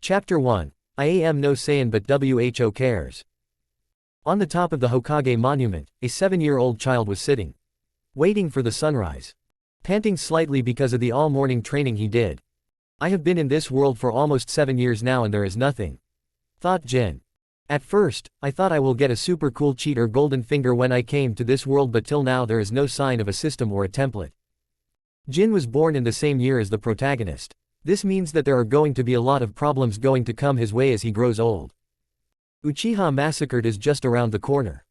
Chapter 1. I am no Saiyan but who cares. On the top of the Hokage monument, a 7-year-old child was sitting, waiting for the sunrise, panting slightly because of the all-morning training he did. I have been in this world for almost 7 years now and there is nothing, thought Jin. At first, I thought I will get a super cool cheat or golden finger when I came to this world, but till now there is no sign of a system or a template. Jin was born in the same year as the protagonist. This means that there are going to be a lot of problems going to come his way as he grows old. Uchiha Massacred is just around the corner.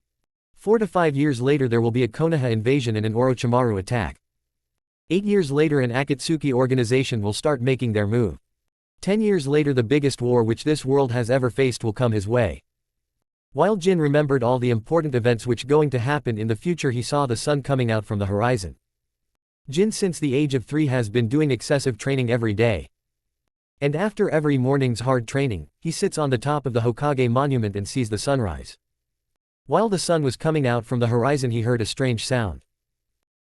4 to 5 years later there will be a Konoha invasion and an Orochimaru attack. 8 years later an Akatsuki organization will start making their move. 10 years later the biggest war which this world has ever faced will come his way. While Jin remembered all the important events which going to happen in the future, he saw the sun coming out from the horizon. Jin since the age of 3 has been doing excessive training every day. And after every morning's hard training, he sits on the top of the Hokage monument and sees the sunrise. While the sun was coming out from the horizon he heard a strange sound.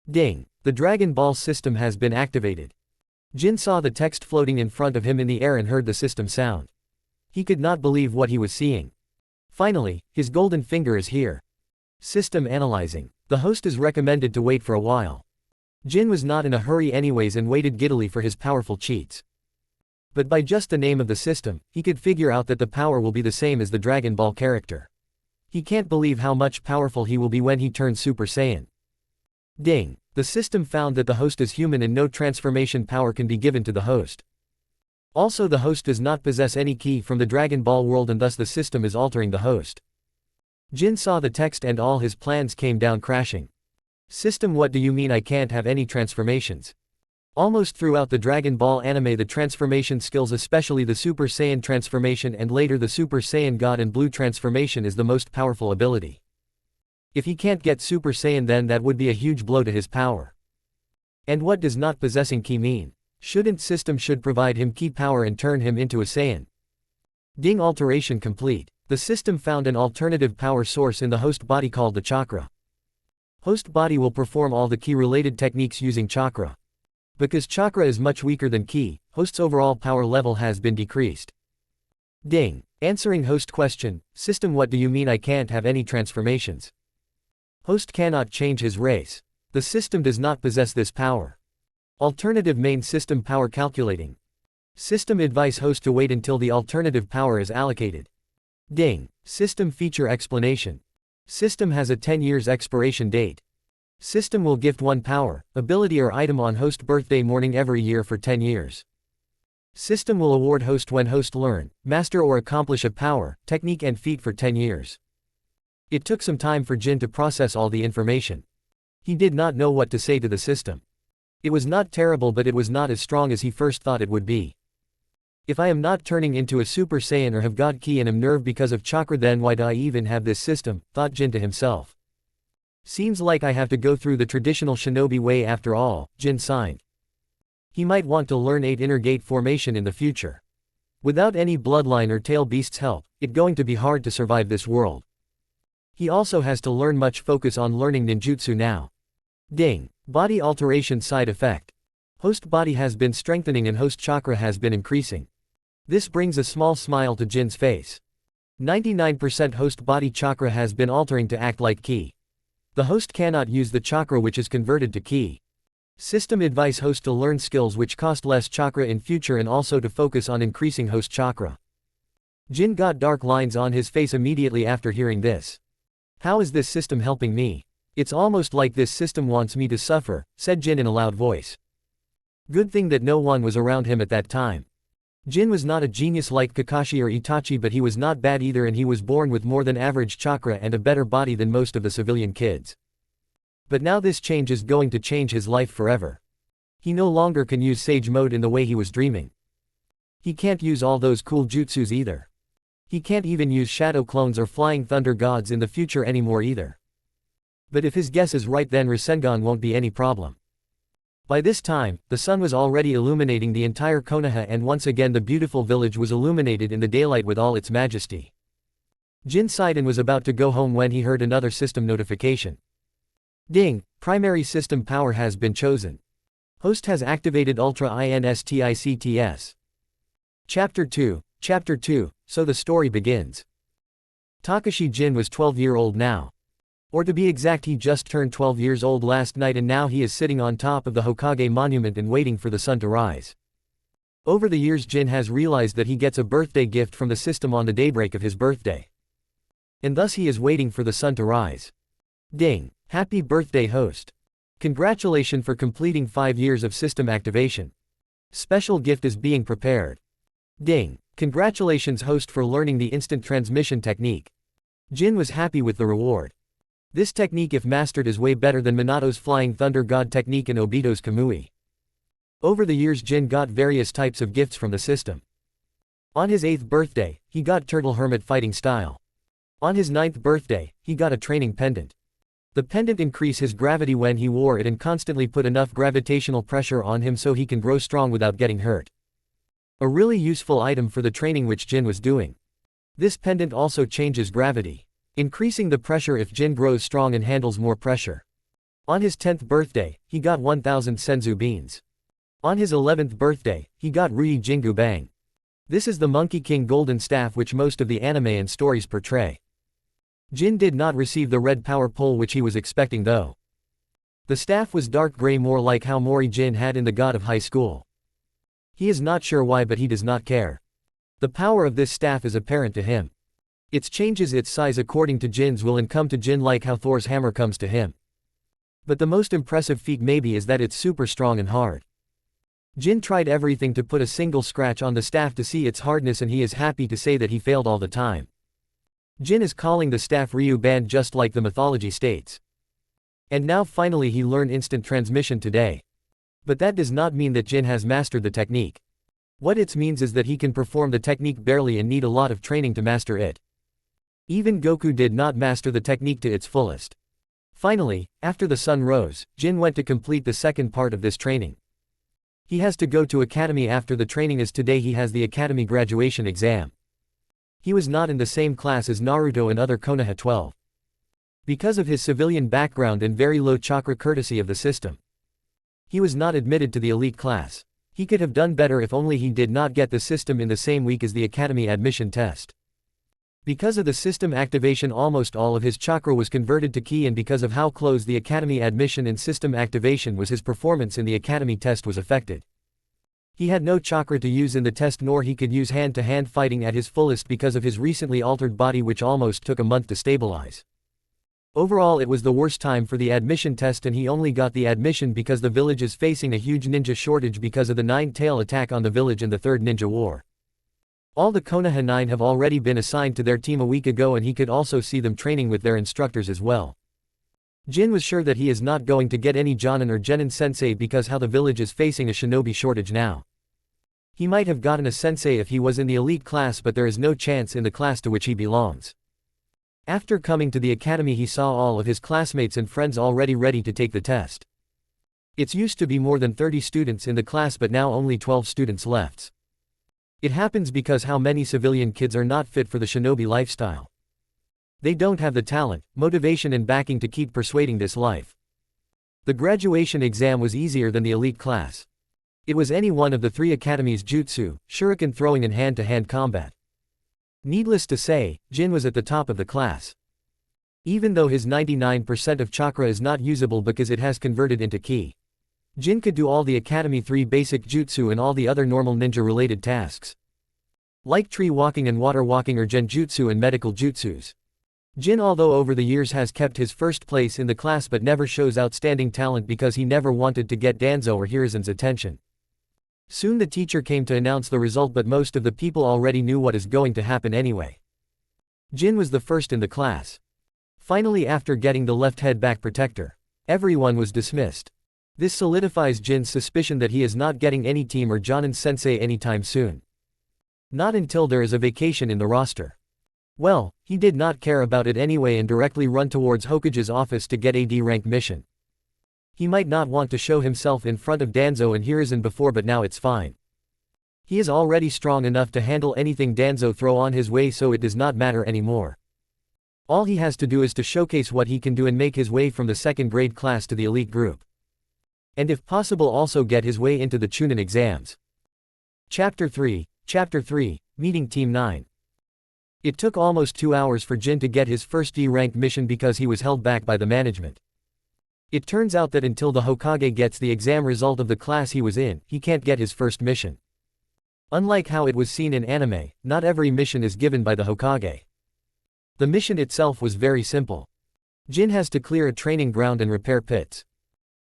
Ding! The Dragon Ball system has been activated. Jin saw the text floating in front of him in the air and heard the system sound. He could not believe what he was seeing. Finally, his golden finger is here. System analyzing. The host is recommended to wait for a while. Jin was not in a hurry anyways and waited giddily for his powerful cheats. But by just the name of the system, he could figure out that the power will be the same as the Dragon Ball character. He can't believe how much powerful he will be when he turns Super Saiyan. Ding! The system found that the host is human and no transformation power can be given to the host. Also the host does not possess any ki from the Dragon Ball world and thus the system is altering the host. Jin saw the text and all his plans came down crashing. System, what do you mean I can't have any transformations? Almost throughout the Dragon Ball anime the transformation skills, especially the Super Saiyan transformation and later the Super Saiyan God and Blue transformation, is the most powerful ability. If he can't get Super Saiyan then that would be a huge blow to his power. And what does not possessing ki mean? Shouldn't system should provide him ki power and turn him into a Saiyan? Ding! Alteration complete. The system found an alternative power source in the host body called the chakra. Host body will perform all the ki-related techniques using chakra. Because chakra is much weaker than ki, host's overall power level has been decreased. Ding! Answering host question, system, what do you mean I can't have any transformations? Host cannot change his race. The system does not possess this power. Alternative main system power calculating. System advice host to wait until the alternative power is allocated. Ding! System feature explanation. System has a 10 years expiration date. System will gift 1 power, ability or item on host birthday morning every year for 10 years. System will award host when host learn, master or accomplish a power, technique and feat for 10 years. It took some time for Jin to process all the information. He did not know what to say to the system. It was not terrible but it was not as strong as he first thought it would be. If I am not turning into a Super Saiyan or have God ki and am nerve because of chakra, then why do I even have this system, thought Jin to himself. Seems like I have to go through the traditional shinobi way after all, Jin sighed. He might want to learn 8 inner gate formation in the future. Without any bloodline or tail beast's help, it's going to be hard to survive this world. He also has to learn much focus on learning ninjutsu now. Ding! Body alteration side effect. Host body has been strengthening and host chakra has been increasing. This brings a small smile to Jin's face. 99% host body chakra has been altering to act like ki. The host cannot use the chakra which is converted to ki. System advice host to learn skills which cost less chakra in future and also to focus on increasing host chakra. Jin got dark lines on his face immediately after hearing this. How is this system helping me? It's almost like this system wants me to suffer, said Jin in a loud voice. Good thing that no one was around him at that time. Jin was not a genius like Kakashi or Itachi, but he was not bad either and he was born with more than average chakra and a better body than most of the civilian kids. But now this change is going to change his life forever. He no longer can use Sage Mode in the way he was dreaming. He can't use all those cool jutsus either. He can't even use Shadow Clones or Flying Thunder Gods in the future anymore either. But if his guess is right, then Rasengan won't be any problem. By this time, the sun was already illuminating the entire Konoha and once again the beautiful village was illuminated in the daylight with all its majesty. Jin sighed and was about to go home when he heard another system notification. Ding! Primary system power has been chosen. Host has activated Ultra INSTICTS. Chapter 2. Chapter 2, so the story begins. Takashi Jin was 12-year-old now. Or to be exact, he just turned 12 years old last night, and now he is sitting on top of the Hokage monument and waiting for the sun to rise. Over the years, Jin has realized that he gets a birthday gift from the system on the daybreak of his birthday. And thus he is waiting for the sun to rise. Ding! Happy birthday, host! Congratulations for completing 5 years of system activation. Special gift is being prepared. Ding! Congratulations, host, for learning the instant transmission technique. Jin was happy with the reward. This technique, if mastered, is way better than Minato's Flying Thunder God technique and Obito's Kamui. Over the years, Jin got various types of gifts from the system. On his 8th birthday, he got Turtle Hermit fighting style. On his 9th birthday, he got a training pendant. The pendant increased his gravity when he wore it and constantly put enough gravitational pressure on him so he can grow strong without getting hurt. A really useful item for the training which Jin was doing. This pendant also changes gravity, increasing the pressure if Jin grows strong and handles more pressure. On his 10th birthday, he got 1000 senzu beans. On his 11th birthday, he got Rui Jingu Bang. This is the Monkey King golden staff which most of the anime and stories portray. Jin did not receive the red power pole which he was expecting though. The staff was dark gray, more like how Mori Jin had in the God of High School. He is not sure why, but he does not care. The power of this staff is apparent to him. It changes its size according to Jin's will and come to Jin like how Thor's hammer comes to him. But the most impressive feat maybe is that it's super strong and hard. Jin tried everything to put a single scratch on the staff to see its hardness, and he is happy to say that he failed all the time. Jin is calling the staff Ryu Band just like the mythology states. And now finally he learned instant transmission today. But that does not mean that Jin has mastered the technique. What it means is that he can perform the technique barely and need a lot of training to master it. Even Goku did not master the technique to its fullest. Finally, after the sun rose, Jin went to complete the second part of this training. He has to go to academy after the training, as today he has the academy graduation exam. He was not in the same class as Naruto and other Konoha 12. Because of his civilian background and very low chakra courtesy of the system, he was not admitted to the elite class. He could have done better if only he did not get the system in the same week as the academy admission test. Because of the system activation, almost all of his chakra was converted to ki, and because of how close the academy admission and system activation was, his performance in the academy test was affected. He had no chakra to use in the test, nor he could use hand-to-hand fighting at his fullest because of his recently altered body, which almost took a month to stabilize. Overall, it was the worst time for the admission test, and he only got the admission because the village is facing a huge ninja shortage because of the nine-tail attack on the village in the Third Ninja War. All the Konoha 9 have already been assigned to their team a week ago, and he could also see them training with their instructors as well. Jin was sure that he is not going to get any Jonin or Genin sensei because how the village is facing a shinobi shortage now. He might have gotten a sensei if he was in the elite class, but there is no chance in the class to which he belongs. After coming to the academy, he saw all of his classmates and friends already ready to take the test. It's used to be more than 30 students in the class, but now only 12 students left. It happens because how many civilian kids are not fit for the shinobi lifestyle. They don't have the talent, motivation and backing to keep persuading this life. The graduation exam was easier than the elite class. It was any one of the 3 academies: jutsu, shuriken throwing and hand-to-hand combat. Needless to say, Jin was at the top of the class. Even though his 99% of chakra is not usable because it has converted into ki, Jin could do all the Academy 3 basic jutsu and all the other normal ninja-related tasks, like tree walking and water walking or genjutsu and medical jutsus. Jin, although over the years has kept his first place in the class, but never shows outstanding talent because he never wanted to get Danzo or Hiruzen's attention. Soon the teacher came to announce the result, but most of the people already knew what is going to happen anyway. Jin was the first in the class. Finally, after getting the left head back protector, everyone was dismissed. This solidifies Jin's suspicion that he is not getting any team or Jonin sensei anytime soon. Not until there is a vacation in the roster. Well, he did not care about it anyway and directly run towards Hokage's office to get a D-rank mission. He might not want to show himself in front of Danzo and Hiruzen before, but now it's fine. He is already strong enough to handle anything Danzo throw on his way, so it does not matter anymore. All he has to do is to showcase what he can do and make his way from the second grade class to the elite group. And if possible also get his way into the Chunin exams. Chapter 3, meeting Team 9. It took almost 2 hours for Jin to get his first D-rank mission because he was held back by the management. It turns out that until the Hokage gets the exam result of the class he was in, he can't get his first mission. Unlike how it was seen in anime, not every mission is given by the Hokage. The mission itself was very simple. Jin has to clear a training ground and repair pits.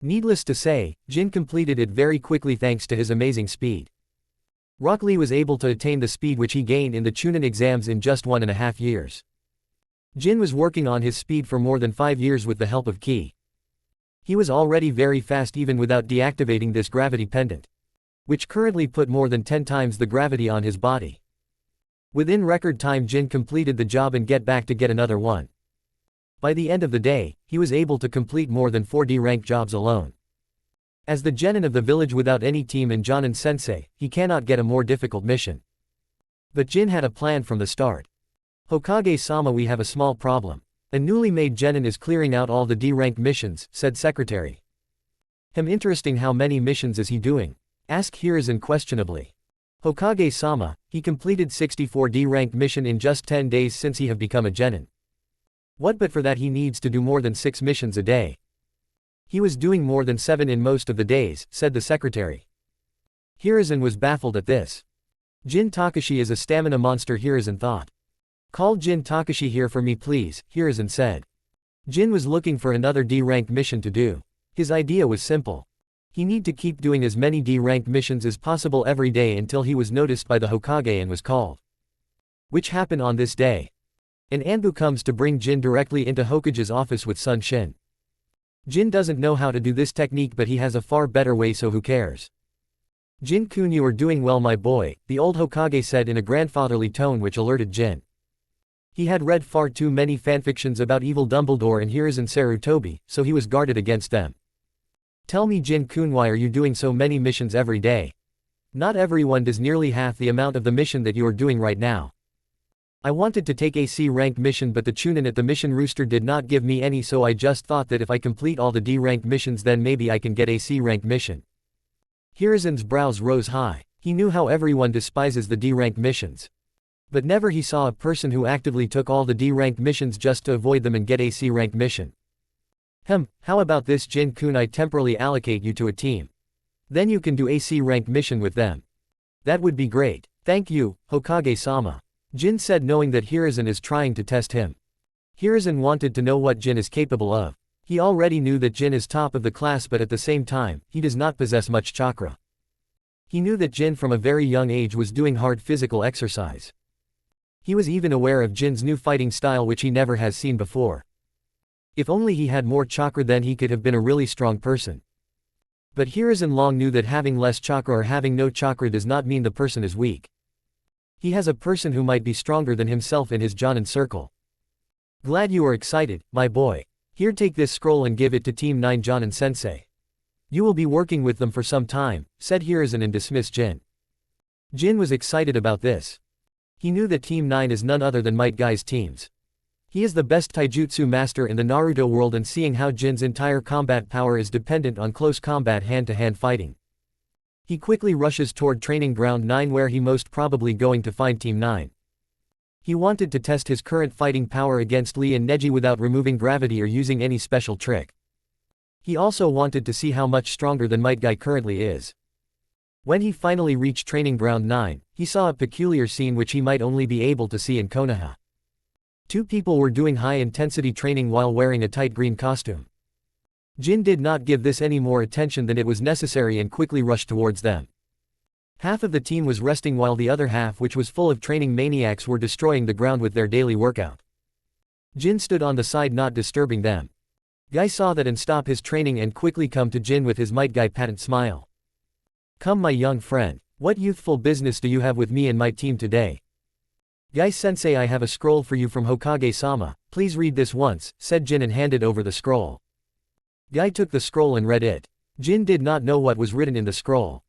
Needless to say, Jin completed it very quickly thanks to his amazing speed. Rock Lee was able to attain the speed which he gained in the Chunin exams in just 1.5 years. Jin was working on his speed for more than 5 years with the help of Ki. He was already very fast even without deactivating this gravity pendant, which currently put more than 10 times the gravity on his body. Within record time Jin completed the job and get back to get another one. By the end of the day, he was able to complete more than 4 D-rank jobs alone. As the genin of the village without any team and Jonin sensei, he cannot get a more difficult mission. But Jin had a plan from the start. Hokage-sama, we have a small problem. A newly made genin is clearing out all the D-rank missions, said secretary. Interesting, how many missions is he doing? Asked Hiruzen questionably. Hokage-sama, he completed 64 D-rank mission in just 10 days since he have become a genin. What, but for that he needs to do more than 6 missions a day. He was doing more than 7 in most of the days, said the secretary. Hiruzen was baffled at this. Jin Takashi is a stamina monster, Hiruzen thought. Call Jin Takashi here for me please, Hiruzen said. Jin was looking for another D-rank mission to do. His idea was simple. He need to keep doing as many D-rank missions as possible every day until he was noticed by the Hokage and was called. Which happened on this day. An Anbu comes to bring Jin directly into Hokage's office with Sun Shin. Jin doesn't know how to do this technique, but he has a far better way, so who cares? Jin-kun, you are doing well my boy, the old Hokage said in a grandfatherly tone which alerted Jin. He had read far too many fanfictions about evil Dumbledore and Hiruzen Sarutobi, so he was guarded against them. Tell me Jin-kun, why are you doing so many missions every day? Not everyone does nearly half the amount of the mission that you are doing right now. I wanted to take a C-rank mission, but the Chunin at the mission rooster did not give me any, so I just thought that if I complete all the D-rank missions then maybe I can get a C-rank mission. Hiruzen's brows rose high. He knew how everyone despises the D-rank missions. But never he saw a person who actively took all the D-rank missions just to avoid them and get a C-rank mission. How about this Jin-kun, I temporarily allocate you to a team. Then you can do a C-rank mission with them. That would be great. Thank you, Hokage-sama. Jin said, knowing that Hiruzen is trying to test him. Hiruzen wanted to know what Jin is capable of. He already knew that Jin is top of the class, but at the same time, he does not possess much chakra. He knew that Jin from a very young age was doing hard physical exercise. He was even aware of Jin's new fighting style which he never has seen before. If only he had more chakra, then he could have been a really strong person. But Hiruzen long knew that having less chakra or having no chakra does not mean the person is weak. He has a person who might be stronger than himself in his Jonin circle. Glad you are excited, my boy. Here, take this scroll and give it to Team 9 Jonin sensei. You will be working with them for some time, said Hiruzen and dismissed Jin. Jin was excited about this. He knew that Team 9 is none other than Might Guy's teams. He is the best taijutsu master in the Naruto world, and seeing how Jin's entire combat power is dependent on close combat hand-to-hand fighting. He quickly rushes toward Training Ground 9 where he most probably going to find Team 9. He wanted to test his current fighting power against Lee and Neji without removing gravity or using any special trick. He also wanted to see how much stronger than Might Guy currently is. When he finally reached Training Ground 9, he saw a peculiar scene which he might only be able to see in Konoha. 2 people were doing high-intensity training while wearing a tight green costume. Jin did not give this any more attention than it was necessary and quickly rushed towards them. Half of the team was resting while the other half, which was full of training maniacs, were destroying the ground with their daily workout. Jin stood on the side not disturbing them. Guy saw that and stopped his training and quickly come to Jin with his Might Guy patent smile. Come my young friend, what youthful business do you have with me and my team today? Guy sensei, I have a scroll for you from Hokage-sama, please read this once, said Jin and handed over the scroll. Guy took the scroll and read it. Jin did not know what was written in the scroll.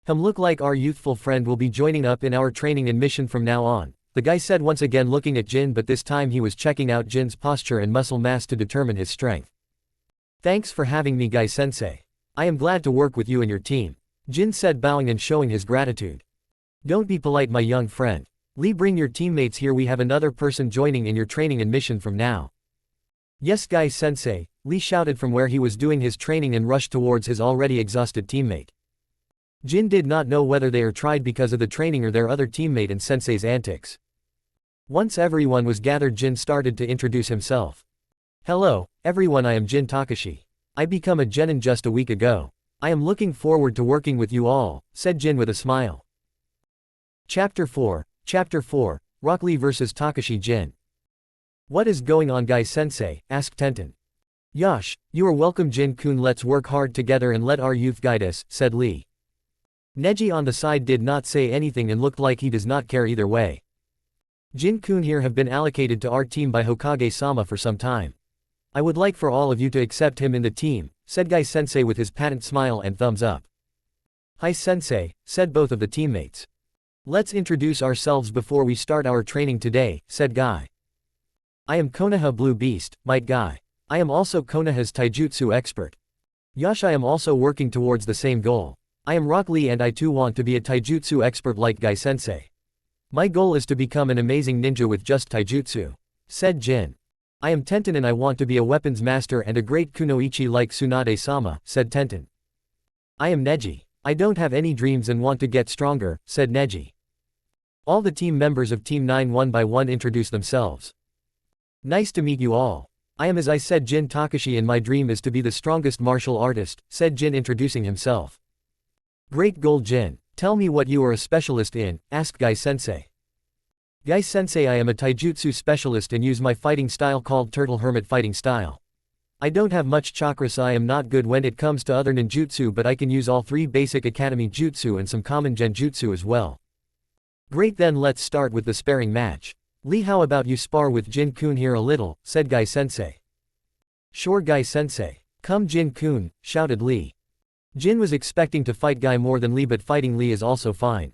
Look like our youthful friend will be joining up in our training and mission from now on, the guy said, once again looking at Jin, but this time he was checking out Jin's posture and muscle mass to determine his strength. Thanks for having me, Guy sensei. I am glad to work with you and your team, Jin said, bowing and showing his gratitude. Don't be polite my young friend. Lee, bring your teammates here, we have another person joining in your training and mission from now. Yes, Guy-sensei, Lee shouted from where he was doing his training and rushed towards his already exhausted teammate. Jin did not know whether they are tried because of the training or their other teammate and sensei's antics. Once everyone was gathered, Jin started to introduce himself. Hello, everyone, I am Jin Takashi. I became a genin just a week ago. I am looking forward to working with you all, said Jin with a smile. Chapter 4, Rock Lee vs Takashi Jin. What is going on, Guy-sensei? Asked Tenten. Yosh, you are welcome, Jin-kun, let's work hard together and let our youth guide us, said Lee. Neji on the side did not say anything and looked like he does not care either way. Jin-kun here have been allocated to our team by Hokage-sama for some time. I would like for all of you to accept him in the team, said Guy-sensei with his patent smile and thumbs up. Hi sensei, said both of the teammates. Let's introduce ourselves before we start our training today, said Guy. I am Konoha Blue Beast, might Guy. I am also Konoha's taijutsu expert. Yosh, I am also working towards the same goal. I am Rock Lee and I too want to be a taijutsu expert like Guy-sensei. My goal is to become an amazing ninja with just taijutsu, said Jin. I am Tenten and I want to be a weapons master and a great kunoichi like Tsunade-sama, said Tenten. I am Neji. I don't have any dreams and want to get stronger, said Neji. All the team members of Team 9 one by one introduced themselves. Nice to meet you all. I am, as I said, Jin Takashi and my dream is to be the strongest martial artist, said Jin introducing himself. Great goal, Jin. Tell me what you are a specialist in, asked Guy-sensei. Guy-sensei, I am a taijutsu specialist and use my fighting style called Turtle Hermit fighting style. I don't have much chakra, so I am not good when it comes to other ninjutsu, but I can use all 3 basic academy jutsu and some common genjutsu as well. Great, then let's start with the sparring match. Lee, how about you spar with Jin-kun here a little, said Guy-sensei. Sure, Guy-sensei. Come Jin-kun, shouted Lee. Jin was expecting to fight Guy more than Lee, but fighting Lee is also fine.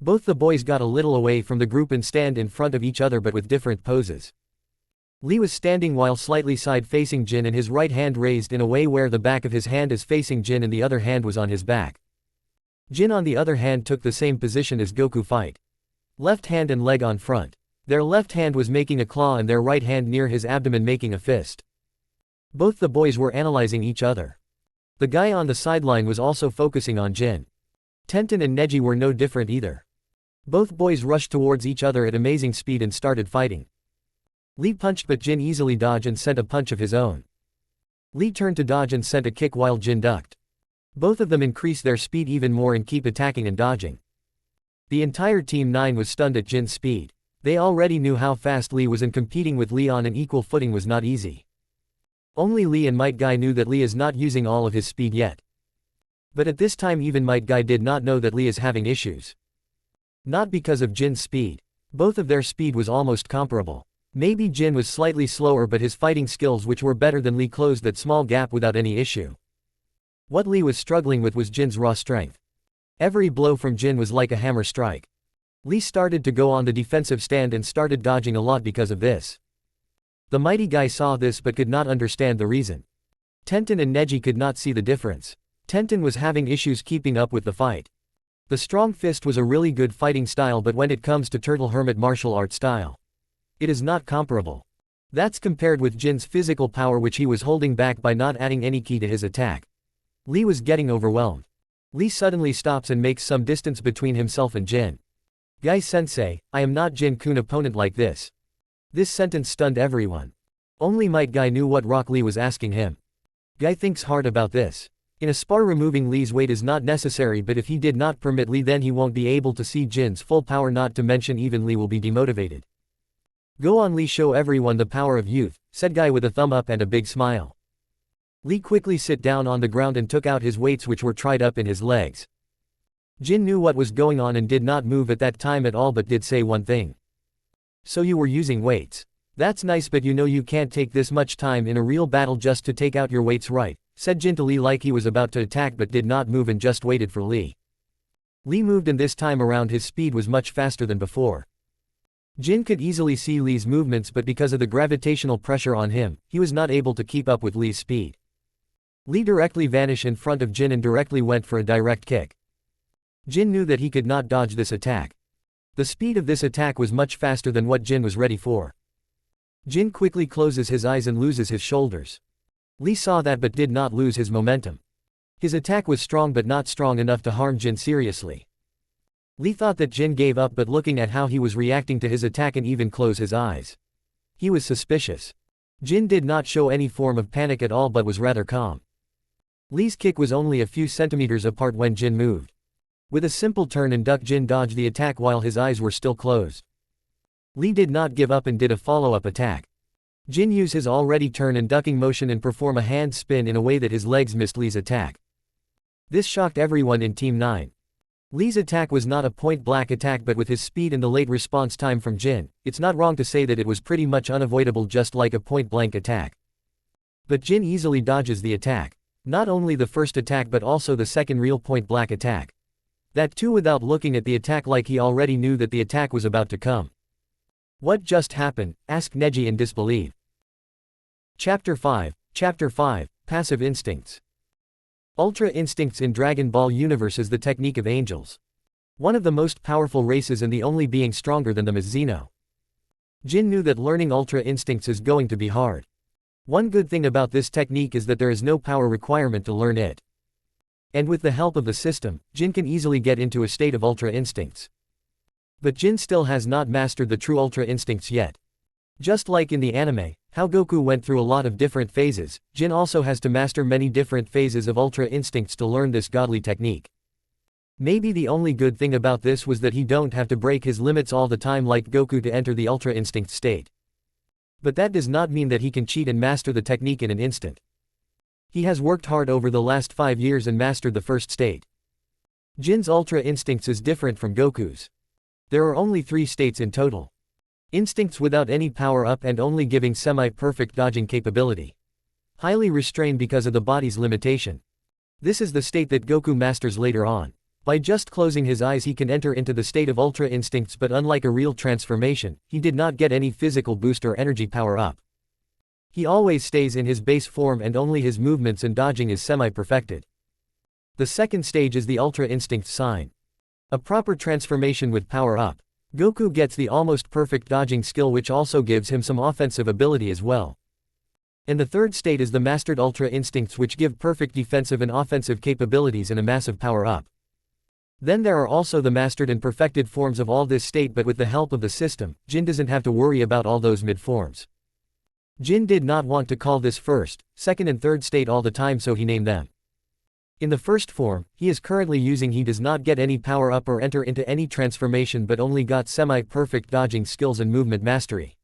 Both the boys got a little away from the group and stand in front of each other but with different poses. Lee was standing while slightly side-facing Jin and his right hand raised in a way where the back of his hand is facing Jin and the other hand was on his back. Jin on the other hand took the same position as Goku fight. Left hand and leg on front. Their left hand was making a claw and their right hand near his abdomen making a fist. Both the boys were analyzing each other. The guy on the sideline was also focusing on Jin. Tenten and Neji were no different either. Both boys rushed towards each other at amazing speed and started fighting. Lee punched but Jin easily dodged and sent a punch of his own. Lee turned to dodge and sent a kick while Jin ducked. Both of them increased their speed even more and keep attacking and dodging. The entire Team 9 was stunned at Jin's speed. They already knew how fast Lee was and competing with Lee on an equal footing was not easy. Only Lee and Might Guy knew that Lee is not using all of his speed yet. But at this time even Might Guy did not know that Lee is having issues. Not because of Jin's speed. Both of their speed was almost comparable. Maybe Jin was slightly slower but his fighting skills which were better than Lee closed that small gap without any issue. What Lee was struggling with was Jin's raw strength. Every blow from Jin was like a hammer strike. Lee started to go on the defensive stand and started dodging a lot because of this. The mighty guy saw this but could not understand the reason. Tenten and Neji could not see the difference. Tenten was having issues keeping up with the fight. The strong fist was a really good fighting style, but when it comes to Turtle Hermit martial art style, it is not comparable. That's compared with Jin's physical power which he was holding back by not adding any ki to his attack. Lee was getting overwhelmed. Lee suddenly stops and makes some distance between himself and Jin. Guy-sensei, I am not Jin-kun opponent like this. This sentence stunned everyone. Only Might Guy knew what Rock Lee was asking him. Guy thinks hard about this. In a spar removing Lee's weight is not necessary, but if he did not permit Lee then he won't be able to see Jin's full power, not to mention even Lee will be demotivated. Go on Lee, show everyone the power of youth, said Guy with a thumb up and a big smile. Lee quickly sit down on the ground and took out his weights which were tied up in his legs. Jin knew what was going on and did not move at that time at all, but did say one thing. So you were using weights. That's nice, but you know you can't take this much time in a real battle just to take out your weights, right? Said Jin to Lee like he was about to attack but did not move and just waited for Lee. Lee moved and this time around his speed was much faster than before. Jin could easily see Lee's movements, but because of the gravitational pressure on him, he was not able to keep up with Lee's speed. Lee directly vanished in front of Jin and directly went for a direct kick. Jin knew that he could not dodge this attack. The speed of this attack was much faster than what Jin was ready for. Jin quickly closes his eyes and loses his shoulders. Lee saw that but did not lose his momentum. His attack was strong but not strong enough to harm Jin seriously. Lee thought that Jin gave up, but looking at how he was reacting to his attack and even close his eyes, he was suspicious. Jin did not show any form of panic at all but was rather calm. Lee's kick was only a few centimeters apart when Jin moved. With a simple turn and duck, Jin dodged the attack while his eyes were still closed. Lee did not give up and did a follow-up attack. Jin used his already turn and ducking motion and perform a hand spin in a way that his legs missed Lee's attack. This shocked everyone in Team 9. Lee's attack was not a point-blank attack, but with his speed and the late response time from Jin, it's not wrong to say that it was pretty much unavoidable, just like a point-blank attack. But Jin easily dodges the attack. Not only the first attack but also the second real point-blank attack. That too without looking at the attack, like he already knew that the attack was about to come. What just happened? Asked Neji in disbelief. Chapter 5, Passive Instincts. Ultra Instincts in Dragon Ball universe is the technique of angels. One of the most powerful races and the only being stronger than them is Xeno. Jin knew that learning Ultra Instincts is going to be hard. One good thing about this technique is that there is no power requirement to learn it. And with the help of the system, Jin can easily get into a state of Ultra Instincts. But Jin still has not mastered the true Ultra Instincts yet. Just like in the anime, how Goku went through a lot of different phases, Jin also has to master many different phases of Ultra Instincts to learn this godly technique. Maybe the only good thing about this was that he don't have to break his limits all the time like Goku to enter the Ultra Instinct state. But that does not mean that he can cheat and master the technique in an instant. He has worked hard over the last 5 years and mastered the first state. Jin's Ultra Instincts is different from Goku's. There are only 3 states in total. Instincts without any power-up and only giving semi-perfect dodging capability. Highly restrained because of the body's limitation. This is the state that Goku masters later on. By just closing his eyes he can enter into the state of Ultra Instincts, but unlike a real transformation, he did not get any physical boost or energy power-up. He always stays in his base form and only his movements and dodging is semi-perfected. The second stage is the Ultra Instinct sign. A proper transformation with power-up. Goku gets the almost perfect dodging skill, which also gives him some offensive ability as well. And the third state is the mastered Ultra Instincts, which give perfect defensive and offensive capabilities and a massive power-up. Then there are also the mastered and perfected forms of all this state, but with the help of the system, Jin doesn't have to worry about all those mid-forms. Jin did not want to call this first, second and third state all the time, so he named them. In the first form, he is currently using, he does not get any power-up or enter into any transformation but only got semi-perfect dodging skills and movement mastery.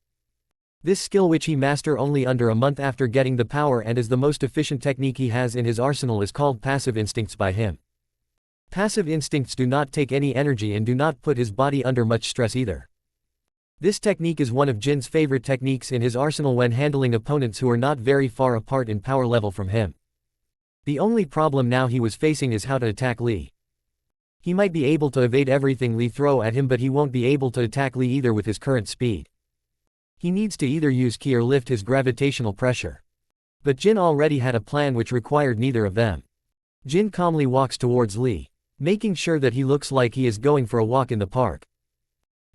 This skill, which he master only under a month after getting the power and is the most efficient technique he has in his arsenal, is called Passive Instincts by him. Passive Instincts do not take any energy and do not put his body under much stress either. This technique is one of Jin's favorite techniques in his arsenal when handling opponents who are not very far apart in power level from him. The only problem now he was facing is how to attack Lee. He might be able to evade everything Lee throw at him, but he won't be able to attack Lee either with his current speed. He needs to either use ki or lift his gravitational pressure. But Jin already had a plan which required neither of them. Jin calmly walks towards Lee, making sure that he looks like he is going for a walk in the park.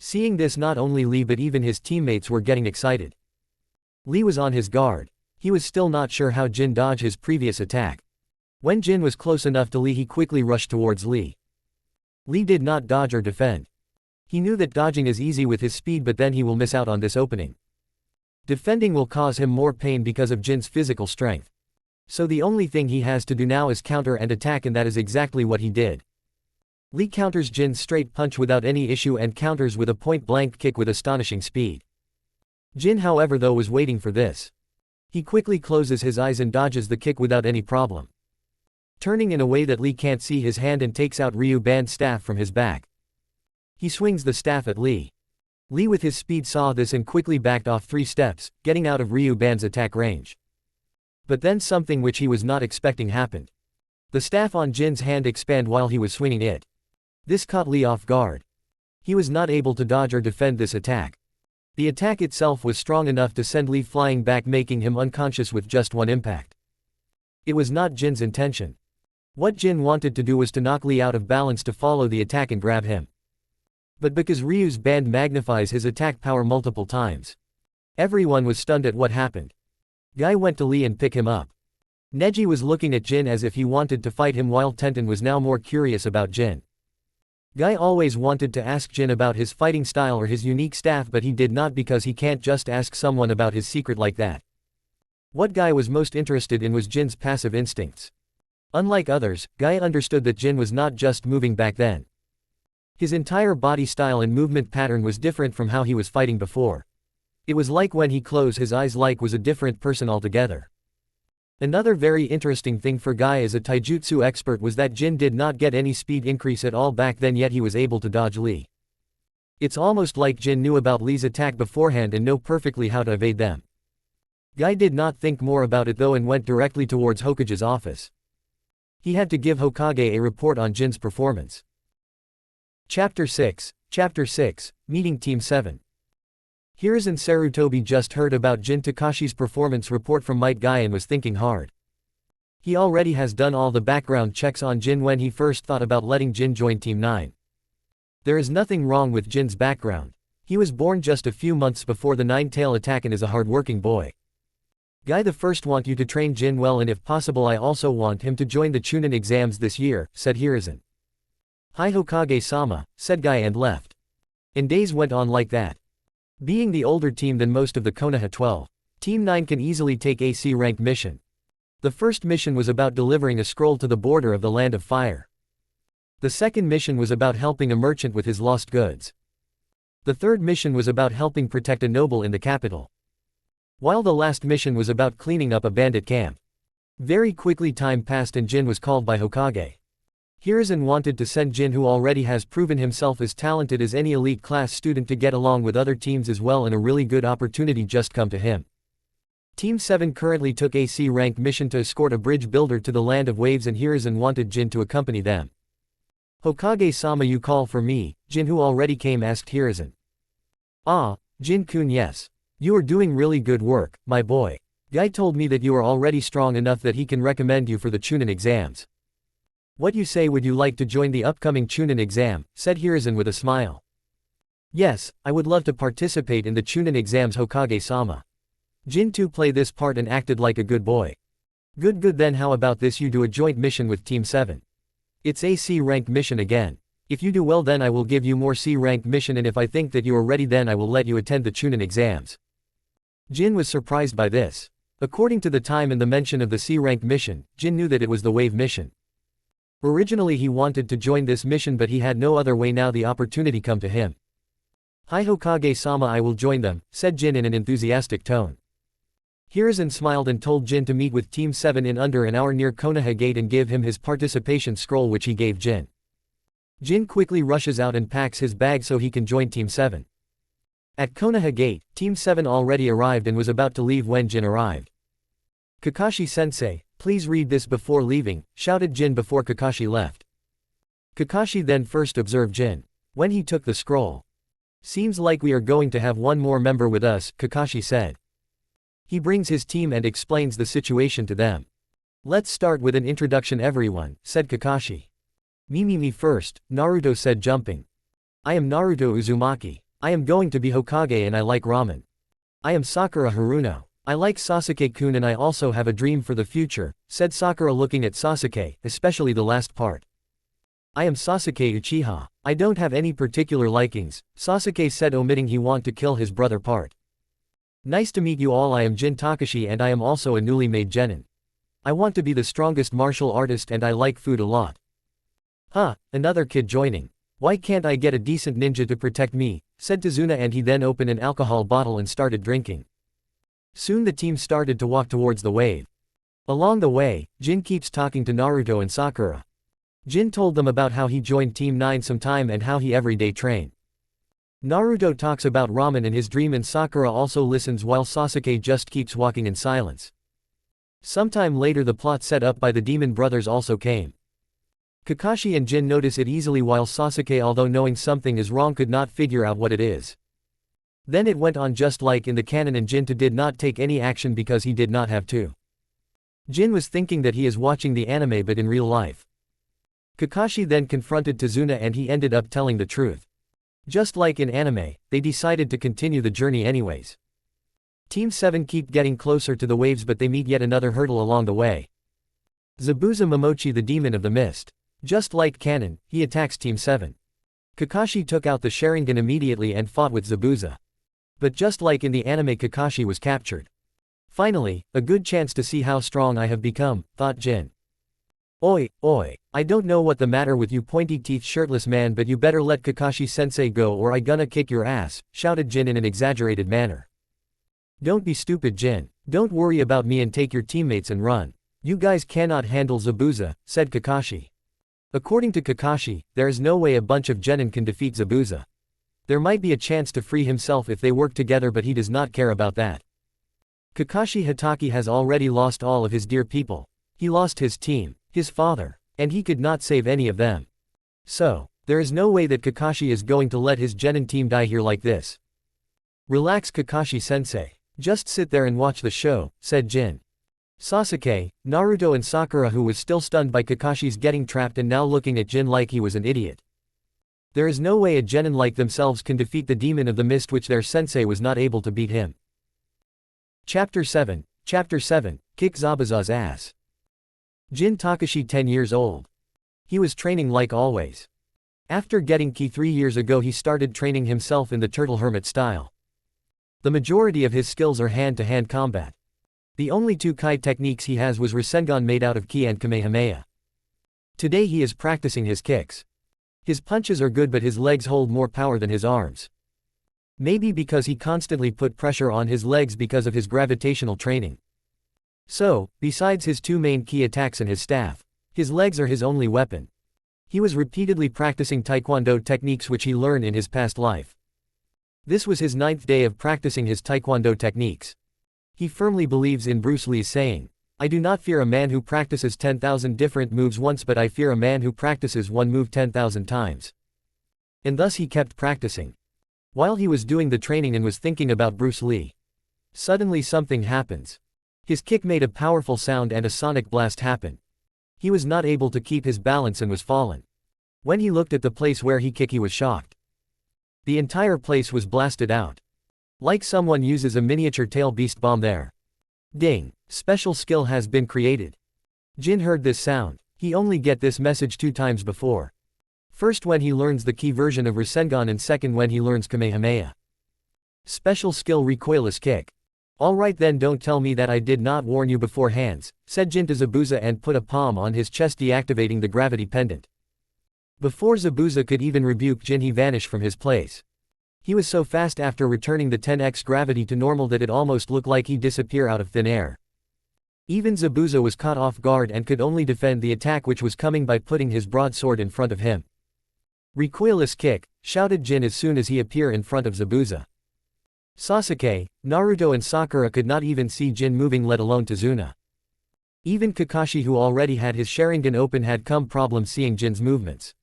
Seeing this, not only Lee but even his teammates were getting excited. Lee was on his guard. He was still not sure how Jin dodged his previous attack. When Jin was close enough to Lee, he quickly rushed towards Lee. Lee did not dodge or defend. He knew that dodging is easy with his speed, but then he will miss out on this opening. Defending will cause him more pain because of Jin's physical strength. So the only thing he has to do now is counter and attack, and that is exactly what he did. Lee counters Jin's straight punch without any issue and counters with a point-blank kick with astonishing speed. Jin, however, though, was waiting for this. He quickly closes his eyes and dodges the kick without any problem. Turning in a way that Lee can't see his hand and takes out Ryu Ban's staff from his back. He swings the staff at Lee. Lee with his speed saw this and quickly backed off 3 steps, getting out of Ryu Ban's attack range. But then something which he was not expecting happened. The staff on Jin's hand expanded while he was swinging it. This caught Lee off guard. He was not able to dodge or defend this attack. The attack itself was strong enough to send Lee flying back, making him unconscious with just one impact. It was not Jin's intention. What Jin wanted to do was to knock Lee out of balance to follow the attack and grab him. but because Ryu's band magnifies his attack power multiple times. Everyone was stunned at what happened. Guy went to Lee and pick him up. Neji was looking at Jin as if he wanted to fight him, while Tenten was now more curious about Jin. Guy always wanted to ask Jin about his fighting style or his unique staff, but he did not because he can't just ask someone about his secret like that. What Guy was most interested in was Jin's passive instincts. Unlike others, Guy understood that Jin was not just moving back then. His entire body style and movement pattern was different from how he was fighting before. It was like when he closed his eyes, like was a different person altogether. Another very interesting thing for Guy as a taijutsu expert was that Jin did not get any speed increase at all back then, yet he was able to dodge Lee. It's almost like Jin knew about Lee's attack beforehand and know perfectly how to evade them. Guy did not think more about it though and went directly towards Hokage's office. He had to give Hokage a report on Jin's performance. Chapter 6, Meeting Team 7. Hiruzen Sarutobi just heard about Jin Takashi's performance report from Might Guy and was thinking hard. He already has done all the background checks on Jin when he first thought about letting Jin join Team 9. There is nothing wrong with Jin's background. He was born just a few months before the Nine-Tail attack and is a hard-working boy. Guy, the first want you to train Jin well, and if possible I also want him to join the Chunin exams this year, said Hiruzen. Hi Hokage-sama, said Guy and left. And days went on like that. Being the older team than most of the Konoha 12, Team 9 can easily take a C-rank mission. The first mission was about delivering a scroll to the border of the Land of Fire. The second mission was about helping a merchant with his lost goods. The third mission was about helping protect a noble in the capital. While the last mission was about cleaning up a bandit camp. Very quickly time passed and Jin was called by Hokage. Hiruzen wanted to send Jin, who already has proven himself as talented as any elite class student, to get along with other teams as well, and a really good opportunity just come to him. Team 7 currently took a C-rank mission to escort a bridge builder to the Land of Waves, and Hiruzen wanted Jin to accompany them. Hokage-sama, you call for me? Jin, who already came, asked Hiruzen. Ah, Jin-kun, yes. You are doing really good work, my boy. Guy told me that you are already strong enough that he can recommend you for the Chunin exams. What you say, would you like to join the upcoming Chunin exam? Said Hiruzen with a smile. Yes, I would love to participate in the Chunin exams, Hokage-sama. Jin too played this part and acted like a good boy. Good, then how about this, you do a joint mission with Team 7. It's a C-rank mission again. If you do well then I will give you more C-rank mission, and if I think that you are ready then I will let you attend the Chunin exams. Jin was surprised by this. According to the time and the mention of the C-rank mission, Jin knew that it was the Wave mission. Originally he wanted to join this mission, but he had no other way. Now the opportunity come to him. Hi Hokage-sama, I will join them, said Jin in an enthusiastic tone. Hiruzen smiled and told Jin to meet with Team 7 in under an hour near Konoha Gate and give him his participation scroll, which he gave Jin. Jin quickly rushes out and packs his bag so he can join Team 7. At Konoha Gate, Team 7 already arrived and was about to leave when Jin arrived. Kakashi-sensei, please read this before leaving, shouted Jin before Kakashi left. Kakashi then first observed Jin. When he took the scroll. Seems like we are going to have one more member with us, Kakashi said. He brings his team and explains the situation to them. Let's start with an introduction everyone, said Kakashi. Me first, Naruto said, jumping. I am Naruto Uzumaki. I am going to be Hokage and I like ramen. I am Sakura Haruno. I like Sasuke-kun and I also have a dream for the future, said Sakura looking at Sasuke, especially the last part. I am Sasuke Uchiha. I don't have any particular likings, Sasuke said, omitting he want to kill his brother part. Nice to meet you all, I am Jin Takashi and I am also a newly made genin. I want to be the strongest martial artist and I like food a lot. Huh, another kid joining. Why can't I get a decent ninja to protect me, said Tazuna, and he then opened an alcohol bottle and started drinking. Soon the team started to walk towards the wave. Along the way, Jin keeps talking to Naruto and Sakura. Jin told them about how he joined Team 9 sometime and how he everyday train. Naruto talks about ramen and his dream, and Sakura also listens while Sasuke just keeps walking in silence. Sometime later the plot set up by the demon brothers also came. Kakashi and Jin notice it easily while Sasuke, although knowing something is wrong, could not figure out what it is. Then it went on just like in the canon and Jin too did not take any action because he did not have to. Jin was thinking that he is watching the anime but in real life. Kakashi then confronted Tazuna and he ended up telling the truth. Just like in anime, they decided to continue the journey anyways. Team 7 keep getting closer to the waves but they meet yet another hurdle along the way. Zabuza Momochi, the demon of the mist. Just like canon, he attacks Team 7. Kakashi took out the Sharingan immediately and fought with Zabuza. But just like in the anime, Kakashi was captured. Finally, a good chance to see how strong I have become, thought Jin. Oi, oi, I don't know what the matter with you pointy-teeth shirtless man, but you better let Kakashi-sensei go or I gonna kick your ass, shouted Jin in an exaggerated manner. Don't be stupid, Jin. Don't worry about me and take your teammates and run. You guys cannot handle Zabuza, said Kakashi. According to Kakashi, there is no way a bunch of genin can defeat Zabuza. There might be a chance to free himself if they work together, but he does not care about that. Kakashi Hatake has already lost all of his dear people. He lost his team, his father, and he could not save any of them. So, there is no way that Kakashi is going to let his genin team die here like this. Relax, Kakashi-sensei. Just sit there and watch the show, said Jin. Sasuke, Naruto and Sakura, who was still stunned by Kakashi's getting trapped and now looking at Jin like he was an idiot. There is no way a genin like themselves can defeat the demon of the mist, which their sensei was not able to beat him. Chapter 7, Kick Zabuza's ass. Jin Takashi, 10 years old. He was training like always. After getting ki 3 years ago, he started training himself in the turtle hermit style. The majority of his skills are hand-to-hand combat. The only two kai techniques he has was rasengan made out of ki and kamehameha. Today he is practicing his kicks. His punches are good but his legs hold more power than his arms. Maybe because he constantly put pressure on his legs because of his gravitational training. So, besides his two main ki attacks and his staff, his legs are his only weapon. He was repeatedly practicing taekwondo techniques which he learned in his past life. This was his 9th day of practicing his taekwondo techniques. He firmly believes in Bruce Lee's saying, "I do not fear a man who practices 10,000 different moves once, but I fear a man who practices one move 10,000 times." And thus he kept practicing. While he was doing the training and was thinking about Bruce Lee, suddenly something happens. His kick made a powerful sound and a sonic blast happened. He was not able to keep his balance and was fallen. When he looked at the place where he kicked, he was shocked. The entire place was blasted out. Like someone uses a miniature tail beast bomb there. Ding! Special skill has been created. Jin heard this sound. He only get this message 2 times before. First when he learns the ki version of Rasengan and second when he learns Kamehameha. Special skill recoilless kick. Alright then, don't tell me that I did not warn you beforehand, said Jin to Zabuza and put a palm on his chest, deactivating the gravity pendant. Before Zabuza could even rebuke Jin, he vanished from his place. He was so fast after returning the 10x gravity to normal that it almost looked like he'd disappear out of thin air. Even Zabuza was caught off guard and could only defend the attack which was coming by putting his broadsword in front of him. Recoilless kick, shouted Jin as soon as he appeared in front of Zabuza. Sasuke, Naruto and Sakura could not even see Jin moving, let alone Tazuna. Even Kakashi, who already had his Sharingan open, had come problem seeing Jin's movements.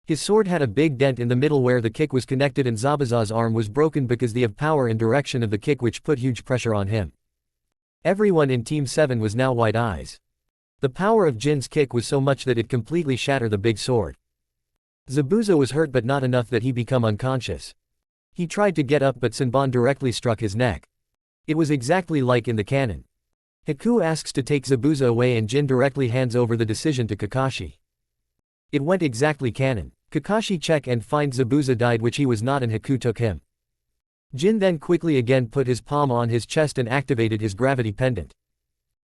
His sword had a big dent in the middle where the kick was connected and Zabuza's arm was broken because of power and direction of the kick, which put huge pressure on him. Everyone in Team 7 was now wide eyes. The power of Jin's kick was so much that it completely shattered the big sword. Zabuza was hurt but not enough that he become unconscious. He tried to get up but Senbon directly struck his neck. It was exactly like in the canon. Haku asks to take Zabuza away and Jin directly hands over the decision to Kakashi. It went exactly canon. Kakashi check and find Zabuza died, which he was not, and Haku took him. Jin then quickly again put his palm on his chest and activated his gravity pendant.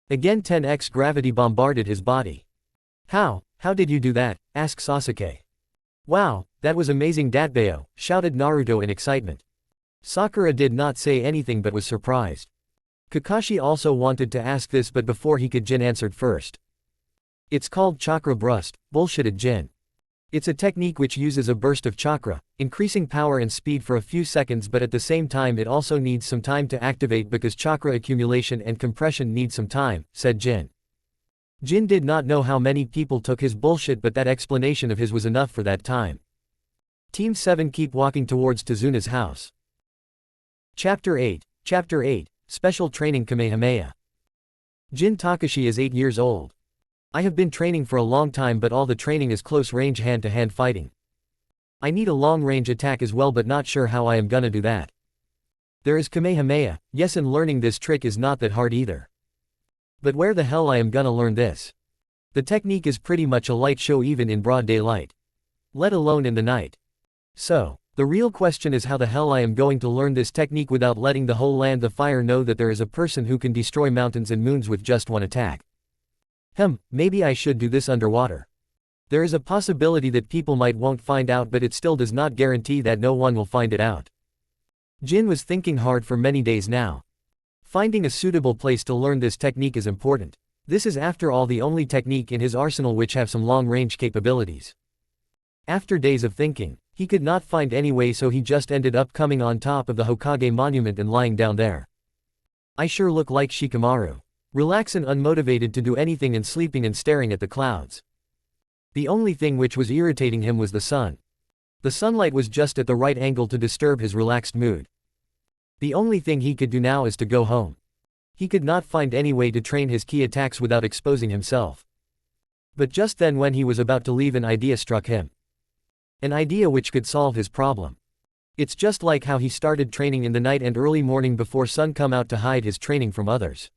Again 10x gravity bombarded his body. How did you do that? Asked Sasuke. Wow, that was amazing Datbeo, shouted Naruto in excitement. Sakura did not say anything but was surprised. Kakashi also wanted to ask this, but before he could, Jin answered first. It's called chakra burst, bullshitted Jin. It's a technique which uses a burst of chakra, increasing power and speed for a few seconds, but at the same time it also needs some time to activate because chakra accumulation and compression need some time, said Jin. Jin did not know how many people took his bullshit, but that explanation of his was enough for that time. Team 7 keep walking towards Tazuna's house. Chapter 8, Special Training Kamehameha. Jin Takashi is 8 years old. I have been training for a long time, but all the training is close-range hand-to-hand fighting. I need a long-range attack as well, but not sure how I am gonna do that. There is Kamehameha, yes, and learning this trick is not that hard either. But where the hell I am gonna learn this? The technique is pretty much a light show even in broad daylight. Let alone in the night. So, the real question is how the hell I am going to learn this technique without letting the whole land of fire know that there is a person who can destroy mountains and moons with just one attack. Maybe I should do this underwater. There is a possibility that people won't find out, but it still does not guarantee that no one will find it out. Jin was thinking hard for many days now. Finding a suitable place to learn this technique is important. This is after all the only technique in his arsenal which have some long-range capabilities. After days of thinking, he could not find any way, so he just ended up coming on top of the Hokage monument and lying down there. I sure look like Shikamaru. Relaxed and unmotivated to do anything and sleeping and staring at the clouds. The only thing which was irritating him was the sun. The sunlight was just at the right angle to disturb his relaxed mood. The only thing he could do now is to go home. He could not find any way to train his key attacks without exposing himself. But just then, when he was about to leave, an idea struck him. An idea which could solve his problem. It's just like how he started training in the night and early morning before sun come out to hide his training from others.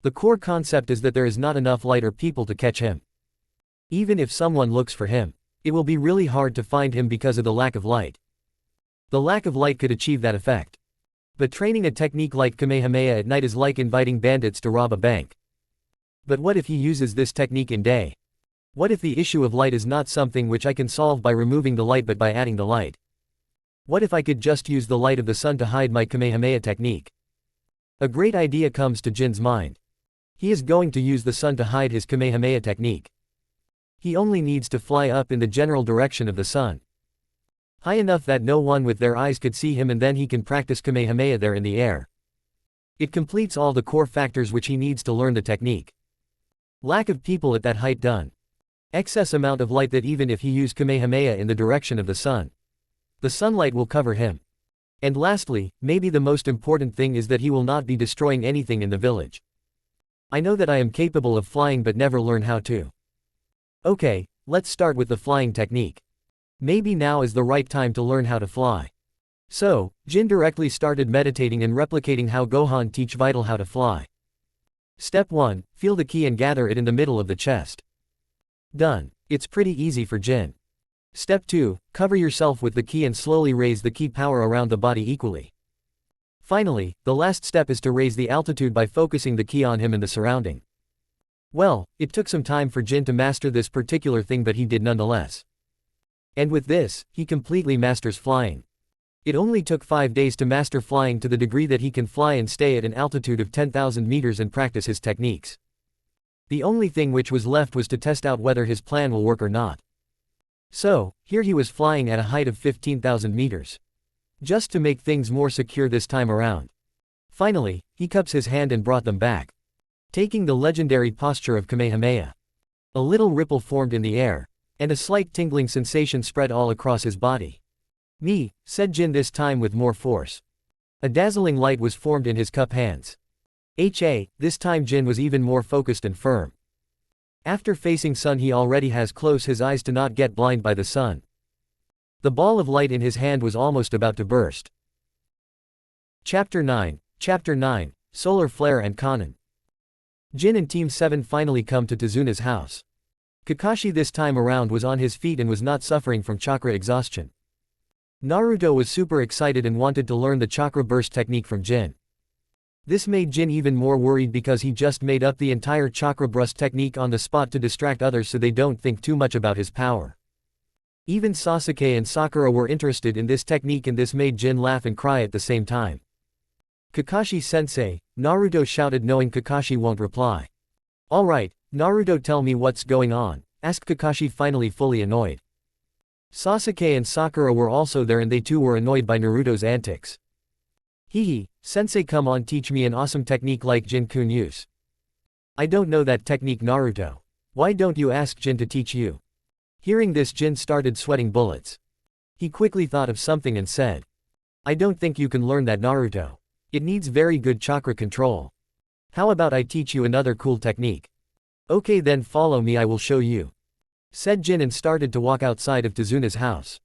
The core concept is that there is not enough light or people to catch him. Even if someone looks for him, it will be really hard to find him because of the lack of light. The lack of light could achieve that effect. But training a technique like Kamehameha at night is like inviting bandits to rob a bank. But what if he uses this technique in day? What if the issue of light is not something which I can solve by removing the light but by adding the light? What if I could just use the light of the sun to hide my Kamehameha technique? A great idea comes to Jin's mind. He is going to use the sun to hide his Kamehameha technique. He only needs to fly up in the general direction of the sun. High enough that no one with their eyes could see him, and then he can practice Kamehameha there in the air. It completes all the core factors which he needs to learn the technique. Lack of people at that height done. Excess amount of light that even if he used Kamehameha in the direction of the sun, the sunlight will cover him. And lastly, maybe the most important thing is that he will not be destroying anything in the village. I know that I am capable of flying but never learn how to. Okay, let's start with the flying technique. Maybe now is the right time to learn how to fly. So, Jin directly started meditating and replicating how Gohan teach Vital how to fly. Step 1, feel the key and gather it in the middle of the chest. Done. It's pretty easy for Jin. Step 2, cover yourself with the key and slowly raise the key power around the body equally. Finally, the last step is to raise the altitude by focusing the key on him and the surrounding. Well, it took some time for Jin to master this particular thing, but he did nonetheless. And with this, he completely masters flying. It only took 5 days to master flying to the degree that he can fly and stay at an altitude of 10,000 meters and practice his techniques. The only thing which was left was to test out whether his plan will work or not. So, here he was flying at a height of 15,000 meters. Just to make things more secure this time around. Finally, he cups his hand and brought them back. Taking the legendary posture of Kamehameha. A little ripple formed in the air, and a slight tingling sensation spread all across his body. "Me," said Jin this time with more force. A dazzling light was formed in his cup hands. This time Jin was even more focused and firm. After facing sun, he already has closed his eyes to not get blind by the sun. The ball of light in his hand was almost about to burst. Chapter 9, Solar Flare and Kanon. Jin and Team 7 finally come to Tazuna's house. Kakashi this time around was on his feet and was not suffering from chakra exhaustion. Naruto was super excited and wanted to learn the chakra burst technique from Jin. This made Jin even more worried because he just made up the entire chakra burst technique on the spot to distract others so they don't think too much about his power. Even Sasuke and Sakura were interested in this technique, and this made Jin laugh and cry at the same time. "Kakashi-sensei," Naruto shouted, knowing Kakashi won't reply. "Alright, Naruto, tell me what's going on," asked Kakashi, finally fully annoyed. Sasuke and Sakura were also there, and they too were annoyed by Naruto's antics. "Hehe, sensei, come on, teach me an awesome technique like Jin-kun use." "I don't know that technique, Naruto. Why don't you ask Jin to teach you?" Hearing this, Jin started sweating bullets. He quickly thought of something and said, "I don't think you can learn that, Naruto. It needs very good chakra control. How about I teach you another cool technique?" "Okay then, follow me, I will show you," said Jin, and started to walk outside of Tazuna's house.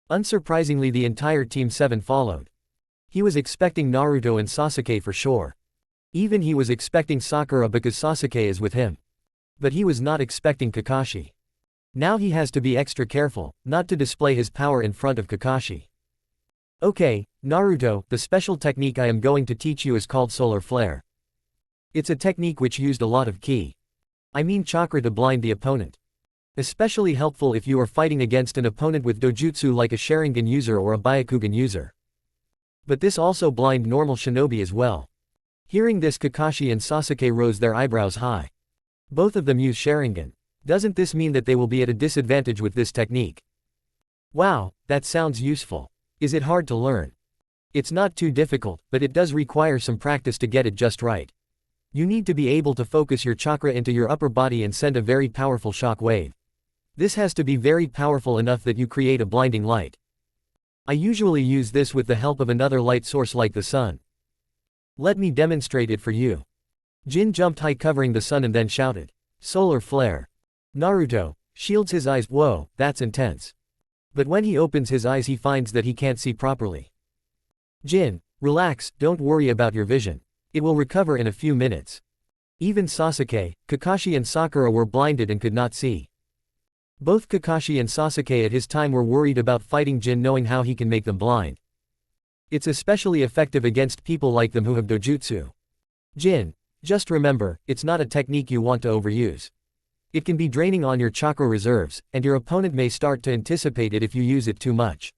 Unsurprisingly, the entire Team 7 followed. He was expecting Naruto and Sasuke for sure. Even he was expecting Sakura because Sasuke is with him. But he was not expecting Kakashi. Now he has to be extra careful, not to display his power in front of Kakashi. Okay, Naruto, the special technique I am going to teach you is called solar flare. It's a technique which used a lot of ki. I mean chakra to blind the opponent. Especially helpful if you are fighting against an opponent with dojutsu like a Sharingan user or a Byakugan user. But this also blind normal shinobi as well. Hearing this, Kakashi and Sasuke rose their eyebrows high. Both of them use Sharingan. Doesn't this mean that they will be at a disadvantage with this technique? Wow, that sounds useful. Is it hard to learn? It's not too difficult, but it does require some practice to get it just right. You need to be able to focus your chakra into your upper body and send a very powerful shock wave. This has to be very powerful enough that you create a blinding light. I usually use this with the help of another light source like the sun. Let me demonstrate it for you. Jin jumped high covering the sun and then shouted, "Solar flare." Naruto shields his eyes. Whoa, that's intense. But when he opens his eyes he finds that he can't see properly. Jin, relax, don't worry about your vision. It will recover in a few minutes. Even Sasuke, Kakashi and Sakura were blinded and could not see. Both Kakashi and Sasuke at his time were worried about fighting Jin, knowing how he can make them blind. It's especially effective against people like them who have dojutsu. Jin, just remember, it's not a technique you want to overuse. It can be draining on your chakra reserves, and your opponent may start to anticipate it if you use it too much.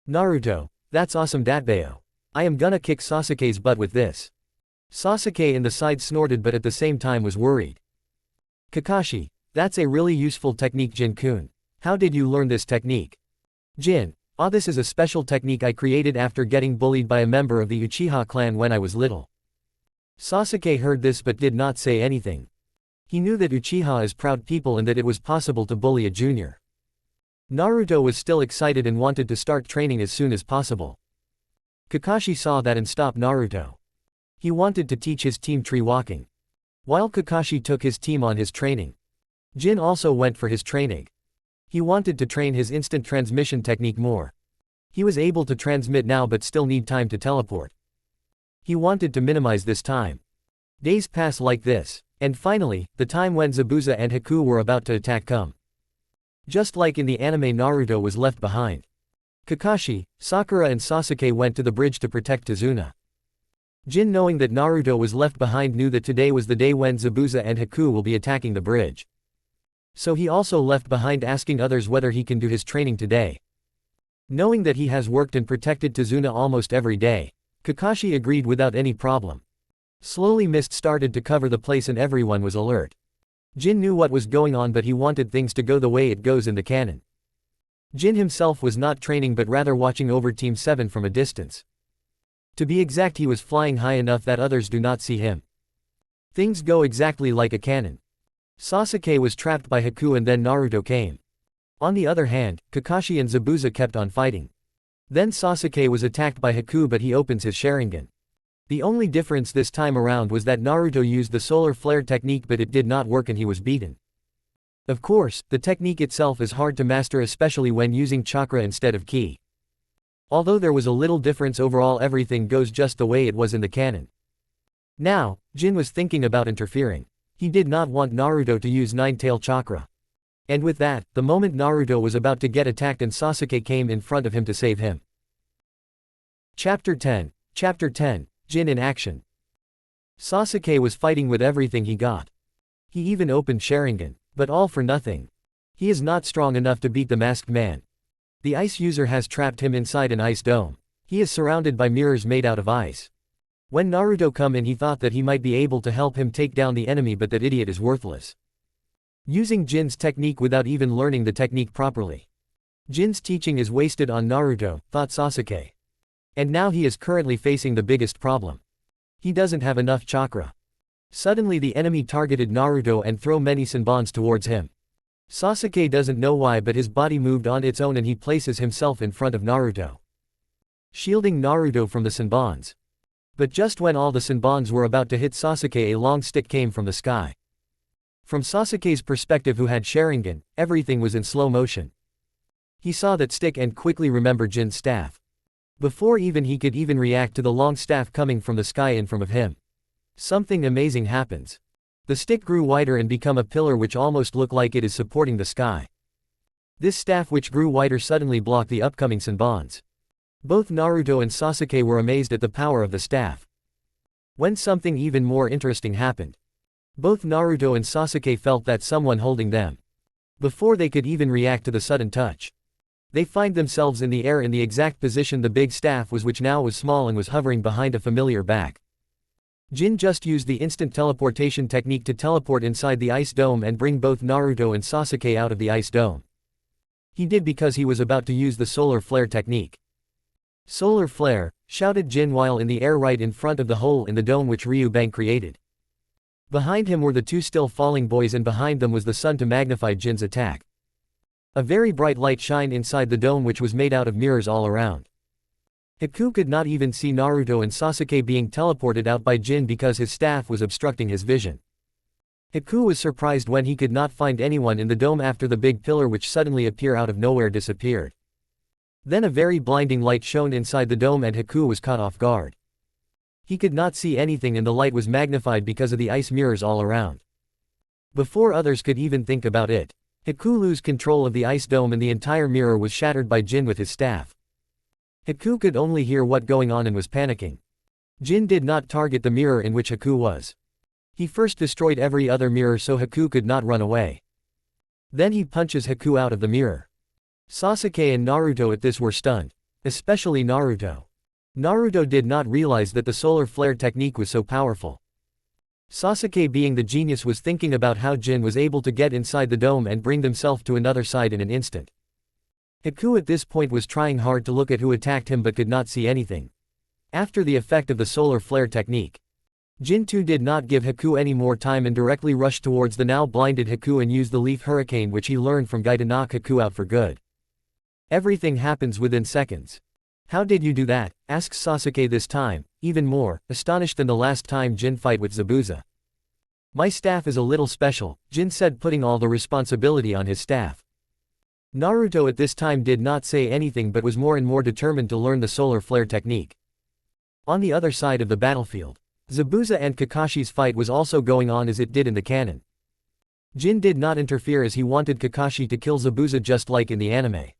Naruto, that's awesome Datbeo. I am gonna kick Sasuke's butt with this. Sasuke in the side snorted but at the same time was worried. Kakashi, that's a really useful technique Jin-kun. How did you learn this technique? Jin, this is a special technique I created after getting bullied by a member of the Uchiha clan when I was little. Sasuke heard this but did not say anything. He knew that Uchiha is proud people and that it was possible to bully a junior. Naruto was still excited and wanted to start training as soon as possible. Kakashi saw that and stopped Naruto. He wanted to teach his team tree walking. While Kakashi took his team on his training, Jin also went for his training. He wanted to train his instant transmission technique more. He was able to transmit now but still need time to teleport. He wanted to minimize this time. Days pass like this, and finally, the time when Zabuza and Haku were about to attack come. Just like in the anime, Naruto was left behind. Kakashi, Sakura and Sasuke went to the bridge to protect Tazuna. Jin, knowing that Naruto was left behind, knew that today was the day when Zabuza and Haku will be attacking the bridge. So he also left behind, asking others whether he can do his training today. Knowing that he has worked and protected Tazuna almost every day, Kakashi agreed without any problem. Slowly mist started to cover the place and everyone was alert. Jin knew what was going on but he wanted things to go the way it goes in the canon. Jin himself was not training but rather watching over Team 7 from a distance. To be exact, he was flying high enough that others do not see him. Things go exactly like a canon. Sasuke was trapped by Haku and then Naruto came. On the other hand, Kakashi and Zabuza kept on fighting. Then Sasuke was attacked by Haku but he opens his Sharingan. The only difference this time around was that Naruto used the solar flare technique but it did not work and he was beaten. Of course, the technique itself is hard to master, especially when using chakra instead of ki. Although there was a little difference, overall everything goes just the way it was in the canon. Now, Jin was thinking about interfering. He did not want Naruto to use nine-tail chakra. And with that, the moment Naruto was about to get attacked and Sasuke came in front of him to save him. Chapter 10, Jin in action. Sasuke was fighting with everything he got. He even opened Sharingan, but all for nothing. He is not strong enough to beat the masked man. The ice user has trapped him inside an ice dome. He is surrounded by mirrors made out of ice. When Naruto come in, he thought that he might be able to help him take down the enemy, but that idiot is worthless. Using Jin's technique without even learning the technique properly. Jin's teaching is wasted on Naruto, thought Sasuke. And now he is currently facing the biggest problem. He doesn't have enough chakra. Suddenly the enemy targeted Naruto and threw many senbons towards him. Sasuke doesn't know why, but his body moved on its own and he places himself in front of Naruto, shielding Naruto from the senbons. But just when all the senbons were about to hit Sasuke, a long stick came from the sky. From Sasuke's perspective, who had Sharingan, everything was in slow motion. He saw that stick and quickly remembered Jin's staff. Before he could even react to the long staff coming from the sky in front of him, something amazing happens. The stick grew wider and become a pillar which almost looked like it is supporting the sky. This staff which grew wider suddenly blocked the upcoming Sanbons. Both Naruto and Sasuke were amazed at the power of the staff. When something even more interesting happened. Both Naruto and Sasuke felt that someone holding them. Before they could even react to the sudden touch, they find themselves in the air in the exact position the big staff was, which now was small and was hovering behind a familiar back. Jin just used the instant teleportation technique to teleport inside the ice dome and bring both Naruto and Sasuke out of the ice dome. He did because he was about to use the solar flare technique. Solar flare, shouted Jin while in the air right in front of the hole in the dome which Ryuban created. Behind him were the two still falling boys and behind them was the sun to magnify Jin's attack. A very bright light shined inside the dome which was made out of mirrors all around. Haku could not even see Naruto and Sasuke being teleported out by Jin because his staff was obstructing his vision. Haku was surprised when he could not find anyone in the dome after the big pillar which suddenly appeared out of nowhere disappeared. Then a very blinding light shone inside the dome and Haku was caught off guard. He could not see anything and the light was magnified because of the ice mirrors all around. Before others could even think about it, Haku lost control of the ice dome and the entire mirror was shattered by Jin with his staff. Haku could only hear what going on and was panicking. Jin did not target the mirror in which Haku was. He first destroyed every other mirror so Haku could not run away. Then he punches Haku out of the mirror. Sasuke and Naruto at this were stunned. Especially Naruto. Naruto did not realize that the solar flare technique was so powerful. Sasuke, being the genius, was thinking about how Jin was able to get inside the dome and bring themselves to another side in an instant. Haku at this point was trying hard to look at who attacked him but could not see anything. After the effect of the solar flare technique, Jin too did not give Haku any more time and directly rushed towards the now blinded Haku and used the leaf hurricane which he learned from Guy to knock Haku out for good. Everything happens within seconds. How did you do that? Asks Sasuke this time, even more astonished than the last time Jin fight with Zabuza. My staff is a little special, Jin said, putting all the responsibility on his staff. Naruto at this time did not say anything but was more and more determined to learn the solar flare technique. On the other side of the battlefield, Zabuza and Kakashi's fight was also going on as it did in the canon. Jin did not interfere as he wanted Kakashi to kill Zabuza just like in the anime.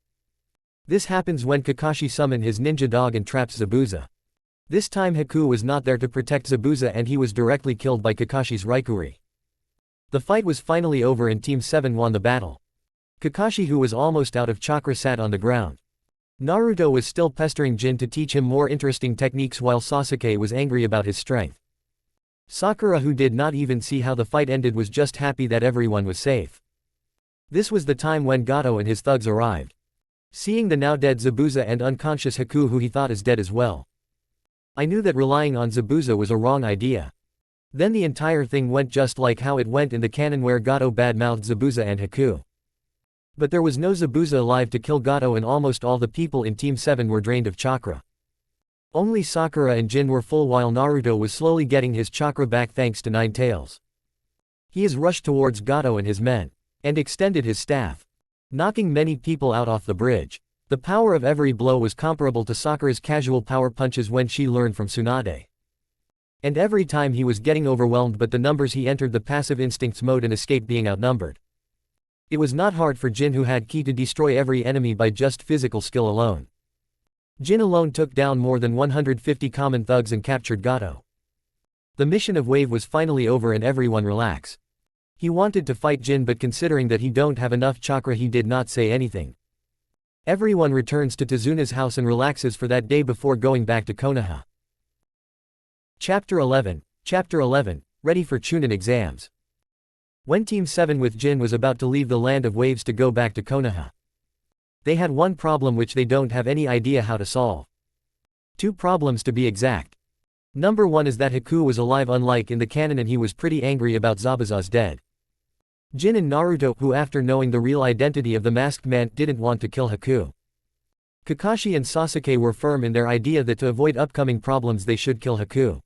This happens when Kakashi summoned his ninja dog and traps Zabuza. This time Haku was not there to protect Zabuza and he was directly killed by Kakashi's Raikuri. The fight was finally over and Team 7 won the battle. Kakashi, who was almost out of chakra, sat on the ground. Naruto was still pestering Jin to teach him more interesting techniques while Sasuke was angry about his strength. Sakura, who did not even see how the fight ended, was just happy that everyone was safe. This was the time when Gato and his thugs arrived. Seeing the now dead Zabuza and unconscious Haku, who he thought is dead as well. I knew that relying on Zabuza was a wrong idea. Then the entire thing went just like how it went in the canon where Gato badmouthed Zabuza and Haku. But there was no Zabuza alive to kill Gato and almost all the people in Team 7 were drained of chakra. Only Sakura and Jin were full while Naruto was slowly getting his chakra back thanks to Nine Tails. He has rushed towards Gato and his men, and extended his staff, knocking many people out off the bridge. The power of every blow was comparable to Sakura's casual power punches when she learned from Tsunade. And every time he was getting overwhelmed, but the numbers he entered the passive instincts mode and escaped being outnumbered. It was not hard for Jin, who had ki to destroy every enemy by just physical skill alone. Jin alone took down more than 150 common thugs and captured Gato. The mission of Wave was finally over and everyone relaxed. He wanted to fight Jin, but considering that he don't have enough chakra he did not say anything. Everyone returns to Tazuna's house and relaxes for that day before going back to Konoha. Chapter 11, Ready for Chunin exams. When Team 7 with Jin was about to leave the land of waves to go back to Konoha, they had one problem which they don't have any idea how to solve. Two problems to be exact. Number one is that Haku was alive unlike in the canon and he was pretty angry about Zabuza's dead. Jin and Naruto, who after knowing the real identity of the masked man didn't want to kill Haku. Kakashi and Sasuke were firm in their idea that to avoid upcoming problems they should kill Haku.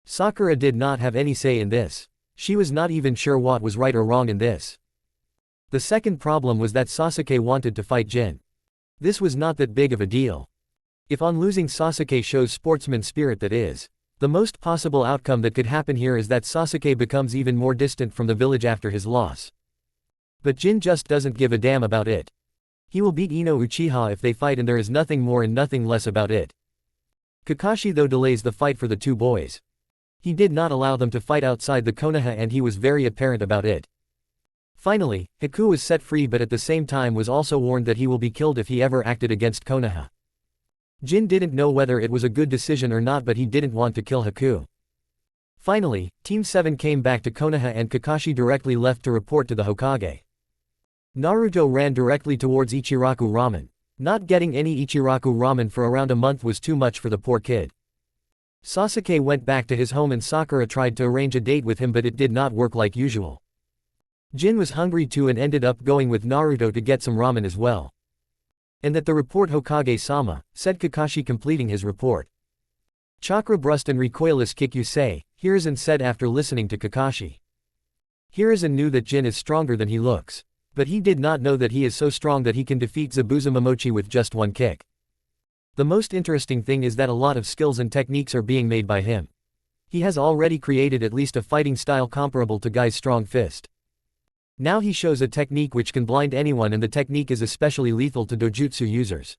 Sakura did not have any say in this. She was not even sure what was right or wrong in this. The second problem was that Sasuke wanted to fight Jin. This was not that big of a deal. If on losing Sasuke shows sportsman spirit, that is. The most possible outcome that could happen here is that Sasuke becomes even more distant from the village after his loss. But Jin just doesn't give a damn about it. He will beat Ino Uchiha if they fight, and there is nothing more and nothing less about it. Kakashi though delays the fight for the two boys. He did not allow them to fight outside the Konoha, and he was very apparent about it. Finally, Haku was set free, but at the same time was also warned that he will be killed if he ever acted against Konoha. Jin didn't know whether it was a good decision or not, but he didn't want to kill Haku. Finally, Team 7 came back to Konoha and Kakashi directly left to report to the Hokage. Naruto ran directly towards Ichiraku Ramen. Not getting any Ichiraku Ramen for around a month was too much for the poor kid. Sasuke went back to his home and Sakura tried to arrange a date with him, but it did not work like usual. Jin was hungry too and ended up going with Naruto to get some ramen as well. And that the report, Hokage-sama, said Kakashi, completing his report. Chakra burst and recoilless Kikyusei, Hiruzen said after listening to Kakashi. Hiruzen knew that Jin is stronger than he looks. But he did not know that he is so strong that he can defeat Zabuza Momochi with just one kick. The most interesting thing is that a lot of skills and techniques are being made by him. He has already created at least a fighting style comparable to Guy's strong fist. Now he shows a technique which can blind anyone, and the technique is especially lethal to dojutsu users.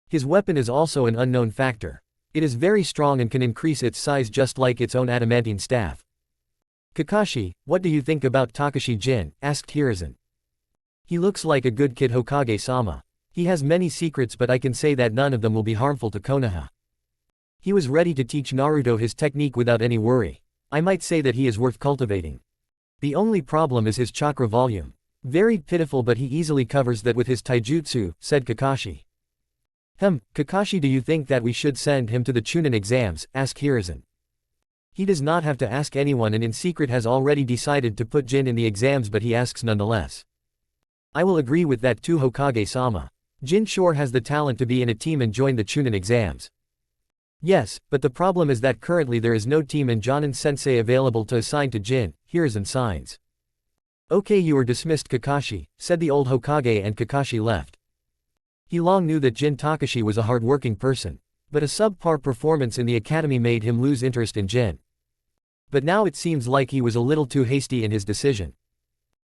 His weapon is also an unknown factor. It is very strong and can increase its size just like its own adamantine staff. Kakashi, what do you think about Takashi Jin? Asked Hiruzen. He looks like a good kid, Hokage-sama. He has many secrets, but I can say that none of them will be harmful to Konoha. He was ready to teach Naruto his technique without any worry. I might say that he is worth cultivating. The only problem is his chakra volume. Very pitiful, but he easily covers that with his taijutsu, said Kakashi. Kakashi, do you think that we should send him to the Chunin exams? Asked Hiruzen. He does not have to ask anyone, and in secret has already decided to put Jin in the exams, but he asks nonetheless. I will agree with that too, Hokage-sama. Jin sure has the talent to be in a team and join the Chunin exams. Yes, but the problem is that currently there is no team and Jonin-sensei available to assign to Jin. Hiruzen signs. Okay, you are dismissed, Kakashi, said the old Hokage, and Kakashi left. He long knew that Jin Takashi was a hard-working person, but a subpar performance in the academy made him lose interest in Jin. But now it seems like he was a little too hasty in his decision.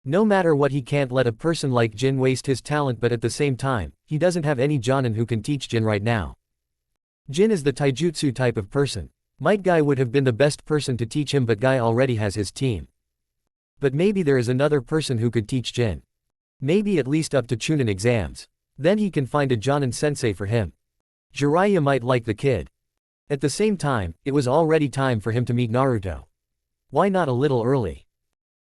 No matter what, he can't let a person like Jin waste his talent, but at the same time, he doesn't have any Jonin who can teach Jin right now. Jin is the taijutsu type of person. Might Guy would have been the best person to teach him, but Guy already has his team. But maybe there is another person who could teach Jin. Maybe at least up to Chunin exams. Then he can find a Jonin sensei for him. Jiraiya might like the kid. At the same time, it was already time for him to meet Naruto. Why not a little early?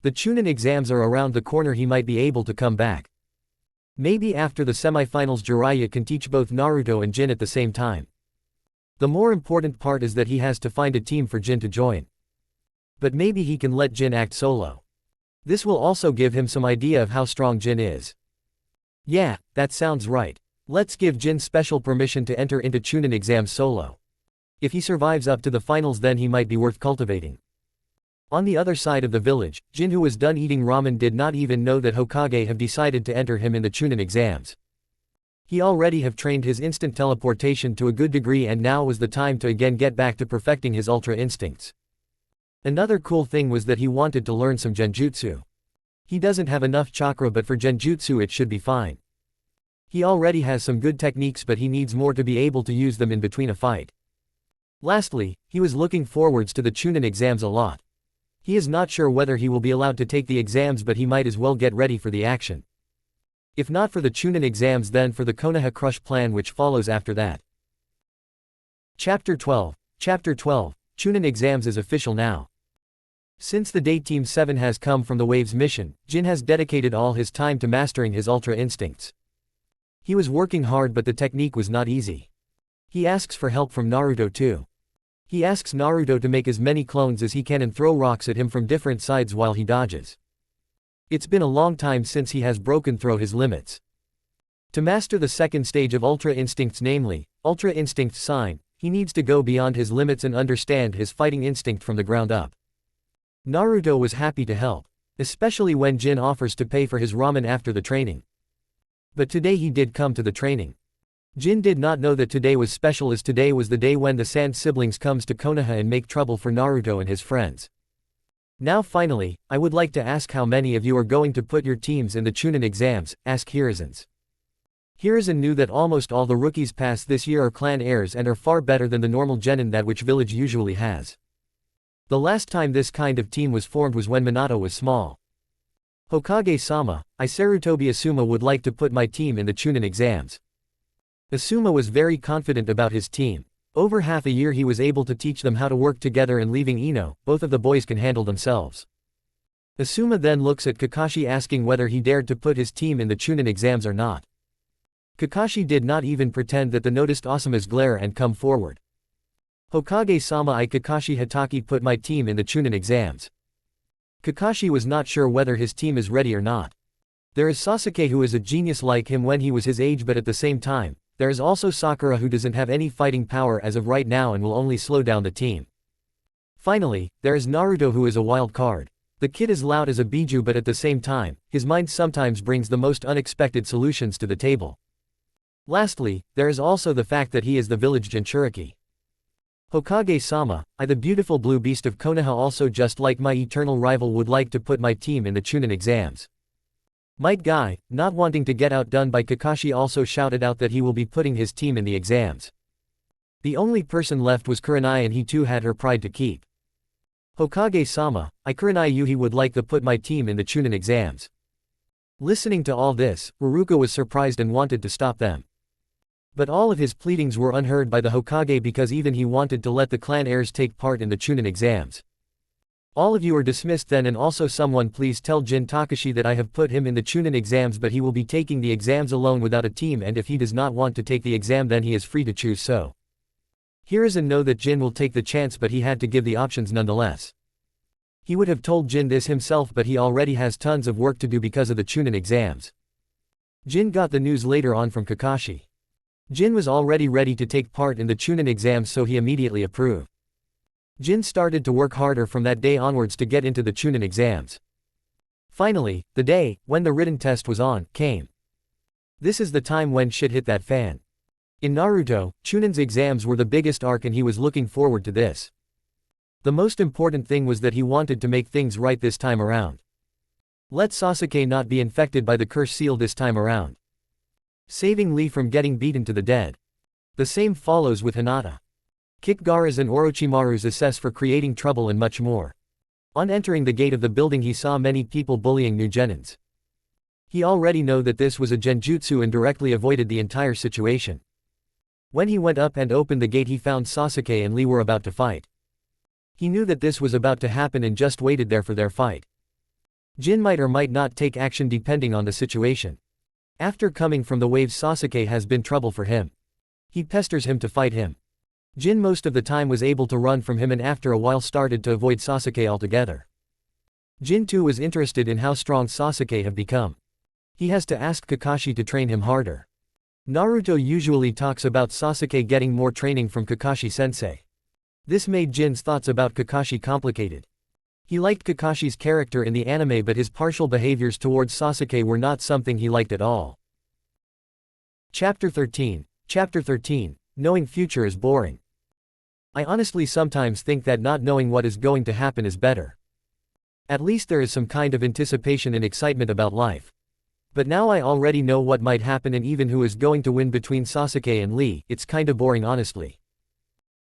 The Chunin exams are around the corner, he might be able to come back. Maybe after the semifinals Jiraiya can teach both Naruto and Jin at the same time. The more important part is that he has to find a team for Jin to join. But maybe he can let Jin act solo. This will also give him some idea of how strong Jin is. Yeah, that sounds right. Let's give Jin special permission to enter into Chunin exams solo. If he survives up to the finals, then he might be worth cultivating. On the other side of the village, Jin, who was done eating ramen, did not even know that Hokage have decided to enter him in the Chunin exams. He already have trained his instant teleportation to a good degree, and now was the time to again get back to perfecting his ultra instincts. Another cool thing was that he wanted to learn some genjutsu. He doesn't have enough chakra, but for genjutsu it should be fine. He already has some good techniques, but he needs more to be able to use them in between a fight. Lastly, he was looking forwards to the Chunin exams a lot. He is not sure whether he will be allowed to take the exams, but he might as well get ready for the action. If not for the Chunin exams, then for the Konoha Crush plan, which follows after that. Chapter 12. Chapter 12. Chunin exams is official now. Since the day Team 7 has come from the Waves mission, Jin has dedicated all his time to mastering his ultra instincts. He was working hard, but the technique was not easy. He asks for help from Naruto too. He asks Naruto to make as many clones as he can and throw rocks at him from different sides while he dodges. It's been a long time since he has broken through his limits. To master the second stage of Ultra Instincts, namely, Ultra Instinct Sign, he needs to go beyond his limits and understand his fighting instinct from the ground up. Naruto was happy to help. especially when Jin offers to pay for his ramen after the training. But today he did come to the training. Jin did not know that today was special, as today was the day when the Sand siblings comes to Konoha and make trouble for Naruto and his friends. Now finally, I would like to ask how many of you are going to put your teams in the Chunin exams, ask Hiruzen. Hiruzen knew that almost all the rookies passed this year are clan heirs and are far better than the normal genin that which village usually has. The last time this kind of team was formed was when Minato was small. Hokage-sama, I Sarutobi Asuma would like to put my team in the Chunin exams. Asuma was very confident about his team. Over half a year he was able to teach them how to work together, and leaving Ino, both of the boys can handle themselves. Asuma then looks at Kakashi asking whether he dared to put his team in the Chunin exams or not. Kakashi did not even pretend that they noticed Asuma's glare and come forward. Hokage-sama, I Kakashi Hatake put my team in the Chunin exams. Kakashi was not sure whether his team is ready or not. There is Sasuke, who is a genius like him when he was his age, but at the same time, there is also Sakura, who doesn't have any fighting power as of right now and will only slow down the team. Finally, there is Naruto, who is a wild card. The kid is loud as a biju, but at the same time, his mind sometimes brings the most unexpected solutions to the table. Lastly, there is also the fact that he is the village Jinchuriki. Hokage-sama, I the beautiful blue beast of Konoha, also just like my eternal rival, would like to put my team in the Chunin exams. Might Guy, not wanting to get outdone by Kakashi, also shouted out that he will be putting his team in the exams. The only person left was Kurenai, and he too had her pride to keep. Hokage-sama, I Kurenai Yuhi would like to put my team in the Chunin exams. Listening to all this, Ruruka was surprised and wanted to stop them. But all of his pleadings were unheard by the Hokage, because even he wanted to let the clan heirs take part in the Chunin exams. All of you are dismissed then, and also someone please tell Jin Takashi that I have put him in the Chunin exams, but he will be taking the exams alone without a team, and if he does not want to take the exam then he is free to choose so. Hiruzen know that Jin will take the chance, but he had to give the options nonetheless. He would have told Jin this himself, but he already has tons of work to do because of the Chunin exams. Jin got the news later on from Kakashi. Jin was already ready to take part in the Chunin exams, so he immediately approved. Jin started to work harder from that day onwards to get into the Chunin exams. Finally, the day, when the written test was on, came. This is the time when shit hit that fan. In Naruto, Chunin's exams were the biggest arc, and he was looking forward to this. The most important thing was that he wanted to make things right this time around. Let Sasuke not be infected by the curse seal this time around. Saving Lee from getting beaten to the dead. The same follows with Hinata. Kick Gaara's and Orochimaru's assess for creating trouble and much more. On entering the gate of the building he saw many people bullying new genins. He already know that this was a genjutsu and directly avoided the entire situation. When he went up and opened the gate he found Sasuke and Lee were about to fight. He knew that this was about to happen and just waited there for their fight. Jin might or might not take action depending on the situation. After coming from the waves, Sasuke has been trouble for him. He pesters him to fight him. Jin most of the time was able to run from him and after a while started to avoid Sasuke altogether. Jin too was interested in how strong Sasuke have become. He has to ask Kakashi to train him harder. Naruto usually talks about Sasuke getting more training from Kakashi-sensei. This made Jin's thoughts about Kakashi complicated. He liked Kakashi's character in the anime, but his partial behaviors towards Sasuke were not something he liked at all. Chapter 13. Chapter 13. Knowing future is boring. I honestly sometimes think that not knowing what is going to happen is better. At least there is some kind of anticipation and excitement about life. But now I already know what might happen and even who is going to win between Sasuke and Lee. It's kinda boring honestly.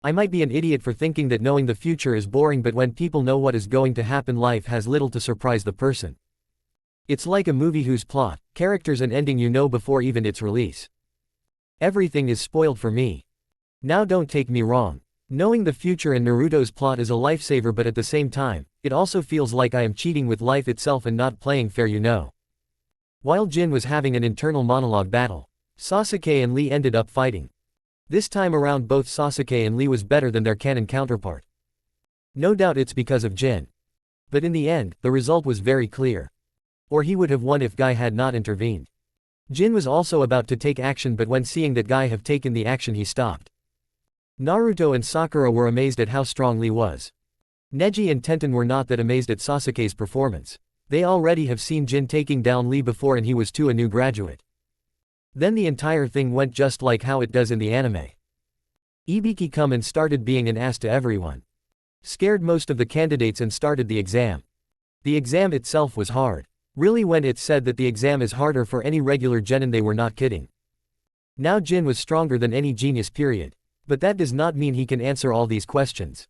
I might be an idiot for thinking that knowing the future is boring, but when people know what is going to happen, life has little to surprise the person. It's like a movie whose plot, characters and ending you know before even its release. Everything is spoiled for me. Now don't take me wrong. Knowing the future and Naruto's plot is a lifesaver, but at the same time, it also feels like I am cheating with life itself and not playing fair, you know. While Jin was having an internal monologue battle, Sasuke and Lee ended up fighting. This time around both Sasuke and Lee was better than their canon counterpart. No doubt it's because of Jin. But in the end, the result was very clear. Or he would have won if Guy had not intervened. Jin was also about to take action, but when seeing that Guy have taken the action he stopped. Naruto and Sakura were amazed at how strong Lee was. Neji and Tenten were not that amazed at Sasuke's performance. They already have seen Jin taking down Lee before and he was too a new graduate. Then the entire thing went just like how it does in the anime. Ibiki come and started being an ass to everyone. Scared most of the candidates and started the exam. The exam itself was hard. Really, when it said that the exam is harder for any regular genin, they were not kidding. Now Jin was stronger than any genius period. But that does not mean he can answer all these questions.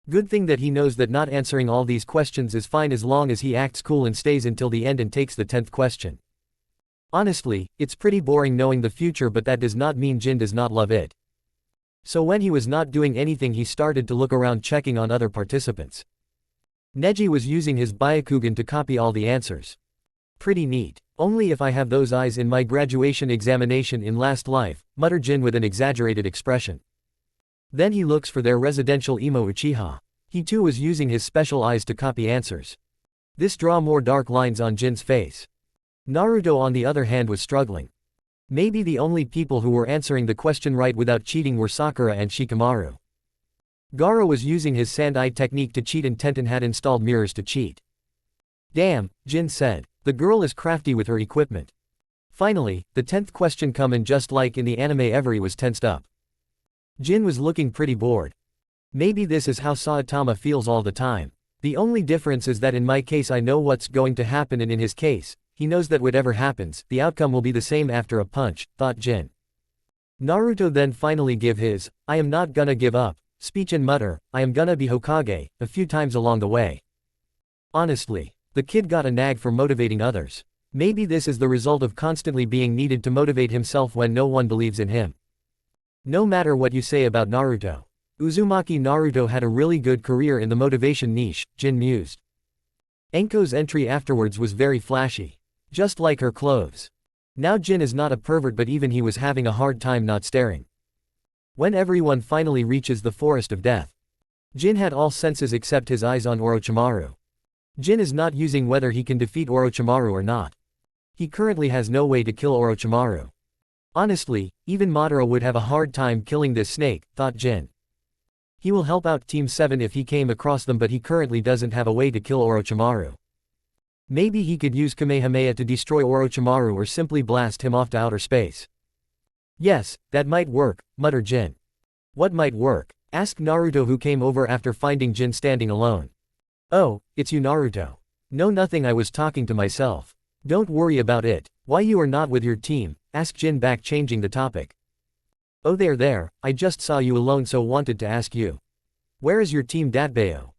Good thing that he knows that not answering all these questions is fine as long as he acts cool and stays until the end and takes the 10th question. Honestly, it's pretty boring knowing the future, but that does not mean Jin does not love it. So when he was not doing anything, he started to look around checking on other participants. Neji was using his Byakugan to copy all the answers. Pretty neat. Only if I have those eyes in my graduation examination in last life, muttered Jin with an exaggerated expression. Then he looks for their residential emo Uchiha. He too was using his special eyes to copy answers. This draw more dark lines on Jin's face. Naruto on the other hand was struggling. Maybe the only people who were answering the question right without cheating were Sakura and Shikamaru. Gaara was using his sand-eye technique to cheat and Tenten had installed mirrors to cheat. Damn, Jin said. The girl is crafty with her equipment. Finally, the 10th question come and just like in the anime every was tensed up. Jin was looking pretty bored. Maybe this is how Saitama feels all the time. The only difference is that in my case I know what's going to happen and in his case, he knows that whatever happens, the outcome will be the same after a punch, thought Jin. Naruto then finally give his, I am not gonna give up, speech and mutter, I am gonna be Hokage, a few times along the way. Honestly, the kid got a nag for motivating others. Maybe this is the result of constantly being needed to motivate himself when no one believes in him. No matter what you say about Naruto, Uzumaki Naruto had a really good career in the motivation niche, Jin mused. Enko's entry afterwards was very flashy. Just like her clothes. Now Jin is not a pervert, but even he was having a hard time not staring. When everyone finally reaches the forest of death, Jin had all senses except his eyes on Orochimaru. Jin is not using whether he can defeat Orochimaru or not. He currently has no way to kill Orochimaru. Honestly, even Madara would have a hard time killing this snake, thought Jin. He will help out Team 7 if he came across them, but he currently doesn't have a way to kill Orochimaru. Maybe he could use Kamehameha to destroy Orochimaru or simply blast him off to outer space. Yes, that might work, muttered Jin. What might work? Asked Naruto, who came over after finding Jin standing alone. Oh, it's you, Naruto. No, nothing, I was talking to myself. Don't worry about it. Why you are not with your team? Asked Jin back, changing the topic. Oh, there, I just saw you alone so wanted to ask you. Where is your team, Datbeo?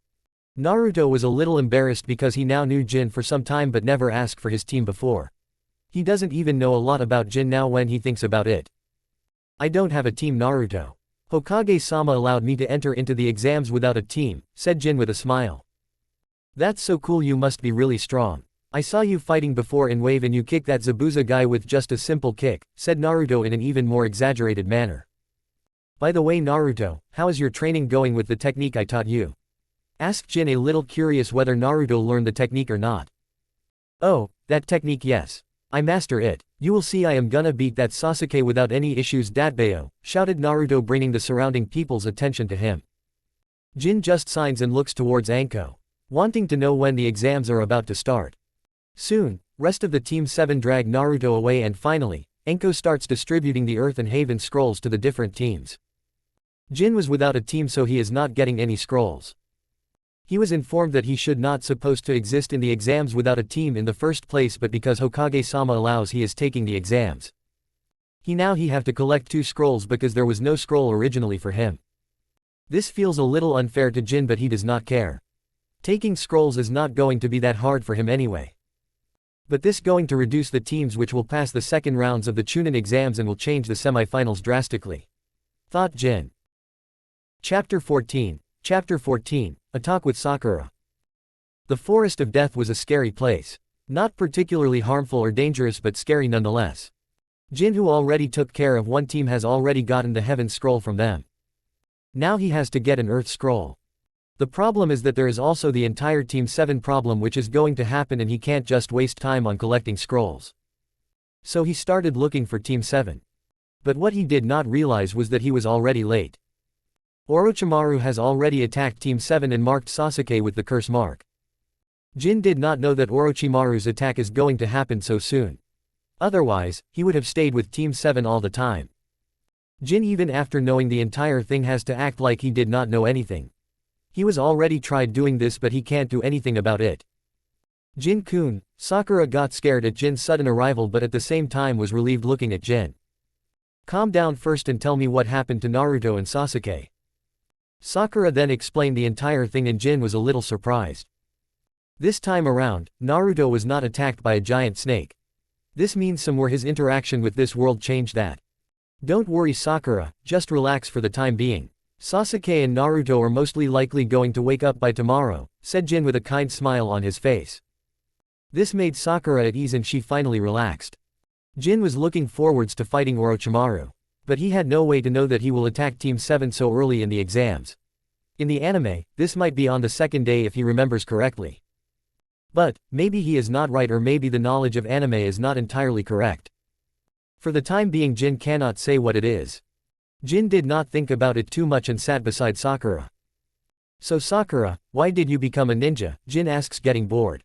Naruto was a little embarrassed because he now knew Jin for some time but never asked for his team before. He doesn't even know a lot about Jin now when he thinks about it. I don't have a team, Naruto. Hokage-sama allowed me to enter into the exams without a team, said Jin with a smile. That's so cool, you must be really strong. I saw you fighting before in Wave and you kicked that Zabuza guy with just a simple kick, said Naruto in an even more exaggerated manner. By the way, Naruto, how is your training going with the technique I taught you? Asked Jin, a little curious whether Naruto learned the technique or not. Oh, that technique, yes. I master it. You will see I am gonna beat that Sasuke without any issues, Datbeo, shouted Naruto, bringing the surrounding people's attention to him. Jin just signs and looks towards Anko, wanting to know when the exams are about to start. Soon, rest of the Team 7 drag Naruto away and finally, Anko starts distributing the Earth and Haven scrolls to the different teams. Jin was without a team, so he is not getting any scrolls. He was informed that he should not supposed to exist in the exams without a team in the first place, but because Hokage-sama allows, he is taking the exams. He have to collect 2 scrolls because there was no scroll originally for him. This feels a little unfair to Jin, but he does not care. Taking scrolls is not going to be that hard for him anyway. But this going to reduce the teams which will pass the second rounds of the Chunin exams and will change the semi-finals drastically, thought Jin. Chapter 14. Chapter 14, A Talk with Sakura. The Forest of Death was a scary place. Not particularly harmful or dangerous, but scary nonetheless. Jin, who already took care of one team, has already gotten the Heaven Scroll from them. Now he has to get an Earth Scroll. The problem is that there is also the entire Team 7 problem which is going to happen, and he can't just waste time on collecting scrolls. So he started looking for Team 7. But what he did not realize was that he was already late. Orochimaru has already attacked Team 7 and marked Sasuke with the curse mark. Jin did not know that Orochimaru's attack is going to happen so soon. Otherwise, he would have stayed with Team 7 all the time. Jin, even after knowing the entire thing, has to act like he did not know anything. He was already tried doing this, but he can't do anything about it. Jin-kun, Sakura got scared at Jin's sudden arrival but at the same time was relieved looking at Jin. Calm down first and tell me what happened to Naruto and Sasuke. Sakura then explained the entire thing and Jin was a little surprised. This time around, Naruto was not attacked by a giant snake. This means somewhere his interaction with this world changed that. Don't worry Sakura, just relax for the time being. Sasuke and Naruto are mostly likely going to wake up by tomorrow, said Jin with a kind smile on his face. This made Sakura at ease and she finally relaxed. Jin was looking forwards to fighting Orochimaru. But he had no way to know that he will attack Team 7 so early in the exams. In the anime, this might be on the second day if he remembers correctly. But, maybe he is not right or maybe the knowledge of anime is not entirely correct. For the time being Jin cannot say what it is. Jin did not think about it too much and sat beside Sakura. So Sakura, why did you become a ninja? Jin asks getting bored.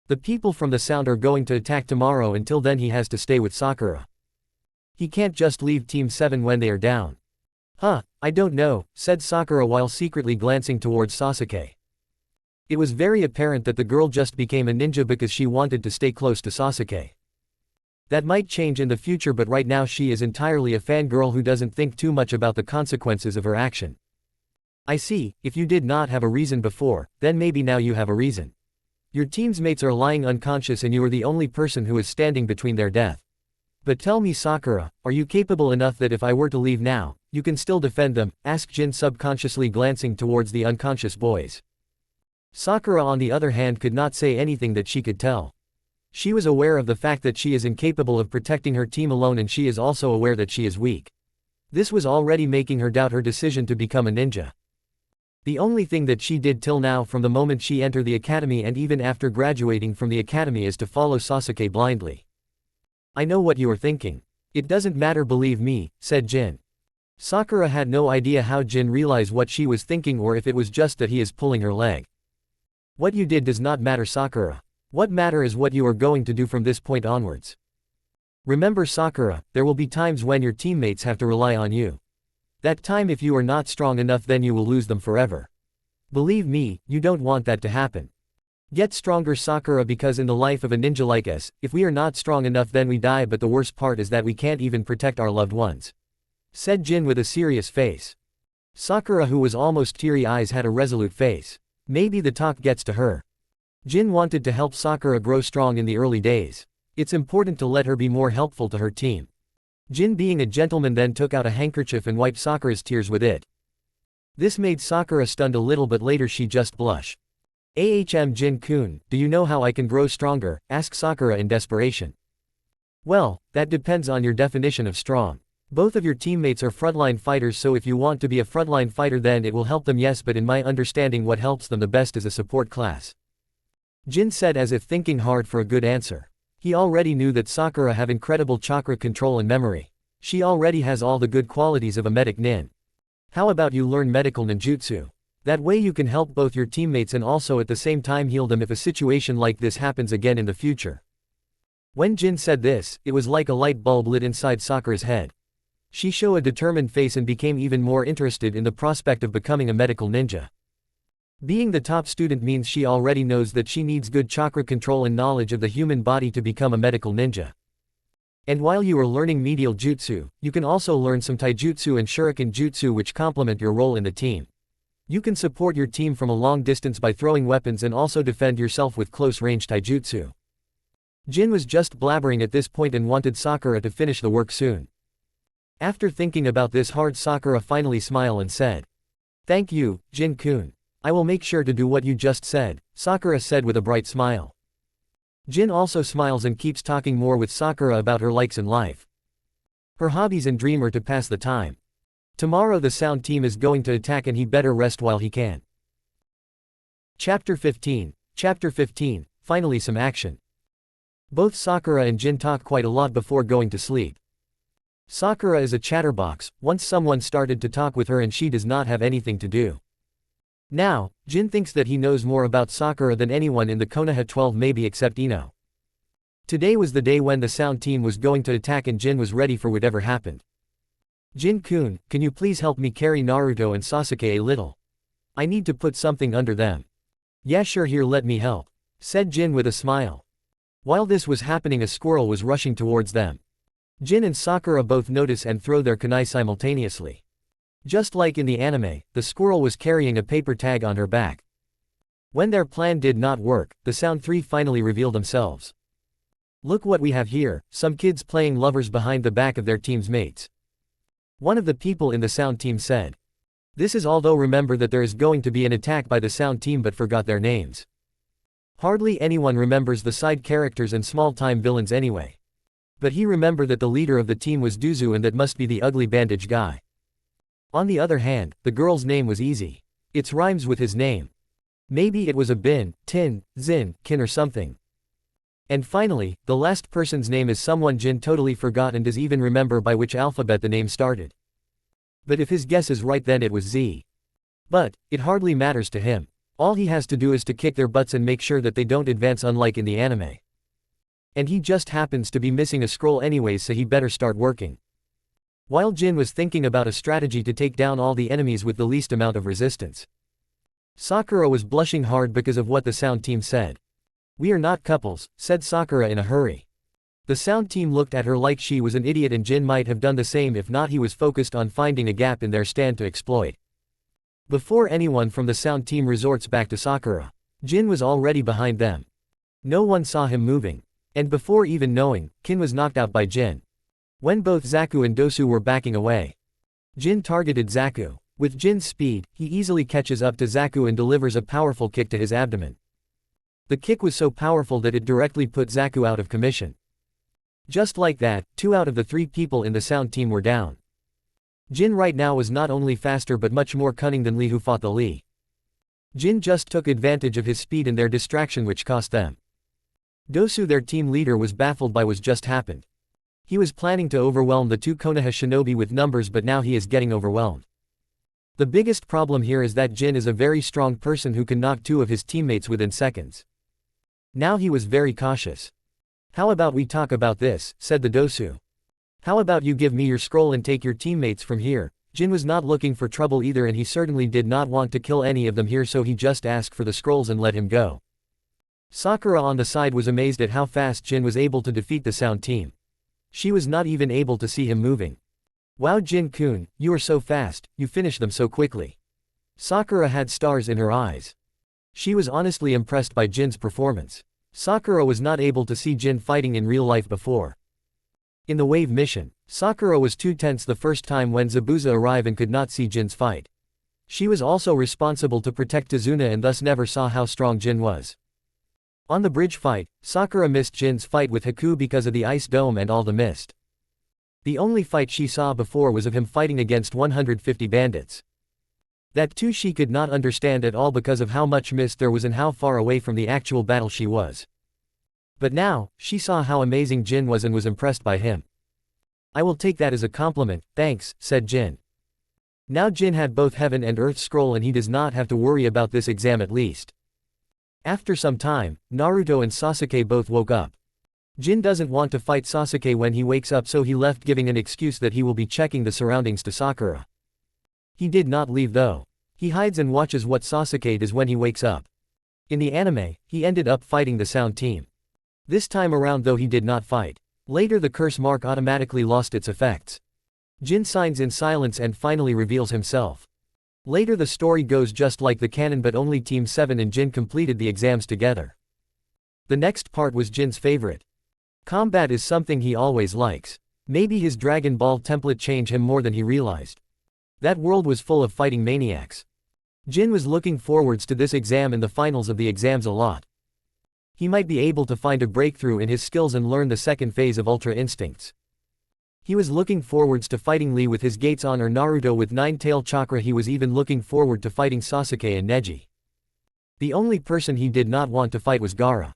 The people from the sound are going to attack tomorrow, until then he has to stay with Sakura. He can't just leave Team 7 when they are down. I don't know, said Sakura while secretly glancing towards Sasuke. It was very apparent that the girl just became a ninja because she wanted to stay close to Sasuke. That might change in the future, but right now she is entirely a fangirl who doesn't think too much about the consequences of her action. I see, if you did not have a reason before, then maybe now you have a reason. Your team's mates are lying unconscious and you are the only person who is standing between their death. But tell me Sakura, are you capable enough that if I were to leave now, you can still defend them? Asked Jin subconsciously glancing towards the unconscious boys. Sakura on the other hand could not say anything that she could tell. She was aware of the fact that she is incapable of protecting her team alone and she is also aware that she is weak. This was already making her doubt her decision to become a ninja. The only thing that she did till now from the moment she entered the academy and even after graduating from the academy is to follow Sasuke blindly. I know what you are thinking. It doesn't matter, believe me, said Jin. Sakura had no idea how Jin realized what she was thinking or if it was just that he is pulling her leg. What you did does not matter Sakura. What matters is what you are going to do from this point onwards. Remember Sakura, there will be times when your teammates have to rely on you. That time if you are not strong enough then you will lose them forever. Believe me, you don't want that to happen. Get stronger Sakura, because in the life of a ninja like us, if we are not strong enough then we die, but the worst part is that we can't even protect our loved ones. Said Jin with a serious face. Sakura, who was almost teary eyes, had a resolute face. Maybe the talk gets to her. Jin wanted to help Sakura grow strong in the early days. It's important to let her be more helpful to her team. Jin, being a gentleman, then took out a handkerchief and wiped Sakura's tears with it. This made Sakura stunned a little, but later she just blushed. Jin-kun, do you know how I can grow stronger? Asked Sakura in desperation. Well, that depends on your definition of strong. Both of your teammates are frontline fighters, so if you want to be a frontline fighter then it will help them, yes, but in my understanding what helps them the best is a support class. Jin said as if thinking hard for a good answer. He already knew that Sakura have incredible chakra control and memory. She already has all the good qualities of a medic nin. How about you learn medical ninjutsu? That way you can help both your teammates and also at the same time heal them if a situation like this happens again in the future. When Jin said this, it was like a light bulb lit inside Sakura's head. She showed a determined face and became even more interested in the prospect of becoming a medical ninja. Being the top student means she already knows that she needs good chakra control and knowledge of the human body to become a medical ninja. And while you are learning medial jutsu, you can also learn some taijutsu and shuriken jutsu which complement your role in the team. You can support your team from a long distance by throwing weapons and also defend yourself with close-range taijutsu. Jin was just blabbering at this point and wanted Sakura to finish the work soon. After thinking about this hard, Sakura finally smiled and said, "Thank you, Jin-kun. I will make sure to do what you just said," Sakura said with a bright smile. Jin also smiles and keeps talking more with Sakura about her likes in life. Her hobbies and dream are to pass the time. Tomorrow the sound team is going to attack and he better rest while he can. Chapter 15. Chapter 15, finally some action. Both Sakura and Jin talk quite a lot before going to sleep. Sakura is a chatterbox. Once someone started to talk with her and she does not have anything to do. Now, Jin thinks that he knows more about Sakura than anyone in the Konoha 12 maybe except Ino. Today was the day when the sound team was going to attack and Jin was ready for whatever happened. Jin-kun, can you please help me carry Naruto and Sasuke a little? I need to put something under them. Yeah sure here let me help, said Jin with a smile. While this was happening a squirrel was rushing towards them. Jin and Sakura both notice and throw their kunai simultaneously. Just like in the anime, the squirrel was carrying a paper tag on her back. When their plan did not work, the Sound 3 finally revealed themselves. Look what we have here, some kids playing lovers behind the back of their team's mates. One of the people in the Sound team said. This is although remember that there is going to be an attack by the Sound team but forgot their names. Hardly anyone remembers the side characters and small-time villains anyway. But he remembered that the leader of the team was Duzu and that must be the ugly bandage guy. On the other hand, the girl's name was easy. It rhymes with his name. Maybe it was a Bin, Tin, Zin, Kin or something. And finally, the last person's name is someone Jin totally forgot and does even remember by which alphabet the name started. But if his guess is right then it was Z. But, it hardly matters to him. All he has to do is to kick their butts and make sure that they don't advance unlike in the anime. And he just happens to be missing a scroll anyways so he better start working. While Jin was thinking about a strategy to take down all the enemies with the least amount of resistance. Sakura was blushing hard because of what the Sound team said. We are not couples, said Sakura in a hurry. The Sound team looked at her like she was an idiot and Jin might have done the same if not he was focused on finding a gap in their stand to exploit. Before anyone from the Sound team resorts back to Sakura, Jin was already behind them. No one saw him moving. And before even knowing, Kin was knocked out by Jin. When both Zaku and Dosu were backing away, Jin targeted Zaku. With Jin's speed, he easily catches up to Zaku and delivers a powerful kick to his abdomen. The kick was so powerful that it directly put Zaku out of commission. Just like that, 2 out of the 3 people in the Sound team were down. Jin right now was not only faster but much more cunning than Lee who fought the Lee. Jin just took advantage of his speed and their distraction which cost them. Dosu their team leader was baffled by what just happened. He was planning to overwhelm the 2 Konoha shinobi with numbers but now he is getting overwhelmed. The biggest problem here is that Jin is a very strong person who can knock 2 of his teammates within seconds. Now he was very cautious. How about we talk about this, said the Dosu. How about you give me your scroll and take your teammates from here? Jin was not looking for trouble either and he certainly did not want to kill any of them here so he just asked for the scrolls and let him go. Sakura on the side was amazed at how fast Jin was able to defeat the Sound team. She was not even able to see him moving. Wow Jin-kun, you are so fast, you finished them so quickly. Sakura had stars in her eyes. She was honestly impressed by Jin's performance. Sakura was not able to see Jin fighting in real life before. In the wave mission, Sakura was too tense the first time when Zabuza arrived and could not see Jin's fight. She was also responsible to protect Tazuna and thus never saw how strong Jin was. On the bridge fight, Sakura missed Jin's fight with Haku because of the ice dome and all the mist. The only fight she saw before was of him fighting against 150 bandits. That too she could not understand at all because of how much mist there was and how far away from the actual battle she was. But now, she saw how amazing Jin was and was impressed by him. I will take that as a compliment, thanks, said Jin. Now Jin had both heaven and earth scroll and he does not have to worry about this exam at least. After some time, Naruto and Sasuke both woke up. Jin doesn't want to fight Sasuke when he wakes up so he left giving an excuse that he will be checking the surroundings to Sakura. He did not leave though. He hides and watches what Sasuke does when he wakes up. In the anime, he ended up fighting the Sound team. This time around though he did not fight. Later the curse mark automatically lost its effects. Jin signs in silence and finally reveals himself. Later the story goes just like the canon but only Team 7 and Jin completed the exams together. The next part was Jin's favorite. Combat is something he always likes. Maybe his Dragon Ball template changed him more than he realized. That world was full of fighting maniacs. Jin was looking forwards to this exam and the finals of the exams a lot. He might be able to find a breakthrough in his skills and learn the second phase of Ultra Instincts. He was looking forwards to fighting Lee with his gates on or Naruto with 9-tail chakra. He was even looking forward to fighting Sasuke and Neji. The only person he did not want to fight was Gaara.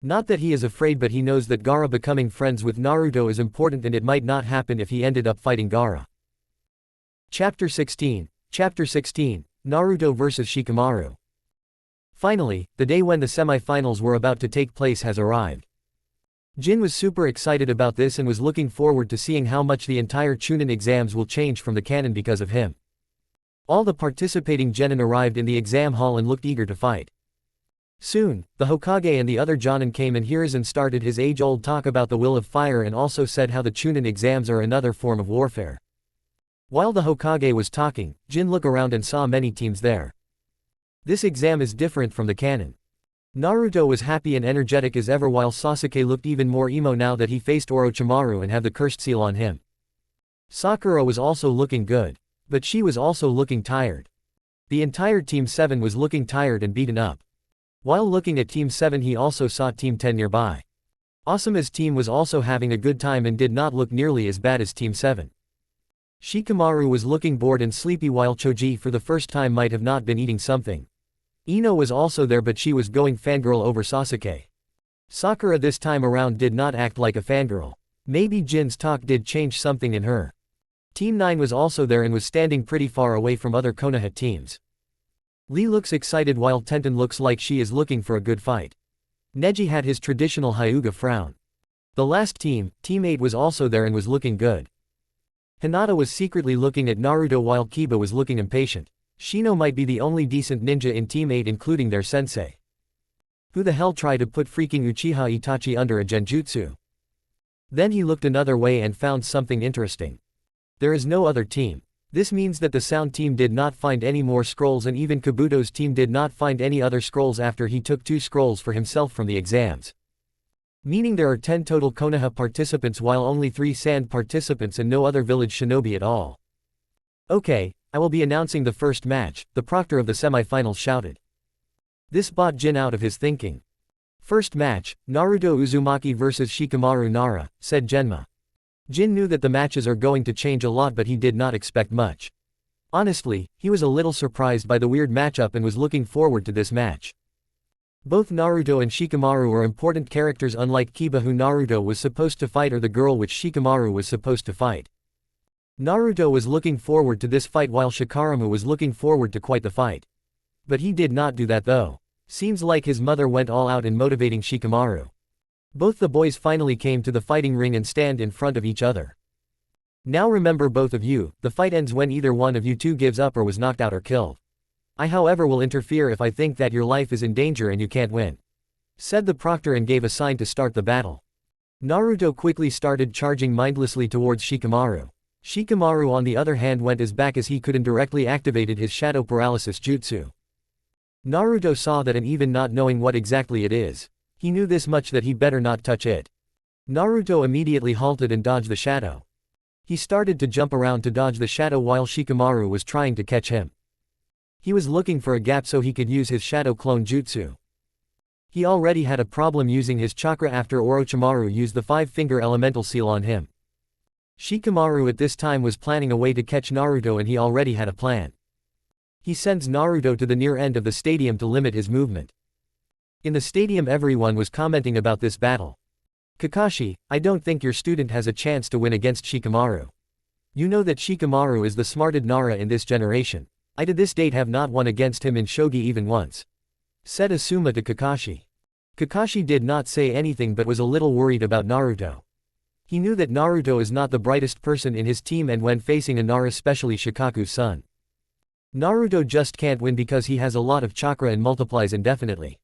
Not that he is afraid but he knows that Gaara becoming friends with Naruto is important and it might not happen if he ended up fighting Gaara. Chapter 16, Naruto vs Shikamaru. Finally, the day when the semi-finals were about to take place has arrived. Jin was super excited about this and was looking forward to seeing how much the entire Chunin exams will change from the canon because of him. All the participating genin arrived in the exam hall and looked eager to fight. Soon, the Hokage and the other Jonin came and Hiruzen started his age-old talk about the will of fire and also said how the Chunin exams are another form of warfare. While the Hokage was talking, Jin looked around and saw many teams there. This exam is different from the canon. Naruto was happy and energetic as ever while Sasuke looked even more emo now that he faced Orochimaru and had the cursed seal on him. Sakura was also looking good. But she was also looking tired. The entire Team 7 was looking tired and beaten up. While looking at Team 7 he also saw Team 10 nearby. Asuma's team was also having a good time and did not look nearly as bad as Team 7. Shikamaru was looking bored and sleepy while Choji for the first time might have not been eating something. Ino was also there but she was going fangirl over Sasuke. Sakura this time around did not act like a fangirl. Maybe Jin's talk did change something in her. Team 9 was also there and was standing pretty far away from other Konoha teams. Lee looks excited while Tenten looks like she is looking for a good fight. Neji had his traditional Hyuga frown. The last team, Team 8 was also there and was looking good. Hinata was secretly looking at Naruto while Kiba was looking impatient. Shino might be the only decent ninja in Team 8 including their sensei. Who the hell tried to put freaking Uchiha Itachi under a genjutsu? Then he looked another way and found something interesting. There is no other team. This means that the Sound team did not find any more scrolls and even Kabuto's team did not find any other scrolls after he took 2 scrolls for himself from the exams. Meaning there are 10 total Konoha participants while only 3 Sand participants and no other village shinobi at all. Okay, I will be announcing the first match, the proctor of the semi-finals shouted. This brought Jin out of his thinking. First match, Naruto Uzumaki vs Shikamaru Nara, said Genma. Jin knew that the matches are going to change a lot but he did not expect much. Honestly, he was a little surprised by the weird matchup and was looking forward to this match. Both Naruto and Shikamaru are important characters unlike Kiba who Naruto was supposed to fight or the girl which Shikamaru was supposed to fight. Naruto was looking forward to this fight while Shikamaru was looking forward to quite the fight. But he did not do that though. Seems like his mother went all out in motivating Shikamaru. Both the boys finally came to the fighting ring and stand in front of each other. Now remember both of you, the fight ends when either one of you two gives up or was knocked out or killed. I however will interfere if I think that your life is in danger and you can't win. Said the proctor and gave a sign to start the battle. Naruto quickly started charging mindlessly towards Shikamaru. Shikamaru on the other hand went as back as he could and directly activated his shadow paralysis jutsu. Naruto saw that and even not knowing what exactly it is. He knew this much that he better not touch it. Naruto immediately halted and dodged the shadow. He started to jump around to dodge the shadow while Shikamaru was trying to catch him. He was looking for a gap so he could use his shadow clone jutsu. He already had a problem using his chakra after Orochimaru used the 5-finger elemental seal on him. Shikamaru at this time was planning a way to catch Naruto and he already had a plan. He sends Naruto to the near end of the stadium to limit his movement. In the stadium everyone was commenting about this battle. Kakashi, I don't think your student has a chance to win against Shikamaru. You know that Shikamaru is the smarted Nara in this generation. I to this date have not won against him in shogi even once. Said Asuma to Kakashi. Kakashi did not say anything but was a little worried about Naruto. He knew that Naruto is not the brightest person in his team and when facing a Nara especially Shikaku's son. Naruto just can't win because he has a lot of chakra and multiplies indefinitely.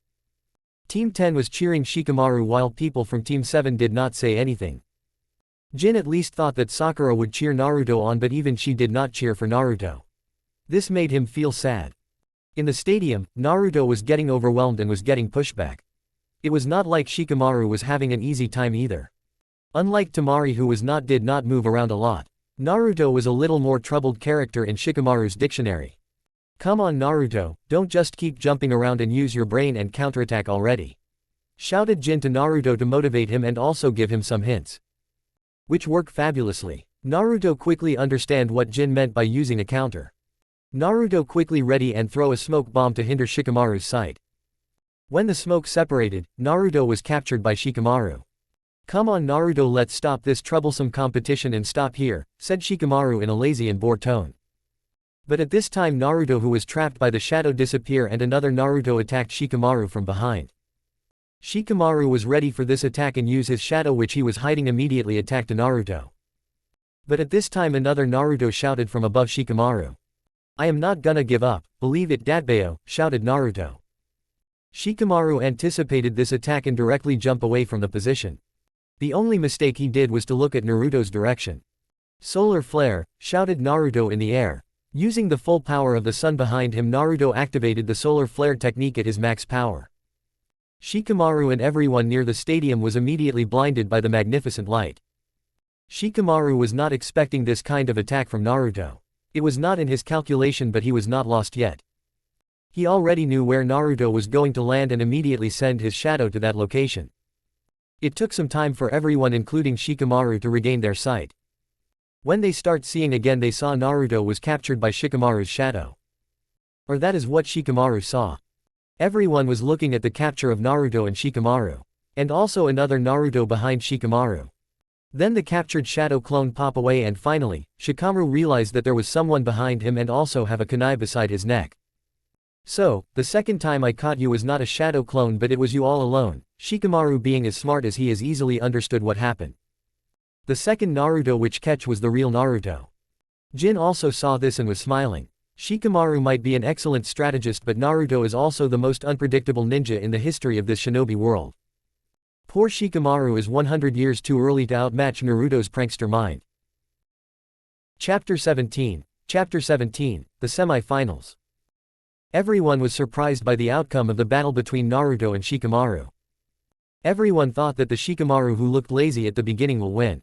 Team 10 was cheering Shikamaru while people from Team 7 did not say anything. Jin at least thought that Sakura would cheer Naruto on but even she did not cheer for Naruto. This made him feel sad. In the stadium, Naruto was getting overwhelmed and was getting pushback. It was not like Shikamaru was having an easy time either. Unlike Temari who did not move around a lot. Naruto was a little more troubled character in Shikamaru's dictionary. Come on Naruto, don't just keep jumping around and use your brain and counterattack already. Shouted Jin to Naruto to motivate him and also give him some hints. Which work fabulously. Naruto quickly understand what Jin meant by using a counter. Naruto quickly ready and throw a smoke bomb to hinder Shikamaru's sight. When the smoke separated, Naruto was captured by Shikamaru. Come on Naruto, let's stop this troublesome competition and stop here, said Shikamaru in a lazy and bored tone. But at this time Naruto, who was trapped by the shadow, disappeared and another Naruto attacked Shikamaru from behind. Shikamaru was ready for this attack and used his shadow, which he was hiding, immediately attacked Naruto. But at this time another Naruto shouted from above Shikamaru. "I am not gonna give up, believe it Datbeo," shouted Naruto. Shikamaru anticipated this attack and directly jumped away from the position. The only mistake he did was to look at Naruto's direction. "Solar flare," shouted Naruto in the air. Using the full power of the sun behind him, Naruto activated the solar flare technique at his max power. Shikamaru and everyone near the stadium was immediately blinded by the magnificent light. Shikamaru was not expecting this kind of attack from Naruto. It was not in his calculation, but he was not lost yet. He already knew where Naruto was going to land and immediately sent his shadow to that location. It took some time for everyone, including Shikamaru, to regain their sight. When they start seeing again, they saw Naruto was captured by Shikamaru's shadow. Or that is what Shikamaru saw. Everyone was looking at the capture of Naruto and Shikamaru. And also another Naruto behind Shikamaru. Then the captured shadow clone pop away, and finally, Shikamaru realized that there was someone behind him and also have a kunai beside his neck. "So, the second time I caught you was not a shadow clone, but it was you all alone." Shikamaru, being as smart as he is, easily understood what happened. The second Naruto which catch was the real Naruto. Jin also saw this and was smiling. Shikamaru might be an excellent strategist, but Naruto is also the most unpredictable ninja in the history of this shinobi world. Poor Shikamaru is 100 years too early to outmatch Naruto's prankster mind. Chapter 17. Chapter 17, The Semi-Finals. Everyone was surprised by the outcome of the battle between Naruto and Shikamaru. Everyone thought that the Shikamaru who looked lazy at the beginning will win.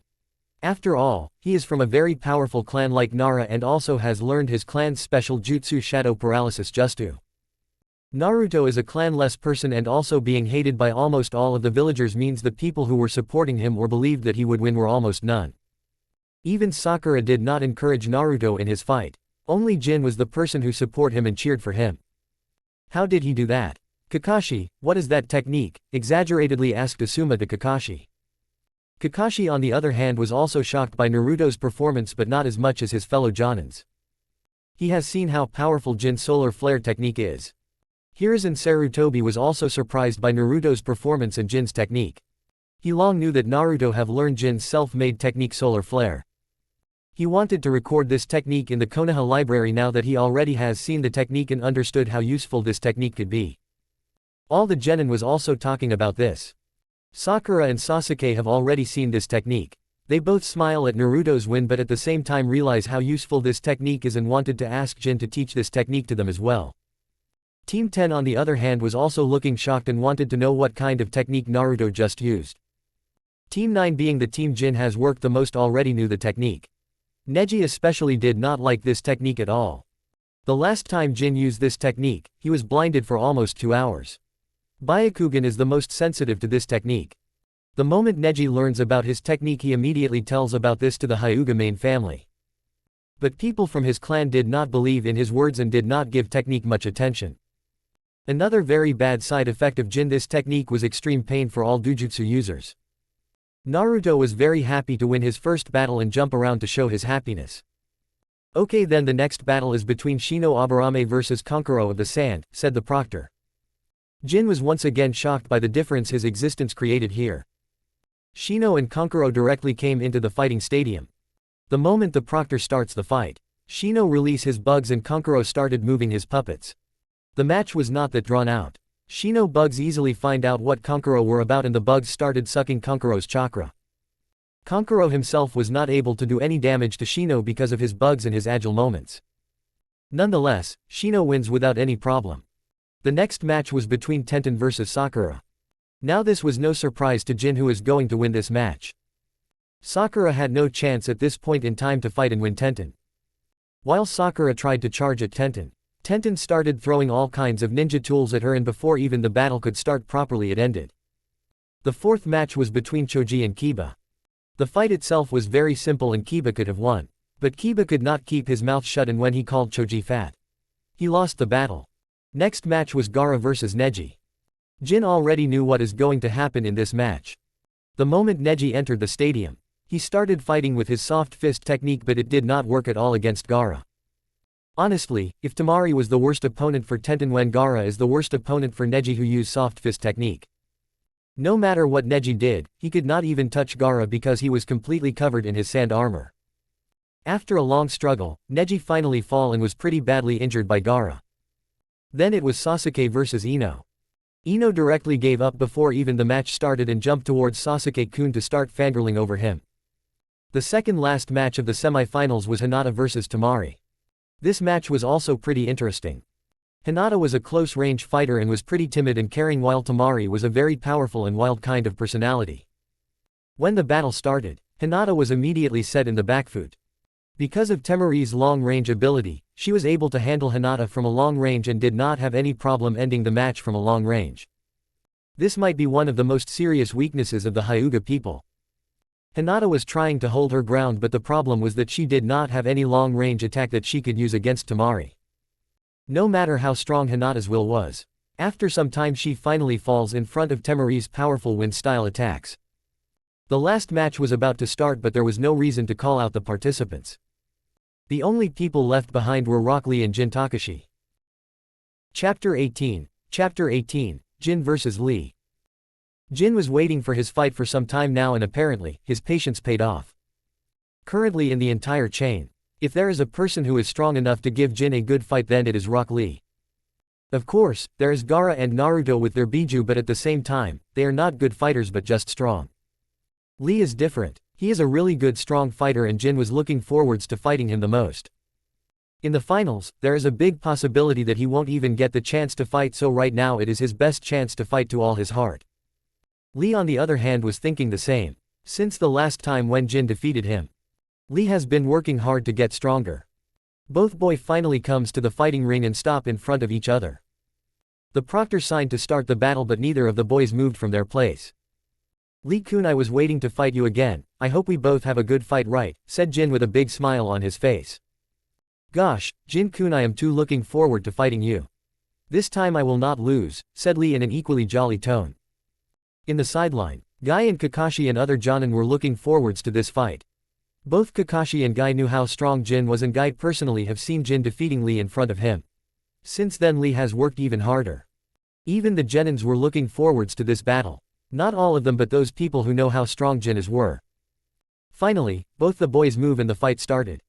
After all, he is from a very powerful clan like Nara and also has learned his clan's special jutsu Shadow Paralysis Jutsu. Naruto is a clan-less person and also being hated by almost all of the villagers means the people who were supporting him or believed that he would win were almost none. Even Sakura did not encourage Naruto in his fight. Only Jin was the person who supported him and cheered for him. How did he do that? "Kakashi, what is that technique?" exaggeratedly asked Asuma to Kakashi. Kakashi on the other hand was also shocked by Naruto's performance, but not as much as his fellow Jonins. He has seen how powerful Jin's solar flare technique is. Hiruzen Sarutobi was also surprised by Naruto's performance and Jin's technique. He long knew that Naruto have learned Jin's self-made technique solar flare. He wanted to record this technique in the Konoha library now that he already has seen the technique and understood how useful this technique could be. All the genin was also talking about this. Sakura and Sasuke have already seen this technique. They both smile at Naruto's win, but at the same time realize how useful this technique is and wanted to ask Jin to teach this technique to them as well. Team 10 on the other hand was also looking shocked and wanted to know what kind of technique Naruto just used. Team 9, being the team Jin has worked the most, already knew the technique. Neji especially did not like this technique at all. The last time Jin used this technique, he was blinded for almost 2 hours. Byakugan is the most sensitive to this technique. The moment Neji learns about his technique, he immediately tells about this to the Hyuga main family. But people from his clan did not believe in his words and did not give technique much attention. Another very bad side effect of Jin this technique was extreme pain for all dojutsu users. Naruto was very happy to win his first battle and jump around to show his happiness. "Okay, then the next battle is between Shino Aburame vs Kankuro of the Sand," said the proctor. Jin was once again shocked by the difference his existence created here. Shino and Kankuro directly came into the fighting stadium. The moment the proctor starts the fight, Shino released his bugs and Kankuro started moving his puppets. The match was not that drawn out. Shino bugs easily find out what Kankuro were about and the bugs started sucking Kankuro's chakra. Kankuro himself was not able to do any damage to Shino because of his bugs and his agile moments. Nonetheless, Shino wins without any problem. The next match was between Tenten vs Sakura. Now this was no surprise to Jin, who is going to win this match. Sakura had no chance at this point in time to fight and win Tenten. While Sakura tried to charge at Tenten, Tenten started throwing all kinds of ninja tools at her, and before even the battle could start properly it ended. The fourth match was between Choji and Kiba. The fight itself was very simple and Kiba could have won. But Kiba could not keep his mouth shut, and when he called Choji fat, he lost the battle. Next match was Gaara vs Neji. Jin already knew what is going to happen in this match. The moment Neji entered the stadium, he started fighting with his soft fist technique, but it did not work at all against Gaara. Honestly, if Tamari was the worst opponent for Tenten when Gaara is the worst opponent for Neji who used soft fist technique. No matter what Neji did, he could not even touch Gaara because he was completely covered in his sand armor. After a long struggle, Neji finally fell and was pretty badly injured by Gaara. Then it was Sasuke versus Ino. Ino directly gave up before even the match started and jumped towards Sasuke-kun to start fangirling over him. The second last match of the semi-finals was Hinata versus Tamari. This match was also pretty interesting. Hinata was a close-range fighter and was pretty timid and caring, while Tamari was a very powerful and wild kind of personality. When the battle started, Hinata was immediately set in the back foot. Because of Tamari's long-range ability, she was able to handle Hinata from a long range and did not have any problem ending the match from a long range. This might be one of the most serious weaknesses of the Hyuga people. Hinata was trying to hold her ground, but the problem was that she did not have any long-range attack that she could use against Tamari. No matter how strong Hinata's will was, after some time she finally falls in front of Tamari's powerful wind-style attacks. The last match was about to start, but there was no reason to call out the participants. The only people left behind were Rock Lee and Jin Takashi. Chapter 18, Jin vs. Lee. Jin was waiting for his fight for some time now, and apparently, his patience paid off. Currently in the entire chain, if there is a person who is strong enough to give Jin a good fight, then it is Rock Lee. Of course, there is Gaara and Naruto with their Biju, but at the same time, they are not good fighters but just strong. Lee is different. He is a really good strong fighter, and Jin was looking forwards to fighting him the most. In the finals, there is a big possibility that he won't even get the chance to fight, so right now it is his best chance to fight to all his heart. Lee on the other hand was thinking the same. Since the last time when Jin defeated him, Lee has been working hard to get stronger. Both boys finally comes to the fighting ring and stop in front of each other. The proctor signed to start the battle, but neither of the boys moved from their place. Lee-kun, I was waiting to fight you again. I hope we both have a good fight, right? Said Jin with a big smile on his face. Gosh, Jin-kun, I am too looking forward to fighting you. This time I will not lose, said Lee in an equally jolly tone. In the sideline, Guy and Kakashi and other Jonin were looking forwards to this fight. Both Kakashi and Guy knew how strong Jin was, and Guy personally have seen Jin defeating Lee in front of him. Since then Lee has worked even harder. Even the Genins were looking forwards to this battle. Not all of them, but those people who know how strong Jin is were. Finally, both the boys move and the fight started.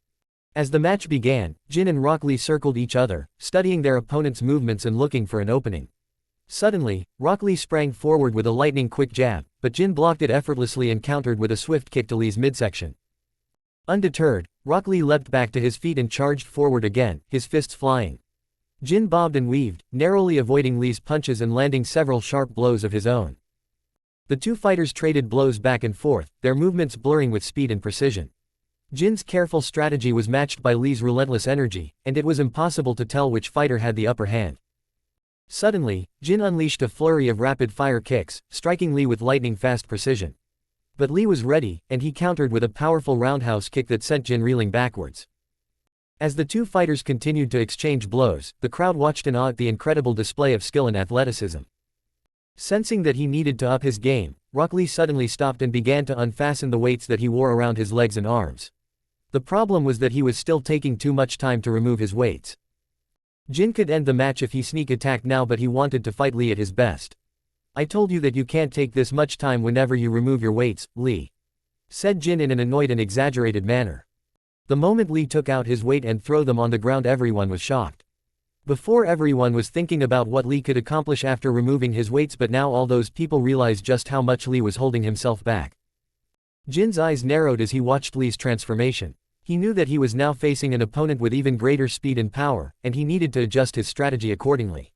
As the match began, Jin and Rock Lee circled each other, studying their opponent's movements and looking for an opening. Suddenly, Rock Lee sprang forward with a lightning-quick jab, but Jin blocked it effortlessly and countered with a swift kick to Lee's midsection. Undeterred, Rock Lee leapt back to his feet and charged forward again, his fists flying. Jin bobbed and weaved, narrowly avoiding Lee's punches and landing several sharp blows of his own. The two fighters traded blows back and forth, their movements blurring with speed and precision. Jin's careful strategy was matched by Lee's relentless energy, and it was impossible to tell which fighter had the upper hand. Suddenly, Jin unleashed a flurry of rapid-fire kicks, striking Lee with lightning-fast precision. But Lee was ready, and he countered with a powerful roundhouse kick that sent Jin reeling backwards. As the two fighters continued to exchange blows, the crowd watched in awe at the incredible display of skill and athleticism. Sensing that he needed to up his game, Rock Lee suddenly stopped and began to unfasten the weights that he wore around his legs and arms. The problem was that he was still taking too much time to remove his weights. Jin could end the match if he sneak attacked now, but he wanted to fight Lee at his best. I told you that you can't take this much time whenever you remove your weights, Lee, said Jin in an annoyed and exaggerated manner. The moment Lee took out his weight and threw them on the ground, everyone was shocked. Before, everyone was thinking about what Lee could accomplish after removing his weights, but now all those people realized just how much Lee was holding himself back. Jin's eyes narrowed as he watched Lee's transformation. He knew that he was now facing an opponent with even greater speed and power, and he needed to adjust his strategy accordingly.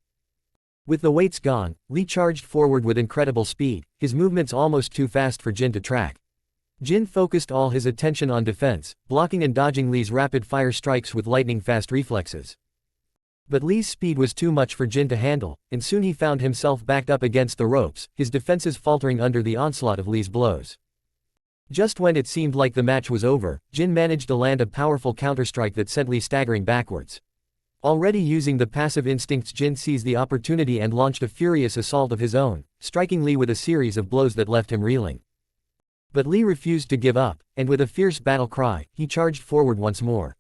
With the weights gone, Lee charged forward with incredible speed, his movements almost too fast for Jin to track. Jin focused all his attention on defense, blocking and dodging Lee's rapid-fire strikes with lightning-fast reflexes. But Lee's speed was too much for Jin to handle, and soon he found himself backed up against the ropes, his defenses faltering under the onslaught of Lee's blows. Just when it seemed like the match was over, Jin managed to land a powerful counterstrike that sent Lee staggering backwards. Already using the passive instincts, Jin seized the opportunity and launched a furious assault of his own, striking Lee with a series of blows that left him reeling. But Lee refused to give up, and with a fierce battle cry, he charged forward once more.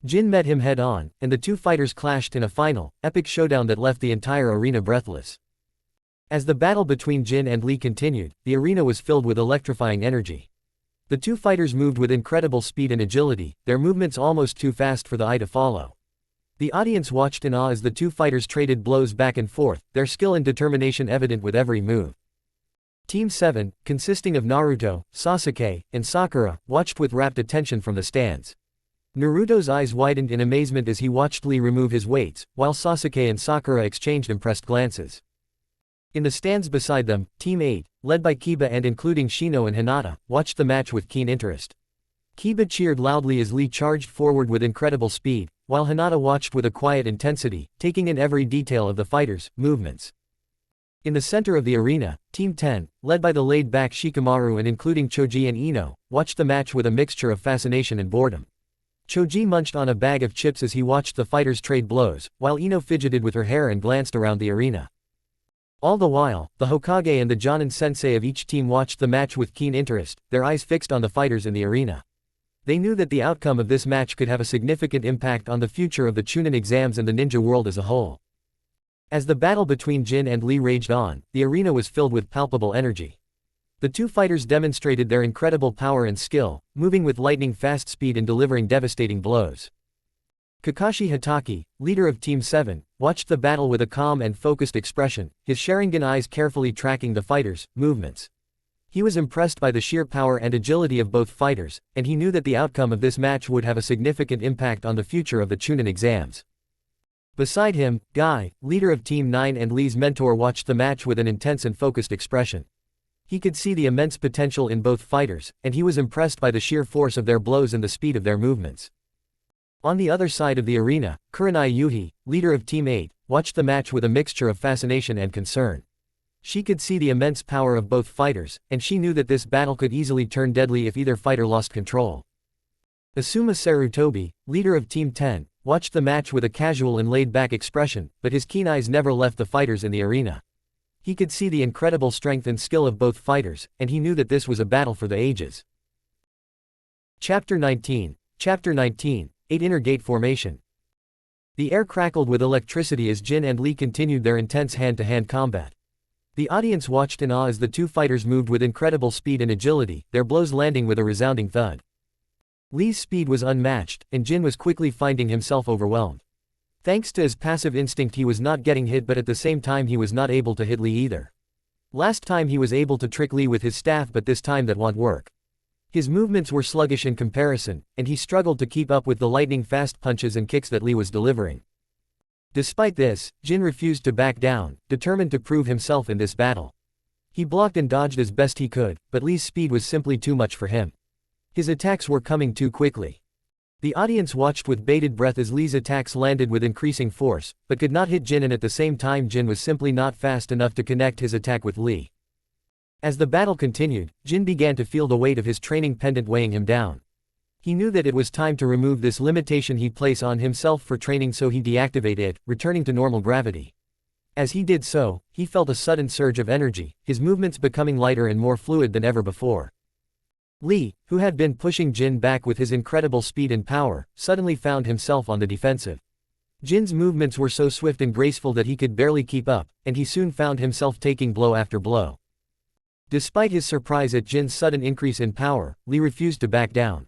Jin met him head-on, and the two fighters clashed in a final, epic showdown that left the entire arena breathless. As the battle between Jin and Lee continued, the arena was filled with electrifying energy. The two fighters moved with incredible speed and agility, their movements almost too fast for the eye to follow. The audience watched in awe as the two fighters traded blows back and forth, their skill and determination evident with every move. Team 7, consisting of Naruto, Sasuke, and Sakura, watched with rapt attention from the stands. Naruto's eyes widened in amazement as he watched Lee remove his weights, while Sasuke and Sakura exchanged impressed glances. In the stands beside them, Team 8, led by Kiba and including Shino and Hinata, watched the match with keen interest. Kiba cheered loudly as Lee charged forward with incredible speed, while Hinata watched with a quiet intensity, taking in every detail of the fighters' movements. In the center of the arena, Team 10, led by the laid-back Shikamaru and including Choji and Ino, watched the match with a mixture of fascination and boredom. Choji munched on a bag of chips as he watched the fighters trade blows, while Ino fidgeted with her hair and glanced around the arena. All the while, the Hokage and the Jonin sensei of each team watched the match with keen interest, their eyes fixed on the fighters in the arena. They knew that the outcome of this match could have a significant impact on the future of the Chunin exams and the ninja world as a whole. As the battle between Jin and Lee raged on, the arena was filled with palpable energy. The two fighters demonstrated their incredible power and skill, moving with lightning-fast speed and delivering devastating blows. Kakashi Hatake, leader of Team 7, watched the battle with a calm and focused expression, his Sharingan eyes carefully tracking the fighters' movements. He was impressed by the sheer power and agility of both fighters, and he knew that the outcome of this match would have a significant impact on the future of the Chunin exams. Beside him, Guy, leader of Team 9 and Lee's mentor, watched the match with an intense and focused expression. He could see the immense potential in both fighters, and he was impressed by the sheer force of their blows and the speed of their movements. On the other side of the arena, Kurenai Yuhi, leader of Team 8, watched the match with a mixture of fascination and concern. She could see the immense power of both fighters, and she knew that this battle could easily turn deadly if either fighter lost control. Asuma Sarutobi, leader of Team 10, watched the match with a casual and laid-back expression, but his keen eyes never left the fighters in the arena. He could see the incredible strength and skill of both fighters, and he knew that this was a battle for the ages. Chapter 19, 8 Inner Gate Formation. The air crackled with electricity as Jin and Lee continued their intense hand-to-hand combat. The audience watched in awe as the two fighters moved with incredible speed and agility, their blows landing with a resounding thud. Lee's speed was unmatched, and Jin was quickly finding himself overwhelmed. Thanks to his passive instinct, he was not getting hit, but at the same time he was not able to hit Lee either. Last time he was able to trick Lee with his staff, but this time that won't work. His movements were sluggish in comparison, and he struggled to keep up with the lightning-fast punches and kicks that Lee was delivering. Despite this, Jin refused to back down, determined to prove himself in this battle. He blocked and dodged as best he could, but Lee's speed was simply too much for him. His attacks were coming too quickly. The audience watched with bated breath as Lee's attacks landed with increasing force, but could not hit Jin, and at the same time Jin was simply not fast enough to connect his attack with Lee. As the battle continued, Jin began to feel the weight of his training pendant weighing him down. He knew that it was time to remove this limitation he placed on himself for training, so he deactivated it, returning to normal gravity. As he did so, he felt a sudden surge of energy, his movements becoming lighter and more fluid than ever before. Lee, who had been pushing Jin back with his incredible speed and power, suddenly found himself on the defensive. Jin's movements were so swift and graceful that he could barely keep up, and he soon found himself taking blow after blow. Despite his surprise at Jin's sudden increase in power, Lee refused to back down.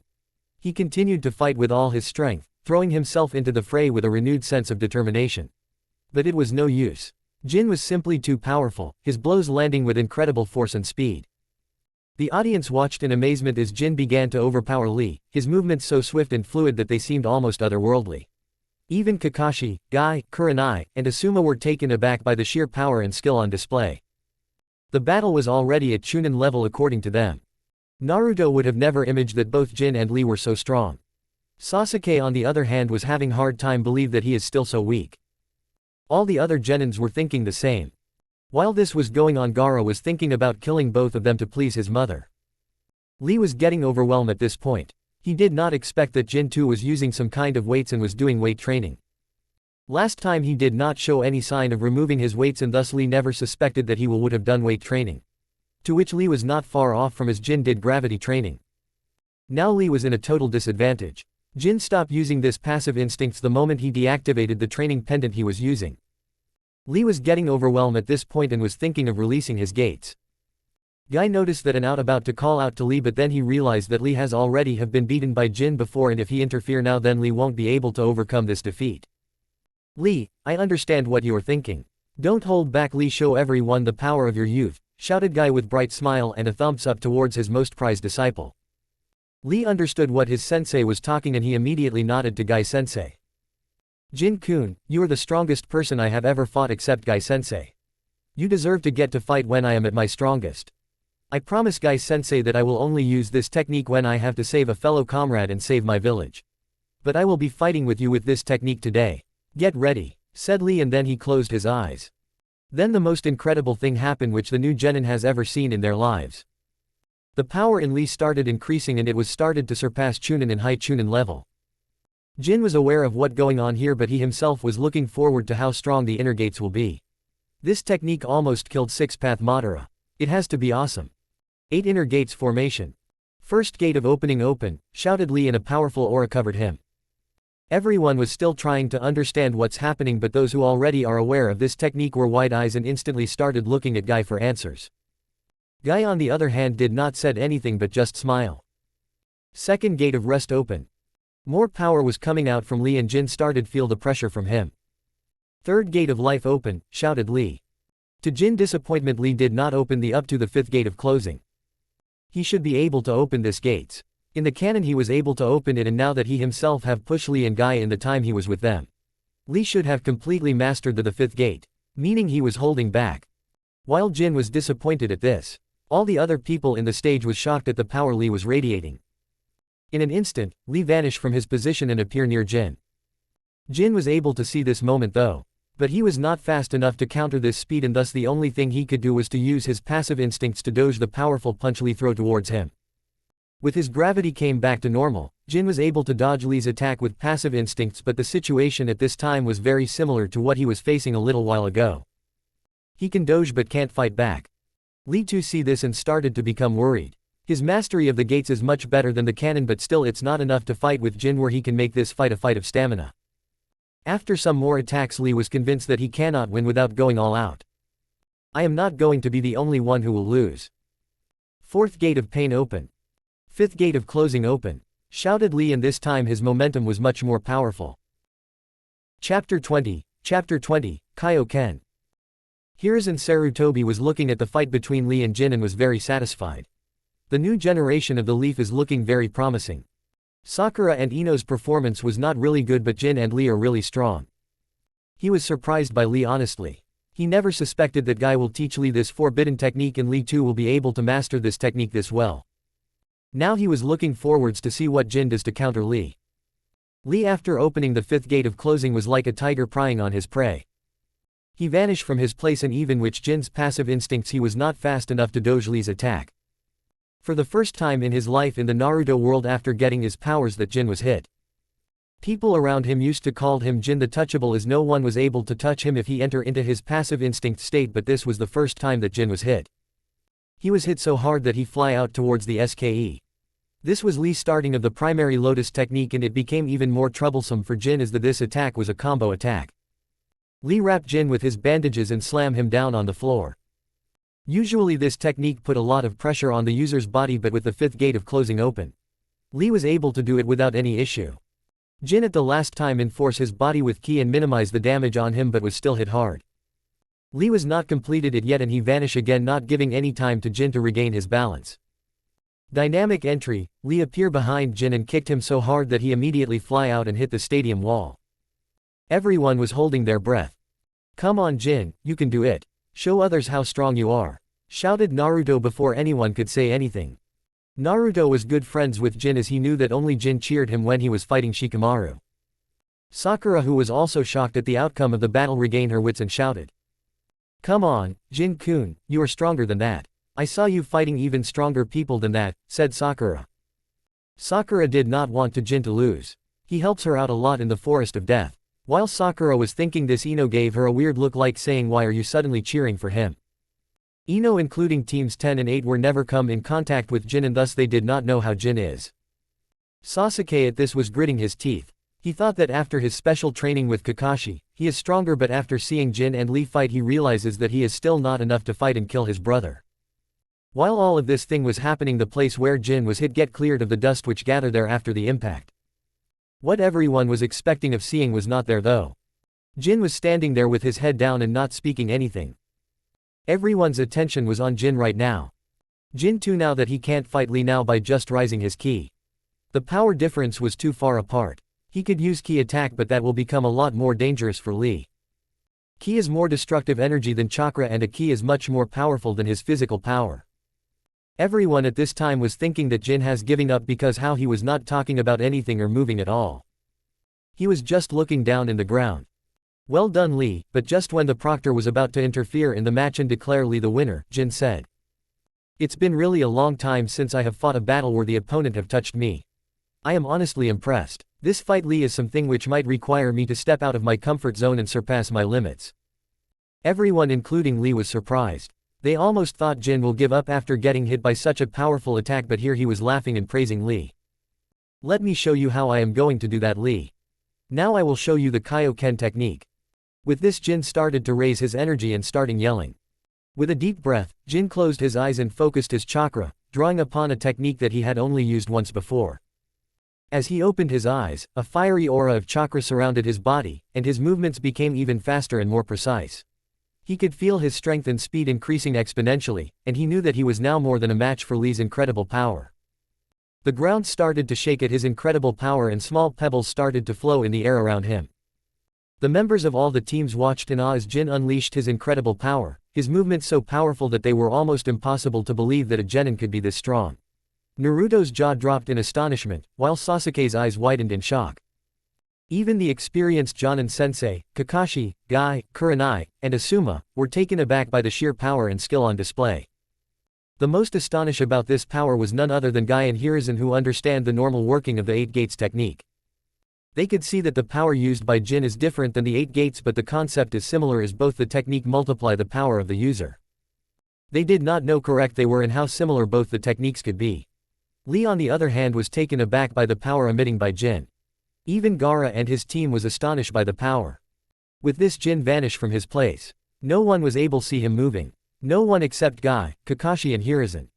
He continued to fight with all his strength, throwing himself into the fray with a renewed sense of determination. But it was no use. Jin was simply too powerful, his blows landing with incredible force and speed. The audience watched in amazement as Jin began to overpower Lee, his movements so swift and fluid that they seemed almost otherworldly. Even Kakashi, Guy, Kurenai, and Asuma were taken aback by the sheer power and skill on display. The battle was already at Chunin level according to them. Naruto would have never imagined that both Jin and Lee were so strong. Sasuke on the other hand was having hard time believe that he is still so weak. All the other genins were thinking the same. While this was going on, Gaara was thinking about killing both of them to please his mother. Lee was getting overwhelmed at this point. He did not expect that Jin too was using some kind of weights and was doing weight training. Last time he did not show any sign of removing his weights, and thus Lee never suspected that he would have done weight training. To which Lee was not far off from, as Jin did gravity training. Now Lee was in a total disadvantage. Jin stopped using this passive instincts the moment he deactivated the training pendant he was using. Lee was getting overwhelmed at this point and was thinking of releasing his gates. Guy noticed that and about to call out to Lee, but then he realized that Lee has already have been beaten by Jin before, and if he interfere now then Lee won't be able to overcome this defeat. Lee, I understand what you are thinking. Don't hold back Lee, show everyone the power of your youth, shouted Guy with bright smile and a thumbs up towards his most prized disciple. Lee understood what his sensei was talking and he immediately nodded to Guy sensei. Jin-kun, you are the strongest person I have ever fought except Guy sensei. You deserve to get to fight when I am at my strongest. I promise Guy sensei that I will only use this technique when I have to save a fellow comrade and save my village. But I will be fighting with you with this technique today. Get ready, said Lee, and then he closed his eyes. Then the most incredible thing happened which the new genin has ever seen in their lives. The power in Lee started increasing and it was started to surpass Chunin in high Chunin level. Jin was aware of what going on here, but he himself was looking forward to how strong the inner gates will be. This technique almost killed Six-Path Madara. It has to be awesome. 8 inner gates formation. First gate of opening open, shouted Lee, and a powerful aura covered him. Everyone was still trying to understand what's happening, but those who already are aware of this technique were wide eyes and instantly started looking at Guy for answers. Guy on the other hand did not said anything but just smile. Second gate of rest open. More power was coming out from Lee and Jin started feel the pressure from him. Third gate of life open, shouted Lee. To Jin disappointment, Lee did not open the up to the 5th gate of closing. He should be able to open this gates. In the canon he was able to open it, and now that he himself have pushed Lee and Guy in the time he was with them, Lee should have completely mastered the 5th gate, meaning he was holding back. While Jin was disappointed at this, all the other people in the stage was shocked at the power Lee was radiating. In an instant, Lee vanished from his position and appeared near Jin. Jin was able to see this moment though, but he was not fast enough to counter this speed, and thus the only thing he could do was to use his passive instincts to dodge the powerful punch Lee throw towards him. With his gravity came back to normal, Jin was able to dodge Lee's attack with passive instincts, but the situation at this time was very similar to what he was facing a little while ago. He can dodge but can't fight back. Lee too see this and started to become worried. His mastery of the gates is much better than the canon, but still it's not enough to fight with Jin where he can make this fight a fight of stamina. After some more attacks, Lee was convinced that he cannot win without going all out. I am not going to be the only one who will lose. 4th gate of pain open. 5th gate of closing open, shouted Lee, and this time his momentum was much more powerful. Chapter 20, Kaioken. Hiruzen Sarutobi was looking at the fight between Lee and Jin and was very satisfied. The new generation of the leaf is looking very promising. Sakura and Ino's performance was not really good, but Jin and Lee are really strong. He was surprised by Lee honestly. He never suspected that Guy will teach Lee this forbidden technique and Lee too will be able to master this technique this well. Now he was looking forwards to see what Jin does to counter Lee. Lee after opening the 5th gate of closing was like a tiger prying on his prey. He vanished from his place, and even with Jin's passive instincts he was not fast enough to dodge Lee's attack. For the first time in his life in the Naruto world after getting his powers that Jin was hit. People around him used to call him Jin the Touchable, as no one was able to touch him if he enter into his passive instinct state, but this was the first time that Jin was hit. He was hit so hard that he fly out towards the SKE. This was Lee's starting of the primary lotus technique, and it became even more troublesome for Jin as this attack was a combo attack. Lee wrapped Jin with his bandages and slammed him down on the floor. Usually this technique put a lot of pressure on the user's body, but with the 5th gate of closing open, Lee was able to do it without any issue. Jin at the last time enforced his body with ki and minimized the damage on him, but was still hit hard. Lee was not completed it yet and he vanished again, not giving any time to Jin to regain his balance. Dynamic entry, Lee appeared behind Jin and kicked him so hard that he immediately fly out and hit the stadium wall. Everyone was holding their breath. Come on Jin, you can do it. Show others how strong you are, shouted Naruto before anyone could say anything. Naruto was good friends with Jin as he knew that only Jin cheered him when he was fighting Shikamaru. Sakura, who was also shocked at the outcome of the battle, regained her wits and shouted. Come on, Jin-kun, you are stronger than that. I saw you fighting even stronger people than that, said Sakura. Sakura did not want Jin to lose. He helps her out a lot in the Forest of Death. While Sakura was thinking this, Ino gave her a weird look like saying, why are you suddenly cheering for him? Ino including teams 10 and 8 were never come in contact with Jin and thus they did not know how Jin is. Sasuke at this was gritting his teeth. He thought that after his special training with Kakashi, he is stronger, but after seeing Jin and Lee fight he realizes that he is still not enough to fight and kill his brother. While all of this thing was happening, the place where Jin was hit get cleared of the dust which gathered there after the impact. What everyone was expecting of seeing was not there though. Jin was standing there with his head down and not speaking anything. Everyone's attention was on Jin right now. Jin too, now that he can't fight Lee now by just rising his ki. The power difference was too far apart. He could use ki attack, but that will become a lot more dangerous for Lee. Ki is more destructive energy than chakra, and a ki is much more powerful than his physical power. Everyone at this time was thinking that Jin has given up because how he was not talking about anything or moving at all. He was just looking down in the ground. Well done Lee, but just when the proctor was about to interfere in the match and declare Lee the winner, Jin said, "It's been really a long time since I have fought a battle where the opponent have touched me. I am honestly impressed. This fight Lee is something which might require me to step out of my comfort zone and surpass my limits." Everyone including Lee was surprised. They almost thought Jin will give up after getting hit by such a powerful attack, but here he was laughing and praising Lee. "Let me show you how I am going to do that, Lee. Now I will show you the Kaioken technique." With this, Jin started to raise his energy and starting yelling. With a deep breath, Jin closed his eyes and focused his chakra, drawing upon a technique that he had only used once before. As he opened his eyes, a fiery aura of chakra surrounded his body, and his movements became even faster and more precise. He could feel his strength and speed increasing exponentially, and he knew that he was now more than a match for Lee's incredible power. The ground started to shake at his incredible power and small pebbles started to flow in the air around him. The members of all the teams watched in awe as Jin unleashed his incredible power, his movements so powerful that they were almost impossible to believe that a genin could be this strong. Naruto's jaw dropped in astonishment, while Sasuke's eyes widened in shock. Even the experienced Jonin sensei, Kakashi, Guy, Kurenai, and Asuma, were taken aback by the sheer power and skill on display. The most astonished about this power was none other than Guy and Hiruzen, who understand the normal working of the 8 gates technique. They could see that the power used by Jin is different than the 8 gates, but the concept is similar as both the technique multiply the power of the user. They did not know correct they were and how similar both the techniques could be. Lee on the other hand was taken aback by the power emitting by Jin. Even Gaara and his team was astonished by the power. With this, Jin vanished from his place. No one was able to see him moving. No one except Guy, Kakashi and Hiruzen.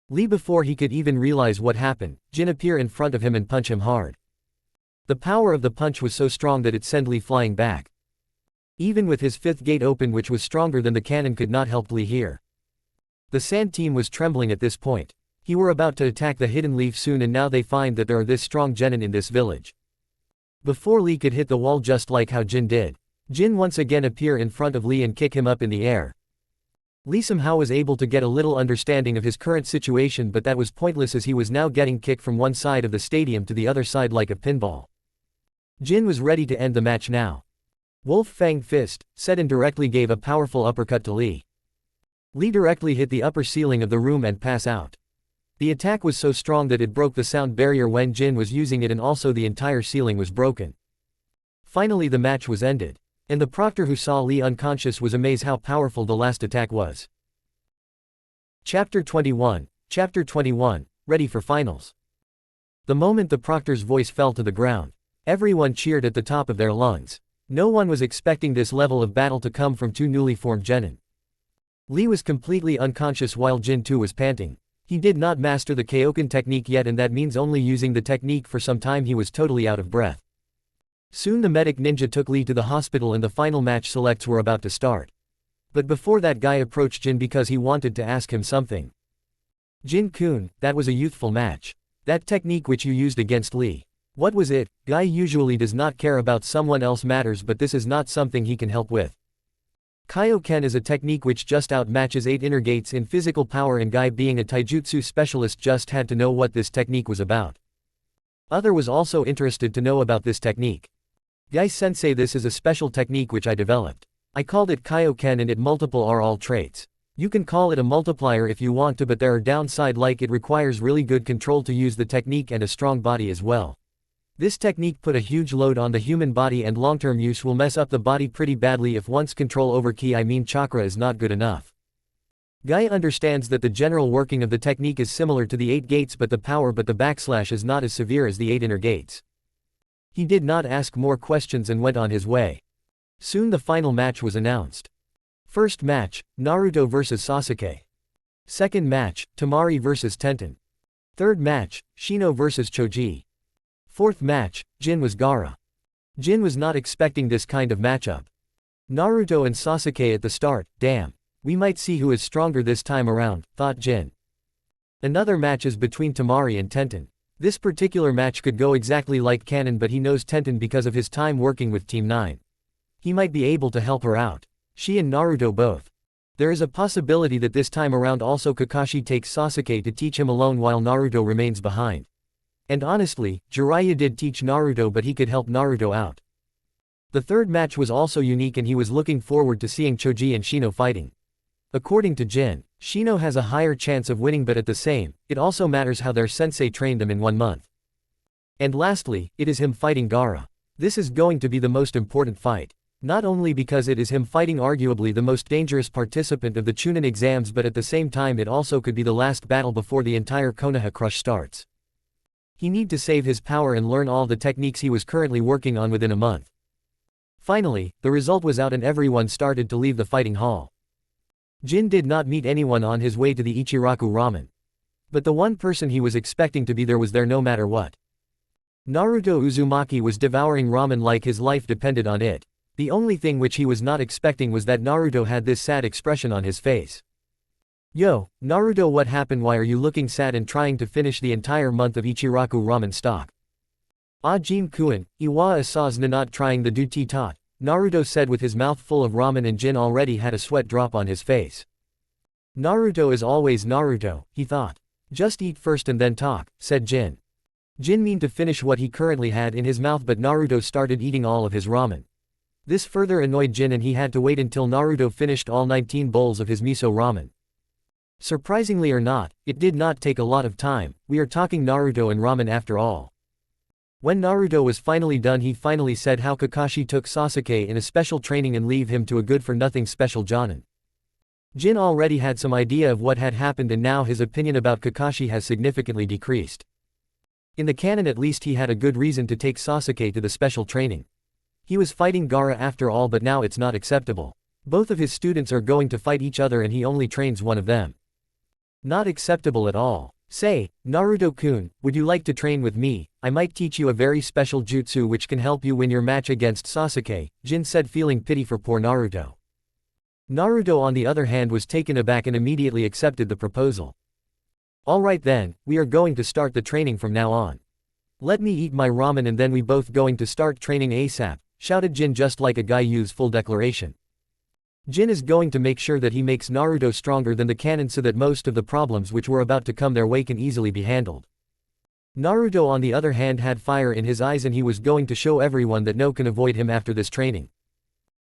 Lee, before he could even realize what happened, Jin appear in front of him and punch him hard. The power of the punch was so strong that it sent Lee flying back. Even with his 5th gate open, which was stronger than the cannon, could not help Lee here. The Sand team was trembling at this point. He were about to attack the hidden leaf soon, and now they find that there are this strong genin in this village. Before Lee could hit the wall just like how Jin did, Jin once again appear in front of Lee and kick him up in the air. Lee somehow was able to get a little understanding of his current situation, but that was pointless as he was now getting kicked from one side of the stadium to the other side like a pinball. Jin was ready to end the match now. Wolf Fang Fist, said, and directly gave a powerful uppercut to Lee. Lee directly hit the upper ceiling of the room and pass out. The attack was so strong that it broke the sound barrier when Jin was using it, and also the entire ceiling was broken. Finally the match was ended. And the proctor, who saw Lee unconscious, was amazed how powerful the last attack was. Chapter 21. Chapter 21. Ready for finals. The moment the proctor's voice fell to the ground, everyone cheered at the top of their lungs. No one was expecting this level of battle to come from 2 newly formed genin. Lee was completely unconscious while Jin too was panting. He did not master the Kaioken technique yet, and that means only using the technique for some time. He was totally out of breath. Soon the medic ninja took Lee to the hospital and the final match selects were about to start. But before that, Guy approached Jin because he wanted to ask him something. "Jin-kun, that was a youthful match. That technique which you used against Lee. What was it?" Guy usually does not care about someone else's matters, but this is not something he can help with. Kaioken is a technique which just outmatches 8 inner gates in physical power, and Guy, being a taijutsu specialist, just had to know what this technique was about. Other was also interested to know about this technique. "Guy-sensei, this is a special technique which I developed. I called it Kaioken, and it multiple are all traits. You can call it a multiplier if you want to, but there are downside, like it requires really good control to use the technique and a strong body as well. This technique put a huge load on the human body, and long-term use will mess up the body pretty badly if once control over ki, I mean chakra, is not good enough. Guy understands that the general working of the technique is similar to the 8 gates but the backslash is not as severe as the 8 inner gates. He did not ask more questions and went on his way. Soon the final match was announced. First match, Naruto vs Sasuke. Second match, Temari vs Tenten. Third match, Shino vs Choji. Fourth match, Jin vs Gaara. Jin was not expecting this kind of matchup. Naruto and Sasuke at the start, damn. We might see who is stronger this time around, thought Jin. Another match is between Temari and Tenten. This particular match could go exactly like canon but he knows Tenten because of his time working with Team 9. He might be able to help her out. She and Naruto both. There is a possibility that this time around also Kakashi takes Sasuke to teach him alone while Naruto remains behind. And honestly, Jiraiya did teach Naruto but he could help Naruto out. The third match was also unique and he was looking forward to seeing Choji and Shino fighting. According to Jin, Shino has a higher chance of winning but at the same, it also matters how their sensei trained them in 1 month. And lastly, it is him fighting Gaara. This is going to be the most important fight. Not only because it is him fighting arguably the most dangerous participant of the Chunin exams but at the same time it also could be the last battle before the entire Konoha crush starts. He need to save his power and learn all the techniques he was currently working on within a month. Finally, the result was out and everyone started to leave the fighting hall. Jin did not meet anyone on his way to the Ichiraku ramen. But the one person he was expecting to be there was there no matter what. Naruto Uzumaki was devouring ramen like his life depended on it. The only thing which he was not expecting was that Naruto had this sad expression on his face. Yo, Naruto, what happened? Why are you looking sad and trying to finish the entire month of Ichiraku ramen stock? Ah Jin Kuin, Iwa Asaz Nanat trying the duty tot, Naruto said with his mouth full of ramen and Jin already had a sweat drop on his face. Naruto is always Naruto, he thought. Just eat first and then talk, said Jin. Jin mean to finish what he currently had in his mouth but Naruto started eating all of his ramen. This further annoyed Jin and he had to wait until Naruto finished all 19 bowls of his miso ramen. Surprisingly or not, it did not take a lot of time, we are talking Naruto and ramen after all. When Naruto was finally done he finally said how Kakashi took Sasuke in a special training and leave him to a good-for-nothing special Jonin. Jin already had some idea of what had happened and now his opinion about Kakashi has significantly decreased. In the canon at least he had a good reason to take Sasuke to the special training. He was fighting Gaara after all but now it's not acceptable. Both of his students are going to fight each other and he only trains one of them. Not acceptable at all. Say, Naruto-kun, would you like to train with me? I might teach you a very special jutsu which can help you win your match against Sasuke, Jin said feeling pity for poor Naruto. Naruto on the other hand was taken aback and immediately accepted the proposal. Alright then, we are going to start the training from now on. Let me eat my ramen and then we both going to start training ASAP, shouted Jin just like a guy use full declaration. Jin is going to make sure that he makes Naruto stronger than the canon so that most of the problems which were about to come their way can easily be handled. Naruto on the other hand had fire in his eyes and he was going to show everyone that no can avoid him after this training.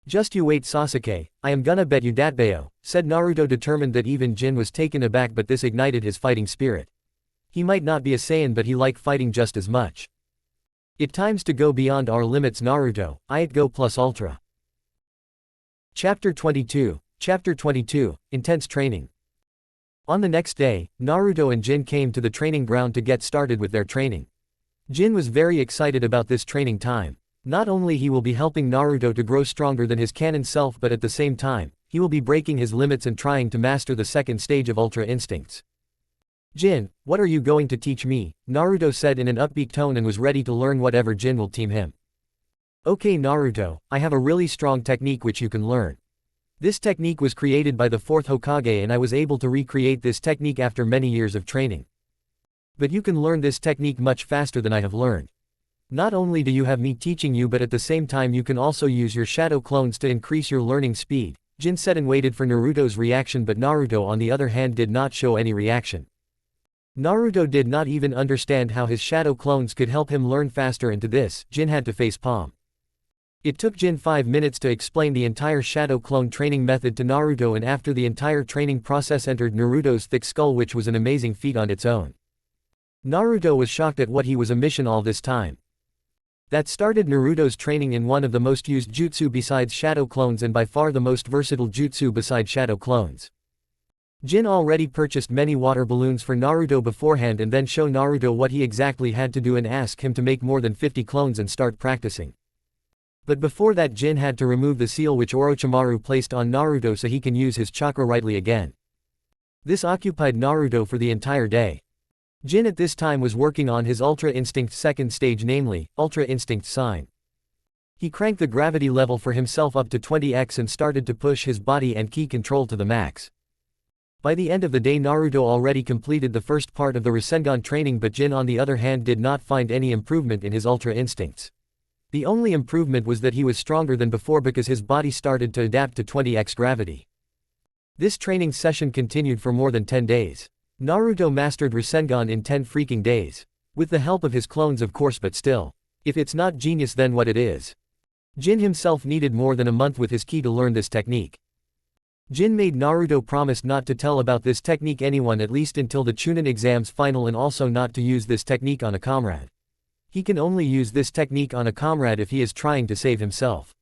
Just you wait Sasuke, I am gonna bet you dat bayo, said Naruto determined that even Jin was taken aback but this ignited his fighting spirit. He might not be a Saiyan but he like fighting just as much. It times to go beyond our limits Naruto, it go plus ultra. Chapter 22, Intense Training. On the next day, Naruto and Jin came to the training ground to get started with their training. Jin was very excited about this training time. Not only he will be helping Naruto to grow stronger than his canon self but at the same time, he will be breaking his limits and trying to master the second stage of Ultra Instincts. Jin, what are you going to teach me? Naruto said in an upbeat tone and was ready to learn whatever Jin will teach him. Okay Naruto, I have a really strong technique which you can learn. This technique was created by the 4th Hokage and I was able to recreate this technique after many years of training. But you can learn this technique much faster than I have learned. Not only do you have me teaching you but at the same time you can also use your shadow clones to increase your learning speed, Jin said and waited for Naruto's reaction but Naruto on the other hand did not show any reaction. Naruto did not even understand how his shadow clones could help him learn faster and to this, Jin had to face palm. It took Jin 5 minutes to explain the entire shadow clone training method to Naruto and after the entire training process entered Naruto's thick skull which was an amazing feat on its own. Naruto was shocked at what he was a mission all this time. That started Naruto's training in one of the most used jutsu besides shadow clones and by far the most versatile jutsu beside shadow clones. Jin already purchased many water balloons for Naruto beforehand and then show Naruto what he exactly had to do and ask him to make more than 50 clones and start practicing. But before that Jin had to remove the seal which Orochimaru placed on Naruto so he can use his chakra rightly again. This occupied Naruto for the entire day. Jin at this time was working on his Ultra Instinct second stage, namely, Ultra Instinct Sign. He cranked the gravity level for himself up to 20x and started to push his body and ki control to the max. By the end of the day Naruto already completed the first part of the Rasengan training, but Jin on the other hand did not find any improvement in his Ultra Instincts. The only improvement was that he was stronger than before because his body started to adapt to 20x gravity. This training session continued for more than 10 days. Naruto mastered Rasengan in 10 freaking days. With the help of his clones of course, but still. If it's not genius then what it is? Jin himself needed more than a month with his ki to learn this technique. Jin made Naruto promise not to tell about this technique anyone at least until the Chunin exams final, and also not to use this technique on a comrade. He can only use this technique on a comrade if he is trying to save himself.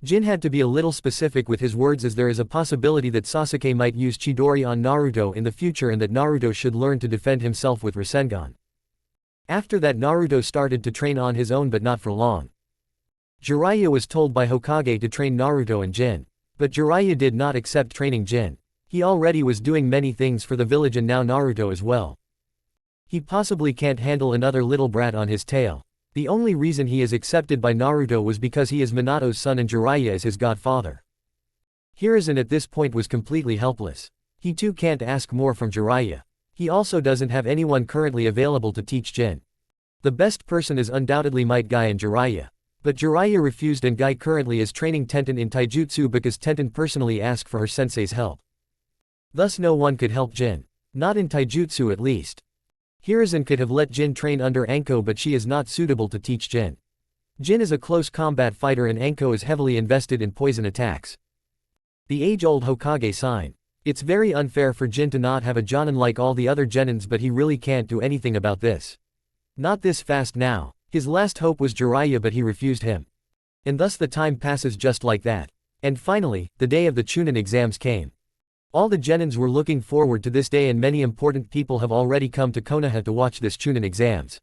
Jin had to be a little specific with his words as there is a possibility that Sasuke might use Chidori on Naruto in the future and that Naruto should learn to defend himself with Rasengan. After that Naruto started to train on his own, but not for long. Jiraiya was told by Hokage to train Naruto and Jin. But Jiraiya did not accept training Jin. He already was doing many things for the village and now Naruto as well. He possibly can't handle another little brat on his tail. The only reason he is accepted by Naruto was because he is Minato's son and Jiraiya is his godfather. Hiruzen at this point was completely helpless. He too can't ask more from Jiraiya. He also doesn't have anyone currently available to teach Jin. The best person is undoubtedly Might Guy and Jiraiya. But Jiraiya refused and Guy currently is training Tenten in taijutsu because Tenten personally asked for her sensei's help. Thus no one could help Jin. Not in taijutsu at least. Hiruzen could have let Jin train under Anko, but she is not suitable to teach Jin. Jin is a close combat fighter and Anko is heavily invested in poison attacks. The age-old Hokage sign. It's very unfair for Jin to not have a Jonin like all the other Genins, but he really can't do anything about this. Not this fast now. His last hope was Jiraiya, but he refused him. And thus the time passes just like that. And finally, the day of the Chunin exams came. All the Genins were looking forward to this day and many important people have already come to Konoha to watch this Chunin exams.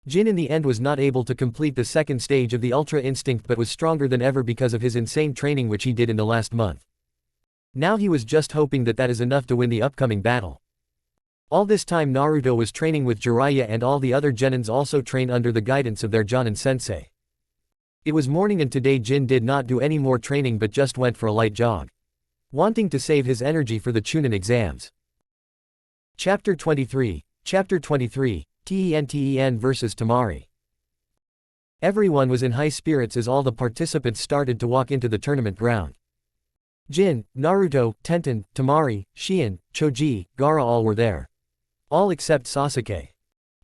Jin in the end was not able to complete the second stage of the Ultra Instinct but was stronger than ever because of his insane training which he did in the last month. Now he was just hoping that that is enough to win the upcoming battle. All this time Naruto was training with Jiraiya and all the other Genins also train under the guidance of their Jonin sensei. It was morning and today Jin did not do any more training but just went for a light jog. Wanting to save his energy for the Chunin exams. Chapter 23, Ten vs Temari. Everyone was in high spirits as all the participants started to walk into the tournament ground. Jin, Naruto, Tenten, Temari, Shien, Choji, Gaara all were there. All except Sasuke.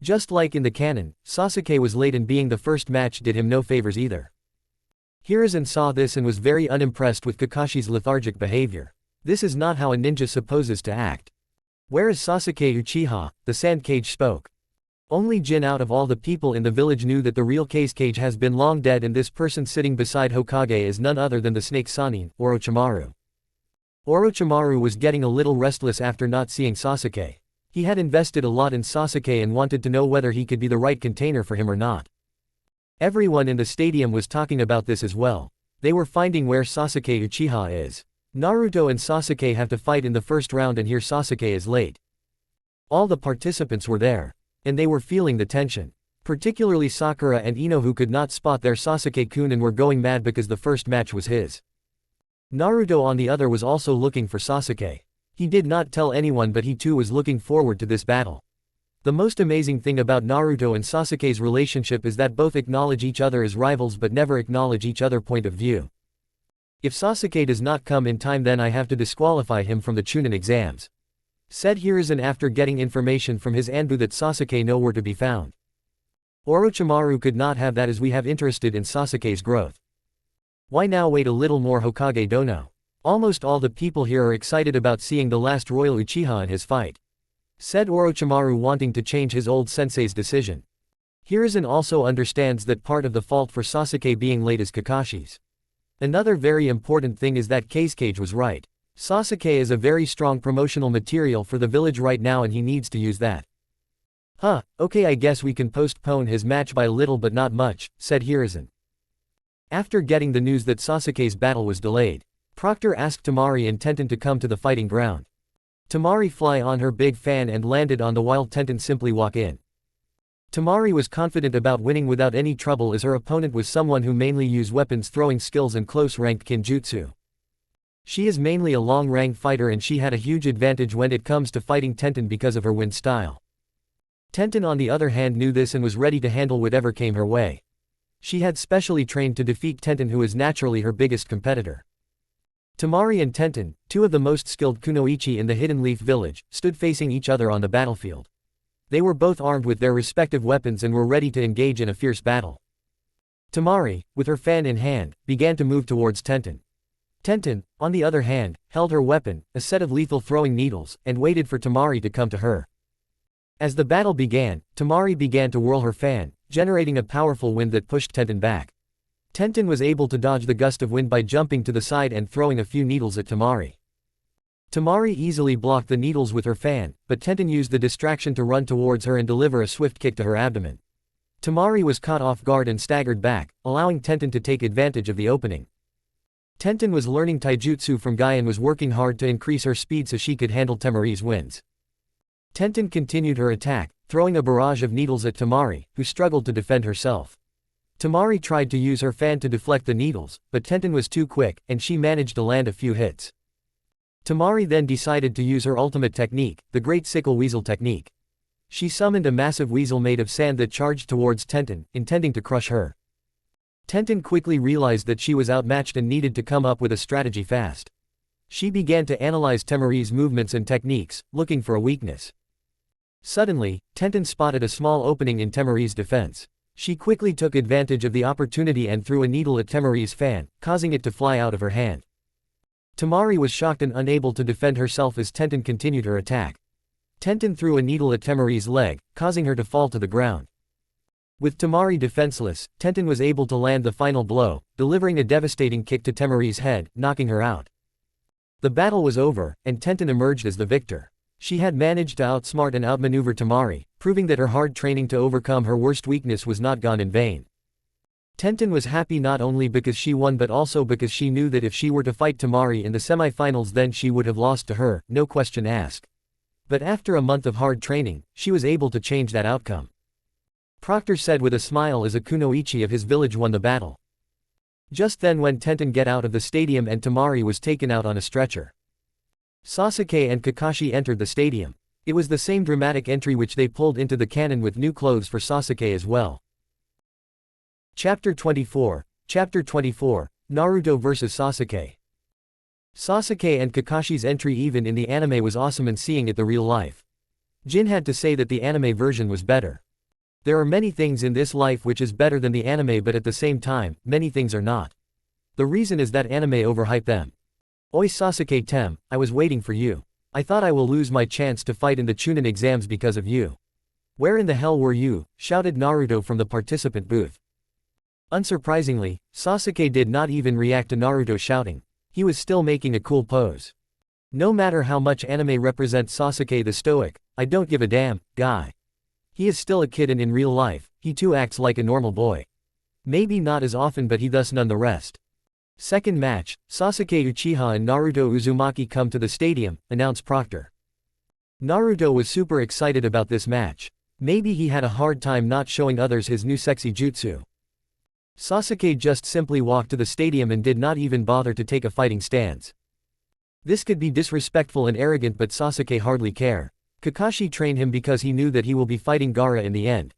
Just like in the canon, Sasuke was late and being the first match did him no favors either. Hiruzen saw this and was very unimpressed with Kakashi's lethargic behavior. This is not how a ninja supposes to act. Where is Sasuke Uchiha? The sand cage spoke. Only Jin out of all the people in the village knew that the real cage has been long dead and this person sitting beside Hokage is none other than the snake Sannin, Orochimaru. Orochimaru was getting a little restless after not seeing Sasuke. He had invested a lot in Sasuke and wanted to know whether he could be the right container for him or not. Everyone in the stadium was talking about this as well. They were finding where Sasuke Uchiha is. Naruto and Sasuke have to fight in the first round and here Sasuke is late. All the participants were there. And they were feeling the tension. Particularly Sakura and Ino who could not spot their Sasuke-kun and were going mad because the first match was his. Naruto on the other was also looking for Sasuke. He did not tell anyone but he too was looking forward to this battle. The most amazing thing about Naruto and Sasuke's relationship is that both acknowledge each other as rivals but never acknowledge each other's point of view. If Sasuke does not come in time then I have to disqualify him from the Chunin exams. Said Hiruzen after getting information from his Anbu that Sasuke nowhere to be found. Orochimaru could not have that as we have interested in Sasuke's growth. Why now wait a little more Hokage Dono? Almost all the people here are excited about seeing the last royal Uchiha in his fight. Said Orochimaru wanting to change his old sensei's decision. Hiruzen also understands that part of the fault for Sasuke being late is Kakashi's. Another very important thing is that Kage was right. Sasuke is a very strong promotional material for the village right now and he needs to use that. Huh, okay, I guess we can postpone his match by little but not much, said Hiruzen. After getting the news that Sasuke's battle was delayed, Proctor asked Temari and Tenten to come to the fighting ground. Temari fly on her big fan and landed on the while Tenten simply walk in. Temari was confident about winning without any trouble as her opponent was someone who mainly used weapons throwing skills and close-ranked kinjutsu. She is mainly a long-range fighter and she had a huge advantage when it comes to fighting Tenten because of her wind style. Tenten on the other hand knew this and was ready to handle whatever came her way. She had specially trained to defeat Tenten, who is naturally her biggest competitor. Temari and Tenten, two of the most skilled kunoichi in the Hidden Leaf village, stood facing each other on the battlefield. They were both armed with their respective weapons and were ready to engage in a fierce battle. Temari, with her fan in hand, began to move towards Tenten. Tenten, on the other hand, held her weapon, a set of lethal throwing needles, and waited for Temari to come to her. As the battle began, Temari began to whirl her fan, generating a powerful wind that pushed Tenten back. Tenten was able to dodge the gust of wind by jumping to the side and throwing a few needles at Temari. Temari easily blocked the needles with her fan, but Tenten used the distraction to run towards her and deliver a swift kick to her abdomen. Temari was caught off guard and staggered back, allowing Tenten to take advantage of the opening. Tenten was learning taijutsu from Guy and was working hard to increase her speed so she could handle Temari's winds. Tenten continued her attack, throwing a barrage of needles at Temari, who struggled to defend herself. Temari tried to use her fan to deflect the needles, but Tenten was too quick, and she managed to land a few hits. Temari then decided to use her ultimate technique, the Great Sickle Weasel technique. She summoned a massive weasel made of sand that charged towards Tenten, intending to crush her. Tenten quickly realized that she was outmatched and needed to come up with a strategy fast. She began to analyze Temari's movements and techniques, looking for a weakness. Suddenly, Tenten spotted a small opening in Temari's defense. She quickly took advantage of the opportunity and threw a needle at Temari's fan, causing it to fly out of her hand. Temari was shocked and unable to defend herself as Tenten continued her attack. Tenten threw a needle at Temari's leg, causing her to fall to the ground. With Temari defenseless, Tenten was able to land the final blow, delivering a devastating kick to Temari's head, knocking her out. The battle was over, and Tenten emerged as the victor. She had managed to outsmart and outmaneuver Temari, proving that her hard training to overcome her worst weakness was not gone in vain. Tenten was happy not only because she won but also because she knew that if she were to fight Temari in the semi-finals then she would have lost to her, no question asked. But after a month of hard training, she was able to change that outcome. Proctor said with a smile as a kunoichi of his village won the battle. Just then when Tenten got out of the stadium and Temari was taken out on a stretcher. Sasuke and Kakashi entered the stadium. It was the same dramatic entry which they pulled into the canon with new clothes for Sasuke as well. Chapter 24, Naruto vs Sasuke. Sasuke and Kakashi's entry even in the anime was awesome and seeing it the real life. Jin had to say that the anime version was better. There are many things in this life which is better than the anime but at the same time, many things are not. The reason is that anime overhype them. Oi Sasuke Tem, I was waiting for you. I thought I will lose my chance to fight in the Chunin exams because of you. Where in the hell were you? Shouted Naruto from the participant booth. Unsurprisingly, Sasuke did not even react to Naruto shouting. He was still making a cool pose. No matter how much anime represents Sasuke the stoic, I don't give a damn, guy. He is still a kid and in real life, he too acts like a normal boy. Maybe not as often but he thus none the rest. Second match, Sasuke Uchiha and Naruto Uzumaki come to the stadium, announced Proctor. Naruto was super excited about this match. Maybe he had a hard time not showing others his new sexy jutsu. Sasuke just simply walked to the stadium and did not even bother to take a fighting stance. This could be disrespectful and arrogant but Sasuke hardly care. Kakashi trained him because he knew that he will be fighting Gaara in the end.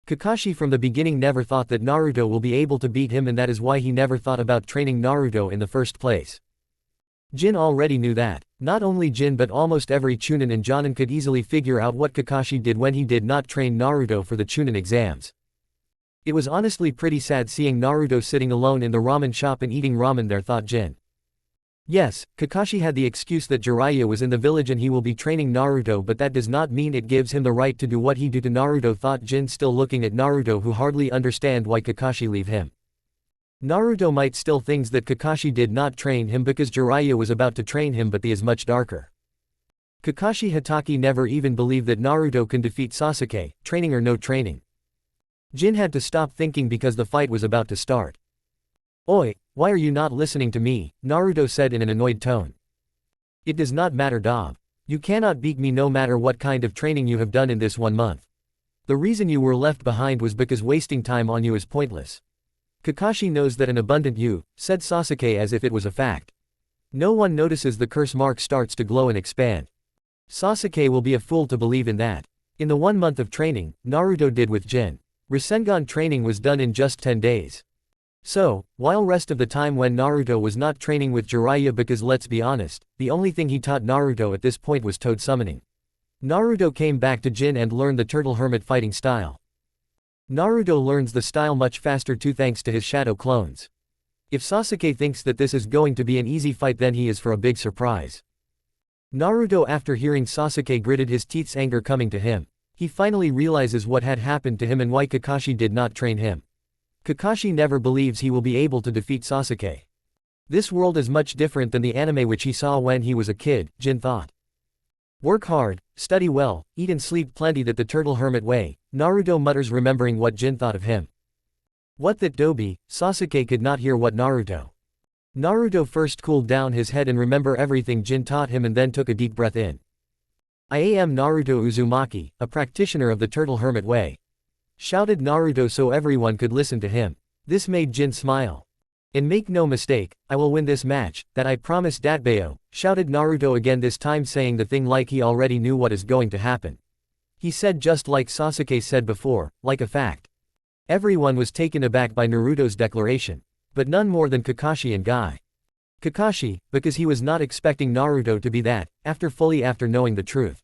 Kakashi from the beginning never thought that Naruto will be able to beat him and that is why he never thought about training Naruto in the first place. Jin already knew that. Not only Jin but almost every Chunin and Jonin could easily figure out what Kakashi did when he did not train Naruto for the Chunin exams. It was honestly pretty sad seeing Naruto sitting alone in the ramen shop and eating ramen there, thought Jin. Yes, Kakashi had the excuse that Jiraiya was in the village and he will be training Naruto but that does not mean it gives him the right to do what he did to Naruto, thought Jin, still looking at Naruto who hardly understand why Kakashi leave him. Naruto might still thinks that Kakashi did not train him because Jiraiya was about to train him, but the is much darker. Kakashi Hatake never even believed that Naruto can defeat Sasuke, training or no training. Jin had to stop thinking because the fight was about to start. "Oi, why are you not listening to me?" Naruto said in an annoyed tone. "It does not matter, Dob. You cannot beat me no matter what kind of training you have done in this 1 month. The reason you were left behind was because wasting time on you is pointless. Kakashi knows that an abundant you," said Sasuke as if it was a fact. No one notices the curse mark starts to glow and expand. Sasuke will be a fool to believe in that. In the 1 month of training, Naruto did with Jin. Rasengan training was done in just 10 days. So, while rest of the time when Naruto was not training with Jiraiya, because let's be honest, the only thing he taught Naruto at this point was toad summoning. Naruto came back to Jin and learned the turtle hermit fighting style. Naruto learns the style much faster too thanks to his shadow clones. If Sasuke thinks that this is going to be an easy fight, then he is for a big surprise. Naruto, after hearing Sasuke, gritted his teeth, anger coming to him. He finally realizes what had happened to him and why Kakashi did not train him. Kakashi never believes he will be able to defeat Sasuke. This world is much different than the anime which he saw when he was a kid, Jin thought. Work hard, study well, eat and sleep plenty, that the turtle hermit way, Naruto mutters, remembering what Jin thought of him. What that dobe? Sasuke could not hear what Naruto. Naruto first cooled down his head and remember everything Jin taught him and then took a deep breath in. "I am Naruto Uzumaki, a practitioner of the turtle hermit way," shouted Naruto so everyone could listen to him. This made Jin smile. "And make no mistake, I will win this match, that I promise Datbeo," shouted Naruto again, this time saying the thing like he already knew what is going to happen. He said just like Sasuke said before, like a fact. Everyone was taken aback by Naruto's declaration. But none more than Kakashi and Guy. Kakashi, because he was not expecting Naruto to be that, after knowing the truth.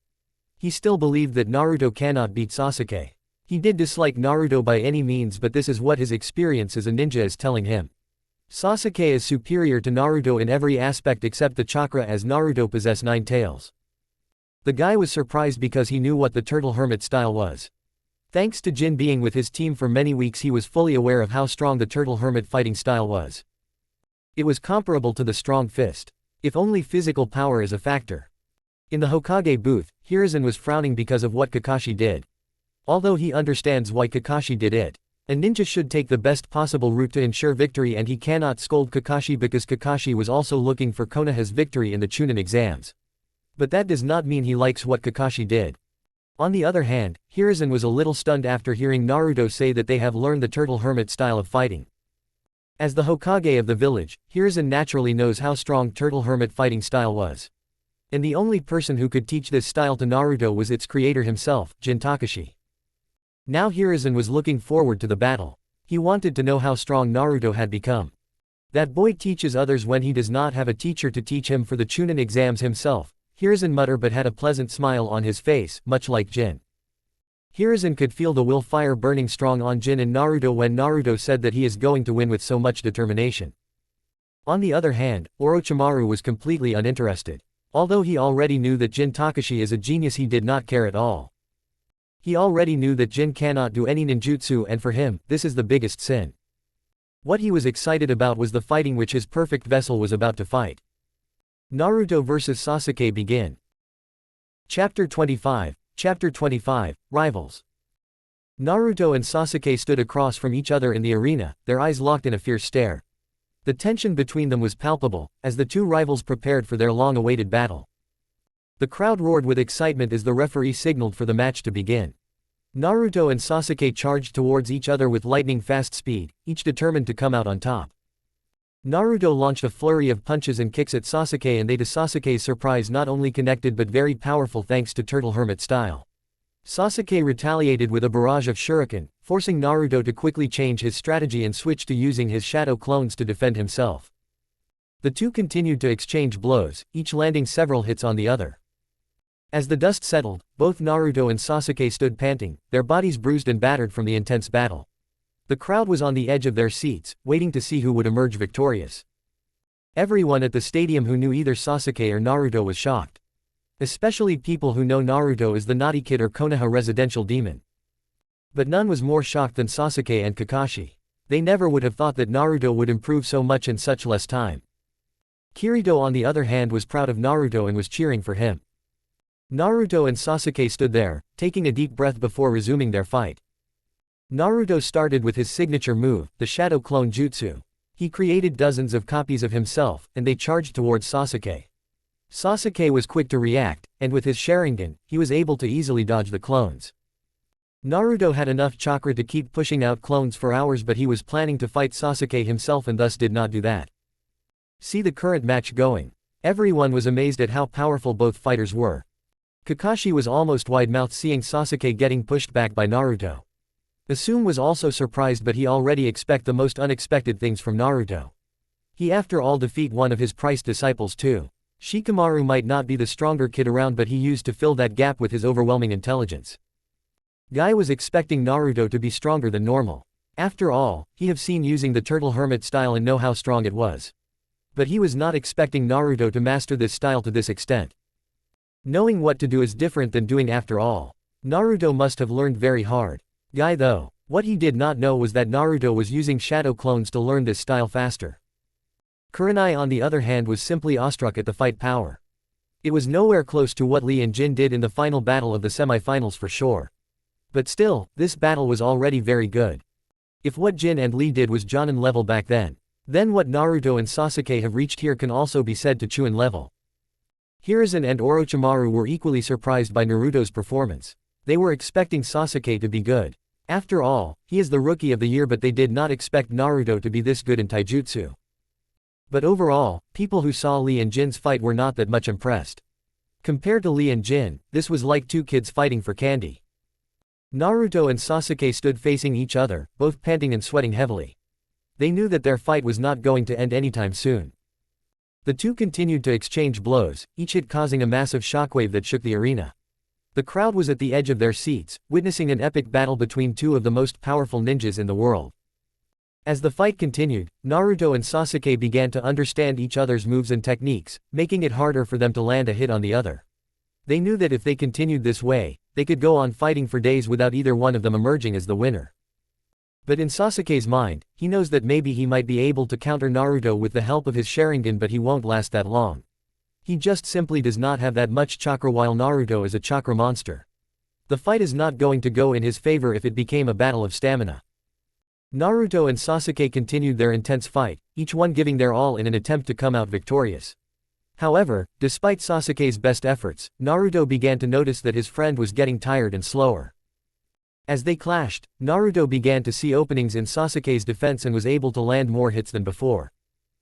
He still believed that Naruto cannot beat Sasuke. He did dislike Naruto by any means, but this is what his experience as a ninja is telling him. Sasuke is superior to Naruto in every aspect except the chakra, as Naruto possessed 9 tails. The guy was surprised because he knew what the turtle hermit style was. Thanks to Jin being with his team for many weeks, he was fully aware of how strong the turtle hermit fighting style was. It was comparable to the strong fist. If only physical power is a factor. In the Hokage booth, Hiruzen was frowning because of what Kakashi did. Although he understands why Kakashi did it. A ninja should take the best possible route to ensure victory, and he cannot scold Kakashi because Kakashi was also looking for Konoha's victory in the Chunin exams. But that does not mean he likes what Kakashi did. On the other hand, Hiruzen was a little stunned after hearing Naruto say that they have learned the turtle hermit style of fighting. As the Hokage of the village, Hiruzen naturally knows how strong turtle hermit fighting style was. And the only person who could teach this style to Naruto was its creator himself, Jin Takashi. Now Hiruzen was looking forward to the battle. He wanted to know how strong Naruto had become. That boy teaches others when he does not have a teacher to teach him for the Chunin exams himself, Hiruzen muttered, but had a pleasant smile on his face, much like Jin. Hiruzen could feel the will fire burning strong on Jin and Naruto when Naruto said that he is going to win with so much determination. On the other hand, Orochimaru was completely uninterested. Although he already knew that Jin Takashi is a genius, he did not care at all. He already knew that Jin cannot do any ninjutsu, and for him, this is the biggest sin. What he was excited about was the fighting which his perfect vessel was about to fight. Naruto vs Sasuke begin. Chapter 25, Rivals. Naruto and Sasuke stood across from each other in the arena, their eyes locked in a fierce stare. The tension between them was palpable, as the two rivals prepared for their long-awaited battle. The crowd roared with excitement as the referee signaled for the match to begin. Naruto and Sasuke charged towards each other with lightning-fast speed, each determined to come out on top. Naruto launched a flurry of punches and kicks at Sasuke, and they, to Sasuke's surprise, not only connected but very powerful thanks to turtle hermit style. Sasuke retaliated with a barrage of shuriken, forcing Naruto to quickly change his strategy and switch to using his shadow clones to defend himself. The two continued to exchange blows, each landing several hits on the other. As the dust settled, both Naruto and Sasuke stood panting, their bodies bruised and battered from the intense battle. The crowd was on the edge of their seats, waiting to see who would emerge victorious. Everyone at the stadium who knew either Sasuke or Naruto was shocked. Especially people who know Naruto as the naughty kid or Konoha residential demon. But none was more shocked than Sasuke and Kakashi. They never would have thought that Naruto would improve so much in such less time. Kirito on the other hand was proud of Naruto and was cheering for him. Naruto and Sasuke stood there, taking a deep breath before resuming their fight. Naruto started with his signature move, the Shadow Clone Jutsu. He created dozens of copies of himself, and they charged towards Sasuke. Sasuke was quick to react, and with his Sharingan, he was able to easily dodge the clones. Naruto had enough chakra to keep pushing out clones for hours, but he was planning to fight Sasuke himself and thus did not do that. See the current match going. Everyone was amazed at how powerful both fighters were. Kakashi was almost wide-mouthed seeing Sasuke getting pushed back by Naruto. Asum was also surprised, but he already expect the most unexpected things from Naruto. He after all defeat one of his prized disciples too. Shikamaru might not be the stronger kid around, but he used to fill that gap with his overwhelming intelligence. Guy was expecting Naruto to be stronger than normal. After all, he have seen using the turtle hermit style and know how strong it was. But he was not expecting Naruto to master this style to this extent. Knowing what to do is different than doing after all. Naruto must have learned very hard. Guy though, what he did not know was that Naruto was using shadow clones to learn this style faster. Kurenai on the other hand was simply awestruck at the fight power. It was nowhere close to what Lee and Jin did in the final battle of the semi-finals for sure. But still, this battle was already very good. If what Jin and Lee did was Jonin level back then what Naruto and Sasuke have reached here can also be said to Chunin level. Hiruzen and Orochimaru were equally surprised by Naruto's performance. They were expecting Sasuke to be good. After all, he is the rookie of the year, but they did not expect Naruto to be this good in taijutsu. But overall, people who saw Lee and Jin's fight were not that much impressed. Compared to Lee and Jin, this was like two kids fighting for candy. Naruto and Sasuke stood facing each other, both panting and sweating heavily. They knew that their fight was not going to end anytime soon. The two continued to exchange blows, each hit causing a massive shockwave that shook the arena. The crowd was at the edge of their seats, witnessing an epic battle between two of the most powerful ninjas in the world. As the fight continued, Naruto and Sasuke began to understand each other's moves and techniques, making it harder for them to land a hit on the other. They knew that if they continued this way, they could go on fighting for days without either one of them emerging as the winner. But in Sasuke's mind, he knows that maybe he might be able to counter Naruto with the help of his Sharingan, but he won't last that long. He just simply does not have that much chakra, while Naruto is a chakra monster. The fight is not going to go in his favor if it became a battle of stamina. Naruto and Sasuke continued their intense fight, each one giving their all in an attempt to come out victorious. However, despite Sasuke's best efforts, Naruto began to notice that his friend was getting tired and slower. As they clashed, Naruto began to see openings in Sasuke's defense and was able to land more hits than before.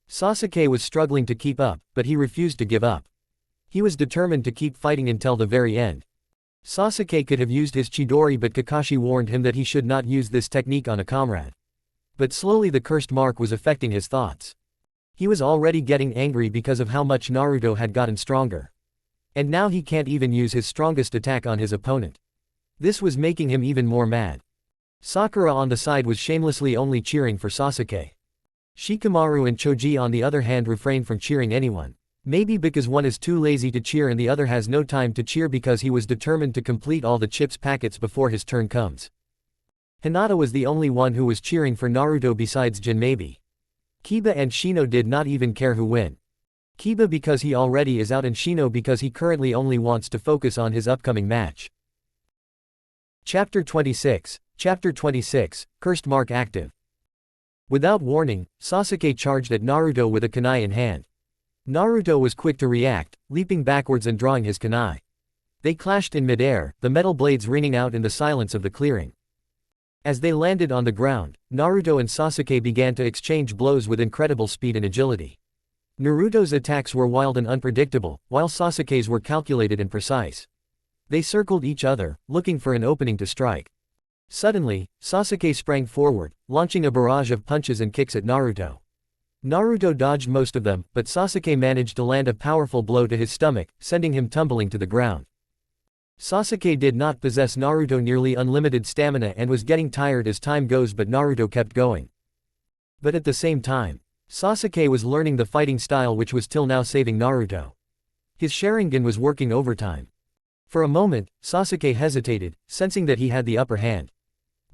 Sasuke was struggling to keep up, but he refused to give up. He was determined to keep fighting until the very end. Sasuke could have used his Chidori, but Kakashi warned him that he should not use this technique on a comrade. But slowly the cursed mark was affecting his thoughts. He was already getting angry because of how much Naruto had gotten stronger. And now he can't even use his strongest attack on his opponent. This was making him even more mad. Sakura on the side was shamelessly only cheering for Sasuke. Shikamaru and Choji on the other hand refrained from cheering anyone. Maybe because one is too lazy to cheer and the other has no time to cheer because he was determined to complete all the chips packets before his turn comes. Hinata was the only one who was cheering for Naruto besides Jin maybe. Kiba and Shino did not even care who win. Kiba because he already is out and Shino because he currently only wants to focus on his upcoming match. Chapter 26, Cursed Mark active. Without warning, Sasuke charged at Naruto with a kunai in hand. Naruto was quick to react, leaping backwards and drawing his kunai. They clashed in midair, the metal blades ringing out in the silence of the clearing. As they landed on the ground, Naruto and Sasuke began to exchange blows with incredible speed and agility. Naruto's attacks were wild and unpredictable, while Sasuke's were calculated and precise. They circled each other, looking for an opening to strike. Suddenly, Sasuke sprang forward, launching a barrage of punches and kicks at Naruto. Naruto dodged most of them, but Sasuke managed to land a powerful blow to his stomach, sending him tumbling to the ground. Sasuke did not possess Naruto nearly unlimited stamina and was getting tired as time goes, but Naruto kept going. But at the same time, Sasuke was learning the fighting style which was till now saving Naruto. His Sharingan was working overtime. For a moment, Sasuke hesitated, sensing that he had the upper hand.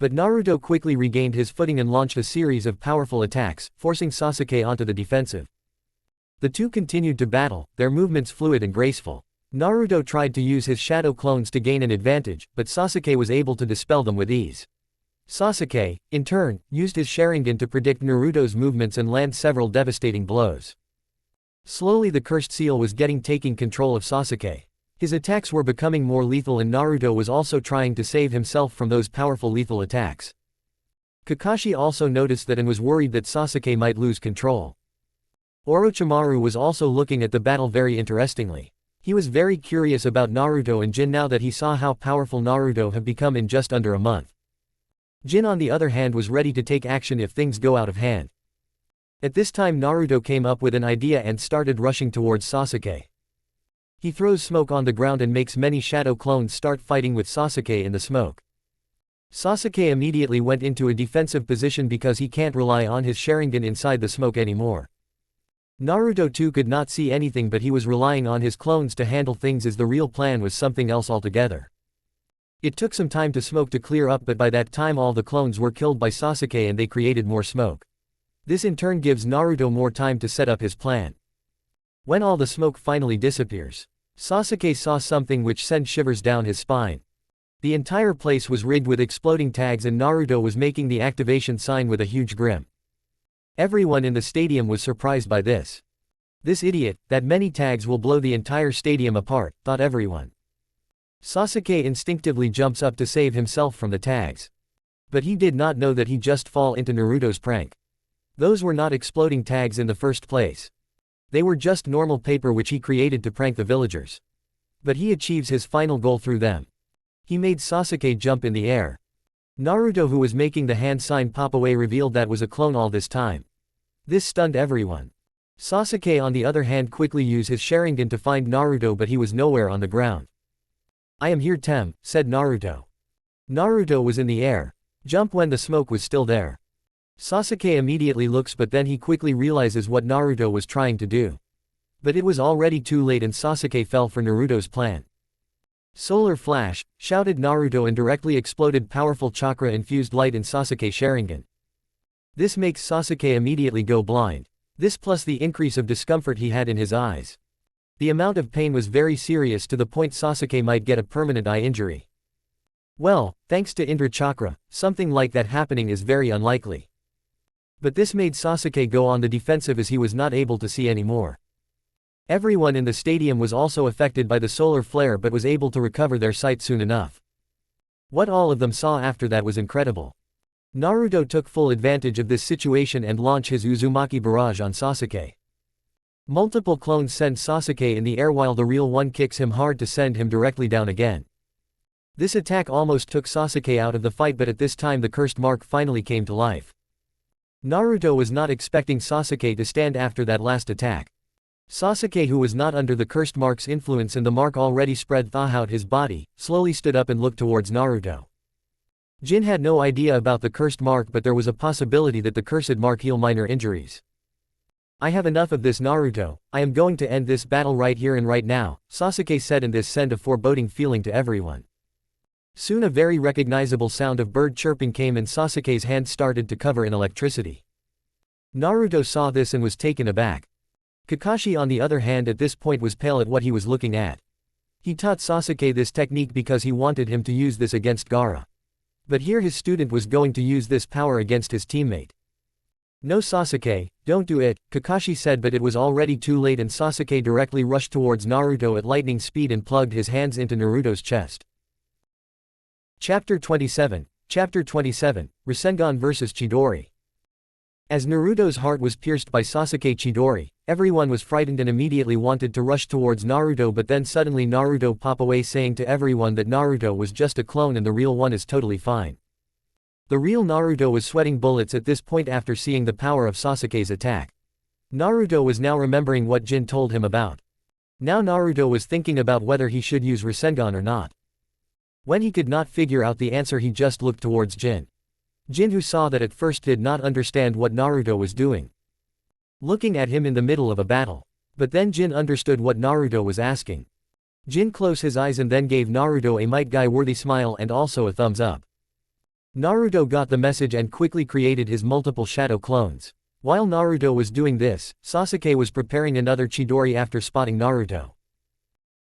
But Naruto quickly regained his footing and launched a series of powerful attacks, forcing Sasuke onto the defensive. The two continued to battle, their movements fluid and graceful. Naruto tried to use his shadow clones to gain an advantage, but Sasuke was able to dispel them with ease. Sasuke, in turn, used his Sharingan to predict Naruto's movements and land several devastating blows. Slowly the cursed seal was taking control of Sasuke. His attacks were becoming more lethal and Naruto was also trying to save himself from those powerful lethal attacks. Kakashi also noticed that and was worried that Sasuke might lose control. Orochimaru was also looking at the battle very interestingly. He was very curious about Naruto and Jin now that he saw how powerful Naruto have become in just under a month. Jin on the other hand was ready to take action if things go out of hand. At this time Naruto came up with an idea and started rushing towards Sasuke. He throws smoke on the ground and makes many shadow clones start fighting with Sasuke in the smoke. Sasuke immediately went into a defensive position because he can't rely on his Sharingan inside the smoke anymore. Naruto too could not see anything but he was relying on his clones to handle things as the real plan was something else altogether. It took some time to smoke to clear up but by that time all the clones were killed by Sasuke and they created more smoke. This in turn gives Naruto more time to set up his plan. When all the smoke finally disappears, Sasuke saw something which sent shivers down his spine. The entire place was rigged with exploding tags and Naruto was making the activation sign with a huge grin. Everyone in the stadium was surprised by this. This idiot, that many tags will blow the entire stadium apart, thought everyone. Sasuke instinctively jumps up to save himself from the tags. But he did not know that he just fall into Naruto's prank. Those were not exploding tags in the first place. They were just normal paper which he created to prank the villagers. But he achieves his final goal through them. He made Sasuke jump in the air. Naruto, who was making the hand sign pop away, revealed that was a clone all this time. This stunned everyone. Sasuke on the other hand quickly used his Sharingan to find Naruto but he was nowhere on the ground. "I am here Tem," said Naruto. Naruto was in the air. Jump when the smoke was still there. Sasuke immediately looks but then he quickly realizes what Naruto was trying to do. But it was already too late and Sasuke fell for Naruto's plan. "Solar Flash," shouted Naruto and directly exploded powerful chakra-infused light in Sasuke's Sharingan. This makes Sasuke immediately go blind. This plus the increase of discomfort he had in his eyes. The amount of pain was very serious to the point Sasuke might get a permanent eye injury. Well, thanks to Indra Chakra, something like that happening is very unlikely. But this made Sasuke go on the defensive as he was not able to see anymore. Everyone in the stadium was also affected by the solar flare but was able to recover their sight soon enough. What all of them saw after that was incredible. Naruto took full advantage of this situation and launched his Uzumaki barrage on Sasuke. Multiple clones send Sasuke in the air while the real one kicks him hard to send him directly down again. This attack almost took Sasuke out of the fight but at this time the cursed mark finally came to life. Naruto was not expecting Sasuke to stand after that last attack. Sasuke, who was not under the cursed mark's influence and the mark already spread throughout his body, slowly stood up and looked towards Naruto. Jin had no idea about the cursed mark but there was a possibility that the cursed mark heal minor injuries. "I have enough of this Naruto, I am going to end this battle right here and right now," Sasuke said and this sent a foreboding feeling to everyone. Soon a very recognizable sound of bird chirping came and Sasuke's hand started to cover in electricity. Naruto saw this and was taken aback. Kakashi on the other hand at this point was pale at what he was looking at. He taught Sasuke this technique because he wanted him to use this against Gaara. But here his student was going to use this power against his teammate. "No Sasuke, don't do it," Kakashi said but it was already too late and Sasuke directly rushed towards Naruto at lightning speed and plugged his hands into Naruto's chest. Chapter 27, Rasengan vs Chidori. As Naruto's heart was pierced by Sasuke Chidori, everyone was frightened and immediately wanted to rush towards Naruto but then suddenly Naruto pop away saying to everyone that Naruto was just a clone and the real one is totally fine. The real Naruto was sweating bullets at this point after seeing the power of Sasuke's attack. Naruto was now remembering what Jin told him about. Now Naruto was thinking about whether he should use Rasengan or not. When he could not figure out the answer he just looked towards Jin. Jin, who saw that at first did not understand what Naruto was doing. Looking at him in the middle of a battle. But then Jin understood what Naruto was asking. Jin closed his eyes and then gave Naruto a might guy worthy smile and also a thumbs up. Naruto got the message and quickly created his multiple shadow clones. While Naruto was doing this, Sasuke was preparing another Chidori after spotting Naruto.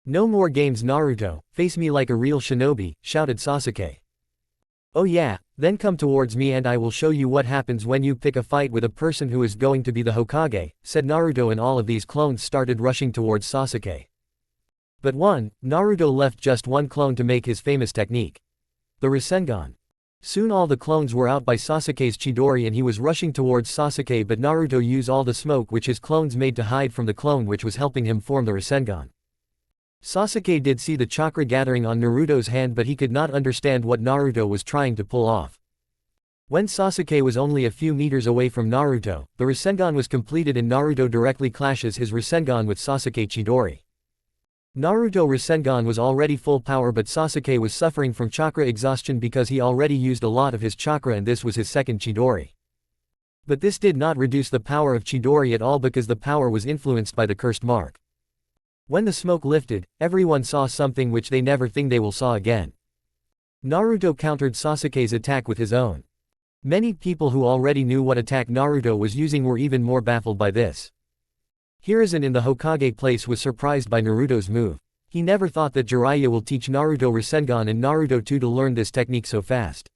"No more games Naruto, face me like a real shinobi," shouted Sasuke. "Oh yeah, then come towards me and I will show you what happens when you pick a fight with a person who is going to be the Hokage," said Naruto, and all of these clones started rushing towards Sasuke. But Naruto left just one clone to make his famous technique. The rasengan. Soon all the clones were out by Sasuke's Chidori and he was rushing towards Sasuke, but Naruto used all the smoke which his clones made to hide from the clone which was helping him form the rasengan. Sasuke did see the chakra gathering on Naruto's hand, but he could not understand what Naruto was trying to pull off. When Sasuke was only a few meters away from Naruto, the rasengan was completed and Naruto directly clashes his rasengan with Sasuke Chidori. Naruto Rasengan was already full power, but Sasuke was suffering from chakra exhaustion because he already used a lot of his chakra and this was his second Chidori. But this did not reduce the power of Chidori at all because the power was influenced by the cursed mark. When the smoke lifted, everyone saw something which they never think they will saw again. Naruto countered Sasuke's attack with his own. Many people who already knew what attack Naruto was using were even more baffled by this. Hiruzen in the Hokage place was surprised by Naruto's move. He never thought that Jiraiya will teach Naruto Rasengan and Naruto too to learn this technique so fast.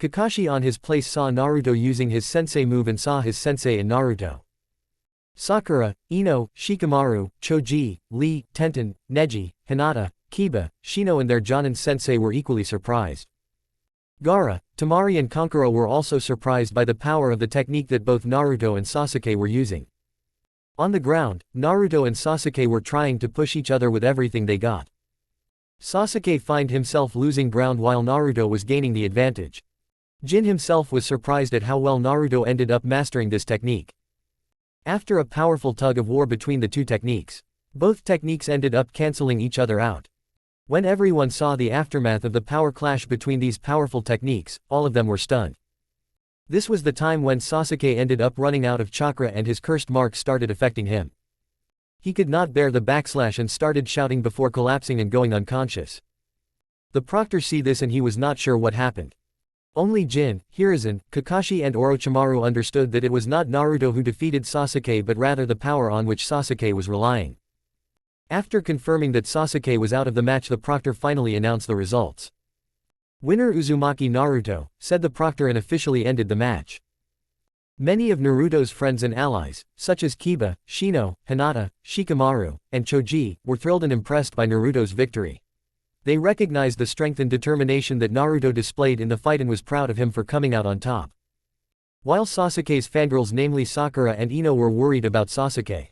Kakashi on his place saw Naruto using his sensei move and saw his sensei in Naruto. Sakura, Ino, Shikamaru, Choji, Lee, Tenten, Neji, Hinata, Kiba, Shino and their Jonin sensei were equally surprised. Gaara, Temari and Kankuro were also surprised by the power of the technique that both Naruto and Sasuke were using. On the ground, Naruto and Sasuke were trying to push each other with everything they got. Sasuke found himself losing ground while Naruto was gaining the advantage. Jin himself was surprised at how well Naruto ended up mastering this technique. After a powerful tug of war between the two techniques, both techniques ended up cancelling each other out. When everyone saw the aftermath of the power clash between these powerful techniques, all of them were stunned. This was the time when Sasuke ended up running out of chakra and his cursed mark started affecting him. He could not bear the backslash and started shouting before collapsing and going unconscious. The proctor see this and he was not sure what happened. Only Jin, Hiruzen, Kakashi and Orochimaru understood that it was not Naruto who defeated Sasuke but rather the power on which Sasuke was relying. After confirming that Sasuke was out of the match, the proctor finally announced the results. "Winner Uzumaki Naruto," said the proctor and officially ended the match. Many of Naruto's friends and allies, such as Kiba, Shino, Hinata, Shikamaru, and Choji, were thrilled and impressed by Naruto's victory. They recognized the strength and determination that Naruto displayed in the fight and was proud of him for coming out on top. While Sasuke's fangirls, namely Sakura and Ino, were worried about Sasuke,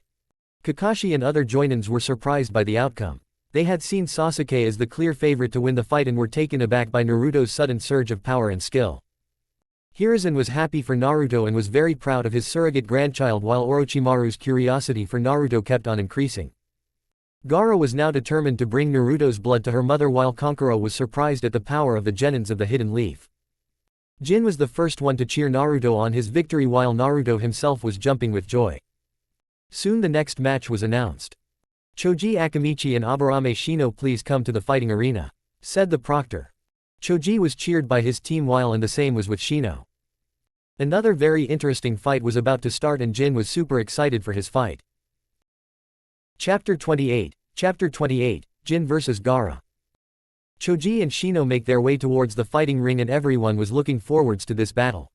Kakashi and other joinins were surprised by the outcome. They had seen Sasuke as the clear favorite to win the fight and were taken aback by Naruto's sudden surge of power and skill. Hiruzen was happy for Naruto and was very proud of his surrogate grandchild, while Orochimaru's curiosity for Naruto kept on increasing. Gaara was now determined to bring Naruto's blood to her mother, while Kankuro was surprised at the power of the genins of the Hidden Leaf. Jin was the first one to cheer Naruto on his victory while Naruto himself was jumping with joy. Soon the next match was announced. "Choji Akamichi and Aburame Shino, please come to the fighting arena," said the proctor. Choji was cheered by his team while and the same was with Shino. Another very interesting fight was about to start and Jin was super excited for his fight. Chapter 28, Jin vs Gaara. Choji and Shino make their way towards the fighting ring and everyone was looking forwards to this battle.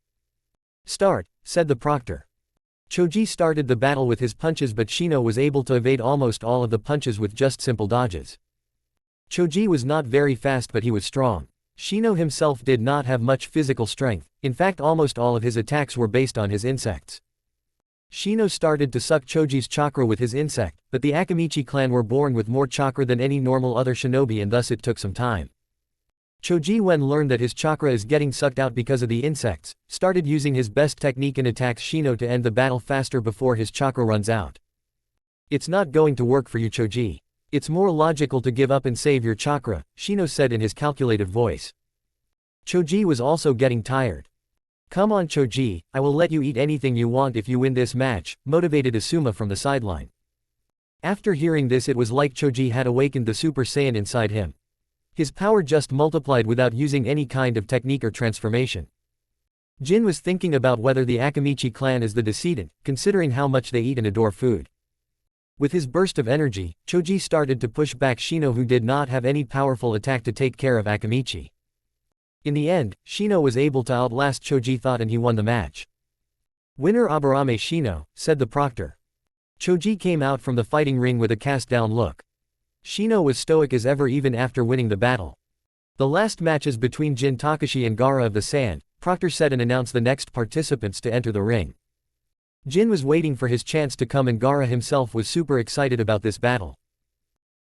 "Start," said the proctor. Choji started the battle with his punches, but Shino was able to evade almost all of the punches with just simple dodges. Choji was not very fast but he was strong. Shino himself did not have much physical strength, in fact almost all of his attacks were based on his insects. Shino started to suck Choji's chakra with his insect, but the Akamichi clan were born with more chakra than any normal other shinobi and thus it took some time. Choji, when learned that his chakra is getting sucked out because of the insects, started using his best technique and attacks Shino to end the battle faster before his chakra runs out. "It's not going to work for you, Choji. It's more logical to give up and save your chakra," Shino said in his calculated voice. Choji was also getting tired. "Come on Choji, I will let you eat anything you want if you win this match," motivated Asuma from the sideline. After hearing this, it was like Choji had awakened the Super Saiyan inside him. His power just multiplied without using any kind of technique or transformation. Jin was thinking about whether the Akamichi clan is the decedent, considering how much they eat and adore food. With his burst of energy, Choji started to push back Shino, who did not have any powerful attack to take care of Akamichi. In the end, Shino was able to outlast Choji thought and he won the match. "Winner Aburame Shino," said the proctor. Choji came out from the fighting ring with a cast-down look. Shino was stoic as ever even after winning the battle. The last matches between Jin Takashi and Gaara of the Sand, proctor said and announced the next participants to enter the ring. Jin was waiting for his chance to come and Gaara himself was super excited about this battle.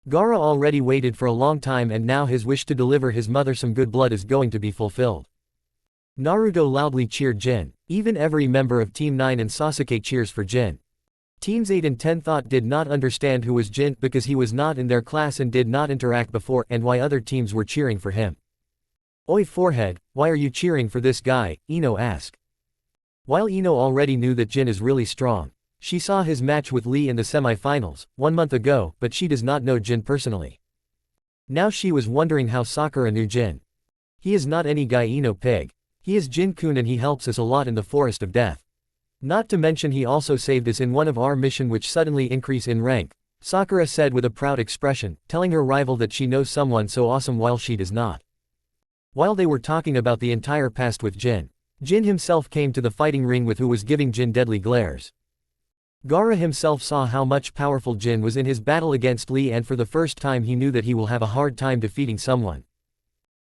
Gaara already waited for a long time and now his wish to deliver his mother some good blood is going to be fulfilled. Naruto loudly cheered Jin. Even every member of Team 9 and Sasuke cheers for Jin. Teams 8 and 10 thought did not understand who was Jin because he was not in their class and did not interact before and why other teams were cheering for him. "Oi forehead, why are you cheering for this guy?" Ino asked. While Ino already knew that Jin is really strong. She saw his match with Lee in the semi-finals, 1 month ago, but she does not know Jin personally. Now she was wondering how Sakura knew Jin. "He is not any guy Ino pig. He is Jin-kun and he helps us a lot in the Forest of Death. Not to mention he also saved us in one of our mission which suddenly increase in rank," Sakura said with a proud expression, telling her rival that she knows someone so awesome while she does not. While they were talking about the entire past with Jin, Jin himself came to the fighting ring with who was giving Jin deadly glares. Gaara himself saw how much powerful Jin was in his battle against Lee and for the first time he knew that he will have a hard time defeating someone.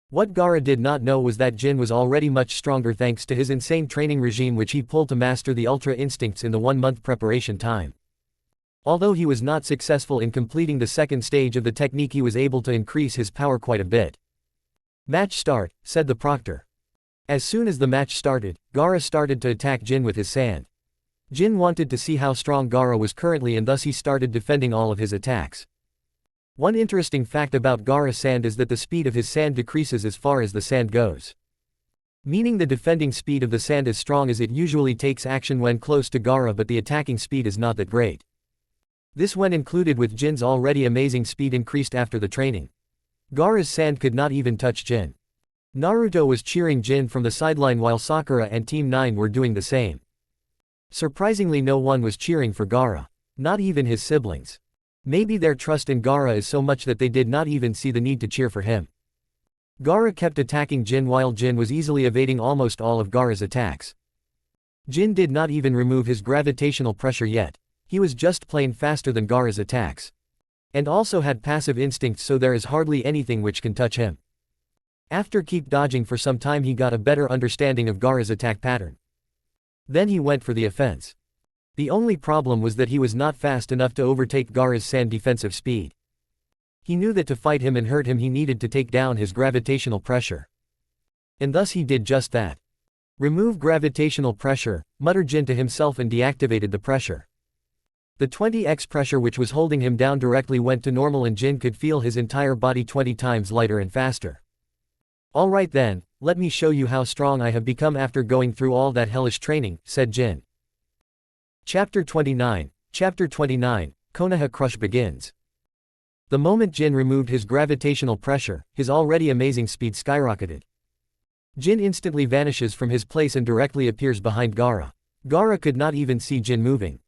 What Gaara did not know was that Jin was already much stronger thanks to his insane training regime which he pulled to master the Ultra Instincts in the 1-month preparation time. Although he was not successful in completing the second stage of the technique he was able to increase his power quite a bit. "Match start," said the proctor. As soon as the match started, Gaara started to attack Jin with his sand. Jin wanted to see how strong Gaara was currently and thus he started defending all of his attacks. One interesting fact about Gaara's sand is that the speed of his sand decreases as far as the sand goes. Meaning the defending speed of the sand is strong as it usually takes action when close to Gaara but the attacking speed is not that great. This when included with Jin's already amazing speed increased after the training. Gaara's sand could not even touch Jin. Naruto was cheering Jin from the sideline while Sakura and Team 9 were doing the same. Surprisingly no one was cheering for Gaara. Not even his siblings. Maybe their trust in Gaara is so much that they did not even see the need to cheer for him. Gaara kept attacking Jin while Jin was easily evading almost all of Gaara's attacks. Jin did not even remove his gravitational pressure yet. He was just plain faster than Gaara's attacks. And also had passive instincts so there is hardly anything which can touch him. After keep dodging for some time he got a better understanding of Gaara's attack pattern. Then he went for the offense. The only problem was that he was not fast enough to overtake Gaara's sand defensive speed. He knew that to fight him and hurt him he needed to take down his gravitational pressure. And thus he did just that. "Remove gravitational pressure," muttered Jin to himself and deactivated the pressure. The 20x pressure which was holding him down directly went to normal and Jin could feel his entire body 20 times lighter and faster. "Alright then, let me show you how strong I have become after going through all that hellish training," said Jin. Chapter 29, Konoha Crush begins. The moment Jin removed his gravitational pressure, his already amazing speed skyrocketed. Jin instantly vanishes from his place and directly appears behind Gaara. Gaara could not even see Jin moving.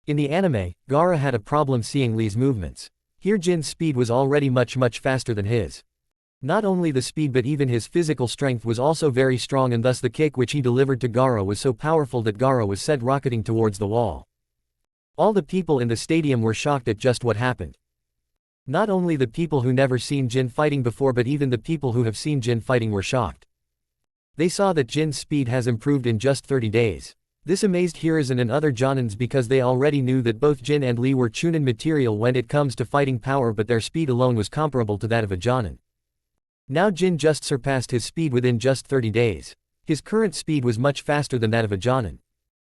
In the anime, Gaara had a problem seeing Lee's movements. Here Jin's speed was already much faster than his. Not only the speed but even his physical strength was also very strong and thus the kick which he delivered to Gaara was so powerful that Gaara was sent rocketing towards the wall. All the people in the stadium were shocked at just what happened. Not only the people who never seen Jin fighting before but even the people who have seen Jin fighting were shocked. They saw that Jin's speed has improved in just 30 days. This amazed Hiruzen and other Jonins because they already knew that both Jin and Lee were Chunin material when it comes to fighting power but their speed alone was comparable to that of a Jonin. Now Jin just surpassed his speed within just 30 days. His current speed was much faster than that of a Jonin.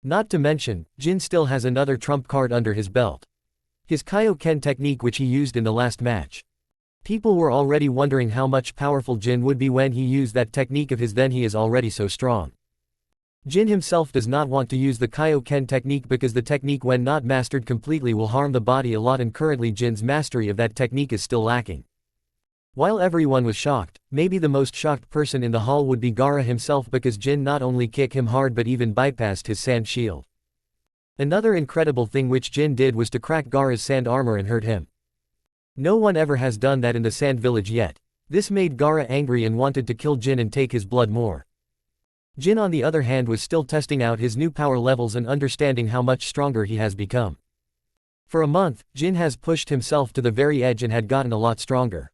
Not to mention, Jin still has another trump card under his belt. His Kaioken technique which he used in the last match. People were already wondering how much powerful Jin would be when he used that technique of his then he is already so strong. Jin himself does not want to use the Kaioken technique because the technique when not mastered completely will harm the body a lot and currently Jin's mastery of that technique is still lacking. While everyone was shocked, maybe the most shocked person in the hall would be Gaara himself because Jin not only kicked him hard but even bypassed his sand shield. Another incredible thing which Jin did was to crack Gaara's sand armor and hurt him. No one ever has done that in the sand village yet. This made Gaara angry and wanted to kill Jin and take his blood more. Jin on the other hand was still testing out his new power levels and understanding how much stronger he has become. For a month, Jin has pushed himself to the very edge and had gotten a lot stronger.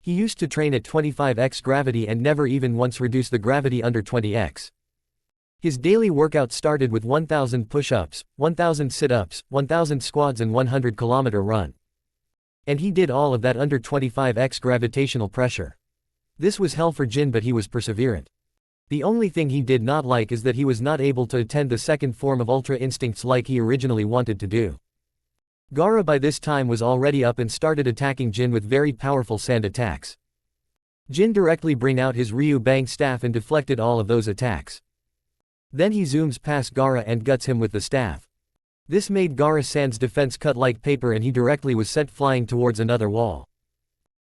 He used to train at 25x gravity and never even once reduced the gravity under 20x. His daily workout started with 1000 push-ups, 1000 sit-ups, 1000 squats and 100-kilometer run. And he did all of that under 25x gravitational pressure. This was hell for Jin, but he was perseverant. The only thing he did not like is that he was not able to attend the second form of Ultra Instincts like he originally wanted to do. Gaara by this time was already up and started attacking Jin with very powerful sand attacks. Jin directly bring out his Ryu Bang staff and deflected all of those attacks. Then he zooms past Gaara and guts him with the staff. This made Gaara Sand's defense cut like paper and he directly was sent flying towards another wall.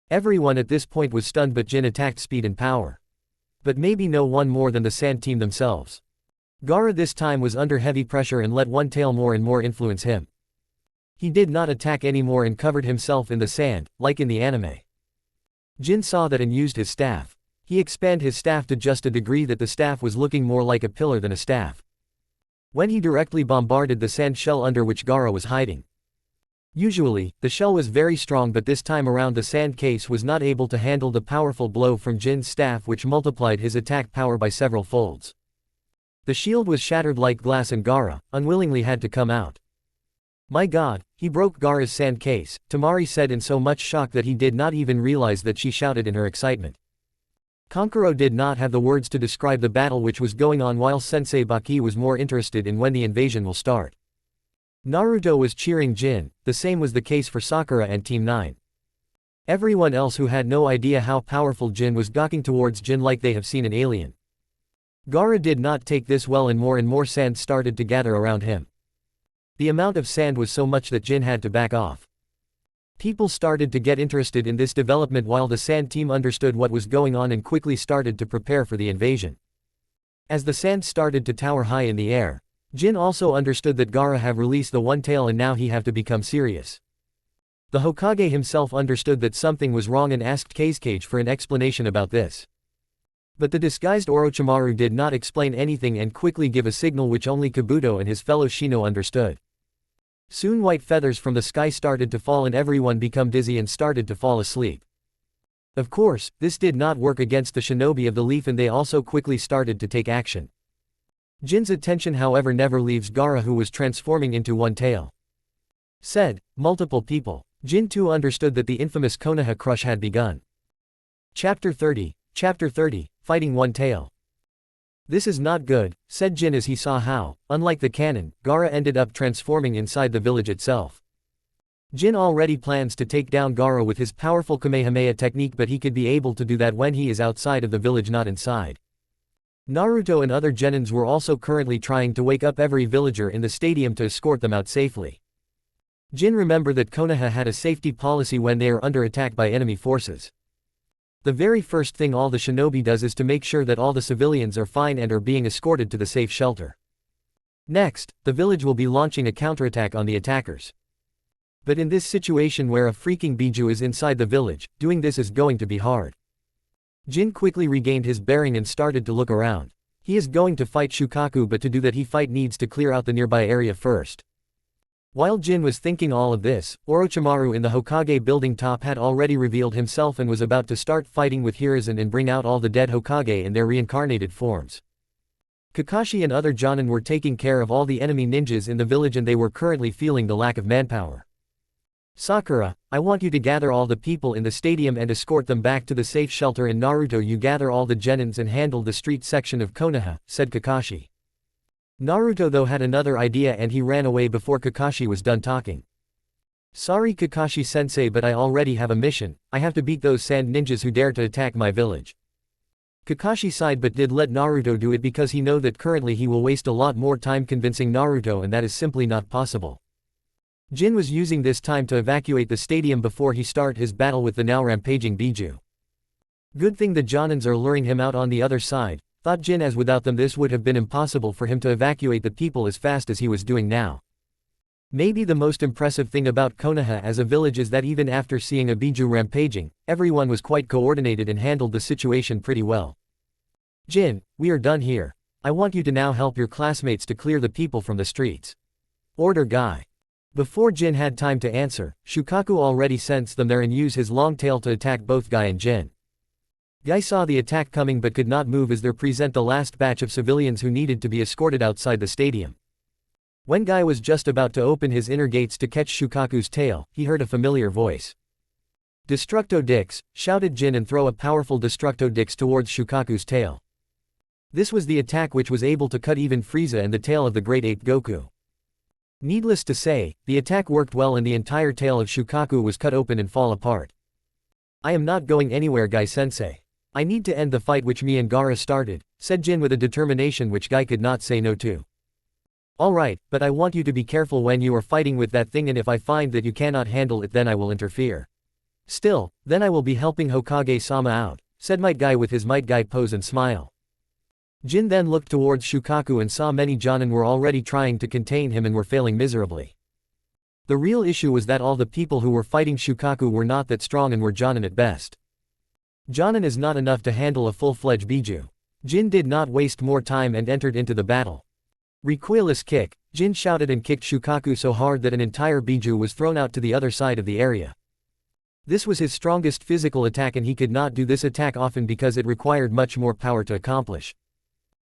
Everyone at this point was stunned, but Jin attacked speed and power. But maybe no one more than the Sand team themselves. Gaara this time was under heavy pressure and let One Tail more and more influence him. He did not attack anymore and covered himself in the sand, like in the anime. Jin saw that and used his staff. He expanded his staff to just a degree that the staff was looking more like a pillar than a staff. When he directly bombarded the sand shell under which Gaara was hiding. Usually, the shell was very strong, but this time around the sand case was not able to handle the powerful blow from Jin's staff, which multiplied his attack power by several folds. The shield was shattered like glass and Gaara, unwillingly had to come out. My god, he broke Gaara's sand case, Tamari said in so much shock that he did not even realize that she shouted in her excitement. Kankuro did not have the words to describe the battle which was going on, while Sensei Baki was more interested in when the invasion will start. Naruto was cheering Jin, the same was the case for Sakura and Team 9. Everyone else who had no idea how powerful Jin was gawking towards Jin like they have seen an alien. Gaara did not take this well and more sand started to gather around him. The amount of sand was so much that Jin had to back off. People started to get interested in this development while the sand team understood what was going on and quickly started to prepare for the invasion. As the sand started to tower high in the air, Jin also understood that Gaara have released the One Tail and now he have to become serious. The Hokage himself understood that something was wrong and asked Kazekage for an explanation about this. But the disguised Orochimaru did not explain anything and quickly give a signal which only Kabuto and his fellow Shino understood. Soon white feathers from the sky started to fall and everyone became dizzy and started to fall asleep. Of course, this did not work against the shinobi of the leaf and they also quickly started to take action. Jin's attention however never leaves Gaara, who was transforming into One Tail. Said, multiple people. Jin too understood that the infamous Konoha crush had begun. Chapter 30, Fighting One Tail. This is not good, said Jin as he saw how, unlike the cannon, Gaara ended up transforming inside the village itself. Jin already plans to take down Gaara with his powerful Kamehameha technique, but he could be able to do that when he is outside of the village, not inside. Naruto and other genins were also currently trying to wake up every villager in the stadium to escort them out safely. Jin remembered that Konoha had a safety policy when they are under attack by enemy forces. The very first thing all the shinobi does is to make sure that all the civilians are fine and are being escorted to the safe shelter. Next, the village will be launching a counterattack on the attackers. But in this situation where a freaking Biju is inside the village, doing this is going to be hard. Jin quickly regained his bearing and started to look around. He is going to fight Shukaku, but to do that he needs to clear out the nearby area first. While Jin was thinking all of this, Orochimaru in the Hokage building top had already revealed himself and was about to start fighting with Hiruzen and bring out all the dead Hokage in their reincarnated forms. Kakashi and other Jonin were taking care of all the enemy ninjas in the village and they were currently feeling the lack of manpower. Sakura, I want you to gather all the people in the stadium and escort them back to the safe shelter, and Naruto, you gather all the genins and handle the street section of Konoha, said Kakashi. Naruto though had another idea and he ran away before Kakashi was done talking. Sorry Kakashi-sensei, but I already have a mission. I have to beat those sand ninjas who dare to attack my village. Kakashi sighed but did let Naruto do it because he know that currently he will waste a lot more time convincing Naruto and that is simply not possible. Jin was using this time to evacuate the stadium before he start his battle with the now rampaging Biju. Good thing the Jonins are luring him out on the other side, thought Jin, as without them this would have been impossible for him to evacuate the people as fast as he was doing now. Maybe the most impressive thing about Konoha as a village is that even after seeing a Biju rampaging, everyone was quite coordinated and handled the situation pretty well. Jin, we are done here. I want you to now help your classmates to clear the people from the streets. Order Guy. Before Jin had time to answer, Shukaku already sensed them there and used his long tail to attack both Guy and Jin. Guy saw the attack coming but could not move as they present the last batch of civilians who needed to be escorted outside the stadium. When Guy was just about to open his inner gates to catch Shukaku's tail, he heard a familiar voice. Destructo Dix, shouted Jin, and throw a powerful Destructo Dix towards Shukaku's tail. This was the attack which was able to cut even Frieza and the tail of the Great Ape Goku. Needless to say, the attack worked well and the entire tail of Shukaku was cut open and fall apart. I am not going anywhere, Guy-sensei. I need to end the fight which me and Gaara started, said Jin with a determination which Guy could not say no to. Alright, but I want you to be careful when you are fighting with that thing, and if I find that you cannot handle it then I will interfere. Still, then I will be helping Hokage-sama out, said Might Guy with his Might Guy pose and smile. Jin then looked towards Shukaku and saw many Jonin were already trying to contain him and were failing miserably. The real issue was that all the people who were fighting Shukaku were not that strong and were Jonin at best. Jonin is not enough to handle a full-fledged Biju. Jin did not waste more time and entered into the battle. Recoilless kick, Jin shouted and kicked Shukaku so hard that an entire Biju was thrown out to the other side of the area. This was his strongest physical attack and he could not do this attack often because it required much more power to accomplish.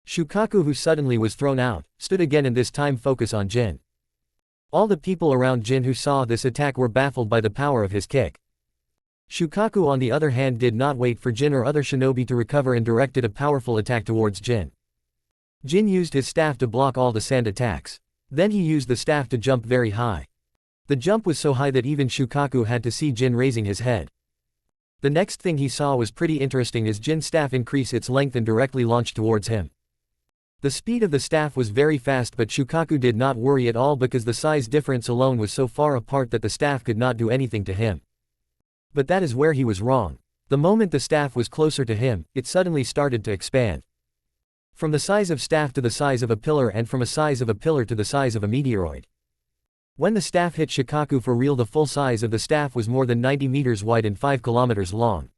Shukaku, who suddenly was thrown out, stood again and this time focus on Jin. All the people around Jin who saw this attack were baffled by the power of his kick. Shukaku on the other hand did not wait for Jin or other shinobi to recover and directed a powerful attack towards Jin. Jin used his staff to block all the sand attacks. Then he used the staff to jump very high. The jump was so high that even Shukaku had to see Jin raising his head. The next thing he saw was pretty interesting as Jin's staff increased its length and directly launched towards him. The speed of the staff was very fast, but Shukaku did not worry at all because the size difference alone was so far apart that the staff could not do anything to him. But that is where he was wrong. The moment the staff was closer to him, it suddenly started to expand. From the size of staff to the size of a pillar, and from a size of a pillar to the size of a meteoroid. When the staff hit Shukaku for real, the full size of the staff was more than 90 meters wide and 5 kilometers long.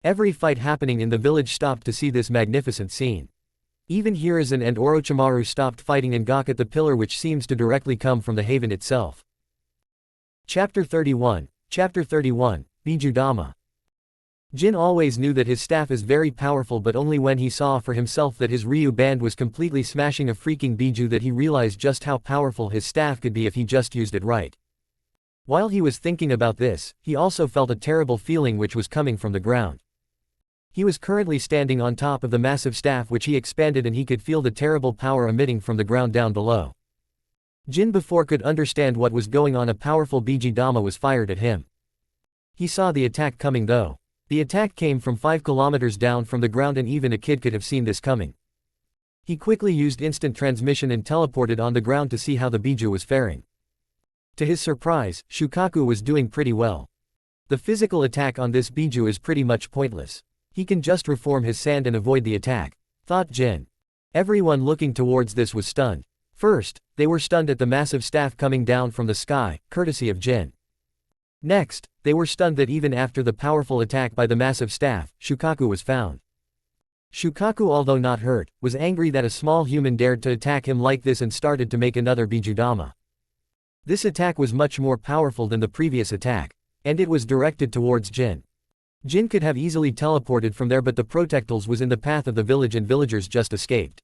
Every fight happening in the village stopped to see this magnificent scene. Even Hiruzen and Orochimaru stopped fighting and gawked at the pillar which seems to directly come from the haven itself. Chapter 31, Bijudama. Jin always knew that his staff is very powerful, but only when he saw for himself that his Ryu band was completely smashing a freaking Biju that he realized just how powerful his staff could be if he just used it right. While he was thinking about this, he also felt a terrible feeling which was coming from the ground. He was currently standing on top of the massive staff which he expanded and he could feel the terrible power emitting from the ground down below. Jin before could understand what was going on. A powerful Bijudama was fired at him. He saw the attack coming though. The attack came from 5 kilometers down from the ground and even a kid could have seen this coming. He quickly used instant transmission and teleported on the ground to see how the Biju was faring. To his surprise, Shukaku was doing pretty well. The physical attack on this Biju is pretty much pointless. He can just reform his sand and avoid the attack, thought Jin. Everyone looking towards this was stunned. First, they were stunned at the massive staff coming down from the sky, courtesy of Jin. Next, they were stunned that even after the powerful attack by the massive staff, Shukaku was found. Shukaku, although not hurt, was angry that a small human dared to attack him like this and started to make another Bijudama. This attack was much more powerful than the previous attack, and it was directed towards Jin. Jin could have easily teleported from there, but the projectiles was in the path of the village and villagers just escaped.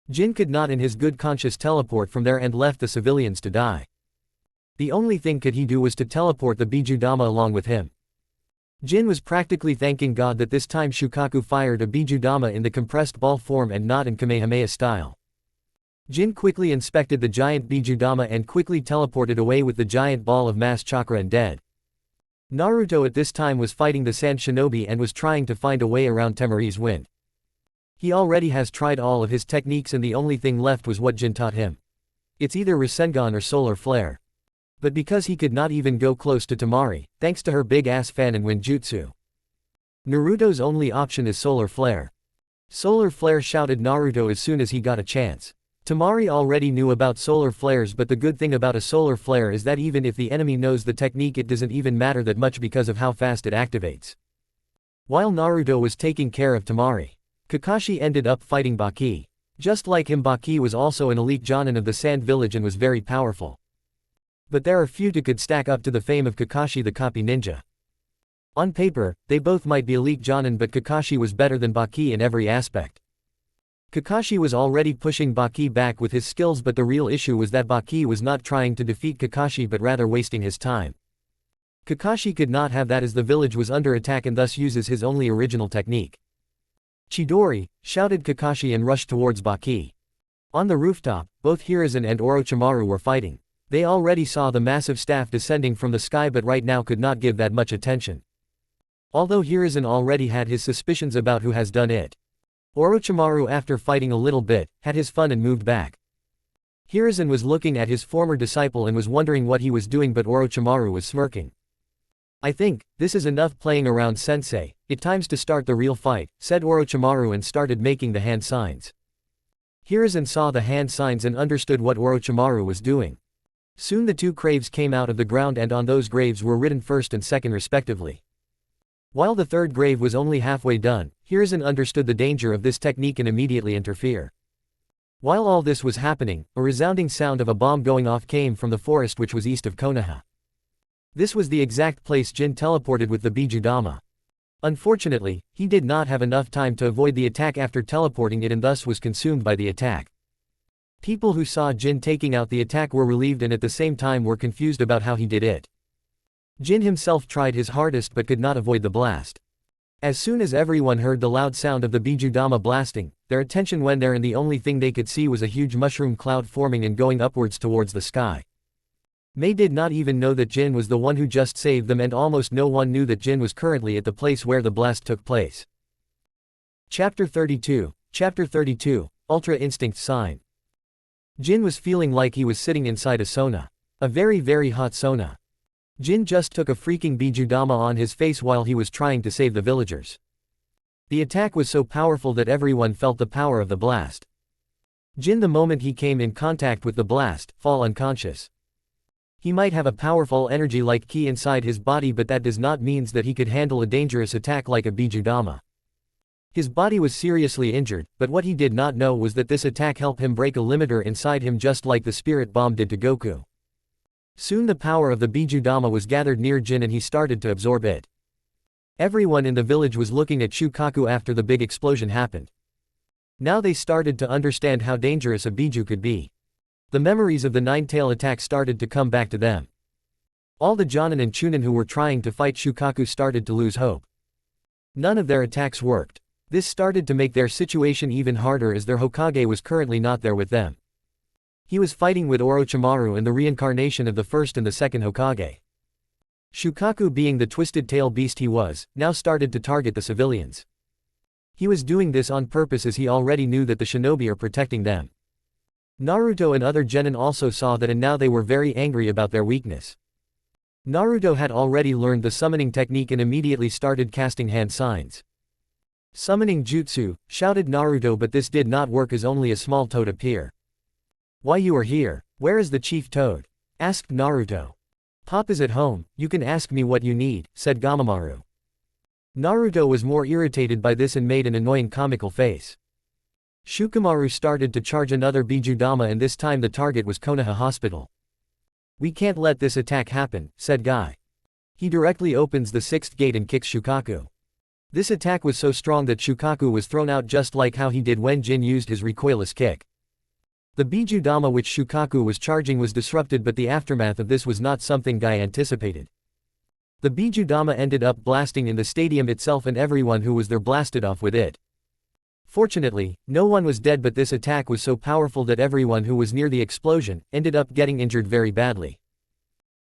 Jin could not in his good conscience teleport from there and left the civilians to die. The only thing could he do was to teleport the Bijudama along with him. Jin was practically thanking God that this time Shukaku fired a Bijudama in the compressed ball form and not in Kamehameha style. Jin quickly inspected the giant Bijudama and quickly teleported away with the giant ball of mass chakra and dead. Naruto at this time was fighting the Sand Shinobi and was trying to find a way around Temari's wind. He already has tried all of his techniques and the only thing left was what Jin taught him. It's either rasengan or solar flare. But because he could not even go close to Temari, thanks to her big-ass fan and wind jutsu. Naruto's only option is Solar Flare. Solar Flare, shouted Naruto as soon as he got a chance. Temari already knew about solar flares, but the good thing about a solar flare is that even if the enemy knows the technique, it doesn't even matter that much because of how fast it activates. While Naruto was taking care of Temari, Kakashi ended up fighting Baki. Just like him, Baki was also an elite Jonin of the Sand Village and was very powerful. But there are few who could stack up to the fame of Kakashi the Copy Ninja. On paper, they both might be elite Jonin, but Kakashi was better than Baki in every aspect. Kakashi was already pushing Baki back with his skills, but the real issue was that Baki was not trying to defeat Kakashi but rather wasting his time. Kakashi could not have that, as the village was under attack and thus uses his only original technique. Chidori, shouted Kakashi and rushed towards Baki. On the rooftop, both Hiruzen and Orochimaru were fighting. They already saw the massive staff descending from the sky but right now could not give that much attention. Although Hiruzen already had his suspicions about who has done it. Orochimaru, after fighting a little bit, had his fun and moved back. Hiruzen was looking at his former disciple and was wondering what he was doing, but Orochimaru was smirking. I think, this is enough playing around, sensei, it's time to start the real fight, said Orochimaru and started making the hand signs. Hiruzen saw the hand signs and understood what Orochimaru was doing. Soon the two graves came out of the ground and on those graves were written first and second respectively. While the third grave was only halfway done, Hiruzen understood the danger of this technique and immediately interfered. While all this was happening, a resounding sound of a bomb going off came from the forest which was east of Konoha. This was the exact place Jin teleported with the Bijudama. Unfortunately, he did not have enough time to avoid the attack after teleporting it and thus was consumed by the attack. People who saw Jin taking out the attack were relieved and at the same time were confused about how he did it. Jin himself tried his hardest but could not avoid the blast. As soon as everyone heard the loud sound of the Bijudama blasting, their attention went there and the only thing they could see was a huge mushroom cloud forming and going upwards towards the sky. Mei did not even know that Jin was the one who just saved them, and almost no one knew that Jin was currently at the place where the blast took place. Chapter 32, Ultra Instinct Sign. Jin was feeling like he was sitting inside a sauna. A very very hot sauna. Jin just took a freaking Bijudama on his face while he was trying to save the villagers. The attack was so powerful that everyone felt the power of the blast. Jin, the moment he came in contact with the blast, fall unconscious. He might have a powerful energy like ki inside his body, but that does not mean that he could handle a dangerous attack like a Bijudama. His body was seriously injured, but what he did not know was that this attack helped him break a limiter inside him just like the spirit bomb did to Goku. Soon the power of the Bijudama was gathered near Jin and he started to absorb it. Everyone in the village was looking at Shukaku after the big explosion happened. Now they started to understand how dangerous a Biju could be. The memories of the nine-tail attack started to come back to them. All the Jonin and Chunin who were trying to fight Shukaku started to lose hope. None of their attacks worked. This started to make their situation even harder as their Hokage was currently not there with them. He was fighting with Orochimaru and the reincarnation of the first and the second Hokage. Shukaku, being the twisted tail beast he was, now started to target the civilians. He was doing this on purpose as he already knew that the shinobi are protecting them. Naruto and other genin also saw that and now they were very angry about their weakness. Naruto had already learned the summoning technique and immediately started casting hand signs. Summoning jutsu, shouted Naruto, but this did not work as only a small toad appeared. Why you are here? Where is the chief toad? Asked Naruto. Pop is at home, you can ask me what you need, said Gamamaru. Naruto was more irritated by this and made an annoying comical face. Shukamaru started to charge another Bijudama and this time the target was Konoha Hospital. We can't let this attack happen, said Guy. He directly opens the sixth gate and kicks Shukaku. This attack was so strong that Shukaku was thrown out just like how he did when Jin used his recoilless kick. The Bijudama which Shukaku was charging was disrupted, but the aftermath of this was not something Guy anticipated. The Bijudama ended up blasting in the stadium itself and everyone who was there blasted off with it. Fortunately, no one was dead, but this attack was so powerful that everyone who was near the explosion ended up getting injured very badly.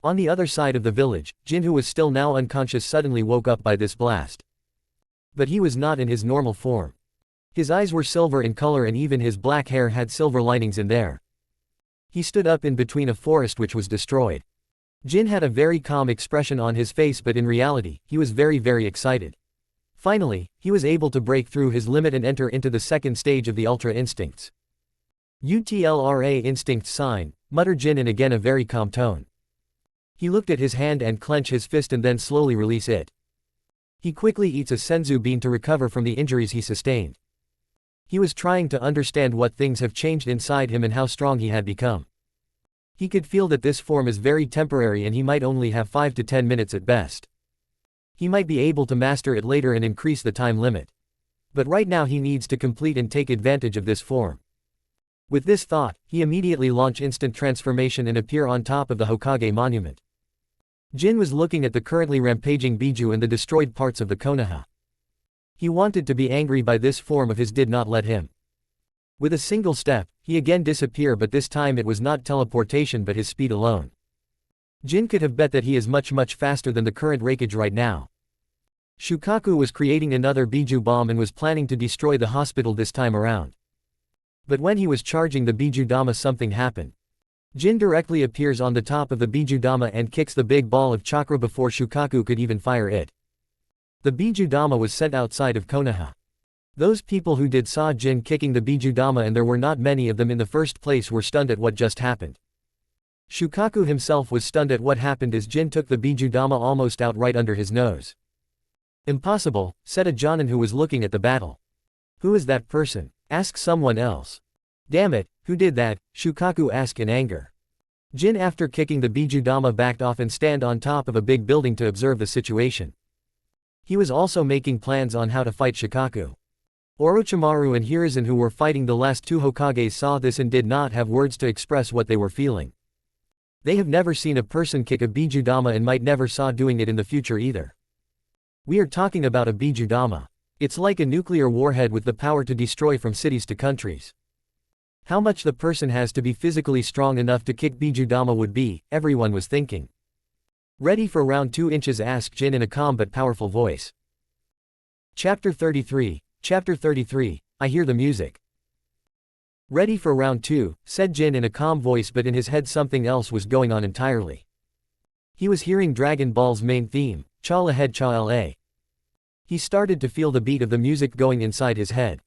On the other side of the village, Jin, who was still now unconscious, suddenly woke up by this blast. But he was not in his normal form. His eyes were silver in color and even his black hair had silver linings in there. He stood up in between a forest which was destroyed. Jin had a very calm expression on his face, but in reality, he was very excited. Finally, he was able to break through his limit and enter into the second stage of the Ultra Instincts. "Utlra instinct sign," muttered Jin in again a very calm tone. He looked at his hand and clench his fist and then slowly release it. He quickly eats a senzu bean to recover from the injuries he sustained. He was trying to understand what things have changed inside him and how strong he had become. He could feel that this form is very temporary and he might only have 5 to 10 minutes at best. He might be able to master it later and increase the time limit. But right now he needs to complete and take advantage of this form. With this thought, he immediately launched instant transformation and appear on top of the Hokage monument. Jin was looking at the currently rampaging Biju and the destroyed parts of the Konoha. He wanted to be angry by this form of his did not let him. With a single step, he again disappeared, but this time it was not teleportation but his speed alone. Jin could have bet that he is much faster than the current Raikage right now. Shukaku was creating another Biju bomb and was planning to destroy the hospital this time around. But when he was charging the Biju Dama, something happened. Jin directly appears on the top of the Biju Dama and kicks the big ball of chakra before Shukaku could even fire it. The Biju Dama was sent outside of Konoha. Those people who did saw Jin kicking the Biju Dama, and there were not many of them in the first place, were stunned at what just happened. Shukaku himself was stunned at what happened as Jin took the Biju Dama almost out right under his nose. "Impossible," said a Jonin who was looking at the battle. "Who is that person?" asked someone else. "Damn it, who did that?" Shukaku asked in anger. Jin, after kicking the Biju Dama, backed off and stand on top of a big building to observe the situation. He was also making plans on how to fight Shukaku. Orochimaru and Hiruzen, who were fighting the last two Hokages, saw this and did not have words to express what they were feeling. They have never seen a person kick a Biju Dama and might never saw doing it in the future either. We are talking about a Biju Dama. It's like a nuclear warhead with the power to destroy from cities to countries. How much the person has to be physically strong enough to kick Biju Dama would be, everyone was thinking. "Ready for round 2 inches?" asked Jin in a calm but powerful voice. Chapter 33, I hear the music. "Ready for round 2, said Jin in a calm voice, but in his head something else was going on entirely. He was hearing Dragon Ball's main theme, Chala Head Cha-La. He started to feel the beat of the music going inside his head.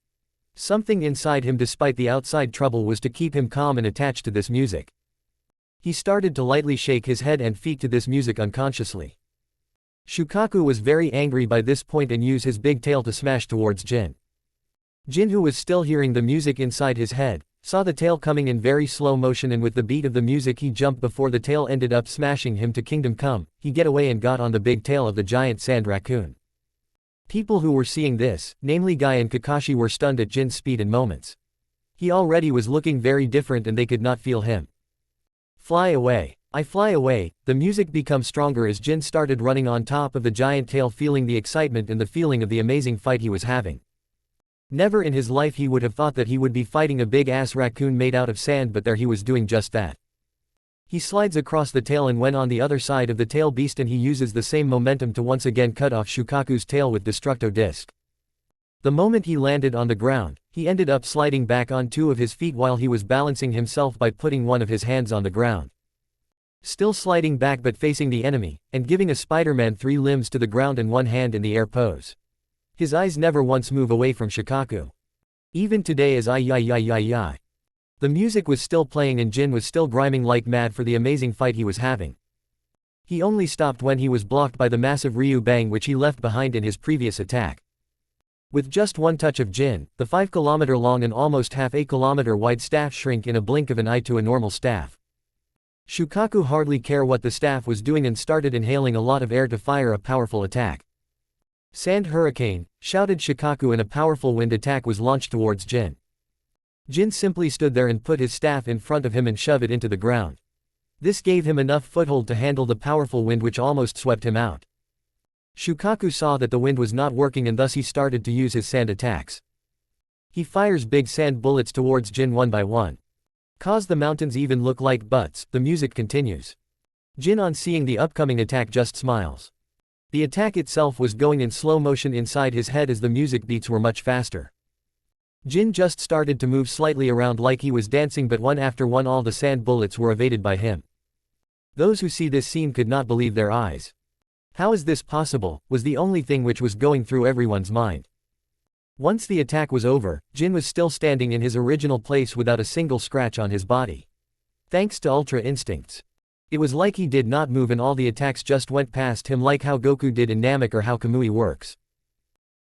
Something inside him, despite the outside trouble, was to keep him calm and attached to this music. He started to lightly shake his head and feet to this music unconsciously. Shukaku was very angry by this point and used his big tail to smash towards Jin. Jin, who was still hearing the music inside his head, saw the tail coming in very slow motion, and with the beat of the music he jumped before the tail ended up smashing him to Kingdom Come. He get away and got on the big tail of the giant sand raccoon. People who were seeing this, namely Guy and Kakashi, were stunned at Jin's speed and moments. He already was looking very different and they could not feel him. "Fly away. I fly away." The music becomes stronger as Jin started running on top of the giant tail, feeling the excitement and the feeling of the amazing fight he was having. Never in his life he would have thought that he would be fighting a big-ass raccoon made out of sand, but there he was doing just that. He slides across the tail and went on the other side of the tail beast, and he uses the same momentum to once again cut off Shukaku's tail with Destructo Disc. The moment he landed on the ground, he ended up sliding back on 2 of his feet while he was balancing himself by putting one of his hands on the ground. Still sliding back but facing the enemy, and giving a Spider-Man 3 limbs to the ground and 1 hand in the air pose. His eyes never once move away from Shukaku. Even today, as the music was still playing and Jin was still grinding like mad for the amazing fight he was having. He only stopped when he was blocked by the massive Ryu Bang which he left behind in his previous attack. With just one touch of Jin, the 5 km long and almost half a kilometer wide staff shrink in a blink of an eye to a normal staff. Shukaku hardly cared what the staff was doing and started inhaling a lot of air to fire a powerful attack. "Sand Hurricane," shouted Shukaku, and a powerful wind attack was launched towards Jin. Jin simply stood there and put his staff in front of him and shoved it into the ground. This gave him enough foothold to handle the powerful wind which almost swept him out. Shukaku saw that the wind was not working and thus he started to use his sand attacks. He fires big sand bullets towards Jin one by one. Cause the mountains even look like butts. The music continues. Jin, on seeing the upcoming attack, just smiles. The attack itself was going in slow motion inside his head as the music beats were much faster. Jin just started to move slightly around like he was dancing, but one after one all the sand bullets were evaded by him. Those who see this scene could not believe their eyes. How is this possible, was the only thing which was going through everyone's mind. Once the attack was over, Jin was still standing in his original place without a single scratch on his body. Thanks to Ultra Instincts. It was like he did not move and all the attacks just went past him, like how Goku did in Namek or how Kamui works.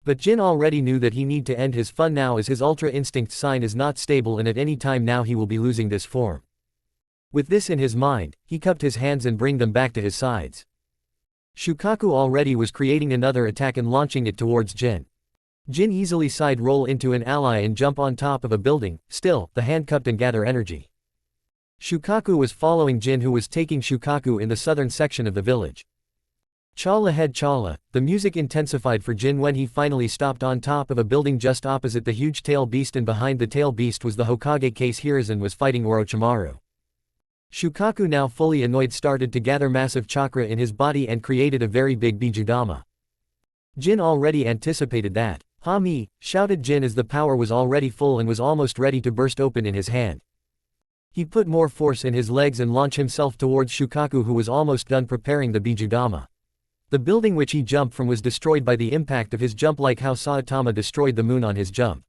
But Jin already knew that he need to end his fun now, as his Ultra Instinct sign is not stable and at any time now he will be losing this form. With this in his mind, he cupped his hands and bring them back to his sides. Shukaku already was creating another attack and launching it towards Jin. Jin easily side roll into an ally and jump on top of a building, still, the hand cupped and gather energy. Shukaku was following Jin, who was taking Shukaku in the southern section of the village. Chala head chala, the music intensified for Jin when he finally stopped on top of a building just opposite the huge tail beast, and behind the tail beast was the Hokage case. Hiruzen was fighting Orochimaru. Shukaku, now fully annoyed, started to gather massive chakra in his body and created a very big Bijudama. Jin already anticipated that. "Ha me," shouted Jin as the power was already full and was almost ready to burst open in his hand. He put more force in his legs and launched himself towards Shukaku, who was almost done preparing the Bijudama. The building which he jumped from was destroyed by the impact of his jump, like how Saitama destroyed the moon on his jump.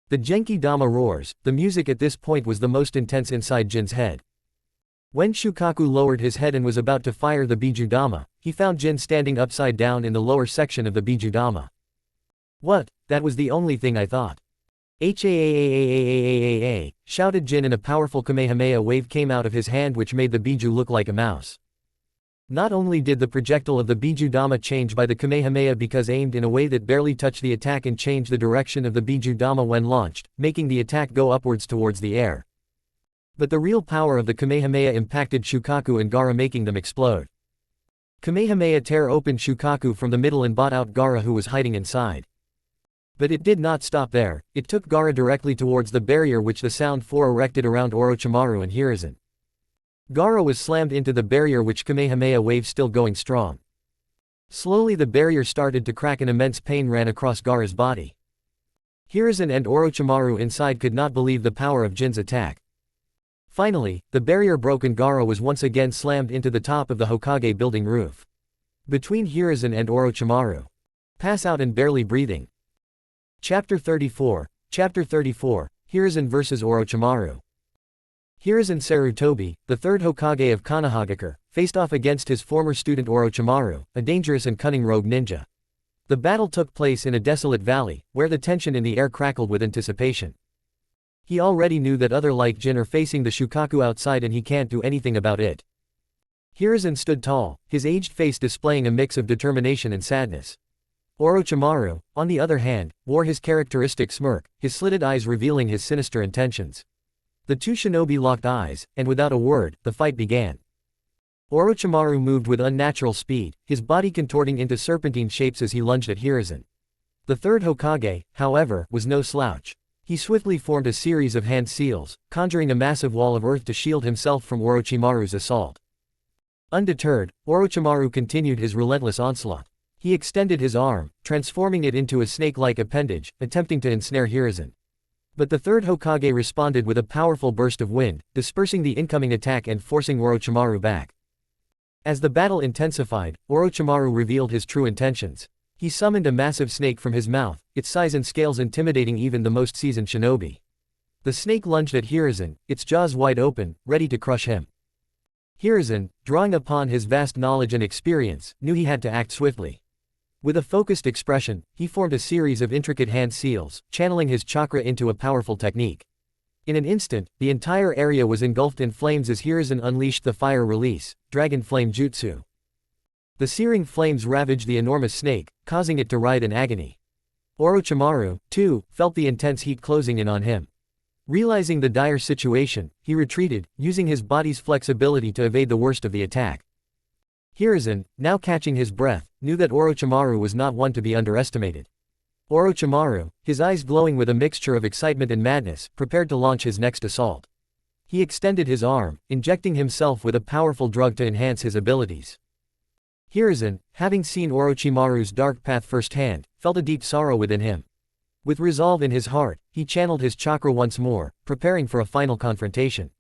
The Genki Dama roars. The music at this point was the most intense inside Jin's head. When Shukaku lowered his head and was about to fire the Bijudama, he found Jin standing upside down in the lower section of the Bijudama. "What? That was the only thing I thought." "H-a-a-a-a-a-a-a-a-a," shouted Jin, and a powerful Kamehameha wave came out of his hand which made the Biju look like a mouse. Not only did the projectile of the Bijudama change by the Kamehameha because aimed in a way that barely touched the attack, and change the direction of the Bijudama when launched, making the attack go upwards towards the air. But the real power of the Kamehameha impacted Shukaku and Gaara, making them explode. Kamehameha tear opened Shukaku from the middle and brought out Gaara, who was hiding inside. But it did not stop there, it took Gaara directly towards the barrier which the Sound Four erected around Orochimaru and Hiruzen. Gaara was slammed into the barrier, which Kamehameha wave still going strong. Slowly the barrier started to crack and immense pain ran across Gaara's body. Hiruzen and Orochimaru inside could not believe the power of Jin's attack. Finally, the barrier broke and Gaara was once again slammed into the top of the Hokage building roof. Between Hiruzen and Orochimaru. Pass out and barely breathing. Chapter 34, Hiruzen vs Orochimaru. Hiruzen Sarutobi, the third Hokage of Konohagakure, faced off against his former student Orochimaru, a dangerous and cunning rogue ninja. The battle took place in a desolate valley, where the tension in the air crackled with anticipation. He already knew that other like Jin are facing the Shukaku outside and he can't do anything about it. Hiruzen stood tall, his aged face displaying a mix of determination and sadness. Orochimaru, on the other hand, wore his characteristic smirk, his slitted eyes revealing his sinister intentions. The two shinobi locked eyes, and without a word, the fight began. Orochimaru moved with unnatural speed, his body contorting into serpentine shapes as he lunged at Hiruzen. The third Hokage, however, was no slouch. He swiftly formed a series of hand seals, conjuring a massive wall of earth to shield himself from Orochimaru's assault. Undeterred, Orochimaru continued his relentless onslaught. He extended his arm, transforming it into a snake-like appendage, attempting to ensnare Hiruzen. But the third Hokage responded with a powerful burst of wind, dispersing the incoming attack and forcing Orochimaru back. As the battle intensified, Orochimaru revealed his true intentions. He summoned a massive snake from his mouth, its size and scales intimidating even the most seasoned shinobi. The snake lunged at Hiruzen, its jaws wide open, ready to crush him. Hiruzen, drawing upon his vast knowledge and experience, knew he had to act swiftly. With a focused expression, he formed a series of intricate hand seals, channeling his chakra into a powerful technique. In an instant, the entire area was engulfed in flames as Hiruzen unleashed the fire release, Dragon Flame Jutsu. The searing flames ravaged the enormous snake, causing it to writhe in agony. Orochimaru, too, felt the intense heat closing in on him. Realizing the dire situation, he retreated, using his body's flexibility to evade the worst of the attack. Hiruzen, now catching his breath, knew that Orochimaru was not one to be underestimated. Orochimaru, his eyes glowing with a mixture of excitement and madness, prepared to launch his next assault. He extended his arm, injecting himself with a powerful drug to enhance his abilities. Hiruzen, having seen Orochimaru's dark path firsthand, felt a deep sorrow within him. With resolve in his heart, he channeled his chakra once more, preparing for a final confrontation.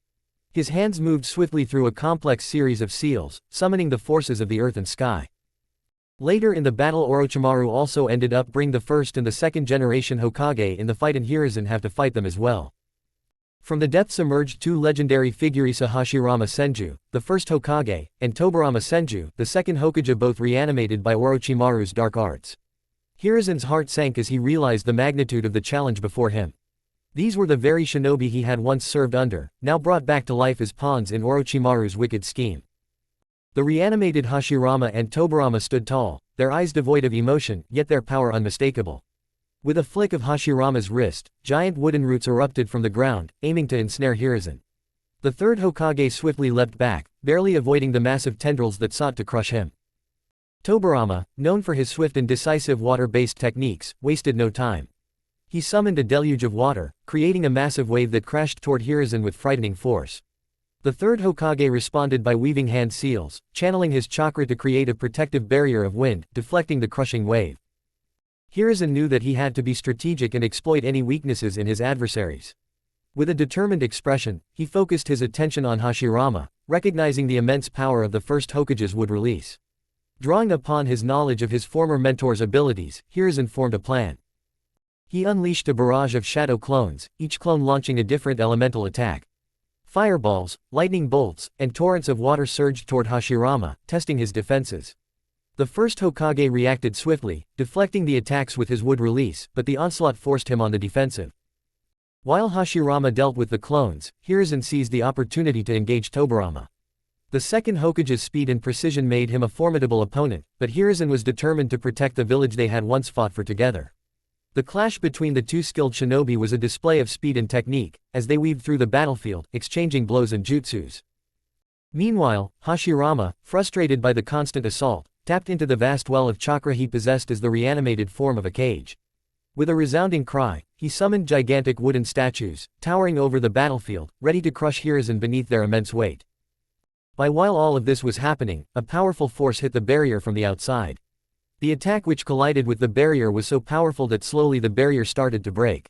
His hands moved swiftly through a complex series of seals, summoning the forces of the earth and sky. Later in the battle, Orochimaru also ended up bringing the first and the second generation Hokage in the fight, and Hiruzen have to fight them as well. From the depths emerged two legendary figures, Hashirama Senju, the first Hokage, and Tobirama Senju, the second Hokage, both reanimated by Orochimaru's dark arts. Hiruzen's heart sank as he realized the magnitude of the challenge before him. These were the very shinobi he had once served under, now brought back to life as pawns in Orochimaru's wicked scheme. The reanimated Hashirama and Tobirama stood tall, their eyes devoid of emotion, yet their power unmistakable. With a flick of Hashirama's wrist, giant wooden roots erupted from the ground, aiming to ensnare Hiruzen. The third Hokage swiftly leapt back, barely avoiding the massive tendrils that sought to crush him. Tobirama, known for his swift and decisive water-based techniques, wasted no time. He summoned a deluge of water, creating a massive wave that crashed toward Hiruzen with frightening force. The third Hokage responded by weaving hand seals, channeling his chakra to create a protective barrier of wind, deflecting the crushing wave. Hiruzen knew that he had to be strategic and exploit any weaknesses in his adversaries. With a determined expression, he focused his attention on Hashirama, recognizing the immense power of the first Hokage's wood release. Drawing upon his knowledge of his former mentor's abilities, Hiruzen formed a plan. He unleashed a barrage of shadow clones, each clone launching a different elemental attack. Fireballs, lightning bolts, and torrents of water surged toward Hashirama, testing his defenses. The first Hokage reacted swiftly, deflecting the attacks with his wood release, but the onslaught forced him on the defensive. While Hashirama dealt with the clones, Hiruzen seized the opportunity to engage Tobirama. The second Hokage's speed and precision made him a formidable opponent, but Hiruzen was determined to protect the village they had once fought for together. The clash between the two skilled shinobi was a display of speed and technique, as they weaved through the battlefield, exchanging blows and jutsus. Meanwhile, Hashirama, frustrated by the constant assault, tapped into the vast well of chakra he possessed as the reanimated form of a cage. With a resounding cry, he summoned gigantic wooden statues, towering over the battlefield, ready to crush Hiruzen beneath their immense weight. While all of this was happening, a powerful force hit the barrier from the outside. The attack which collided with the barrier was so powerful that slowly the barrier started to break.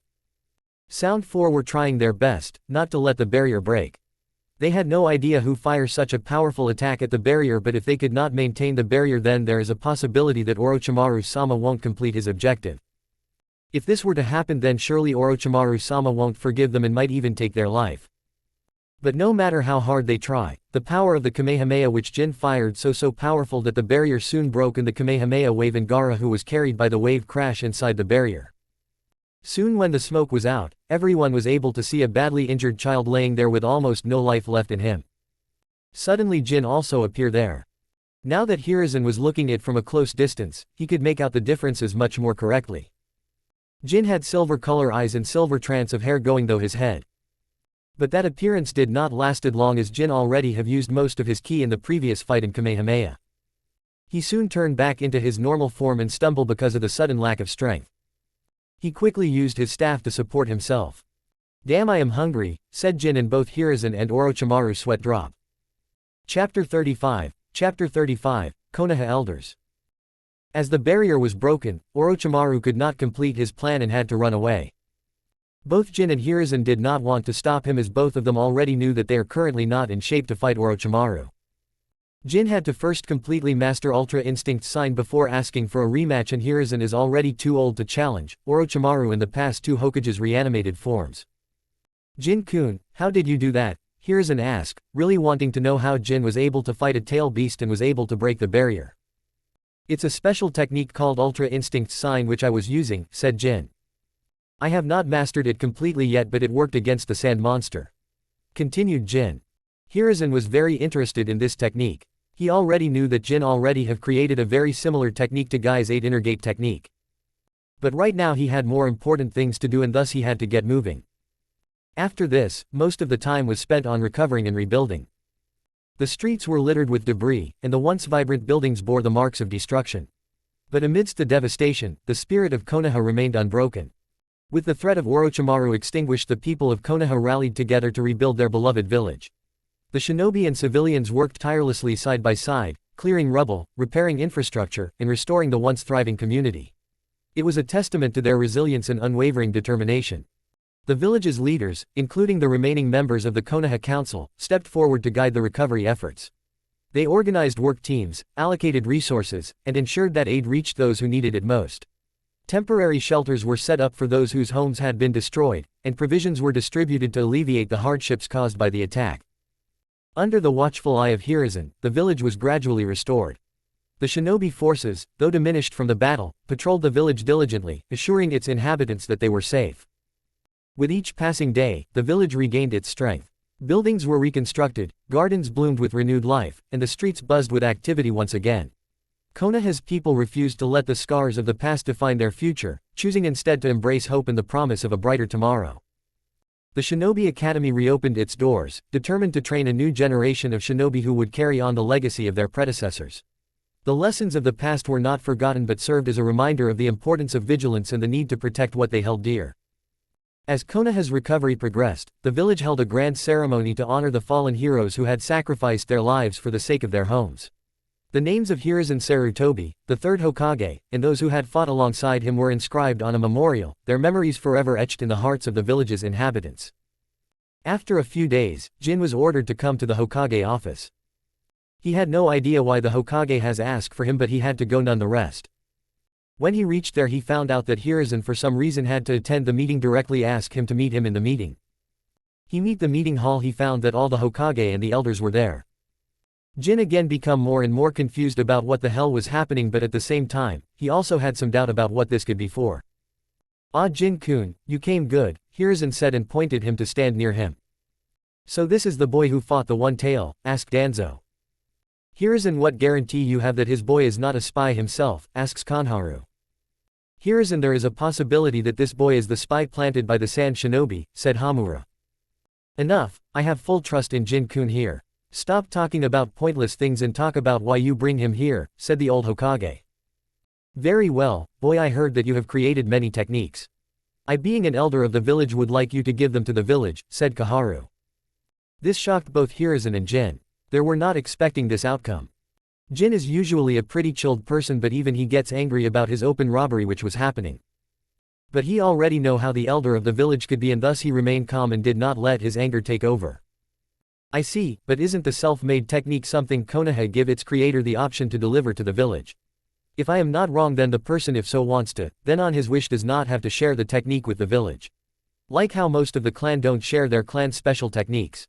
Sound 4 were trying their best, not to let the barrier break. They had no idea who fired such a powerful attack at the barrier, but if they could not maintain the barrier, then there is a possibility that Orochimaru-sama won't complete his objective. If this were to happen, then surely Orochimaru-sama won't forgive them and might even take their life. But no matter how hard they try, the power of the Kamehameha which Jin fired so powerful that the barrier soon broke and the Kamehameha wave and Gaara, who was carried by the wave, crashed inside the barrier. Soon when the smoke was out, everyone was able to see a badly injured child laying there with almost no life left in him. Suddenly Jin also appeared there. Now that Hiruzen was looking at it from a close distance, he could make out the differences much more correctly. Jin had silver color eyes and silver trance of hair going through his head. But that appearance did not lasted long, as Jin already have used most of his ki in the previous fight in Kamehameha. He soon turned back into his normal form and stumbled because of the sudden lack of strength. He quickly used his staff to support himself. "Damn, I am hungry," said Jin, and both Hiruzen and Orochimaru sweat dropped. Chapter 35, Konoha Elders. As the barrier was broken, Orochimaru could not complete his plan and had to run away. Both Jin and Hiruzen did not want to stop him, as both of them already knew that they are currently not in shape to fight Orochimaru. Jin had to first completely master Ultra Instinct Sign before asking for a rematch, and Hiruzen is already too old to challenge Orochimaru in the past two Hokage's reanimated forms. "Jin-kun, how did you do that?" Hiruzen asked, really wanting to know how Jin was able to fight a tail beast and was able to break the barrier. "It's a special technique called Ultra Instinct Sign which I was using," said Jin. "I have not mastered it completely yet, but it worked against the sand monster," continued Jin. Hiruzen was very interested in this technique. He already knew that Jin already have created a very similar technique to Guy's 8 Inner Gate technique. But right now he had more important things to do, and thus he had to get moving. After this, most of the time was spent on recovering and rebuilding. The streets were littered with debris, and the once vibrant buildings bore the marks of destruction. But amidst the devastation, the spirit of Konoha remained unbroken. With the threat of Orochimaru extinguished, the people of Konoha rallied together to rebuild their beloved village. The shinobi and civilians worked tirelessly side by side, clearing rubble, repairing infrastructure, and restoring the once thriving community. It was a testament to their resilience and unwavering determination. The village's leaders, including the remaining members of the Konoha Council, stepped forward to guide the recovery efforts. They organized work teams, allocated resources, and ensured that aid reached those who needed it most. Temporary shelters were set up for those whose homes had been destroyed, and provisions were distributed to alleviate the hardships caused by the attack. Under the watchful eye of Hiruzen, the village was gradually restored. The shinobi forces, though diminished from the battle, patrolled the village diligently, assuring its inhabitants that they were safe. With each passing day, the village regained its strength. Buildings were reconstructed, gardens bloomed with renewed life, and the streets buzzed with activity once again. Konoha's people refused to let the scars of the past define their future, choosing instead to embrace hope and the promise of a brighter tomorrow. The Shinobi Academy reopened its doors, determined to train a new generation of shinobi who would carry on the legacy of their predecessors. The lessons of the past were not forgotten but served as a reminder of the importance of vigilance and the need to protect what they held dear. As Konoha's recovery progressed, the village held a grand ceremony to honor the fallen heroes who had sacrificed their lives for the sake of their homes. The names of Hiruzen Sarutobi, the third Hokage, and those who had fought alongside him were inscribed on a memorial, their memories forever etched in the hearts of the village's inhabitants. After a few days, Jin was ordered to come to the Hokage office. He had no idea why the Hokage has asked for him, but he had to go nonetheless. When he reached there, he found out that Hiruzen for some reason had to attend the meeting. Directly asked him to meet him in the meeting. He met the meeting hall. He found that all the Hokage and the elders were there. Jin again became more and more confused about what the hell was happening, but at the same time, he also had some doubt about what this could be for. "Ah, Jin-kun, you came good," Hiruzen said and pointed him to stand near him. "So this is the boy who fought the one tail?" asked Danzo. "Hiruzen, what guarantee you have that his boy is not a spy himself?" asks Kanharu. "Hiruzen, there is a possibility that this boy is the spy planted by the Sand Shinobi," said Hamura. "Enough, I have full trust in Jin-kun here. Stop talking about pointless things and talk about why you bring him here," said the old Hokage. "Very well, boy, I heard that you have created many techniques. I, being an elder of the village, would like you to give them to the village," said Kaharu. This shocked both Hiruzen and Jin. They were not expecting this outcome. Jin is usually a pretty chilled person, but even he gets angry about his open robbery which was happening. But he already knew how the elder of the village could be, and thus he remained calm and did not let his anger take over. "I see, but isn't the self-made technique something Konoha give its creator the option to deliver to the village? If I am not wrong, then the person, if so wants to, then on his wish does not have to share the technique with the village. Like how most of the clan don't share their clan's special techniques,"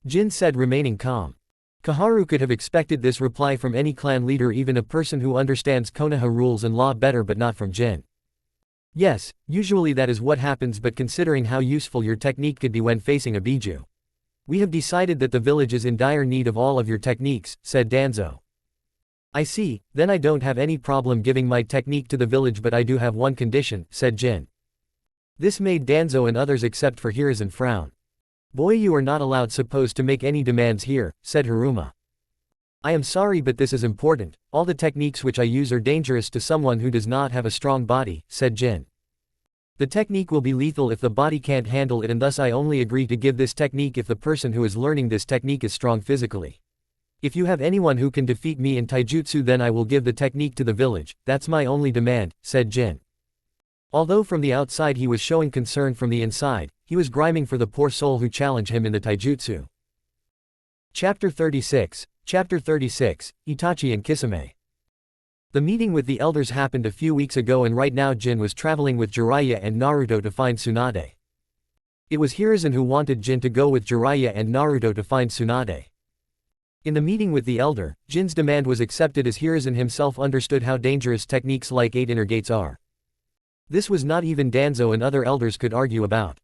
Jin said, remaining calm. Kaharu could have expected this reply from any clan leader, even a person who understands Konoha rules and law better, but not from Jin. "Yes, usually that is what happens, but considering how useful your technique could be when facing a biju, we have decided that the village is in dire need of all of your techniques," said Danzo. "I see, then I don't have any problem giving my technique to the village, but I do have one condition," said Jin. This made Danzo and others except for Hiruzen frown. "Boy, you are not allowed supposed to make any demands here," said Haruma. "I am sorry, but this is important. All the techniques which I use are dangerous to someone who does not have a strong body," said Jin. "The technique will be lethal if the body can't handle it, and thus I only agree to give this technique if the person who is learning this technique is strong physically. If you have anyone who can defeat me in taijutsu, then I will give the technique to the village. That's my only demand," said Jin. Although from the outside he was showing concern, from the inside, he was griming for the poor soul who challenged him in the taijutsu. Chapter 36, Itachi and Kisame. The meeting with the elders happened a few weeks ago, and right now Jin was traveling with Jiraiya and Naruto to find Tsunade. It was Hiruzen who wanted Jin to go with Jiraiya and Naruto to find Tsunade. In the meeting with the elder, Jin's demand was accepted as Hiruzen himself understood how dangerous techniques like 8 inner gates are. This was not even Danzo and other elders could argue about.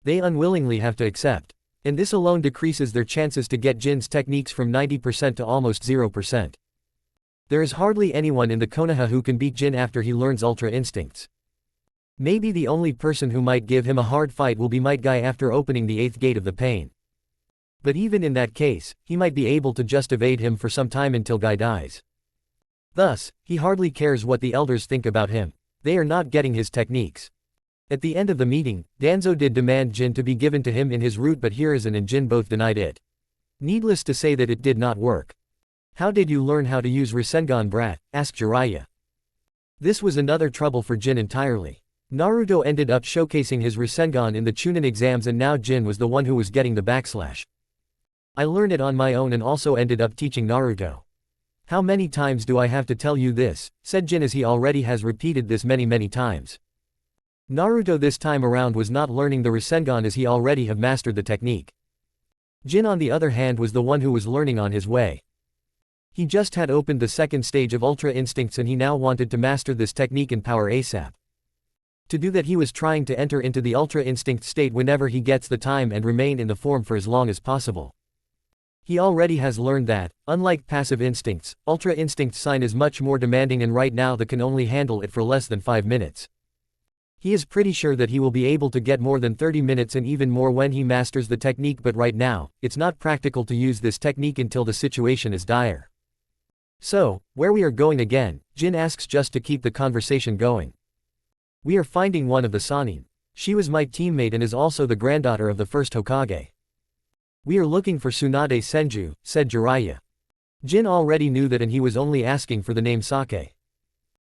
They unwillingly have to accept. And this alone decreases their chances to get Jin's techniques from 90% to almost 0%. There is hardly anyone in the Konoha who can beat Jin after he learns Ultra Instincts. Maybe the only person who might give him a hard fight will be Might Guy after opening the 8th gate of the pain. But even in that case, he might be able to just evade him for some time until Guy dies. Thus, he hardly cares what the elders think about him. They are not getting his techniques. At the end of the meeting, Danzo did demand Jin to be given to him in his route, but Hiruzen and Jin both denied it. Needless to say that it did not work. "How did you learn how to use Rasengan, brat?" asked Jiraiya. This was another trouble for Jin entirely. Naruto ended up showcasing his rasengan in the Chunin exams and now Jin was the one who was getting the backslash. I learned it on my own and also ended up teaching Naruto. How many times do I have to tell you this, said Jin as he already has repeated this many times. Naruto this time around was not learning the rasengan as he already have mastered the technique. Jin on the other hand was the one who was learning on his way. He just had opened the second stage of Ultra Instincts and he now wanted to master this technique in power ASAP. To do that he was trying to enter into the Ultra Instinct state whenever he gets the time and remain in the form for as long as possible. He already has learned that, unlike passive instincts, Ultra Instinct sign is much more demanding and right now they can only handle it for less than 5 minutes. He is pretty sure that he will be able to get more than 30 minutes and even more when he masters the technique, but right now, it's not practical to use this technique until the situation is dire. So, where we are going again, Jin asks just to keep the conversation going. We are finding one of the Sannin. She was my teammate and is also the granddaughter of the first Hokage. We are looking for Tsunade Senju, said Jiraiya. Jin already knew that and he was only asking for the name Sake.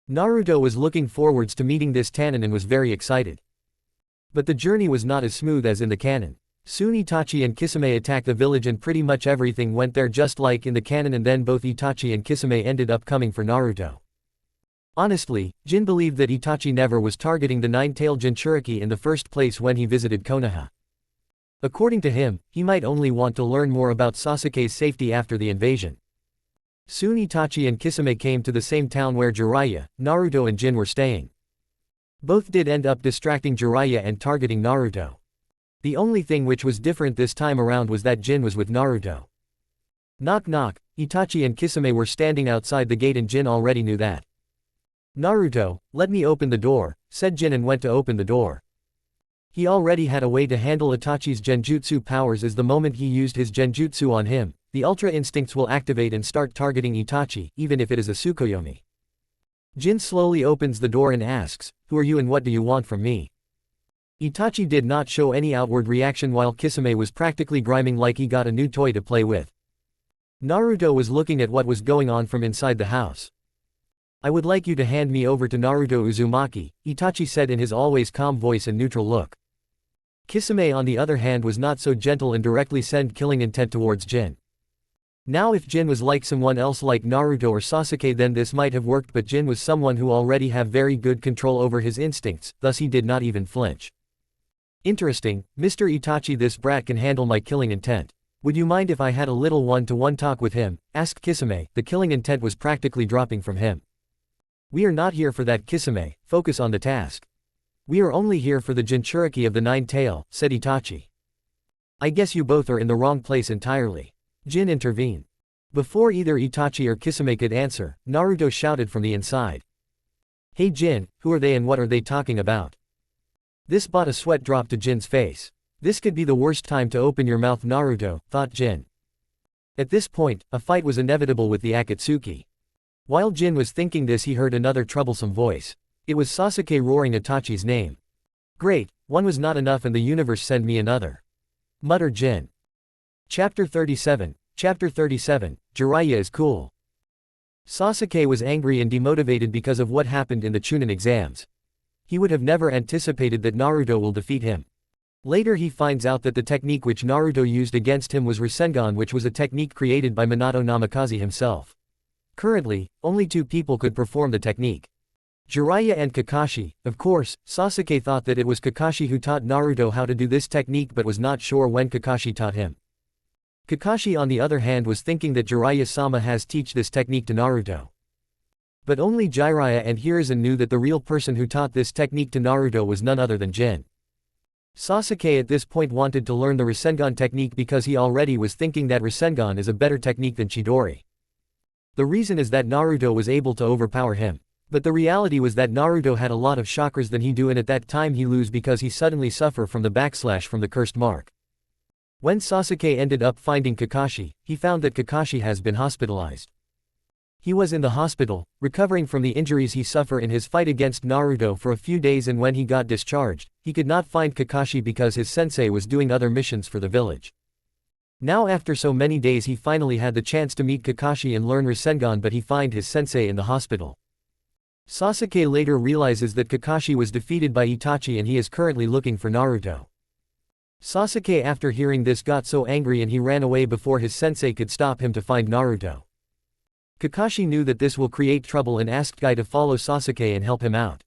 Naruto was looking forwards to meeting this Tanin and was very excited. But the journey was not as smooth as in the canon. Soon Itachi and Kisame attacked the village and pretty much everything went there just like in the canon, and then both Itachi and Kisame ended up coming for Naruto. Honestly, Jin believed that Itachi never was targeting the nine-tailed Jinchuriki in the first place when he visited Konoha. According to him, he might only want to learn more about Sasuke's safety after the invasion. Soon Itachi and Kisame came to the same town where Jiraiya, Naruto and Jin were staying. Both did end up distracting Jiraiya and targeting Naruto. The only thing which was different this time around was that Jin was with Naruto. Knock knock, Itachi and Kisame were standing outside the gate and Jin already knew that. Naruto, let me open the door, said Jin and went to open the door. He already had a way to handle Itachi's genjutsu powers as the moment he used his genjutsu on him, the Ultra Instincts will activate and start targeting Itachi, even if it is a Tsukuyomi. Jin slowly opens the door and asks, "Who are you and what do you want from me?" Itachi did not show any outward reaction while Kisame was practically griming like he got a new toy to play with. Naruto was looking at what was going on from inside the house. "I would like you to hand me over to Naruto Uzumaki," Itachi said in his always calm voice and neutral look. Kisame on the other hand was not so gentle and directly sent killing intent towards Jin. Now if Jin was like someone else like Naruto or Sasuke then this might have worked, but Jin was someone who already have very good control over his instincts, thus he did not even flinch. "Interesting, Mr. Itachi, this brat can handle my killing intent. Would you mind if I had a little one-to-one talk with him?" asked Kisame. The killing intent was practically dropping from him. "We are not here for that, Kisame, focus on the task. We are only here for the Jinchuriki of the Nine-Tail," said Itachi. "I guess you both are in the wrong place entirely." Jin intervened. Before either Itachi or Kisame could answer, Naruto shouted from the inside. "Hey Jin, who are they and what are they talking about?" This brought a sweat drop to Jin's face. This could be the worst time to open your mouth, Naruto, thought Jin. At this point, a fight was inevitable with the Akatsuki. While Jin was thinking this, he heard another troublesome voice. It was Sasuke roaring Itachi's name. "Great, one was not enough and the universe send me another," muttered Jin. Chapter 37, Jiraiya is cool. Sasuke was angry and demotivated because of what happened in the Chunin exams. He would have never anticipated that Naruto will defeat him. Later he finds out that the technique which Naruto used against him was rasengan, which was a technique created by Minato Namikaze himself. Currently, only 2 people could perform the technique. Jiraiya and Kakashi. Of course, Sasuke thought that it was Kakashi who taught Naruto how to do this technique but was not sure when Kakashi taught him. Kakashi on the other hand was thinking that Jiraiya-sama has teach this technique to Naruto. But only Jiraiya and Hiruzen knew that the real person who taught this technique to Naruto was none other than Jin. Sasuke at this point wanted to learn the rasengan technique because he already was thinking that rasengan is a better technique than Chidori. The reason is that Naruto was able to overpower him. But the reality was that Naruto had a lot of chakras than he do, and at that time he lose because he suddenly suffer from the backslash from the cursed mark. When Sasuke ended up finding Kakashi, he found that Kakashi has been hospitalized. He was in the hospital, recovering from the injuries he suffered in his fight against Naruto for a few days, and when he got discharged, he could not find Kakashi because his sensei was doing other missions for the village. Now after so many days he finally had the chance to meet Kakashi and learn rasengan, but he find his sensei in the hospital. Sasuke later realizes that Kakashi was defeated by Itachi and he is currently looking for Naruto. Sasuke after hearing this got so angry and he ran away before his sensei could stop him to find Naruto. Kakashi knew that this will create trouble and asked Guy to follow Sasuke and help him out.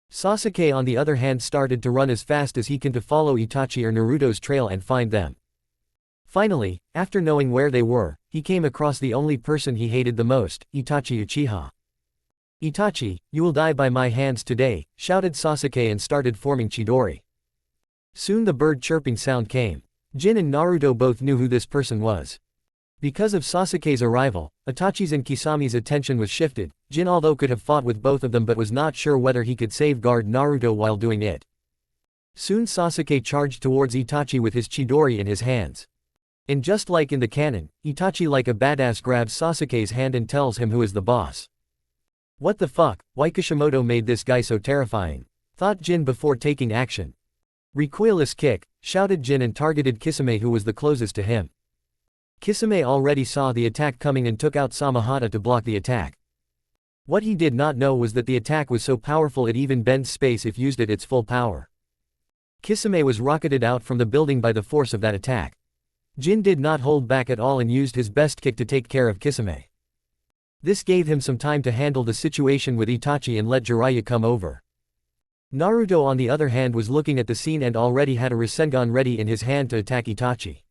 Sasuke on the other hand started to run as fast as he can to follow Itachi or Naruto's trail and find them. Finally, after knowing where they were, he came across the only person he hated the most, Itachi Uchiha. "Itachi, you will die by my hands today," shouted Sasuke and started forming Chidori. Soon the bird chirping sound came. Jin and Naruto both knew who this person was. Because of Sasuke's arrival, Itachi's and Kisami's attention was shifted. Jin although could have fought with both of them but was not sure whether he could safeguard Naruto while doing it. Soon Sasuke charged towards Itachi with his Chidori in his hands. And just like in the canon, Itachi like a badass grabs Sasuke's hand and tells him who is the boss. "What the fuck, why Kishimoto made this guy so terrifying?" thought Jin before taking action. "Recoilless kick," shouted Jin and targeted Kisame who was the closest to him. Kisame already saw the attack coming and took out Samahata to block the attack. What he did not know was that the attack was so powerful it even bends space if used at its full power. Kisame was rocketed out from the building by the force of that attack. Jin did not hold back at all and used his best kick to take care of Kisame. This gave him some time to handle the situation with Itachi and let Jiraiya come over. Naruto on the other hand was looking at the scene and already had a rasengan ready in his hand to attack Itachi.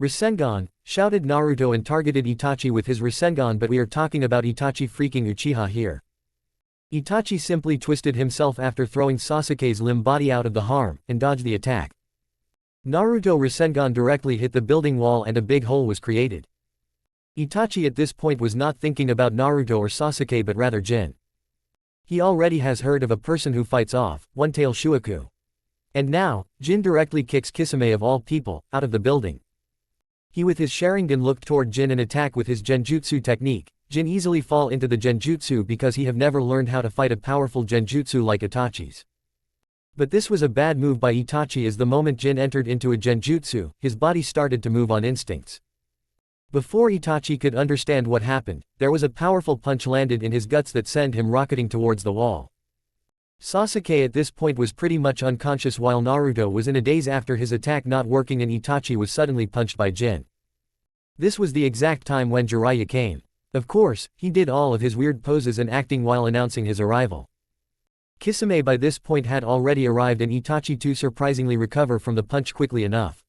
"Rasengan," shouted Naruto and targeted Itachi with his rasengan, but we are talking about Itachi freaking Uchiha here. Itachi simply twisted himself after throwing Sasuke's limb body out of the harm, and dodged the attack. Naruto rasengan directly hit the building wall and a big hole was created. Itachi at this point was not thinking about Naruto or Sasuke but rather Jin. He already has heard of a person who fights off, one-tail Shuaku. And now, Jin directly kicks Kisame of all people, out of the building. He with his Sharingan looked toward Jin and attack with his Genjutsu technique. Jin easily fall into the Genjutsu because he have never learned how to fight a powerful Genjutsu like Itachi's. But this was a bad move by Itachi as the moment Jin entered into a Genjutsu, his body started to move on instincts. Before Itachi could understand what happened, there was a powerful punch landed in his guts that sent him rocketing towards the wall. Sasuke at this point was pretty much unconscious while Naruto was in a daze after his attack not working and Itachi was suddenly punched by Jin. This was the exact time when Jiraiya came. Of course, he did all of his weird poses and acting while announcing his arrival. Kisame by this point had already arrived and Itachi too surprisingly recover from the punch quickly enough.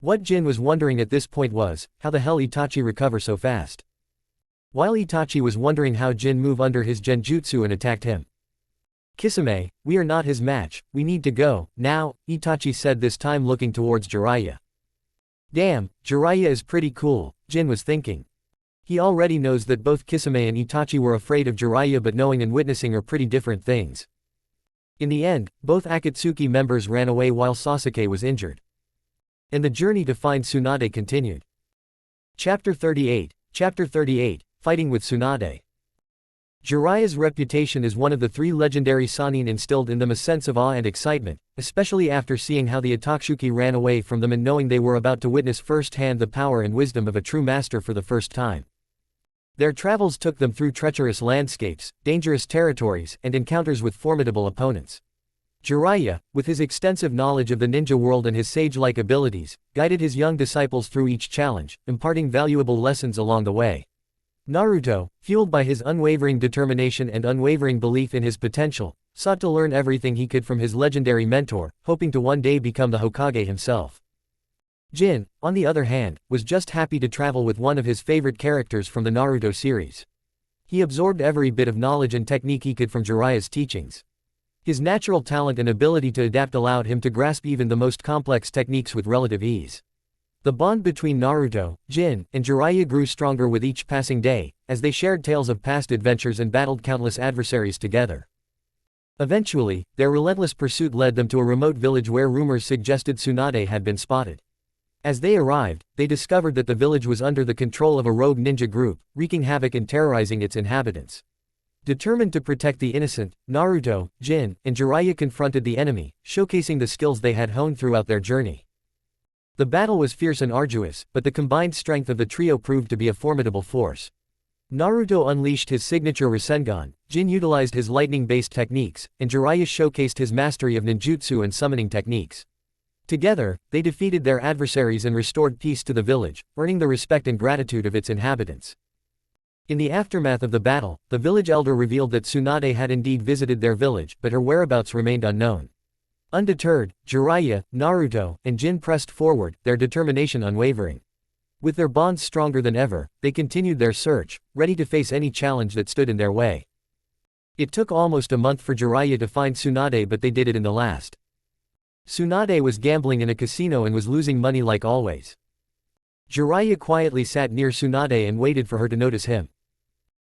What Jin was wondering at this point was, how the hell Itachi recover so fast? While Itachi was wondering how Jin move under his Genjutsu and attacked him. "Kisame, we are not his match, we need to go, now," Itachi said this time looking towards Jiraiya. "Damn, Jiraiya is pretty cool," Jin was thinking. He already knows that both Kisame and Itachi were afraid of Jiraiya but knowing and witnessing are pretty different things. In the end, both Akatsuki members ran away while Sasuke was injured. And the journey to find Tsunade continued. Chapter 38, Fighting with Tsunade. Jiraiya's reputation as one of the three legendary Sannin instilled in them a sense of awe and excitement, especially after seeing how the Akatsuki ran away from them and knowing they were about to witness firsthand the power and wisdom of a true master for the first time. Their travels took them through treacherous landscapes, dangerous territories, and encounters with formidable opponents. Jiraiya, with his extensive knowledge of the ninja world and his sage-like abilities, guided his young disciples through each challenge, imparting valuable lessons along the way. Naruto, fueled by his unwavering determination and unwavering belief in his potential, sought to learn everything he could from his legendary mentor, hoping to one day become the Hokage himself. Jin, on the other hand, was just happy to travel with one of his favorite characters from the Naruto series. He absorbed every bit of knowledge and technique he could from Jiraiya's teachings. His natural talent and ability to adapt allowed him to grasp even the most complex techniques with relative ease. The bond between Naruto, Jin, and Jiraiya grew stronger with each passing day, as they shared tales of past adventures and battled countless adversaries together. Eventually, their relentless pursuit led them to a remote village where rumors suggested Tsunade had been spotted. As they arrived, they discovered that the village was under the control of a rogue ninja group, wreaking havoc and terrorizing its inhabitants. Determined to protect the innocent, Naruto, Jin, and Jiraiya confronted the enemy, showcasing the skills they had honed throughout their journey. The battle was fierce and arduous, but the combined strength of the trio proved to be a formidable force. Naruto unleashed his signature rasengan, Jin utilized his lightning-based techniques, and Jiraiya showcased his mastery of ninjutsu and summoning techniques. Together, they defeated their adversaries and restored peace to the village, earning the respect and gratitude of its inhabitants. In the aftermath of the battle, the village elder revealed that Tsunade had indeed visited their village, but her whereabouts remained unknown. Undeterred, Jiraiya, Naruto, and Jin pressed forward, their determination unwavering. With their bonds stronger than ever, they continued their search, ready to face any challenge that stood in their way. It took almost a month for Jiraiya to find Tsunade, but they did it in the last. Tsunade was gambling in a casino and was losing money like always. Jiraiya quietly sat near Tsunade and waited for her to notice him.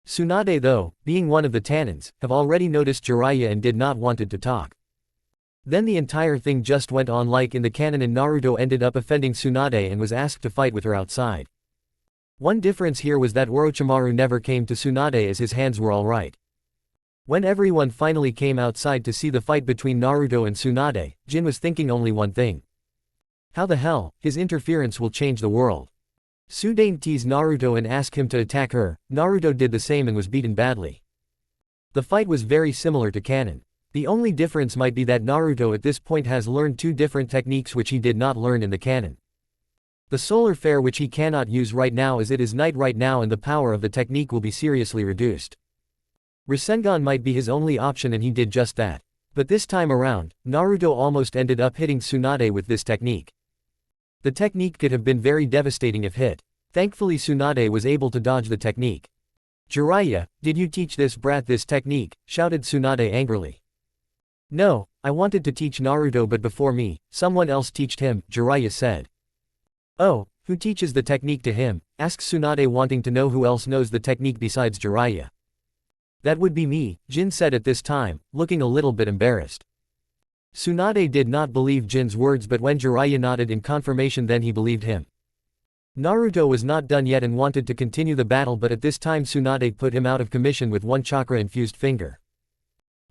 Tsunade, though, being one of the Tannins, have already noticed Jiraiya and did not wanted to talk. Then the entire thing just went on like in the canon, and Naruto ended up offending Tsunade and was asked to fight with her outside. One difference here was that Orochimaru never came to Tsunade as his hands were alright. When everyone finally came outside to see the fight between Naruto and Tsunade, Jin was thinking only one thing. How the hell, his interference will change the world. Tsunade teased Naruto and asked him to attack her. Naruto did the same and was beaten badly. The fight was very similar to canon. The only difference might be that Naruto at this point has learned two different techniques which he did not learn in the canon. The solar flare, which he cannot use right now as it is night right now, and the power of the technique will be seriously reduced. Rasengan might be his only option, and he did just that. But this time around, Naruto almost ended up hitting Tsunade with this technique. The technique could have been very devastating if hit. Thankfully Tsunade was able to dodge the technique. "Jiraiya, did you teach this brat this technique?" shouted Tsunade angrily. "No, I wanted to teach Naruto, but before me, someone else teached him," Jiraiya said. "Oh, who teaches the technique to him?" asked Tsunade, wanting to know who else knows the technique besides Jiraiya. "That would be me," Jin said at this time, looking a little bit embarrassed. Tsunade did not believe Jin's words, but when Jiraiya nodded in confirmation, then he believed him. Naruto was not done yet and wanted to continue the battle, but at this time Tsunade put him out of commission with one chakra-infused finger.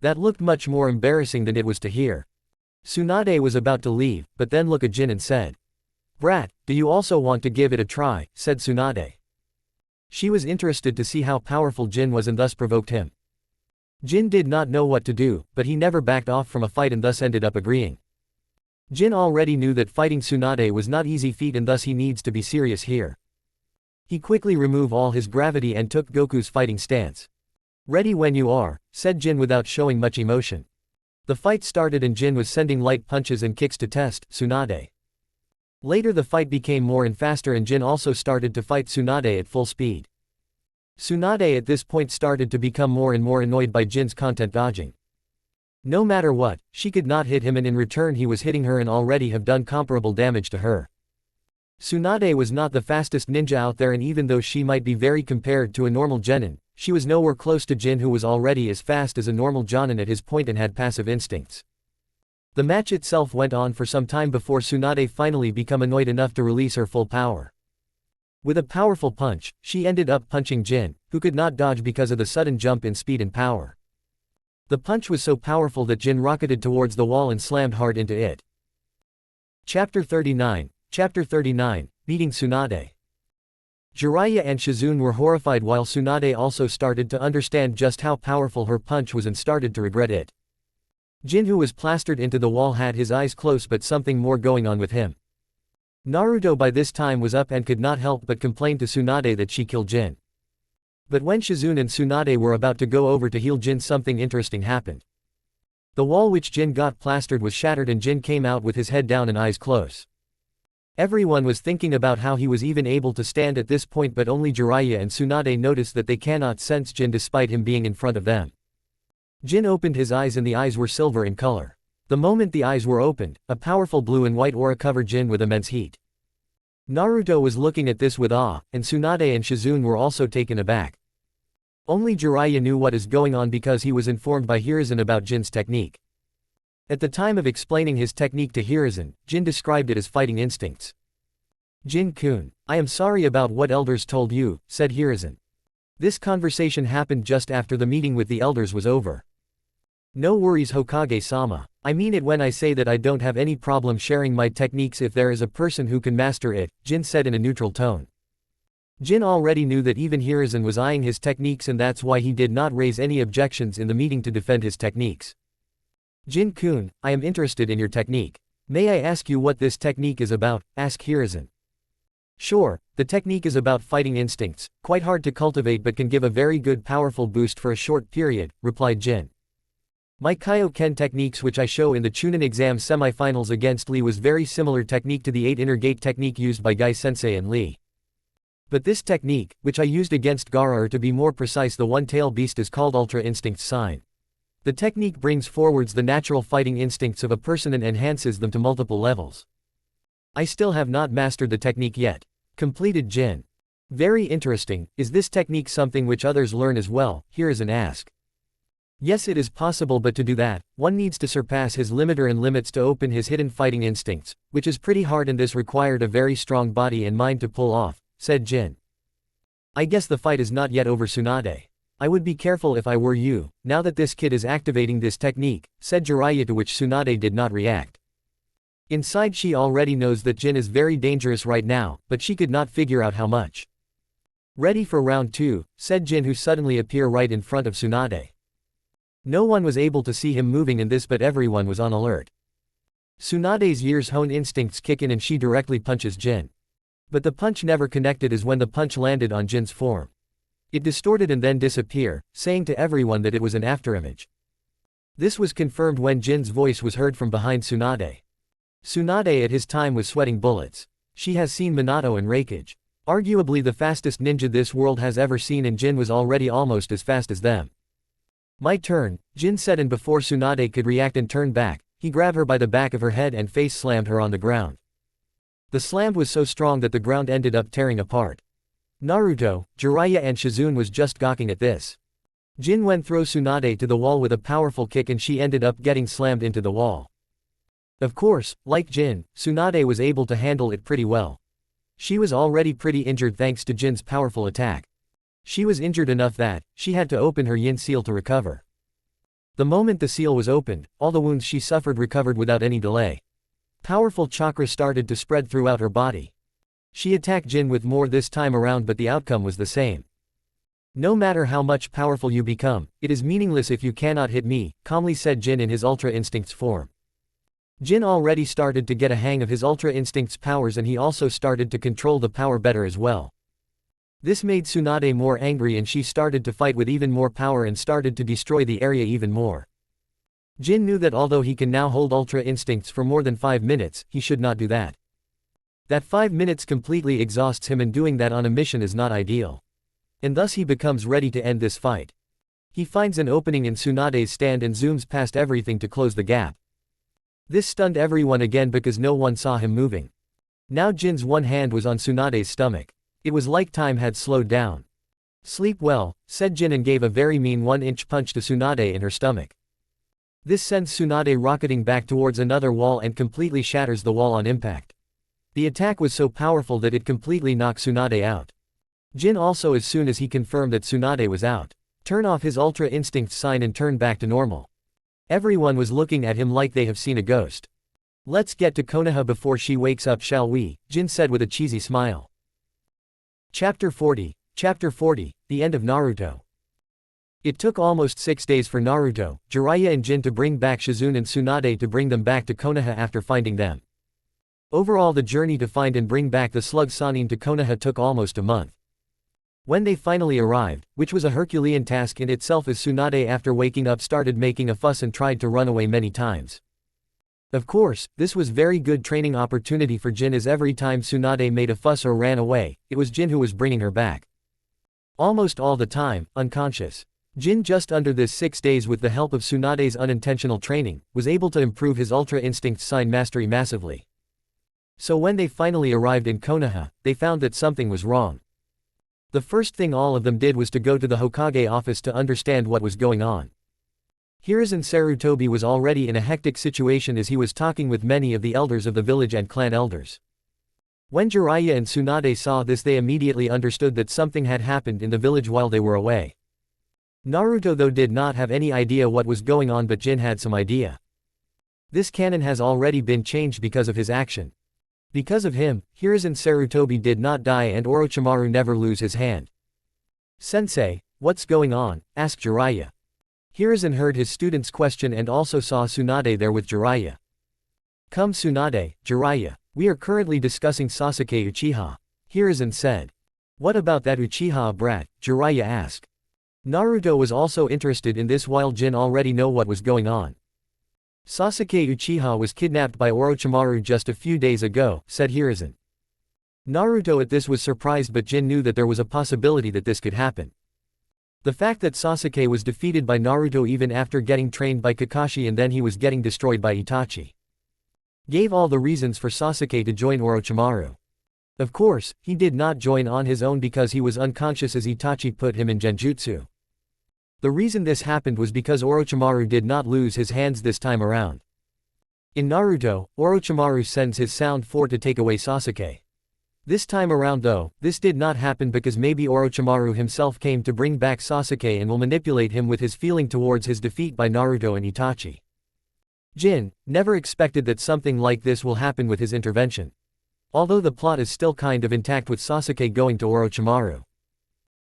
That looked much more embarrassing than it was to hear. Tsunade was about to leave, but then looked at Jin and said, "Brat, do you also want to give it a try?" said Tsunade. She was interested to see how powerful Jin was and thus provoked him. Jin did not know what to do, but he never backed off from a fight and thus ended up agreeing. Jin already knew that fighting Tsunade was not easy feat and thus he needs to be serious here. He quickly removed all his gravity and took Goku's fighting stance. "Ready when you are," said Jin without showing much emotion. The fight started and Jin was sending light punches and kicks to test Tsunade. Later the fight became more and faster and Jin also started to fight Tsunade at full speed. Tsunade at this point started to become more and more annoyed by Jin's constant dodging. No matter what, she could not hit him, and in return he was hitting her and already have done comparable damage to her. Tsunade was not the fastest ninja out there, and even though she might be very compared to a normal genin, she was nowhere close to Jin, who was already as fast as a normal jonin at his point and had passive instincts. The match itself went on for some time before Tsunade finally became annoyed enough to release her full power. With a powerful punch, she ended up punching Jin, who could not dodge because of the sudden jump in speed and power. The punch was so powerful that Jin rocketed towards the wall and slammed hard into it. Chapter 39, Beating Tsunade. Jiraiya and Shizune were horrified, while Tsunade also started to understand just how powerful her punch was and started to regret it. Jin, who was plastered into the wall, had his eyes closed, but something more going on with him. Naruto by this time was up and could not help but complain to Tsunade that she killed Jin. But when Shizune and Tsunade were about to go over to heal Jin, something interesting happened. The wall which Jin got plastered was shattered and Jin came out with his head down and eyes closed. Everyone was thinking about how he was even able to stand at this point, but only Jiraiya and Tsunade noticed that they cannot sense Jin despite him being in front of them. Jin opened his eyes and the eyes were silver in color. The moment the eyes were opened, a powerful blue and white aura covered Jin with immense heat. Naruto was looking at this with awe, and Tsunade and Shizune were also taken aback. Only Jiraiya knew what is going on because he was informed by Hiruzen about Jin's technique. At the time of explaining his technique to Hiruzen, Jin described it as fighting instincts. "Jin-kun, I am sorry about what elders told you," said Hiruzen. This conversation happened just after the meeting with the elders was over. "No worries, Hokage-sama. I mean it when I say that I don't have any problem sharing my techniques if there is a person who can master it," Jin said in a neutral tone. Jin already knew that even Hiruzen was eyeing his techniques, and that's why he did not raise any objections in the meeting to defend his techniques. Jin-kun, I am interested in your technique. May I ask you what this technique is about? Asked Hiruzen. Sure, the technique is about fighting instincts, quite hard to cultivate but can give a very good powerful boost for a short period, replied Jin. My Kaioken techniques which I show in the Chunin exam semi-finals against Lee was very similar technique to the 8 inner gate technique used by Guy-sensei and Lee. But this technique, which I used against Gaara, or to be more precise the one-tail beast, is called Ultra Instinct Sign. The technique brings forwards the natural fighting instincts of a person and enhances them to multiple levels. I still have not mastered the technique yet. Completed Jin. Very interesting, is this technique something which others learn as well? Hiruzen asked. Yes, it is possible, but to do that, one needs to surpass his limiter and limits to open his hidden fighting instincts, which is pretty hard, and this required a very strong body and mind to pull off, said Jin. I guess the fight is not yet over, Tsunade. I would be careful if I were you, now that this kid is activating this technique, said Jiraiya, to which Tsunade did not react. Inside she already knows that Jin is very dangerous right now, but she could not figure out how much. Ready for round 2, said Jin, who suddenly appeared right in front of Tsunade. No one was able to see him moving in this, but everyone was on alert. Tsunade's years honed instincts kick in and she directly punches Jin. But the punch never connected as when the punch landed on Jin's form. It distorted and then disappeared, saying to everyone that it was an afterimage. This was confirmed when Jin's voice was heard from behind Tsunade. Tsunade at his time was sweating bullets. She has seen Minato and Raikage. Arguably the fastest ninja this world has ever seen, and Jin was already almost as fast as them. My turn, Jin said, and before Tsunade could react and turn back, he grabbed her by the back of her head and face slammed her on the ground. The slam was so strong that the ground ended up tearing apart. Naruto, Jiraiya and Shizune was just gawking at this. Jin went throw Tsunade to the wall with a powerful kick and she ended up getting slammed into the wall. Of course, like Jin, Tsunade was able to handle it pretty well. She was already pretty injured thanks to Jin's powerful attack. She was injured enough that she had to open her yin seal to recover. The moment the seal was opened, all the wounds she suffered recovered without any delay. Powerful chakra started to spread throughout her body. She attacked Jin with more this time around, but the outcome was the same. No matter how much powerful you become, it is meaningless if you cannot hit me, calmly said Jin in his Ultra Instincts form. Jin already started to get a hang of his Ultra Instincts powers, and he also started to control the power better as well. This made Tsunade more angry and she started to fight with even more power and started to destroy the area even more. Jin knew that although he can now hold Ultra Instincts for more than 5 minutes, he should not do that. That 5 minutes completely exhausts him, and doing that on a mission is not ideal. And thus he becomes ready to end this fight. He finds an opening in Tsunade's stand and zooms past everything to close the gap. This stunned everyone again because no one saw him moving. Now Jin's one hand was on Tsunade's stomach. It was like time had slowed down. Sleep well, said Jin, and gave a very mean 1-inch punch to Tsunade in her stomach. This sends Tsunade rocketing back towards another wall and completely shatters the wall on impact. The attack was so powerful that it completely knocked Tsunade out. Jin also, as soon as he confirmed that Tsunade was out, turned off his Ultra Instinct sign and turned back to normal. Everyone was looking at him like they have seen a ghost. Let's get to Konoha before she wakes up, shall we? Jin said with a cheesy smile. Chapter 40, The End of Naruto. It took almost 6 days for Naruto, Jiraiya and Jin to bring back Shizune and Tsunade to bring them back to Konoha after finding them. Overall, the journey to find and bring back the slug Sannin to Konoha took almost a month. When they finally arrived, which was a Herculean task in itself, as Tsunade after waking up started making a fuss and tried to run away many times. Of course, this was very good training opportunity for Jin, as every time Tsunade made a fuss or ran away, it was Jin who was bringing her back. Almost all the time, unconscious. Jin, just under this 6 days with the help of Tsunade's unintentional training, was able to improve his Ultra Instinct sign mastery massively. So when they finally arrived in Konoha, they found that something was wrong. The first thing all of them did was to go to the Hokage office to understand what was going on. Hiruzen Sarutobi was already in a hectic situation as he was talking with many of the elders of the village and clan elders. When Jiraiya and Tsunade saw this, they immediately understood that something had happened in the village while they were away. Naruto though did not have any idea what was going on, but Jin had some idea. This canon has already been changed because of his action. Because of him, Hiruzen Sarutobi did not die and Orochimaru never lose his hand. "Sensei, what's going on?" asked Jiraiya. Hiruzen heard his student's question and also saw Tsunade there with Jiraiya. "Come Tsunade, Jiraiya. We are currently discussing Sasuke Uchiha," Hiruzen said. "What about that Uchiha brat?" Jiraiya asked. Naruto was also interested in this while Jin already know what was going on. "Sasuke Uchiha was kidnapped by Orochimaru just a few days ago," said Hiruzen. Naruto at this was surprised, but Jin knew that there was a possibility that this could happen. The fact that Sasuke was defeated by Naruto even after getting trained by Kakashi and then he was getting destroyed by Itachi, gave all the reasons for Sasuke to join Orochimaru. Of course, he did not join on his own because he was unconscious as Itachi put him in Genjutsu. The reason this happened was because Orochimaru did not lose his hands this time around. In Naruto, Orochimaru sends his sound force to take away Sasuke. This time around though, this did not happen because maybe Orochimaru himself came to bring back Sasuke and will manipulate him with his feeling towards his defeat by Naruto and Itachi. Jin never expected that something like this will happen with his intervention. Although the plot is still kind of intact with Sasuke going to Orochimaru.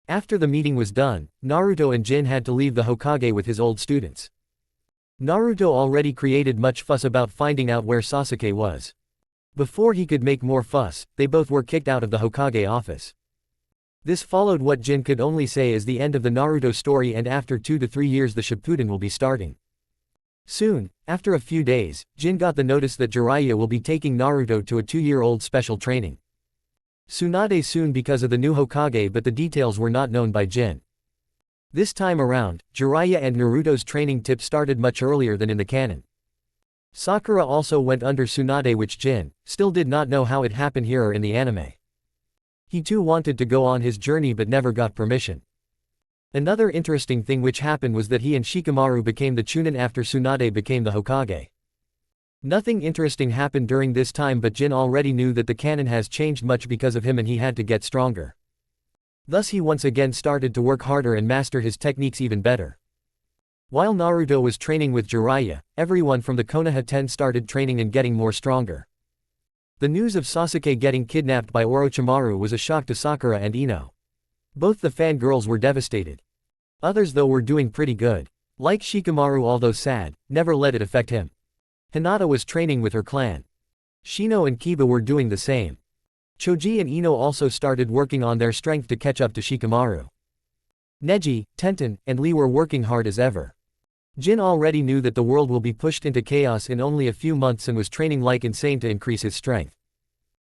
After the meeting was done, Naruto and Jin had to leave the Hokage with his old students. Naruto already created much fuss about finding out where Sasuke was. Before he could make more fuss, they both were kicked out of the Hokage office. This followed what Jin could only say is the end of the Naruto story, and after 2 to 3 years the Shippuden will be starting. Soon, after a few days, Jin got the notice that Jiraiya will be taking Naruto to a 2-year-old special training. Tsunade soon because of the new Hokage, but the details were not known by Jin. This time around, Jiraiya and Naruto's training tip started much earlier than in the canon. Sakura also went under Tsunade, which Jin still did not know how it happened here or in the anime. He too wanted to go on his journey but never got permission. Another interesting thing which happened was that he and Shikamaru became the Chunin after Tsunade became the Hokage. Nothing interesting happened during this time, but Jin already knew that the canon has changed much because of him and he had to get stronger. Thus he once again started to work harder and master his techniques even better. While Naruto was training with Jiraiya, everyone from the Konoha 10 started training and getting more stronger. The news of Sasuke getting kidnapped by Orochimaru was a shock to Sakura and Ino. Both the fangirls were devastated. Others though were doing pretty good. Like Shikamaru, although sad, never let it affect him. Hinata was training with her clan. Shino and Kiba were doing the same. Choji and Ino also started working on their strength to catch up to Shikamaru. Neji, Tenten, and Lee were working hard as ever. Jin already knew that the world will be pushed into chaos in only a few months and was training like insane to increase his strength.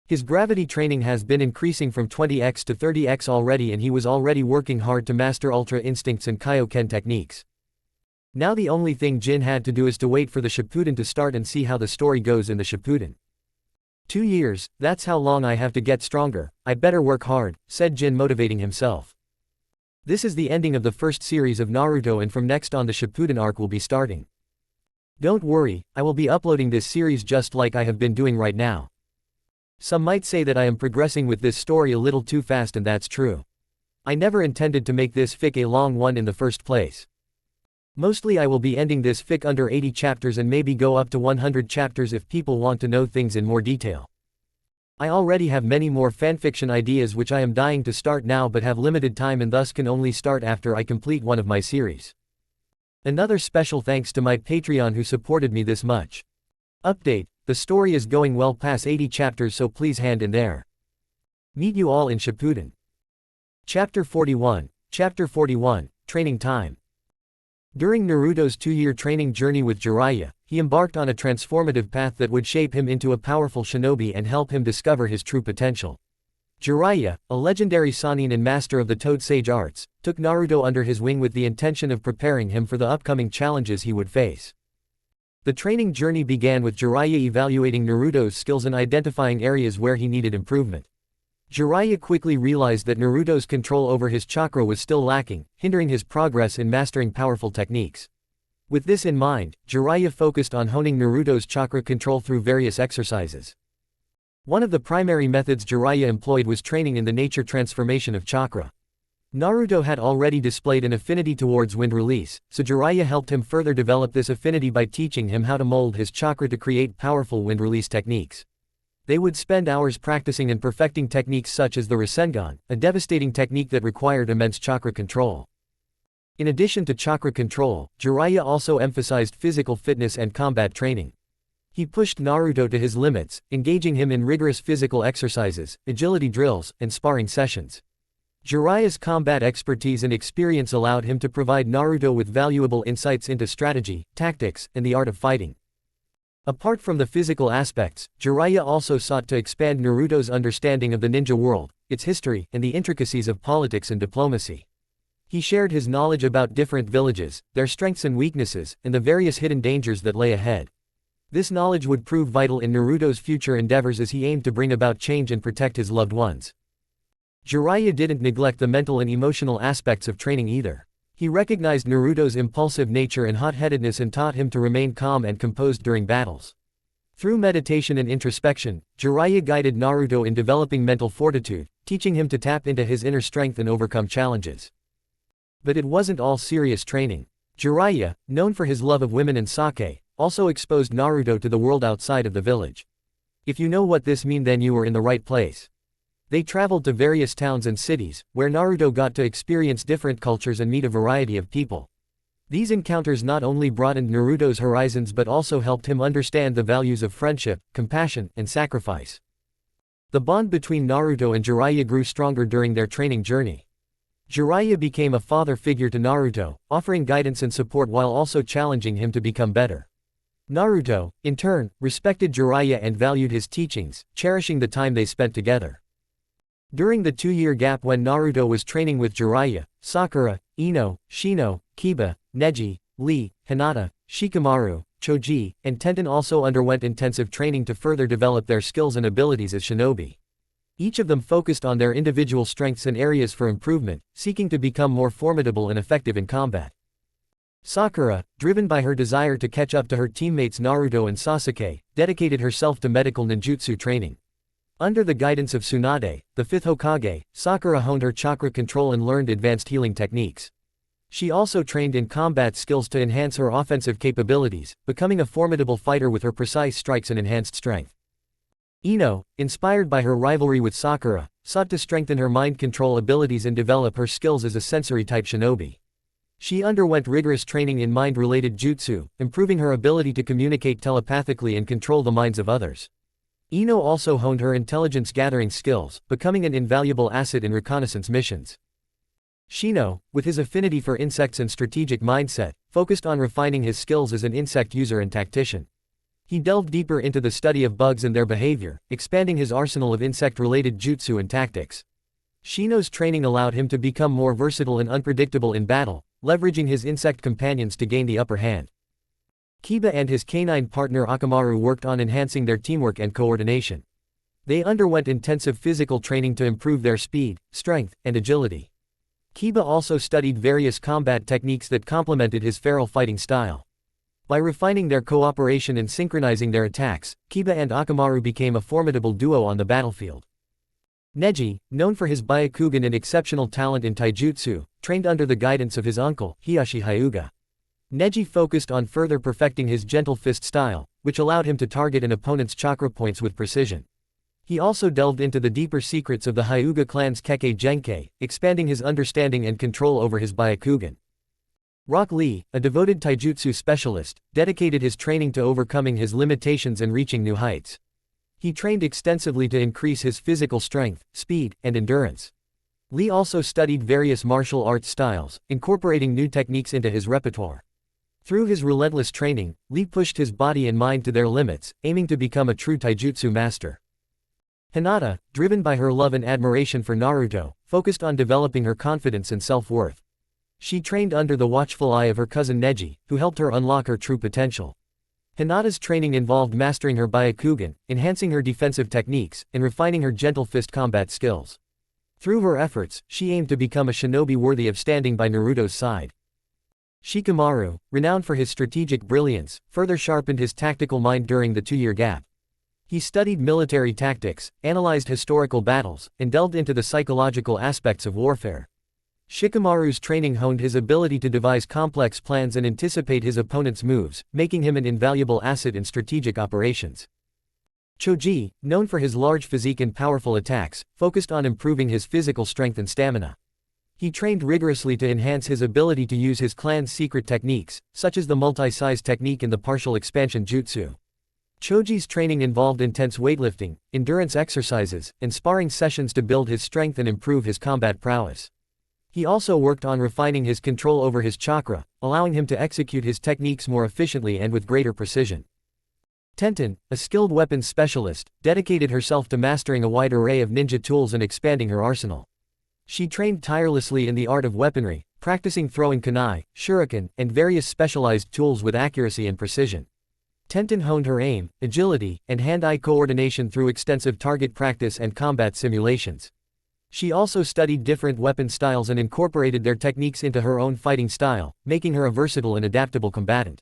His gravity training has been increasing from 20x to 30x already, and he was already working hard to master Ultra Instincts and Kaioken techniques. Now the only thing Jin had to do is to wait for the Shippuden to start and see how the story goes in the Shippuden. 2 years, that's how long I have to get stronger, I better work hard, said Jin, motivating himself. This is the ending of the first series of Naruto, and from next on the Shippuden arc will be starting. Don't worry, I will be uploading this series just like I have been doing right now. Some might say that I am progressing with this story a little too fast, and that's true. I never intended to make this fic a long one in the first place. Mostly I will be ending this fic under 80 chapters and maybe go up to 100 chapters if people want to know things in more detail. I already have many more fanfiction ideas which I am dying to start now but have limited time and thus can only start after I complete one of my series. Another special thanks to my Patreon who supported me this much. Update, the story is going well past 80 chapters, so please hand in there. Meet you all in Shippuden. Chapter 41, Training Time. During Naruto's 2-year training journey with Jiraiya, he embarked on a transformative path that would shape him into a powerful shinobi and help him discover his true potential. Jiraiya, a legendary Sannin and master of the Toad Sage arts, took Naruto under his wing with the intention of preparing him for the upcoming challenges he would face. The training journey began with Jiraiya evaluating Naruto's skills and identifying areas where he needed improvement. Jiraiya quickly realized that Naruto's control over his chakra was still lacking, hindering his progress in mastering powerful techniques. With this in mind, Jiraiya focused on honing Naruto's chakra control through various exercises. One of the primary methods Jiraiya employed was training in the nature transformation of chakra. Naruto had already displayed an affinity towards wind release, so Jiraiya helped him further develop this affinity by teaching him how to mold his chakra to create powerful wind release techniques. They would spend hours practicing and perfecting techniques such as the rasengan, a devastating technique that required immense chakra control. In addition to chakra control, Jiraiya also emphasized physical fitness and combat training. He pushed Naruto to his limits, engaging him in rigorous physical exercises, agility drills, and sparring sessions. Jiraiya's combat expertise and experience allowed him to provide Naruto with valuable insights into strategy, tactics, and the art of fighting. Apart from the physical aspects, Jiraiya also sought to expand Naruto's understanding of the ninja world, its history, and the intricacies of politics and diplomacy. He shared his knowledge about different villages, their strengths and weaknesses, and the various hidden dangers that lay ahead. This knowledge would prove vital in Naruto's future endeavors as he aimed to bring about change and protect his loved ones. Jiraiya didn't neglect the mental and emotional aspects of training either. He recognized Naruto's impulsive nature and hot-headedness and taught him to remain calm and composed during battles. Through meditation and introspection, Jiraiya guided Naruto in developing mental fortitude, teaching him to tap into his inner strength and overcome challenges. But it wasn't all serious training. Jiraiya, known for his love of women and sake, also exposed Naruto to the world outside of the village. If you know what this means, then you were in the right place. They traveled to various towns and cities, where Naruto got to experience different cultures and meet a variety of people. These encounters not only broadened Naruto's horizons but also helped him understand the values of friendship, compassion, and sacrifice. The bond between Naruto and Jiraiya grew stronger during their training journey. Jiraiya became a father figure to Naruto, offering guidance and support while also challenging him to become better. Naruto, in turn, respected Jiraiya and valued his teachings, cherishing the time they spent together. During the 2-year gap when Naruto was training with Jiraiya, Sakura, Ino, Shino, Kiba, Neji, Lee, Hinata, Shikamaru, Choji, and Tenten also underwent intensive training to further develop their skills and abilities as shinobi. Each of them focused on their individual strengths and areas for improvement, seeking to become more formidable and effective in combat. Sakura, driven by her desire to catch up to her teammates Naruto and Sasuke, dedicated herself to medical ninjutsu training. Under the guidance of Tsunade, the 5th Hokage, Sakura honed her chakra control and learned advanced healing techniques. She also trained in combat skills to enhance her offensive capabilities, becoming a formidable fighter with her precise strikes and enhanced strength. Ino, inspired by her rivalry with Sakura, sought to strengthen her mind control abilities and develop her skills as a sensory-type shinobi. She underwent rigorous training in mind-related jutsu, improving her ability to communicate telepathically and control the minds of others. Ino also honed her intelligence-gathering skills, becoming an invaluable asset in reconnaissance missions. Shino, with his affinity for insects and strategic mindset, focused on refining his skills as an insect user and tactician. He delved deeper into the study of bugs and their behavior, expanding his arsenal of insect-related jutsu and tactics. Shino's training allowed him to become more versatile and unpredictable in battle, leveraging his insect companions to gain the upper hand. Kiba and his canine partner Akamaru worked on enhancing their teamwork and coordination. They underwent intensive physical training to improve their speed, strength, and agility. Kiba also studied various combat techniques that complemented his feral fighting style. By refining their cooperation and synchronizing their attacks, Kiba and Akamaru became a formidable duo on the battlefield. Neji, known for his Byakugan and exceptional talent in taijutsu, trained under the guidance of his uncle, Hiyashi Hyuga. Neji focused on further perfecting his gentle fist style, which allowed him to target an opponent's chakra points with precision. He also delved into the deeper secrets of the Hyuga clan's Kekkei Genkei, expanding his understanding and control over his Byakugan. Rock Lee, a devoted taijutsu specialist, dedicated his training to overcoming his limitations and reaching new heights. He trained extensively to increase his physical strength, speed, and endurance. Lee also studied various martial arts styles, incorporating new techniques into his repertoire. Through his relentless training, Lee pushed his body and mind to their limits, aiming to become a true taijutsu master. Hinata, driven by her love and admiration for Naruto, focused on developing her confidence and self-worth. She trained under the watchful eye of her cousin Neji, who helped her unlock her true potential. Hinata's training involved mastering her Byakugan, enhancing her defensive techniques, and refining her gentle fist combat skills. Through her efforts, she aimed to become a shinobi worthy of standing by Naruto's side. Shikamaru, renowned for his strategic brilliance, further sharpened his tactical mind during the 2-year gap. He studied military tactics, analyzed historical battles, and delved into the psychological aspects of warfare. Shikamaru's training honed his ability to devise complex plans and anticipate his opponent's moves, making him an invaluable asset in strategic operations. Choji, known for his large physique and powerful attacks, focused on improving his physical strength and stamina. He trained rigorously to enhance his ability to use his clan's secret techniques, such as the multi-size technique and the partial expansion jutsu. Choji's training involved intense weightlifting, endurance exercises, and sparring sessions to build his strength and improve his combat prowess. He also worked on refining his control over his chakra, allowing him to execute his techniques more efficiently and with greater precision. Tenten, a skilled weapons specialist, dedicated herself to mastering a wide array of ninja tools and expanding her arsenal. She trained tirelessly in the art of weaponry, practicing throwing kunai, shuriken, and various specialized tools with accuracy and precision. Tenten honed her aim, agility, and hand-eye coordination through extensive target practice and combat simulations. She also studied different weapon styles and incorporated their techniques into her own fighting style, making her a versatile and adaptable combatant.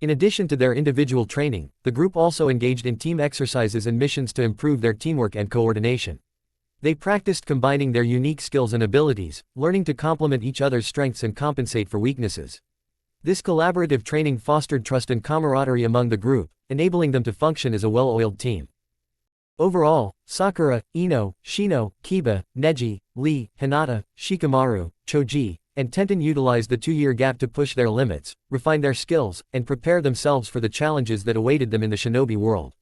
In addition to their individual training, the group also engaged in team exercises and missions to improve their teamwork and coordination. They practiced combining their unique skills and abilities, learning to complement each other's strengths and compensate for weaknesses. This collaborative training fostered trust and camaraderie among the group, enabling them to function as a well-oiled team. Overall, Sakura, Ino, Shino, Kiba, Neji, Lee, Hinata, Shikamaru, Choji, and Tenten utilized the 2-year gap to push their limits, refine their skills, and prepare themselves for the challenges that awaited them in the shinobi world.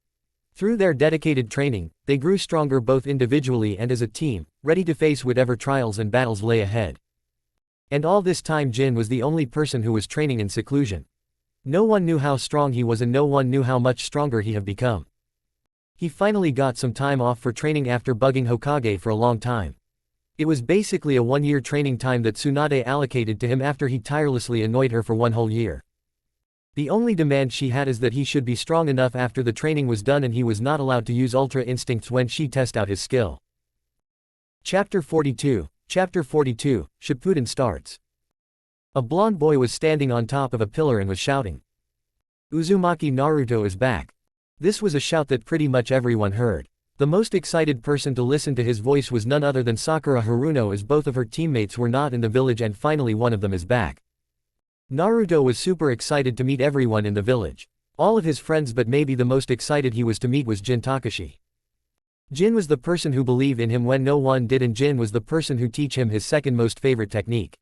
Through their dedicated training, they grew stronger both individually and as a team, ready to face whatever trials and battles lay ahead. And all this time Jin was the only person who was training in seclusion. No one knew how strong he was and no one knew how much stronger he had become. He finally got some time off for training after bugging Hokage for a long time. It was basically a 1-year training time that Tsunade allocated to him after he tirelessly annoyed her for 1 whole year. The only demand she had is that he should be strong enough after the training was done and he was not allowed to use Ultra Instincts when she test out his skill. Chapter 42, Shippuden starts. A blonde boy was standing on top of a pillar and was shouting, "Uzumaki Naruto is back." This was a shout that pretty much everyone heard. The most excited person to listen to his voice was none other than Sakura Haruno, as both of her teammates were not in the village and finally one of them is back. Naruto was super excited to meet everyone in the village. All of his friends, but maybe the most excited he was to meet was Jin Takashi. Jin was the person who believed in him when no one did, and Jin was the person who teach him his second most favorite technique.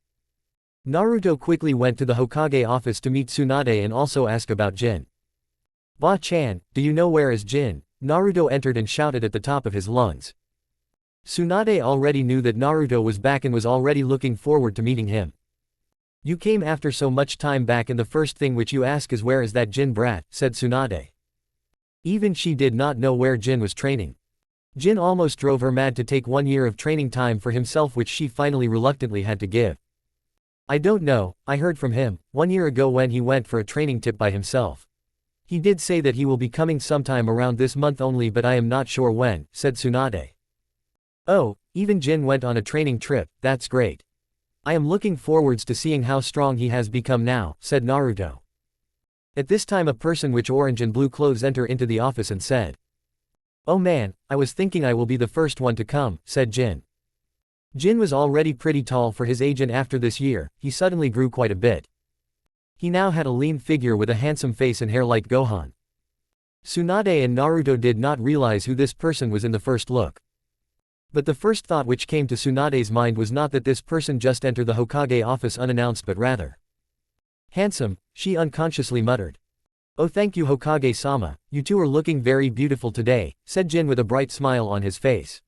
Naruto quickly went to the Hokage office to meet Tsunade and also ask about Jin. "Ba-chan, do you know where is Jin?" Naruto entered and shouted at the top of his lungs. Tsunade already knew that Naruto was back and was already looking forward to meeting him. "You came after so much time back and the first thing which you ask is where is that Jin brat," said Tsunade. Even she did not know where Jin was training. Jin almost drove her mad to take 1 year of training time for himself, which she finally reluctantly had to give. "I don't know, I heard from him 1 year ago when he went for a training tip by himself. He did say that he will be coming sometime around this month only, but I am not sure when," said Tsunade. "Oh, even Jin went on a training trip, that's great. I am looking forwards to seeing how strong he has become now," said Naruto. At this time a person with orange and blue clothes entered into the office and said, "Oh man, I was thinking I will be the first one to come," said Jin. Jin was already pretty tall for his age, and after this year, he suddenly grew quite a bit. He now had a lean figure with a handsome face and hair like Gohan. Tsunade and Naruto did not realize who this person was in the first look. But the first thought which came to Tsunade's mind was not that this person just entered the Hokage office unannounced, but rather, "Handsome," she unconsciously muttered. "Oh, thank you Hokage-sama, you two are looking very beautiful today," said Jin with a bright smile on his face.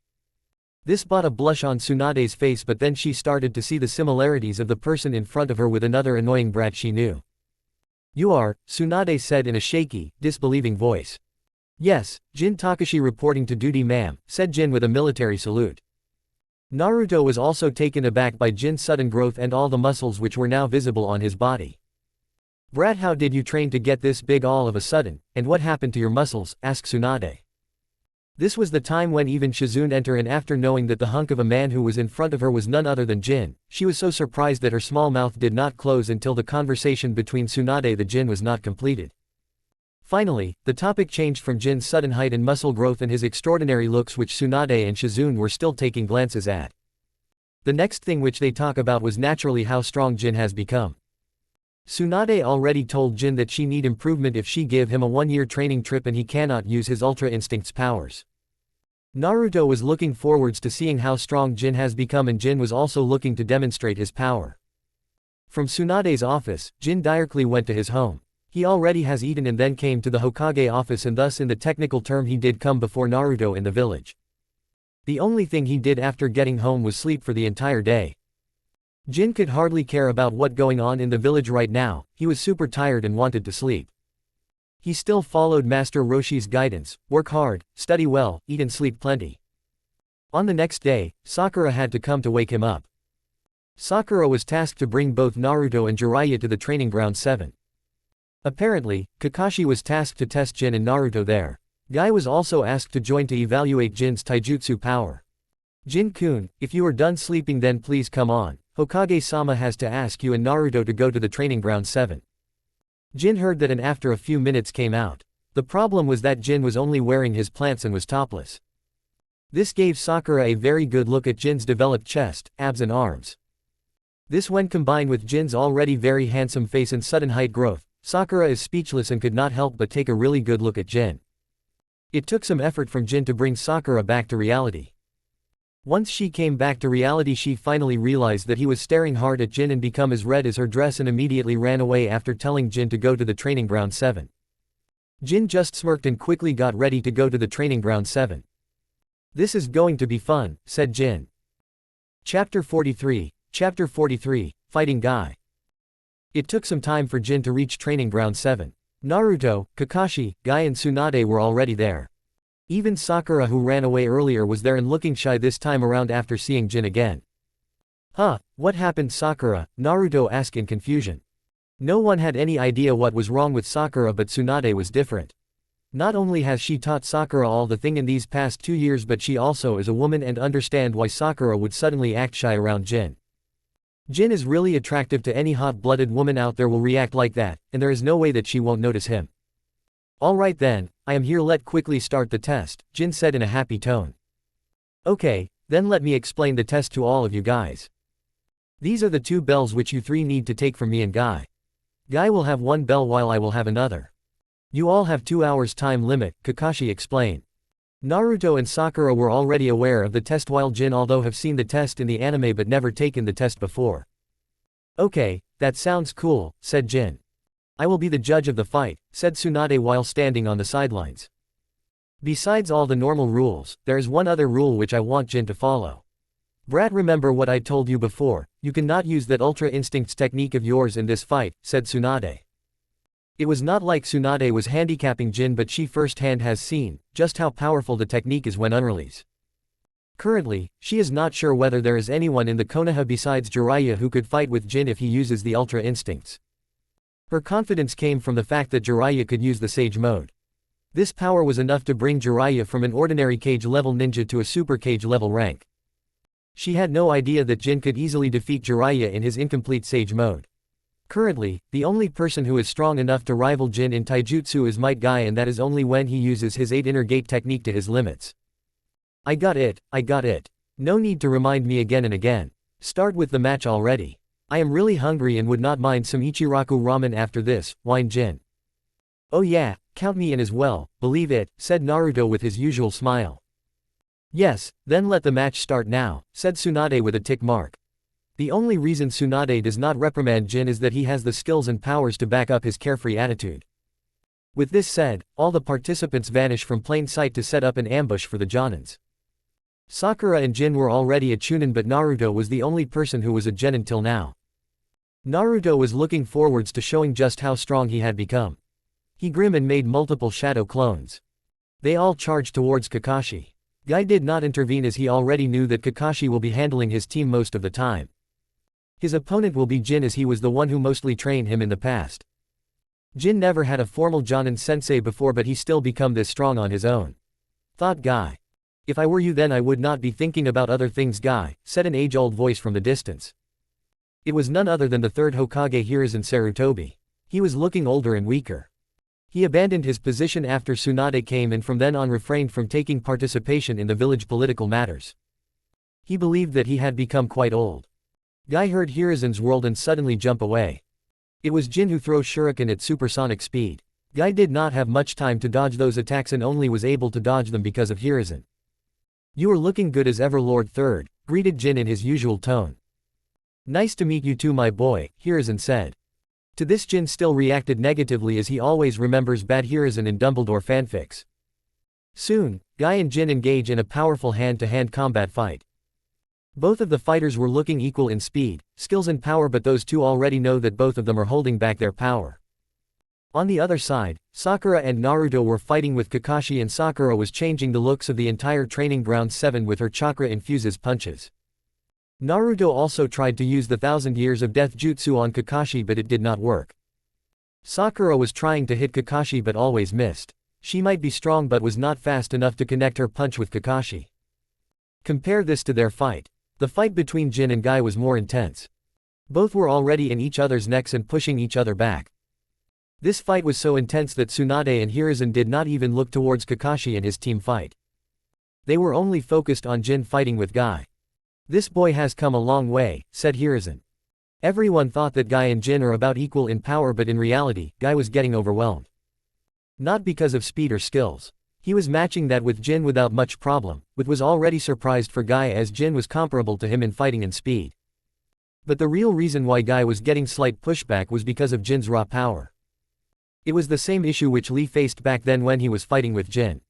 This brought a blush on Tsunade's face, but then she started to see the similarities of the person in front of her with another annoying brat she knew. "You are," Tsunade said in a shaky, disbelieving voice. "Yes, Jin Takashi reporting to duty ma'am," said Jin with a military salute. Naruto was also taken aback by Jin's sudden growth and all the muscles which were now visible on his body. "Brat, how did you train to get this big all of a sudden, and what happened to your muscles?" asked Tsunade. This was the time when even Shizune entered, and after knowing that the hunk of a man who was in front of her was none other than Jin, she was so surprised that her small mouth did not close until the conversation between Tsunade and Jin was not completed. Finally, the topic changed from Jin's sudden height and muscle growth and his extraordinary looks, which Tsunade and Shizune were still taking glances at. The next thing which they talk about was naturally how strong Jin has become. Tsunade already told Jin that she need improvement if she give him a 1-year training trip and he cannot use his Ultra Instinct's powers. Naruto was looking forwards to seeing how strong Jin has become, and Jin was also looking to demonstrate his power. From Tsunade's office, Jin directly went to his home. He already has eaten and then came to the Hokage office, and thus in the technical term he did come before Naruto in the village. The only thing he did after getting home was sleep for the entire day. Jin could hardly care about what going on in the village right now, he was super tired and wanted to sleep. He still followed Master Roshi's guidance: work hard, study well, eat and sleep plenty. On the next day, Sakura had to come to wake him up. Sakura was tasked to bring both Naruto and Jiraiya to the training ground 7. Apparently, Kakashi was tasked to test Jin and Naruto there. Guy was also asked to join to evaluate Jin's taijutsu power. Jin-kun, if you are done sleeping then please come on. Hokage-sama has to ask you and Naruto to go to the training ground 7. Jin heard that and after a few minutes came out. The problem was that Jin was only wearing his plants and was topless. This gave Sakura a very good look at Jin's developed chest, abs and arms. This, when combined with Jin's already very handsome face and sudden height growth, Sakura is speechless and could not help but take a really good look at Jin. It took some effort from Jin to bring Sakura back to reality. Once she came back to reality, she finally realized that he was staring hard at Jin and become as red as her dress and immediately ran away after telling Jin to go to the training ground 7. Jin just smirked and quickly got ready to go to the training ground 7. This is going to be fun, said Jin. Chapter 43, Fighting Guy. It took some time for Jin to reach training ground 7. Naruto, Kakashi, Guy and Tsunade were already there. Even Sakura, who ran away earlier, was there and looking shy this time around after seeing Jin again. Huh, what happened Sakura? Naruto asked in confusion. No one had any idea what was wrong with Sakura, but Tsunade was different. Not only has she taught Sakura all the thing in these past 2 years, but she also is a woman and understand why Sakura would suddenly act shy around Jin. Jin is really attractive to any hot-blooded woman out there will react like that, and there is no way that she won't notice him. Alright then, I am here, let quickly start the test, Jin said in a happy tone. Okay, then let me explain the test to all of you guys. These are the 2 bells which you 3 need to take from me and Guy. Guy will have 1 bell while I will have another. You all have 2 hours time limit, Kakashi explained. Naruto and Sakura were already aware of the test while Jin although have seen the test in the anime but never taken the test before. Okay, that sounds cool, said Jin. I will be the judge of the fight, said Tsunade while standing on the sidelines. Besides all the normal rules, there is one other rule which I want Jin to follow. Brat, remember what I told you before, you cannot use that Ultra Instincts technique of yours in this fight, said Tsunade. It was not like Tsunade was handicapping Jin, but she firsthand has seen just how powerful the technique is when unreleased. Currently, she is not sure whether there is anyone in the Konoha besides Jiraiya who could fight with Jin if he uses the Ultra Instincts. Her confidence came from the fact that Jiraiya could use the Sage mode. This power was enough to bring Jiraiya from an ordinary cage level ninja to a super cage level rank. She had no idea that Jin could easily defeat Jiraiya in his incomplete Sage mode. Currently, the only person who is strong enough to rival Jin in taijutsu is Might Guy, and that is only when he uses his 8 inner gate technique to his limits. I got it. No need to remind me again and again. Start with the match already. I am really hungry and would not mind some Ichiraku ramen after this, whined Jin. Oh yeah, count me in as well, believe it, said Naruto with his usual smile. Yes, then let the match start now, said Tsunade with a tick mark. The only reason Tsunade does not reprimand Jin is that he has the skills and powers to back up his carefree attitude. With this said, all the participants vanish from plain sight to set up an ambush for the Jonins. Sakura and Jin were already a Chunin, but Naruto was the only person who was a Genin till now. Naruto was looking forwards to showing just how strong he had become. He grinned and made multiple shadow clones. They all charged towards Kakashi. Guy did not intervene as he already knew that Kakashi will be handling his team most of the time. His opponent will be Jin as he was the one who mostly trained him in the past. Jin never had a formal Jonin sensei before, but he still become this strong on his own. Thought Guy. If I were you then I would not be thinking about other things, Guy, said an age-old voice from the distance. It was none other than the 3rd Hokage Hiruzen Sarutobi. He was looking older and weaker. He abandoned his position after Tsunade came and from then on refrained from taking participation in the village political matters. He believed that he had become quite old. Guy heard Hiruzen's world and suddenly jump away. It was Jin who throws shuriken at supersonic speed. Guy did not have much time to dodge those attacks and only was able to dodge them because of Hiruzen. "You are looking good as ever, Lord Third," greeted Jin in his usual tone. "Nice to meet you too, my boy," Hiruzen said. To this, Jin still reacted negatively as he always remembers bad Hiruzen in Dumbledore fanfics. Soon, Guy and Jin engage in a powerful hand-to-hand combat fight. Both of the fighters were looking equal in speed, skills and power, but those two already know that both of them are holding back their power. On the other side, Sakura and Naruto were fighting with Kakashi, and Sakura was changing the looks of the entire training ground 7 with her chakra-infuses punches. Naruto also tried to use the 1000 Years of Death jutsu on Kakashi, but it did not work. Sakura was trying to hit Kakashi but always missed. She might be strong but was not fast enough to connect her punch with Kakashi. Compare this to their fight. The fight between Jin and Guy was more intense. Both were already in each other's necks and pushing each other back. This fight was so intense that Tsunade and Hiruzen did not even look towards Kakashi and his team fight. They were only focused on Jin fighting with Guy. "This boy has come a long way," said Hiruzen. Everyone thought that Guy and Jin are about equal in power, but in reality, Guy was getting overwhelmed. Not because of speed or skills. He was matching that with Jin without much problem, but was already surprised for Guy as Jin was comparable to him in fighting and speed. But the real reason why Guy was getting slight pushback was because of Jin's raw power. It was the same issue which Lee faced back then when he was fighting with Jin.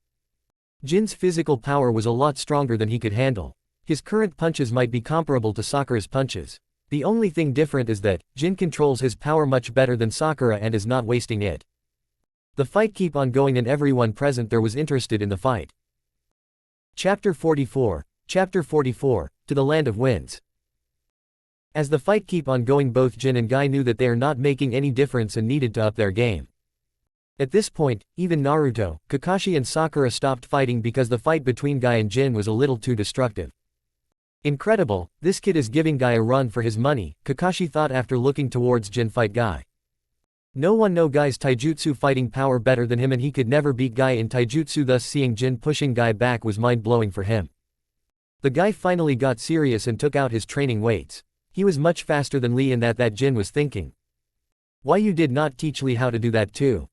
Jin's physical power was a lot stronger than he could handle. His current punches might be comparable to Sakura's punches. The only thing different is that Jin controls his power much better than Sakura and is not wasting it. The fight keep on going and everyone present there was interested in the fight. Chapter 44, To the Land of Winds. As the fight keep on going, both Jin and Guy knew that they are not making any difference and needed to up their game. At this point, even Naruto, Kakashi and Sakura stopped fighting because the fight between Guy and Jin was a little too destructive. "Incredible, this kid is giving Guy a run for his money," Kakashi thought after looking towards Jin fight Guy. No one know Guy's taijutsu fighting power better than him and he could never beat Guy in taijutsu, thus seeing Jin pushing Guy back was mind-blowing for him. The guy finally got serious and took out his training weights. He was much faster than Lee in that Jin was thinking. "Why you did not teach Lee how to do that too?"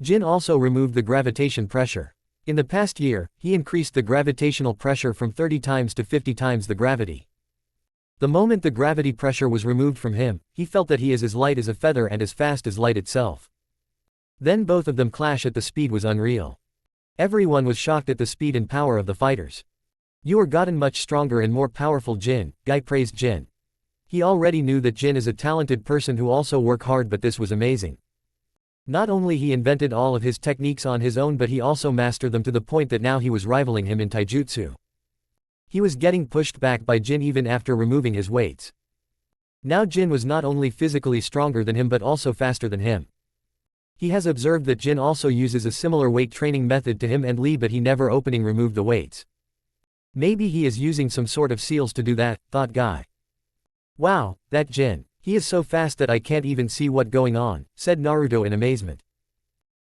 Jin also removed the gravitation pressure. In the past year, he increased the gravitational pressure from 30 times to 50 times the gravity. The moment the gravity pressure was removed from him, he felt that he is as light as a feather and as fast as light itself. Then both of them clash at the speed was unreal. Everyone was shocked at the speed and power of the fighters. "You are gotten much stronger and more powerful, Jin," Guy praised Jin. He already knew that Jin is a talented person who also work hard, but this was amazing. Not only he invented all of his techniques on his own, but he also mastered them to the point that now he was rivaling him in taijutsu. He was getting pushed back by Jin even after removing his weights. Now Jin was not only physically stronger than him but also faster than him. He has observed that Jin also uses a similar weight training method to him and Lee, but he never opening removed the weights. Maybe he is using some sort of seals to do that, thought Guy. "Wow, that Jin. He is so fast that I can't even see what going on," said Naruto in amazement.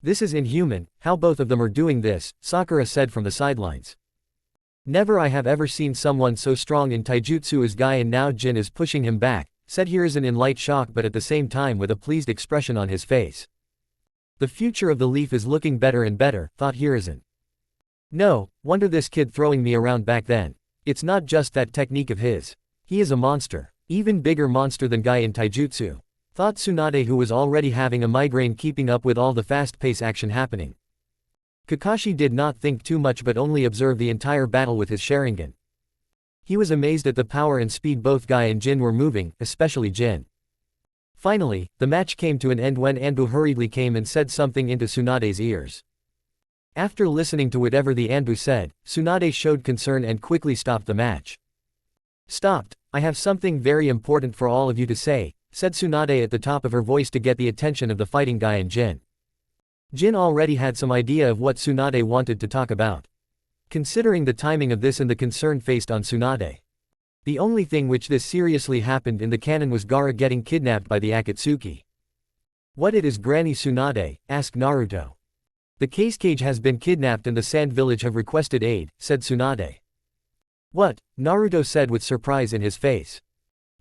"This is inhuman, how both of them are doing this," Sakura said from the sidelines. "Never I have ever seen someone so strong in taijutsu as Guy, and now Jin is pushing him back," said Hiruzen in light shock but at the same time with a pleased expression on his face. "The future of the leaf is looking better and better," thought Hiruzen. "No wonder this kid throwing me around back then. It's not just that technique of his. He is a monster. Even bigger monster than Guy in taijutsu," thought Tsunade, who was already having a migraine keeping up with all the fast-paced action happening. Kakashi did not think too much but only observed the entire battle with his Sharingan. He was amazed at the power and speed both Guy and Jin were moving, especially Jin. Finally, the match came to an end when Anbu hurriedly came and said something into Tsunade's ears. After listening to whatever the Anbu said, Tsunade showed concern and quickly stopped the match. "Stopped. I have something very important for all of you to say," said Tsunade at the top of her voice to get the attention of the fighting Guy and Jin. Jin already had some idea of what Tsunade wanted to talk about. Considering the timing of this and the concern faced on Tsunade. The only thing which this seriously happened in the canon was Gaara getting kidnapped by the Akatsuki. "What it is, Granny Tsunade?" asked Naruto. "The Cage has been kidnapped and the Sand Village have requested aid," said Tsunade. "What?" Naruto said with surprise in his face.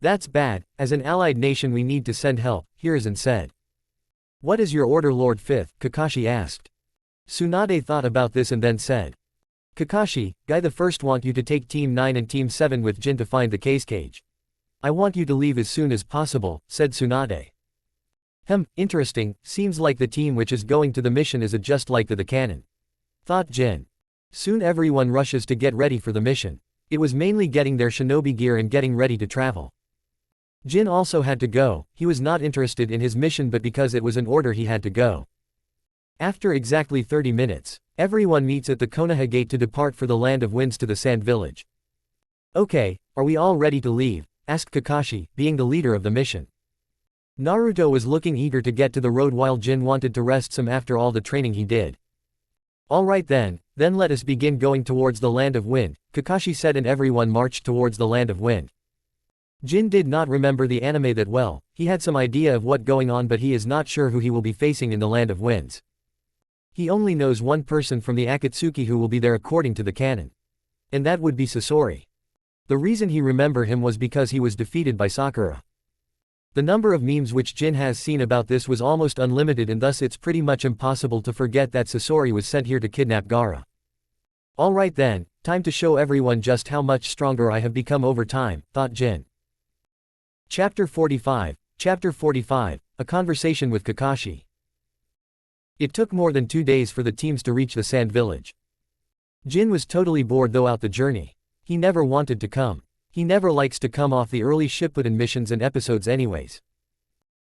That's bad, as an allied nation we need to send help, Hiruzen said. What is your order, Lord Fifth? Kakashi asked. Tsunade thought about this and then said. Kakashi, Guy the First want you to take Team 9 and Team 7 with Jin to find the cage. I want you to leave as soon as possible, said Tsunade. Interesting, seems like the team which is going to the mission is just like the cannon. Thought Jin. Soon everyone rushes to get ready for the mission. It was mainly getting their shinobi gear and getting ready to travel. Jin also had to go, he was not interested in his mission but because it was an order he had to go. After exactly 30 minutes, everyone meets at the Konoha gate to depart for the Land of Winds to the Sand Village. Okay, are we all ready to leave? Asked Kakashi, being the leader of the mission. Naruto was looking eager to get to the road while Jin wanted to rest some after all the training he did. Alright then let us begin going towards the Land of Wind, Kakashi said and everyone marched towards the Land of Wind. Jin did not remember the anime that well, he had some idea of what going on but he is not sure who he will be facing in the Land of Winds. He only knows one person from the Akatsuki who will be there according to the canon. And that would be Sasori. The reason he remember him was because he was defeated by Sakura. The number of memes which Jin has seen about this was almost unlimited and thus it's pretty much impossible to forget that Sasori was sent here to kidnap Gaara. Alright then, time to show everyone just how much stronger I have become over time, thought Jin. Chapter 45, A Conversation with Kakashi. It took more than 2 days for the teams to reach the Sand Village. Jin was totally bored throughout the journey. He never wanted to come. He never likes to come off the early Shippuden missions and episodes anyways.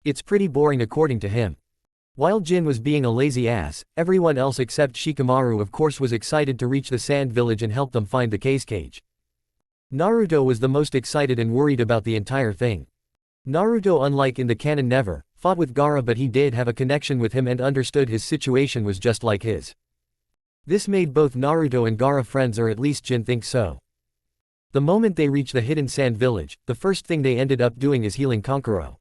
It's pretty boring according to him. While Jin was being a lazy ass, everyone else except Shikamaru of course was excited to reach the Sand Village and help them find the cage. Naruto was the most excited and worried about the entire thing. Naruto, unlike in the canon, never fought with Gaara but he did have a connection with him and understood his situation was just like his. This made both Naruto and Gaara friends, or at least Jin thinks so. The moment they reached the hidden sand village, the first thing they ended up doing is healing Kankuro.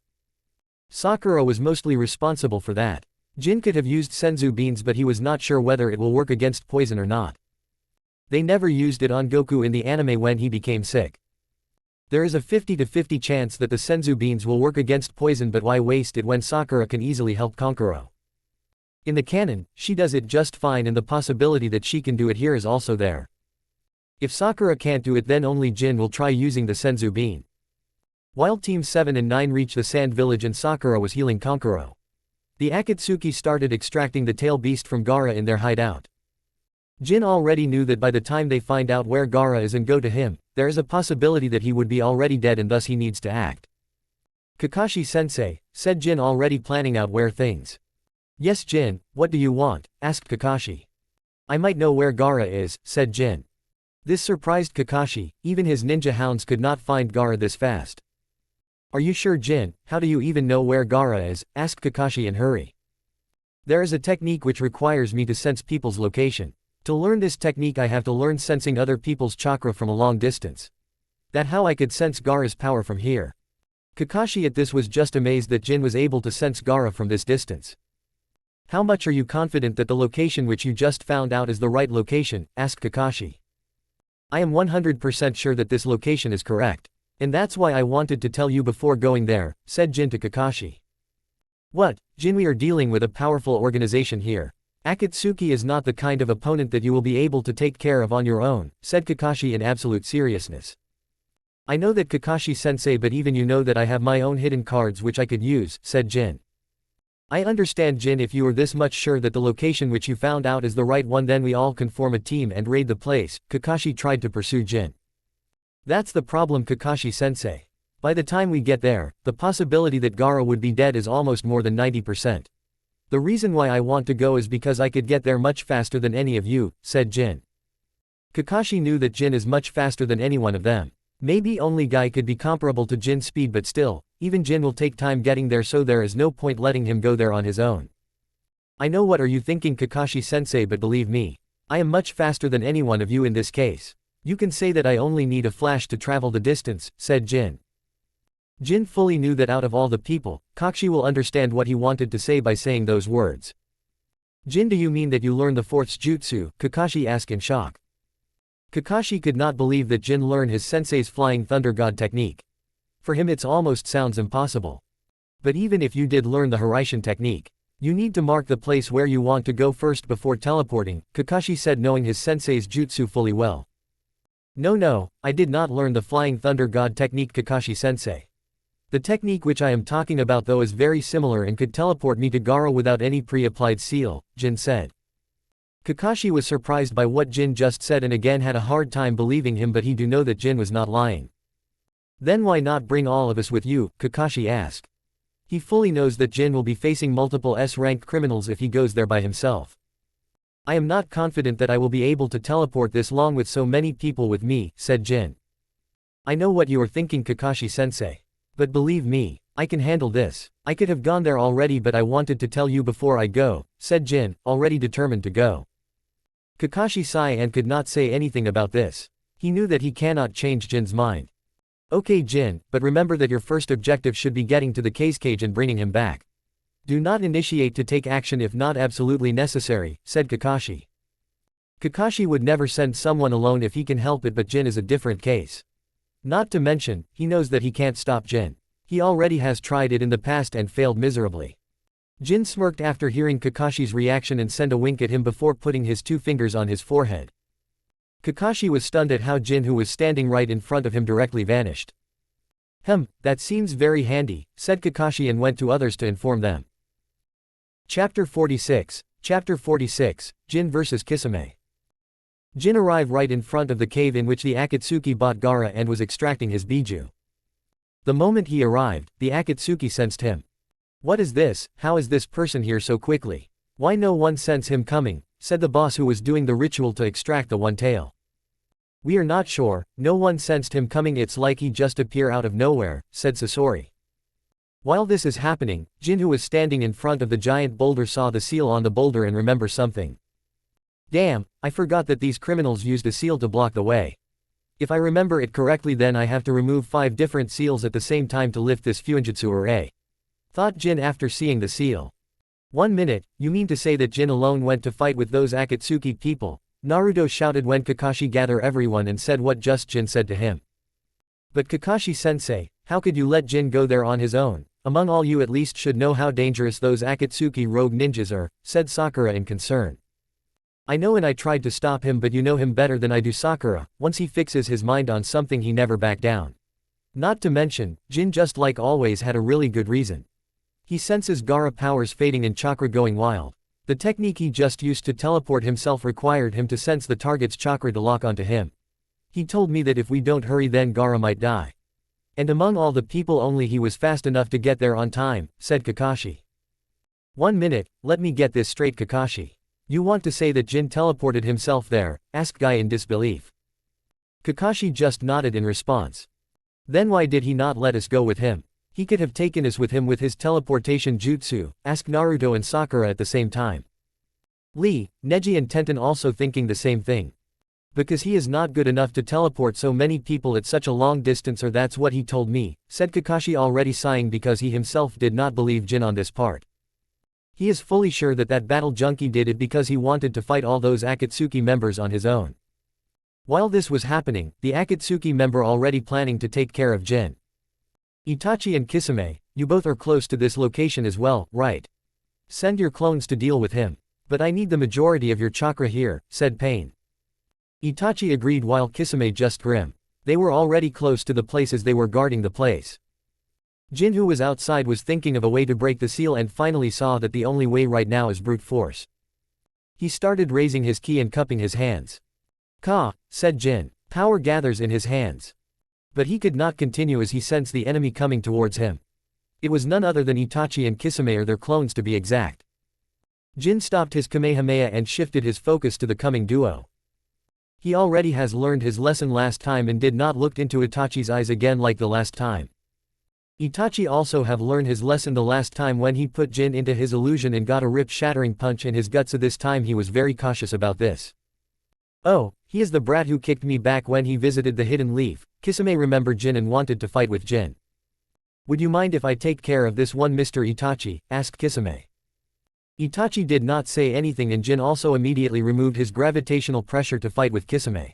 Sakura was mostly responsible for that. Jin could have used senzu beans but he was not sure whether it will work against poison or not. They never used it on Goku in the anime when he became sick. There is a 50-50 chance that the senzu beans will work against poison, but why waste it when Sakura can easily help Kankuro? In the canon, she does it just fine and the possibility that she can do it here is also there. If Sakura can't do it then only Jin will try using the senzu bean. While Team 7 and 9 reached the sand village and Sakura was healing Kankuro, the Akatsuki started extracting the tail beast from Gaara in their hideout. Jin already knew that by the time they find out where Gaara is and go to him, there is a possibility that he would be already dead and thus he needs to act. Kakashi-sensei, said Jin, already planning out where things. Yes Jin, what do you want? Asked Kakashi. I might know where Gaara is, said Jin. This surprised Kakashi, even his ninja hounds could not find Gaara this fast. Are you sure Jin, how do you even know where Gaara is? Asked Kakashi in hurry. There is a technique which requires me to sense people's location. To learn this technique I have to learn sensing other people's chakra from a long distance. That's how I could sense Gaara's power from here. Kakashi at this was just amazed that Jin was able to sense Gaara from this distance. How much are you confident that the location which you just found out is the right location? Asked Kakashi. I am 100% sure that this location is correct. And that's why I wanted to tell you before going there, said Jin to Kakashi. What, Jin, we are dealing with a powerful organization here. Akatsuki is not the kind of opponent that you will be able to take care of on your own, said Kakashi in absolute seriousness. I know that Kakashi-sensei, but even you know that I have my own hidden cards which I could use, said Jin. I understand Jin, if you are this much sure that the location which you found out is the right one then we all can form a team and raid the place, Kakashi tried to pursue Jin. That's the problem, Kakashi-sensei. By the time we get there, the possibility that Gaara would be dead is almost more than 90%. The reason why I want to go is because I could get there much faster than any of you, said Jin. Kakashi knew that Jin is much faster than any one of them. Maybe only Guy could be comparable to Jin's speed, but still, even Jin will take time getting there, so there is no point letting him go there on his own. I know what are you thinking, Kakashi-sensei, but believe me, I am much faster than any one of you in this case. You can say that I only need a flash to travel the distance, said Jin. Jin fully knew that out of all the people, Kakashi will understand what he wanted to say by saying those words. Jin, do you mean that you learned the fourth jutsu? Kakashi asked in shock. Kakashi could not believe that Jin learned his sensei's flying thunder god technique. For him it's almost sounds impossible. But even if you did learn the Hiraishin technique, you need to mark the place where you want to go first before teleporting, Kakashi said, knowing his sensei's jutsu fully well. No, I did not learn the Flying Thunder God technique, Kakashi-sensei. The technique which I am talking about though is very similar and could teleport me to Gaara without any pre-applied seal, Jin said. Kakashi was surprised by what Jin just said and again had a hard time believing him, but he do know that Jin was not lying. Then why not bring all of us with you, Kakashi asked. He fully knows that Jin will be facing multiple S-ranked criminals if he goes there by himself. I am not confident that I will be able to teleport this long with so many people with me, said Jin. I know what you are thinking, Kakashi-sensei. But believe me, I can handle this. I could have gone there already, but I wanted to tell you before I go, said Jin, already determined to go. Kakashi sighed and could not say anything about this. He knew that he cannot change Jin's mind. Okay Jin, but remember that your first objective should be getting to the cage and bringing him back. Do not initiate to take action if not absolutely necessary, said Kakashi. Kakashi would never send someone alone if he can help it, but Jin is a different case. Not to mention, he knows that he can't stop Jin. He already has tried it in the past and failed miserably. Jin smirked after hearing Kakashi's reaction and sent a wink at him before putting his 2 fingers on his forehead. Kakashi was stunned at how Jin, who was standing right in front of him, directly vanished. That seems very handy, said Kakashi and went to others to inform them. Chapter 46, Jin vs Kisame. Jin arrived right in front of the cave in which the Akatsuki bought Gaara and was extracting his biju. The moment he arrived, the Akatsuki sensed him. What is this? How is this person here so quickly? Why no one sensed him coming, said the boss who was doing the ritual to extract the one tail. We are not sure, no one sensed him coming, it's like he just appeared out of nowhere, said Sasori. While this is happening, Jin, who was standing in front of the giant boulder, saw the seal on the boulder and remembered something. Damn, I forgot that these criminals used a seal to block the way. If I remember it correctly, then I have to remove 5 different seals at the same time to lift this Fuinjutsu array. Thought Jin after seeing the seal. 1 minute, you mean to say that Jin alone went to fight with those Akatsuki people? Naruto shouted when Kakashi gathered everyone and said what just Jin said to him. But Kakashi-sensei, how could you let Jin go there on his own? Among all, you at least should know how dangerous those Akatsuki rogue ninjas are, said Sakura in concern. I know, and I tried to stop him, but you know him better than I do, Sakura. Once he fixes his mind on something, he never back down. Not to mention, Jin just like always had a really good reason. He senses Gaara powers fading and chakra going wild. The technique he just used to teleport himself required him to sense the target's chakra to lock onto him. He told me that if we don't hurry then Gaara might die. And among all the people only he was fast enough to get there on time, said Kakashi. 1 minute, let me get this straight, Kakashi. You want to say that Jin teleported himself there? Asked Guy in disbelief. Kakashi just nodded in response. Then why did he not let us go with him? He could have taken us with him with his teleportation jutsu, asked Naruto and Sakura at the same time. Lee, Neji and Tenten also thinking the same thing. Because he is not good enough to teleport so many people at such a long distance, or that's what he told me, said Kakashi, already sighing because he himself did not believe Jin on this part. He is fully sure that that battle junkie did it because he wanted to fight all those Akatsuki members on his own. While this was happening, the Akatsuki member already planning to take care of Jin. Itachi and Kisame, you both are close to this location as well, right? Send your clones to deal with him. But I need the majority of your chakra here, said Pain. Itachi agreed while Kisame just grinned. They were already close to the place as they were guarding the place. Jin, who was outside, was thinking of a way to break the seal and finally saw that the only way right now is brute force. He started raising his ki and cupping his hands. Ka, said Jin. Power gathers in his hands. But he could not continue as he sensed the enemy coming towards him. It was none other than Itachi and Kisame, or their clones to be exact. Jin stopped his Kamehameha and shifted his focus to the coming duo. He already has learned his lesson last time and did not look into Itachi's eyes again like the last time. Itachi also have learned his lesson the last time when he put Jin into his illusion and got a rip-shattering punch in his gut, so this time he was very cautious about this. Oh, he is the brat who kicked me back when he visited the Hidden Leaf. Kisame remembered Jin and wanted to fight with Jin. Would you mind if I take care of this one, Mr. Itachi? Asked Kisame. Itachi did not say anything and Jin also immediately removed his gravitational pressure to fight with Kisame.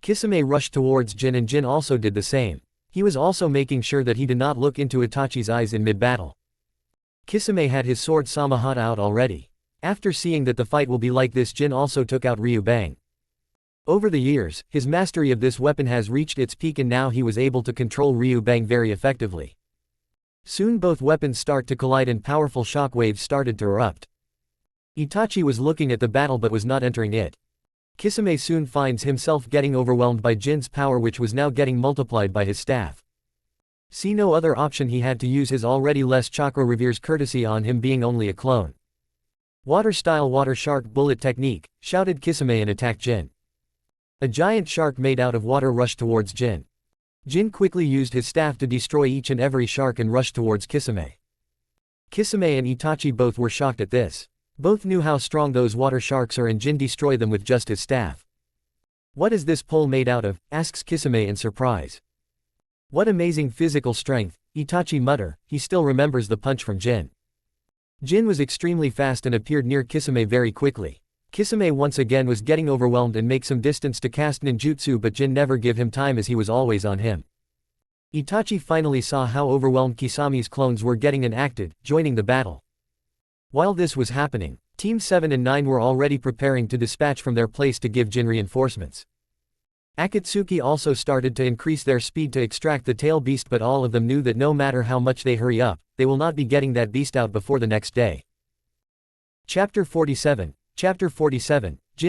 Kisame rushed towards Jin and Jin also did the same. He was also making sure that he did not look into Itachi's eyes in mid-battle. Kisame had his sword Samahata out already. After seeing that the fight will be like this, Jin also took out Ryubang. Over the years, his mastery of this weapon has reached its peak and now he was able to control Ryubang very effectively. Soon both weapons start to collide and powerful shockwaves started to erupt. Itachi was looking at the battle but was not entering it. Kisame soon finds himself getting overwhelmed by Jin's power, which was now getting multiplied by his staff. See no other option, he had to use his already less chakra revere's courtesy on him being only a clone. Water style water shark bullet technique, shouted Kisame and attacked Jin. A giant shark made out of water rushed towards Jin. Jin quickly used his staff to destroy each and every shark and rushed towards Kisame. Kisame and Itachi both were shocked at this. Both knew how strong those water sharks are and Jin destroyed them with just his staff. "What is this pole made out of?" asks Kisame in surprise. "What amazing physical strength," Itachi mutter, he still remembers the punch from Jin. Jin was extremely fast and appeared near Kisame very quickly. Kisame once again was getting overwhelmed and make some distance to cast ninjutsu, but Jin never give him time as he was always on him. Itachi finally saw how overwhelmed Kisame's clones were getting and acted, joining the battle. While this was happening, Team 7 and 9 were already preparing to dispatch from their place to give Jin reinforcements. Akatsuki also started to increase their speed to extract the tail beast, but all of them knew that no matter how much they hurry up, they will not be getting that beast out before the next day. Chapter 47, Jin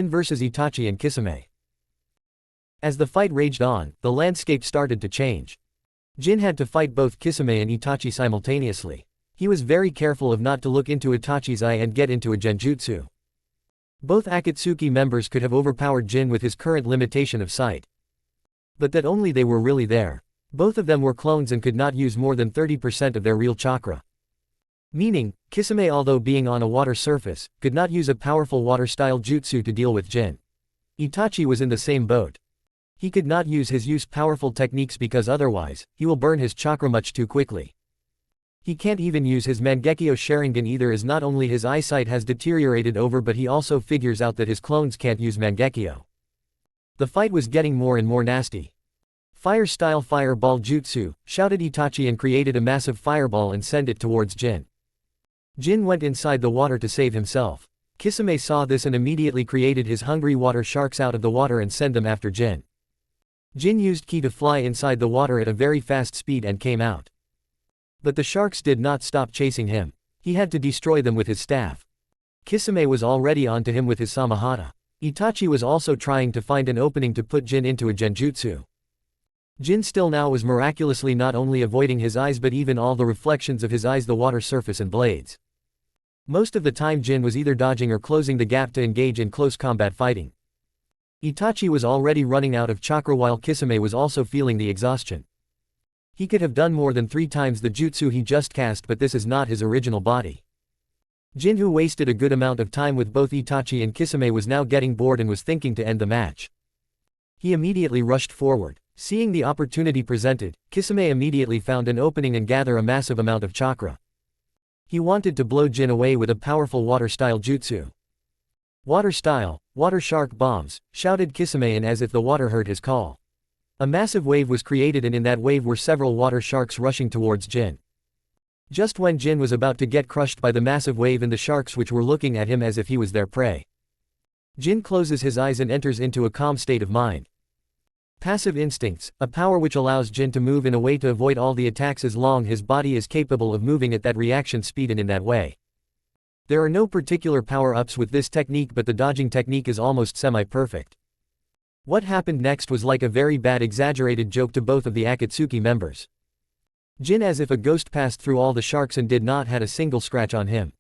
vs Itachi and Kisame. As the fight raged on, the landscape started to change. Jin had to fight both Kisame and Itachi simultaneously. He was very careful of not to look into Itachi's eye and get into a genjutsu. Both Akatsuki members could have overpowered Jin with his current limitation of sight. But that only they were really there. Both of them were clones and could not use more than 30% of their real chakra. Meaning, Kisame, although being on a water surface, could not use a powerful water-style jutsu to deal with Jin. Itachi was in the same boat. He could not use powerful techniques because otherwise, he will burn his chakra much too quickly. He can't even use his Mangekyo Sharingan either, as not only his eyesight has deteriorated over, but he also figures out that his clones can't use Mangekyo. The fight was getting more and more nasty. "Fire-style fireball jutsu," shouted Itachi and created a massive fireball and sent it towards Jin. Jin went inside the water to save himself. Kisame saw this and immediately created his hungry water sharks out of the water and sent them after Jin. Jin used ki to fly inside the water at a very fast speed and came out. But the sharks did not stop chasing him. He had to destroy them with his staff. Kisame was already on to him with his Samahata. Itachi was also trying to find an opening to put Jin into a genjutsu. Jin still now was miraculously not only avoiding his eyes but even all the reflections of his eyes, the water surface and blades. Most of the time Jin was either dodging or closing the gap to engage in close combat fighting. Itachi was already running out of chakra while Kisame was also feeling the exhaustion. He could have done more than 3 times the jutsu he just cast, but this is not his original body. Jin, who wasted a good amount of time with both Itachi and Kisame, was now getting bored and was thinking to end the match. He immediately rushed forward. Seeing the opportunity presented, Kisame immediately found an opening and gathered a massive amount of chakra. He wanted to blow Jin away with a powerful water-style jutsu. "Water-style, water shark bombs," shouted Kisame, and as if the water heard his call, a massive wave was created, and in that wave were several water sharks rushing towards Jin. Just when Jin was about to get crushed by the massive wave and the sharks which were looking at him as if he was their prey, Jin closes his eyes and enters into a calm state of mind. Passive instincts, a power which allows Jin to move in a way to avoid all the attacks as long his body is capable of moving at that reaction speed and in that way. There are no particular power-ups with this technique, but the dodging technique is almost semi-perfect. What happened next was like a very bad exaggerated joke to both of the Akatsuki members. Jin, as if a ghost, passed through all the sharks and did not had a single scratch on him.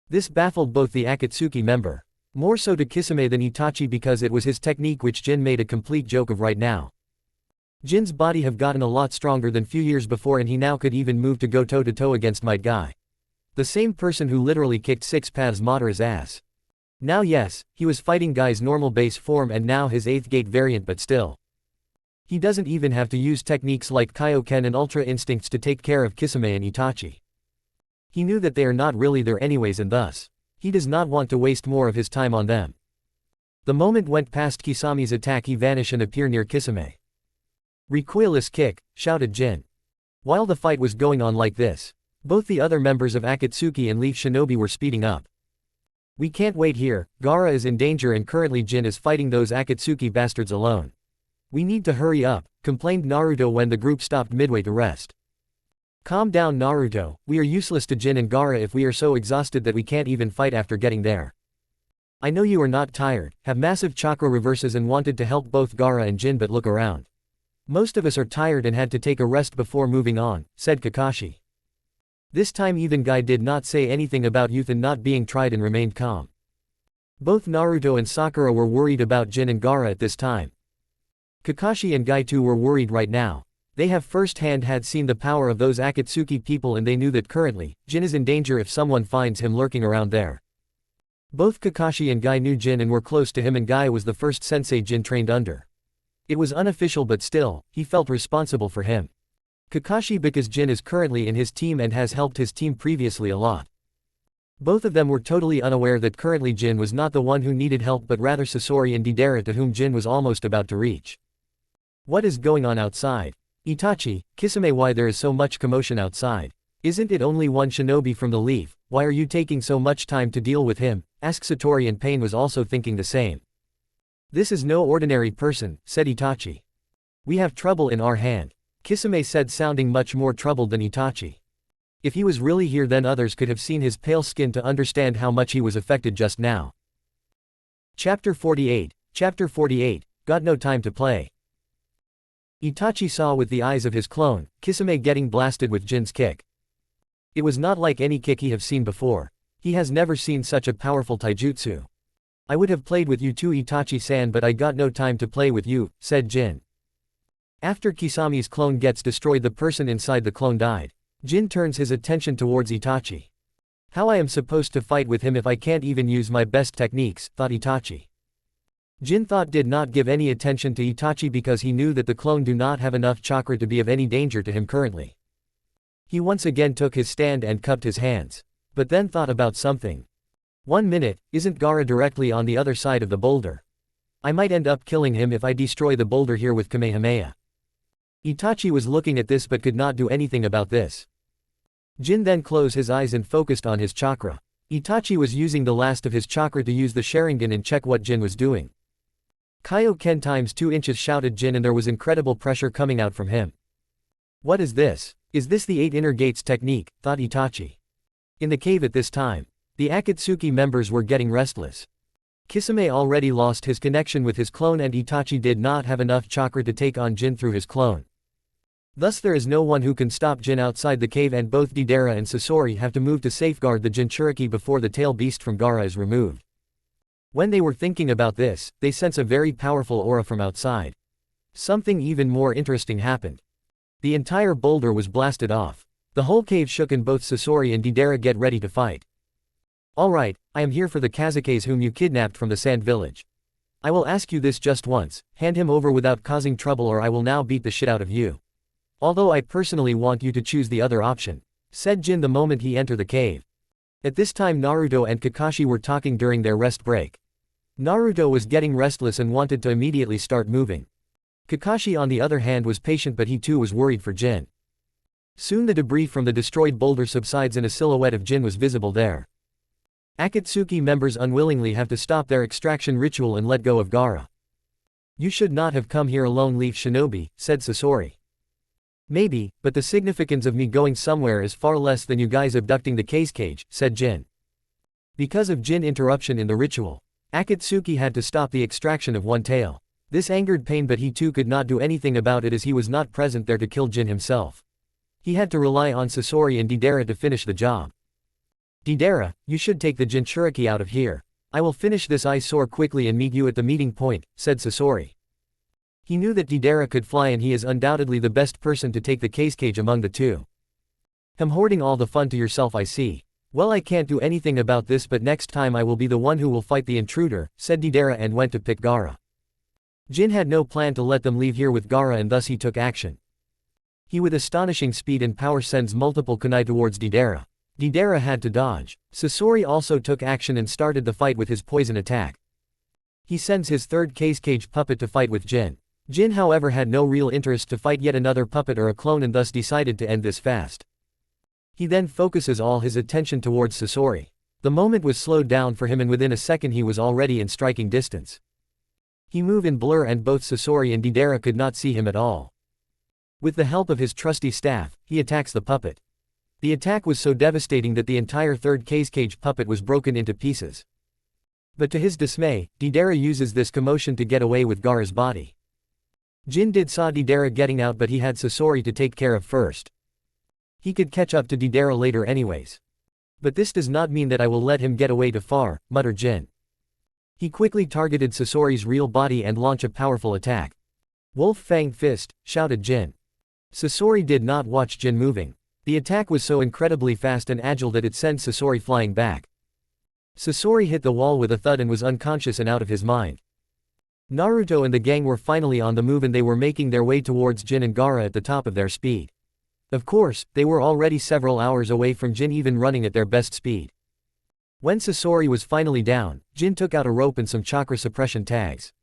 This baffled both the Akatsuki member. More so to Kisame than Itachi, because it was his technique which Jin made a complete joke of right now. Jin's body have gotten a lot stronger than few years before, and he now could even move to go toe-to-toe against Might Guy. The same person who literally kicked 6 paths Madara's ass. Now yes, he was fighting Guy's normal base form and now his 8th gate variant, but still. He doesn't even have to use techniques like Kaioken and Ultra Instincts to take care of Kisame and Itachi. He knew that they are not really there anyways, and thus, he does not want to waste more of his time on them. The moment went past Kisame's attack, he vanished and appeared near Kisame. Recoilless kick, shouted Jin. While the fight was going on like this, both the other members of Akatsuki and Leaf Shinobi were speeding up. We can't wait here, Gaara is in danger and currently Jin is fighting those Akatsuki bastards alone. We need to hurry up, complained Naruto when the group stopped midway to rest. Calm down Naruto, we are useless to Jin and Gaara if we are so exhausted that we can't even fight after getting there. I know you are not tired, have massive chakra reverses and wanted to help both Gaara and Jin but look around. Most of us are tired and had to take a rest before moving on, said Kakashi. This time even Guy did not say anything about youth and not being tried and remained calm. Both Naruto and Sakura were worried about Jin and Gaara at this time. Kakashi and Guy too were worried right now. They have first-hand had seen the power of those Akatsuki people and they knew that currently, Jin is in danger if someone finds him lurking around there. Both Kakashi and Guy knew Jin and were close to him and Guy was the first sensei Jin trained under. It was unofficial but still, he felt responsible for him. Kakashi because Jin is currently in his team and has helped his team previously a lot. Both of them were totally unaware that currently Jin was not the one who needed help but rather Sasori and Deidara to whom Jin was almost about to reach. What is going on outside? Itachi, Kisame, why there is so much commotion outside? Isn't it only one shinobi from the Leaf, why are you taking so much time to deal with him? Asked Satori and Pain was also thinking the same. This is no ordinary person, said Itachi. We have trouble in our hand. Kisame said sounding much more troubled than Itachi. If he was really here then others could have seen his pale skin to understand how much he was affected just now. Chapter 48, got no time to play. Itachi saw with the eyes of his clone, Kisame getting blasted with Jin's kick. It was not like any kick he have seen before. He has never seen such a powerful taijutsu. I would have played with you too Itachi-san but I got no time to play with you, said Jin. After Kisame's clone gets destroyed the person inside the clone died. Jin turns his attention towards Itachi. How I am supposed to fight with him if I can't even use my best techniques, thought Itachi. Jin did not give any attention to Itachi because he knew that the clone do not have enough chakra to be of any danger to him currently. He once again took his stand and cupped his hands. But then thought about something. 1 minute, isn't Gaara directly on the other side of the boulder? I might end up killing him if I destroy the boulder here with Kamehameha. Itachi was looking at this but could not do anything about this. Jin then closed his eyes and focused on his chakra. Itachi was using the last of his chakra to use the Sharingan and check what Jin was doing. Kaioken times 2 inches shouted Jin and there was incredible pressure coming out from him. What is this? Is this the 8 inner gates technique, thought Itachi. In the cave at this time, the Akatsuki members were getting restless. Kisame already lost his connection with his clone and Itachi did not have enough chakra to take on Jin through his clone. Thus there is no one who can stop Jin outside the cave and both Deidara and Sasori have to move to safeguard the Jinchuriki before the tail beast from Gaara is removed. When they were thinking about this, they sense a very powerful aura from outside. Something even more interesting happened. The entire boulder was blasted off. The whole cave shook and both Sasori and Deidara get ready to fight. Alright, I am here for the Kazakes whom you kidnapped from the sand village. I will ask you this just once, hand him over without causing trouble or I will now beat the shit out of you. Although I personally want you to choose the other option, said Jin the moment he entered the cave. At this time Naruto and Kakashi were talking during their rest break. Naruto was getting restless and wanted to immediately start moving. Kakashi on the other hand was patient but he too was worried for Jin. Soon the debris from the destroyed boulder subsides and a silhouette of Jin was visible there. Akatsuki members unwillingly have to stop their extraction ritual and let go of Gaara. You should not have come here alone Leaf Shinobi, said Sasori. Maybe, but the significance of me going somewhere is far less than you guys abducting the cage, said Jin. Because of Jin interruption in the ritual, Akatsuki had to stop the extraction of one tail. This angered Pain but he too could not do anything about it as he was not present there to kill Jin himself. He had to rely on Sasori and Deidara to finish the job. Deidara, you should take the Jinchuriki out of here. I will finish this eyesore quickly and meet you at the meeting point, said Sasori. He knew that Deidara could fly and he is undoubtedly the best person to take the cage among the two. Hoarding all the fun to yourself I see. Well I can't do anything about this but next time I will be the one who will fight the intruder, said Deidara and went to pick Gaara. Jin had no plan to let them leave here with Gaara and thus he took action. He with astonishing speed and power sends multiple kunai towards Deidara. Deidara had to dodge. Sasori also took action and started the fight with his poison attack. He sends his third cage puppet to fight with Jin. Jin however had no real interest to fight yet another puppet or a clone and thus decided to end this fast. He then focuses all his attention towards Sasori. The moment was slowed down for him and within a second he was already in striking distance. He moved in blur and both Sasori and Deidara could not see him at all. With the help of his trusty staff, he attacks the puppet. The attack was so devastating that the entire third cage puppet was broken into pieces. But to his dismay, Deidara uses this commotion to get away with Gaara's body. Jin saw Deidara getting out but he had Sasori to take care of first. He could catch up to Deidara later anyways. But this does not mean that I will let him get away too far, muttered Jin. He quickly targeted Sasori's real body and launched a powerful attack. Wolf Fang Fist, shouted Jin. Sasori did not watch Jin moving. The attack was so incredibly fast and agile that it sent Sasori flying back. Sasori hit the wall with a thud and was unconscious and out of his mind. Naruto and the gang were finally on the move and they were making their way towards Jin and Gaara at the top of their speed. Of course, they were already several hours away from Jin even running at their best speed. When Sasori was finally down, Jin took out a rope and some chakra suppression tags.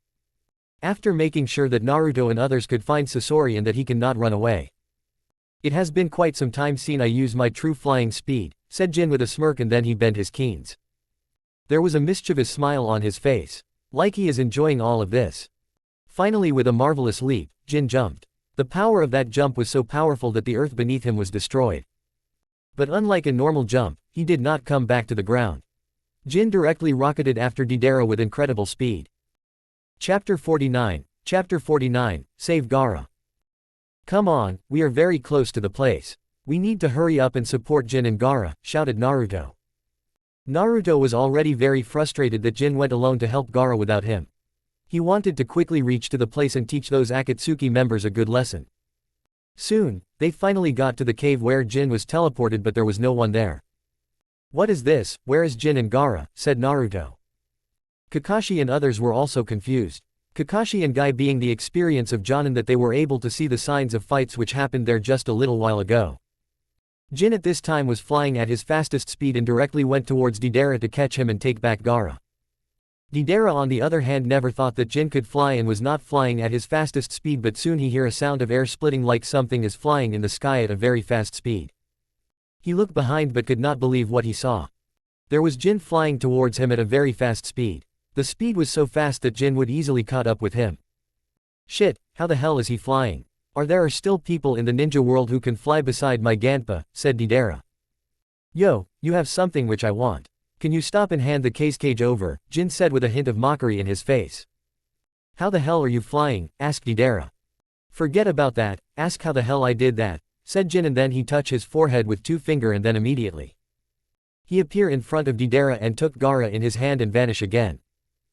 After making sure that Naruto and others could find Sasori and that he cannot run away. It has been quite some time since I used my true flying speed, said Jin with a smirk and then he bent his keens. There was a mischievous smile on his face. Like he is enjoying all of this. Finally with a marvelous leap, Jin jumped. The power of that jump was so powerful that the earth beneath him was destroyed. But unlike a normal jump, he did not come back to the ground. Jin directly rocketed after Deidara with incredible speed. Chapter 49, Save Gaara. Come on, we are very close to the place. We need to hurry up and support Jin and Gaara, shouted Naruto. Naruto was already very frustrated that Jin went alone to help Gaara without him. He wanted to quickly reach to the place and teach those Akatsuki members a good lesson. Soon, they finally got to the cave where Jin was teleported but there was no one there. What is this, where is Jin and Gaara, said Naruto. Kakashi and others were also confused. Kakashi and Guy being the experience of Jonin that they were able to see the signs of fights which happened there just a little while ago. Jin at this time was flying at his fastest speed and directly went towards Deidara to catch him and take back Gaara. Deidara on the other hand never thought that Jin could fly and was not flying at his fastest speed but soon he heard a sound of air splitting like something is flying in the sky at a very fast speed. He looked behind but could not believe what he saw. There was Jin flying towards him at a very fast speed. The speed was so fast that Jin would easily caught up with him. Shit, how the hell is he flying? There are still people in the ninja world who can fly beside my Ganpa, said Deidara. Yo, you have something which I want. Can you stop and hand the cage over, Jin said with a hint of mockery in his face. How the hell are you flying, asked Deidara. Forget about that, ask how the hell I did that, said Jin and then he touched his forehead with two fingers and then immediately. He appeared in front of Deidara and took Gaara in his hand and vanished again.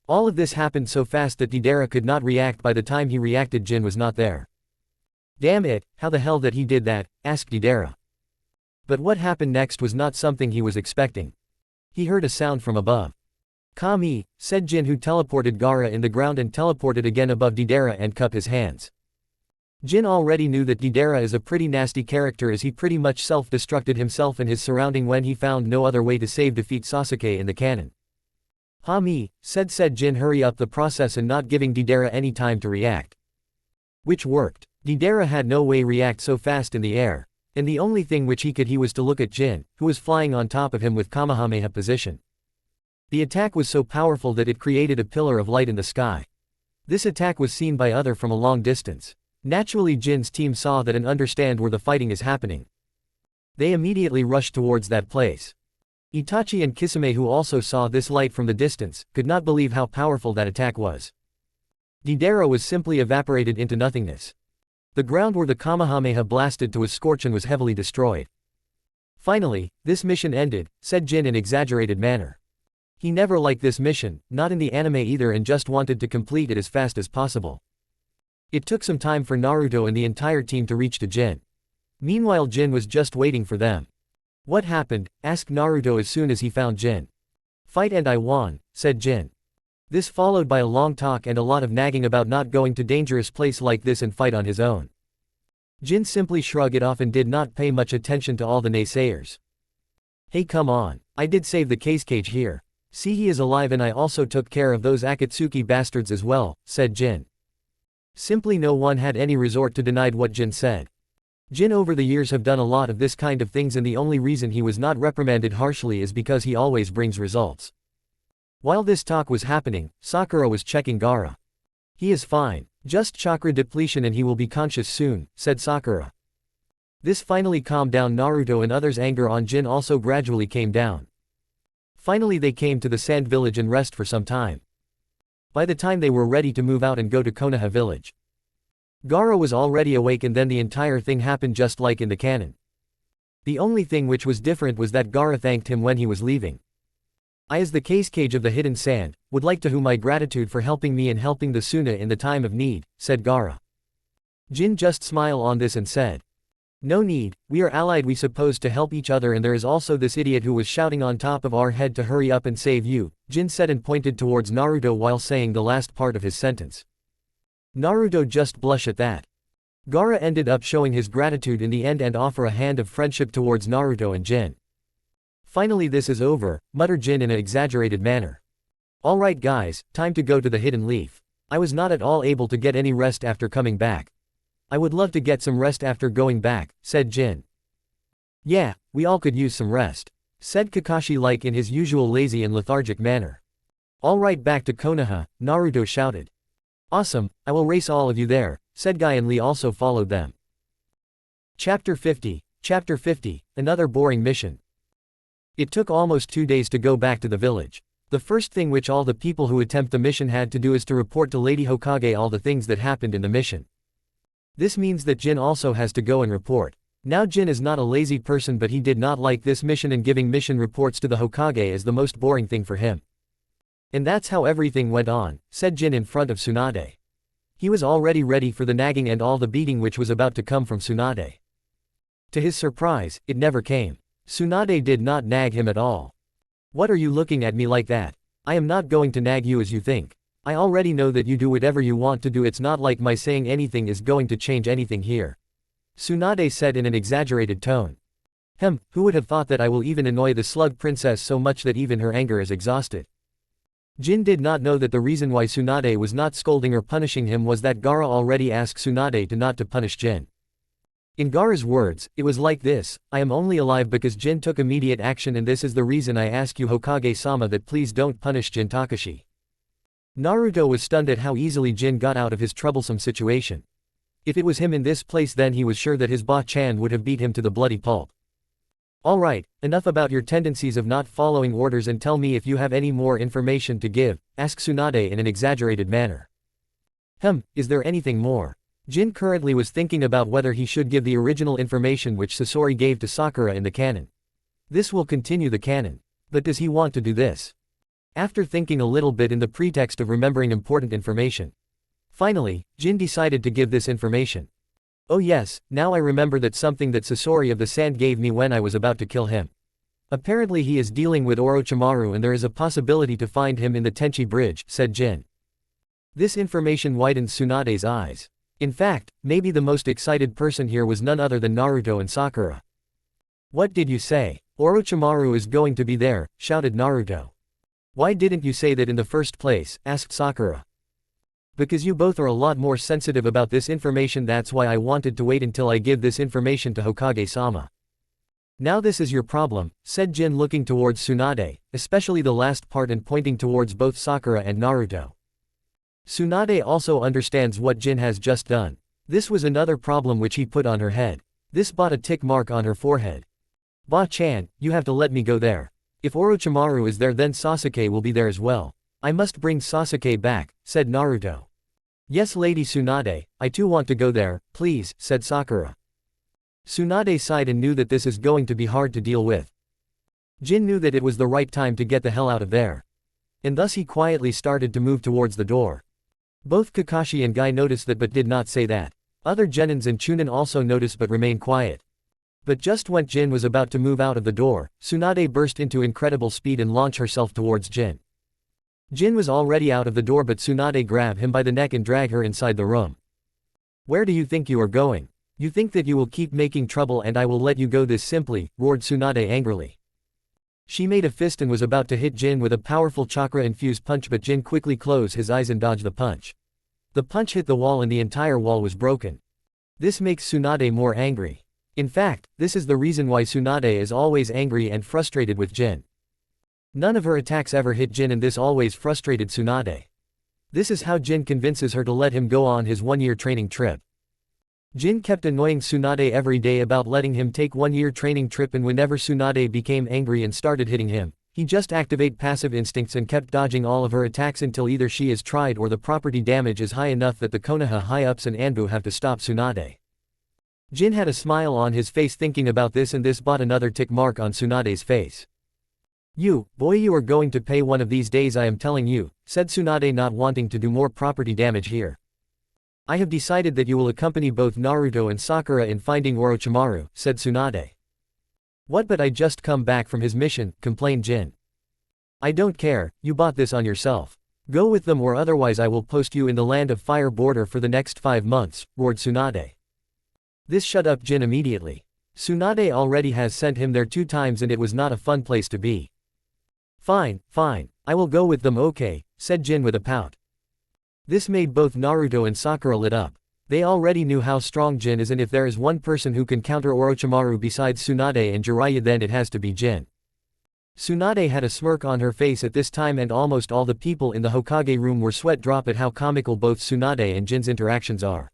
All of this happened so fast that Deidara could not react. By the time he reacted Jin was not there. Damn it, how the hell that he did that, asked Deidara. But what happened next was not something he was expecting. He heard a sound from above. Kami, said Jin who teleported Gaara in the ground and teleported again above Deidara and cupped his hands. Jin already knew that Deidara is a pretty nasty character as he pretty much self-destructed himself and his surrounding when he found no other way to defeat Sasuke in the canon. Hami, said Jin hurry up the process and not giving Deidara any time to react. Which worked. Deidara had no way react so fast in the air. And the only thing which he was to look at Jin, who was flying on top of him with Kamehameha position. The attack was so powerful that it created a pillar of light in the sky. This attack was seen by others from a long distance. Naturally Jin's team saw that and understand where the fighting is happening. They immediately rushed towards that place. Itachi and Kisame who also saw this light from the distance, could not believe how powerful that attack was. Deidara was simply evaporated into nothingness. The ground where the Kamehameha blasted to a scorch and was heavily destroyed. Finally, this mission ended, said Jin in exaggerated manner. He never liked this mission, not in the anime either and just wanted to complete it as fast as possible. It took some time for Naruto and the entire team to reach to Jin. Meanwhile Jin was just waiting for them. What happened? Asked Naruto as soon as he found Jin. Fight and I won, said Jin. This followed by a long talk and a lot of nagging about not going to dangerous place like this and fight on his own. Jin simply shrugged it off and did not pay much attention to all the naysayers. Hey come on, I did save the cage here. See he is alive and I also took care of those Akatsuki bastards as well, said Jin. Simply no one had any resort to deny what Jin said. Jin over the years have done a lot of this kind of things, and the only reason he was not reprimanded harshly is because he always brings results. While this talk was happening, Sakura was checking Gaara. He is fine. Just chakra depletion and he will be conscious soon, said Sakura. This finally calmed down Naruto, and others' anger on Jin also gradually came down. Finally they came to the sand village and rest for some time. By the time they were ready to move out and go to Konoha village, Gaara was already awake, and then the entire thing happened just like in the canon. The only thing which was different was that Gaara thanked him when he was leaving. I, as the cage of the hidden sand, would like to show my gratitude for helping me and helping the Suna in the time of need, said Gaara. Jin just smiled on this and said, no need, we are allied, we supposed to help each other, and there is also this idiot who was shouting on top of our head to hurry up and save you, Jin said and pointed towards Naruto while saying the last part of his sentence. Naruto just blushed at that. Gaara ended up showing his gratitude in the end and offer a hand of friendship towards Naruto and Jin. Finally this is over, muttered Jin in an exaggerated manner. Alright guys, time to go to the hidden leaf. I was not at all able to get any rest after coming back. I would love to get some rest after going back, said Jin. Yeah, we all could use some rest, said Kakashi like in his usual lazy and lethargic manner. Alright, back to Konoha, Naruto shouted. Awesome, I will race all of you there, said Guy, and Lee also followed them. Chapter 50, another boring mission. It took almost 2 days to go back to the village. The first thing which all the people who attempt the mission had to do is to report to Lady Hokage all the things that happened in the mission. This means that Jin also has to go and report. Now Jin is not a lazy person, but he did not like this mission, and giving mission reports to the Hokage is the most boring thing for him. And that's how everything went on, said Jin in front of Tsunade. He was already ready for the nagging and all the beating which was about to come from Tsunade. To his surprise, it never came. Tsunade did not nag him at all. What are you looking at me like that? I am not going to nag you as you think. I already know that you do whatever you want to do, it's not like my saying anything is going to change anything here. Tsunade said in an exaggerated tone. Who would have thought that I will even annoy the slug princess so much that even her anger is exhausted? Jin did not know that the reason why Tsunade was not scolding or punishing him was that Gaara already asked Tsunade not to punish Jin. In Gaara's words, it was like this: I am only alive because Jin took immediate action, and this is the reason I ask you, Hokage-sama, that please don't punish Jin Takashi. Naruto was stunned at how easily Jin got out of his troublesome situation. If it was him in this place, then he was sure that his Ba-chan would have beat him to the bloody pulp. Alright, enough about your tendencies of not following orders, and tell me if you have any more information to give, asked Tsunade in an exaggerated manner. Is there anything more? Jin currently was thinking about whether he should give the original information which Sasori gave to Sakura in the canon. This will continue the canon. But does he want to do this? After thinking a little bit in the pretext of remembering important information, finally, Jin decided to give this information. Oh yes, now I remember that something that Sasori of the Sand gave me when I was about to kill him. Apparently he is dealing with Orochimaru, and there is a possibility to find him in the Tenchi Bridge, said Jin. This information widened Tsunade's eyes. In fact, maybe the most excited person here was none other than Naruto and Sakura. What did you say? Orochimaru is going to be there, shouted Naruto. Why didn't you say that in the first place, asked Sakura. Because you both are a lot more sensitive about this information, that's why I wanted to wait until I give this information to Hokage-sama. Now this is your problem, said Jin looking towards Tsunade, especially the last part, and pointing towards both Sakura and Naruto. Tsunade also understands what Jin has just done. This was another problem which he put on her head. This brought a tick mark on her forehead. Ba-chan, you have to let me go there. If Orochimaru is there, then Sasuke will be there as well. I must bring Sasuke back, said Naruto. Yes, Lady Tsunade, I too want to go there, please, said Sakura. Tsunade sighed and knew that this is going to be hard to deal with. Jin knew that it was the right time to get the hell out of there. And thus he quietly started to move towards the door. Both Kakashi and Guy noticed that but did not say that. Other Genins and Chunin also noticed but remained quiet. But just when Jin was about to move out of the door, Tsunade burst into incredible speed and launched herself towards Jin. Jin was already out of the door, but Tsunade grabbed him by the neck and dragged her inside the room. Where do you think you are going? You think that you will keep making trouble and I will let you go this simply, roared Tsunade angrily. She made a fist and was about to hit Jin with a powerful chakra-infused punch, but Jin quickly closed his eyes and dodged the punch. The punch hit the wall and the entire wall was broken. This makes Tsunade more angry. In fact, this is the reason why Tsunade is always angry and frustrated with Jin. None of her attacks ever hit Jin and this always frustrated Tsunade. This is how Jin convinces her to let him go on his one-year training trip. Jin kept annoying Tsunade every day about letting him take one-year training trip, and whenever Tsunade became angry and started hitting him, he just activate passive instincts and kept dodging all of her attacks until either she is tried or the property damage is high enough that the Konoha high-ups and Anbu have to stop Tsunade. Jin had a smile on his face thinking about this, and this brought another tick mark on Tsunade's face. "You, boy, you are going to pay one of these days, I am telling you," said Tsunade, not wanting to do more property damage here. "I have decided that you will accompany both Naruto and Sakura in finding Orochimaru," said Tsunade. "What, but I just come back from his mission," complained Jin. "I don't care, you bought this on yourself. Go with them or otherwise I will post you in the Land of Fire border for the next 5 months, roared Tsunade. This shut up Jin immediately. Tsunade already has sent him there 2 times and it was not a fun place to be. Fine, I will go with them, okay," said Jin with a pout. This made both Naruto and Sakura lit up. They already knew how strong Jin is, and if there is one person who can counter Orochimaru besides Tsunade and Jiraiya, then it has to be Jin. Tsunade had a smirk on her face at this time, and almost all the people in the Hokage room were sweat drop at how comical both Tsunade and Jin's interactions are.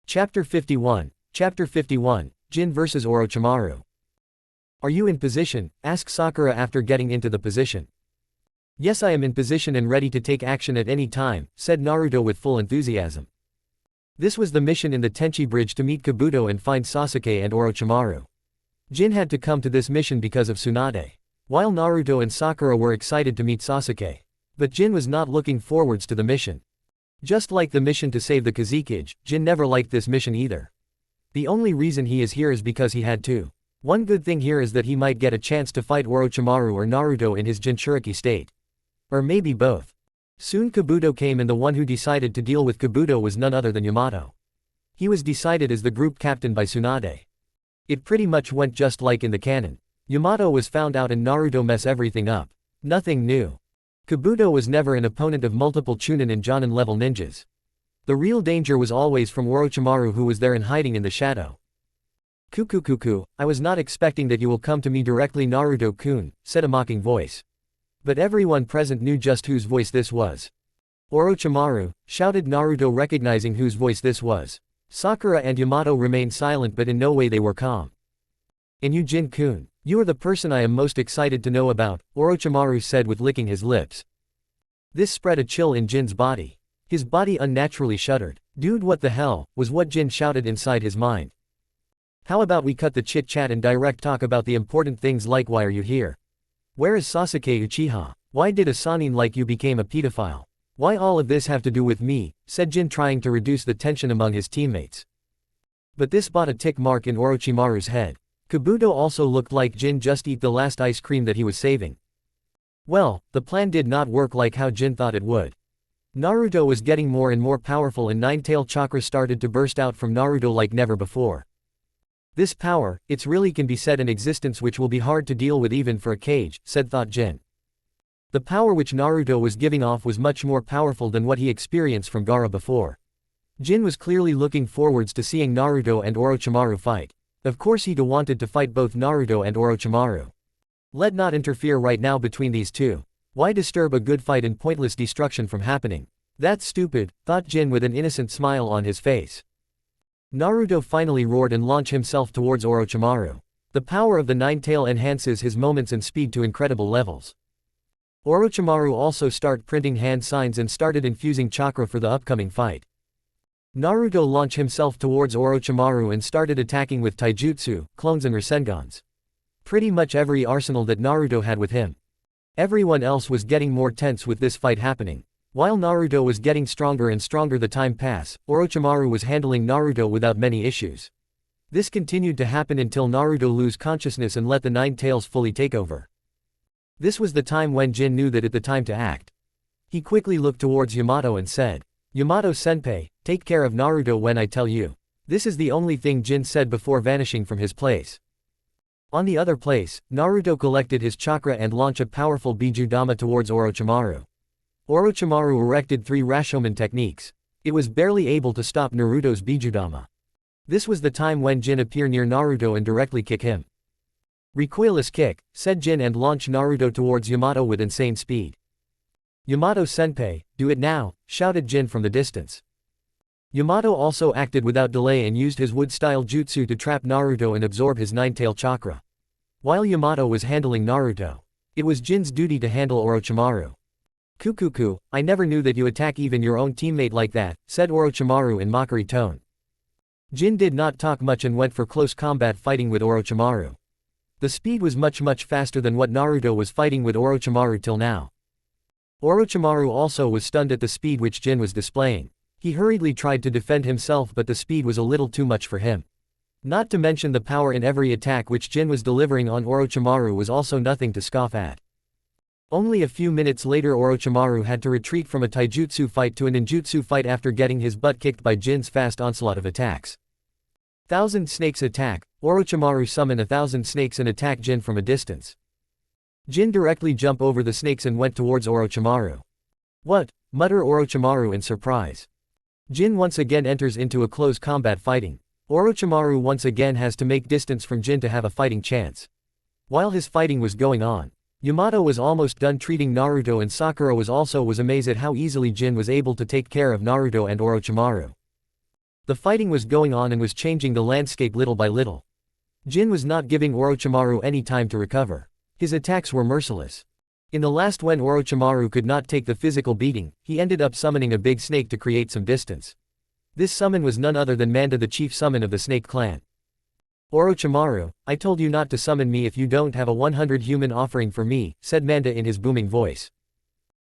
Chapter 51, Jin vs Orochimaru. "Are you in position?" asked Sakura after getting into the position. "Yes, I am in position and ready to take action at any time," said Naruto with full enthusiasm. This was the mission in the Tenchi Bridge, to meet Kabuto and find Sasuke and Orochimaru. Jin had to come to this mission because of Tsunade. While Naruto and Sakura were excited to meet Sasuke. But Jin was not looking forwards to the mission. Just like the mission to save the Kazekage, Jin never liked this mission either. The only reason he is here is because he had to. One good thing here is that he might get a chance to fight Orochimaru or Naruto in his Jinchuriki state. Or maybe both. Soon Kabuto came, and the one who decided to deal with Kabuto was none other than Yamato. He was decided as the group captain by Tsunade. It pretty much went just like in the canon. Yamato was found out and Naruto mess everything up. Nothing new. Kabuto was never an opponent of multiple Chunin and Jonin level ninjas. The real danger was always from Orochimaru, who was there and hiding in the shadow. "Kuku, I was not expecting that you will come to me directly, Naruto-kun," said a mocking voice. But everyone present knew just whose voice this was. "Orochimaru," shouted Naruto, recognizing whose voice this was. Sakura and Yamato remained silent, but in no way they were calm. "And you, Jin-kun, you are the person I am most excited to know about," Orochimaru said with licking his lips. This spread a chill in Jin's body. His body unnaturally shuddered. "Dude, what the hell," was what Jin shouted inside his mind. "How about we cut the chit-chat and direct talk about the important things, like why are you here? Where is Sasuke Uchiha? Why did a Sannin like you became a pedophile? Why all of this have to do with me?" said Jin, trying to reduce the tension among his teammates. But this brought a tick mark in Orochimaru's head. Kabuto also looked like Jin just ate the last ice cream that he was saving. Well, the plan did not work like how Jin thought it would. Naruto was getting more and more powerful, and nine-tail chakra started to burst out from Naruto like never before. This power, it's really can be said an existence which will be hard to deal with even for a cage, thought Jin. The power which Naruto was giving off was much more powerful than what he experienced from Gaara before. Jin was clearly looking forwards to seeing Naruto and Orochimaru fight. Of course he wanted to fight both Naruto and Orochimaru. Let not interfere right now between these two. Why disturb a good fight and pointless destruction from happening? That's stupid, thought Jin with an innocent smile on his face. Naruto finally roared and launched himself towards Orochimaru. The power of the nine-tail enhances his moments and speed to incredible levels. Orochimaru also started printing hand signs and started infusing chakra for the upcoming fight. Naruto launched himself towards Orochimaru and started attacking with taijutsu, clones and rasengans. Pretty much every arsenal that Naruto had with him. Everyone else was getting more tense with this fight happening. While Naruto was getting stronger and stronger the time passed, Orochimaru was handling Naruto without many issues. This continued to happen until Naruto lose consciousness and let the nine tails fully take over. This was the time when Jin knew that it the time to act. He quickly looked towards Yamato and said, "Yamato-senpai, take care of Naruto when I tell you." This is the only thing Jin said before vanishing from his place. On the other place, Naruto collected his chakra and launched a powerful Bijudama towards Orochimaru. Orochimaru erected 3 Rashomon techniques. It was barely able to stop Naruto's Bijudama. This was the time when Jin appeared near Naruto and directly kick him. Recoilless kick, said Jin and launched Naruto towards Yamato with insane speed. Yamato-senpai, do it now, shouted Jin from the distance. Yamato also acted without delay and used his wood-style jutsu to trap Naruto and absorb his nine-tail chakra. While Yamato was handling Naruto, it was Jin's duty to handle Orochimaru. Kukuku, I never knew that you attack even your own teammate like that, said Orochimaru in mockery tone. Jin did not talk much and went for close combat fighting with Orochimaru. The speed was much faster than what Naruto was fighting with Orochimaru till now. Orochimaru also was stunned at the speed which Jin was displaying. He hurriedly tried to defend himself but the speed was a little too much for him. Not to mention the power in every attack which Jin was delivering on Orochimaru was also nothing to scoff at. Only a few minutes later Orochimaru had to retreat from a taijutsu fight to a ninjutsu fight after getting his butt kicked by Jin's fast onslaught of attacks. Thousand Snakes attack, Orochimaru summoned 1,000 snakes and attacked Jin from a distance. Jin directly jumped over the snakes and went towards Orochimaru. What? Muttered Orochimaru in surprise. Jin once again enters into a close combat fighting. Orochimaru once again has to make distance from Jin to have a fighting chance. While his fighting was going on, Yamato was almost done treating Naruto and Sakura was amazed at how easily Jin was able to take care of Naruto and Orochimaru. The fighting was going on and was changing the landscape little by little. Jin was not giving Orochimaru any time to recover. His attacks were merciless. In the last when Orochimaru could not take the physical beating, he ended up summoning a big snake to create some distance. This summon was none other than Manda, the chief summon of the snake clan. Orochimaru, I told you not to summon me if you don't have a 100 human offering for me, said Manda in his booming voice.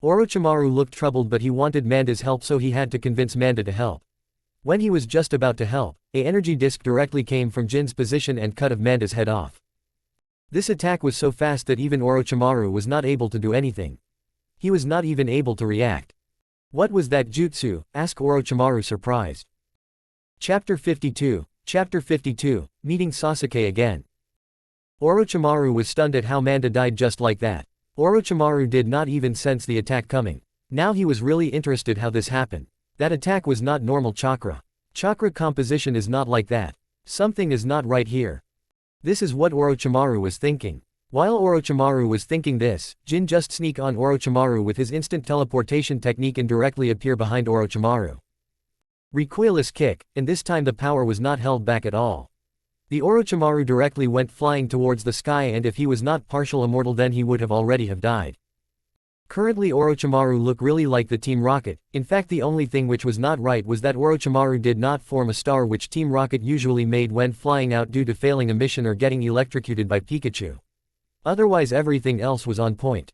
Orochimaru looked troubled but he wanted Manda's help so he had to convince Manda to help. When he was just about to help, an energy disc directly came from Jin's position and cut Manda's head off. This attack was so fast that even Orochimaru was not able to do anything. He was not even able to react. What was that jutsu? Asked Orochimaru surprised. Chapter 52, Meeting Sasuke again. Orochimaru was stunned at how Manda died just like that. Orochimaru did not even sense the attack coming. Now he was really interested how this happened. That attack was not normal chakra. Chakra composition is not like that. Something is not right here. This is what Orochimaru was thinking. While Orochimaru was thinking this, Jin just sneak on Orochimaru with his instant teleportation technique and directly appear behind Orochimaru. Recoilless kick, and this time the power was not held back at all. The Orochimaru directly went flying towards the sky and if he was not partial immortal then he would have already have died. Currently Orochimaru looked really like the Team Rocket. In fact the only thing which was not right was that Orochimaru did not form a star which Team Rocket usually made when flying out due to failing a mission or getting electrocuted by Pikachu. Otherwise everything else was on point.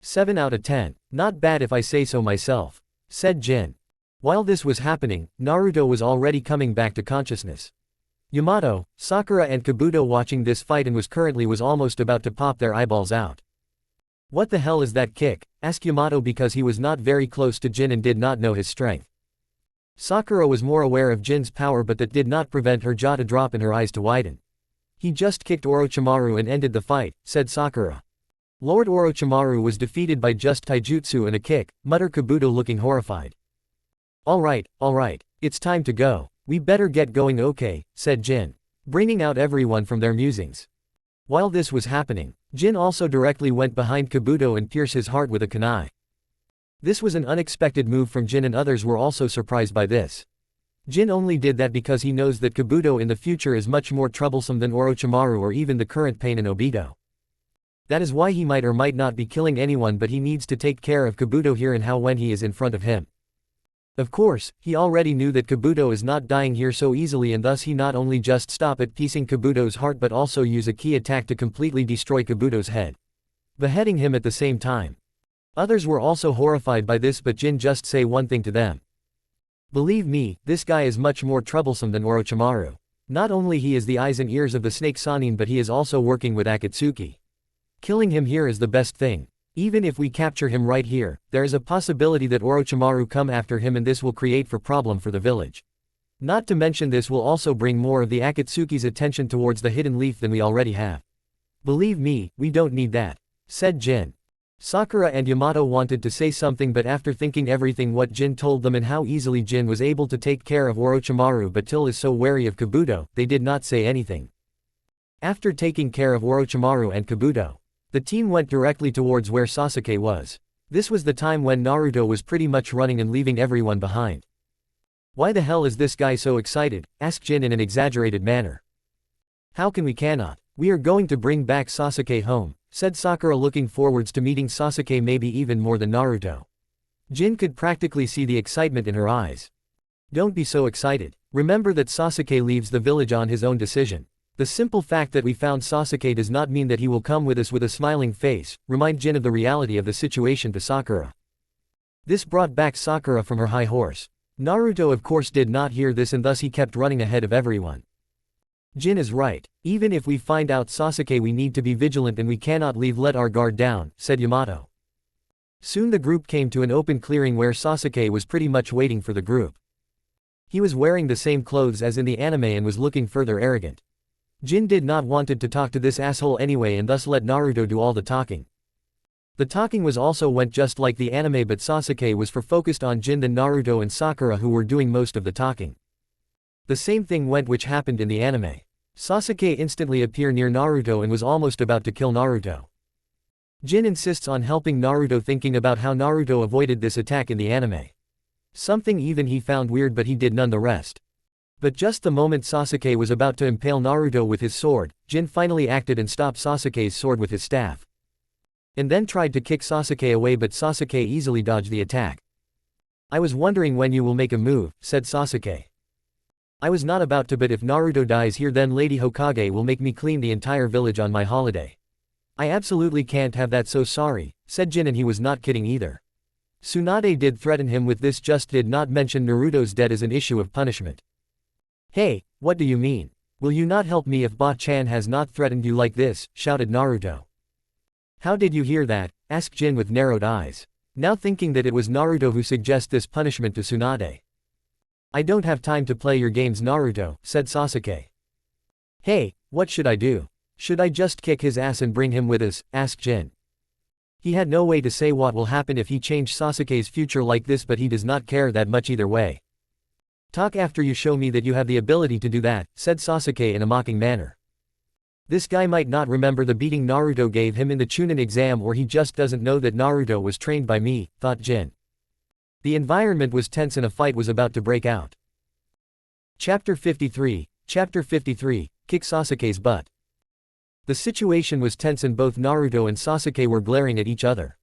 7 out of 10. Not bad if I say so myself, said Jin. While this was happening, Naruto was already coming back to consciousness. Yamato, Sakura and Kabuto watching this fight and was almost about to pop their eyeballs out. What the hell is that kick? Asked Yamato because he was not very close to Jin and did not know his strength. Sakura was more aware of Jin's power but that did not prevent her jaw to drop and her eyes to widen. He just kicked Orochimaru and ended the fight, said Sakura. Lord Orochimaru was defeated by just taijutsu and a kick, muttered Kabuto looking horrified. Alright, it's time to go. We better get going okay, said Jin, bringing out everyone from their musings. While this was happening, Jin also directly went behind Kabuto and pierced his heart with a kunai. This was an unexpected move from Jin and others were also surprised by this. Jin only did that because he knows that Kabuto in the future is much more troublesome than Orochimaru or even the current Pain and Obito. That is why he might or might not be killing anyone but he needs to take care of Kabuto here and how when he is in front of him. Of course, he already knew that Kabuto is not dying here so easily and thus he not only just stop at piecing Kabuto's heart but also use a key attack to completely destroy Kabuto's head, beheading him at the same time. Others were also horrified by this but Jin just say one thing to them. Believe me, this guy is much more troublesome than Orochimaru. Not only he is the eyes and ears of the snake Sannin but he is also working with Akatsuki. Killing him here is the best thing. Even if we capture him right here, there is a possibility that Orochimaru come after him and this will create a problem for the village. Not to mention this will also bring more of the Akatsuki's attention towards the hidden leaf than we already have. Believe me, we don't need that, said Jin. Sakura and Yamato wanted to say something, but after thinking everything what Jin told them and how easily Jin was able to take care of Orochimaru but Till is so wary of Kabuto, they did not say anything. After taking care of Orochimaru and Kabuto, the team went directly towards where Sasuke was. This was the time when Naruto was pretty much running and leaving everyone behind. "Why the hell is this guy so excited?" asked Jin in an exaggerated manner. "How can we cannot? We are going to bring back Sasuke home," said Sakura, looking forwards to meeting Sasuke maybe even more than Naruto. Jin could practically see the excitement in her eyes. "Don't be so excited. Remember that Sasuke leaves the village on his own decision. The simple fact that we found Sasuke does not mean that he will come with us." With a smiling face, remind Jin of the reality of the situation to Sakura. This brought back Sakura from her high horse. Naruto of course did not hear this and thus he kept running ahead of everyone. "Jin is right. Even if we find out Sasuke we need to be vigilant and we cannot let our guard down," said Yamato. Soon the group came to an open clearing where Sasuke was pretty much waiting for the group. He was wearing the same clothes as in the anime and was looking further arrogant. Jin did not wanted to talk to this asshole anyway and thus let Naruto do all the talking. The talking was also went just like the anime, but Sasuke was focused on Jin than Naruto and Sakura who were doing most of the talking. The same thing went which happened in the anime. Sasuke instantly appeared near Naruto and was almost about to kill Naruto. Jin insists on helping Naruto, thinking about how Naruto avoided this attack in the anime. Something even he found weird, but he did none the rest. But just the moment Sasuke was about to impale Naruto with his sword, Jin finally acted and stopped Sasuke's sword with his staff. And then tried to kick Sasuke away, but Sasuke easily dodged the attack. "I was wondering when you will make a move," said Sasuke. "I was not about to, but if Naruto dies here then Lady Hokage will make me clean the entire village on my holiday. I absolutely can't have that, so sorry," said Jin, and he was not kidding either. Tsunade did threaten him with this, just did not mention Naruto's death as an issue of punishment. "Hey, what do you mean? Will you not help me if Ba-chan has not threatened you like this?" shouted Naruto. "How did you hear that?" asked Jin with narrowed eyes, now thinking that it was Naruto who suggested this punishment to Tsunade. "I don't have time to play your games, Naruto," said Sasuke. "Hey, what should I do? Should I just kick his ass and bring him with us?" asked Jin. He had no way to say what will happen if he changed Sasuke's future like this, but he does not care that much either way. "Talk after you show me that you have the ability to do that," said Sasuke in a mocking manner. This guy might not remember the beating Naruto gave him in the Chunin exam, or he just doesn't know that Naruto was trained by me, thought Jin. The environment was tense and a fight was about to break out. Chapter 53, Kick Sasuke's Butt. The situation was tense and both Naruto and Sasuke were glaring at each other.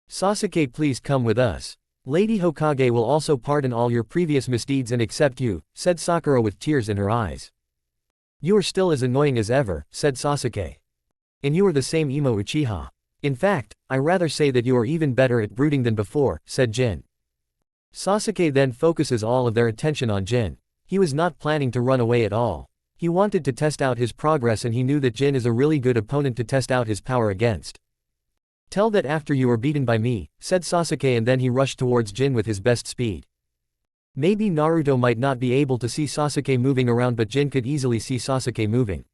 "Sasuke, please come with us. Lady Hokage will also pardon all your previous misdeeds and accept you," said Sakura with tears in her eyes. "You are still as annoying as ever," said Sasuke. "And you are the same emo Uchiha. In fact, I rather say that you are even better at brooding than before," said Jin. Sasuke then focuses all of their attention on Jin. He was not planning to run away at all. He wanted to test out his progress and he knew that Jin is a really good opponent to test out his power against. "Tell that after you are beaten by me," said Sasuke, and then he rushed towards Jin with his best speed. Maybe Naruto might not be able to see Sasuke moving around, but Jin could easily see Sasuke moving.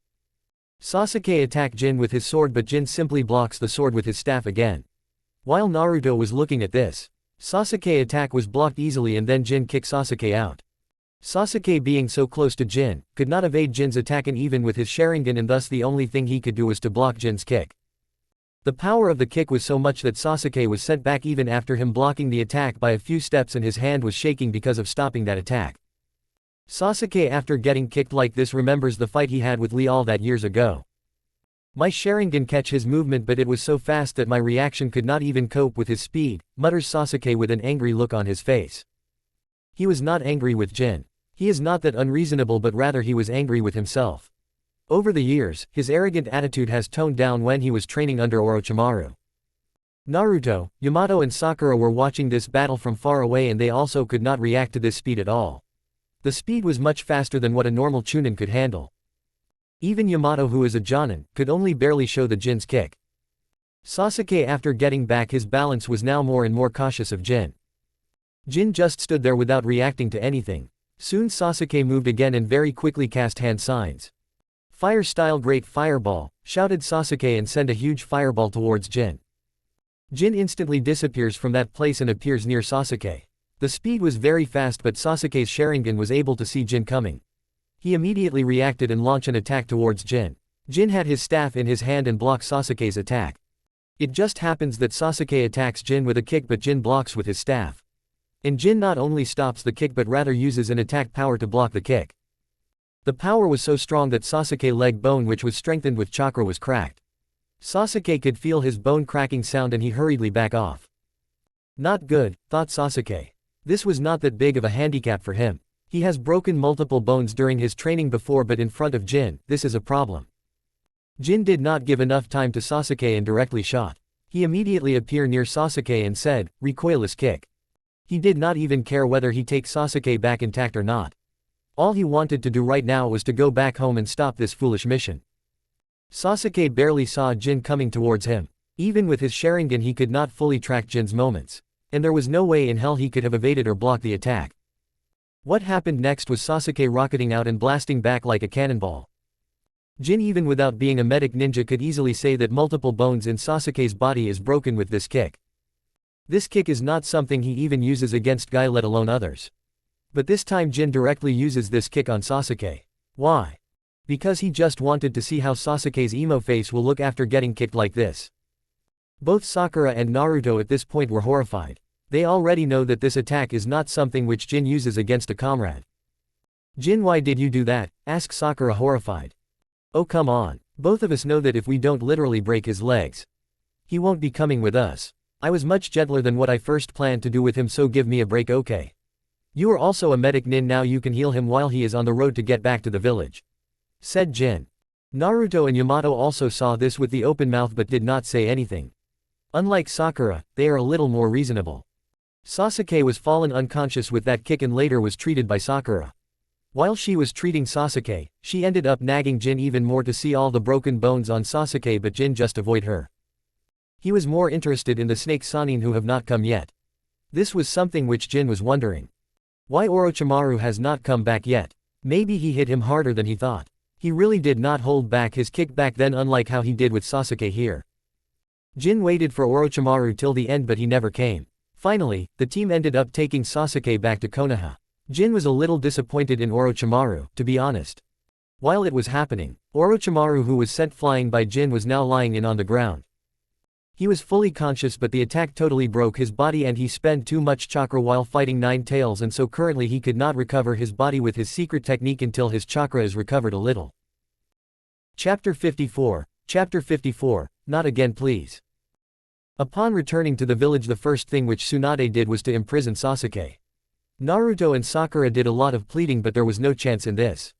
Sasuke attacked Jin with his sword, but Jin simply blocks the sword with his staff again. While Naruto was looking at this, Sasuke attack was blocked easily and then Jin kicked Sasuke out. Sasuke, being so close to Jin, could not evade Jin's attack, and even with his Sharingan, and thus the only thing he could do was to block Jin's kick. The power of the kick was so much that Sasuke was sent back even after him blocking the attack by a few steps, and his hand was shaking because of stopping that attack. Sasuke, after getting kicked like this, remembers the fight he had with Lee all that years ago. "My Sharingan catch his movement, but it was so fast that my reaction could not even cope with his speed," mutters Sasuke with an angry look on his face. He was not angry with Jin. He is not that unreasonable, but rather he was angry with himself. Over the years, his arrogant attitude has toned down when he was training under Orochimaru. Naruto, Yamato and Sakura were watching this battle from far away, and they also could not react to this speed at all. The speed was much faster than what a normal Chunin could handle. Even Yamato, who is a Jonin, could only barely show the Jin's kick. Sasuke, after getting back his balance, was now more and more cautious of Jin. Jin just stood there without reacting to anything. Soon Sasuke moved again and very quickly cast hand signs. "Fire style great fireball," shouted Sasuke and sent a huge fireball towards Jin. Jin instantly disappears from that place and appears near Sasuke. The speed was very fast but Sasuke's Sharingan was able to see Jin coming. He immediately reacted and launched an attack towards Jin. Jin had his staff in his hand and blocked Sasuke's attack. It just happens that Sasuke attacks Jin with a kick but Jin blocks with his staff. And Jin not only stops the kick but rather uses an attack power to block the kick. The power was so strong that Sasuke's leg bone, which was strengthened with chakra, was cracked. Sasuke could feel his bone cracking sound and he hurriedly back off. Not good, thought Sasuke. This was not that big of a handicap for him. He has broken multiple bones during his training before, but in front of Jin, this is a problem. Jin did not give enough time to Sasuke and directly shot. He immediately appeared near Sasuke and said, "Recoilless kick." He did not even care whether he takes Sasuke back intact or not. All he wanted to do right now was to go back home and stop this foolish mission. Sasuke barely saw Jin coming towards him. Even with his Sharingan he could not fully track Jin's movements. And there was no way in hell he could have evaded or blocked the attack. What happened next was Sasuke rocketing out and blasting back like a cannonball. Jin, even without being a medic ninja, could easily say that multiple bones in Sasuke's body is broken with this kick. This kick is not something he even uses against Guy, let alone others. But this time Jin directly uses this kick on Sasuke. Why? Because he just wanted to see how Sasuke's emo face will look after getting kicked like this. Both Sakura and Naruto at this point were horrified. They already know that this attack is not something which Jin uses against a comrade. "Jin, why did you do that?" asked Sakura, horrified. "Oh come on. Both of us know that if we don't literally break his legs, he won't be coming with us. I was much gentler than what I first planned to do with him, so give me a break, okay? You are also a medic nin, now you can heal him while he is on the road to get back to the village," said Jin. Naruto and Yamato also saw this with the open mouth but did not say anything. Unlike Sakura, they are a little more reasonable. Sasuke was fallen unconscious with that kick and later was treated by Sakura. While she was treating Sasuke, she ended up nagging Jin even more to see all the broken bones on Sasuke, but Jin just avoided her. He was more interested in the snake Sannin who have not come yet. This was something which Jin was wondering. Why Orochimaru has not come back yet? Maybe he hit him harder than he thought. He really did not hold back his kick back then, unlike how he did with Sasuke here. Jin waited for Orochimaru till the end but he never came. Finally, the team ended up taking Sasuke back to Konoha. Jin was a little disappointed in Orochimaru, to be honest. While it was happening, Orochimaru, who was sent flying by Jin, was now lying on the ground. He was fully conscious but the attack totally broke his body and he spent too much chakra while fighting Nine Tails, and so currently he could not recover his body with his secret technique until his chakra is recovered a little. Chapter 54. Chapter 54, Not Again Please. Upon returning to the village, the first thing which Tsunade did was to imprison Sasuke. Naruto and Sakura did a lot of pleading but there was no chance in this.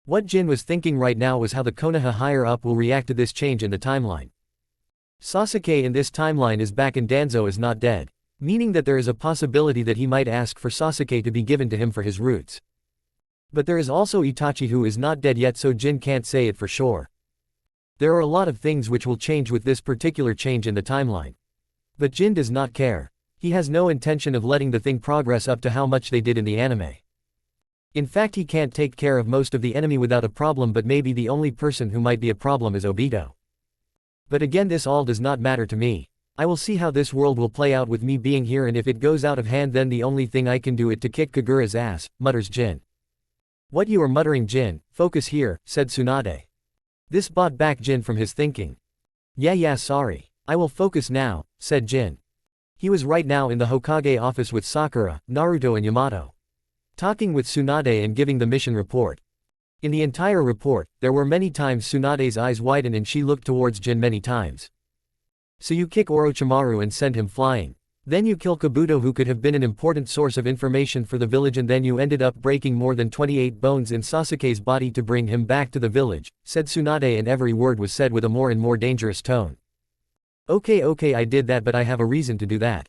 What Jin was thinking right now was how the Konoha higher up will react to this change in the timeline. Sasuke in this timeline is back and Danzo is not dead, meaning that there is a possibility that he might ask for Sasuke to be given to him for his roots. But there is also Itachi who is not dead yet, so Jin can't say it for sure. There are a lot of things which will change with this particular change in the timeline. But Jin does not care. He has no intention of letting the thing progress up to how much they did in the anime. In fact, he can't take care of most of the enemy without a problem, but maybe the only person who might be a problem is Obito. But again, this all does not matter to me. I will see how this world will play out with me being here, and if it goes out of hand then the only thing I can do is to kick Kagura's ass, mutters Jin. What you are muttering, Jin? Focus here, said Tsunade. This brought back Jin from his thinking. Yeah, sorry. I will focus now, said Jin. He was right now in the Hokage office with Sakura, Naruto and Yamato, talking with Tsunade and giving the mission report. In the entire report, there were many times Tsunade's eyes widened and she looked towards Jin many times. So you kick Orochimaru and send him flying. Then you kill Kabuto, who could have been an important source of information for the village, and then you ended up breaking more than 28 bones in Sasuke's body to bring him back to the village, said Tsunade, and every word was said with a more and more dangerous tone. Okay, I did that, but I have a reason to do that.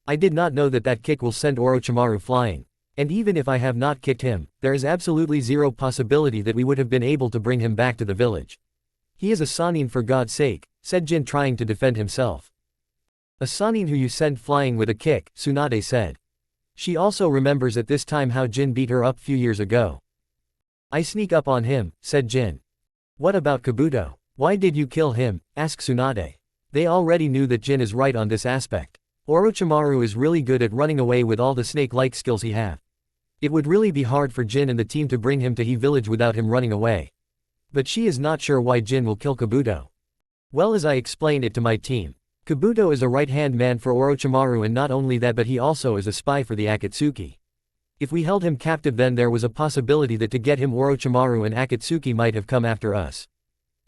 I did not know that that kick will send Orochimaru flying. And even if I have not kicked him, there is absolutely zero possibility that we would have been able to bring him back to the village. He is a Sannin, for God's sake, said Jin, trying to defend himself. A Sannin who you send flying with a kick, Tsunade said. She also remembers at this time how Jin beat her up few years ago. I sneak up on him, said Jin. What about Kabuto? Why did you kill him? Asked Tsunade. They already knew that Jin is right on this aspect. Orochimaru is really good at running away with all the snake-like skills he have. It would really be hard for Jin and the team to bring him to He village without him running away. But she is not sure why Jin will kill Kabuto. Well, as I explained it to my team, Kabuto is a right-hand man for Orochimaru, and not only that but he also is a spy for the Akatsuki. If we held him captive, then there was a possibility that to get him Orochimaru and Akatsuki might have come after us.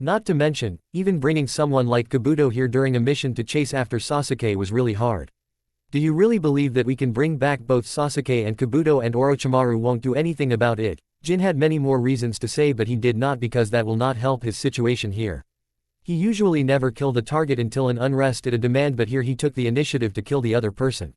Not to mention, even bringing someone like Kabuto here during a mission to chase after Sasuke was really hard. Do you really believe that we can bring back both Sasuke and Kabuto and Orochimaru won't do anything about it? Jin had many more reasons to say, but he did not, because that will not help his situation here. He usually never kill the target until an unrest at a demand, but here he took the initiative to kill the other person.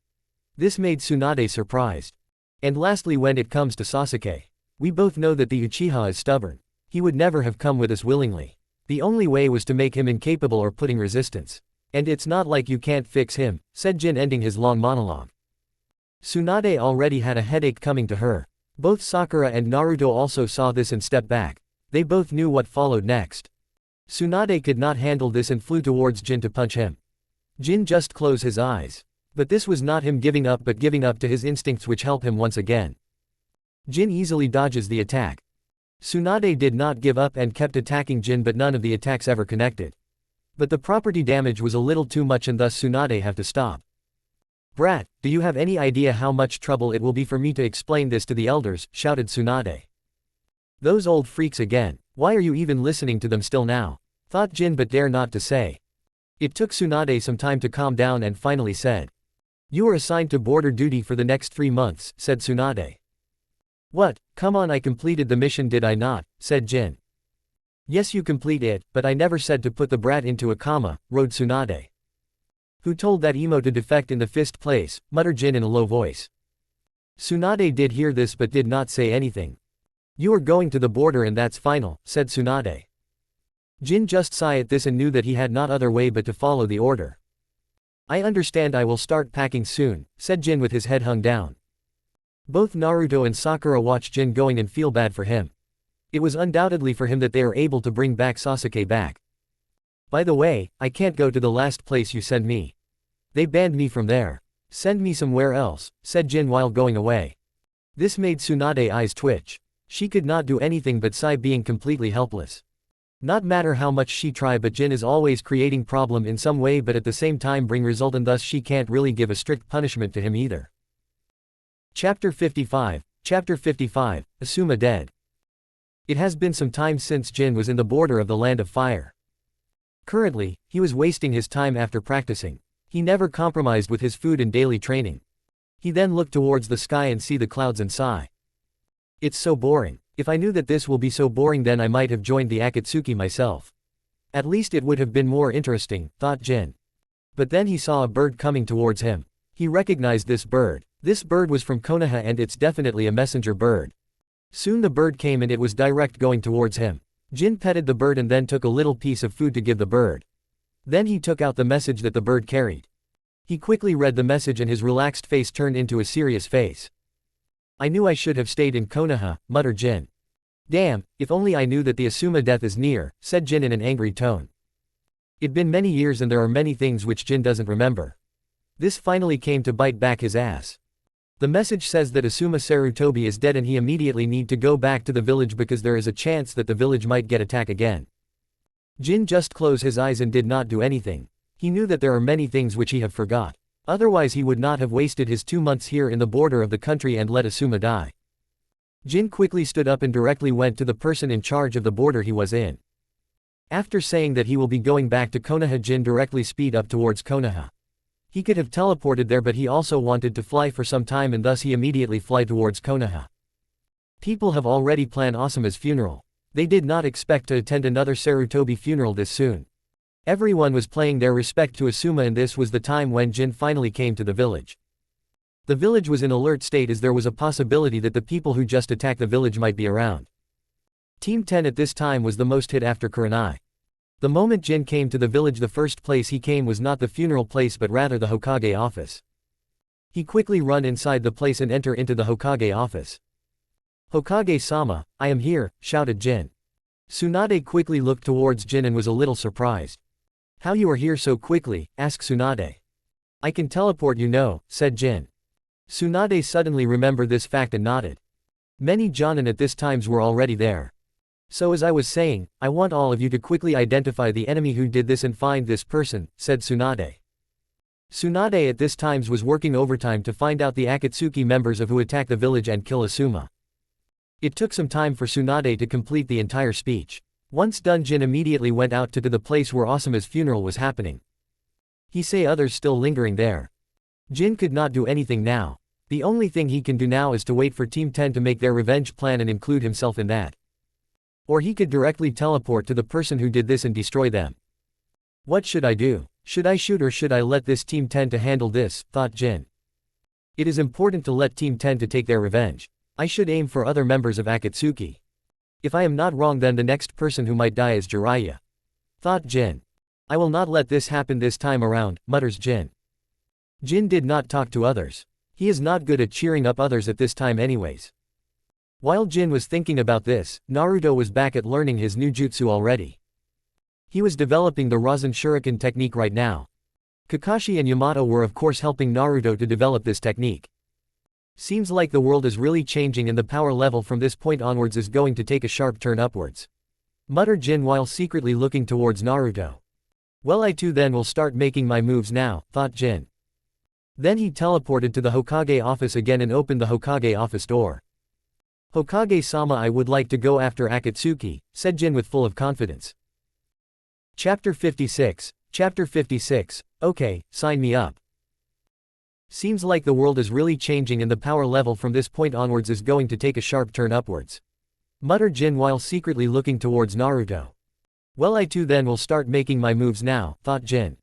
This made Tsunade surprised. And lastly, when it comes to Sasuke, we both know that the Uchiha is stubborn. He would never have come with us willingly. The only way was to make him incapable or putting resistance. And it's not like you can't fix him, said Jin, ending his long monologue. Tsunade already had a headache coming to her. Both Sakura and Naruto also saw this and stepped back. They both knew what followed next. Tsunade could not handle this and flew towards Jin to punch him. Jin just closed his eyes. But this was not him giving up, but giving up to his instincts, which help him once again. Jin easily dodges the attack. Tsunade did not give up and kept attacking Jin, but none of the attacks ever connected. But the property damage was a little too much, and thus Tsunade have to stop. Brat, do you have any idea how much trouble it will be for me to explain this to the elders? Shouted Tsunade. Those old freaks again. Why are you even listening to them still now? Thought Jin, but dare not to say. It took Tsunade some time to calm down and finally said. You are assigned to border duty for the next 3 months, said Tsunade. What, come on, I completed the mission, did I not? Said Jin. Yes, you complete it, but I never said to put the brat into a coma, wrote Tsunade. Who told that emo to defect in the fist place? Muttered Jin in a low voice. Tsunade did hear this but did not say anything. You are going to the border and that's final, said Tsunade. Jin just sighed at this and knew that he had not other way but to follow the order. I understand, I will start packing soon, said Jin with his head hung down. Both Naruto and Sakura watched Jin going and feel bad for him. It was undoubtedly for him that they are able to bring back Sasuke back. By the way, I can't go to the last place you send me. They banned me from there. Send me somewhere else, said Jin while going away. This made Tsunade's eyes twitch. She could not do anything but sigh, being completely helpless. Not matter how much she try, but Jin is always creating problem in some way, but at the same time bring result, and thus she can't really give a strict punishment to him either. Chapter 55. Chapter 55, Asuma dead. It has been some time since Jin was in the border of the Land of Fire. Currently, he was wasting his time after practicing. He never compromised with his food and daily training. He then looked towards the sky and see the clouds and sigh. It's so boring. If I knew that this will be so boring, then I might have joined the Akatsuki myself. At least it would have been more interesting, thought Jin. But then he saw a bird coming towards him. He recognized this bird. This bird was from Konoha, and it's definitely a messenger bird. Soon the bird came and it was direct going towards him. Jin petted the bird and then took a little piece of food to give the bird. Then he took out the message that the bird carried. He quickly read the message and his relaxed face turned into a serious face. I knew I should have stayed in Konoha, muttered Jin. Damn, if only I knew that the Asuma death is near, said Jin in an angry tone. It'd been many years and there are many things which Jin doesn't remember. This finally came to bite back his ass. The message says that Asuma Sarutobi is dead and he immediately need to go back to the village because there is a chance that the village might get attacked again. Jin just closed his eyes and did not do anything. He knew that there are many things which he have forgot. Otherwise he would not have wasted his 2 months here in the border of the country and let Asuma die. Jin quickly stood up and directly went to the person in charge of the border he was in. After saying that he will be going back to Konoha, Jin directly speed up towards Konoha. He could have teleported there, but he also wanted to fly for some time and thus he immediately fly towards Konoha. People have already planned Asuma's funeral. They did not expect to attend another Sarutobi funeral this soon. Everyone was paying their respect to Asuma, and this was the time when Jin finally came to the village. The village was in alert state as there was a possibility that the people who just attacked the village might be around. Team 10 at this time was the most hit after Kurenai. The moment Jin came to the village, the first place he came was not the funeral place but rather the Hokage office. He quickly run inside the place and enter into the Hokage office. Hokage-sama, I am here, shouted Jin. Tsunade quickly looked towards Jin and was a little surprised. How you are here so quickly, asked Tsunade. I can teleport you know, said Jin. Tsunade suddenly remembered this fact and nodded. Many Jonin at this times were already there. So as I was saying, I want all of you to quickly identify the enemy who did this and find this person, said Tsunade. Tsunade at this times was working overtime to find out the Akatsuki members of who attacked the village and kill Asuma. It took some time for Tsunade to complete the entire speech. Once done, Jin immediately went out to the place where Asuma's funeral was happening. He saw others still lingering there. Jin could not do anything now. The only thing he can do now is to wait for Team 10 to make their revenge plan and include himself in that. Or he could directly teleport to the person who did this and destroy them. What should I do? Should I shoot or should I let this Team 10 to handle this, thought Jin. It is important to let Team 10 to take their revenge. I should aim for other members of Akatsuki. If I am not wrong, then the next person who might die is Jiraiya, thought Jin. I will not let this happen this time around, mutters Jin. Jin did not talk to others. He is not good at cheering up others at this time anyways. While Jin was thinking about this, Naruto was back at learning his new jutsu already. He was developing the Rasen Shuriken technique right now. Kakashi and Yamato were of course helping Naruto to develop this technique. Seems like the world is really changing and the power level from this point onwards is going to take a sharp turn upwards, muttered Jin while secretly looking towards Naruto. Well, I too then will start making my moves now, thought Jin. Then he teleported to the Hokage office again and opened the Hokage office door. Hokage-sama, I would like to go after Akatsuki, said Jin with full of confidence. Chapter 56. Chapter 56. Okay, sign me up. Seems like the world is really changing and the power level from this point onwards is going to take a sharp turn upwards, muttered Jin while secretly looking towards Naruto. Well, I too then will start making my moves now, thought Jin.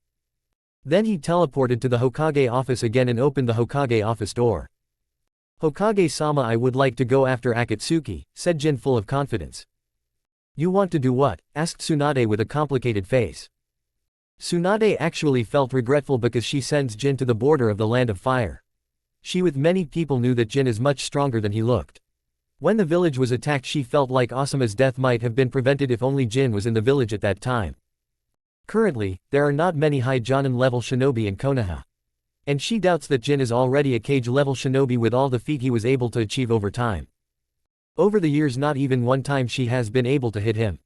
Then he teleported to the Hokage office again and opened the Hokage office door. Hokage-sama, I would like to go after Akatsuki, said Jin full of confidence. You want to do what? Asked Tsunade with a complicated face. Tsunade actually felt regretful because she sends Jin to the border of the land of fire. She with many people knew that Jin is much stronger than he looked. When the village was attacked, she felt like Asuma's death might have been prevented if only Jin was in the village at that time. Currently, there are not many high Jonin level shinobi in Konoha. And she doubts that Jin is already a cage level shinobi with all the feat he was able to achieve over time. Over the years, not even one time she has been able to hit him.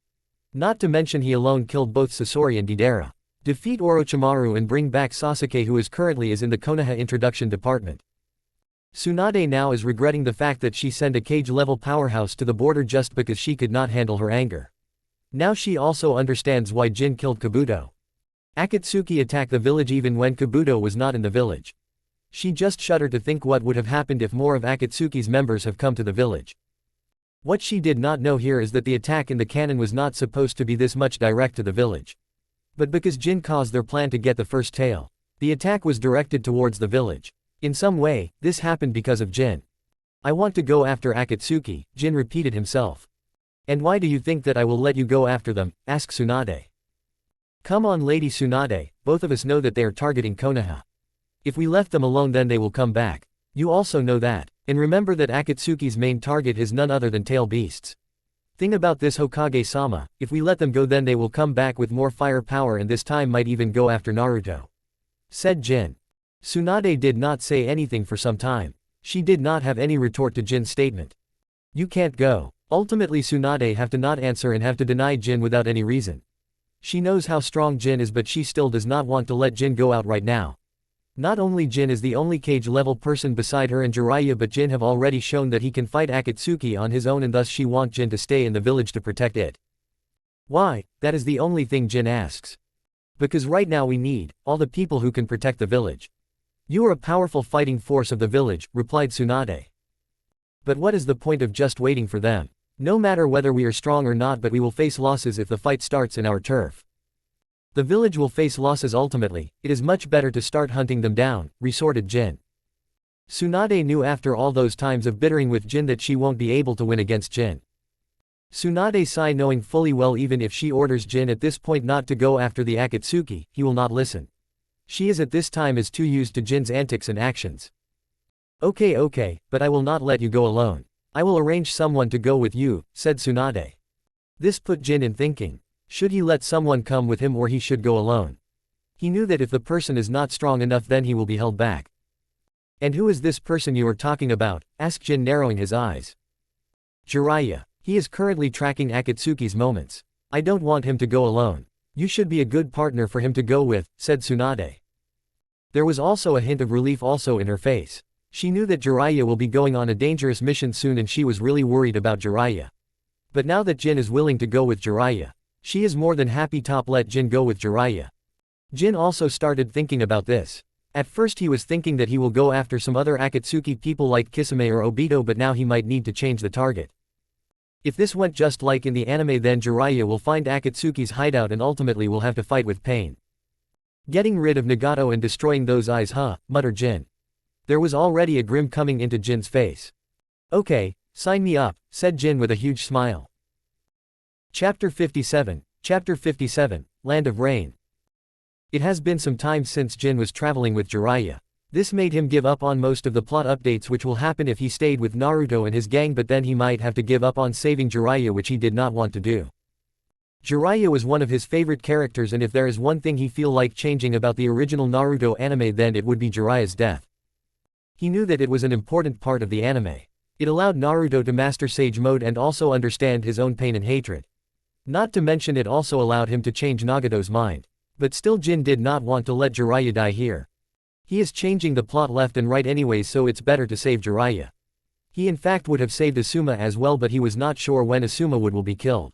Not to mention he alone killed both Sasori and Deidara. Defeat Orochimaru and bring back Sasuke, who is currently in the Konoha introduction department. Tsunade now is regretting the fact that she sent a cage level powerhouse to the border just because she could not handle her anger. Now she also understands why Jin killed Kabuto. Akatsuki attacked the village even when Kabuto was not in the village. She just shuddered to think what would have happened if more of Akatsuki's members have come to the village. What she did not know here is that the attack in the cannon was not supposed to be this much direct to the village. But because Jin caused their plan to get the first tail, the attack was directed towards the village. In some way, this happened because of Jin. I want to go after Akatsuki, Jin repeated himself. And why do you think that I will let you go after them? Asked Tsunade. Come on, Lady Tsunade, both of us know that they are targeting Konoha. If we left them alone, then they will come back. You also know that. And remember that Akatsuki's main target is none other than tail beasts. Think about this, Hokage-sama, if we let them go then they will come back with more fire power and this time might even go after Naruto, said Jin. Tsunade did not say anything for some time. She did not have any retort to Jin's statement. You can't go. Ultimately Tsunade have to not answer and have to deny Jin without any reason. She knows how strong Jin is, but she still does not want to let Jin go out right now. Not only Jin is the only cage level person beside her and Jiraiya, but Jin have already shown that he can fight Akatsuki on his own, and thus she wants Jin to stay in the village to protect it. Why? That is the only thing Jin asks. Because right now we need all the people who can protect the village. You are a powerful fighting force of the village, replied Tsunade. But what is the point of just waiting for them? No matter whether we are strong or not, but we will face losses if the fight starts in our turf. The village will face losses ultimately. It is much better to start hunting them down, resorted Jin. Tsunade knew after all those times of bittering with Jin that she won't be able to win against Jin. Tsunade sighed, knowing fully well even if she orders Jin at this point not to go after the Akatsuki, he will not listen. She is at this time is too used to Jin's antics and actions. Okay, but I will not let you go alone. I will arrange someone to go with you, said Tsunade. This put Jin in thinking. Should he let someone come with him or he should go alone? He knew that if the person is not strong enough then he will be held back. "And who is this person you are talking about?" asked Jin, narrowing his eyes. "Jiraiya. He is currently tracking Akatsuki's moments. I don't want him to go alone. You should be a good partner for him to go with," said Tsunade. There was also a hint of relief also in her face. She knew that Jiraiya will be going on a dangerous mission soon and she was really worried about Jiraiya. But now that Jin is willing to go with Jiraiya, she is more than happy to let Jin go with Jiraiya. Jin also started thinking about this. At first he was thinking that he will go after some other Akatsuki people like Kisame or Obito, but now he might need to change the target. If this went just like in the anime, then Jiraiya will find Akatsuki's hideout and ultimately will have to fight with pain. Getting rid of Nagato and destroying those eyes, muttered Jin. There was already a grin coming into Jin's face. "Okay, sign me up," said Jin with a huge smile. Chapter 57, Land of Rain. It has been some time since Jin was traveling with Jiraiya. This made him give up on most of the plot updates which will happen if he stayed with Naruto and his gang, but then he might have to give up on saving Jiraiya, which he did not want to do. Jiraiya was one of his favorite characters, and if there is one thing he feel like changing about the original Naruto anime, then it would be Jiraiya's death. He knew that it was an important part of the anime. It allowed Naruto to master Sage Mode and also understand his own pain and hatred. Not to mention it also allowed him to change Nagato's mind. But still Jin did not want to let Jiraiya die here. He is changing the plot left and right anyways, so it's better to save Jiraiya. He in fact would have saved Asuma as well, but he was not sure when Asuma will be killed.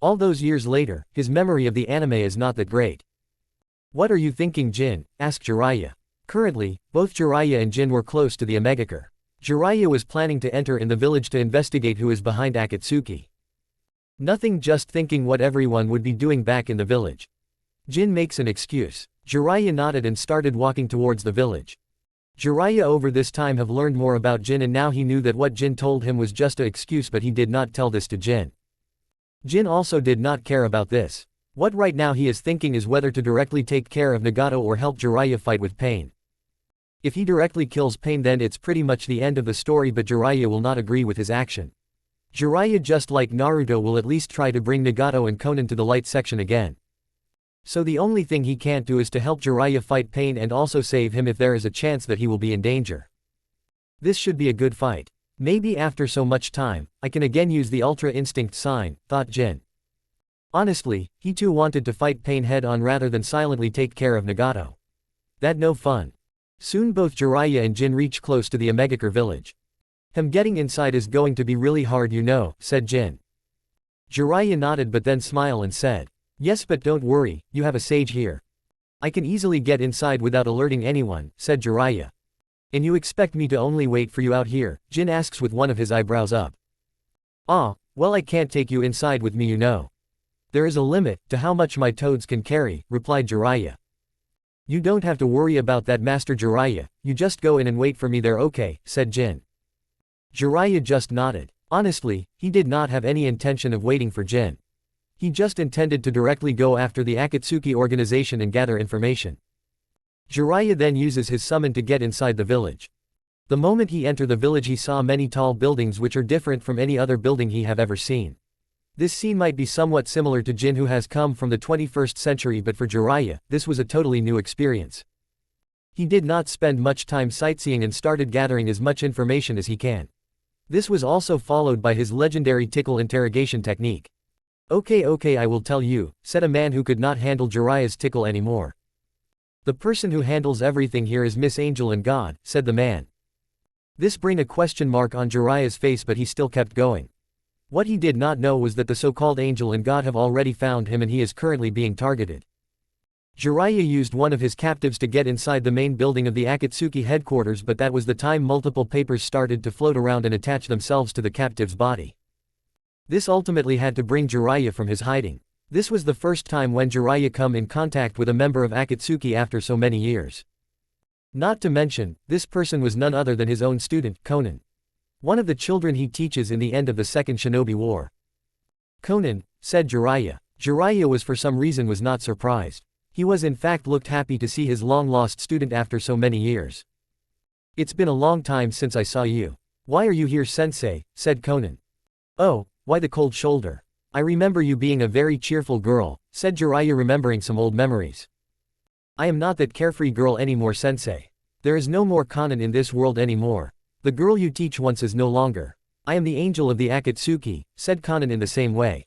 All those years later, his memory of the anime is not that great. "What are you thinking, Jin?" asked Jiraiya. Currently, both Jiraiya and Jin were close to the Omegakure. Jiraiya was planning to enter in the village to investigate who is behind Akatsuki. "Nothing, just thinking what everyone would be doing back in the village." Jin makes an excuse. Jiraiya nodded and started walking towards the village. Jiraiya over this time have learned more about Jin, and now he knew that what Jin told him was just an excuse, but he did not tell this to Jin. Jin also did not care about this. What right now he is thinking is whether to directly take care of Nagato or help Jiraiya fight with Pain. If he directly kills Pain, then it's pretty much the end of the story, but Jiraiya will not agree with his action. Jiraiya, just like Naruto, will at least try to bring Nagato and Konan to the light section again. So the only thing he can't do is to help Jiraiya fight Pain and also save him if there is a chance that he will be in danger. This should be a good fight. Maybe after so much time, I can again use the Ultra Instinct sign, thought Jin. Honestly, he too wanted to fight Pain head on rather than silently take care of Nagato. That no fun. Soon both Jiraiya and Jin reach close to the Omegakure village. Getting inside is going to be really hard, you know, said Jin. Jiraiya nodded but then smiled and said, yes, but don't worry, you have a sage here. I can easily get inside without alerting anyone, said Jiraiya. And you expect me to only wait for you out here? Jin asks with one of his eyebrows up. Ah, well, I can't take you inside with me, you know. There is a limit to how much my toads can carry, replied Jiraiya. You don't have to worry about that, Master Jiraiya, you just go in and wait for me there, okay, said Jin. Jiraiya just nodded. Honestly, he did not have any intention of waiting for Jin. He just intended to directly go after the Akatsuki organization and gather information. Jiraiya then uses his summon to get inside the village. The moment he entered the village, he saw many tall buildings which are different from any other building he have ever seen. This scene might be somewhat similar to Jin, who has come from the 21st century, but for Jiraiya, this was a totally new experience. He did not spend much time sightseeing and started gathering as much information as he can. This was also followed by his legendary tickle interrogation technique. Okay, I will tell you, said a man who could not handle Jiraiya's tickle anymore. The person who handles everything here is Miss Angel and God, said the man. This brought a question mark on Jiraiya's face, but he still kept going. What he did not know was that the so-called Angel and God have already found him and he is currently being targeted. Jiraiya used one of his captives to get inside the main building of the Akatsuki headquarters, but that was the time multiple papers started to float around and attach themselves to the captive's body. This ultimately had to bring Jiraiya from his hiding. This was the first time when Jiraiya come in contact with a member of Akatsuki after so many years. Not to mention, this person was none other than his own student, Konan. One of the children he teaches in the end of the Second Shinobi War. Konan, said Jiraiya. Jiraiya was for some reason was not surprised. He was in fact looked happy to see his long-lost student after so many years. It's been a long time since I saw you. Why are you here, sensei? Said Konan. Oh, why the cold shoulder? I remember you being a very cheerful girl, said Jiraiya, remembering some old memories. I am not that carefree girl anymore, sensei. There is no more kanon in this world anymore. The girl you teach once is no longer. I am the angel of the Akatsuki, said Kanon in the same way.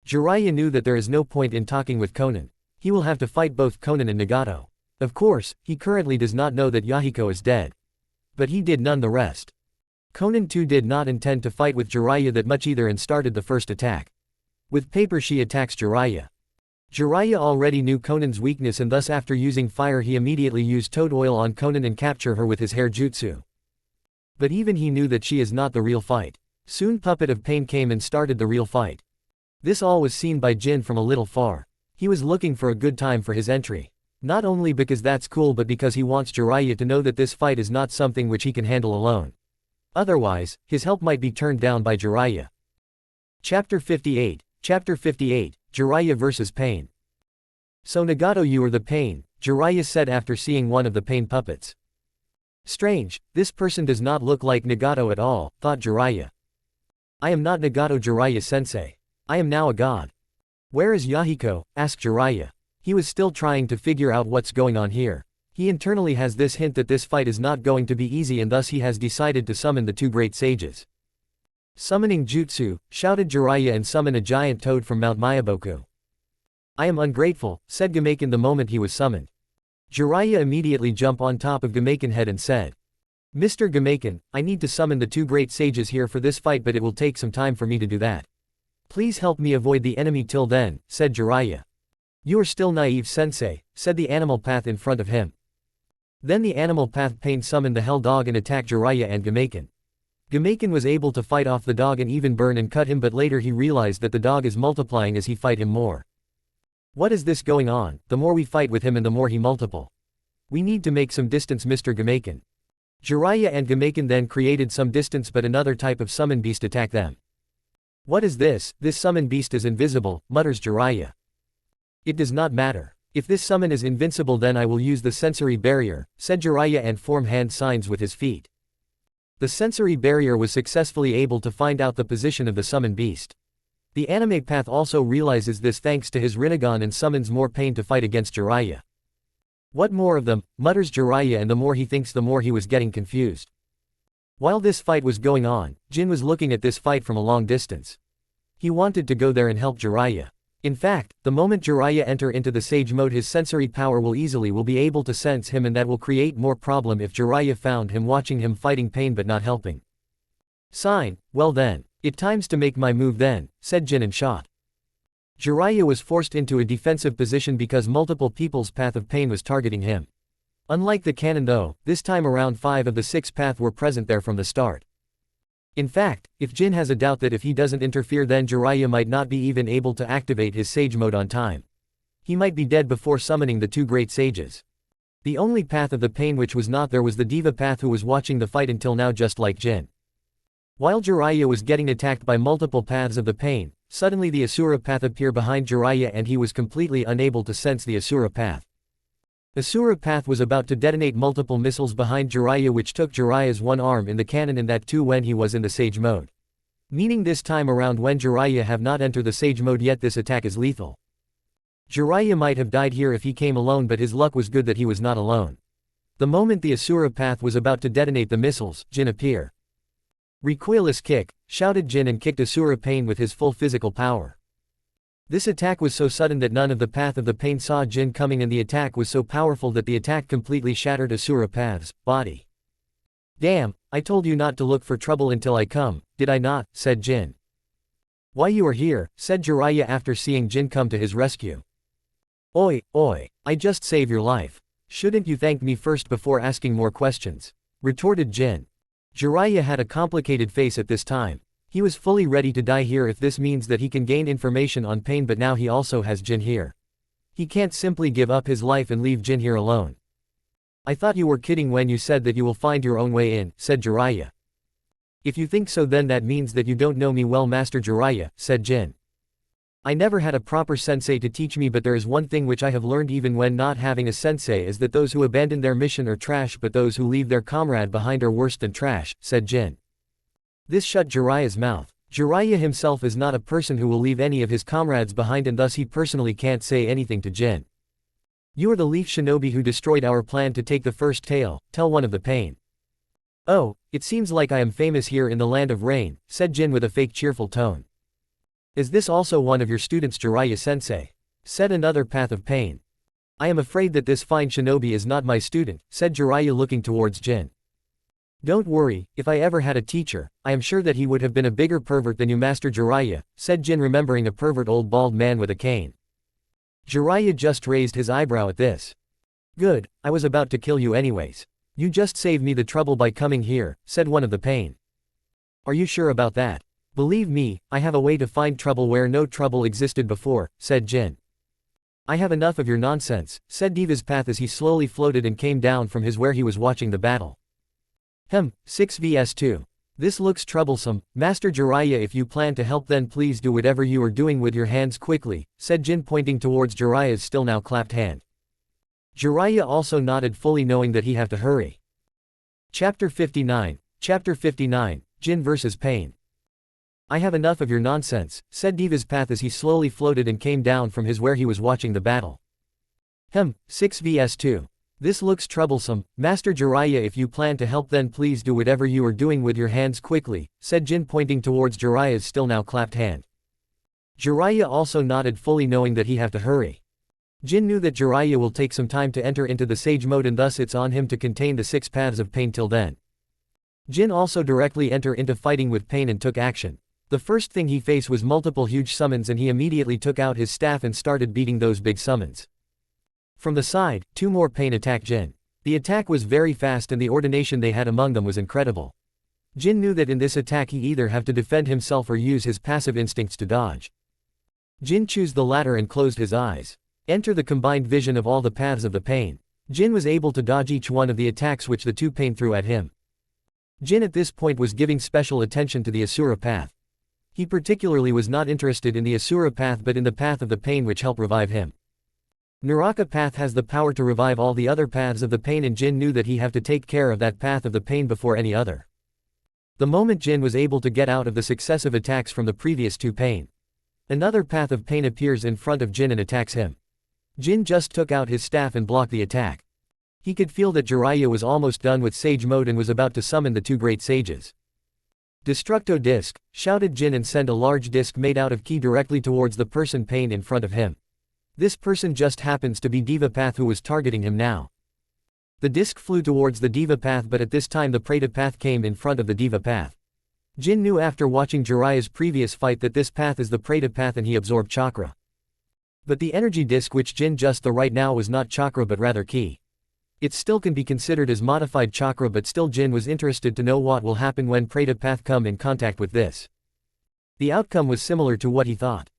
Jiraiya knew that there is no point in talking with Konan. He will have to fight both Konan and Nagato. Of course, he currently does not know that Yahiko is dead. But he did none the rest. Konan too did not intend to fight with Jiraiya that much either and started the first attack. With paper she attacks Jiraiya. Jiraiya already knew Konan's weakness and thus after using fire he immediately used toad oil on Konan and capture her with his hair jutsu. But even he knew that she is not the real fight. Soon Puppet of Pain came and started the real fight. This all was seen by Jin from a little far. He was looking for a good time for his entry. Not only because that's cool but because he wants Jiraiya to know that this fight is not something which he can handle alone. Otherwise, his help might be turned down by Jiraiya. Chapter 58, Jiraiya vs Pain. So Nagato, you are the Pain, Jiraiya said after seeing one of the Pain puppets. Strange, this person does not look like Nagato at all, thought Jiraiya. I am not Nagato, Jiraiya-sensei. I am now a god. Where is Yahiko? Asked Jiraiya. He was still trying to figure out what's going on here. He internally has this hint that this fight is not going to be easy and thus he has decided to summon the two great sages. Summoning jutsu, shouted Jiraiya and summon a giant toad from Mount Miyaboku. I am ungrateful, said Gameiken the moment he was summoned. Jiraiya immediately jumped on top of Gameiken head and said, Mr. Gameiken, I need to summon the two great sages here for this fight but it will take some time for me to do that. Please help me avoid the enemy till then, said Jiraiya. You are still naive, sensei, said the animal path in front of him. Then the animal path Pain summoned the hell dog and attacked Jiraiya and Gameiken. Gameiken was able to fight off the dog and even burn and cut him but later he realized that the dog is multiplying as he fight him more. What is this going on? The more we fight with him and the more he multiple. We need to make some distance, Mr. Gameiken. Jiraiya and Gameiken then created some distance but another type of summon beast attacked them. What is this? This summon beast is invisible, mutters Jiraiya. It does not matter. If this summon is invincible then I will use the sensory barrier, said Jiraiya and form hand signs with his feet. The sensory barrier was successfully able to find out the position of the summon beast. The anime path also realizes this thanks to his Rinnegan and summons more Pain to fight against Jiraiya. What more of them, mutters Jiraiya and the more he thinks the more he was getting confused. While this fight was going on, Jin was looking at this fight from a long distance. He wanted to go there and help Jiraiya. In fact, the moment Jiraiya enter into the sage mode his sensory power will be able to sense him and that will create more problem if Jiraiya found him watching him fighting Pain but not helping. Sign, well then. It times to make my move then, said Jin and shot. Jiraiya was forced into a defensive position because multiple people's path of Pain was targeting him. Unlike the canon though, this time around 5 of the 6 path were present there from the start. In fact, if Jin has a doubt that if he doesn't interfere then Jiraiya might not be even able to activate his sage mode on time. He might be dead before summoning the two great sages. The only path of the Pain which was not there was the diva path who was watching the fight until now just like Jin. While Jiraiya was getting attacked by multiple paths of the Pain, suddenly the Asura path appeared behind Jiraiya and he was completely unable to sense the Asura path. Asura path was about to detonate multiple missiles behind Jiraiya which took Jiraiya's one arm in the cannon and that too when he was in the sage mode. Meaning this time around when Jiraiya have not entered the sage mode yet this attack is lethal. Jiraiya might have died here if he came alone but his luck was good that he was not alone. The moment the Asura path was about to detonate the missiles, Jin appeared. Recoilless kick, shouted Jin and kicked Asura Pain with his full physical power. This attack was so sudden that none of the path of the Pain saw Jin coming and the attack was so powerful that the attack completely shattered Asura Path's body. Damn, I told you not to look for trouble until I come, did I not, said Jin. Why you are here, said Jiraiya after seeing Jin come to his rescue. Oi, I just saved your life. Shouldn't you thank me first before asking more questions? Retorted Jin. Jiraiya had a complicated face at this time. He was fully ready to die here if this means that he can gain information on Pain but now he also has Jin here. He can't simply give up his life and leave Jin here alone. I thought you were kidding when you said that you will find your own way in, said Jiraiya. If you think so then that means that you don't know me well, Master Jiraiya, said Jin. I never had a proper sensei to teach me but there is one thing which I have learned even when not having a sensei is that those who abandon their mission are trash but those who leave their comrade behind are worse than trash, said Jin. This shut Jiraiya's mouth. Jiraiya himself is not a person who will leave any of his comrades behind and thus he personally can't say anything to Jin. You are the leaf shinobi who destroyed our plan to take the first tail, tell one of the pain. Oh, it seems like I am famous here in the land of rain, said Jin with a fake cheerful tone. Is this also one of your students, Jiraiya-sensei? Said another path of pain. I am afraid that this fine shinobi is not my student, said Jiraiya looking towards Jin. Don't worry, if I ever had a teacher, I am sure that he would have been a bigger pervert than you, Master Jiraiya, said Jin, remembering a pervert old bald man with a cane. Jiraiya just raised his eyebrow at this. Good, I was about to kill you anyways. You just saved me the trouble by coming here, said one of the pain. Are you sure about that? Believe me, I have a way to find trouble where no trouble existed before, said Jin. I have enough of your nonsense, said Diva's path as he slowly floated and came down from his where he was watching the battle. 6 vs 2. This looks troublesome, Master Jiraiya. If you plan to help, then please do whatever you are doing with your hands quickly, said Jin, pointing towards Jiraiya's still now clapped hand. Jiraiya also nodded, fully knowing that he have to hurry. Chapter 59. Chapter 59, Jin vs Pain. I have enough of your nonsense, said Diva's path as he slowly floated and came down from his where he was watching the battle. 6 vs 2. This looks troublesome, Master Jiraiya. If you plan to help, then please do whatever you are doing with your hands quickly, said Jin, pointing towards Jiraiya's still now clapped hand. Jiraiya also nodded, fully knowing that he have to hurry. Jin knew that Jiraiya will take some time to enter into the sage mode, and thus it's on him to contain the 6 paths of pain till then. Jin also directly enter into fighting with pain and took action. The first thing he faced was multiple huge summons, and he immediately took out his staff and started beating those big summons. From the side, 2 more pain attacked Jin. The attack was very fast and the ordination they had among them was incredible. Jin knew that in this attack he either have to defend himself or use his passive instincts to dodge. Jin chose the latter and closed his eyes. Enter the combined vision of all the paths of the pain. Jin was able to dodge each one of the attacks which the 2 pain threw at him. Jin at this point was giving special attention to the Asura path. He particularly was not interested in the Asura path but in the path of the pain which helped revive him. Naraka path has the power to revive all the other paths of the pain, and Jin knew that he have to take care of that path of the pain before any other. The moment Jin was able to get out of the successive attacks from the previous 2 pain, another path of pain appears in front of Jin and attacks him. Jin just took out his staff and blocked the attack. He could feel that Jiraiya was almost done with sage mode and was about to summon the 2 great sages. Destructo disc, shouted Jin, and send a large disc made out of ki directly towards the person pain in front of him. This person just happens to be Diva path, who was targeting him now. The disc flew towards the Diva path, but at this time the Preta path came in front of the Diva path. Jin knew after watching Jiraiya's previous fight that this path is the Preta path and he absorbed chakra. But the energy disc which Jin just the right now was not chakra but rather ki. It still can be considered as modified chakra, but still Jin was interested to know what will happen when Preta path come in contact with this. The outcome was similar to what he thought.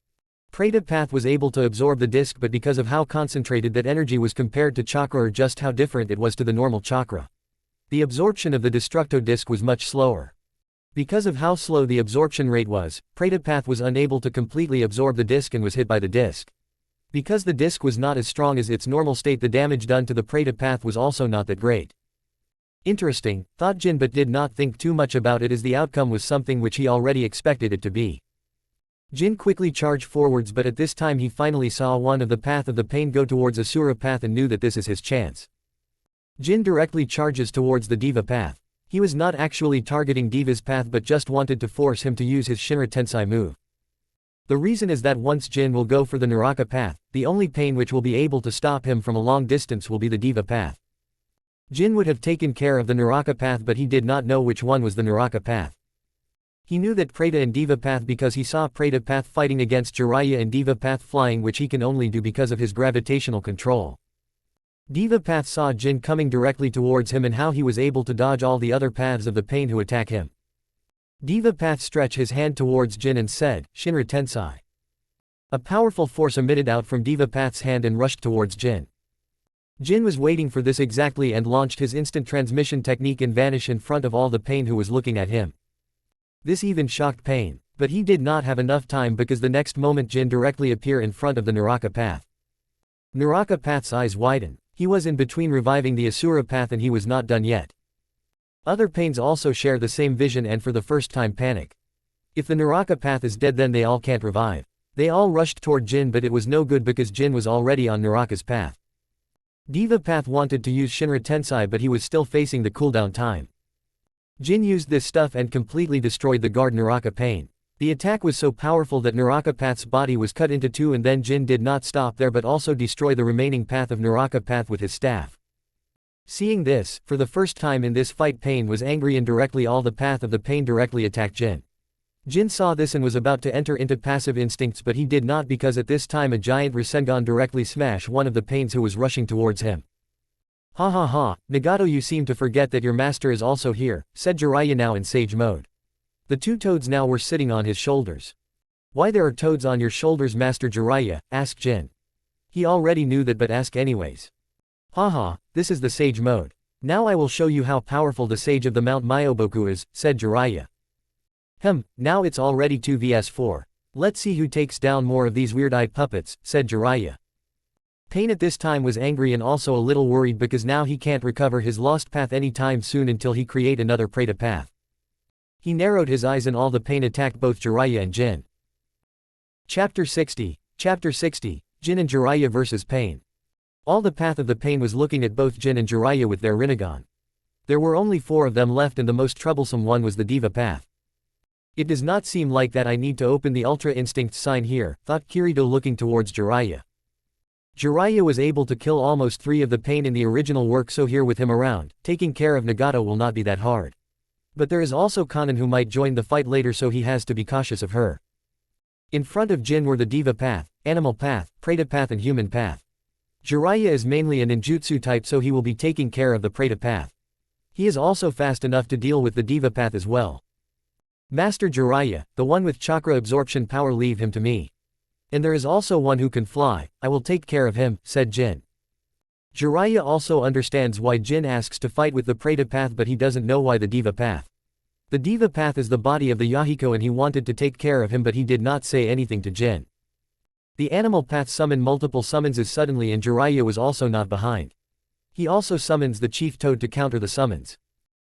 Preta path was able to absorb the disc, but because of how concentrated that energy was compared to chakra, or just how different it was to the normal chakra, the absorption of the destructo disc was much slower. Because of how slow the absorption rate was, Preta path was unable to completely absorb the disc and was hit by the disc. Because the disc was not as strong as its normal state, the damage done to the Preta path was also not that great. Interesting, thought Jin, but did not think too much about it as the outcome was something which he already expected it to be. Jin quickly charged forwards, but at this time he finally saw one of the path of the pain go towards Asura path and knew that this is his chance. Jin directly charges towards the Diva path. He was not actually targeting Diva's path but just wanted to force him to use his Shinra Tensei move. The reason is that once Jin will go for the Naraka path, the only pain which will be able to stop him from a long distance will be the Diva path. Jin would have taken care of the Naraka path, but he did not know which one was the Naraka path. He knew that Preta and Diva path because he saw Preta path fighting against Jiraiya and Diva path flying, which he can only do because of his gravitational control. Diva path saw Jin coming directly towards him and how he was able to dodge all the other paths of the pain who attack him. Diva path stretched his hand towards Jin and said, Shinra Tensei. A powerful force emitted out from Diva path's hand and rushed towards Jin. Jin was waiting for this exactly and launched his instant transmission technique and vanished in front of all the pain who was looking at him. This even shocked Pain, but he did not have enough time because the next moment Jin directly appeared in front of the Naraka path. Naraka path's eyes widened. He was in between reviving the Asura path and he was not done yet. Other pains also share the same vision and for the first time panic. If the Naraka path is dead, then they all can't revive. They all rushed toward Jin, but it was no good because Jin was already on Naraka's path. Diva Path wanted to use Shinra Tensei but he was still facing the cooldown time. Jin used this stuff and completely destroyed the guard Naraka Pain. The attack was so powerful that Naraka Path's body was cut into two, and then Jin did not stop there but also destroy the remaining path of Naraka Path with his staff. Seeing this, for the first time in this fight, Pain was angry and directly all the path of the Pain directly attacked Jin. Jin saw this and was about to enter into passive instincts but he did not, because at this time a giant rasengan directly smashed one of the Pains who was rushing towards him. Ha ha ha, Nagato, you seem to forget that your master is also here, said Jiraiya now in sage mode. The two toads now were sitting on his shoulders. Why there are toads on your shoulders, Master Jiraiya? Asked Jin. He already knew that but asked anyways. Haha, this is the sage mode. Now I will show you how powerful the sage of the Mount Myoboku is, said Jiraiya. Now it's already 2 vs 4. Let's see who takes down more of these weird-eyed puppets, said Jiraiya. Pain at this time was angry and also a little worried because now he can't recover his lost path anytime soon until he create another Preta path. He narrowed his eyes and all the Pain attacked both Jiraiya and Jin. Chapter 60, Jin and Jiraiya vs Pain. All the path of the Pain was looking at both Jin and Jiraiya with their Rinnegan. There were only 4 of them left and the most troublesome one was the Diva path. It does not seem like that I need to open the Ultra Instinct sign here, thought Kirito looking towards Jiraiya. Jiraiya was able to kill almost 3 of the Pain in the original work, so here with him around, taking care of Nagato will not be that hard. But there is also Kanan who might join the fight later, so he has to be cautious of her. In front of Jin were the Diva path, Animal path, Preta path and Human path. Jiraiya is mainly a ninjutsu type, so he will be taking care of the Preta path. He is also fast enough to deal with the Diva path as well. Master Jiraiya, the one with chakra absorption power, leave him to me. And there is also one who can fly, I will take care of him, said Jin. Jiraiya also understands why Jin asks to fight with the Preta path, but he doesn't know why the Diva path. The Diva path is the body of the Yahiko and he wanted to take care of him, but he did not say anything to Jin. The Animal path summoned multiple summons suddenly and Jiraiya was also not behind. He also summons the Chief Toad to counter the summons.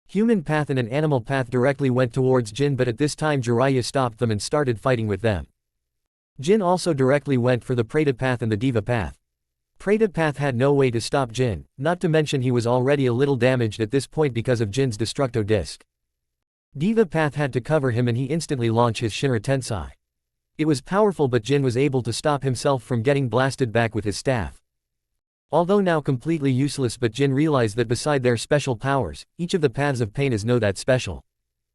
Human path and an Animal path directly went towards Jin, but at this time Jiraiya stopped them and started fighting with them. Jin also directly went for the Preta path and the Diva path. Preta path had no way to stop Jin, not to mention he was already a little damaged at this point because of Jin's Destructo Disc. Diva path had to cover him and he instantly launched his Shinra Tensei. It was powerful, but Jin was able to stop himself from getting blasted back with his staff. Although now completely useless, but Jin realized that beside their special powers, each of the paths of Pain is no that special.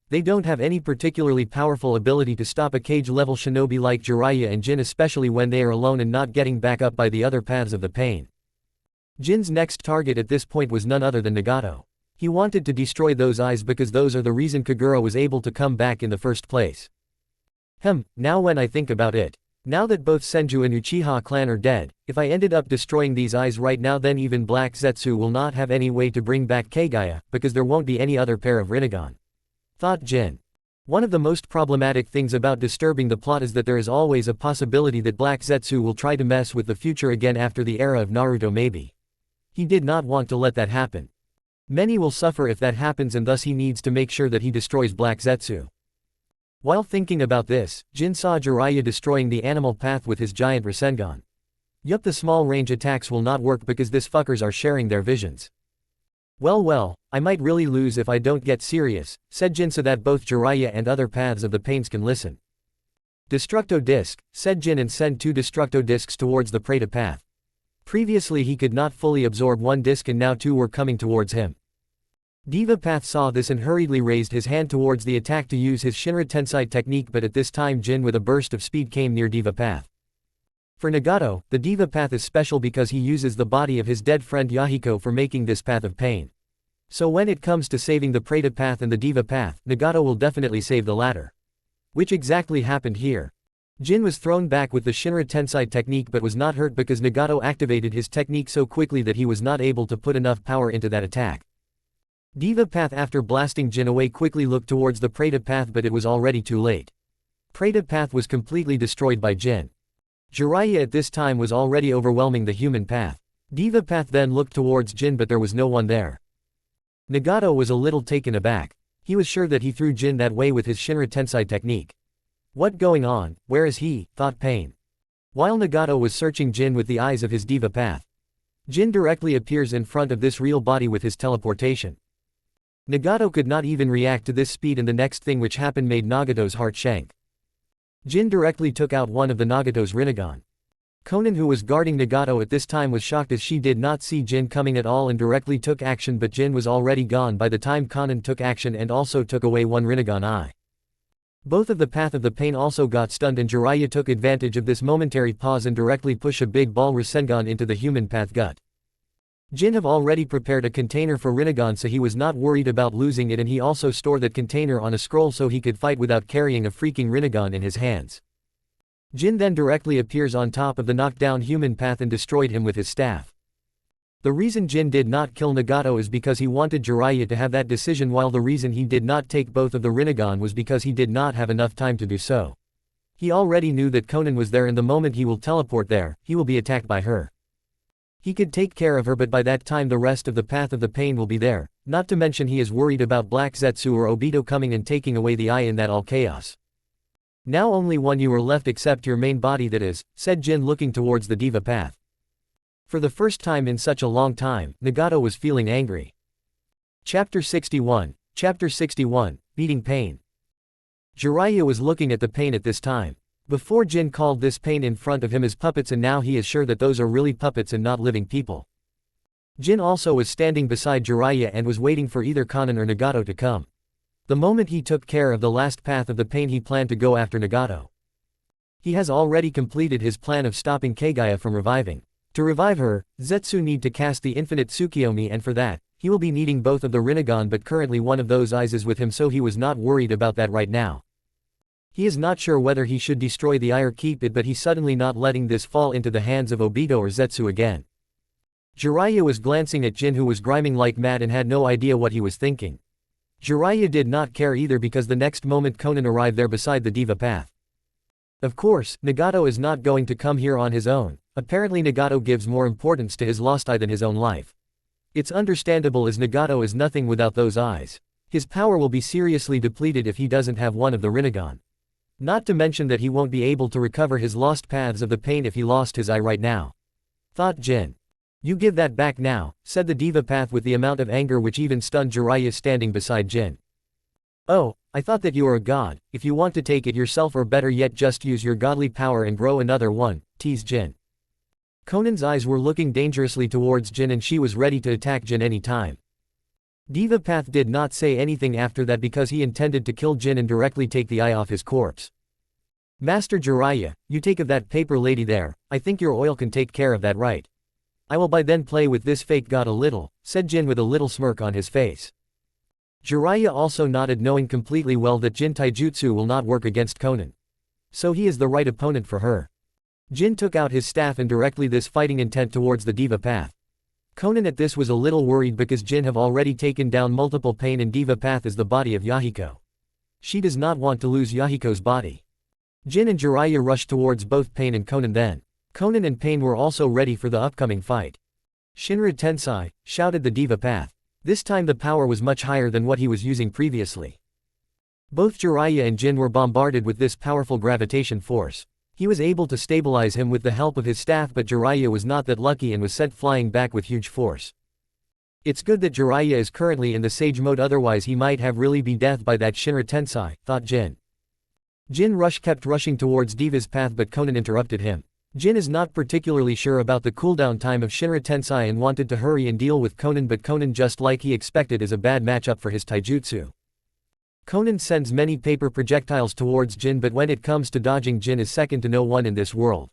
They don't have any particularly powerful ability to stop a cage-level shinobi like Jiraiya and Jin, especially when they are alone and not getting back up by the other paths of the Pain. Jin's next target at this point was none other than Nagato. He wanted to destroy those eyes because those are the reason Kagura was able to come back in the first place. Now when I think about it, now that both Senju and Uchiha clan are dead, if I ended up destroying these eyes right now, then even Black Zetsu will not have any way to bring back Kagaya, because there won't be any other pair of Rinnegan. Thought Jin. One of the most problematic things about disturbing the plot is that there is always a possibility that Black Zetsu will try to mess with the future again after the era of Naruto maybe. He did not want to let that happen. Many will suffer if that happens, and thus he needs to make sure that he destroys Black Zetsu. While thinking about this, Jin saw Jiraiya destroying the Animal path with his giant Rasengan. Yup, the small range attacks will not work because this fuckers are sharing their visions. Well, I might really lose if I don't get serious, said Jin, so that both Jiraiya and other paths of the Pains can listen. Destructo Disc, said Jin, and send 2 Destructo Discs towards the Preta path. Previously he could not fully absorb 1 disc and now 2 were coming towards him. Diva path saw this and hurriedly raised his hand towards the attack to use his Shinra Tensei technique, but at this time Jin with a burst of speed came near Diva path. For Nagato, the Diva path is special because he uses the body of his dead friend Yahiko for making this path of pain. So when it comes to saving the Preta path and the Diva path, Nagato will definitely save the latter. Which exactly happened here. Jin was thrown back with the Shinra Tensei technique but was not hurt because Nagato activated his technique so quickly that he was not able to put enough power into that attack. Diva path, after blasting Jin away, quickly looked towards the Preta path, but it was already too late. Preta path was completely destroyed by Jin. Jiraiya at this time was already overwhelming the Human path. Diva path then looked towards Jin, but there was no one there. Nagato was a little taken aback. He was sure that he threw Jin that way with his Shinra Tensei technique. What going on, where is he, thought Pain. While Nagato was searching Jin with the eyes of his Diva path. Jin directly appears in front of this real body with his teleportation. Nagato could not even react to this speed, and the next thing which happened made Nagato's heart shank. Jin directly took out one of the Nagato's rinnegan. Konan, who was guarding Nagato at this time, was shocked as she did not see Jin coming at all and directly took action, but Jin was already gone by the time Konan took action and also took away one rinnegan eye. Both of the Path of the Pain also got stunned, and Jiraiya took advantage of this momentary pause and directly pushed a big ball rasengan into the human path gut. Jin have already prepared a container for rinnegan, so he was not worried about losing it, and he also stored that container on a scroll so he could fight without carrying a freaking rinnegan in his hands. Jin then directly appears on top of the knocked-down human path and destroyed him with his staff. The reason Jin did not kill Nagato is because he wanted Jiraiya to have that decision, while the reason he did not take both of the rinnegan was because he did not have enough time to do so. He already knew that Konan was there, and the moment he will teleport there, he will be attacked by her. He could take care of her, but by that time the rest of the Path of the Pain will be there, not to mention he is worried about Black Zetsu or Obito coming and taking away the eye in that all chaos. Now only one you are left except your main body, that is, said Jin, looking towards the Diva Path. For the first time in such a long time, Nagato was feeling angry. Chapter 61, Beating Pain. Jiraiya was looking at the pain at this time. Before, Jin called this pain in front of him as puppets, and now he is sure that those are really puppets and not living people. Jin also was standing beside Jiraiya and was waiting for either Konan or Nagato to come. The moment he took care of the last Path of the Pain, he planned to go after Nagato. He has already completed his plan of stopping Kaguya from reviving. To revive her, Zetsu need to cast the infinite Tsukiyomi, and for that, he will be needing both of the rinnegan, but currently one of those eyes is with him, so he was not worried about that right now. He is not sure whether he should destroy the eye or keep it, but he's suddenly not letting this fall into the hands of Obito or Zetsu again. Jiraiya was glancing at Jin, who was grimacing like mad and had no idea what he was thinking. Jiraiya did not care either, because the next moment Konan arrived there beside the Diva Path. Of course, Nagato is not going to come here on his own. Apparently Nagato gives more importance to his lost eye than his own life. It's understandable, as Nagato is nothing without those eyes. His power will be seriously depleted if he doesn't have one of the rinnegan. Not to mention that he won't be able to recover his lost paths of the pain if he lost his eye right now. Thought Jin. You give that back now, said the Diva Path with the amount of anger which even stunned Jiraiya standing beside Jin. Oh, I thought that you are a god. If you want to take it yourself, or better yet just use your godly power and grow another one, teased Jin. Konan's eyes were looking dangerously towards Jin, and she was ready to attack Jin any time. Diva Path did not say anything after that because he intended to kill Jin and directly take the eye off his corpse. Master Jiraiya, you take of that paper lady there. I think your oil can take care of that, right? I will by then play with this fake god a little, said Jin with a little smirk on his face. Jiraiya also nodded, knowing completely well that Jin taijutsu will not work against Konan. So he is the right opponent for her. Jin took out his staff and directly this fighting intent towards the Diva Path. Konan at this was a little worried because Jin have already taken down multiple pain, and Diva Path is the body of Yahiko. She does not want to lose Yahiko's body. Jin and Jiraiya rushed towards both Pain and Konan then. Konan and Pain were also ready for the upcoming fight. Shinra Tensei, shouted the Diva Path. This time the power was much higher than what he was using previously. Both Jiraiya and Jin were bombarded with this powerful gravitation force. He was able to stabilize him with the help of his staff, but Jiraiya was not that lucky and was sent flying back with huge force. It's good that Jiraiya is currently in the Sage mode, otherwise he might have really be death by that Shinra Tensei, thought Jin. Jin kept rushing towards Diva's path, but Konan interrupted him. Jin is not particularly sure about the cooldown time of Shinra Tensei and wanted to hurry and deal with Konan, but Konan, just like he expected, is a bad matchup for his taijutsu. Konan sends many paper projectiles towards Jin, but when it comes to dodging, Jin is second to no one in this world.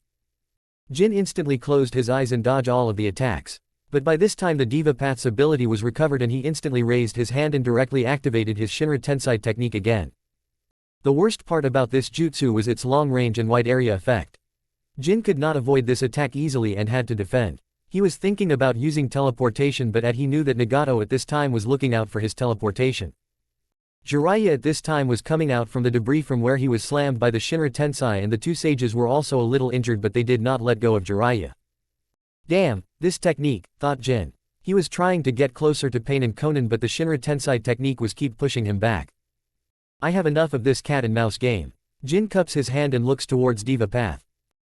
Jin instantly closed his eyes and dodged all of the attacks. But by this time the Diva Path's ability was recovered and he instantly raised his hand and directly activated his Shinra Tensei technique again. The worst part about this jutsu was its long range and wide area effect. Jin could not avoid this attack easily and had to defend. He was thinking about using teleportation, but he knew that Nagato at this time was looking out for his teleportation. Jiraiya at this time was coming out from the debris from where he was slammed by the Shinra Tensei, and the two sages were also a little injured, but they did not let go of Jiraiya. Damn, this technique, thought Jin. He was trying to get closer to Pain and Konan, but the Shinra Tensei technique was keep pushing him back. I have enough of this cat and mouse game. Jin cups his hand and looks towards Diva Path.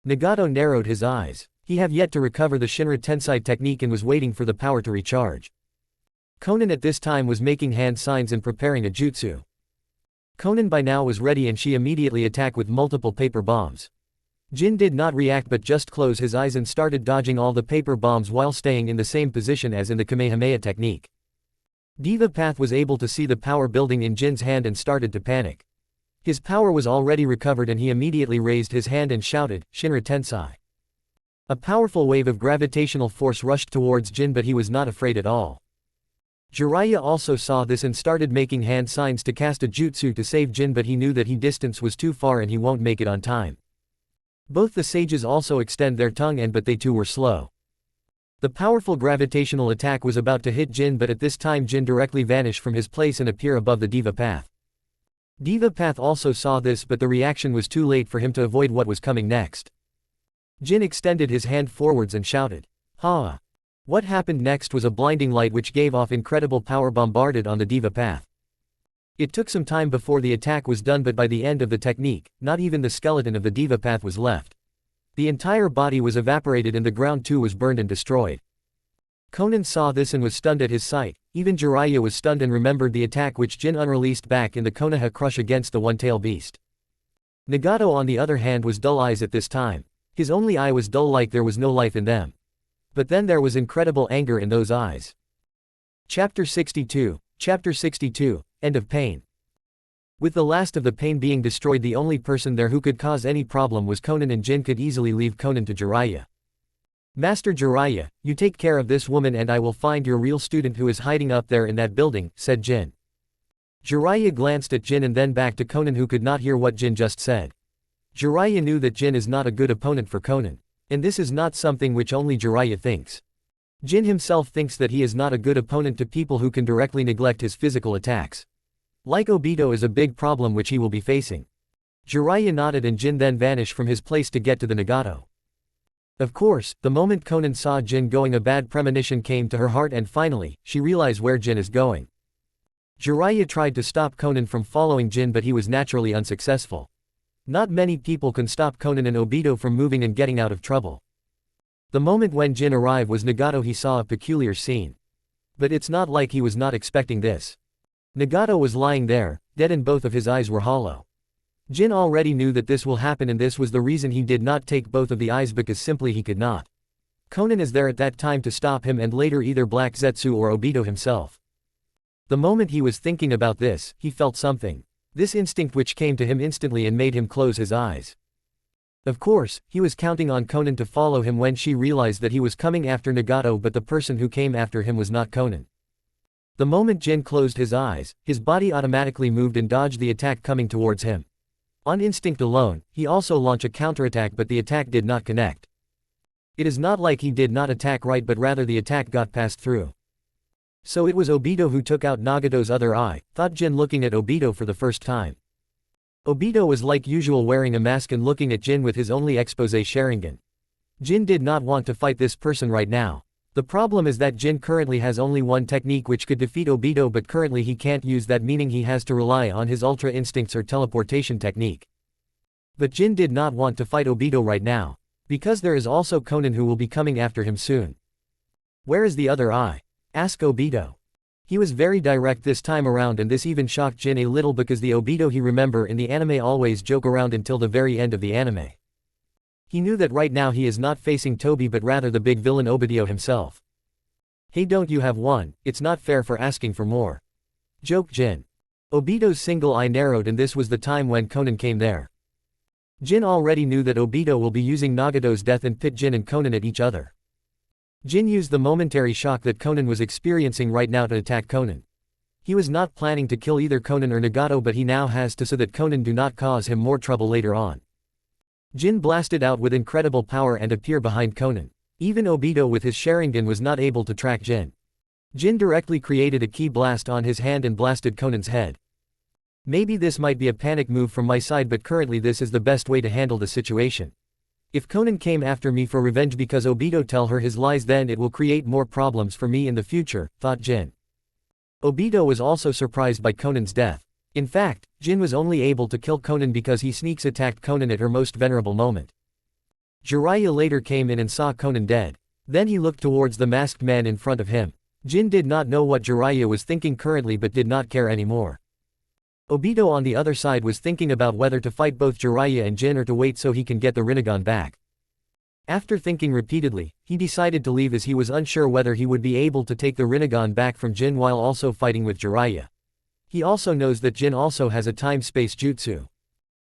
Nagato narrowed his eyes. He had yet to recover the Shinra Tensei technique and was waiting for the power to recharge. Conan at this time was making hand signs and preparing a jutsu. Conan by now was ready and she immediately attacked with multiple paper bombs. Jin did not react but just closed his eyes and started dodging all the paper bombs while staying in the same position as in the Kamehameha technique. Diva Path was able to see the power building in Jin's hand and started to panic. His power was already recovered and he immediately raised his hand and shouted, "Shinra Tensei." A powerful wave of gravitational force rushed towards Jin but he was not afraid at all. Jiraiya also saw this and started making hand signs to cast a jutsu to save Jin but he knew that his distance was too far and he won't make it on time. Both the sages also extend their tongue but they too were slow. The powerful gravitational attack was about to hit Jin but at this time Jin directly vanished from his place and appear above the Diva Path. Diva Path also saw this but the reaction was too late for him to avoid what was coming next. Jin extended his hand forwards and shouted, "Ha!" What happened next was a blinding light which gave off incredible power bombarded on the Diva Path. It took some time before the attack was done but by the end of the technique, not even the skeleton of the Diva Path was left. The entire body was evaporated and the ground too was burned and destroyed. Conan saw this and was stunned at his sight. Even Jiraiya was stunned and remembered the attack which Jin unreleased back in the Konoha crush against the one-tailed beast. Nagato on the other hand was dull eyes at this time. His only eye was dull like there was no life in them. But then there was incredible anger in those eyes. Chapter 62, End of Pain. With the last of the pain being destroyed, the only person there who could cause any problem was Conan and Jin could easily leave Conan to Jiraiya. "Master Jiraiya, you take care of this woman and I will find your real student who is hiding up there in that building," said Jin. Jiraiya glanced at Jin and then back to Conan who could not hear what Jin just said. Jiraiya knew that Jin is not a good opponent for Conan. And this is not something which only Jiraiya thinks. Jin himself thinks that he is not a good opponent to people who can directly neglect his physical attacks. Like Obito is a big problem which he will be facing. Jiraiya nodded and Jin then vanished from his place to get to the Nagato. Of course, the moment Conan saw Jin going, a bad premonition came to her heart and finally, she realized where Jin is going. Jiraiya tried to stop Conan from following Jin but he was naturally unsuccessful. Not many people can stop Conan and Obito from moving and getting out of trouble. The moment when Jin arrived was Nagato. He saw a peculiar scene. But it's not like he was not expecting this. Nagato was lying there, dead and both of his eyes were hollow. Jin already knew that this will happen and this was the reason he did not take both of the eyes because simply he could not. Conan is there at that time to stop him and later either Black Zetsu or Obito himself. The moment he was thinking about this, he felt something. This instinct which came to him instantly and made him close his eyes. Of course, he was counting on Conan to follow him when she realized that he was coming after Nagato but the person who came after him was not Conan. The moment Jin closed his eyes, his body automatically moved and dodged the attack coming towards him. On instinct alone, he also launched a counterattack but the attack did not connect. It is not like he did not attack right but rather the attack got passed through. So it was Obito who took out Nagato's other eye, thought Jin looking at Obito for the first time. Obito was like usual wearing a mask and looking at Jin with his only expose Sharingan. Jin did not want to fight this person right now. The problem is that Jin currently has only one technique which could defeat Obito but currently he can't use that, meaning he has to rely on his ultra instincts or teleportation technique. But Jin did not want to fight Obito right now. Because there is also Conan who will be coming after him soon. "Where is the other eye?" asked Obito. He was very direct this time around and this even shocked Jin a little because the Obito he remember in the anime always joke around until the very end of the anime. He knew that right now he is not facing Tobi but rather the big villain Obito himself. "Hey, don't you have one? It's not fair for asking for more," joked Jin. Obito's single eye narrowed and this was the time when Conan came there. Jin already knew that Obito will be using Nagato's death and pit Jin and Conan at each other. Jin used the momentary shock that Conan was experiencing right now to attack Conan. He was not planning to kill either Conan or Nagato but he now has to so that Conan do not cause him more trouble later on. Jin blasted out with incredible power and appeared behind Conan. Even Obito with his Sharingan was not able to track Jin. Jin directly created a ki blast on his hand and blasted Conan's head. Maybe this might be a panic move from my side but currently this is the best way to handle the situation. If Conan came after me for revenge because Obito tell her his lies then it will create more problems for me in the future, thought Jin. Obito was also surprised by Conan's death. In fact, Jin was only able to kill Conan because he sneaks attacked Conan at her most vulnerable moment. Jiraiya later came in and saw Conan dead. Then he looked towards the masked man in front of him. Jin did not know what Jiraiya was thinking currently but did not care anymore. Obito on the other side was thinking about whether to fight both Jiraiya and Jin or to wait so he can get the Rinnegan back. After thinking repeatedly, he decided to leave as he was unsure whether he would be able to take the Rinnegan back from Jin while also fighting with Jiraiya. He also knows that Jin also has a time-space jutsu.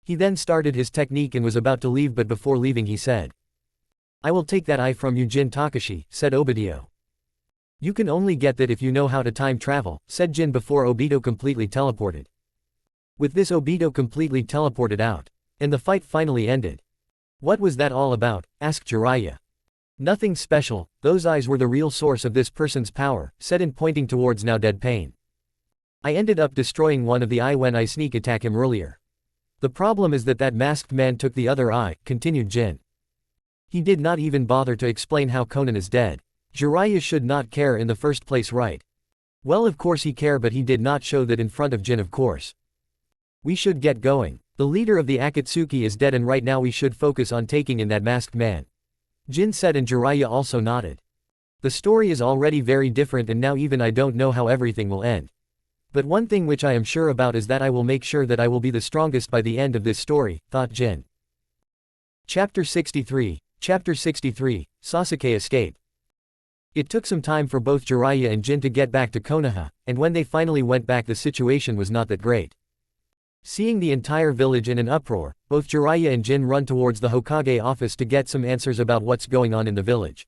He then started his technique and was about to leave, but before leaving he said, "I will take that eye from you, Jin Takashi," said Obito. "You can only get that if you know how to time travel," said Jin before Obito completely teleported. With this, Obito completely teleported out. And the fight finally ended. "What was that all about?" asked Jiraiya. "Nothing special, those eyes were the real source of this person's power," said In, pointing towards now dead Pain. "I ended up destroying one of the eye when I sneak attack him earlier. The problem is that masked man took the other eye," continued Jin. He did not even bother to explain how Conan is dead. Jiraiya should not care in the first place, right? Well, of course he cared, but he did not show that in front of Jin, of course. "We should get going. The leader of the Akatsuki is dead and right now we should focus on taking in that masked man," Jin said, and Jiraiya also nodded. "The story is already very different and now even I don't know how everything will end. But one thing which I am sure about is that I will make sure that I will be the strongest by the end of this story," thought Jin. Chapter 63, Sasuke Escape. It took some time for both Jiraiya and Jin to get back to Konoha, and when they finally went back the situation was not that great. Seeing the entire village in an uproar, both Jiraiya and Jin run towards the Hokage office to get some answers about what's going on in the village.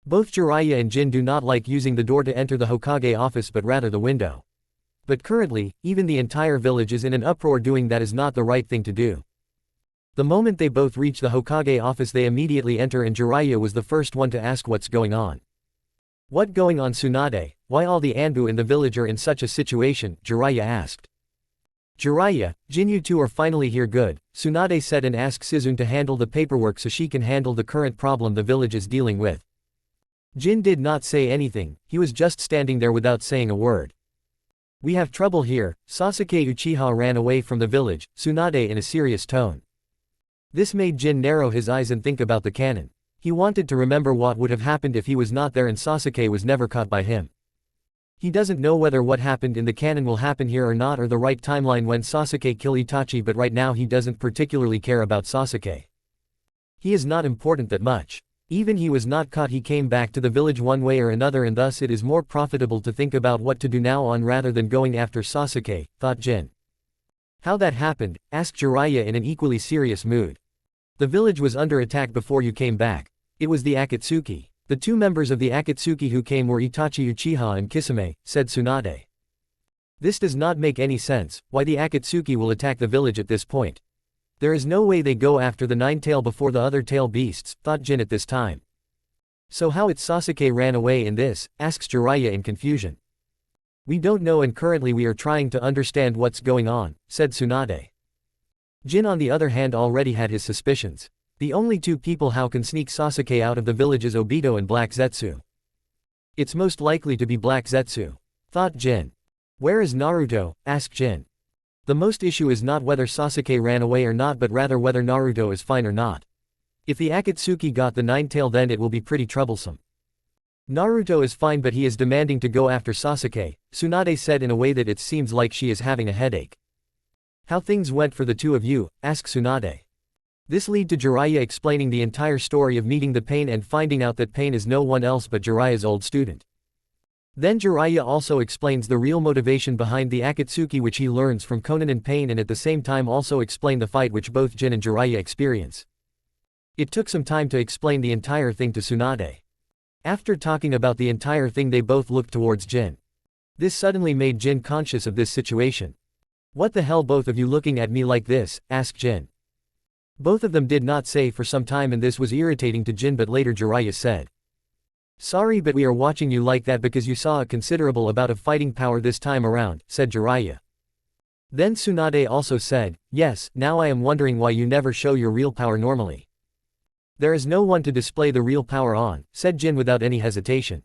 Both Jiraiya and Jin do not like using the door to enter the Hokage office but rather the window. But currently, even the entire village is in an uproar. Doing that is not the right thing to do. The moment they both reach the Hokage office they immediately enter and Jiraiya was the first one to ask what's going on. "What going on, Tsunade? Why all the Anbu in the village are in such a situation?" Jiraiya asked. "Jiraiya, Jin, you two are finally here, good," Tsunade said, and asked Sizune to handle the paperwork so she can handle the current problem the village is dealing with. Jin did not say anything, he was just standing there without saying a word. "We have trouble here, Sasuke Uchiha ran away from the village," Tsunade in a serious tone. This made Jin narrow his eyes and think about the canon. He wanted to remember what would have happened if he was not there and Sasuke was never caught by him. He doesn't know whether what happened in the canon will happen here or not, or the right timeline when Sasuke kill Itachi, but right now he doesn't particularly care about Sasuke. He is not important that much. Even he was not caught, he came back to the village one way or another, and thus it is more profitable to think about what to do now on rather than going after Sasuke, thought Jin. "How that happened?" asked Jiraiya in an equally serious mood. "The village was under attack before you came back. It was the Akatsuki. The two members of the Akatsuki who came were Itachi Uchiha and Kisame," said Tsunade. "This does not make any sense, why the Akatsuki will attack the village at this point. There is no way they go after the nine-tail before the other tail beasts," thought Jin at this time. "So how it Sasuke ran away in this?" asks Jiraiya in confusion. "We don't know and currently we are trying to understand what's going on," said Tsunade. Jin on the other hand already had his suspicions. The only two people who can sneak Sasuke out of the village is Obito and Black Zetsu. It's most likely to be Black Zetsu, thought Jin. "Where is Naruto?" asked Jin. "The most issue is not whether Sasuke ran away or not, but rather whether Naruto is fine or not. If the Akatsuki got the nine-tail then it will be pretty troublesome." "Naruto is fine but he is demanding to go after Sasuke," Tsunade said in a way that it seems like she is having a headache. "How things went for the two of you?" asked Tsunade. This led to Jiraiya explaining the entire story of meeting the Pain and finding out that Pain is no one else but Jiraiya's old student. Then Jiraiya also explains the real motivation behind the Akatsuki which he learns from Conan and Pain, and at the same time also explain the fight which both Jin and Jiraiya experience. It took some time to explain the entire thing to Tsunade. After talking about the entire thing they both looked towards Jin. This suddenly made Jin conscious of this situation. "What the hell, both of you looking at me like this?" asked Jin. Both of them did not say for some time and this was irritating to Jin, but later Jiraiya said, "Sorry but we are watching you like that because you saw a considerable amount of fighting power this time around," said Jiraiya. Then Tsunade also said, "Yes, now I am wondering why you never show your real power normally." "There is no one to display the real power on," said Jin without any hesitation.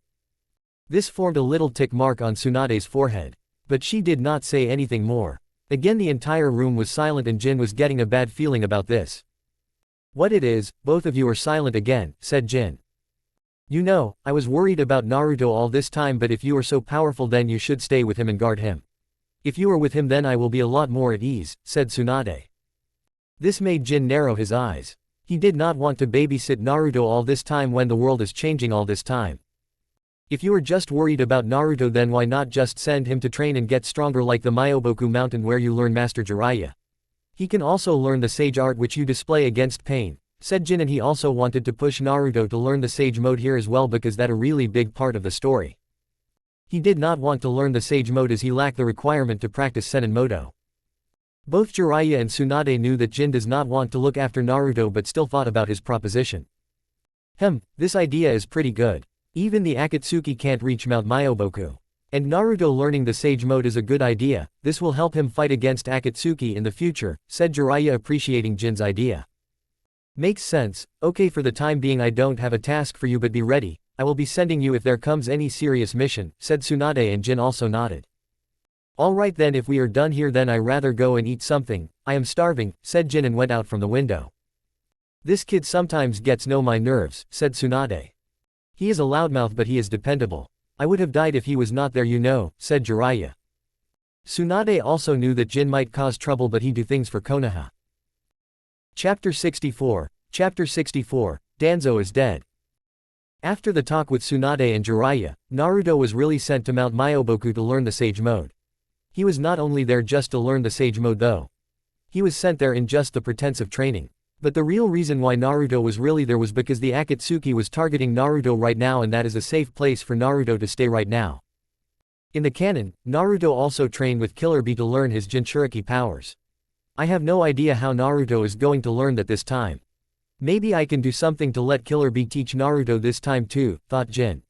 This formed a little tick mark on Tsunade's forehead. But she did not say anything more. Again the entire room was silent and Jin was getting a bad feeling about this. What it is, both of you are silent again, said Jin. You know, I was worried about Naruto all this time, but if you are so powerful then you should stay with him and guard him. If you are with him then I will be a lot more at ease, said Tsunade. This made Jin narrow his eyes. He did not want to babysit Naruto all this time when the world is changing all this time. If you are just worried about Naruto then why not just send him to train and get stronger like the Myoboku mountain where you learn Master Jiraiya. He can also learn the sage art which you display against pain, said Jin, and he also wanted to push Naruto to learn the sage mode here as well because that a really big part of the story. He did not want to learn the sage mode as he lacked the requirement to practice Senin Moto. Both Jiraiya and Tsunade knew that Jin does not want to look after Naruto but still thought about his proposition. This idea is pretty good. Even the Akatsuki can't reach Mount Myoboku. And Naruto learning the sage mode is a good idea, this will help him fight against Akatsuki in the future, said Jiraiya, appreciating Jin's idea. Makes sense. Okay, for the time being I don't have a task for you, but be ready, I will be sending you if there comes any serious mission, said Tsunade, and Jin also nodded. Alright then, if we are done here then I rather go and eat something, I am starving, said Jin and went out from the window. This kid sometimes gets no my nerves, said Tsunade. He is a loudmouth but he is dependable. I would have died if he was not there, you know, said Jiraiya. Tsunade also knew that Jin might cause trouble but he do things for Konoha. Chapter 64, Danzo is dead. After the talk with Tsunade and Jiraiya, Naruto was really sent to Mount Myoboku to learn the sage mode. He was not only there just to learn the sage mode though. He was sent there in just the pretense of training. But the real reason why Naruto was really there was because the Akatsuki was targeting Naruto right now, and that is a safe place for Naruto to stay right now. In the canon, Naruto also trained with Killer Bee to learn his Jinchuriki powers. I have no idea how Naruto is going to learn that this time. Maybe I can do something to let Killer Bee teach Naruto this time too, thought Jin.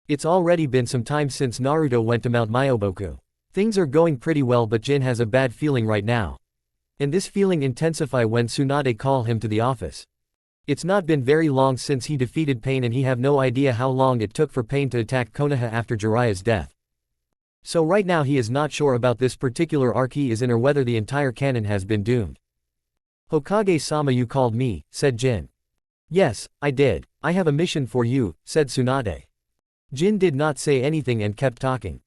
It's already been some time since Naruto went to Mount Myoboku. Things are going pretty well but Jin has a bad feeling right now. And this feeling intensify when Tsunade call him to the office. It's not been very long since he defeated Pain and he have no idea how long it took for Pain to attack Konoha after Jiraiya's death. So right now he is not sure about this particular arc he is in or whether the entire canon has been doomed. Hokage-sama, you called me, said Jin. Yes, I did. I have a mission for you, said Tsunade. Jin did not say anything and kept talking.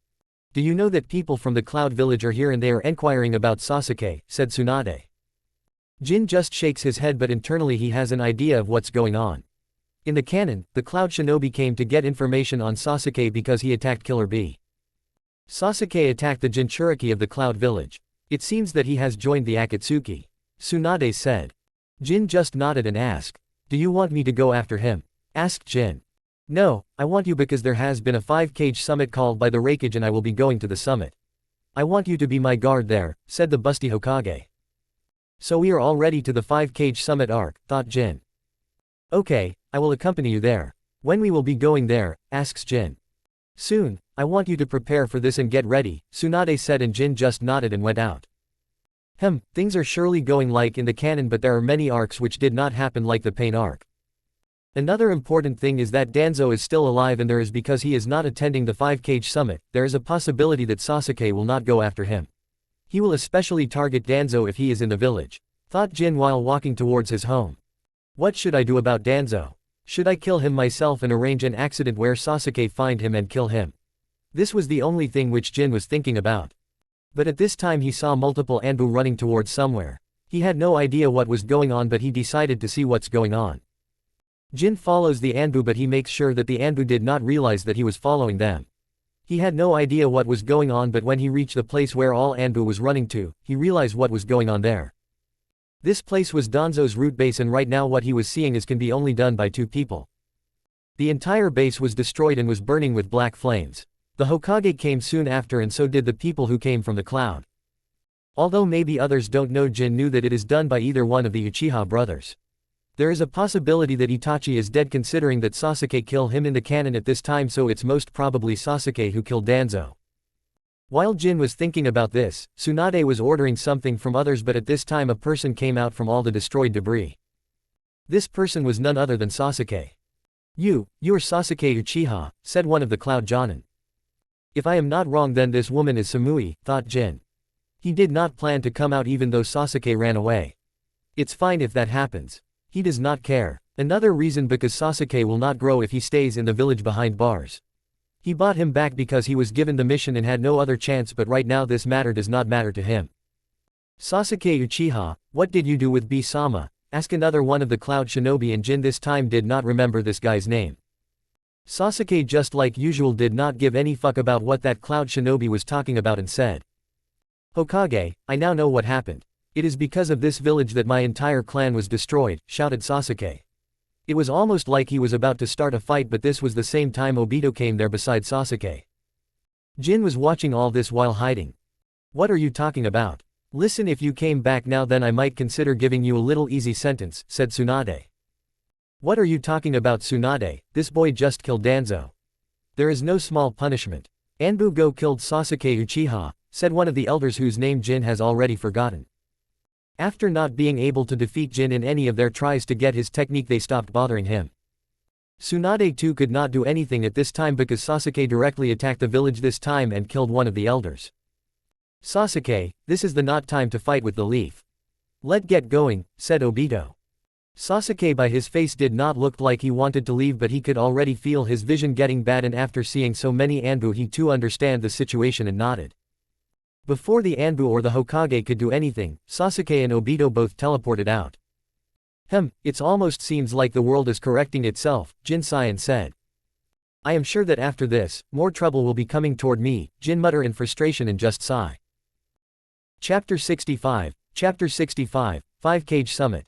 Do you know that people from the Cloud Village are here and they are inquiring about Sasuke, said Tsunade. Jin just shakes his head but internally he has an idea of what's going on. In the canon, the Cloud Shinobi came to get information on Sasuke because he attacked Killer Bee. Sasuke attacked the Jinchuriki of the Cloud Village. It seems that he has joined the Akatsuki. Tsunade said. Jin just nodded and asked. Do you want me to go after him? Asked Jin. No, I want you because there has been a 5-cage summit called by the Raikage and I will be going to the summit. I want you to be my guard there, said the Boosty Hokage. So we are all ready to the 5-cage summit arc, thought Jin. Okay, I will accompany you there. When we will be going there, asks Jin. Soon, I want you to prepare for this and get ready, Tsunade said, and Jin just nodded and went out. Things are surely going like in the canon but there are many arcs which did not happen like the Pain arc. Another important thing is that Danzo is still alive and there is because he is not attending the 5-cage summit, there is a possibility that Sasuke will not go after him. He will especially target Danzo if he is in the village, thought Jin while walking towards his home. What should I do about Danzo? Should I kill him myself and arrange an accident where Sasuke find him and kill him? This was the only thing which Jin was thinking about. But at this time he saw multiple Anbu running towards somewhere. He had no idea what was going on but he decided to see what's going on. Jin follows the Anbu but he makes sure that the Anbu did not realize that he was following them. He had no idea what was going on but when he reached the place where all Anbu was running to, he realized what was going on there. This place was Danzo's root base and right now what he was seeing is can be only done by 2 people. The entire base was destroyed and was burning with black flames. The Hokage came soon after and so did the people who came from the cloud. Although maybe others don't know, Jin knew that it is done by either one of the Uchiha brothers. There is a possibility that Itachi is dead considering that Sasuke killed him in the canon at this time, so it's most probably Sasuke who killed Danzo. While Jin was thinking about this, Tsunade was ordering something from others but at this time a person came out from all the destroyed debris. This person was none other than Sasuke. You are Sasuke Uchiha, said one of the Cloud Jonin. If I am not wrong then this woman is Samui, thought Jin. He did not plan to come out even though Sasuke ran away. It's fine if that happens. He does not care. Another reason because Sasuke will not grow if he stays in the village behind bars. He bought him back because he was given the mission and had no other chance, but right now this matter does not matter to him. Sasuke Uchiha, what did you do with B-sama? Asked another one of the Cloud Shinobi, and Jin this time did not remember this guy's name. Sasuke just like usual did not give any fuck about what that Cloud Shinobi was talking about and said, Hokage, I now know what happened. It is because of this village that my entire clan was destroyed, shouted Sasuke. It was almost like he was about to start a fight, but this was the same time Obito came there beside Sasuke. Jin was watching all this while hiding. What are you talking about? Listen, if you came back now then I might consider giving you a little easy sentence, said Tsunade. What are you talking about, Tsunade? This boy just killed Danzo. There is no small punishment. Anbu Go killed Sasuke Uchiha, said one of the elders whose name Jin has already forgotten. After not being able to defeat Jin in any of their tries to get his technique, they stopped bothering him. Tsunade too could not do anything at this time because Sasuke directly attacked the village this time and killed one of the elders. Sasuke, this is the not time to fight with the leaf. Let get going, said Obito. Sasuke by his face did not look like he wanted to leave, but he could already feel his vision getting bad, and after seeing so many Anbu he too understand the situation and nodded. Before the Anbu or the Hokage could do anything, Sasuke and Obito both teleported out. It almost seems like the world is correcting itself, Jin Saiyan said. I am sure that after this, more trouble will be coming toward me, Jin muttered in frustration and just sigh. Chapter 65, 5-Cage Summit.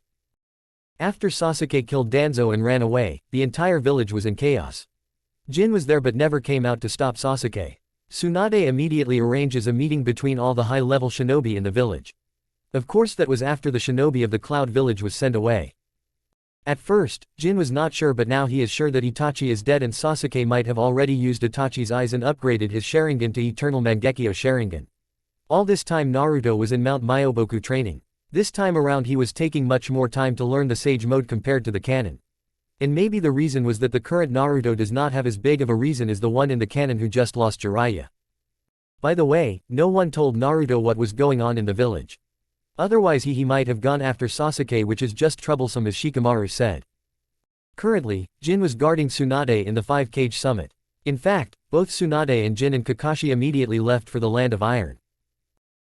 After Sasuke killed Danzo and ran away, the entire village was in chaos. Jin was there but never came out to stop Sasuke. Tsunade immediately arranges a meeting between all the high-level shinobi in the village. Of course that was after the shinobi of the Cloud Village was sent away. At first, Jin was not sure, but now he is sure that Itachi is dead and Sasuke might have already used Itachi's eyes and upgraded his Sharingan to Eternal Mangekyo Sharingan. All this time Naruto was in Mount Myoboku training. This time around he was taking much more time to learn the Sage Mode compared to the canon. And maybe the reason was that the current Naruto does not have as big of a reason as the one in the canon who just lost Jiraiya. By the way, no one told Naruto what was going on in the village. Otherwise he might have gone after Sasuke, which is just troublesome, as Shikamaru said. Currently, Jin was guarding Tsunade in the 5-Cage Summit. In fact, both Tsunade and Jin and Kakashi immediately left for the Land of Iron.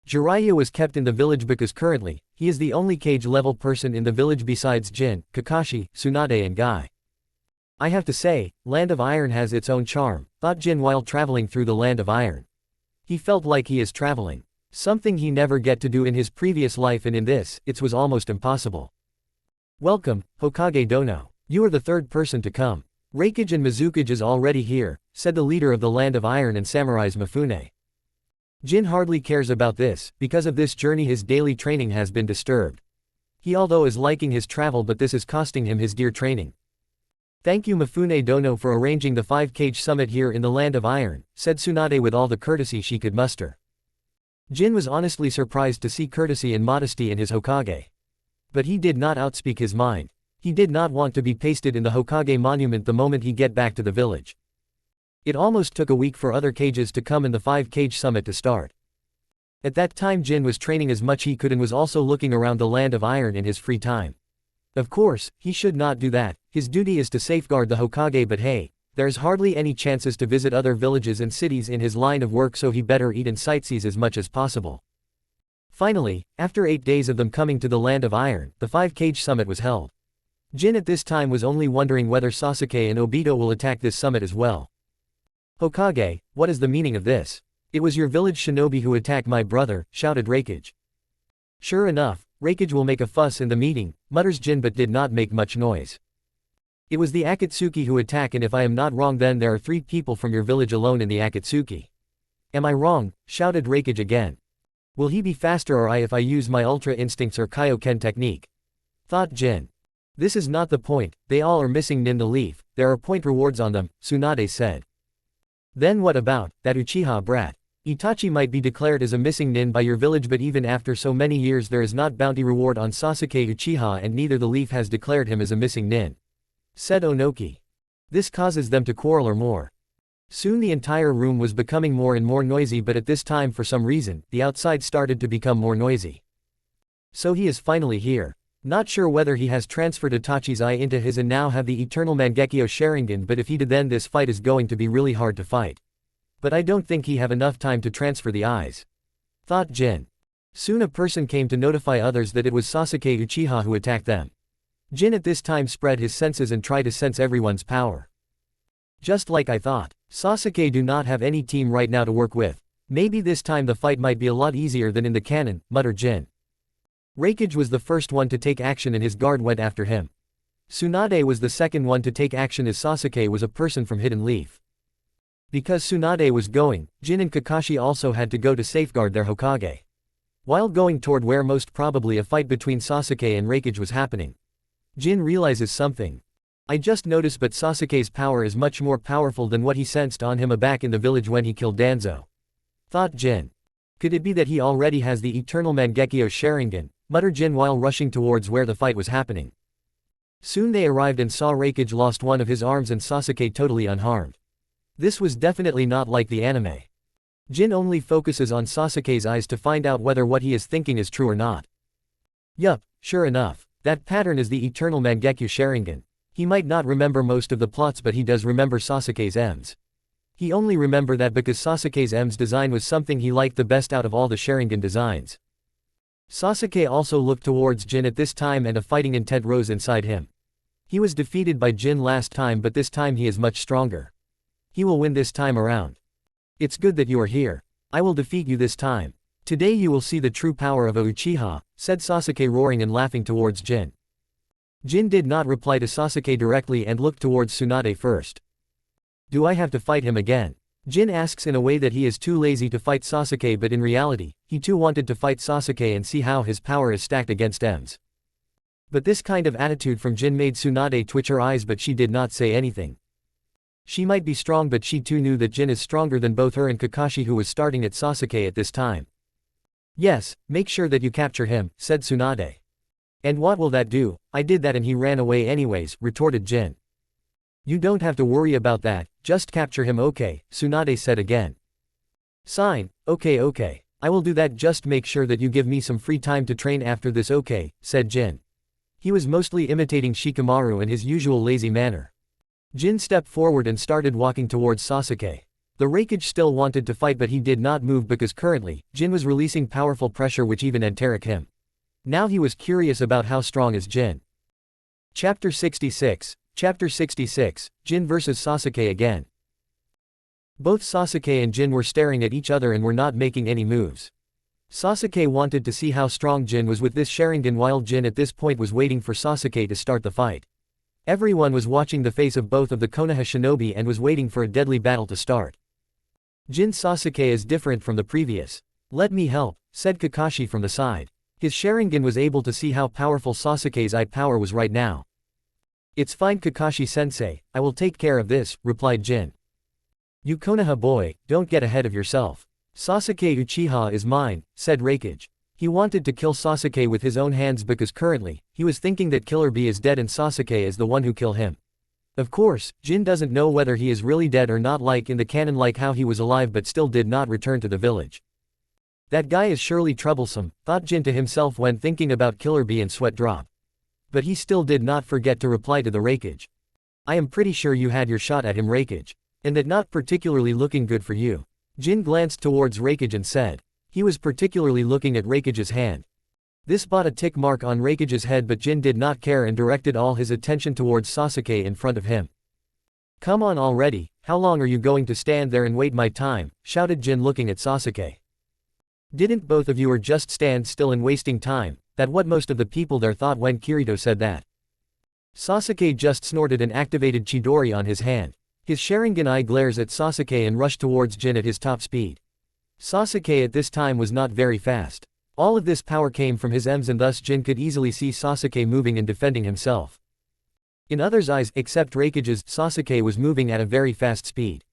Jiraiya was kept in the village because currently, he is the only cage-level person in the village besides Jin, Kakashi, Tsunade and Guy. I have to say, Land of Iron has its own charm, thought Jin while traveling through the Land of Iron. He felt like he is traveling. Something he never get to do in his previous life, and in this, it was almost impossible. Welcome, Hokage Dono. You are the third person to come. Raikage and Mizukage is already here, said the leader of the Land of Iron and Samurais Mifune. Jin hardly cares about this, because of this journey his daily training has been disturbed. He although is liking his travel, but this is costing him his dear training. Thank you Mifune Dono for arranging the 5-Cage Summit here in the Land of Iron, said Tsunade with all the courtesy she could muster. Jin was honestly surprised to see courtesy and modesty in his Hokage. But he did not outspeak his mind. He did not want to be pasted in the Hokage monument the moment he get back to the village. It almost took a week for other cages to come and the 5-Cage Summit to start. At that time Jin was training as much he could and was also looking around the Land of Iron in his free time. Of course, he should not do that, his duty is to safeguard the Hokage, but hey, there's hardly any chances to visit other villages and cities in his line of work, so he better eat and sightsee as much as possible. Finally, after 8 days of them coming to the Land of Iron, the 5-Cage Summit was held. Jin at this time was only wondering whether Sasuke and Obito will attack this summit as well. Hokage, what is the meaning of this? It was your village shinobi who attacked my brother, shouted Raikage. Sure enough, Raikage will make a fuss in the meeting, mutters Jin, but did not make much noise. It was the Akatsuki who attack, and if I am not wrong then there are 3 people from your village alone in the Akatsuki. Am I wrong? Shouted Raikage again. Will he be faster or I if I use my Ultra Instincts or Kaioken technique? Thought Jin. This is not the point, they all are missing Nin the Leaf, there are point rewards on them, Tsunade said. Then what about that Uchiha brat? Itachi might be declared as a missing nin by your village, but even after so many years there is not bounty reward on Sasuke Uchiha, and neither the leaf has declared him as a missing nin, said Onoki. This causes them to quarrel or more. Soon the entire room was becoming more and more noisy, but at this time for some reason, the outside started to become more noisy. So he is finally here. Not sure whether he has transferred Itachi's eye into his and now have the eternal Mangekyo Sharingan, but if he did then this fight is going to be really hard to fight. But I don't think he have enough time to transfer the eyes. Thought Jin. Soon a person came to notify others that it was Sasuke Uchiha who attacked them. Jin at this time spread his senses and tried to sense everyone's power. Just like I thought. Sasuke do not have any team right now to work with. Maybe this time the fight might be a lot easier than in the canon, muttered Jin. Raikage was the first one to take action and his guard went after him. Tsunade was the second one to take action as Sasuke was a person from Hidden Leaf. Because Tsunade was going, Jin and Kakashi also had to go to safeguard their Hokage. While going toward where most probably a fight between Sasuke and Raikage was happening, Jin realizes something. I just noticed, but Sasuke's power is much more powerful than what he sensed on him back in the village when he killed Danzo. Thought Jin. Could it be that he already has the eternal Mangekyo Sharingan? Muttered Jin while rushing towards where the fight was happening. Soon they arrived and saw Raikage lost one of his arms and Sasuke totally unharmed. This was definitely not like the anime. Jin only focuses on Sasuke's eyes to find out whether what he is thinking is true or not. Yup, sure enough, that pattern is the eternal Mangekyo Sharingan. He might not remember most of the plots, but he does remember Sasuke's M's. He only remember that because Sasuke's M's design was something he liked the best out of all the Sharingan designs. Sasuke also looked towards Jin at this time and a fighting intent rose inside him. He was defeated by Jin last time, but this time he is much stronger. He will win this time around. It's good that you are here. I will defeat you this time. Today you will see the true power of a Uchiha, said Sasuke roaring and laughing towards Jin. Jin did not reply to Sasuke directly and looked towards Tsunade first. Do I have to fight him again? Jin asks in a way that he is too lazy to fight Sasuke, but in reality, he too wanted to fight Sasuke and see how his power is stacked against M's. But this kind of attitude from Jin made Tsunade twitch her eyes, but she did not say anything. She might be strong, but she too knew that Jin is stronger than both her and Kakashi, who was starting at Sasuke at this time. Yes, make sure that you capture him, said Tsunade. And what will that do? I did that and he ran away anyways, retorted Jin. You don't have to worry about that, just capture him, okay, Tsunade said again. Sign, okay. I will do that, just make sure that you give me some free time to train after this, okay, said Jin. He was mostly imitating Shikamaru in his usual lazy manner. Jin stepped forward and started walking towards Sasuke. The Raikage still wanted to fight, but he did not move because currently, Jin was releasing powerful pressure which even enteric him. Now he was curious about how strong is Jin. Chapter 66, Jin vs Sasuke again. Both Sasuke and Jin were staring at each other and were not making any moves. Sasuke wanted to see how strong Jin was with this Sharingan, while Jin at this point was waiting for Sasuke to start the fight. Everyone was watching the face of both of the Konoha shinobi and was waiting for a deadly battle to start. Jin Sasuke is different from the previous. Let me help, said Kakashi from the side. His Sharingan was able to see how powerful Sasuke's eye power was right now. It's fine, Kakashi-sensei, I will take care of this, replied Jin. You Konoha boy, don't get ahead of yourself. Sasuke Uchiha is mine, said Raikage. He wanted to kill Sasuke with his own hands because currently, he was thinking that Killer Bee is dead and Sasuke is the one who killed him. Of course, Jin doesn't know whether he is really dead or not, like in the canon, like how he was alive but still did not return to the village. That guy is surely troublesome, thought Jin to himself when thinking about Killer Bee and Sweat Drop. But he still did not forget to reply to the Raikage. I am pretty sure you had your shot at him, Raikage. And that not particularly looking good for you. Jin glanced towards Raikage and said. He was particularly looking at Raikage's hand. This brought a tick mark on Raikage's head, but Jin did not care and directed all his attention towards Sasuke in front of him. Come on already, how long are you going to stand there and wait my time, shouted Jin looking at Sasuke. Didn't both of you or just stand still and wasting time? That what most of the people there thought when Kirito said that. Sasuke just snorted and activated Chidori on his hand. His Sharingan eye glares at Sasuke and rushed towards Jin at his top speed. Sasuke at this time was not very fast. All of this power came from his M's and thus Jin could easily see Sasuke moving and defending himself. In others' eyes, except Raikage's, Sasuke was moving at a very fast speed.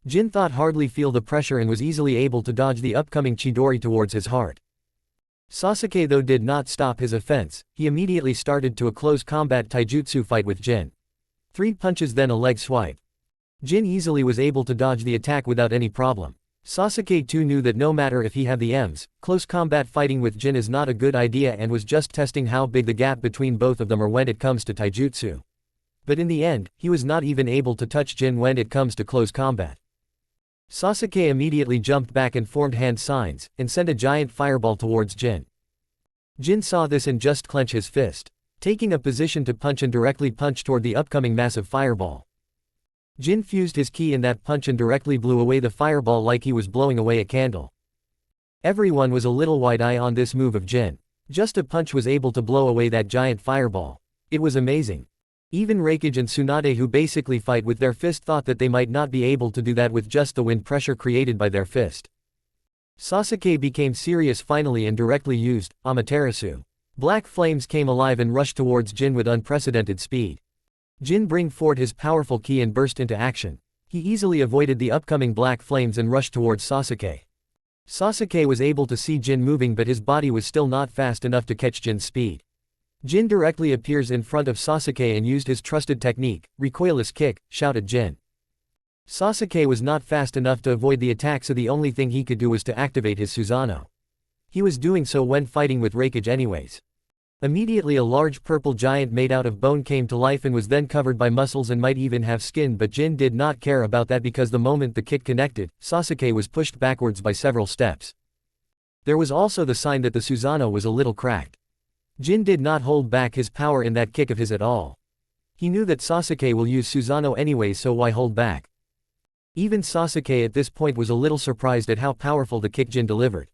Jin thought hardly feel the pressure and was easily able to dodge the upcoming Chidori towards his heart. Sasuke though did not stop his offense, he immediately started to a close combat taijutsu fight with Jin. 3 punches then a leg swipe. Jin easily was able to dodge the attack without any problem. Sasuke too knew that no matter if he had the M's, close combat fighting with Jin is not a good idea and was just testing how big the gap between both of them are when it comes to taijutsu. But in the end, he was not even able to touch Jin when it comes to close combat. Sasuke immediately jumped back and formed hand signs, and sent a giant fireball towards Jin. Jin saw this and just clenched his fist, taking a position to punch and directly punch toward the upcoming massive fireball. Jin fused his ki in that punch and directly blew away the fireball like he was blowing away a candle. Everyone was a little wide-eyed on this move of Jin. Just a punch was able to blow away that giant fireball. It was amazing. Even Raikage and Tsunade, who basically fight with their fist, thought that they might not be able to do that with just the wind pressure created by their fist. Sasuke became serious finally and directly used Amaterasu. Black flames came alive and rushed towards Jin with unprecedented speed. Jin bring forward his powerful ki and burst into action. He easily avoided the upcoming black flames and rushed towards Sasuke. Sasuke was able to see Jin moving, but his body was still not fast enough to catch Jin's speed. Jin directly appears in front of Sasuke and used his trusted technique, recoilless kick, shouted Jin. Sasuke was not fast enough to avoid the attack, so the only thing he could do was to activate his Susanoo. He was doing so when fighting with Raikage anyways. Immediately a large purple giant made out of bone came to life and was then covered by muscles and might even have skin, but Jin did not care about that because the moment the kick connected, Sasuke was pushed backwards by several steps. There was also the sign that the Susanoo was a little cracked. Jin did not hold back his power in that kick of his at all. He knew that Sasuke will use Susanoo anyway, so why hold back? Even Sasuke at this point was a little surprised at how powerful the kick Jin delivered.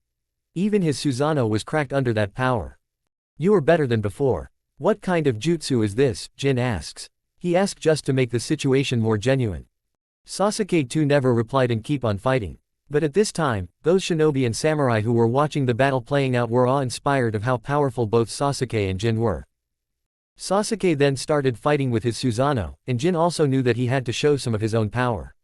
Even his Susanoo was cracked under that power. You are better than before. What kind of jutsu is this? Jin asks. He asked just to make the situation more genuine. Sasuke too never replied and keep on fighting. But at this time, those shinobi and samurai who were watching the battle playing out were awe-inspired of how powerful both Sasuke and Jin were. Sasuke then started fighting with his Susanoo, and Jin also knew that he had to show some of his own power.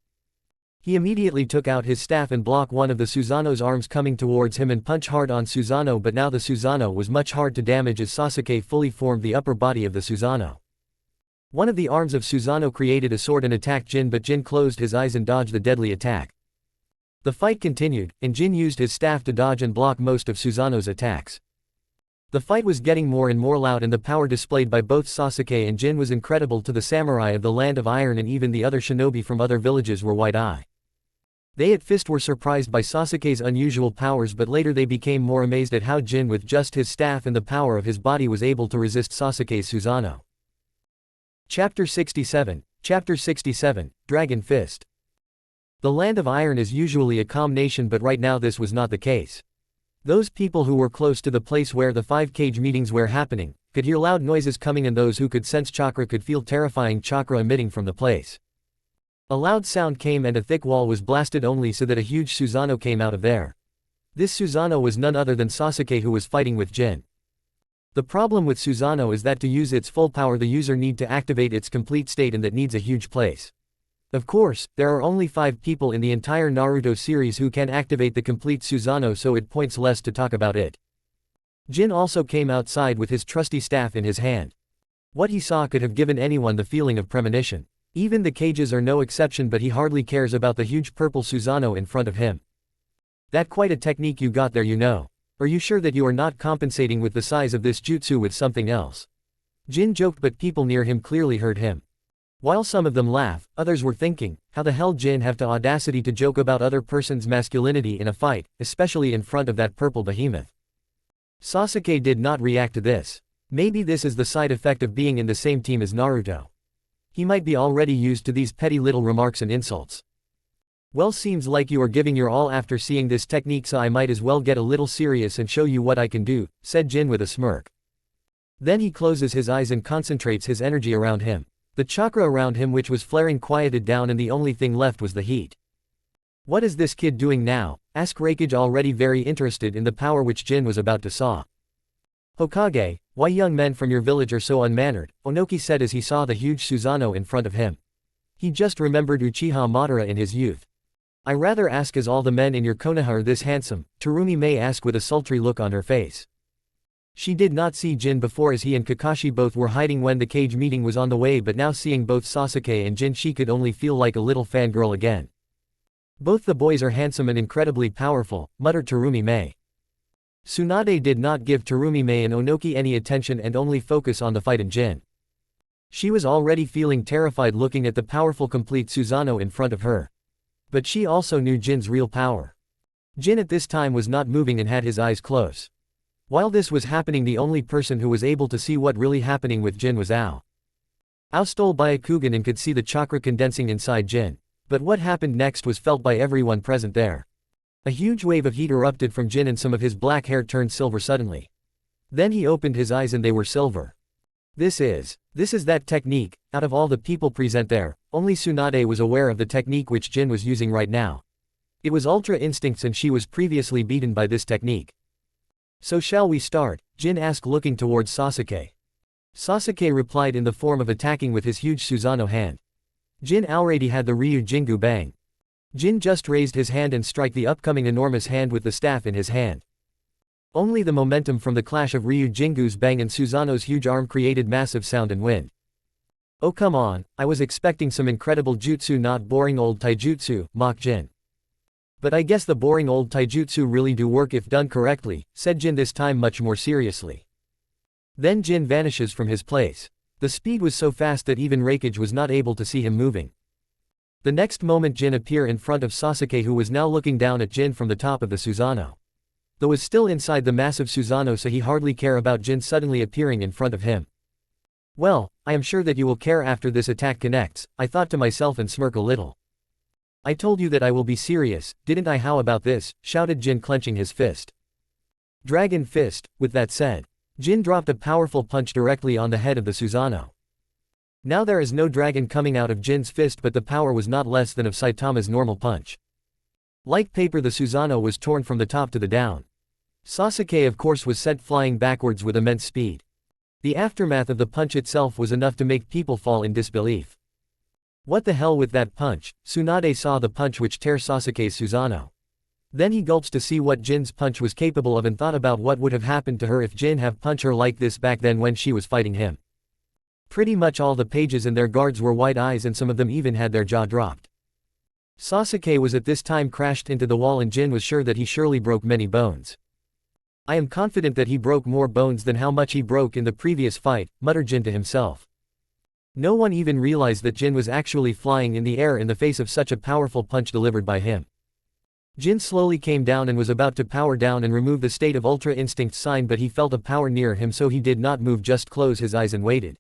He immediately took out his staff and blocked one of the Susanoo's arms coming towards him and punched hard on Susanoo, but now the Susanoo was much hard to damage as Sasuke fully formed the upper body of the Susanoo. One of the arms of Susanoo created a sword and attacked Jin, but Jin closed his eyes and dodged the deadly attack. The fight continued, and Jin used his staff to dodge and block most of Susanoo's attacks. The fight was getting more and more loud, and the power displayed by both Sasuke and Jin was incredible to the samurai of the Land of Iron, and even the other shinobi from other villages were wide-eyed. They at first were surprised by Sasuke's unusual powers, but later they became more amazed at how Jin with just his staff and the power of his body was able to resist Sasuke's Susanoo. Chapter 67, Dragon Fist. The Land of Iron is usually a calm nation, but right now this was not the case. Those people who were close to the place where the 5 cage meetings were happening, could hear loud noises coming, and those who could sense chakra could feel terrifying chakra emitting from the place. A loud sound came and a thick wall was blasted only so that a huge Susanoo came out of there. This Susanoo was none other than Sasuke, who was fighting with Jin. The problem with Susanoo is that to use its full power the user need to activate its complete state, and that needs a huge place. Of course, there are only 5 people in the entire Naruto series who can activate the complete Susanoo, so it points less to talk about it. Jin also came outside with his trusty staff in his hand. What he saw could have given anyone the feeling of premonition. Even the cages are no exception, but he hardly cares about the huge purple Susanoo in front of him. That quite a technique you got there, you know. Are you sure that you are not compensating with the size of this jutsu with something else? Jin joked, but people near him clearly heard him. While some of them laugh, others were thinking, how the hell Jin have the audacity to joke about other person's masculinity in a fight, especially in front of that purple behemoth. Sasuke did not react to this. Maybe this is the side effect of being in the same team as Naruto. He might be already used to these petty little remarks and insults. Well, seems like you are giving your all after seeing this technique, so I might as well get a little serious and show you what I can do, said Jin with a smirk. Then he closes his eyes and concentrates his energy around him. The chakra around him, which was flaring, quieted down, and the only thing left was the heat. What is this kid doing now? Asked Raikage, already very interested in the power which Jin was about to saw. Hokage, why young men from your village are so unmannered, Onoki said as he saw the huge Susanoo in front of him. He just remembered Uchiha Madara in his youth. I rather ask, as all the men in your Konoha are this handsome? Terumi May asked with a sultry look on her face. She did not see Jin before, as he and Kakashi both were hiding when the cage meeting was on the way, but now seeing both Sasuke and Jin she could only feel like a little fangirl again. Both the boys are handsome and incredibly powerful, muttered Terumi Mei. Tsunade did not give Terumi Mei and Onoki any attention and only focus on the fight in Jin. She was already feeling terrified looking at the powerful complete Susanoo in front of her. But she also knew Jin's real power. Jin at this time was not moving and had his eyes closed. While this was happening, the only person who was able to see what really happening with Jin was Ao. Ao stole Byakugan and could see the chakra condensing inside Jin. But what happened next was felt by everyone present there. A huge wave of heat erupted from Jin and some of his black hair turned silver suddenly. Then he opened his eyes and they were silver. This is that technique. Out of all the people present there, only Tsunade was aware of the technique which Jin was using right now. It was Ultra Instincts and she was previously beaten by this technique. So shall we start? Jin asked looking towards Sasuke. Sasuke replied in the form of attacking with his huge Susanoo hand. Jin already had the Ryu Jingu Bang. Jin just raised his hand and strike the upcoming enormous hand with the staff in his hand. Only the momentum from the clash of Ryu Jingu's bang and Susanoo's huge arm created massive sound and wind. Oh come on, I was expecting some incredible jutsu, not boring old taijutsu, mocked Jin. But I guess the boring old taijutsu really do work if done correctly, said Jin this time much more seriously. Then Jin vanishes from his place. The speed was so fast that even Raikage was not able to see him moving. The next moment Jin appeared in front of Sasuke, who was now looking down at Jin from the top of the Susanoo. Though was still inside the massive Susanoo, so he hardly cared about Jin suddenly appearing in front of him. Well, I am sure that you will care after this attack connects, I thought to myself and smirk a little. I told you that I will be serious, didn't I? How about this? Shouted Jin clenching his fist. Dragon Fist. With that said, Jin dropped a powerful punch directly on the head of the Susanoo. Now there is no dragon coming out of Jin's fist, but the power was not less than of Saitama's normal punch. Like paper, the Susanoo was torn from the top to the down. Sasuke of course was sent flying backwards with immense speed. The aftermath of the punch itself was enough to make people fall in disbelief. What the hell with that punch? Tsunade saw the punch which tear Sasuke's Susanoo. Then he gulps to see what Jin's punch was capable of and thought about what would have happened to her if Jin have punched her like this back then when she was fighting him. Pretty much all the pages and their guards were wide eyes and some of them even had their jaw dropped. Sasuke was at this time crashed into the wall and Jin was sure that he surely broke many bones. I am confident that he broke more bones than how much he broke in the previous fight, muttered Jin to himself. No one even realized that Jin was actually flying in the air in the face of such a powerful punch delivered by him. Jin slowly came down and was about to power down and remove the state of Ultra Instinct sign, but he felt a power near him, so he did not move, just closed his eyes and waited.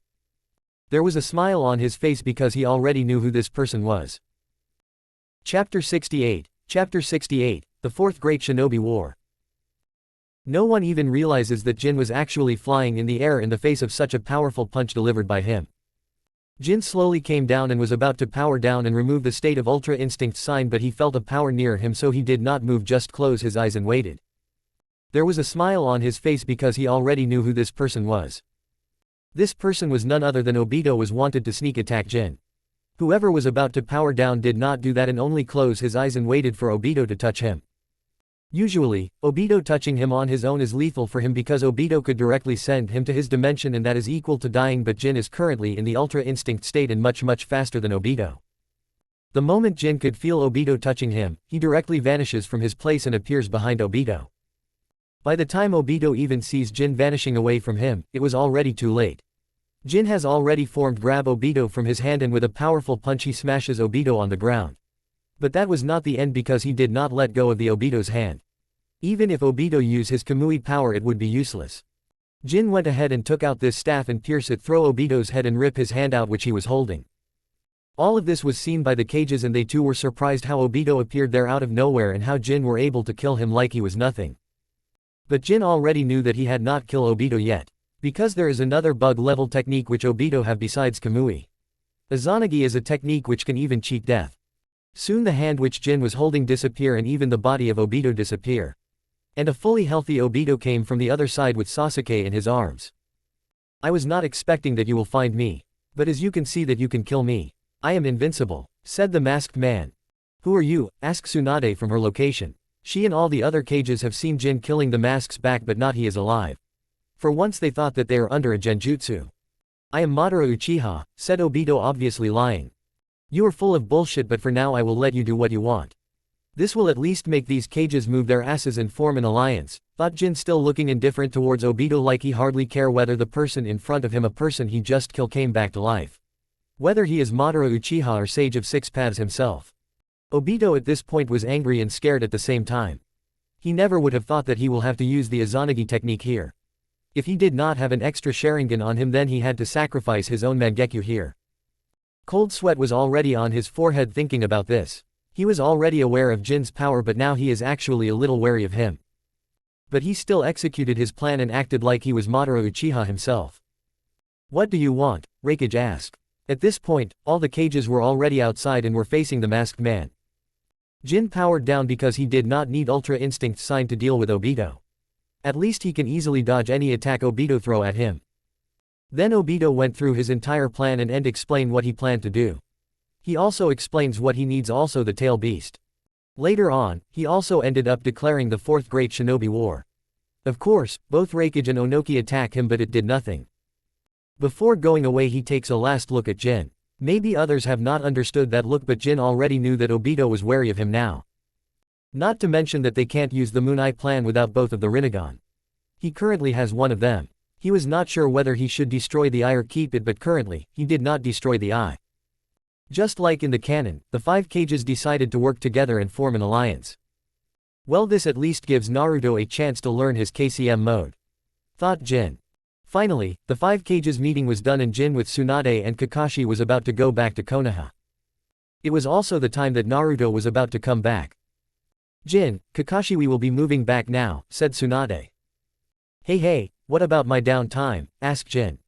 There was a smile on his face because he already knew who this person was. Chapter 68. Chapter 68, The Fourth Great Shinobi War. No one even realizes that Jin was actually flying in the air in the face of such a powerful punch delivered by him. Jin slowly came down and was about to power down and remove the state of Ultra Instinct sign, but he felt a power near him, so he did not move, just closed his eyes and waited. There was a smile on his face because he already knew who this person was. This person was none other than Obito, was wanted to sneak attack Jin. Whoever was about to power down did not do that and only closed his eyes and waited for Obito to touch him. Usually, Obito touching him on his own is lethal for him because Obito could directly send him to his dimension and that is equal to dying, but Jin is currently in the Ultra Instinct state and much faster than Obito. The moment Jin could feel Obito touching him, he directly vanishes from his place and appears behind Obito. By the time Obito even sees Jin vanishing away from him, it was already too late. Jin has already formed grab Obito from his hand and with a powerful punch he smashes Obito on the ground. But that was not the end because he did not let go of the Obito's hand. Even if Obito used his Kamui power, it would be useless. Jin went ahead and took out this staff and pierce it through Obito's head and rip his hand out which he was holding. All of this was seen by the cages and they too were surprised how Obito appeared there out of nowhere and how Jin were able to kill him like he was nothing. But Jin already knew that he had not killed Obito yet. Because there is another bug level technique which Obito have besides Kamui. Izanagi is a technique which can even cheat death. Soon the hand which Jin was holding disappear and even the body of Obito disappear. And a fully healthy Obito came from the other side with Sasuke in his arms. I was not expecting that you will find me. But as you can see that you can kill me. I am invincible, said the masked man. Who are you? Asked Tsunade from her location. She and all the other cages have seen Jin killing the mask's back, but not he is alive. For once they thought that they are under a genjutsu. I am Madara Uchiha, said Obito, obviously lying. You are full of bullshit, but for now I will let you do what you want. This will at least make these cages move their asses and form an alliance, thought Jin, still looking indifferent towards Obito, like he hardly care whether the person in front of him, a person he just killed, came back to life. Whether he is Madara Uchiha or Sage of Six Paths himself. Obito at this point was angry and scared at the same time. He never would have thought that he will have to use the Izanagi technique here. If he did not have an extra Sharingan on him, then he had to sacrifice his own Mangekyo here. Cold sweat was already on his forehead thinking about this. He was already aware of Jin's power, but now he is actually a little wary of him. But he still executed his plan and acted like he was Madara Uchiha himself. "What do you want?" Raikage asked. At this point, all the cages were already outside and were facing the masked man. Jin powered down because he did not need Ultra Instinct sign to deal with Obito. At least he can easily dodge any attack Obito throw at him. Then Obito went through his entire plan and explained what he planned to do. He also explains what he needs, also the tail beast. Later on, he also ended up declaring the Fourth Great Shinobi War. Of course, both Raikage and Onoki attack him, but it did nothing. Before going away, he takes a last look at Jin. Maybe others have not understood that look, but Jin already knew that Obito was wary of him now. Not to mention that they can't use the Moon Eye plan without both of the Rinnegan. He currently has one of them. He was not sure whether he should destroy the eye or keep it, but currently, he did not destroy the eye. Just like in the canon, the 5 cages decided to work together and form an alliance. Well, this at least gives Naruto a chance to learn his KCM mode, thought Jin. Finally, the 5 cages meeting was done and Jin with Tsunade and Kakashi was about to go back to Konoha. It was also the time that Naruto was about to come back. "Jin, Kakashi, we will be moving back now," said Tsunade. Hey, what about my down time?" asked Jin.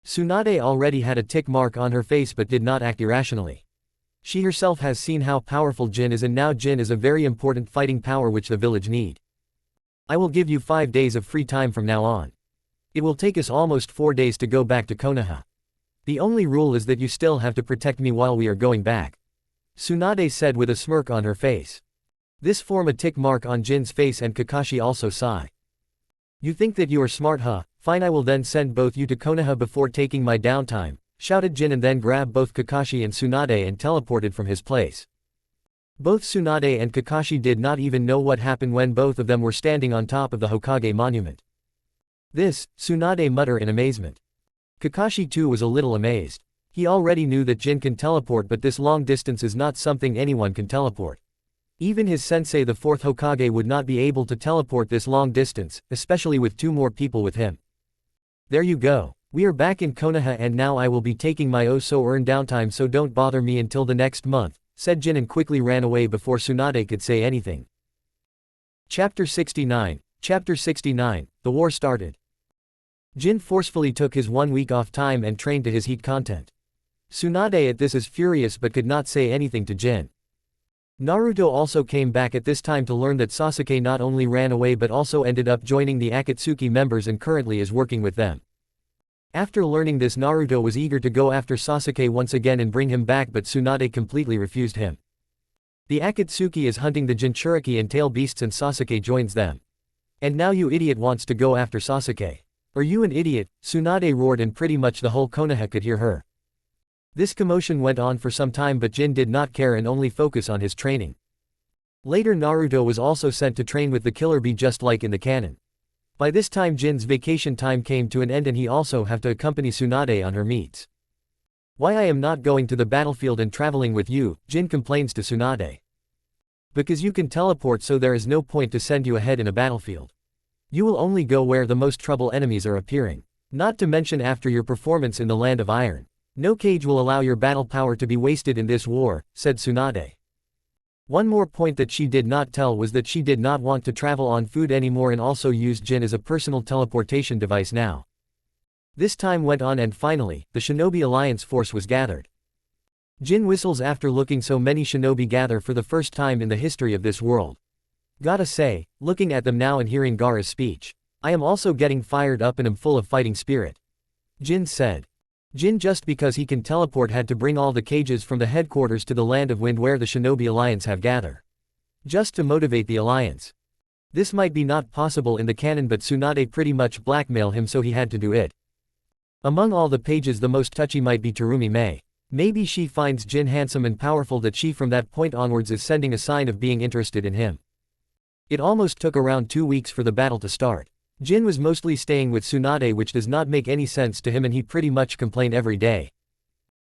Tsunade already had a tick mark on her face but did not act irrationally. She herself has seen how powerful Jin is, and now Jin is a very important fighting power which the village need. "I will give you 5 days of free time from now on. It will take us almost 4 days to go back to Konoha. The only rule is that you still have to protect me while we are going back," Tsunade said with a smirk on her face. This formed a tick mark on Jin's face and Kakashi also sighed. "You think that you are smart, huh? Fine, I will then send both you to Konoha before taking my downtime," shouted Jin, and then grabbed both Kakashi and Tsunade and teleported from his place. Both Tsunade and Kakashi did not even know what happened when both of them were standing on top of the Hokage monument. "This," Tsunade muttered in amazement. Kakashi too was a little amazed. He already knew that Jin can teleport, but this long distance is not something anyone can teleport. Even his sensei, the 4th Hokage, would not be able to teleport this long distance, especially with 2 more people with him. "There you go. We are back in Konoha and now I will be taking my oh-so-earned downtime, so don't bother me until the next month," said Jin and quickly ran away before Tsunade could say anything. Chapter 69. Chapter 69, The War Started. Jin forcefully took his 1 week off time and trained to his heat content. Tsunade at this is furious but could not say anything to Jin. Naruto also came back at this time to learn that Sasuke not only ran away but also ended up joining the Akatsuki members and currently is working with them. After learning this, Naruto was eager to go after Sasuke once again and bring him back, but Tsunade completely refused him. The Akatsuki is hunting the Jinchuriki and tail beasts and Sasuke joins them. "And now you idiot wants to go after Sasuke. Are you an idiot?" Tsunade roared and pretty much the whole Konoha could hear her. This commotion went on for some time, but Jin did not care and only focus on his training. Later Naruto was also sent to train with the Killer Bee just like in the canon. By this time Jin's vacation time came to an end and he also have to accompany Tsunade on her meets. "Why I am not going to the battlefield and traveling with you," Jin complains to Tsunade. "Because you can teleport, so there is no point to send you ahead in a battlefield. You will only go where the most trouble enemies are appearing. Not to mention after your performance in the Land of Iron. No cage will allow your battle power to be wasted in this war," said Tsunade. One more point that she did not tell was that she did not want to travel on foot anymore and also used Jin as a personal teleportation device now. This time went on and finally, the Shinobi Alliance force was gathered. Jin whistles after looking so many shinobi gather for the first time in the history of this world. Gotta say, looking at them now and hearing Gaara's speech, I am also getting fired up and am full of fighting spirit, Jin said. Jin, just because he can teleport, had to bring all the cages from the headquarters to the Land of Wind where the Shinobi Alliance have gathered. Just to motivate the alliance. This might be not possible in the canon, but Tsunade pretty much blackmailed him, so he had to do it. Among all the pages, the most touchy might be Terumi Mei. Maybe she finds Jin handsome and powerful that she from that point onwards is sending a sign of being interested in him. It almost took around 2 weeks for the battle to start. Jin was mostly staying with Tsunade, which does not make any sense to him, and he pretty much complained every day.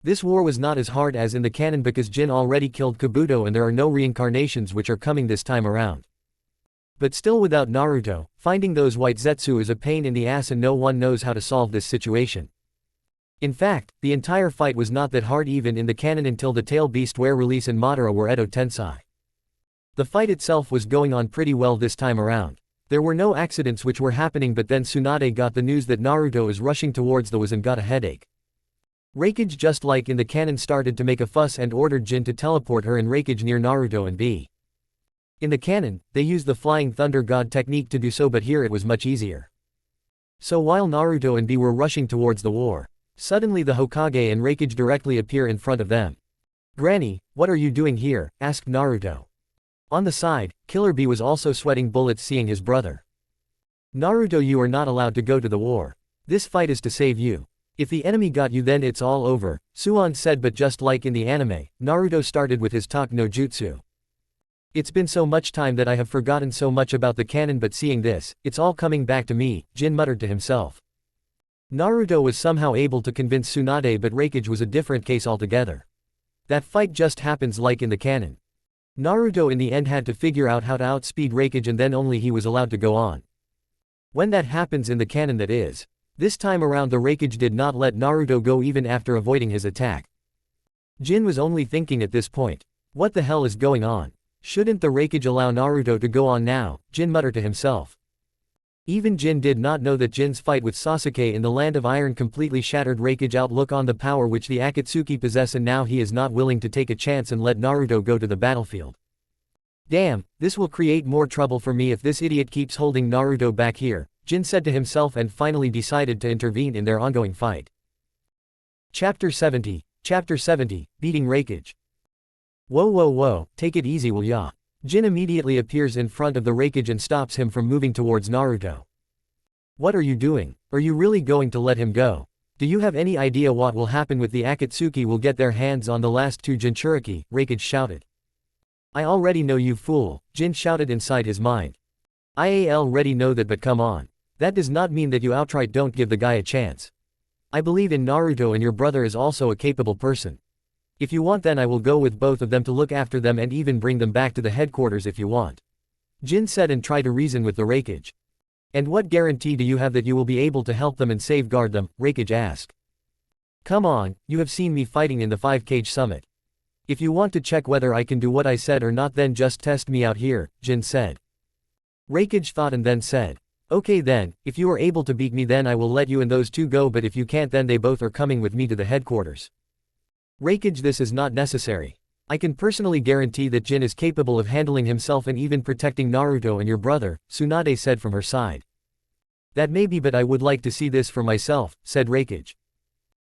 This war was not as hard as in the canon because Jin already killed Kabuto and there are no reincarnations which are coming this time around. But still, without Naruto, finding those white Zetsu is a pain in the ass and no one knows how to solve this situation. In fact, the entire fight was not that hard even in the canon until the Tail Beast Ware release and Madara were Edo Tensei. The fight itself was going on pretty well this time around. There were no accidents which were happening, but then Tsunade got the news that Naruto is rushing towards the Waz and got a headache. Raikage, just like in the canon, started to make a fuss and ordered Jin to teleport her and Raikage near Naruto and B. In the canon, they used the Flying Thunder God technique to do so, but here it was much easier. So while Naruto and B were rushing towards the war, suddenly the Hokage and Raikage directly appear in front of them. "Granny, what are you doing here?" asked Naruto. On the side, Killer Bee was also sweating bullets seeing his brother. "Naruto, you are not allowed to go to the war. This fight is to save you. If the enemy got you, then it's all over," Suan said, but just like in the anime, Naruto started with his talk no jutsu. "It's been so much time that I have forgotten so much about the canon, but seeing this, it's all coming back to me," Jin muttered to himself. Naruto was somehow able to convince Tsunade, but Raikage was a different case altogether. That fight just happens like in the canon. Naruto in the end had to figure out how to outspeed Raikage and then only he was allowed to go on. When that happens in the canon, that is. This time around the Raikage did not let Naruto go even after avoiding his attack. Jin was only thinking at this point, what the hell is going on? Shouldn't the Raikage allow Naruto to go on now? Jin muttered to himself. Even Jin did not know that Jin's fight with Sasuke in the Land of Iron completely shattered Raikage's outlook on the power which the Akatsuki possess, and now he is not willing to take a chance and let Naruto go to the battlefield. Damn, this will create more trouble for me if this idiot keeps holding Naruto back here, Jin said to himself, and finally decided to intervene in their ongoing fight. Chapter 70, Beating Raikage. Whoa, take it easy, will ya? Jin immediately appears in front of the Raikage and stops him from moving towards Naruto. What are you doing? Are you really going to let him go? Do you have any idea what will happen with the Akatsuki will get their hands on the last 2 Jinchuriki? Raikage shouted. I already know, you fool, Jin shouted inside his mind. I already know that, but come on. That does not mean that you outright don't give the guy a chance. I believe in Naruto, and your brother is also a capable person. If you want, then I will go with both of them to look after them and even bring them back to the headquarters if you want. Jin said and tried to reason with the Raikage. And what guarantee do you have that you will be able to help them and safeguard them? Raikage asked. Come on, you have seen me fighting in the 5-cage summit. If you want to check whether I can do what I said or not, then just test me out here, Jin said. Raikage thought and then said. Okay then, if you are able to beat me, then I will let you and those 2 go, but if you can't, then they both are coming with me to the headquarters. Raikage, this is not necessary. I can personally guarantee that Jin is capable of handling himself and even protecting Naruto and your brother, Tsunade said from her side. That may be, but I would like to see this for myself, said Raikage.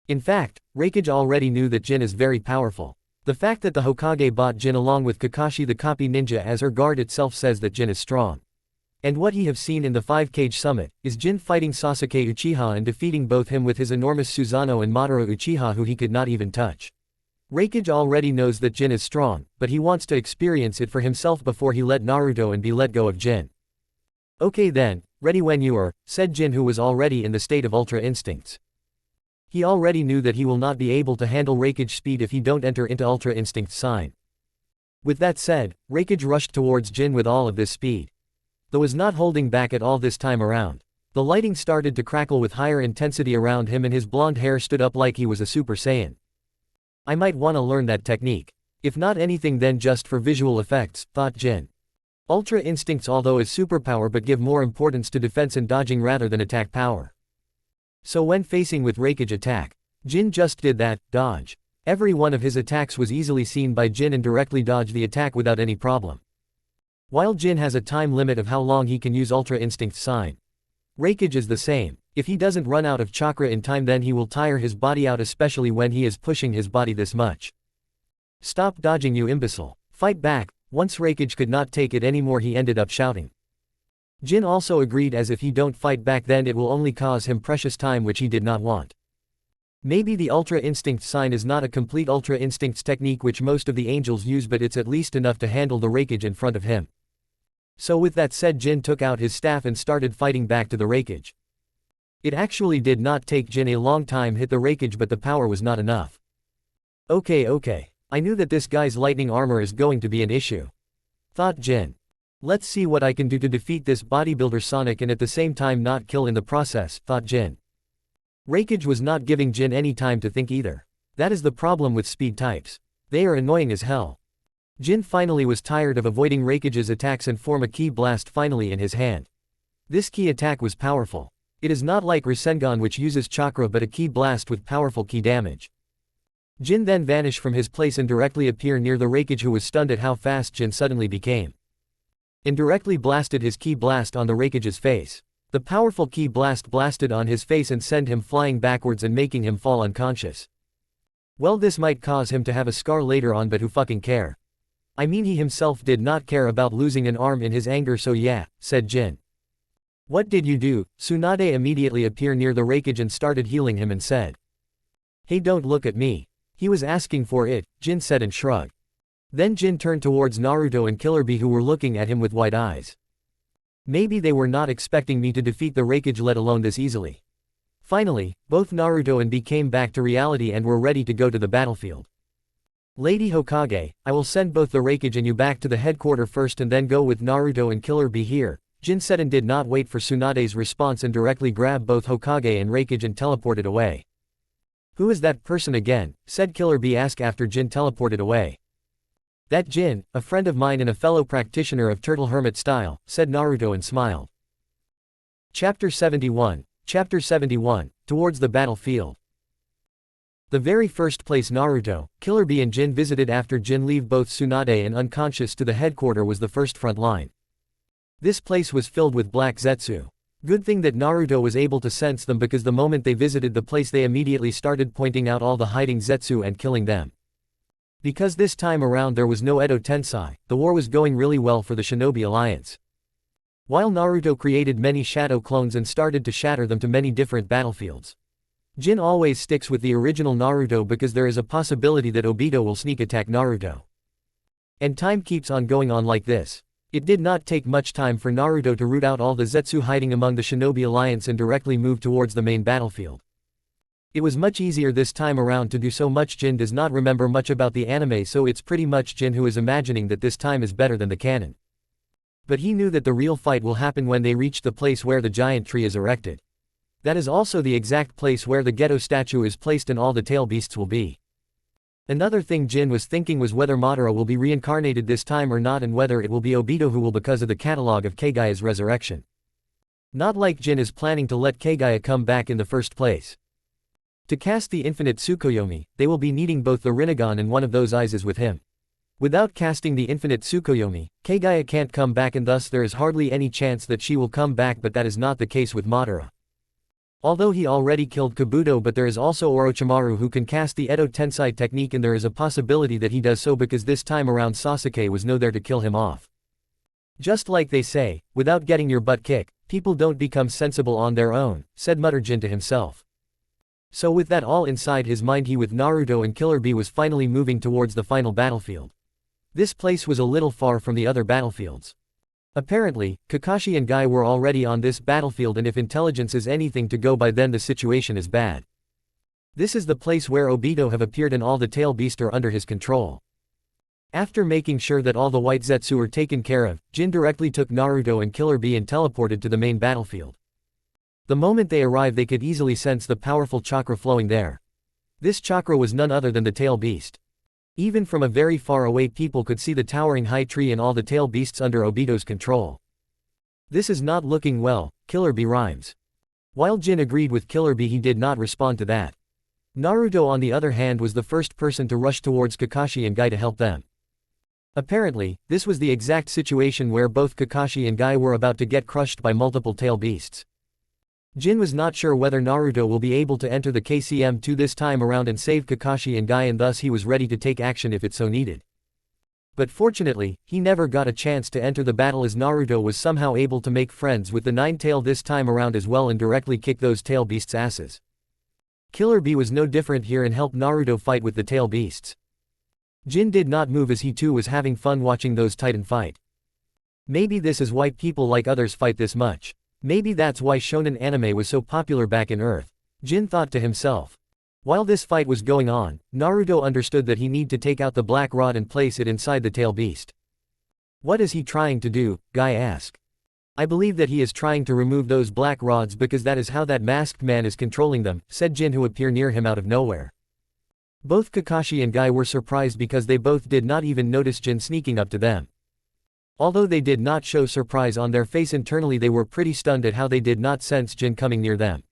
In fact, Raikage already knew that Jin is very powerful. The fact that the Hokage bought Jin along with Kakashi the copy ninja as her guard itself says that Jin is strong. And what he have seen in the 5-cage summit, is Jin fighting Sasuke Uchiha and defeating both him with his enormous Susanoo and Madara Uchiha who he could not even touch. Raikage already knows that Jin is strong, but he wants to experience it for himself before he let Naruto and be let go of Jin. Okay then, ready when you are, said Jin, who was already in the state of Ultra Instincts. He already knew that he will not be able to handle Raikage's speed if he don't enter into Ultra Instinct sign. With that said, Raikage rushed towards Jin with all of this speed. Though was not holding back at all this time around. The lighting started to crackle with higher intensity around him and his blonde hair stood up like he was a Super Saiyan. I might wanna learn that technique. If not anything then just for visual effects, thought Jin. Ultra Instincts although is superpower but give more importance to defense and dodging rather than attack power. So when facing with Raikage attack, Jin just did that, dodge. Every one of his attacks was easily seen by Jin and directly dodged the attack without any problem. While Jin has a time limit of how long he can use Ultra Instinct sign. Raikage is the same. If he doesn't run out of chakra in time then he will tire his body out, especially when he is pushing his body this much. Stop dodging, you imbecile. Fight back. Once Raikage could not take it anymore he ended up shouting. Jin also agreed, as if he don't fight back then it will only cause him precious time which he did not want. Maybe the Ultra Instinct sign is not a complete Ultra Instincts technique which most of the angels use, but it's at least enough to handle the rakeage in front of him. So with that said, Jin took out his staff and started fighting back to the rakeage. It actually did not take Jin a long time hit the rakeage, but the power was not enough. Okay. I knew that this guy's lightning armor is going to be an issue, thought Jin. Let's see what I can do to defeat this bodybuilder Sonic and at the same time not kill in the process, thought Jin. Rakeage was not giving Jin any time to think either. That is the problem with speed types. They are annoying as hell. Jin finally was tired of avoiding Rakeage's attacks and form a ki blast finally in his hand. This ki attack was powerful. It is not like Rasengan which uses chakra but a ki blast with powerful ki damage. Jin then vanished from his place and directly appeared near the Rakeage, who was stunned at how fast Jin suddenly became. And directly blasted his ki blast on the Rakeage's face. The powerful ki blast blasted on his face and sent him flying backwards and making him fall unconscious. Well, this might cause him to have a scar later on, but who fucking care? I mean, he himself did not care about losing an arm in his anger, so yeah, said Jin. What did you do? Tsunade immediately appeared near the Rakeage and started healing him and said. Hey, don't look at me. He was asking for it, Jin said and shrugged. Then Jin turned towards Naruto and Killer Bee, who were looking at him with wide eyes. Maybe they were not expecting me to defeat the Rakeage, let alone this easily. Finally, both Naruto and Bee came back to reality and were ready to go to the battlefield. Lady Hokage, I will send both the Rakeage and you back to the headquarters first and then go with Naruto and Killer Bee here, Jin said and did not wait for Tsunade's response and directly grabbed both Hokage and Rakeage and teleported away. Who is that person again? Said Killer Bee asked after Jin teleported away. That Jin, a friend of mine and a fellow practitioner of Turtle Hermit style, said Naruto and smiled. Chapter 71, Towards the Battlefield. The very first place Naruto, Killer Bee and Jin visited after Jin leave both Tsunade and unconscious to the headquarters was the first front line. This place was filled with black Zetsu. Good thing that Naruto was able to sense them, because the moment they visited the place they immediately started pointing out all the hiding Zetsu and killing them. Because this time around there was no Edo Tensei, the war was going really well for the Shinobi Alliance. While Naruto created many shadow clones and started to shatter them to many different battlefields. Jin always sticks with the original Naruto because there is a possibility that Obito will sneak attack Naruto. And time keeps on going on like this. It did not take much time for Naruto to root out all the Zetsu hiding among the Shinobi Alliance and directly move towards the main battlefield. It was much easier this time around to do so. Much Jin does not remember much about the anime, so it's pretty much Jin who is imagining that this time is better than the canon. But he knew that the real fight will happen when they reach the place where the giant tree is erected. That is also the exact place where the ghetto statue is placed and all the tail beasts will be. Another thing Jin was thinking was whether Madara will be reincarnated this time or not, and whether it will be Obito who will, because of the catalog of Kagaya's resurrection. Not like Jin is planning to let Kagaya come back in the first place. To cast the infinite Tsukuyomi, they will be needing both the Rinnegan and one of those eyes is with him. Without casting the infinite Tsukuyomi, Kagaya can't come back, and thus there is hardly any chance that she will come back, but that is not the case with Madara. Although he already killed Kabuto, but there is also Orochimaru who can cast the Edo Tensei technique, and there is a possibility that he does so because this time around Sasuke was no there to kill him off. Just like they say, without getting your butt kicked, people don't become sensible on their own, said Muttered Jin to himself. So with that all inside his mind, he with Naruto and Killer Bee was finally moving towards the final battlefield. This place was a little far from the other battlefields. Apparently, Kakashi and Guy were already on this battlefield, and if intelligence is anything to go by, then the situation is bad. This is the place where Obito have appeared and all the tail beasts are under his control. After making sure that all the white Zetsu are taken care of, Jin directly took Naruto and Killer Bee and teleported to the main battlefield. The moment they arrived, they could easily sense the powerful chakra flowing there. This chakra was none other than the tail beast. Even from a very far away, people could see the towering high tree and all the tail beasts under Obito's control. This is not looking well, Killer Bee rhymes. While Jin agreed with Killer Bee, he did not respond to that. Naruto on the other hand was the first person to rush towards Kakashi and Guy to help them. Apparently, this was the exact situation where both Kakashi and Guy were about to get crushed by multiple tail beasts. Jin was not sure whether Naruto will be able to enter the KCM2 this time around and save Kakashi and Guy, and thus he was ready to take action if it so needed. But fortunately, he never got a chance to enter the battle, as Naruto was somehow able to make friends with the Nine-Tail this time around as well and directly kick those tail beasts' asses. Killer Bee was no different here and helped Naruto fight with the tail beasts. Jin did not move as he too was having fun watching those titan fight. Maybe this is why people like others fight this much. Maybe that's why shonen anime was so popular back in Earth. Jin thought to himself. While this fight was going on, Naruto understood that he need to take out the black rod and place it inside the tail beast. What is he trying to do? Guy asked. I believe that he is trying to remove those black rods because that is how that masked man is controlling them, said Jin, who appeared near him out of nowhere. Both Kakashi and Guy were surprised because they both did not even notice Jin sneaking up to them. Although they did not show surprise on their face internally, they were pretty stunned at how they did not sense Jin coming near them.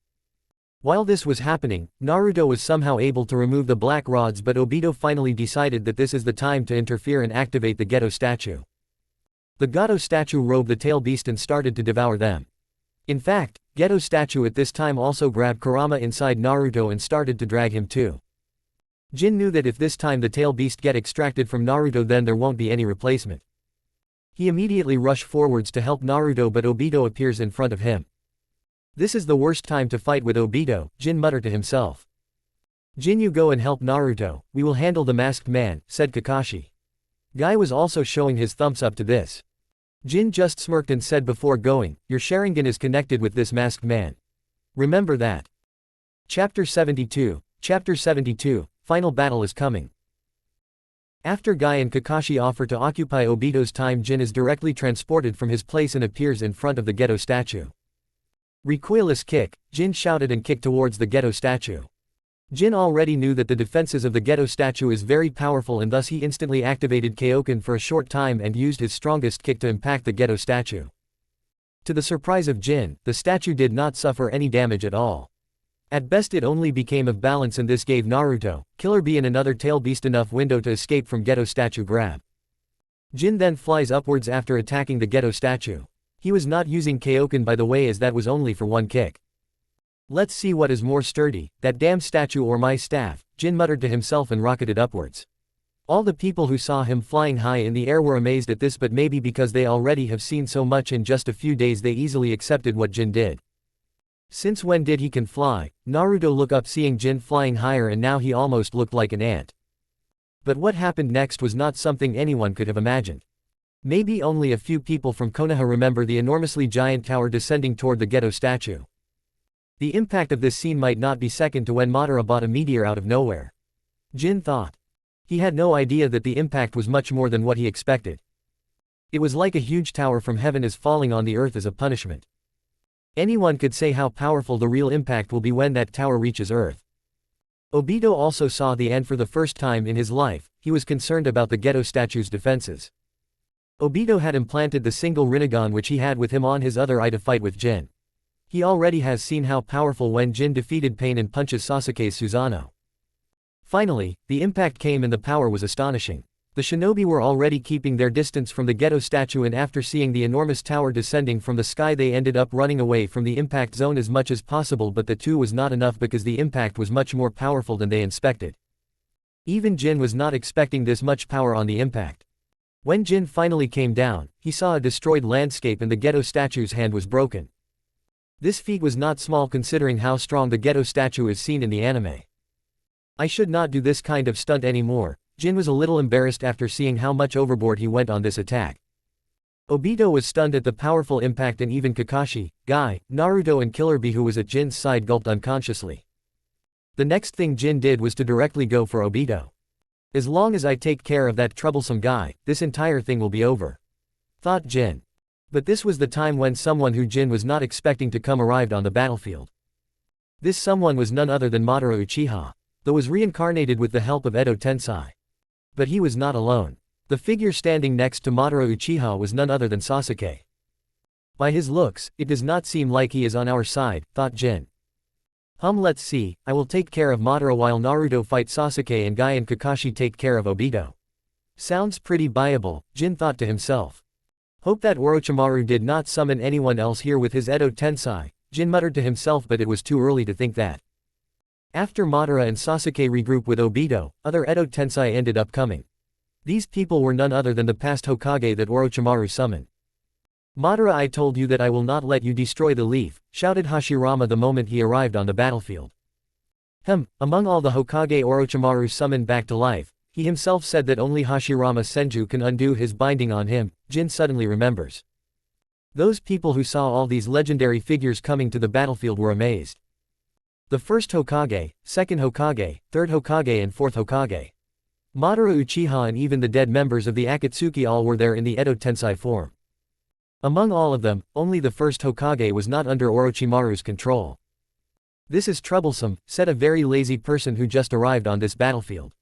While this was happening, Naruto was somehow able to remove the black rods, but Obito finally decided that this is the time to interfere and activate the Geto statue. The Geto statue robed the tail beast and started to devour them. In fact, Geto statue at this time also grabbed Kurama inside Naruto and started to drag him too. Jin knew that if this time the tail beast get extracted from Naruto, then there won't be any replacement. He immediately rushed forwards to help Naruto, but Obito appears in front of him. This is the worst time to fight with Obito, Jin muttered to himself. Jin, you go and help Naruto, we will handle the masked man, said Kakashi. Guy was also showing his thumbs up to this. Jin just smirked and said before going, your Sharingan is connected with this masked man. Remember that. Chapter 72, Final Battle is coming. After Guy and Kakashi offer to occupy Obito's time, Jin is directly transported from his place and appears in front of the Geto statue. Recoilless kick, Jin shouted and kicked towards the Geto statue. Jin already knew that the defenses of the Geto statue is very powerful, and thus he instantly activated Kaioken for a short time and used his strongest kick to impact the Geto statue. To the surprise of Jin, the statue did not suffer any damage at all. At best it only became off balance, and this gave Naruto, Killer Bee and another tail beast enough window to escape from Geto statue grab. Jin then flies upwards after attacking the Geto statue. He was not using Kaioken, by the way, as that was only for one kick. Let's see what is more sturdy, that damn statue or my staff, Jin muttered to himself and rocketed upwards. All the people who saw him flying high in the air were amazed at this, but maybe because they already have seen so much in just a few days, they easily accepted what Jin did. Since when did he can fly? Naruto looked up seeing Jin flying higher, and now he almost looked like an ant. But what happened next was not something anyone could have imagined. Maybe only a few people from Konoha remember the enormously giant tower descending toward the Geto statue. The impact of this scene might not be second to when Madara bought a meteor out of nowhere. Jin thought. He had no idea that the impact was much more than what he expected. It was like a huge tower from heaven is falling on the earth as a punishment. Anyone could say how powerful the real impact will be when that tower reaches earth. Obito also saw the end for the first time in his life. He was concerned about the Geto statue's defenses. Obito had implanted the single Rinnegan which he had with him on his other eye to fight with Jin. He already has seen how powerful when Jin defeated Pain and punches Sasuke's Susanoo. Finally, the impact came and the power was astonishing. The shinobi were already keeping their distance from the Geto statue, and after seeing the enormous tower descending from the sky, they ended up running away from the impact zone as much as possible, but the two was not enough because the impact was much more powerful than they expected. Even Jin was not expecting this much power on the impact. When Jin finally came down, he saw a destroyed landscape and the Geto statue's hand was broken. This feat was not small considering how strong the Geto statue is seen in the anime. I should not do this kind of stunt anymore. Jin was a little embarrassed after seeing how much overboard he went on this attack. Obito was stunned at the powerful impact, and even Kakashi, Guy, Naruto and Killer Bee, who was at Jin's side, gulped unconsciously. The next thing Jin did was to directly go for Obito. As long as I take care of that troublesome guy, this entire thing will be over, thought Jin. But this was the time when someone who Jin was not expecting to come arrived on the battlefield. This someone was none other than Madara Uchiha, though was reincarnated with the help of Edo Tensei. But he was not alone. The figure standing next to Madara Uchiha was none other than Sasuke. By his looks, it does not seem like he is on our side, thought Jin. Let's see, I will take care of Madara while Naruto fight Sasuke and Guy and Kakashi take care of Obito. Sounds pretty viable, Jin thought to himself. Hope that Orochimaru did not summon anyone else here with his Edo Tensei, Jin muttered to himself, but it was too early to think that. After Madara and Sasuke regroup with Obito, other Edo Tensei ended up coming. These people were none other than the past Hokage that Orochimaru summoned. Madara, I told you that I will not let you destroy the leaf, shouted Hashirama the moment he arrived on the battlefield. Among all the Hokage Orochimaru summoned back to life, he himself said that only Hashirama Senju can undo his binding on him. Jin suddenly remembers. Those people who saw all these legendary figures coming to the battlefield were amazed. The first Hokage, second Hokage, third Hokage and fourth Hokage. Madara Uchiha and even the dead members of the Akatsuki all were there in the Edo Tensei form. Among all of them, only the first Hokage was not under Orochimaru's control. This is troublesome, said a very lazy person who just arrived on this battlefield.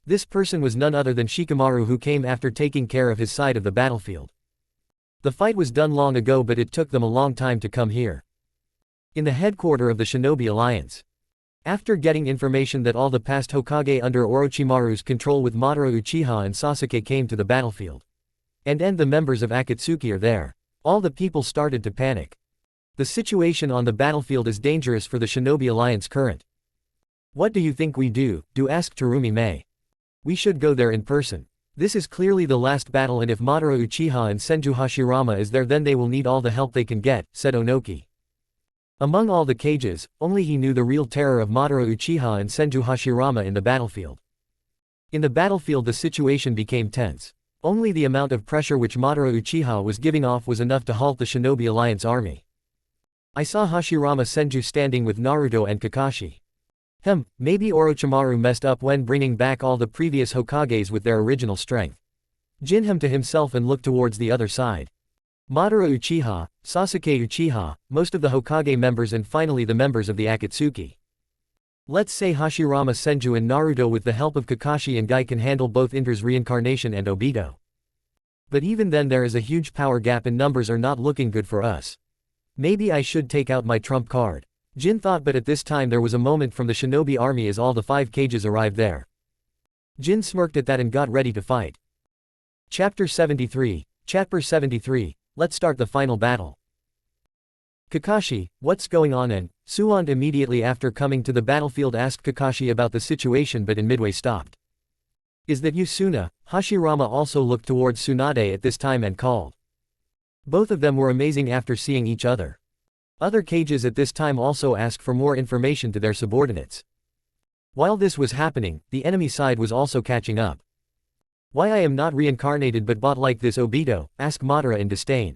This person was none other than Shikamaru, who came after taking care of his side of the battlefield. The fight was done long ago, but it took them a long time to come here. In the headquarters of the Shinobi Alliance. After getting information that all the past Hokage under Orochimaru's control with Madara Uchiha and Sasuke came to the battlefield. And the members of Akatsuki are there. All the people started to panic. The situation on the battlefield is dangerous for the Shinobi Alliance current. What do you think we do? Asked Terumi Mei. We should go there in person. This is clearly the last battle, and if Madara Uchiha and Senju Hashirama is there, then they will need all the help they can get, said Onoki. Among all the cages, only he knew the real terror of Madara Uchiha and Senju Hashirama in the battlefield. In the battlefield the situation became tense. Only the amount of pressure which Madara Uchiha was giving off was enough to halt the Shinobi Alliance army. I saw Hashirama Senju standing with Naruto and Kakashi. Maybe Orochimaru messed up when bringing back all the previous Hokages with their original strength. Jin hummed to himself and looked towards the other side. Madara Uchiha, Sasuke Uchiha, most of the Hokage members, and finally the members of the Akatsuki. Let's say Hashirama Senju and Naruto with the help of Kakashi and Guy can handle both Indra's reincarnation and Obito. But even then there is a huge power gap and numbers are not looking good for us. Maybe I should take out my trump card. Jin thought, but at this time there was a moment from the Shinobi army as all the 5 cages arrived there. Jin smirked at that and got ready to fight. Chapter 73. Let's start the final battle. Kakashi, what's going on? And Suwon immediately after coming to the battlefield asked Kakashi about the situation, but in midway stopped. Is that you, Suna? Hashirama also looked towards Tsunade at this time and called. Both of them were amazing after seeing each other. Other cages at this time also asked for more information to their subordinates. While this was happening, the enemy side was also catching up. Why I am not reincarnated but bought like this, Obito? Asked Madara in disdain.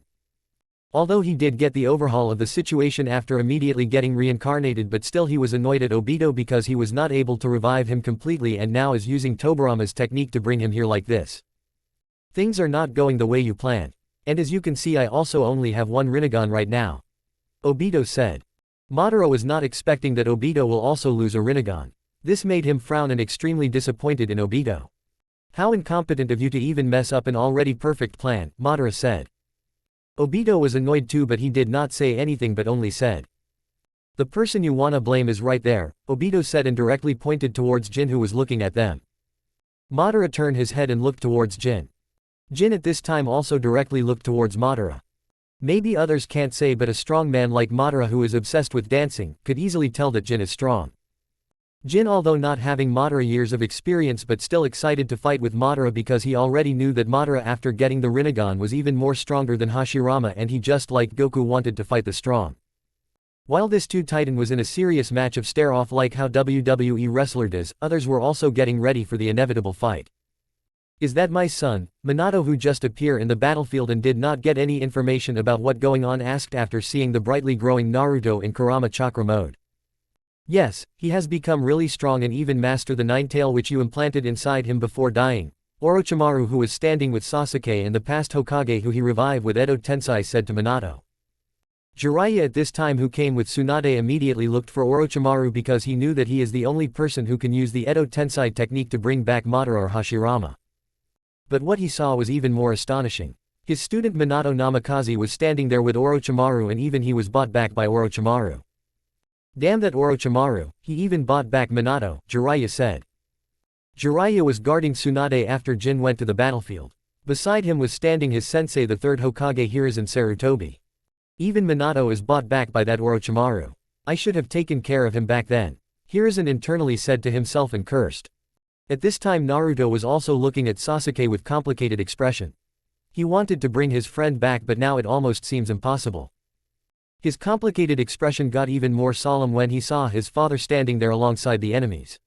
Although he did get the overhaul of the situation after immediately getting reincarnated, but still he was annoyed at Obito because he was not able to revive him completely and now is using Tobarama's technique to bring him here like this. Things are not going the way you planned. And as you can see, I also only have 1 Rinnegan right now. Obito said. Madara was not expecting that Obito will also lose a Rinnegan. This made him frown and extremely disappointed in Obito. How incompetent of you to even mess up an already perfect plan, Madara said. Obito was annoyed too, but he did not say anything but only said. The person you wanna blame is right there, Obito said and directly pointed towards Jin, who was looking at them. Madara turned his head and looked towards Jin. Jin at this time also directly looked towards Madara. Maybe others can't say, but a strong man like Madara who is obsessed with dancing, could easily tell that Jin is strong. Jin, although not having Madara years of experience, but still excited to fight with Madara because he already knew that Madara after getting the Rinnegan was even more stronger than Hashirama, and he just like Goku wanted to fight the strong. While this two titan was in a serious match of stare off like how WWE wrestler does, others were also getting ready for the inevitable fight. Is that my son, Minato, who just appeared in the battlefield and did not get any information about what going on, asked after seeing the brightly growing Naruto in Kurama Chakra mode. Yes, he has become really strong and even master the 9-tail which you implanted inside him before dying. Orochimaru, who was standing with Sasuke and the past Hokage who he revived with Edo Tensei, said to Minato. Jiraiya at this time, who came with Tsunade, immediately looked for Orochimaru because he knew that he is the only person who can use the Edo Tensei technique to bring back Madara or Hashirama. But what he saw was even more astonishing. His student Minato Namikaze was standing there with Orochimaru, and even he was bought back by Orochimaru. Damn that Orochimaru, he even bought back Minato, Jiraiya said. Jiraiya was guarding Tsunade after Jin went to the battlefield. Beside him was standing his sensei, the 3rd Hokage Hiruzen Sarutobi. Even Minato is bought back by that Orochimaru. I should have taken care of him back then. Hiruzen internally said to himself and cursed. At this time Naruto was also looking at Sasuke with complicated expression. He wanted to bring his friend back, but now it almost seems impossible. His complicated expression got even more solemn when he saw his father standing there alongside the enemies.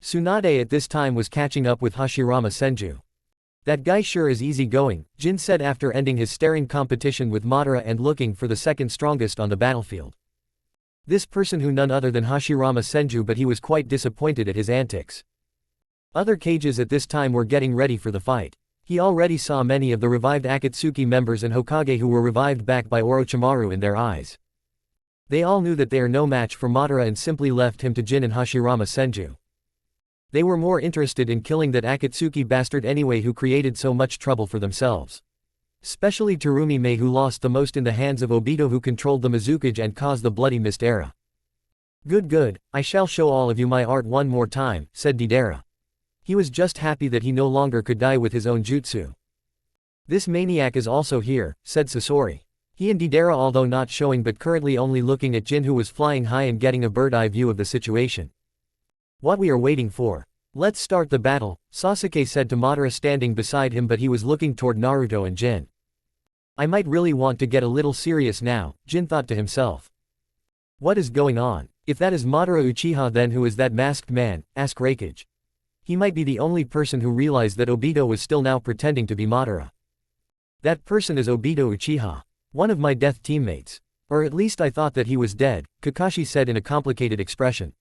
Tsunade at this time was catching up with Hashirama Senju. "That guy sure is easygoing," Jin said after ending his staring competition with Madara and looking for the second strongest on the battlefield. This person who none other than Hashirama Senju, but he was quite disappointed at his antics. Other cages at this time were getting ready for the fight. He already saw many of the revived Akatsuki members and Hokage who were revived back by Orochimaru in their eyes. They all knew that they are no match for Madara and simply left him to Jin and Hashirama Senju. They were more interested in killing that Akatsuki bastard anyway who created so much trouble for themselves. Especially Terumi Mei, who lost the most in the hands of Obito, who controlled the Mizukage and caused the Bloody Mist era. Good, I shall show all of you my art one more time," said Deidara. He was just happy that he no longer could die with his own jutsu. "This maniac is also here," said Sasori. He and Deidara, although not showing but currently only looking at Jin, who was flying high and getting a bird-eye view of the situation. "What we are waiting for? Let's start the battle," Sasuke said to Madara standing beside him, but he was looking toward Naruto and Jin. "I might really want to get a little serious now," Jin thought to himself. "What is going on? If that is Madara Uchiha, then who is that masked man?" asked Raikage. He might be the only person who realized that Obito was still now pretending to be Madara. "That person is Obito Uchiha. One of my death teammates. Or at least I thought that he was dead," Kakashi said in a complicated expression.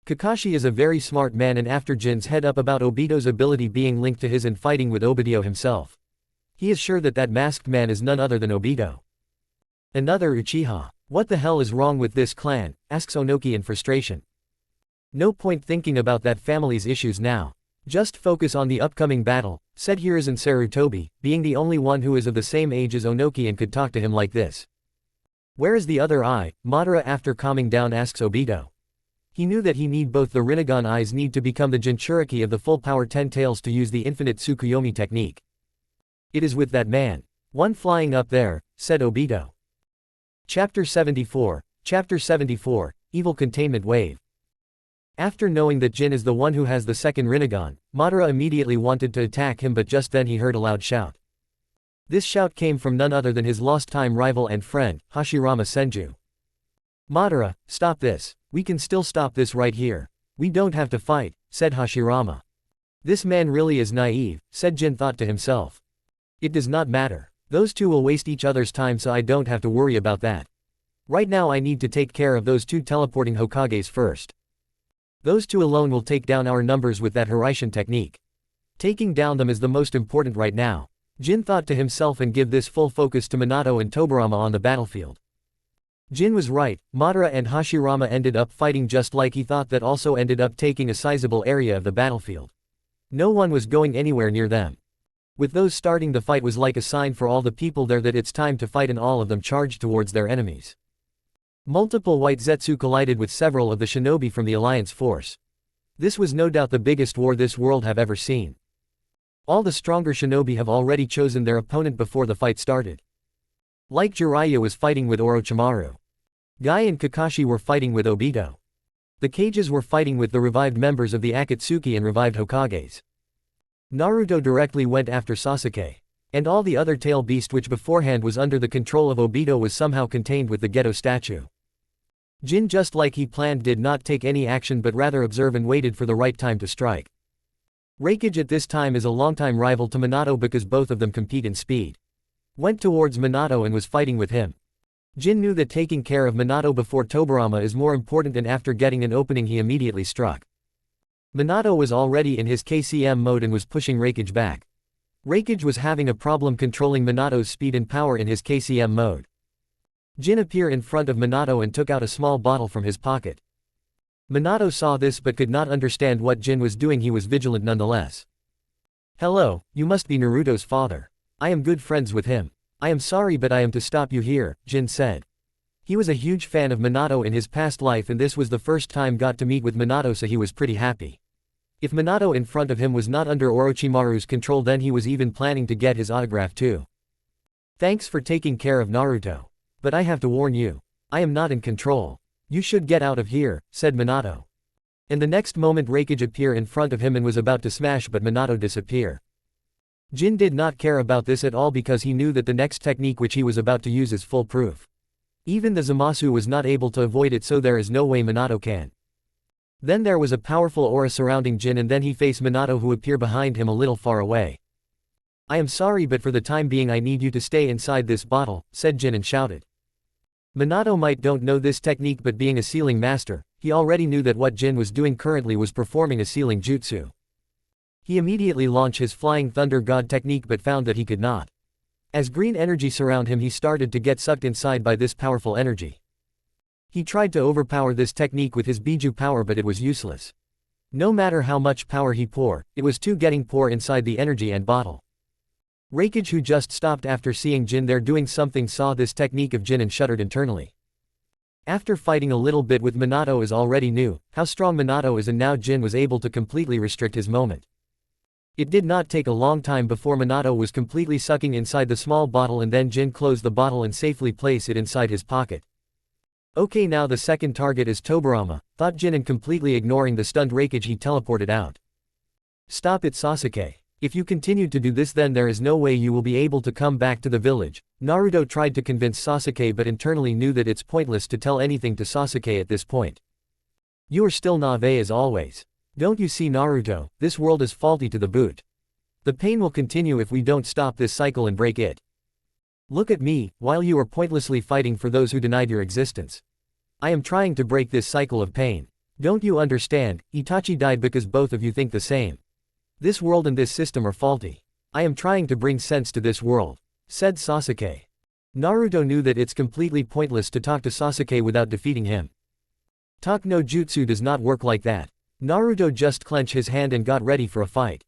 Kakashi is a very smart man, and after Jin's head up about Obito's ability being linked to his and fighting with Obito himself, he is sure that that masked man is none other than Obito. "Another Uchiha. What the hell is wrong with this clan?" asks Onoki in frustration. "No point thinking about that family's issues now. Just focus on the upcoming battle," said Hiruzen Sarutobi, being the only one who is of the same age as Onoki and could talk to him like this. "Where is the other eye?" Madara, after calming down, asks Obito. He knew that he need both the Rinnegan eyes need to become the Jinchuriki of the full power 10 tails to use the infinite Tsukuyomi technique. "It is with that man. One flying up there," said Obito. Chapter 74, Evil Containment Wave. After knowing that Jin is the one who has the second Rinnegan, Madara immediately wanted to attack him, but just then he heard a loud shout. This shout came from none other than his lost-time rival and friend, Hashirama Senju. "Madara, stop this. We can still stop this right here. We don't have to fight," said Hashirama. "This man really is naive," said Jin, thought to himself. "It does not matter. Those two will waste each other's time, so I don't have to worry about that. Right now I need to take care of those two teleporting Hokages first. Those two alone will take down our numbers with that Hiraishin technique. Taking down them is the most important right now," Jin thought to himself, and give this full focus to Minato and Tobirama on the battlefield. Jin was right. Madara and Hashirama ended up fighting just like he thought, that also ended up taking a sizable area of the battlefield. No one was going anywhere near them. With those starting the fight was like a sign for all the people there that it's time to fight, and all of them charged towards their enemies. Multiple white Zetsu collided with several of the shinobi from the Alliance force. This was no doubt the biggest war this world have ever seen. All the stronger shinobi have already chosen their opponent before the fight started. Like Jiraiya was fighting with Orochimaru. Guy and Kakashi were fighting with Obito. The cages were fighting with the revived members of the Akatsuki and revived Hokages. Naruto directly went after Sasuke. And all the other tail beast which beforehand was under the control of Obito was somehow contained with the Geto statue. Jin, just like he planned, did not take any action but rather observe and waited for the right time to strike. Raikage at this time is a longtime rival to Minato because both of them compete in speed. Went towards Minato and was fighting with him. Jin knew that taking care of Minato before Tobirama is more important, and after getting an opening he immediately struck. Minato was already in his KCM mode and was pushing Raikage back. Raikage was having a problem controlling Minato's speed and power in his KCM mode. Jin appeared in front of Minato and took out a small bottle from his pocket. Minato saw this but could not understand what Jin was doing. He was vigilant nonetheless. "Hello, you must be Naruto's father. I am good friends with him. I am sorry but I am to stop you here," Jin said. He was a huge fan of Minato in his past life, and this was the first time got to meet with Minato, so he was pretty happy. If Minato in front of him was not under Orochimaru's control, then he was even planning to get his autograph too. "Thanks for taking care of Naruto. But I have to warn you. I am not in control. You should get out of here," said Minato. And the next moment Raikage appeared in front of him and was about to smash, but Minato disappeared. Jin did not care about this at all because he knew that the next technique which he was about to use is foolproof. Even the Zamasu was not able to avoid it, so there is no way Minato can. Then there was a powerful aura surrounding Jin, and then he faced Minato, who appeared behind him a little far away. "I am sorry, but for the time being I need you to stay inside this bottle," said Jin and shouted. Minato might don't know this technique, but being a sealing master, he already knew that what Jin was doing currently was performing a sealing jutsu. He immediately launched his Flying Thunder God technique but found that he could not. As green energy surrounded him, he started to get sucked inside by this powerful energy. He tried to overpower this technique with his Biju power, but it was useless. No matter how much power he poured, it was too getting pour inside the energy and bottle. Raikage, who just stopped after seeing Jin there doing something, saw this technique of Jin and shuddered internally. After fighting a little bit with Minato, as already knew how strong Minato is, and now Jin was able to completely restrict his moment. It did not take a long time before Minato was completely sucking inside the small bottle, and then Jin closed the bottle and safely placed it inside his pocket. Okay, now the second target is Tobirama, thought Jin, and completely ignoring the stunned Raikage he teleported out. "Stop it, Sasuke. If you continue to do this, then there is no way you will be able to come back to the village." Naruto tried to convince Sasuke, but internally knew that it's pointless to tell anything to Sasuke at this point. "You are still naïve as always. Don't you see, Naruto, this world is faulty to the boot. The pain will continue if we don't stop this cycle and break it. Look at me, while you are pointlessly fighting for those who denied your existence. I am trying to break this cycle of pain. Don't you understand? Itachi died because both of you think the same. This world and this system are faulty. I am trying to bring sense to this world," said Sasuke. Naruto knew that it's completely pointless to talk to Sasuke without defeating him. Talk no jutsu does not work like that. Naruto just clenched his hand and got ready for a fight.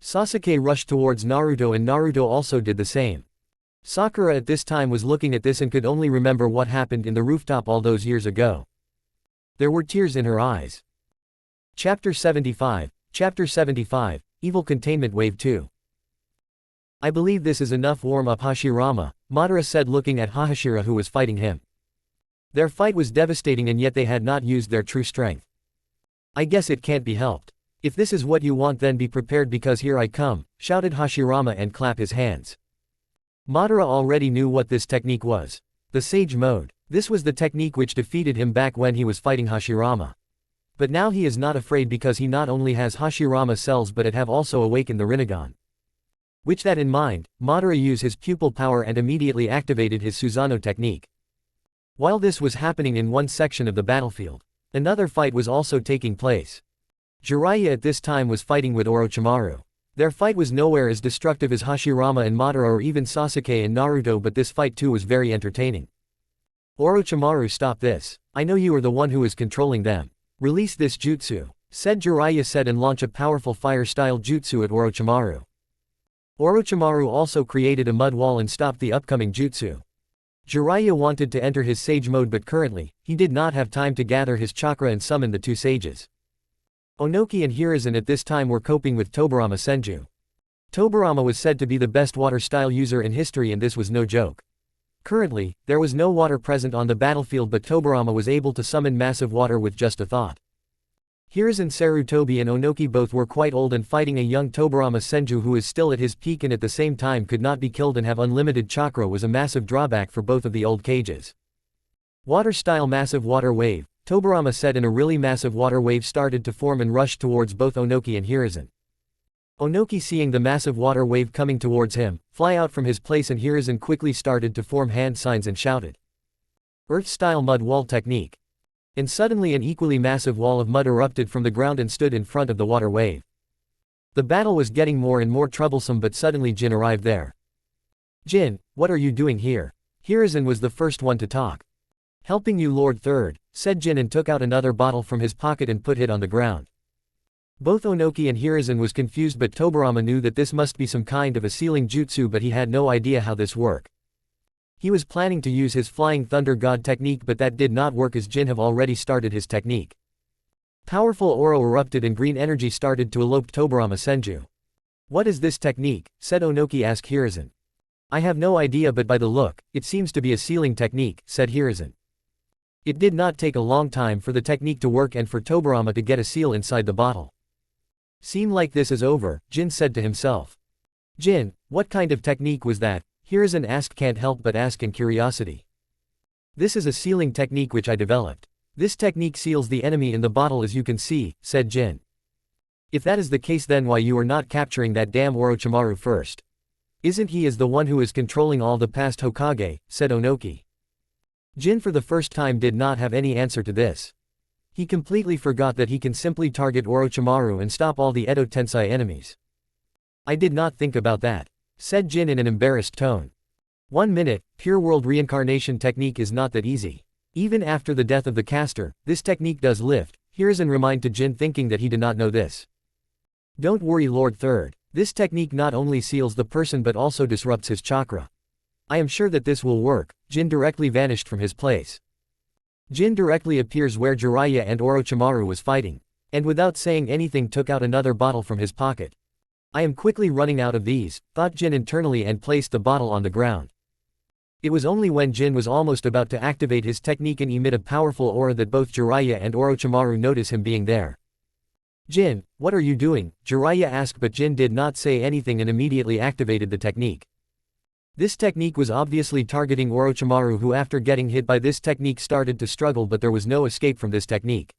Sasuke rushed towards Naruto, and Naruto also did the same. Sakura at this time was looking at this and could only remember what happened in the rooftop all those years ago. There were tears in her eyes. Chapter 75, Evil Containment Wave 2. "I believe this is enough. Warm up, Hashirama," Madara said, looking at Hashira, who was fighting him. Their fight was devastating, and yet they had not used their true strength. "I guess it can't be helped. If this is what you want, then be prepared, because here I come," shouted Hashirama and clapped his hands. Madara already knew what this technique was. The Sage Mode. This was the technique which defeated him back when he was fighting Hashirama. But now he is not afraid, because he not only has Hashirama cells but it have also awakened the Rinnegan. With that in mind, Madara used his pupil power and immediately activated his Susanoo technique. While this was happening in one section of the battlefield, another fight was also taking place. Jiraiya at this time was fighting with Orochimaru. Their fight was nowhere as destructive as Hashirama and Madara or even Sasuke and Naruto, but this fight too was very entertaining. "Orochimaru, stop this. I know you are the one who is controlling them. Release this jutsu," said Jiraiya and launched a powerful fire-style jutsu at Orochimaru. Orochimaru also created a mud wall and stopped the upcoming jutsu. Jiraiya wanted to enter his Sage Mode, but currently, he did not have time to gather his chakra and summon the two sages. Onoki and Hiruzen at this time were coping with Tobirama Senju. Tobirama was said to be the best water style user in history, and this was no joke. Currently, there was no water present on the battlefield, but Tobirama was able to summon massive water with just a thought. Hiruzen, Sarutobi and Onoki both were quite old, and fighting a young Tobirama Senju who is still at his peak and at the same time could not be killed and have unlimited chakra was a massive drawback for both of the old cages. Water style massive water wave, Tobirama said, and a really massive water wave started to form and rushed towards both Onoki and Hiruzen. Onoki, seeing the massive water wave coming towards him, fly out from his place, and Hiruzen quickly started to form hand signs and shouted, "Earth-style mud wall technique." And suddenly an equally massive wall of mud erupted from the ground and stood in front of the water wave. The battle was getting more and more troublesome, but suddenly Jin arrived there. "Jin, what are you doing here?" Hiruzen was the first one to talk. "Helping you, Lord Third," said Jin, and took out another bottle from his pocket and put it on the ground. Both Onoki and Hiruzen was confused, but Tobirama knew that this must be some kind of a sealing jutsu, but he had no idea how this worked. He was planning to use his Flying Thunder God technique, but that did not work as Jin have already started his technique. Powerful aura erupted and green energy started to elope Tobirama Senju. "What is this technique?" said Onoki. Asked Hiruzen. "I have no idea, but by the look, it seems to be a sealing technique," said Hiruzen. It did not take a long time for the technique to work and for Tobirama to get a seal inside the bottle. "Seem like this is over," Jin said to himself. "Jin, what kind of technique was that?" Hiruzen asked, can't help but ask in curiosity. This is a sealing technique which I developed. This technique seals the enemy in the bottle as you can see, said Jin. If that is the case, then why you are not capturing that damn Orochimaru first? Isn't he the one who is controlling all the past Hokage, said Onoki. Jin for the first time did not have any answer to this. He completely forgot that he can simply target Orochimaru and stop all the Edo Tensei enemies. I did not think about that, said Jin in an embarrassed tone. 1 minute, pure world reincarnation technique is not that easy. Even after the death of the caster, this technique does lift. Here's an remind to Jin thinking that he did not know this. Don't worry Lord Third, this technique not only seals the person but also disrupts his chakra. I am sure that this will work. Jin directly vanished from his place. Jin directly appears where Jiraiya and Orochimaru was fighting, and without saying anything took out another bottle from his pocket. I am quickly running out of these, thought Jin internally and placed the bottle on the ground. It was only when Jin was almost about to activate his technique and emit a powerful aura that both Jiraiya and Orochimaru notice him being there. Jin, what are you doing? Jiraiya asked, but Jin did not say anything and immediately activated the technique. This technique was obviously targeting Orochimaru, who after getting hit by this technique started to struggle, but there was no escape from this technique.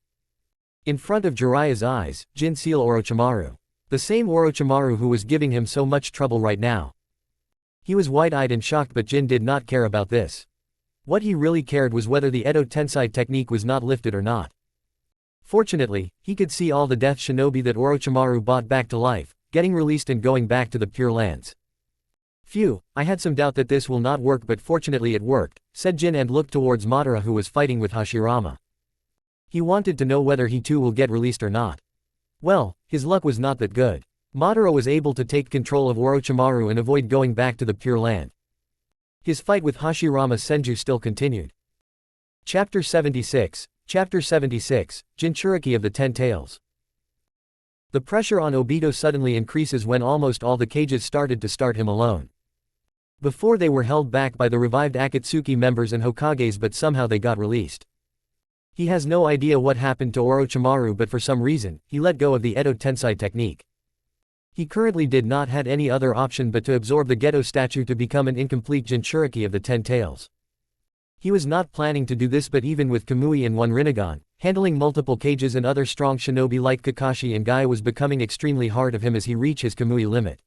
In front of Jiraiya's eyes, Jin sealed Orochimaru. The same Orochimaru who was giving him so much trouble right now. He was wide-eyed and shocked, but Jin did not care about this. What he really cared was whether the Edo Tensei technique was not lifted or not. Fortunately, he could see all the death shinobi that Orochimaru brought back to life, getting released and going back to the Pure Lands. Phew, I had some doubt that this will not work, but fortunately it worked, said Jin and looked towards Madara, who was fighting with Hashirama. He wanted to know whether he too will get released or not. Well, his luck was not that good. Madara was able to take control of Orochimaru and avoid going back to the Pure Land. His fight with Hashirama Senju still continued. Chapter 76, Jinchuriki of the Ten Tails. The pressure on Obito suddenly increases when almost all the cages started to start him alone. Before they were held back by the revived Akatsuki members and Hokages, but somehow they got released. He has no idea what happened to Orochimaru, but for some reason, he let go of the Edo Tensei technique. He currently did not have any other option but to absorb the Geto statue to become an incomplete Jinchuriki of the Ten Tails. He was not planning to do this, but even with Kamui and one Rinnegan, handling multiple cages and other strong shinobi like Kakashi and Guy was becoming extremely hard of him as he reached his Kamui limit.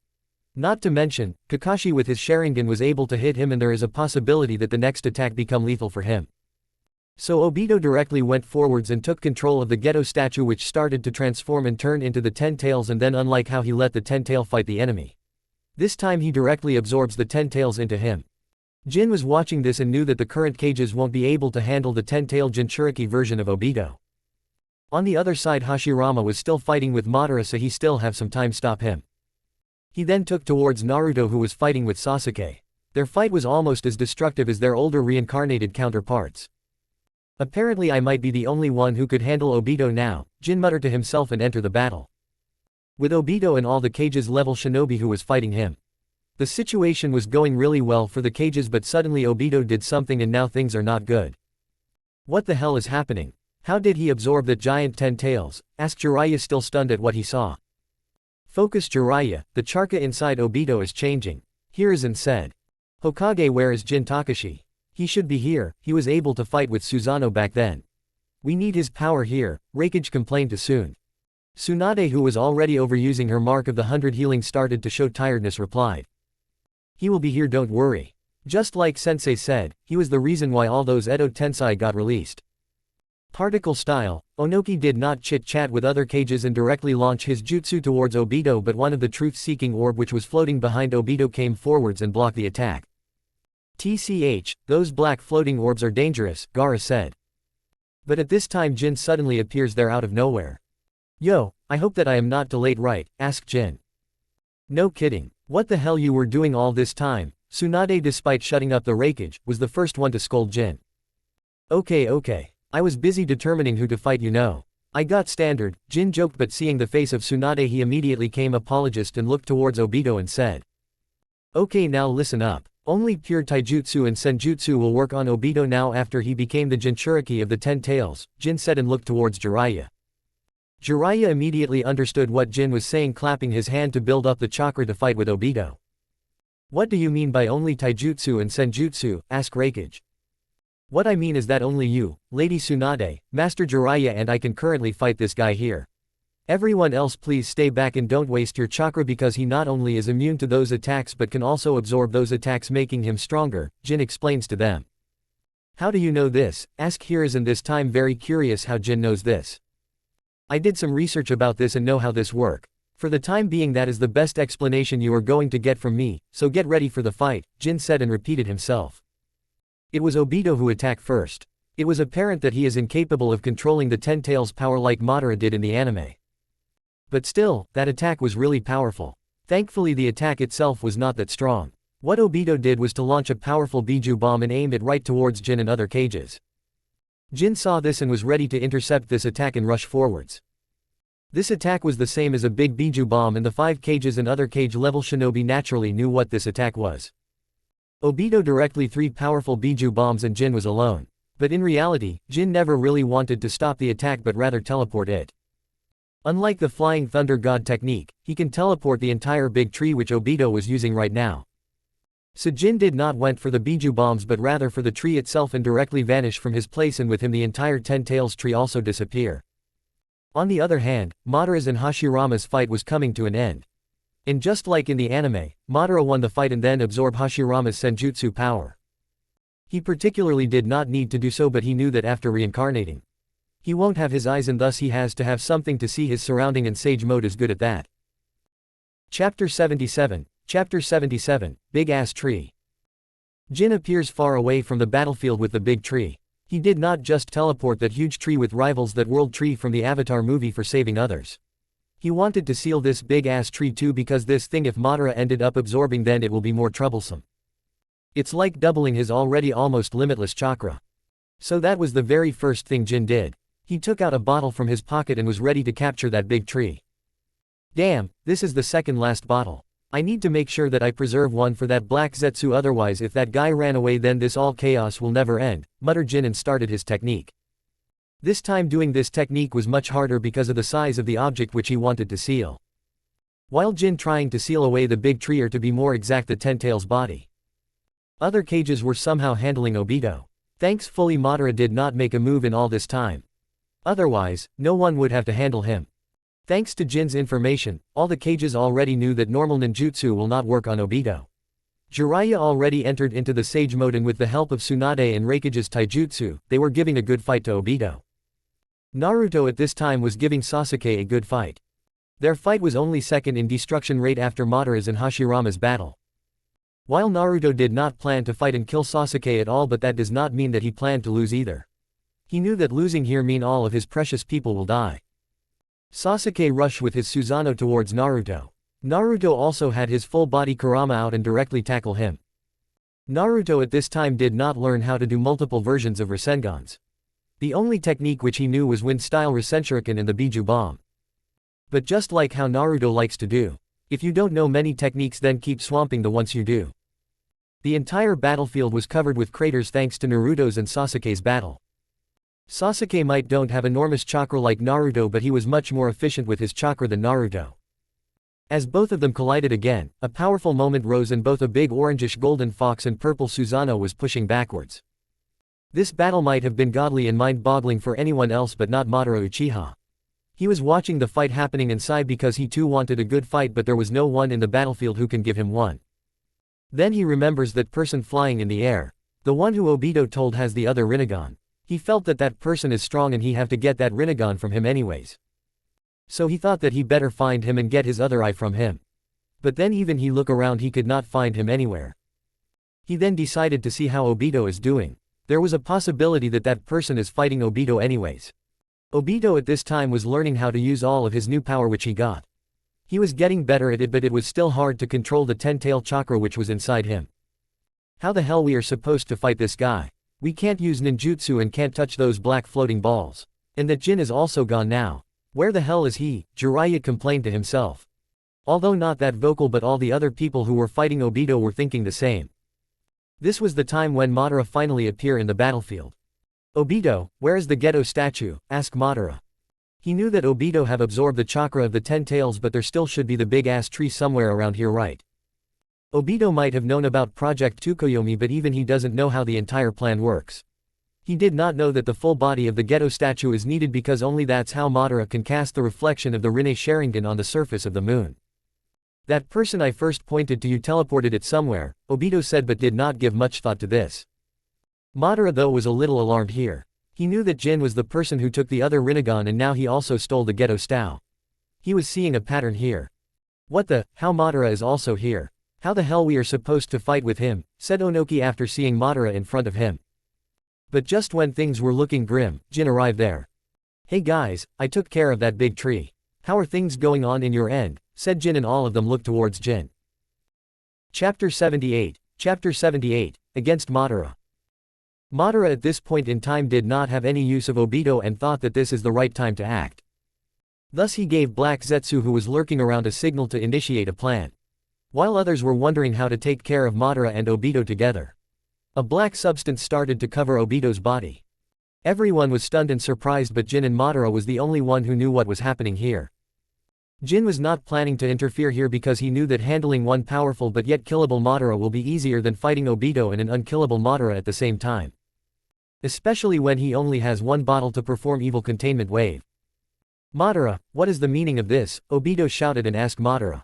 Not to mention, Kakashi with his Sharingan was able to hit him, and there is a possibility that the next attack become lethal for him. So Obito directly went forwards and took control of the Geto statue, which started to transform and turn into the Ten Tails, and then unlike how he let the Ten Tail fight the enemy, this time he directly absorbs the Ten Tails into him. Jin was watching this and knew that the current cages won't be able to handle the Ten-Tailed Jinchuriki version of Obito. On the other side, Hashirama was still fighting with Madara, so he still have some time stop him. He then took towards Naruto, who was fighting with Sasuke. Their fight was almost as destructive as their older reincarnated counterparts. Apparently I might be the only one who could handle Obito now, Jin muttered to himself and entered the battle. With Obito and all the cages level shinobi who was fighting him. The situation was going really well for the cages, but suddenly Obito did something and now things are not good. What the hell is happening? How did he absorb that giant 10 tails? Asked Jiraiya, still stunned at what he saw. Focus Jiraiya, the chakra inside Obito is changing. Hiruzen said. Hokage, where is Jin Takashi? He should be here, he was able to fight with Susanoo back then. We need his power here, Raikage complained to Sun. Tsunade, who was already overusing her mark of the 100 healing, started to show tiredness, replied. He will be here, don't worry. Just like Sensei said, he was the reason why all those Edo Tensei got released. Particle style, Onoki did not chit-chat with other cages and directly launch his jutsu towards Obito, but one of the truth-seeking orb which was floating behind Obito came forwards and blocked the attack. TCH, those black floating orbs are dangerous, Gaara said. But at this time Jin suddenly appears there out of nowhere. Yo, I hope that I am not too late, right? Asked Jin. No kidding. What the hell you were doing all this time? Tsunade, despite shutting up the Raikage, was the first one to scold Jin. Okay. I was busy determining who to fight, you know. I got standard, Jin joked, but seeing the face of Tsunade he immediately came apologist and looked towards Obito and said. Okay, now listen up. Only pure taijutsu and senjutsu will work on Obito now after he became the Jinchuriki of the 10 tails, Jin said and looked towards Jiraiya. Jiraiya immediately understood what Jin was saying, clapping his hand to build up the chakra to fight with Obito. What do you mean by only taijutsu and senjutsu? Asked Raikage. What I mean is that only you, Lady Tsunade, Master Jiraiya and I can currently fight this guy here. Everyone else please stay back and don't waste your chakra because he not only is immune to those attacks but can also absorb those attacks making him stronger, Jin explains to them. How do you know this? Ask Hiruzen this time very curious how Jin knows this. I did some research about this and know how this work. For the time being that is the best explanation you are going to get from me, so get ready for the fight, Jin said and repeated himself. It was Obito who attacked first. It was apparent that he is incapable of controlling the Ten Tails power like Madara did in the anime. But still, that attack was really powerful. Thankfully the attack itself was not that strong. What Obito did was to launch a powerful Biju bomb and aimed it right towards Jin and other cages. Jin saw this and was ready to intercept this attack and rush forwards. This attack was the same as a big Biju bomb and the 5 cages and other cage level shinobi naturally knew what this attack was. Obito directly 3 powerful Biju bombs and Jin was alone. But in reality, Jin never really wanted to stop the attack but rather teleport it. Unlike the Flying Thunder God technique, he can teleport the entire big tree which Obito was using right now. So Jin did not went for the Biju bombs but rather for the tree itself and directly vanish from his place and with him the entire Ten Tails tree also disappear. On the other hand, Madara's and Hashirama's fight was coming to an end. And just like in the anime, Madara won the fight and then absorbed Hashirama's senjutsu power. He particularly did not need to do so but he knew that after reincarnating, he won't have his eyes and thus he has to have something to see his surrounding and Sage Mode is good at that. Chapter 77, Big Ass Tree. Jin appears far away from the battlefield with the big tree. He did not just teleport that huge tree with rivals that world tree from the Avatar movie for saving others. He wanted to seal this big ass tree too because this thing if Madara ended up absorbing then it will be more troublesome. It's like doubling his already almost limitless chakra. So that was the very first thing Jin did. He took out a bottle from his pocket and was ready to capture that big tree. Damn, this is the second last bottle. I need to make sure that I preserve one for that black Zetsu otherwise if that guy ran away then this all chaos will never end, muttered Jin and started his technique. This time doing this technique was much harder because of the size of the object which he wanted to seal. While Jin trying to seal away the big tree or to be more exact the Ten Tails body. Other cages were somehow handling Obito. Thankfully Madara did not make a move in all this time. Otherwise, no one would have to handle him. Thanks to Jin's information, all the cages already knew that normal ninjutsu will not work on Obito. Jiraiya already entered into the Sage Mode and with the help of Tsunade and Raikage's taijutsu, they were giving a good fight to Obito. Naruto at this time was giving Sasuke a good fight. Their fight was only second in destruction rate after Madara's and Hashirama's battle. While Naruto did not plan to fight and kill Sasuke at all but that does not mean that he planned to lose either. He knew that losing here mean all of his precious people will die. Sasuke rushed with his Susanoo towards Naruto. Naruto also had his full body Kurama out and directly tackle him. Naruto at this time did not learn how to do multiple versions of Rasengans. The only technique which he knew was wind-style Rasenshuriken and the Biju Bomb. But just like how Naruto likes to do, if you don't know many techniques then keep swamping the ones you do. The entire battlefield was covered with craters thanks to Naruto's and Sasuke's battle. Sasuke might don't have enormous chakra like Naruto but he was much more efficient with his chakra than Naruto. As both of them collided again, a powerful moment rose and both a big orangish golden fox and purple Susanoo was pushing backwards. This battle might have been godly and mind-boggling for anyone else but not Madara Uchiha. He was watching the fight happening inside because he too wanted a good fight but there was no one in the battlefield who can give him one. Then he remembers that person flying in the air. The one who Obito told has the other Rinnegan. He felt that that person is strong and he have to get that Rinnegan from him anyways. So he thought that he better find him and get his other eye from him. But then even he look around he could not find him anywhere. He then decided to see how Obito is doing. There was a possibility that that person is fighting Obito anyways. Obito at this time was learning how to use all of his new power which he got. He was getting better at it but it was still hard to control the ten-tail chakra which was inside him. How the hell we are supposed to fight this guy? We can't use ninjutsu and can't touch those black floating balls. And that Jin is also gone now. Where the hell is he? Jiraiya complained to himself. Although not that vocal but all the other people who were fighting Obito were thinking the same. This was the time when Madara finally appeared in the battlefield. Obito, where is the Geto statue? Asked Madara. He knew that Obito have absorbed the chakra of the Ten Tails but there still should be the big ass tree somewhere around here right? Obito might have known about Project Tsukuyomi but even he doesn't know how the entire plan works. He did not know that the full body of the Geto statue is needed because only that's how Madara can cast the reflection of the Rinne Sharingan on the surface of the moon. That person I first pointed to, you teleported it somewhere, Obito said, but did not give much thought to this. Madara though was a little alarmed here. He knew that Jin was the person who took the other Rinnegan and now he also stole the Geto Stao. He was seeing a pattern here. What the, how Madara is also here? How the hell we are supposed to fight with him, said Onoki after seeing Madara in front of him. But just when things were looking grim, Jin arrived there. Hey guys, I took care of that big tree. How are things going on in your end, said Jin, and all of them looked towards Jin. Chapter 78, Against Madara. Madara at this point in time did not have any use of Obito and thought that this is the right time to act. Thus he gave Black Zetsu, who was lurking around, a signal to initiate a plan. While others were wondering how to take care of Madara and Obito together, a black substance started to cover Obito's body. Everyone was stunned and surprised, but Jin and Madara was the only one who knew what was happening here. Jin was not planning to interfere here because he knew that handling one powerful but yet killable Madara will be easier than fighting Obito and an unkillable Madara at the same time. Especially when he only has one bottle to perform evil containment wave. Madara, what is the meaning of this? Obito shouted and asked Madara.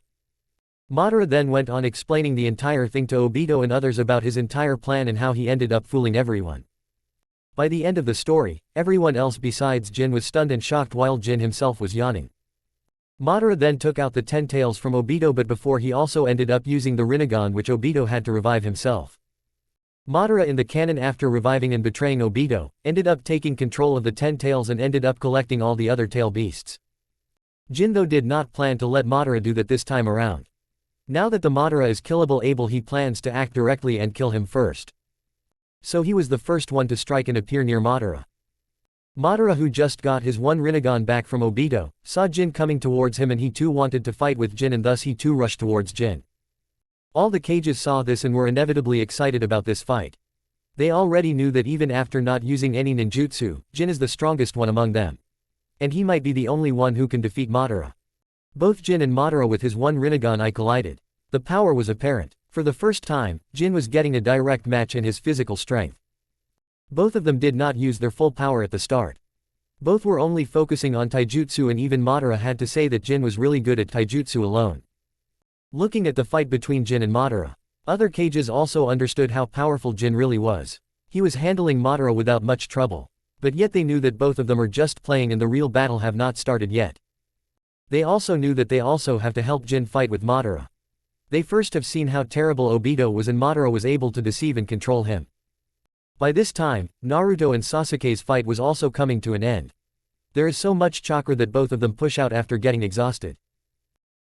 Madara then went on explaining the entire thing to Obito and others about his entire plan and how he ended up fooling everyone. By the end of the story, everyone else besides Jin was stunned and shocked while Jin himself was yawning. Madara then took out the 10 tails from Obito, but before he also ended up using the Rinnegan, which Obito had to revive himself. Madara in the canon, after reviving and betraying Obito, ended up taking control of the 10 tails and ended up collecting all the other tail beasts. Jin though did not plan to let Madara do that this time around. Now that the Madara is killable he plans to act directly and kill him first. So he was the first one to strike and appear near Madara. Madara, who just got his one Rinnegan back from Obito, saw Jin coming towards him and he too wanted to fight with Jin, and thus he too rushed towards Jin. All the cages saw this and were inevitably excited about this fight. They already knew that even after not using any ninjutsu, Jin is the strongest one among them. And he might be the only one who can defeat Madara. Both Jin and Madara with his one Rinnegan collided. The power was apparent. For the first time, Jin was getting a direct match in his physical strength. Both of them did not use their full power at the start. Both were only focusing on taijutsu, and even Madara had to say that Jin was really good at taijutsu alone. Looking at the fight between Jin and Madara, other cages also understood how powerful Jin really was. He was handling Madara without much trouble. But yet they knew that both of them are just playing and the real battle have not started yet. They also knew that they also have to help Jin fight with Madara. They first have seen how terrible Obito was and Madara was able to deceive and control him. By this time, Naruto and Sasuke's fight was also coming to an end. There is so much chakra that both of them push out after getting exhausted.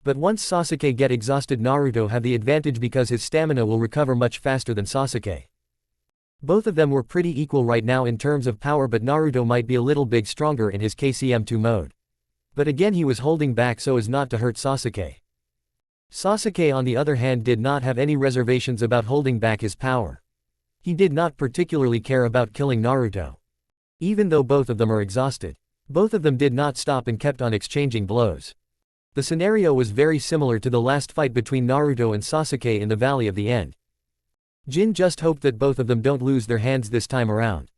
But once Sasuke get exhausted, Naruto have the advantage because his stamina will recover much faster than Sasuke. Both of them were pretty equal right now in terms of power, but Naruto might be a little bit stronger in his KCM2 mode. But again he was holding back so as not to hurt Sasuke. Sasuke on the other hand did not have any reservations about holding back his power. He did not particularly care about killing Naruto. Even though both of them are exhausted, both of them did not stop and kept on exchanging blows. The scenario was very similar to the last fight between Naruto and Sasuke in the Valley of the End. Jin just hoped that both of them don't lose their hands this time around.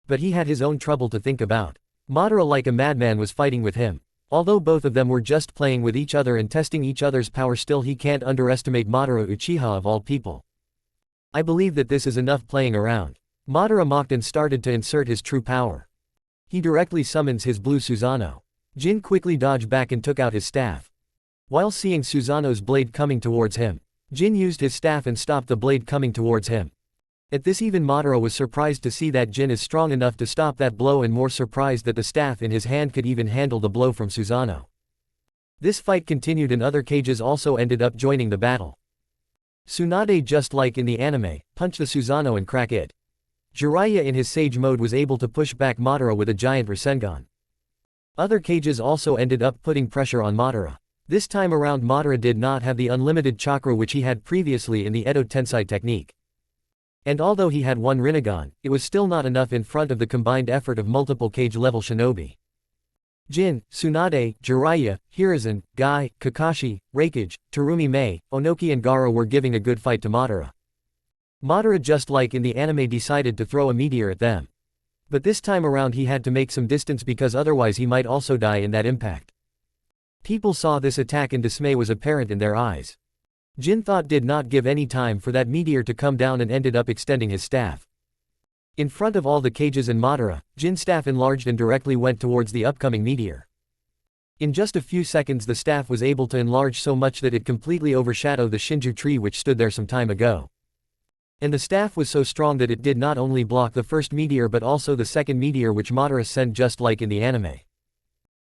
But he had his own trouble to think about. Madara like a madman was fighting with him. Although both of them were just playing with each other and testing each other's power, still he can't underestimate Madara Uchiha of all people. I believe that this is enough playing around. Madara mocked and started to insert his true power. He directly summons his blue Susanoo. Jin quickly dodged back and took out his staff. While seeing Susanoo's blade coming towards him, Jin used his staff and stopped the blade coming towards him. At this even Madara was surprised to see that Jin is strong enough to stop that blow and more surprised that the staff in his hand could even handle the blow from Susanoo. This fight continued and other cages also ended up joining the battle. Tsunade, just like in the anime, punched the Susanoo and crack it. Jiraiya in his sage mode was able to push back Madara with a giant rasengan. Other cages also ended up putting pressure on Madara. This time around Madara did not have the unlimited chakra which he had previously in the Edo Tensei technique. And although he had one Rinnegan, it was still not enough in front of the combined effort of multiple cage-level shinobi. Jin, Tsunade, Jiraiya, Hiruzen, Guy, Kakashi, Raikage, Terumi Mei, Onoki and Gaara were giving a good fight to Madara. Madara, just like in the anime, decided to throw a meteor at them. But this time around he had to make some distance because otherwise he might also die in that impact. People saw this attack and dismay was apparent in their eyes. Jin thought did not give any time for that meteor to come down and ended up extending his staff. In front of all the cages and Madara, Jin's staff enlarged and directly went towards the upcoming meteor. In just a few seconds the staff was able to enlarge so much that it completely overshadowed the Shinju tree which stood there some time ago. And the staff was so strong that it did not only block the first meteor but also the second meteor which Madara sent just like in the anime.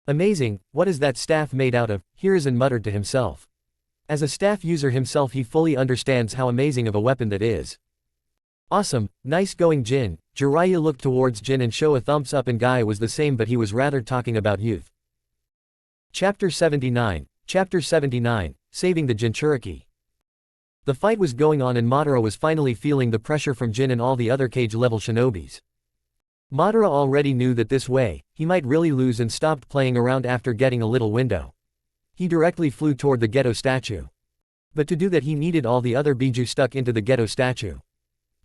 Amazing, what is that staff made out of? Hiruzen muttered to himself. As a staff user himself he fully understands how amazing of a weapon that is. Awesome, nice going Jin. Jiraiya looked towards Jin and show a thumbs up and Guy was the same but he was rather talking about youth. Chapter 79, Saving the Jinchuriki. The fight was going on and Madara was finally feeling the pressure from Jin and all the other cage-level shinobis. Madara already knew that this way, he might really lose and stopped playing around after getting a little window. He directly flew toward the ghetto statue. But to do that he needed all the other Biju stuck into the ghetto statue.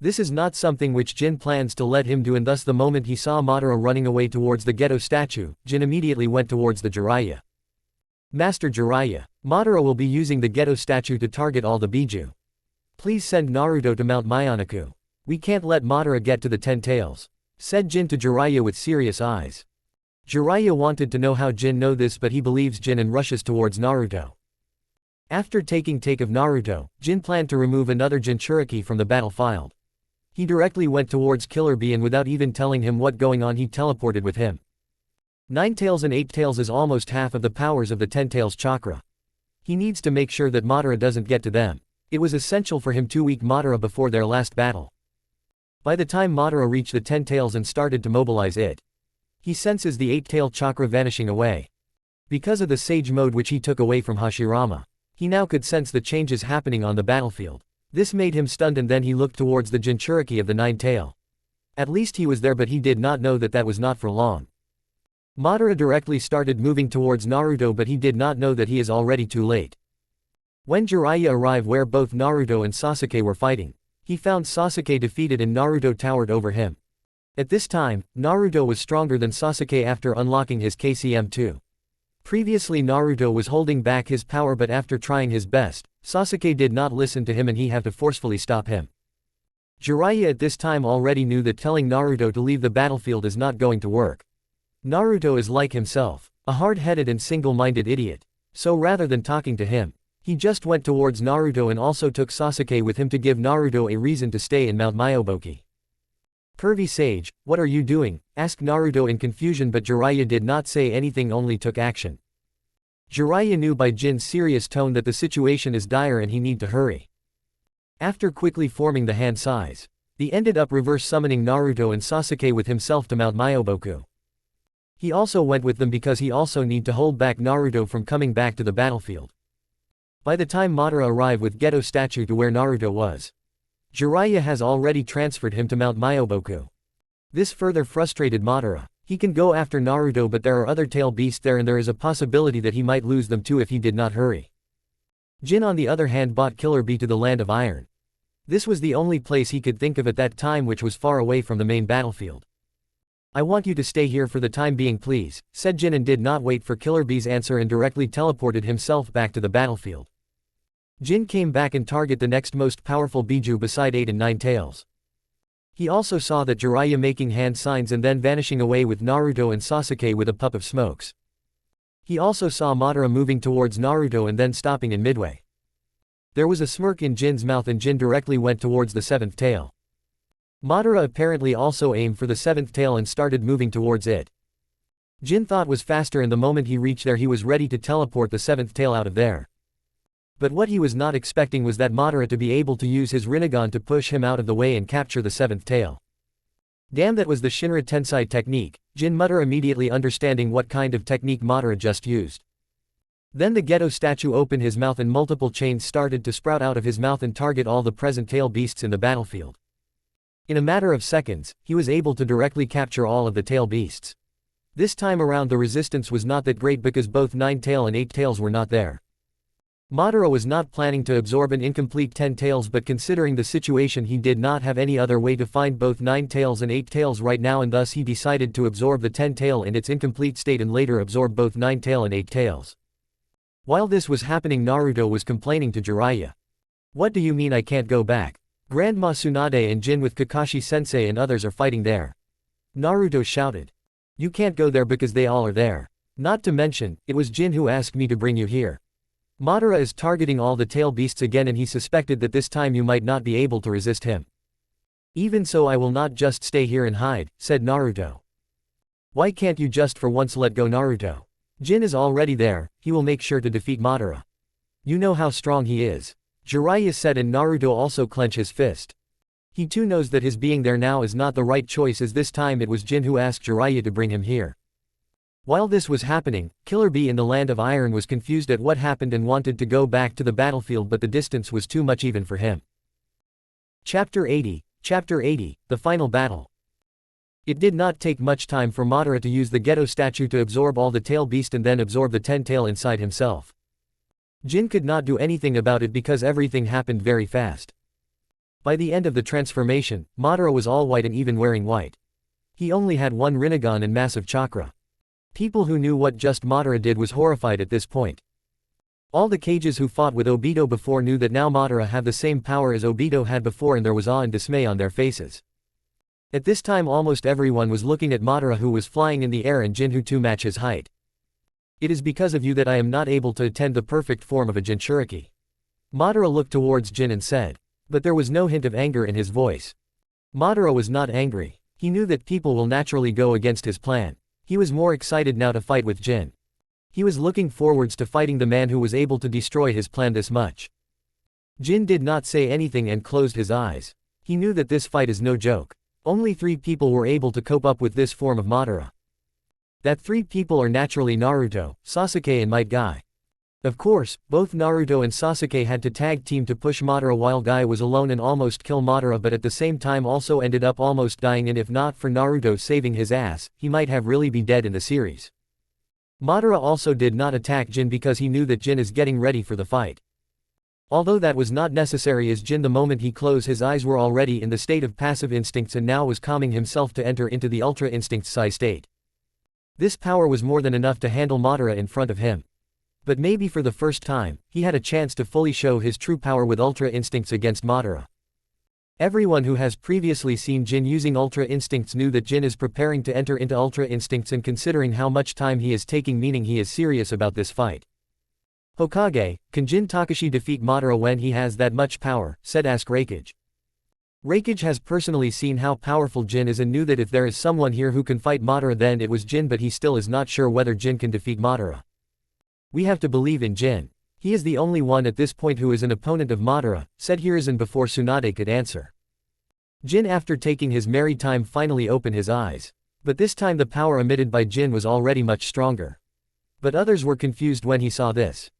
This is not something which Jin plans to let him do and thus the moment he saw Madara running away towards the ghetto statue, Jin immediately went towards the Jiraiya. Master Jiraiya, Madara will be using the ghetto statue to target all the Biju. Please send Naruto to Mount Miyanaku. We can't let Madara get to the 10 tails, said Jin to Jiraiya with serious eyes. Jiraiya wanted to know how Jin know this but he believes Jin and rushes towards Naruto. After taking take of Naruto, Jin planned to remove another Jinchuriki from the battlefield. He directly went towards Killer Bee and without even telling him what going on he teleported with him. 9 tails and 8 tails is almost half of the powers of the 10 tails chakra. He needs to make sure that Madara doesn't get to them. It was essential for him to weaken Madara before their last battle. By the time Madara reached the 10 tails and started to mobilize it, he senses the 8-tail chakra vanishing away. Because of the sage mode which he took away from Hashirama, he now could sense the changes happening on the battlefield. This made him stunned and then he looked towards the Jinchuriki of the 9-tail. At least he was there but he did not know that that was not for long. Madara directly started moving towards Naruto but he did not know that he is already too late. When Jiraiya arrived where both Naruto and Sasuke were fighting, he found Sasuke defeated and Naruto towered over him. At this time, Naruto was stronger than Sasuke after unlocking his KCM2. Previously Naruto was holding back his power but after trying his best, Sasuke did not listen to him and he had to forcefully stop him. Jiraiya at this time already knew that telling Naruto to leave the battlefield is not going to work. Naruto is like himself, a hard-headed and single-minded idiot. So rather than talking to him, he just went towards Naruto and also took Sasuke with him to give Naruto a reason to stay in Mount Myoboki. Pervy sage, what are you doing? Asked Naruto in confusion but Jiraiya did not say anything only took action. Jiraiya knew by Jin's serious tone that the situation is dire and he need to hurry. After quickly forming the hand size, he ended up reverse summoning Naruto and Sasuke with himself to Mount Myoboku. He also went with them because he also need to hold back Naruto from coming back to the battlefield. By the time Madara arrived with Geto statue to where Naruto was, Jiraiya has already transferred him to Mount Myoboku. This further frustrated Madara. He can go after Naruto but there are other tail beasts there and there is a possibility that he might lose them too if he did not hurry. Jin on the other hand brought Killer Bee to the Land of Iron. This was the only place he could think of at that time which was far away from the main battlefield. I want you to stay here for the time being please, said Jin and did not wait for Killer Bee's answer and directly teleported himself back to the battlefield. Jin came back and targeted the next most powerful Biju beside 8 and 9 tails. He also saw that Jiraiya making hand signs and then vanishing away with Naruto and Sasuke with a puff of smokes. He also saw Madara moving towards Naruto and then stopping in midway. There was a smirk in Jin's mouth and Jin directly went towards the 7th tail. Madara apparently also aimed for the 7th tail and started moving towards it. Jin thought was faster and the moment he reached there he was ready to teleport the 7th tail out of there. But what he was not expecting was that Madara to be able to use his Rinnegan to push him out of the way and capture the 7th tail. Damn, that was the Shinra Tensei technique, Jin muttered immediately understanding what kind of technique Madara just used. Then the Geto statue opened his mouth and multiple chains started to sprout out of his mouth and target all the present tail beasts in the battlefield. In a matter of seconds, he was able to directly capture all of the tail beasts. This time around the resistance was not that great because both 9 tail and 8 tails were not there. Madara was not planning to absorb an incomplete 10 tails, but considering the situation he did not have any other way to find both 9 tails and 8 tails right now, and thus he decided to absorb the 10 tail in its incomplete state and later absorb both 9 tail and 8 tails. While this was happening, Naruto was complaining to Jiraiya. "What do you mean I can't go back? Grandma Tsunade and Jin with Kakashi-sensei and others are fighting there," Naruto shouted. "You can't go there because they all are there. Not to mention, it was Jin who asked me to bring you here. Madara is targeting all the tail beasts again and he suspected that this time you might not be able to resist him. Even so, I will not just stay here and hide," said Naruto. "Why can't you just for once let go, Naruto? Jin is already there, he will make sure to defeat Madara. You know how strong he is," Jiraiya said, and Naruto also clenched his fist. He too knows that his being there now is not the right choice, as this time it was Jin who asked Jiraiya to bring him here. While this was happening, Killer Bee in the Land of Iron was confused at what happened and wanted to go back to the battlefield, but the distance was too much even for him. Chapter 80, The Final Battle. It did not take much time for Madara to use the ghetto statue to absorb all the tail beast and then absorb the 10 tail inside himself. Jin could not do anything about it because everything happened very fast. By the end of the transformation, Madara was all white and even wearing white. He only had one Rinnegan and massive chakra. People who knew what just Madara did was horrified at this point. All the cages who fought with Obito before knew that now Madara had the same power as Obito had before, and there was awe and dismay on their faces. At this time almost everyone was looking at Madara, who was flying in the air, and Jin, who too match his height. "It is because of you that I am not able to attend the perfect form of a Jinchuriki." Madara looked towards Jin and said. But there was no hint of anger in his voice. Madara was not angry. He knew that people will naturally go against his plan. He was more excited now to fight with Jin. He was looking forwards to fighting the man who was able to destroy his plan this much. Jin did not say anything and closed his eyes. He knew that this fight is no joke. Only 3 people were able to cope up with this form of Madara. That 3 people are naturally Naruto, Sasuke and Might Guy. Of course, both Naruto and Sasuke had to tag team to push Madara, while Guy was alone and almost kill Madara, but at the same time also ended up almost dying, and if not for Naruto saving his ass, he might have really be dead in the series. Madara also did not attack Jin because he knew that Jin is getting ready for the fight. Although that was not necessary, as Jin, the moment he closed his eyes, were already in the state of passive instincts and now was calming himself to enter into the Ultra Instinct Psi state. This power was more than enough to handle Madara in front of him. But maybe for the first time, he had a chance to fully show his true power with Ultra Instincts against Madara. Everyone who has previously seen Jin using Ultra Instincts knew that Jin is preparing to enter into Ultra Instincts, and considering how much time he is taking, meaning he is serious about this fight. "Hokage, can Jin Takashi defeat Madara when he has that much power?" said Raikage. Raikage has personally seen how powerful Jin is and knew that if there is someone here who can fight Madara, then it was Jin, but he still is not sure whether Jin can defeat Madara. "We have to believe in Jin. He is the only one at this point who is an opponent of Madara," said Hiruzen before Tsunade could answer. Jin, after taking his merry time, finally opened his eyes. But this time the power emitted by Jin was already much stronger. But others were confused when he saw this.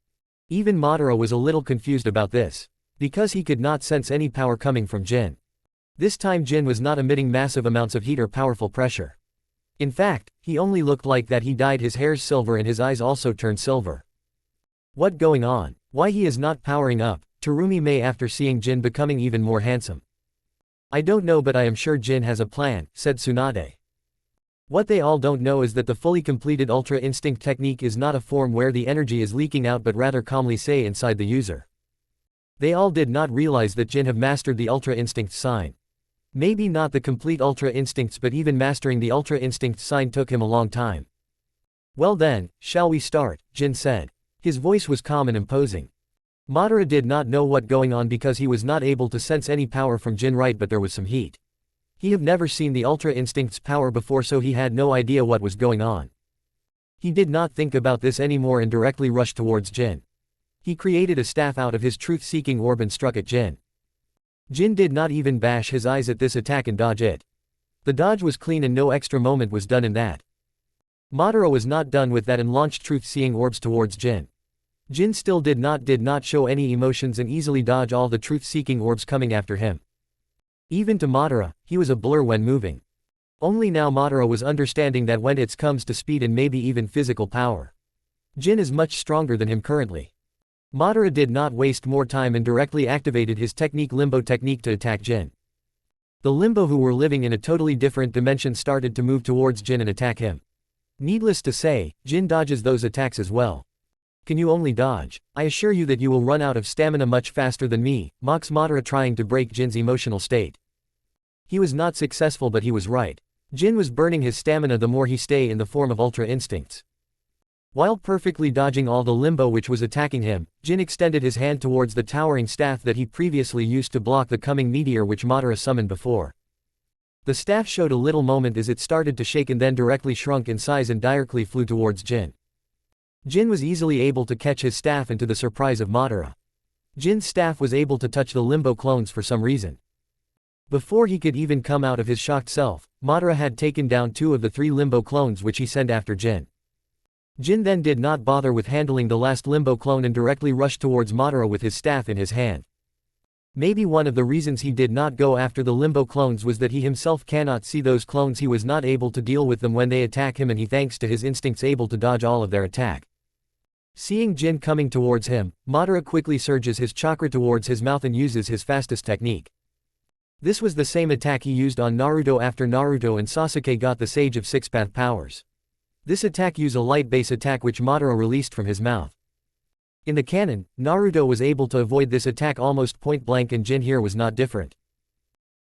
Even Madara was a little confused about this, because he could not sense any power coming from Jin. This time Jin was not emitting massive amounts of heat or powerful pressure. In fact, he only looked like that he dyed his hair silver and his eyes also turned silver. What going on? Why he is not powering up? Terumi May after seeing Jin becoming even more handsome. "I don't know, but I am sure Jin has a plan," said Tsunade. What they all don't know is that the fully completed Ultra Instinct technique is not a form where the energy is leaking out, but rather calmly say inside the user. They all did not realize that Jin have mastered the Ultra Instinct sign. Maybe not the complete Ultra Instincts, but even mastering the Ultra Instinct sign took him a long time. "Well then, shall we start?" Jin said. His voice was calm and imposing. Madara did not know what going on because he was not able to sense any power from Jin, right, but there was some heat. He have never seen the Ultra Instinct's power before, so he had no idea what was going on. He did not think about this anymore and directly rushed towards Jin. He created a staff out of his truth-seeking orb and struck at Jin. Jin did not even bash his eyes at this attack and dodge it. The dodge was clean and no extra moment was done in that. Madara was not done with that and launched truth-seeing orbs towards Jin. Jin still did not show any emotions and easily dodged all the truth-seeking orbs coming after him. Even to Madara, he was a blur when moving. Only now Madara was understanding that when it comes to speed and maybe even physical power, Jin is much stronger than him currently. Madara did not waste more time and directly activated his limbo technique to attack Jin. The limbo who were living in a totally different dimension started to move towards Jin and attack him. Needless to say, Jin dodges those attacks as well. Can you only dodge? I assure you that you will run out of stamina much faster than me, mocks Madara, trying to break Jin's emotional state. He was not successful, but he was right. Jin was burning his stamina the more he stay in the form of Ultra Instincts. While perfectly dodging all the limbo which was attacking him, Jin extended his hand towards the towering staff that he previously used to block the coming meteor which Madara summoned before. The staff showed a little moment as it started to shake and then directly shrunk in size and directly flew towards Jin. Jin was easily able to catch his staff, and to the surprise of Madara, Jin's staff was able to touch the limbo clones for some reason. Before he could even come out of his shocked self, Madara had taken down 2 of the 3 limbo clones which he sent after Jin. Jin then did not bother with handling the last limbo clone and directly rushed towards Madara with his staff in his hand. Maybe one of the reasons he did not go after the limbo clones was that he himself cannot see those clones. He was not able to deal with them when they attack him, and he, thanks to his instincts, able to dodge all of their attack. Seeing Jin coming towards him, Madara quickly surges his chakra towards his mouth and uses his fastest technique. This was the same attack he used on Naruto after Naruto and Sasuke got the Sage of Six Path powers. This attack used a light base attack which Madara released from his mouth. In the canon, Naruto was able to avoid this attack almost point blank, and Jin here was not different.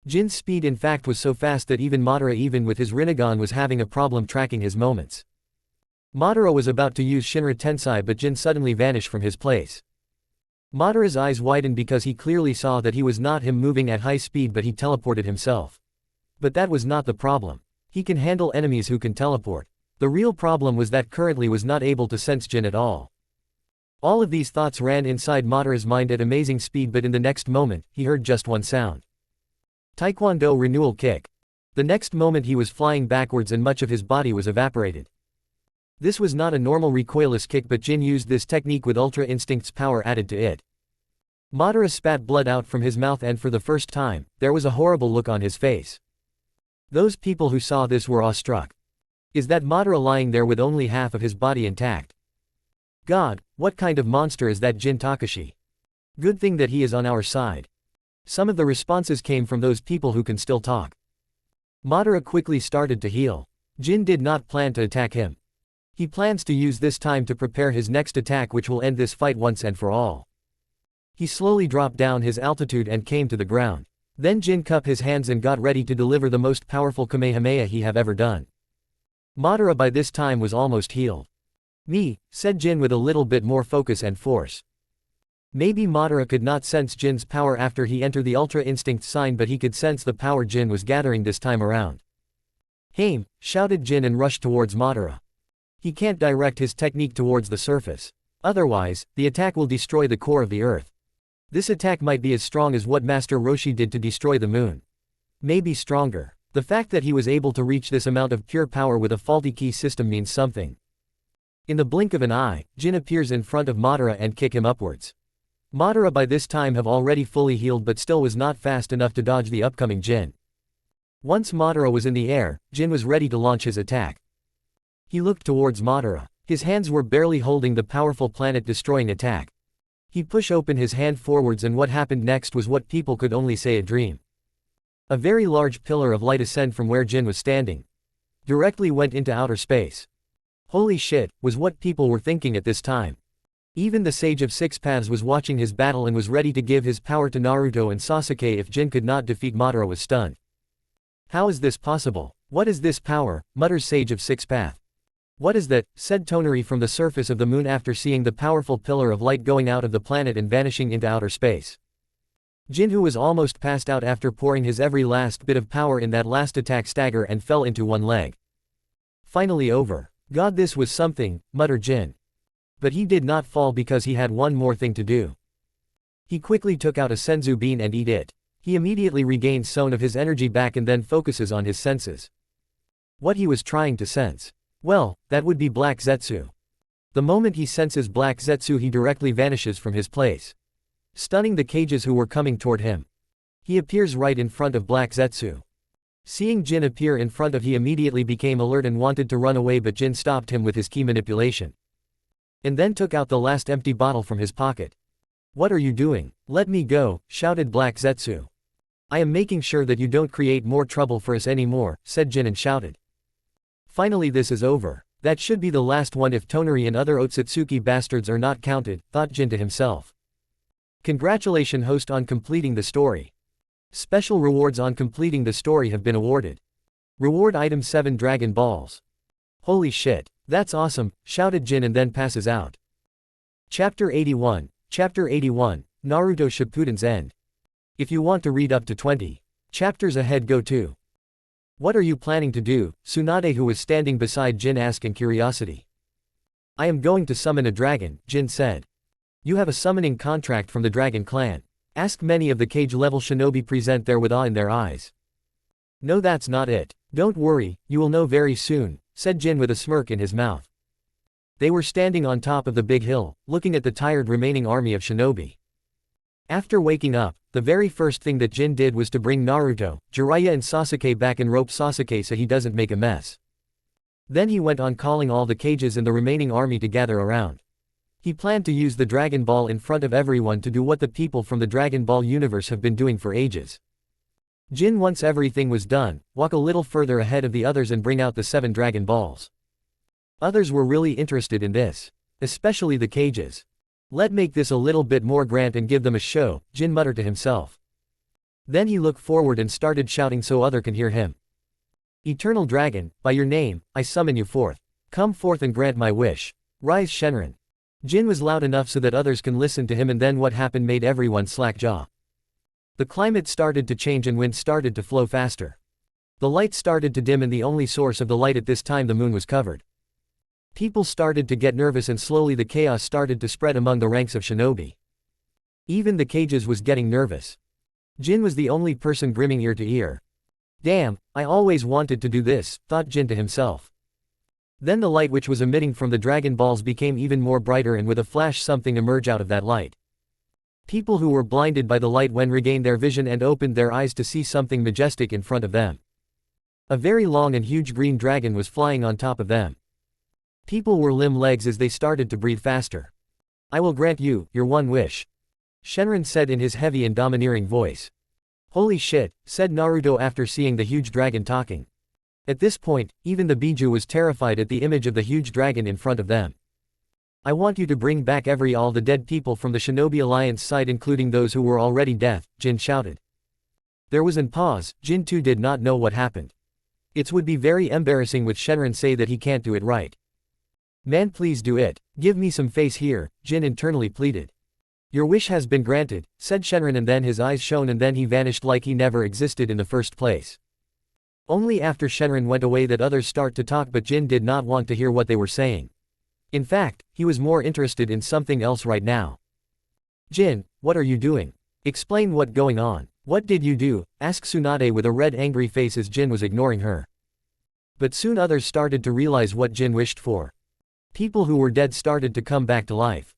Jin's speed in fact was so fast that even Madara, even with his Rinnegan, was having a problem tracking his moments. Madara was about to use Shinra Tensei, but Jin suddenly vanished from his place. Madara's eyes widened because he clearly saw that he was not him moving at high speed, but he teleported himself. But that was not the problem. He can handle enemies who can teleport. The real problem was that currently was not able to sense Jin at all. All of these thoughts ran inside Madara's mind at amazing speed, but in the next moment, he heard just one sound. Taekwondo renewal kick. The next moment he was flying backwards and much of his body was evaporated. This was not a normal recoilless kick, but Jin used this technique with Ultra Instinct's power added to it. Madara spat blood out from his mouth, and for the first time, there was a horrible look on his face. Those people who saw this were awestruck. Is that Madara lying there with only half of his body intact? God, what kind of monster is that Jin Takashi? Good thing that he is on our side. Some of the responses came from those people who can still talk. Madara quickly started to heal. Jin did not plan to attack him. He plans to use this time to prepare his next attack, which will end this fight once and for all. He slowly dropped down his altitude and came to the ground. Then Jin cupped his hands and got ready to deliver the most powerful Kamehameha he have ever done. Madara by this time was almost healed. Me, said Jin with a little bit more focus and force. Maybe Madara could not sense Jin's power after he entered the Ultra Instinct sign, but he could sense the power Jin was gathering this time around. Haim, shouted Jin and rushed towards Madara. He can't direct his technique towards the surface. Otherwise, the attack will destroy the core of the earth. This attack might be as strong as what Master Roshi did to destroy the moon. Maybe stronger. The fact that he was able to reach this amount of pure power with a faulty key system means something. In the blink of an eye, Jin appears in front of Madara and kick him upwards. Madara by this time have already fully healed, but still was not fast enough to dodge the upcoming Jin. Once Madara was in the air, Jin was ready to launch his attack. He looked towards Madara. His hands were barely holding the powerful planet-destroying attack. He pushed open his hand forwards, and what happened next was what people could only say a dream. A very large pillar of light ascended from where Jin was standing. Directly went into outer space. Holy shit, was what people were thinking at this time. Even the Sage of Six Paths was watching his battle and was ready to give his power to Naruto and Sasuke if Jin could not defeat Madara was stunned. How is this possible? What is this power? Mutters Sage of Six Paths. What is that? Said Tonari from the surface of the moon after seeing the powerful pillar of light going out of the planet and vanishing into outer space. Jin, who was almost passed out after pouring his every last bit of power in that last attack, staggered and fell into one leg. Finally over. God, this was something, muttered Jin. But he did not fall because he had one more thing to do. He quickly took out a senzu bean and ate it. He immediately regains some of his energy back and then focuses on his senses. What he was trying to sense? Well, that would be Black Zetsu. The moment he senses Black Zetsu, he directly vanishes from his place, stunning the cages who were coming toward him. He appears right in front of Black Zetsu. Seeing Jin appear in front of, he immediately became alert and wanted to run away, but Jin stopped him with his key manipulation. and then took out the last empty bottle from his pocket. "What are you doing? Let me go," shouted Black Zetsu. "I am making sure that you don't create more trouble for us anymore," said Jin and shouted. "Finally this is over. That should be the last one if Tonari and other Otsutsuki bastards are not counted," thought Jin to himself. Congratulations host on completing the story. Special rewards on completing the story have been awarded. Reward item 7 Dragon Balls. "Holy shit. That's awesome," shouted Jin and then passes out. Chapter 81, Naruto Shippuden's End. If you want to read up to 20 chapters ahead, go to. "What are you planning to do?" Tsunade, who was standing beside Jin, asked in curiosity. "I am going to summon a dragon," Jin said. "You have a summoning contract from the Dragon Clan?" asked many of the cage-level shinobi present there with awe in their eyes. "No, that's not it. Don't worry, you will know very soon," said Jin with a smirk in his mouth. They were standing on top of the big hill, looking at the tired remaining army of shinobi. After waking up, the very first thing that Jin did was to bring Naruto, Jiraiya and Sasuke back and rope Sasuke so he doesn't make a mess. Then he went on calling all the cages and the remaining army to gather around. He planned to use the Dragon Ball in front of everyone to do what the people from the Dragon Ball universe have been doing for ages. Jin, once everything was done, walk a little further ahead of the others and bring out the 7 Dragon Balls. Others were really interested in this. Especially the cages. "Let make this a little bit more grand and give them a show," Jin muttered to himself. Then he looked forward and started shouting so others can hear him. "Eternal Dragon, by your name, I summon you forth. Come forth and grant my wish. Rise Shenron." Jin was loud enough so that others can listen to him, and then what happened made everyone slack jaw. The climate started to change and wind started to flow faster. The light started to dim and the only source of the light at this time, the moon, was covered. People started to get nervous and slowly the chaos started to spread among the ranks of shinobi. Even the cages was getting nervous. Jin was the only person grinning ear to ear. "Damn, I always wanted to do this," thought Jin to himself. Then the light which was emitting from the Dragon Balls became even more brighter, and with a flash something emerged out of that light. People who were blinded by the light when regained their vision and opened their eyes to see something majestic in front of them. A very long and huge green dragon was flying on top of them. People were limb legs as they started to breathe faster. "I will grant you your one wish," Shenron said in his heavy and domineering voice. "Holy shit," said Naruto after seeing the huge dragon talking. At this point, even the Biju was terrified at the image of the huge dragon in front of them. "I want you to bring back all the dead people from the Shinobi Alliance side, including those who were already dead," Jin shouted. There was a pause. Jin too did not know what happened. It would be very embarrassing with Shenron say that he can't do it right. "Man, please do it. Give me some face here," Jin internally pleaded. "Your wish has been granted," said Shenron, and then his eyes shone and then he vanished like he never existed in the first place. Only after Shenron went away that others start to talk, but Jin did not want to hear what they were saying. In fact, he was more interested in something else right now. "Jin, what are you doing? Explain what's going on. What did you do?" asked Tsunade with a red angry face as Jin was ignoring her. But soon others started to realize what Jin wished for. People who were dead started to come back to life.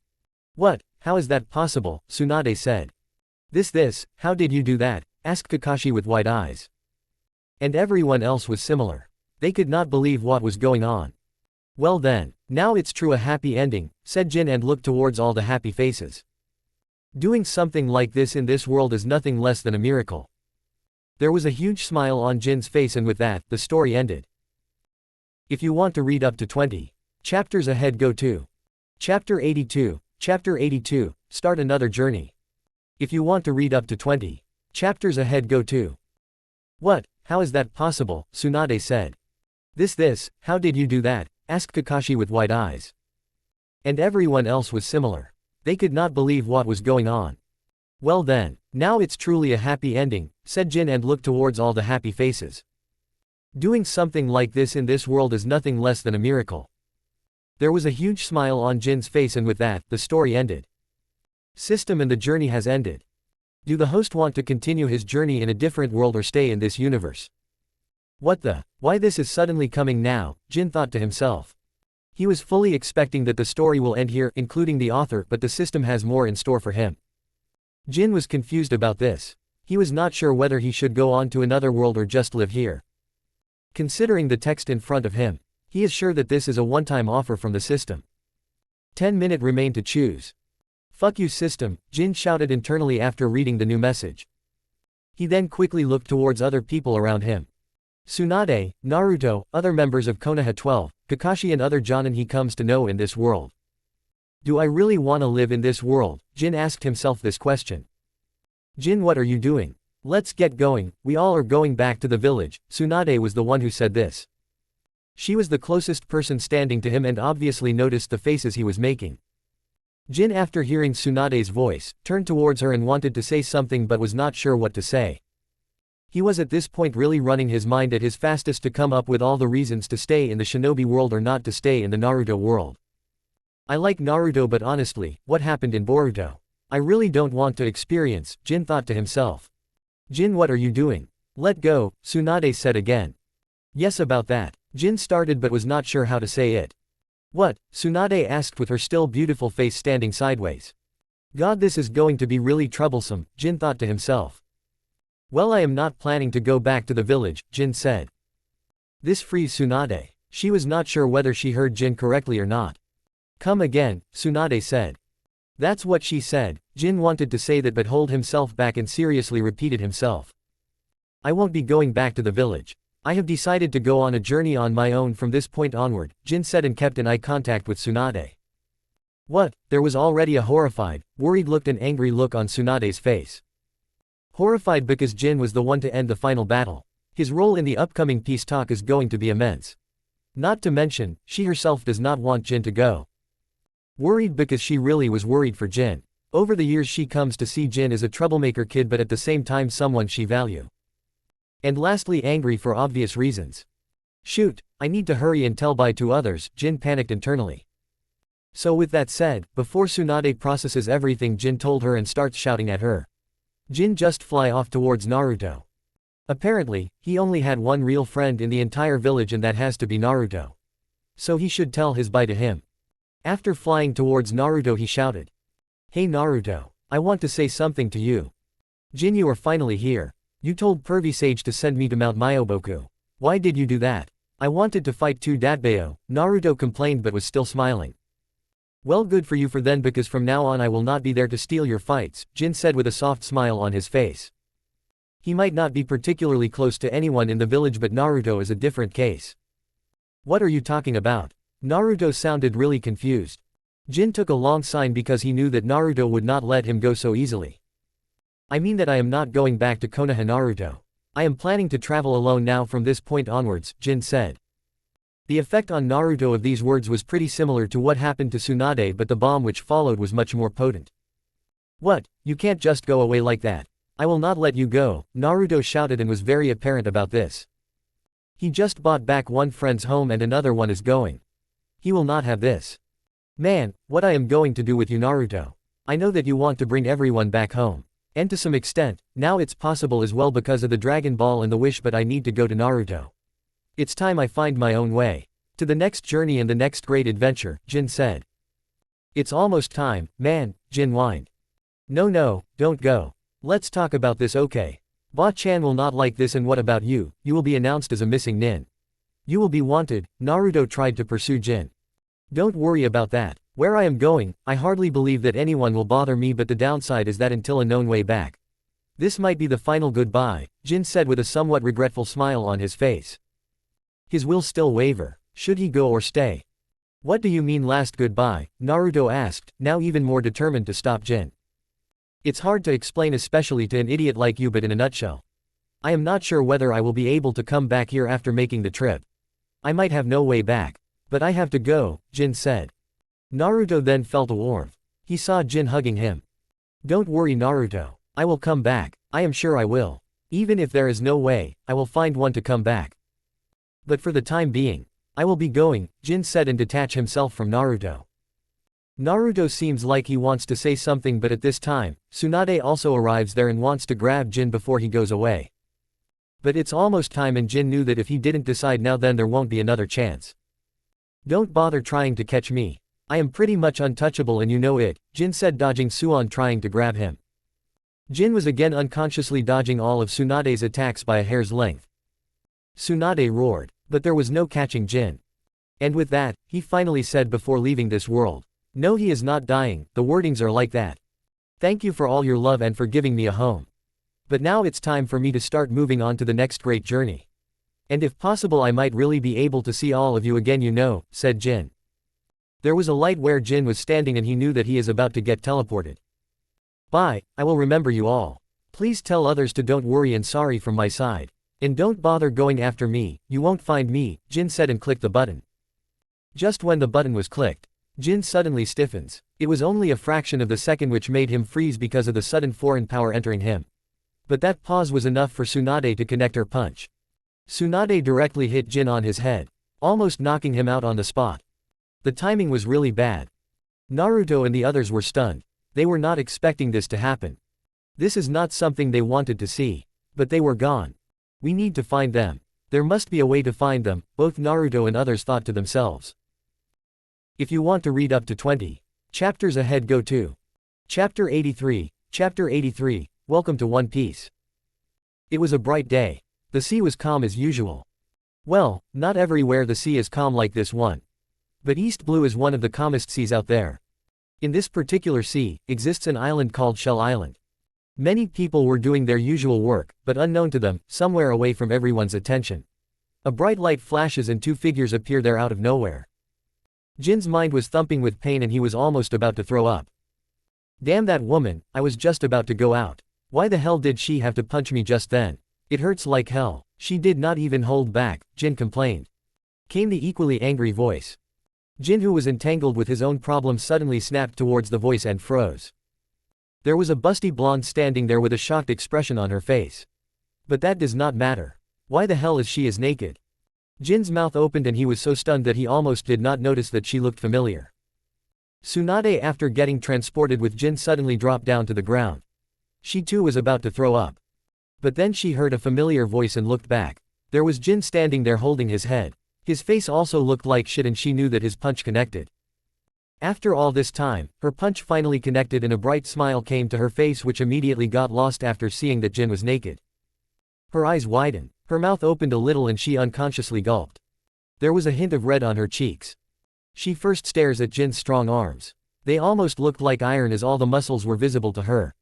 "What? How is that possible?" Tsunade said. This, how did you do that?" asked Kakashi with wide eyes. And everyone else was similar. They could not believe what was going on. "Well then, now it's true, a happy ending," said Jin and looked towards all the happy faces. Doing something like this in this world is nothing less than a miracle. There was a huge smile on Jin's face, and with that, the story ended. If you want to read up to 20 chapters ahead, go to Chapter 82, Start Another Journey. If you want to read up to 20 chapters ahead, go to. "What? How is that possible?" Tsunade said. This, how did you do that?" asked Kakashi with wide eyes. And everyone else was similar. They could not believe what was going on. "Well then, now it's truly a happy ending," said Jin and looked towards all the happy faces. Doing something like this in this world is nothing less than a miracle. There was a huge smile on Jin's face, and with that, the story ended. System and the journey has ended. Do the host want to continue his journey in a different world or stay in this universe? Why this is suddenly coming now, Jin thought to himself. He was fully expecting that the story will end here, including the author, but the system has more in store for him. Jin was confused about this. He was not sure whether he should go on to another world or just live here. Considering the text in front of him, he is sure that this is a one-time offer from the system. 10-minute remain to choose. Fuck you system, Jin shouted internally after reading the new message. He then quickly looked towards other people around him. Tsunade, Naruto, other members of Konoha 12, Kakashi and other jonin he comes to know in this world. Do I really want to live in this world? Jin asked himself this question. Jin, what are you doing? Let's get going, we all are going back to the village. Tsunade was the one who said this. She was the closest person standing to him and obviously noticed the faces he was making. Jin, after hearing Tsunade's voice, turned towards her and wanted to say something but was not sure what to say. He was at this point really running his mind at his fastest to come up with all the reasons to stay in the shinobi world or not to stay in the Naruto world. I like Naruto, but honestly, what happened in Boruto? I really don't want to experience, Jin thought to himself. Jin, what are you doing? Let go, Tsunade said again. Yes, about that. Jin started but was not sure how to say it. What? Tsunade asked with her still beautiful face standing sideways. God, this is going to be really troublesome, Jin thought to himself. Well, I am not planning to go back to the village, Jin said. This frees Tsunade. She was not sure whether she heard Jin correctly or not. Come again, Tsunade said. That's what she said. Jin wanted to say that but hold himself back and seriously repeated himself. I won't be going back to the village. I have decided to go on a journey on my own from this point onward, Jin said and kept an eye contact with Tsunade. What? There was already a horrified, worried look and angry look on Tsunade's face. Horrified because Jin was the one to end the final battle. His role in the upcoming peace talk is going to be immense. Not to mention, she herself does not want Jin to go. Worried because she really was worried for Jin. Over the years she comes to see Jin as a troublemaker kid but at the same time someone she value. And lastly, angry for obvious reasons. Shoot, I need to hurry and tell bye to others, Jin panicked internally. So with that said, before Tsunade processes everything Jin told her and starts shouting at her, Jin just fly off towards Naruto. Apparently, he only had one real friend in the entire village and that has to be Naruto. So he should tell his bye to him. After flying towards Naruto he shouted. Hey Naruto, I want to say something to you. Jin, you are finally here. You told Pervy Sage to send me to Mount Myoboku. Why did you do that? I wanted to fight too, Datbeo, Naruto complained but was still smiling. Well, good for you for then, because from now on I will not be there to steal your fights, Jin said with a soft smile on his face. He might not be particularly close to anyone in the village but Naruto is a different case. What are you talking about? Naruto sounded really confused. Jin took a long sign because he knew that Naruto would not let him go so easily. I mean that I am not going back to Konoha, Naruto. I am planning to travel alone now from this point onwards, Jin said. The effect on Naruto of these words was pretty similar to what happened to Tsunade, but the bomb which followed was much more potent. What? You can't just go away like that. I will not let you go, Naruto shouted and was very apparent about this. He just bought back one friend's home and another one is going. He will not have this. Man, what I am going to do with you, Naruto. I know that you want to bring everyone back home. And to some extent, now it's possible as well because of the Dragon Ball and the wish, but I need to go to Naruto. It's time I find my own way. To the next journey and the next great adventure, Jin said. It's almost time, man, Jin whined. No, don't go. Let's talk about this, okay? Ba-chan will not like this, and what about you? You will be announced as a missing nin. You will be wanted, Naruto tried to pursue Jin. Don't worry about that. Where I am going, I hardly believe that anyone will bother me, but the downside is that until a known way back. This might be the final goodbye, Jin said with a somewhat regretful smile on his face. His will still waver. Should he go or stay? What do you mean last goodbye? Naruto asked, now even more determined to stop Jin. It's hard to explain, especially to an idiot like you, but in a nutshell. I am not sure whether I will be able to come back here after making the trip. I might have no way back. But I have to go, Jin said. Naruto then felt a warmth. He saw Jin hugging him. Don't worry, Naruto. I will come back. I am sure I will. Even if there is no way, I will find one to come back. But for the time being, I will be going, Jin said and detached himself from Naruto. Naruto seems like he wants to say something, but at this time, Tsunade also arrives there and wants to grab Jin before he goes away. But it's almost time and Jin knew that if he didn't decide now then there won't be another chance. Don't bother trying to catch me. I am pretty much untouchable and you know it, Jin said, dodging Suon trying to grab him. Jin was again unconsciously dodging all of Tsunade's attacks by a hair's length. Tsunade roared, but there was no catching Jin. And with that, he finally said before leaving this world. No, he is not dying, the wordings are like that. Thank you for all your love and for giving me a home. But now it's time for me to start moving on to the next great journey. And if possible I might really be able to see all of you again, you know, said Jin. There was a light where Jin was standing and he knew that he is about to get teleported. Bye, I will remember you all. Please tell others to don't worry and sorry from my side. And don't bother going after me, you won't find me, Jin said and clicked the button. Just when the button was clicked, Jin suddenly stiffens. It was only a fraction of the second which made him freeze because of the sudden foreign power entering him. But that pause was enough for Tsunade to connect her punch. Tsunade directly hit Jin on his head, almost knocking him out on the spot. The timing was really bad. Naruto and the others were stunned. They were not expecting this to happen. This is not something they wanted to see. But they were gone. We need to find them. There must be a way to find them, both Naruto and others thought to themselves. If you want to read up to 20 chapters ahead, go to Chapter 83. Chapter 83, Welcome to One Piece. It was a bright day. The sea was calm as usual. Well, not everywhere the sea is calm like this one. But East Blue is one of the calmest seas out there. In this particular sea, exists an island called Shell Island. Many people were doing their usual work, but unknown to them, somewhere away from everyone's attention. A bright light flashes and two figures appear there out of nowhere. Jin's mind was thumping with pain and he was almost about to throw up. Damn that woman, I was just about to go out. Why the hell did she have to punch me just then? It hurts like hell. She did not even hold back, Jin complained. Came the equally angry voice. Jin, who was entangled with his own problems, suddenly snapped towards the voice and froze. There was a busty blonde standing there with a shocked expression on her face. But that does not matter. Why the hell is she naked? Jin's mouth opened and he was so stunned that he almost did not notice that she looked familiar. Tsunade, after getting transported with Jin, suddenly dropped down to the ground. She too was about to throw up. But then she heard a familiar voice and looked back. There was Jin standing there holding his head. His face also looked like shit and she knew that his punch connected. After all this time, her punch finally connected and a bright smile came to her face which immediately got lost after seeing that Jin was naked. Her eyes widened. Her mouth opened a little and she unconsciously gulped. There was a hint of red on her cheeks. She first stares at Jin's strong arms. They almost looked like iron as all the muscles were visible to her.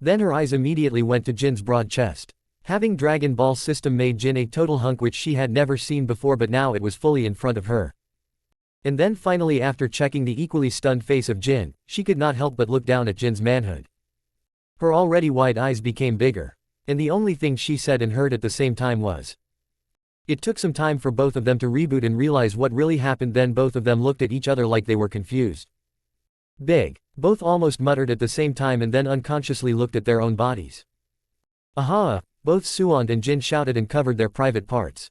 Then her eyes immediately went to Jin's broad chest. Having Dragon Ball system made Jin a total hunk which she had never seen before, but now it was fully in front of her. And then finally, after checking the equally stunned face of Jin, she could not help but look down at Jin's manhood. Her already wide eyes became bigger. And the only thing she said and heard at the same time was. It took some time for both of them to reboot and realize what really happened. Then both of them looked at each other like they were confused. Big. Both almost muttered at the same time and then unconsciously looked at their own bodies. Aha! Both Suwon and Jin shouted and covered their private parts.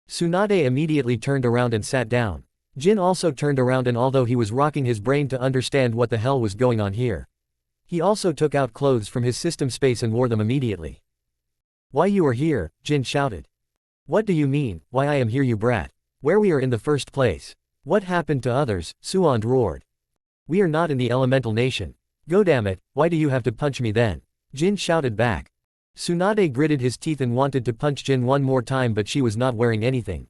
Tsunade immediately turned around and sat down. Jin also turned around, and although he was rocking his brain to understand what the hell was going on here, he also took out clothes from his system space and wore them immediately. Why you are here? Jin shouted. What do you mean, why I am here, you brat? Where we are in the first place? What happened to others? Suwon roared. We are not in the elemental nation. Go damn it, why do you have to punch me then? Jin shouted back. Tsunade gritted his teeth and wanted to punch Jin one more time, but she was not wearing anything.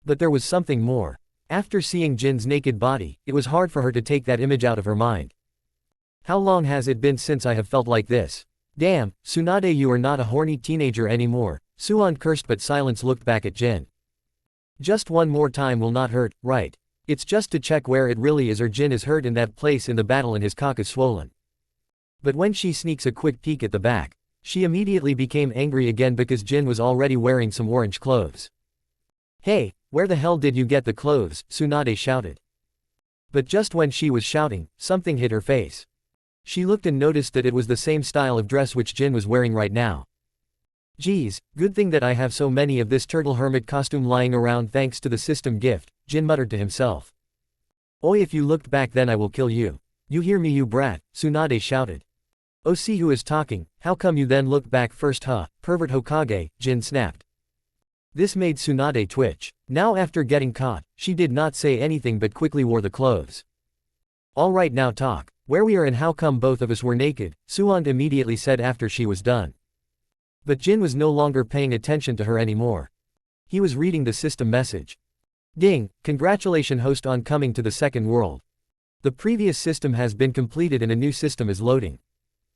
But there was something more. After seeing Jin's naked body, it was hard for her to take that image out of her mind. How long has it been since I have felt like this? Damn, Tsunade, you are not a horny teenager anymore, Suwon cursed, but silence looked back at Jin. Just one more time will not hurt, right? It's just to check where it really is, or Jin is hurt in that place in the battle and his cock is swollen. But when she sneaks a quick peek at the back, she immediately became angry again because Jin was already wearing some orange clothes. Hey, where the hell did you get the clothes? Tsunade shouted. But just when she was shouting, something hit her face. She looked and noticed that it was the same style of dress which Jin was wearing right now. Geez, good thing that I have so many of this turtle hermit costume lying around thanks to the system gift, Jin muttered to himself. Oi, if you looked back then I will kill you. You hear me, you brat? Tsunade shouted. Oh, see who is talking, how come you then looked back first, huh, pervert Hokage, Jin snapped. This made Tsunade twitch. Now after getting caught, she did not say anything but quickly wore the clothes. Alright, now talk. Where we are and how come both of us were naked, Suwon immediately said after she was done. But Jin was no longer paying attention to her anymore. He was reading the system message. Ding, congratulations host on coming to the second world. The previous system has been completed and a new system is loading.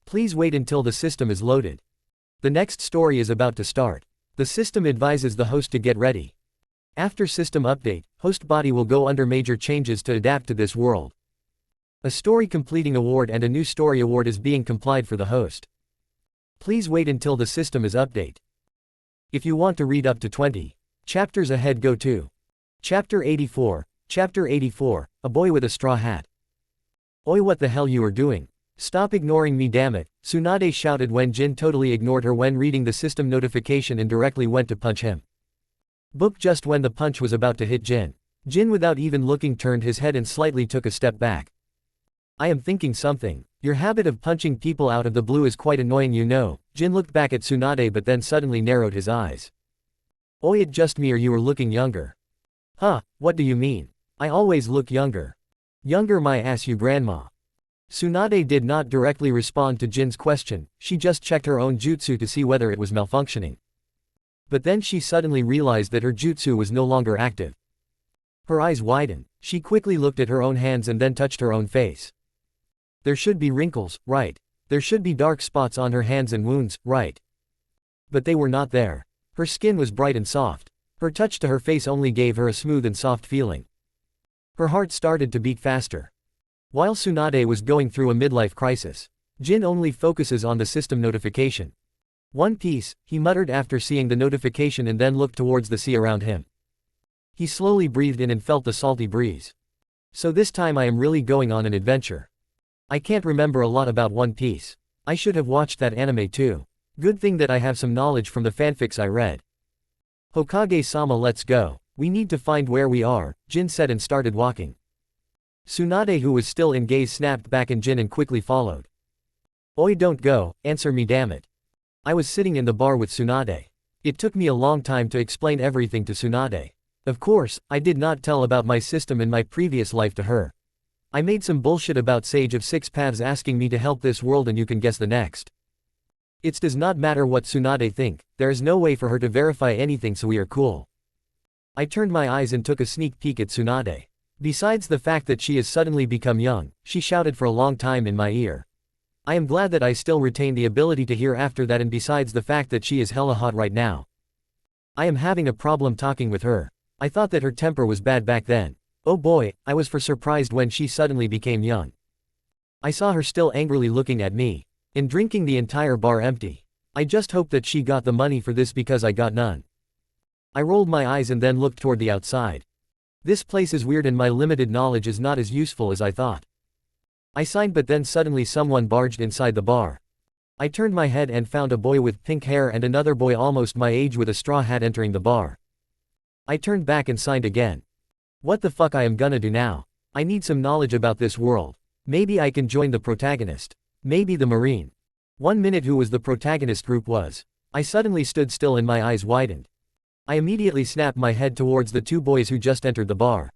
Please wait until the system is loaded. The next story is about to start. The system advises the host to get ready. After system update, host body will go under major changes to adapt to this world. A story completing award and a new story award is being complied for the host. Please wait until the system is update. If you want to read up to 20 chapters ahead, go to Chapter 84. Chapter 84, A Boy with a Straw Hat. Oi, what the hell you are doing? Stop ignoring me, damn it, Tsunade shouted when Jin totally ignored her when reading the system notification and directly went to punch him. Book just when the punch was about to hit Jin. Jin without even looking turned his head and slightly took a step back. I am thinking something. Your habit of punching people out of the blue is quite annoying, you know. Jin looked back at Tsunade but then suddenly narrowed his eyes. Oi, it just me or you were looking younger? Huh, what do you mean? I always look younger. Younger my ass, you grandma. Tsunade did not directly respond to Jin's question, she just checked her own jutsu to see whether it was malfunctioning. But then she suddenly realized that her jutsu was no longer active. Her eyes widened. She quickly looked at her own hands and then touched her own face. There should be wrinkles, right? There should be dark spots on her hands and wounds, right? But they were not there. Her skin was bright and soft. Her touch to her face only gave her a smooth and soft feeling. Her heart started to beat faster. While Tsunade was going through a midlife crisis, Jin only focuses on the system notification. One Piece, he muttered after seeing the notification and then looked towards the sea around him. He slowly breathed in and felt the salty breeze. So this time I am really going on an adventure. I can't remember a lot about One Piece. I should have watched that anime too. Good thing that I have some knowledge from the fanfics I read. Hokage-sama, let's go. We need to find where we are, Jin said and started walking. Tsunade, who was still in gaze, snapped back in Jin and quickly followed. Oi, don't go, answer me, damn it. I was sitting in the bar with Tsunade. It took me a long time to explain everything to Tsunade. Of course, I did not tell about my system in my previous life to her. I made some bullshit about Sage of Six Paths asking me to help this world, and you can guess the next. It does not matter what Tsunade think, there is no way for her to verify anything, so we are cool. I turned my eyes and took a sneak peek at Tsunade. Besides the fact that she has suddenly become young, she shouted for a long time in my ear. I am glad that I still retain the ability to hear after that, and besides the fact that she is hella hot right now. I am having a problem talking with her. I thought that her temper was bad back then. Oh boy, I was for surprised when she suddenly became young. I saw her still angrily looking at me. And drinking the entire bar empty. I just hope that she got the money for this because I got none. I rolled my eyes and then looked toward the outside. This place is weird and my limited knowledge is not as useful as I thought. I signed, but then suddenly someone barged inside the bar. I turned my head and found a boy with pink hair and another boy almost my age with a straw hat entering the bar. I turned back and signed again. What the fuck I am gonna do now? I need some knowledge about this world. Maybe I can join the protagonist. Maybe the Marine. 1 minute, who was the protagonist group was. I suddenly stood still and my eyes widened. I immediately snapped my head towards the two boys who just entered the bar.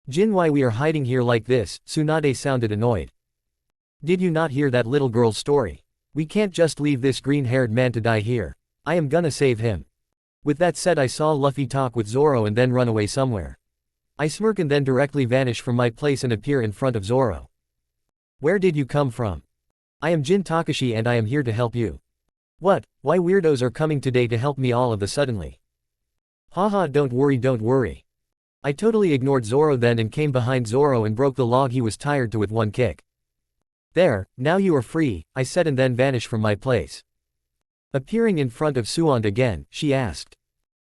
Jin, why we are hiding here like this? Tsunade sounded annoyed. Did you not hear that little girl's story? We can't just leave this green-haired man to die here. I am gonna save him. With that said, I saw Luffy talk with Zoro and then run away somewhere. I smirk and then directly vanish from my place and appear in front of Zoro. Where did you come from? I am Jin Takashi and I am here to help you. What? Why weirdos are coming today to help me all of a suddenly? Haha, don't worry, don't worry. I totally ignored Zoro then and came behind Zoro and broke the log he was tired to with one kick. There, now you are free, I said and then vanished from my place. Appearing in front of Suand again, she asked.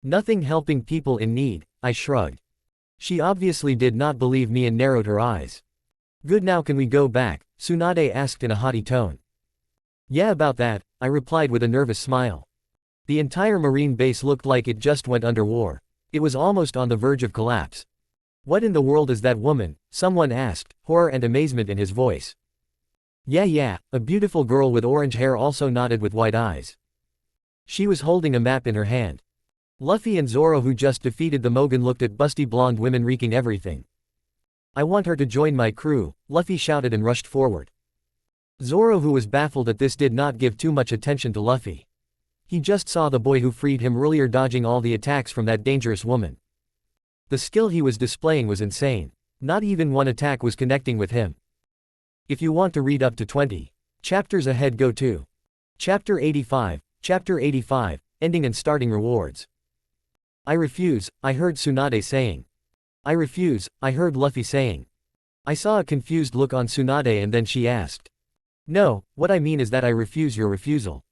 Nothing, helping people in need, I shrugged. She obviously did not believe me and narrowed her eyes. Good, now can we go back? Tsunade asked in a haughty tone. Yeah, about that, I replied with a nervous smile. The entire marine base looked like it just went under war. It was almost on the verge of collapse. What in the world is that woman? Someone asked, horror and amazement in his voice. Yeah, a beautiful girl with orange hair also nodded with wide eyes. She was holding a map in her hand. Luffy and Zoro, who just defeated the Mogan, looked at busty blonde women wreaking everything. I want her to join my crew, Luffy shouted and rushed forward. Zoro, who was baffled at this, did not give too much attention to Luffy. He just saw the boy who freed him earlier dodging all the attacks from that dangerous woman. The skill he was displaying was insane. Not even one attack was connecting with him. If you want to read up to 20 chapters ahead, go to Chapter 85, Chapter 85, Ending and Starting Rewards. I refuse, I heard Tsunade saying. I refuse, I heard Luffy saying. I saw a confused look on Tsunade and then she asked. No, what I mean is that I refuse your refusal.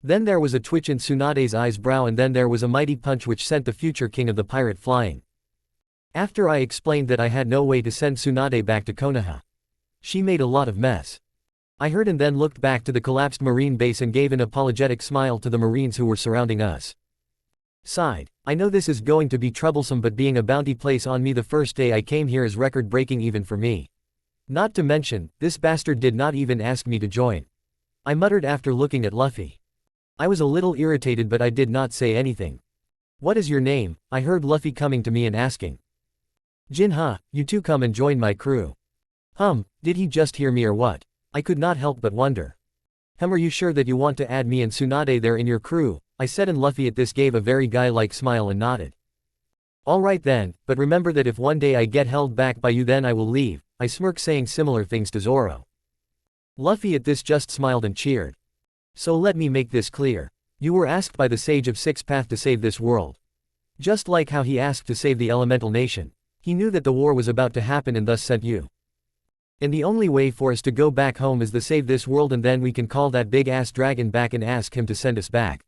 Then there was a twitch in Tsunade's eyebrow and then there was a mighty punch which sent the future king of the pirate flying. After I explained that I had no way to send Tsunade back to Konoha. She made a lot of mess. I heard and then looked back to the collapsed marine base and gave an apologetic smile to the marines who were surrounding us. Sighed. I know this is going to be troublesome, but being a bounty place on me the first day I came here is record-breaking even for me. Not to mention, this bastard did not even ask me to join. I muttered after looking at Luffy. I was a little irritated but I did not say anything. What is your name? I heard Luffy coming to me and asking. Jinha, you too come and join my crew. Did he just hear me or what? I could not help but wonder. Are you sure that you want to add me and Tsunade there in your crew? I said, and Luffy at this gave a very guy-like smile and nodded. Alright then, but remember that if one day I get held back by you then I will leave. I smirked, saying similar things to Zoro. Luffy at this just smiled and cheered. So let me make this clear. You were asked by the Sage of Six Path to save this world. Just like how he asked to save the elemental nation. He knew that the war was about to happen and thus sent you. And the only way for us to go back home is to save this world, and then we can call that big-ass dragon back and ask him to send us back.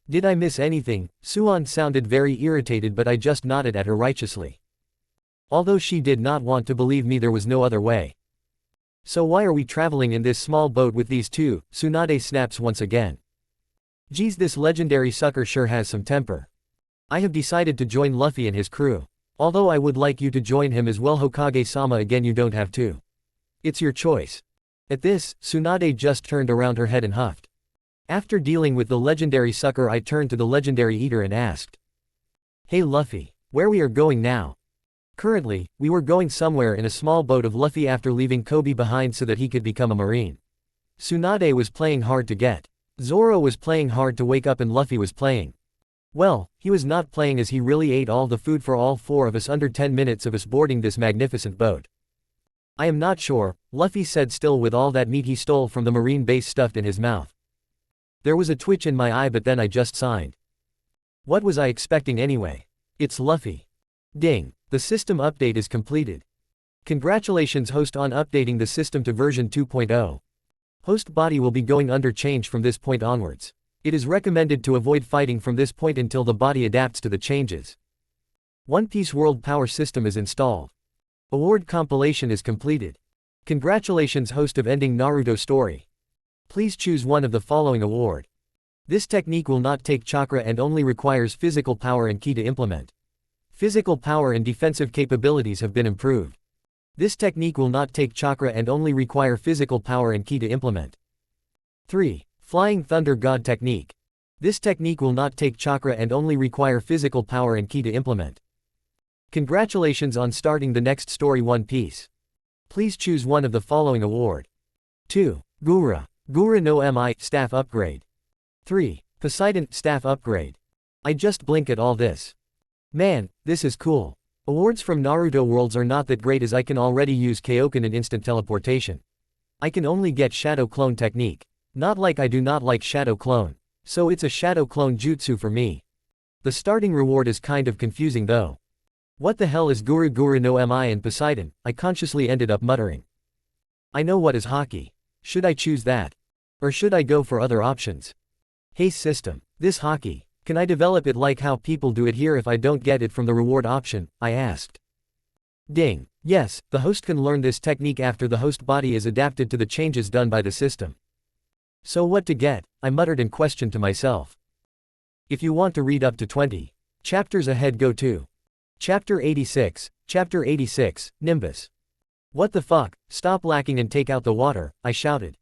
Did I miss anything? Suan sounded very irritated but I just nodded at her righteously. Although she did not want to believe me, there was no other way. So why are we traveling in this small boat with these two? Tsunade snaps once again. Geez, this legendary sucker sure has some temper. I have decided to join Luffy and his crew. Although I would like you to join him as well, Hokage-sama. Again, you don't have to. It's your choice. At this, Tsunade just turned around her head and huffed. After dealing with the legendary sucker, I turned to the legendary eater and asked. Hey Luffy, where we are going now? Currently, we were going somewhere in a small boat of Luffy after leaving Kobe behind so that he could become a marine. Tsunade was playing hard to get. Zoro was playing hard to wake up and Luffy was playing. Well, he was not playing as he really ate all the food for all four of us under 10 minutes of us boarding this magnificent boat. I am not sure, Luffy said, still with all that meat he stole from the marine base stuffed in his mouth. There was a twitch in my eye but then I just sighed. What was I expecting anyway? It's Luffy. Ding. The system update is completed. Congratulations host on updating the system to version 2.0. Host body will be going under change from this point onwards. It is recommended to avoid fighting from this point until the body adapts to the changes. One Piece World Power System is installed. Award compilation is completed. Congratulations host of ending Naruto story. Please choose one of the following award. This technique will not take chakra and only requires physical power and ki to implement. Physical power and defensive capabilities have been improved. This technique will not take chakra and only require physical power and ki to implement. 3. Flying Thunder God technique. This technique will not take chakra and only require physical power and ki to implement. Congratulations on starting the next story One Piece. Please choose one of the following award. 2. Gura no Mi staff upgrade. 3. Poseidon staff upgrade. I just blink at all this. Man, this is cool. Awards from Naruto worlds are not that great as I can already use Kaioken and instant teleportation. I can only get shadow clone technique. Not like I do not like shadow clone. So it's a shadow clone jutsu for me. The starting reward is kind of confusing though. What the hell is Guru no Mi and Poseidon? I consciously ended up muttering. I know what is Haki. Should I choose that? Or should I go for other options? Hey system, this Haki, can I develop it like how people do it here if I don't get it from the reward option? I asked. Ding. Yes, the host can learn this technique after the host body is adapted to the changes done by the system. So what to get? I muttered and questioned to myself. If you want to read up to 20 chapters ahead, go to Chapter 86, Chapter 86, Nimbus. What the fuck, stop lacking and take out the water, I shouted.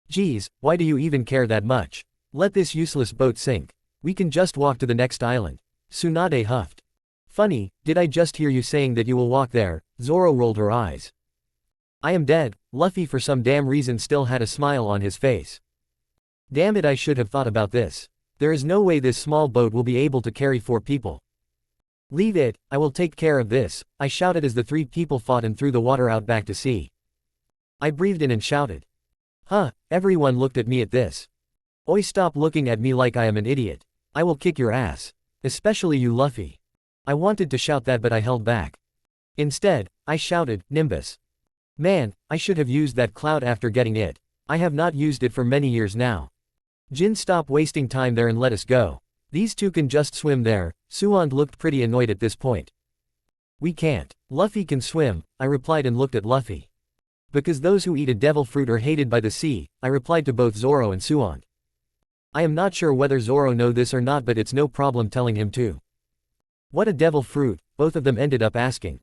Geez, why do you even care that much? Let this useless boat sink. We can just walk to the next island. Tsunade huffed. Funny, did I just hear you saying that you will walk there? Zoro rolled her eyes. I am dead. Luffy for some damn reason still had a smile on his face. Damn it, I should have thought about this. There is no way this small boat will be able to carry 4 people. Leave it, I will take care of this, I shouted as the three people fought and threw the water out back to sea. I breathed in and shouted. Huh, everyone looked at me at this. Oi, stop looking at me like I am an idiot. I will kick your ass. Especially you, Luffy. I wanted to shout that but I held back. Instead, I shouted, Nimbus. Man, I should have used that cloud after getting it. I have not used it for many years now. Jin, stop wasting time there and let us go. These two can just swim there. Suwon looked pretty annoyed at this point. We can't. Luffy can swim, I replied and looked at Luffy. Because those who eat a devil fruit are hated by the sea, I replied to both Zoro and Suwon. I am not sure whether Zoro know this or not, but it's no problem telling him too. What a devil fruit, both of them ended up asking.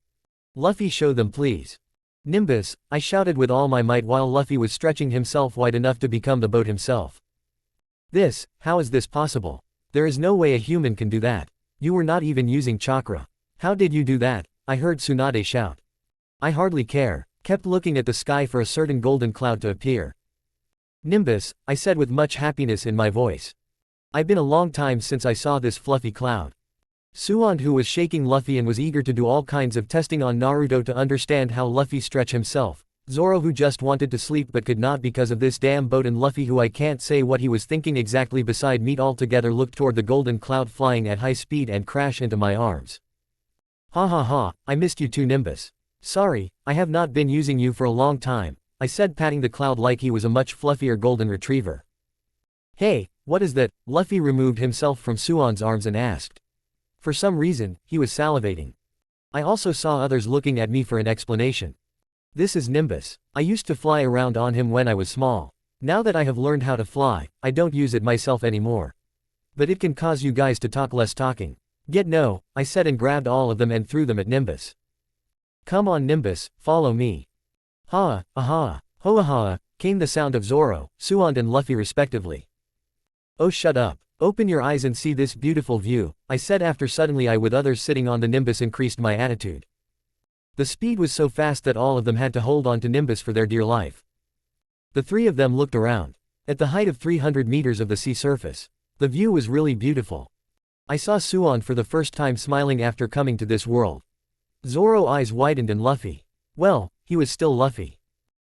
Luffy, show them please. Nimbus, I shouted with all my might while Luffy was stretching himself wide enough to become the boat himself. How is this possible? There is no way a human can do that. You were not even using chakra. How did you do that? I heard Tsunade shout. I hardly care, kept looking at the sky for a certain golden cloud to appear. Nimbus, I said with much happiness in my voice. I've been a long time since I saw this fluffy cloud. Suwon, who was shaking Luffy and was eager to do all kinds of testing on Naruto to understand how Luffy stretch himself. Zoro, who just wanted to sleep but could not because of this damn boat, and Luffy, who I can't say what he was thinking exactly beside me, altogether looked toward the golden cloud flying at high speed and crash into my arms. Ha ha ha, I missed you too, Nimbus. Sorry, I have not been using you for a long time, I said, patting the cloud like he was a much fluffier golden retriever. Hey, what is that? Luffy removed himself from Suwon's arms and asked. For some reason, he was salivating. I also saw others looking at me for an explanation. This is Nimbus. I used to fly around on him when I was small. Now that I have learned how to fly, I don't use it myself anymore. But it can cause you guys to talk less talking. No, I said and grabbed all of them and threw them at Nimbus. Come on Nimbus, follow me. Ha, aha, ho-aha, came the sound of Zoro, Suwon and Luffy respectively. Oh, shut up. Open your eyes and see this beautiful view, I said after suddenly I with others sitting on the Nimbus increased my attitude. The speed was so fast that all of them had to hold on to Nimbus for their dear life. The three of them looked around. At the height of 300 meters of the sea surface. The view was really beautiful. I saw Suwon for the first time smiling after coming to this world. Zoro's eyes widened and Luffy. Well, he was still Luffy.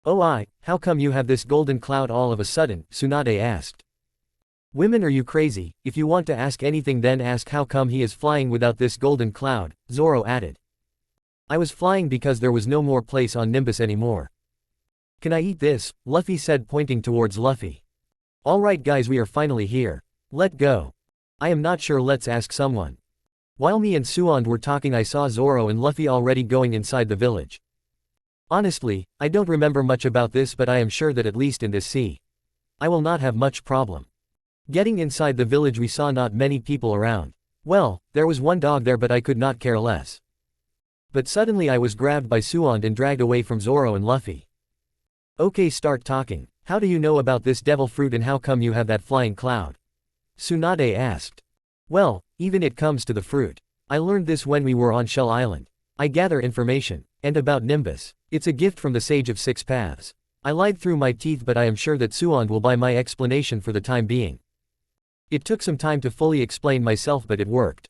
Oh, how come you have this golden cloud all of a sudden? Tsunade asked. Women, are you crazy? If you want to ask anything then ask how come he is flying without this golden cloud, Zoro added. I was flying because there was no more place on Nimbus anymore. Can I eat this? Luffy said, pointing towards Luffy. Alright guys, we are finally here. Let go. I am not sure, let's ask someone. While me and Suwon were talking I saw Zoro and Luffy already going inside the village. Honestly, I don't remember much about this, but I am sure that at least in this sea, I will not have much problem. Getting inside the village we saw not many people around. Well, there was one dog there but I could not care less. But suddenly I was grabbed by Suwon and dragged away from Zoro and Luffy. Okay, start talking. How do you know about this devil fruit and how come you have that flying cloud? Tsunade asked. Well, even it comes to the fruit. I learned this when we were on Shell Island. I gather information. And about Nimbus. It's a gift from the Sage of Six Paths. I lied through my teeth but I am sure that Suwon will buy my explanation for the time being. It took some time to fully explain myself but it worked.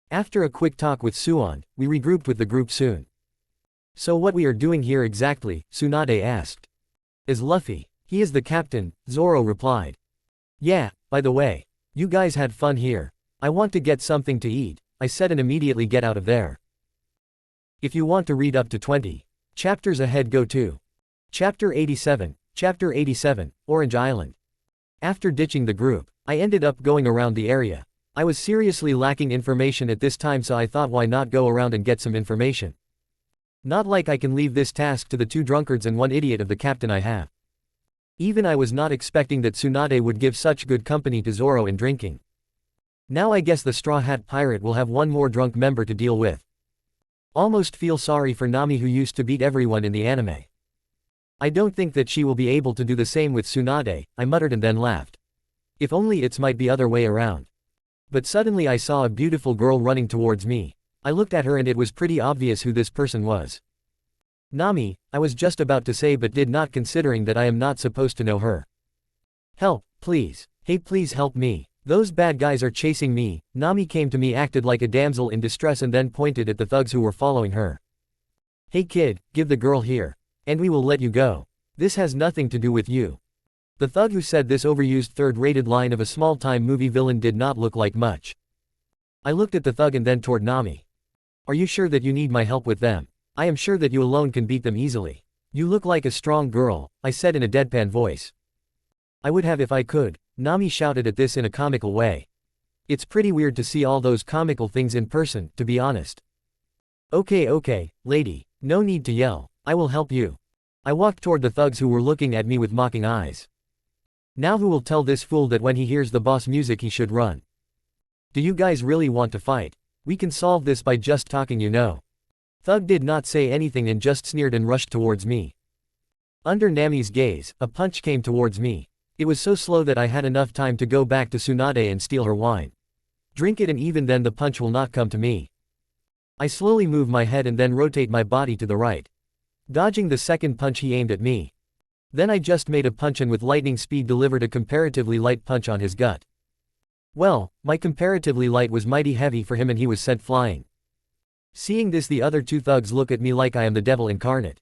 After a quick talk with Suwon, we regrouped with the group soon. So what we are doing here exactly? Tsunade asked. Is Luffy. He is the captain, Zoro replied. Yeah, by the way. You guys had fun here. I want to get something to eat, I said and immediately get out of there. If you want to read up to 20 chapters ahead, go to Chapter 87, Orange Island. After ditching the group, I ended up going around the area. I was seriously lacking information at this time, so I thought why not go around and get some information. Not like I can leave this task to the two drunkards and one idiot of the captain I have. Even I was not expecting that Tsunade would give such good company to Zoro in drinking. Now I guess the Straw Hat Pirate will have one more drunk member to deal with. Almost feel sorry for Nami, who used to beat everyone in the anime. I don't think that she will be able to do the same with Tsunade, I muttered and then laughed. If only it might be other way around. But suddenly I saw a beautiful girl running towards me. I looked at her and it was pretty obvious who this person was. Nami, I was just about to say but did not, considering that I am not supposed to know her. Help, please. Hey, please help me. Those bad guys are chasing me. Nami came to me, acted like a damsel in distress and then pointed at the thugs who were following her. Hey kid, give the girl here. And we will let you go. This has nothing to do with you. The thug who said this overused third-rated line of a small-time movie villain did not look like much. I looked at the thug and then toward Nami. Are you sure that you need my help with them? I am sure that you alone can beat them easily. You look like a strong girl, I said in a deadpan voice. I would have if I could, Nami shouted at this in a comical way. It's pretty weird to see all those comical things in person, to be honest. Okay, lady, no need to yell, I will help you. I walked toward the thugs who were looking at me with mocking eyes. Now who will tell this fool that when he hears the boss music he should run? Do you guys really want to fight? We can solve this by just talking, you know. Thug did not say anything and just sneered and rushed towards me. Under Nami's gaze, a punch came towards me. It was so slow that I had enough time to go back to Tsunade and steal her wine. Drink it and even then the punch will not come to me. I slowly move my head and then rotate my body to the right. Dodging the second punch he aimed at me. Then I just made a punch and with lightning speed delivered a comparatively light punch on his gut. Well, my comparatively light was mighty heavy for him and he was sent flying. Seeing this, the other two thugs look at me like I am the devil incarnate.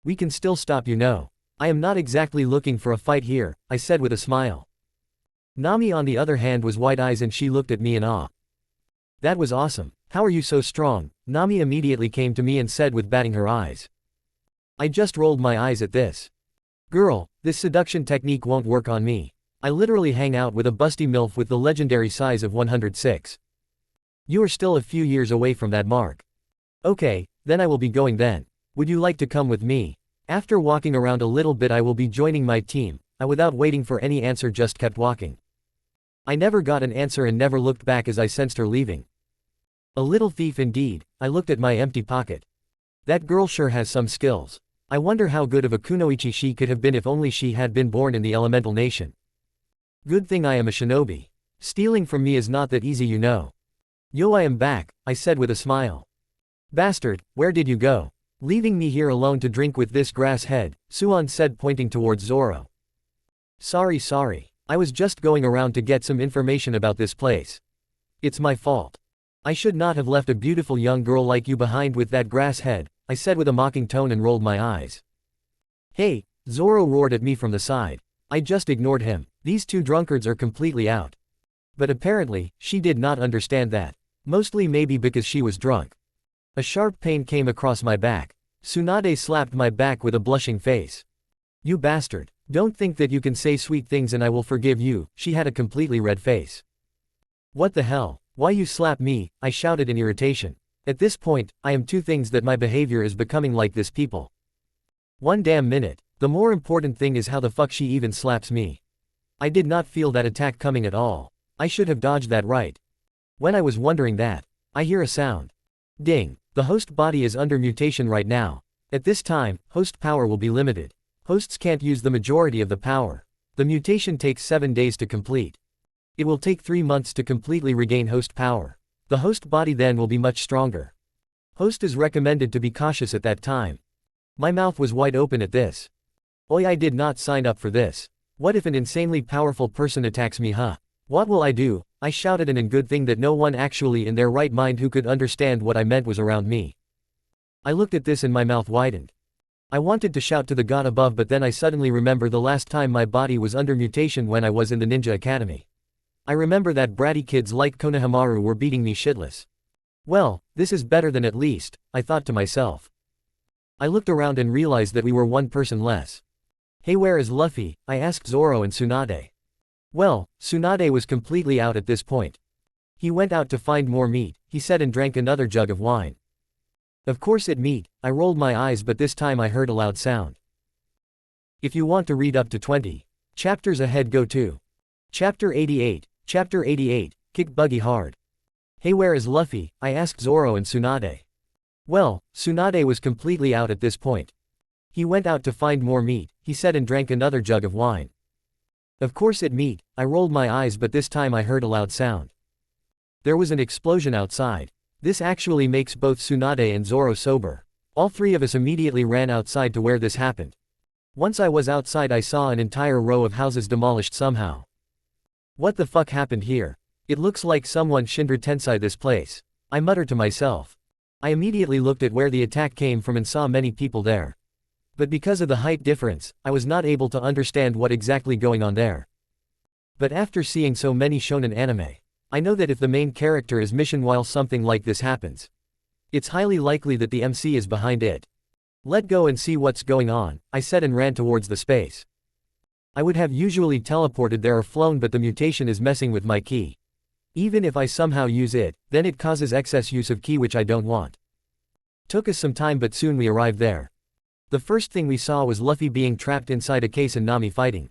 We can still stop, you know. I am not exactly looking for a fight here, I said with a smile. Nami on the other hand was wide eyes and she looked at me in awe. That was awesome. How are you so strong? Nami immediately came to me and said with batting her eyes. I just rolled my eyes at this. Girl, this seduction technique won't work on me. I literally hang out with a busty MILF with the legendary size of 106. You are still a few years away from that mark. Okay, then I will be going then. Would you like to come with me? After walking around a little bit I will be joining my team. I without waiting for any answer just kept walking. I never got an answer and never looked back as I sensed her leaving. A little thief indeed, I looked at my empty pocket. That girl sure has some skills. I wonder how good of a kunoichi she could have been if only she had been born in the elemental nation. Good thing I am a shinobi. Stealing from me is not that easy, you know. Yo, I am back, I said with a smile. Bastard, where did you go? Leaving me here alone to drink with this grass head, Suan said pointing towards Zoro. Sorry. I was just going around to get some information about this place. It's my fault. I should not have left a beautiful young girl like you behind with that grass head, I said with a mocking tone and rolled my eyes. Hey, Zoro roared at me from the side. I just ignored him. These two drunkards are completely out. But apparently, she did not understand that. Mostly maybe because she was drunk. A sharp pain came across my back. Tsunade slapped my back with a blushing face. You bastard. Don't think that you can say sweet things and I will forgive you. She had a completely red face. What the hell? Why you slap me? I shouted in irritation. At this point, I am two things that my behavior is becoming like this people. One damn minute. The more important thing is how the fuck she even slaps me. I did not feel that attack coming at all. I should have dodged that right. When I was wondering that, I hear a sound. Ding. The host body is under mutation right now. At this time, host power will be limited. Hosts can't use the majority of the power. The mutation takes 7 days to complete. It will take 3 months to completely regain host power. The host body then will be much stronger. Host is recommended to be cautious at that time. My mouth was wide open at this. Oi, I did not sign up for this. What if an insanely powerful person attacks me, huh? What will I do? I shouted, and good thing that no one actually in their right mind who could understand what I meant was around me. I looked at this and my mouth widened. I wanted to shout to the god above, but then I suddenly remember the last time my body was under mutation when I was in the ninja academy. I remember that bratty kids like Konohamaru were beating me shitless. Well, this is better than at least, I thought to myself. I looked around and realized that we were one person less. Hey, where is Luffy? I asked Zoro and Tsunade. Well, Tsunade was completely out at this point. He went out to find more meat, he said, and drank another jug of wine. Of course it meat. I rolled my eyes, but this time I heard a loud sound. If you want to read up to 20 chapters ahead, go to Chapter 88. Chapter 88, Kick Buggy Hard. Hey, where is Luffy? I asked Zoro and Tsunade. Well, Tsunade was completely out at this point. He went out to find more meat, he said, and drank another jug of wine. Of course it meat. I rolled my eyes, but this time I heard a loud sound. There was an explosion outside. This actually makes both Tsunade and Zoro sober. All three of us immediately ran outside to where this happened. Once I was outside, I saw an entire row of houses demolished somehow. What the fuck happened here? It looks like someone Shinra Tensai this place. I muttered to myself. I immediately looked at where the attack came from and saw many people there. But because of the height difference, I was not able to understand what exactly going on there. But after seeing so many shonen anime, I know that if the main character is mission while something like this happens, it's highly likely that the MC is behind it. Let go and see what's going on, I said and ran towards the space. I would have usually teleported there or flown, but the mutation is messing with my ki. Even if I somehow use it, then it causes excess use of ki which I don't want. Took us some time but soon we arrived there. The first thing we saw was Luffy being trapped inside a case and Nami fighting.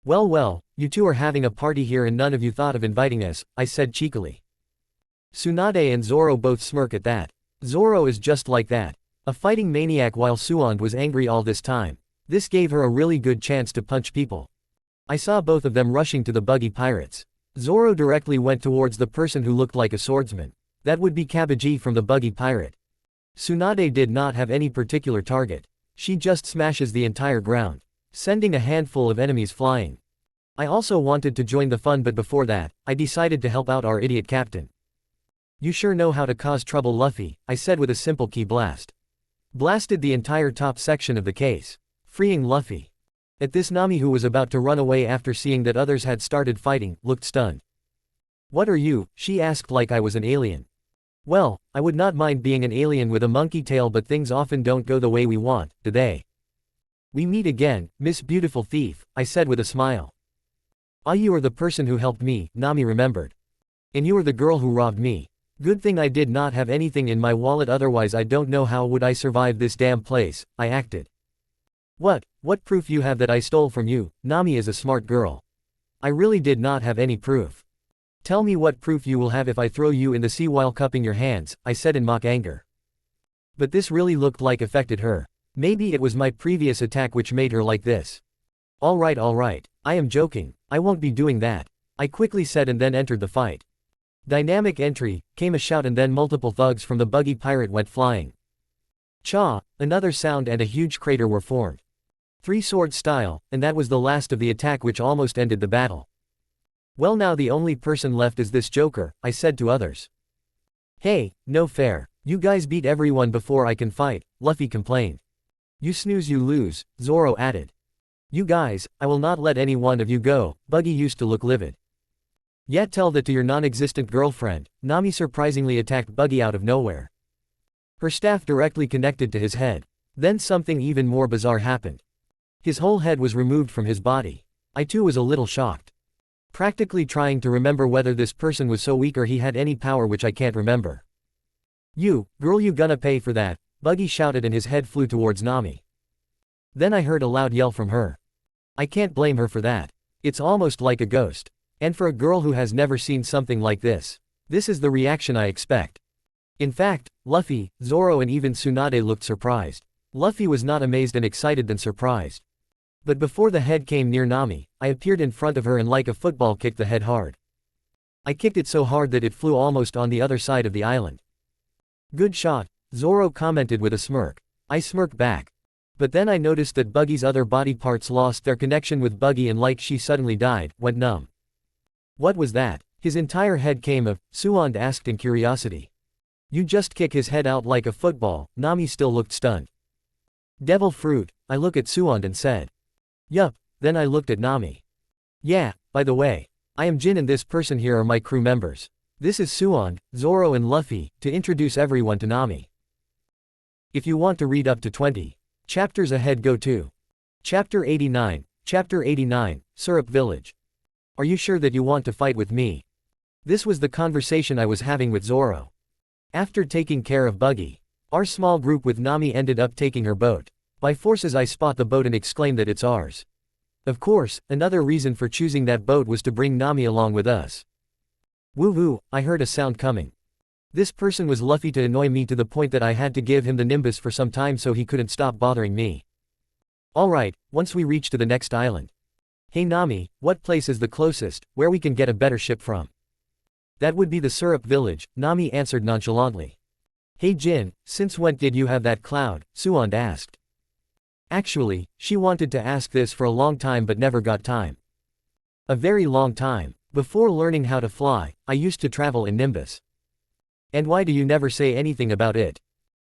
Well, you two are having a party here and none of you thought of inviting us, I said cheekily. Tsunade and Zoro both smirk at that. Zoro is just like that. A fighting maniac, while Suand was angry all this time. This gave her a really good chance to punch people. I saw both of them rushing to the buggy pirates. Zoro directly went towards the person who looked like a swordsman. That would be Kabaji from the buggy pirate. Tsunade did not have any particular target. She just smashes the entire ground, sending a handful of enemies flying. I also wanted to join the fun, but before that, I decided to help out our idiot captain. You sure know how to cause trouble, Luffy, I said with a simple ki blast. Blasted the entire top section of the case, freeing Luffy. At this, Nami, who was about to run away after seeing that others had started fighting, looked stunned. What are you? She asked like I was an alien. Well, I would not mind being an alien with a monkey tail, but things often don't go the way we want, do they? We meet again, Miss Beautiful Thief, I said with a smile. Ah, you are the person who helped me, Nami remembered. And you are the girl who robbed me. Good thing I did not have anything in my wallet, otherwise I don't know how would I survive this damn place, I acted. What proof you have that I stole from you? Nami is a smart girl. I really did not have any proof. Tell me what proof you will have if I throw you in the sea while cupping your hands, I said in mock anger. But this really looked like affected her. Maybe it was my previous attack which made her like this. Alright, I am joking, I won't be doing that, I quickly said and then entered the fight. Dynamic entry, came a shout and then multiple thugs from the buggy pirate went flying. Cha, another sound and a huge crater were formed. 3-sword style, and that was the last of the attack which almost ended the battle. Well, now the only person left is this Joker, I said to others. Hey, no fair, you guys beat everyone before I can fight, Luffy complained. You snooze you lose, Zoro added. You guys, I will not let any one of you go, Buggy used to look livid. Yet tell that to your non-existent girlfriend, Nami surprisingly attacked Buggy out of nowhere. Her staff directly connected to his head. Then something even more bizarre happened. His whole head was removed from his body. I too was a little shocked. Practically trying to remember whether this person was so weak or he had any power, which I can't remember. You, girl, you gonna pay for that, Buggy shouted and his head flew towards Nami. Then I heard a loud yell from her. I can't blame her for that. It's almost like a ghost. And for a girl who has never seen something like this is the reaction I expect. In fact, Luffy, Zoro and even Tsunade looked surprised. Luffy was not amazed and excited, then surprised. But before the head came near Nami, I appeared in front of her and like a football kicked the head hard. I kicked it so hard that it flew almost on the other side of the island. Good shot, Zoro commented with a smirk. I smirked back. But then I noticed that Buggy's other body parts lost their connection with Buggy and like she suddenly died, went numb. What was that? His entire head came off, Suand asked in curiosity. You just kick his head out like a football, Nami still looked stunned. Devil fruit, I looked at Suand and said. Yup, then I looked at Nami. Yeah, by the way, I am Jin and this person here are my crew members. This is Suand, Zoro and Luffy, to introduce everyone to Nami. If you want to read up to 20 chapters ahead, go to Chapter 89, Syrup Village. Are you sure that you want to fight with me? This was the conversation I was having with Zoro. After taking care of Buggy, our small group with Nami ended up taking her boat. By forces I spot the boat and exclaim that it's ours. Of course, another reason for choosing that boat was to bring Nami along with us. Woo woo, I heard a sound coming. This person was Luffy, to annoy me to the point that I had to give him the Nimbus for some time so he couldn't stop bothering me. Alright, once we reach to the next island. Hey Nami, what place is the closest, where we can get a better ship from? That would be the Syrup Village, Nami answered nonchalantly. Hey Jin, since when did you have that cloud? Suand asked. Actually, she wanted to ask this for a long time but never got time. A very long time. Before learning how to fly, I used to travel in Nimbus. And why do you never say anything about it?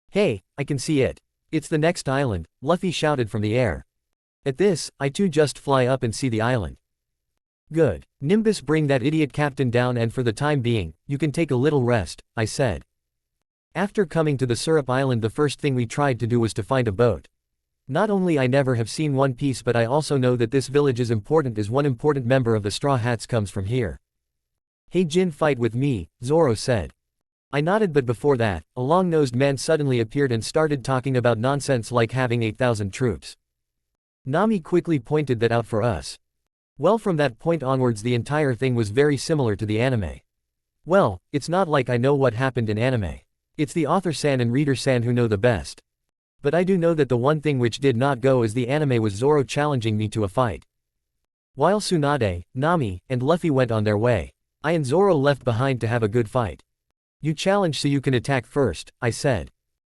Hey, I can see it. It's the next island, Luffy shouted from the air. At this, I too just fly up and see the island. Good. Nimbus, bring that idiot captain down and for the time being, you can take a little rest, I said. After coming to the Syrup Island, the first thing we tried to do was to find a boat. Not only I never have seen One Piece, but I also know that this village is important as one important member of the Straw Hats comes from here. Hey Jin, fight with me, Zoro said. I nodded, but before that, a long-nosed man suddenly appeared and started talking about nonsense like having 8,000 troops. Nami quickly pointed that out for us. Well, from that point onwards the entire thing was very similar to the anime. Well, it's not like I know what happened in anime. It's the author-san and reader-san who know the best. But I do know that the one thing which did not go as the anime was Zoro challenging me to a fight. While Tsunade, Nami, and Luffy went on their way, I and Zoro left behind to have a good fight. You challenge so you can attack first, I said.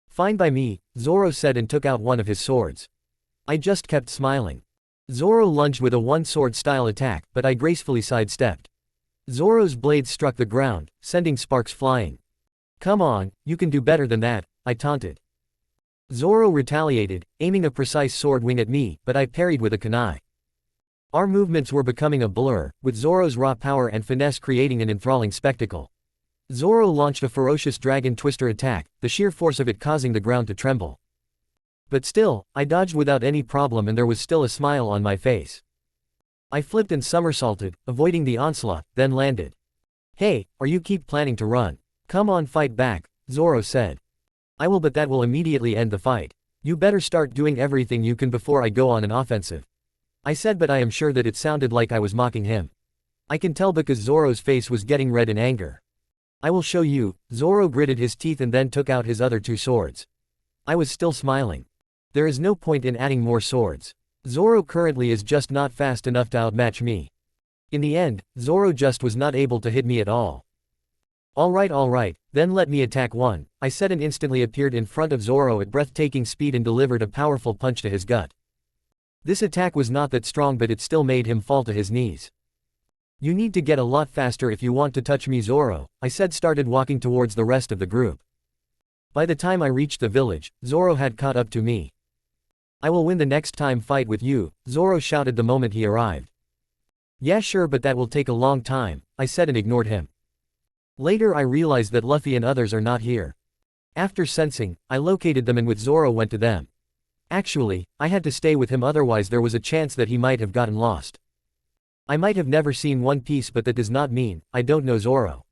Fine by me, Zoro said and took out one of his swords. I just kept smiling. Zoro lunged with a one-sword style attack, but I gracefully sidestepped. Zoro's blade struck the ground, sending sparks flying. Come on, you can do better than that, I taunted. Zoro retaliated, aiming a precise sword wing at me, but I parried with a kunai. Our movements were becoming a blur, with Zoro's raw power and finesse creating an enthralling spectacle. Zoro launched a ferocious dragon twister attack, the sheer force of it causing the ground to tremble. But still, I dodged without any problem and there was still a smile on my face. I flipped and somersaulted, avoiding the onslaught, then landed. Hey, are you keep planning to run? Come on, fight back, Zoro said. I will, but that will immediately end the fight. You better start doing everything you can before I go on an offensive. I said, but I am sure that it sounded like I was mocking him. I can tell because Zoro's face was getting red in anger. I will show you, Zoro gritted his teeth and then took out his other two swords. I was still smiling. There is no point in adding more swords. Zoro currently is just not fast enough to outmatch me. In the end, Zoro just was not able to hit me at all. Alright, then let me attack one, I said and instantly appeared in front of Zoro at breathtaking speed and delivered a powerful punch to his gut. This attack was not that strong, but it still made him fall to his knees. You need to get a lot faster if you want to touch me, Zoro, I said, started walking towards the rest of the group. By the time I reached the village, Zoro had caught up to me. I will win the next time fight with you, Zoro shouted the moment he arrived. Yeah sure, but that will take a long time, I said and ignored him. Later I realized that Luffy and others are not here. After sensing, I located them and with Zoro went to them. Actually, I had to stay with him, otherwise there was a chance that he might have gotten lost. I might have never seen One Piece, but that does not mean I don't know Zoro.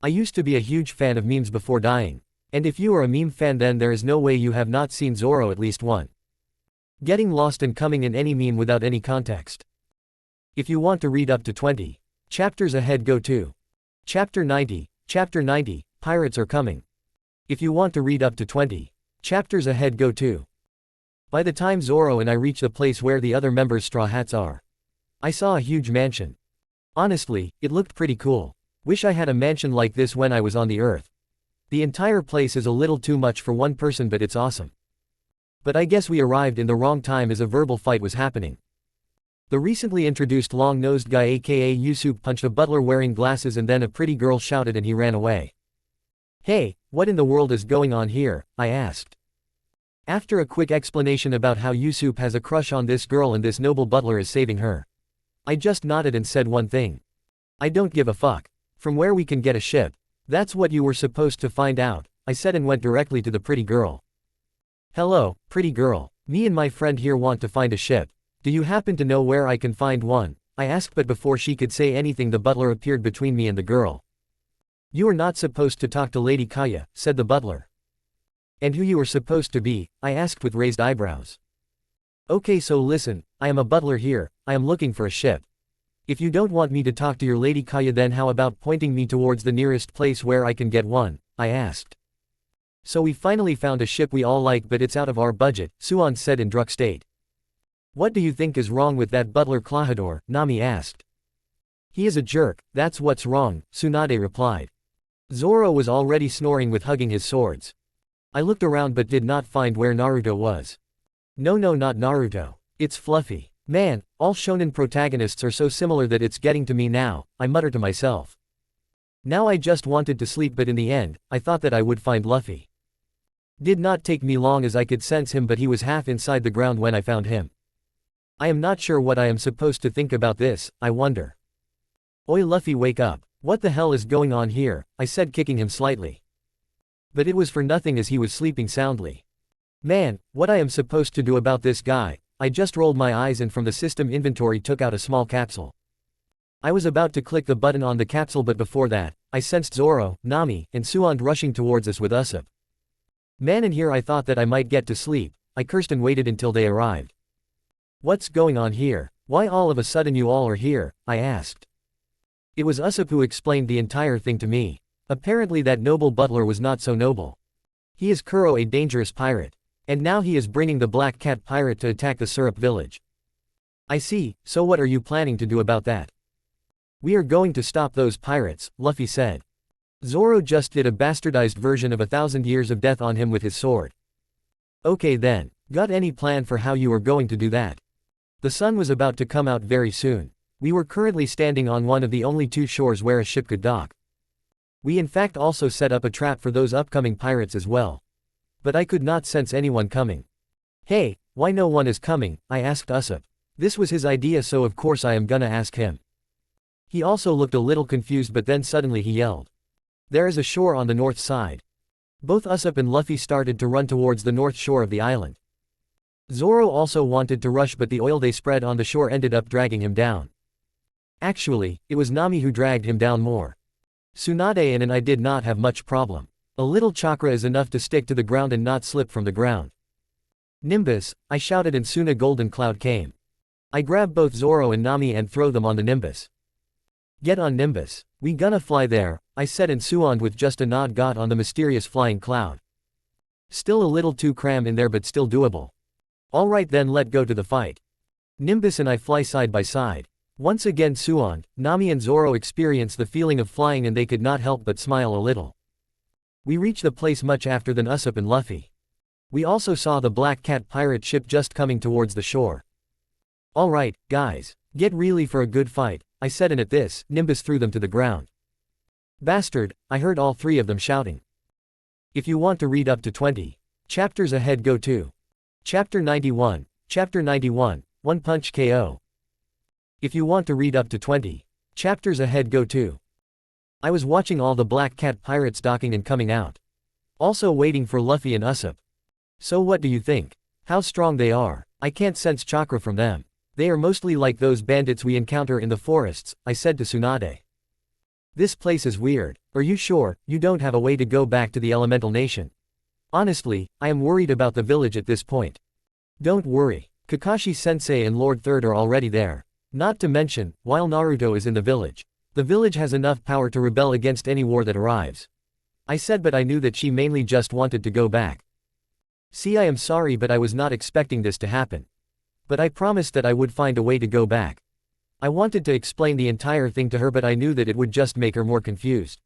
I used to be a huge fan of memes before dying. And if you are a meme fan, then there is no way you have not seen Zoro at least one. Getting lost and coming in any meme without any context. If you want to read up to 20 chapters ahead, go to Chapter 90, Pirates are coming. If you want to read up to 20 chapters ahead, go to. By the time Zoro and I reach the place where the other members' Straw Hats are, I saw a huge mansion. Honestly, it looked pretty cool. Wish I had a mansion like this when I was on the Earth. The entire place is a little too much for one person, but it's awesome. But I guess we arrived in the wrong time as a verbal fight was happening. The recently introduced long-nosed guy aka Usopp punched a butler wearing glasses and then a pretty girl shouted and he ran away. Hey, what in the world is going on here? I asked. After a quick explanation about how Usopp has a crush on this girl and this noble butler is saving her, I just nodded and said one thing. I don't give a fuck. From where we can get a ship. That's what you were supposed to find out, I said and went directly to the pretty girl. Hello, pretty girl. Me and my friend here want to find a ship. Do you happen to know where I can find one? I asked, but before she could say anything the butler appeared between me and the girl. You are not supposed to talk to Lady Kaya, said the butler. And who you are supposed to be? I asked with raised eyebrows. Okay, so listen, I am a butler here, I am looking for a ship. If you don't want me to talk to your Lady Kaya, then how about pointing me towards the nearest place where I can get one? I asked. So we finally found a ship we all like, but it's out of our budget, Suan said in drunk state. What do you think is wrong with that butler Klahadore? Nami asked. He is a jerk, that's what's wrong, Tsunade replied. Zoro was already snoring with hugging his swords. I looked around but did not find where Naruto was. No, not Naruto. It's Fluffy. Man, all shonen protagonists are so similar that it's getting to me now, I mutter to myself. Now I just wanted to sleep, but in the end, I thought that I would find Luffy. Did not take me long as I could sense him, but he was half inside the ground when I found him. I am not sure what I am supposed to think about this, I wonder. Oi Luffy, wake up. What the hell is going on here? I said, kicking him slightly. But it was for nothing as he was sleeping soundly. Man, what I am supposed to do about this guy? I just rolled my eyes and from the system inventory took out a small capsule. I was about to click the button on the capsule, but before that, I sensed Zoro, Nami, and Suand rushing towards us with Usopp. Man, in here I thought that I might get to sleep. I cursed and waited until they arrived. What's going on here? Why all of a sudden you all are here? I asked. It was Usopp who explained the entire thing to me. Apparently that noble butler was not so noble. He is Kuro, a dangerous pirate. And now he is bringing the Black Cat pirate to attack the Syrup village. I see, so what are you planning to do about that? We are going to stop those pirates, Luffy said. Zoro just did a bastardized version of 1,000 years of death on him with his sword. Okay then, got any plan for how you are going to do that? The sun was about to come out very soon. We were currently standing on one of the only two shores where a ship could dock. We in fact also set up a trap for those upcoming pirates as well. But I could not sense anyone coming. Hey, why no one is coming? I asked Usopp. This was his idea, so of course I am gonna ask him. He also looked a little confused, but then suddenly he yelled. There is a shore on the north side. Both Usopp and Luffy started to run towards the north shore of the island. Zoro also wanted to rush, but the oil they spread on the shore ended up dragging him down. Actually, it was Nami who dragged him down more. Tsunade and I did not have much problem. A little chakra is enough to stick to the ground and not slip from the ground. Nimbus, I shouted, and soon a golden cloud came. I grabbed both Zoro and Nami and throw them on the Nimbus. Get on Nimbus. We gonna fly there, I said, and Suand with just a nod got on the mysterious flying cloud. Still a little too cram in there, but still doable. Alright then, let go to the fight. Nimbus and I fly side by side. Once again Suand, Nami and Zoro experience the feeling of flying and they could not help but smile a little. We reached the place much after than Usopp and Luffy. We also saw the Black Cat pirate ship just coming towards the shore. Alright, guys. Get ready for a good fight, I said, and at this, Nimbus threw them to the ground. Bastard, I heard all three of them shouting. If you want to read up to 20 chapters ahead, go to Chapter 91, Chapter 91, One Punch KO. If you want to read up to 20 chapters ahead, go to. I was watching all the Black Cat pirates docking and coming out. Also waiting for Luffy and Usopp. So what do you think? How strong they are? I can't sense chakra from them. They are mostly like those bandits we encounter in the forests, I said to Tsunade. This place is weird. Are you sure you don't have a way to go back to the elemental nation? Honestly, I am worried about the village at this point. Don't worry. Kakashi-sensei and Lord Third are already there. Not to mention, while Naruto is in the village has enough power to rebel against any war that arrives. I said, but I knew that she mainly just wanted to go back. See, I am sorry, but I was not expecting this to happen. But I promised that I would find a way to go back. I wanted to explain the entire thing to her, but I knew that it would just make her more confused.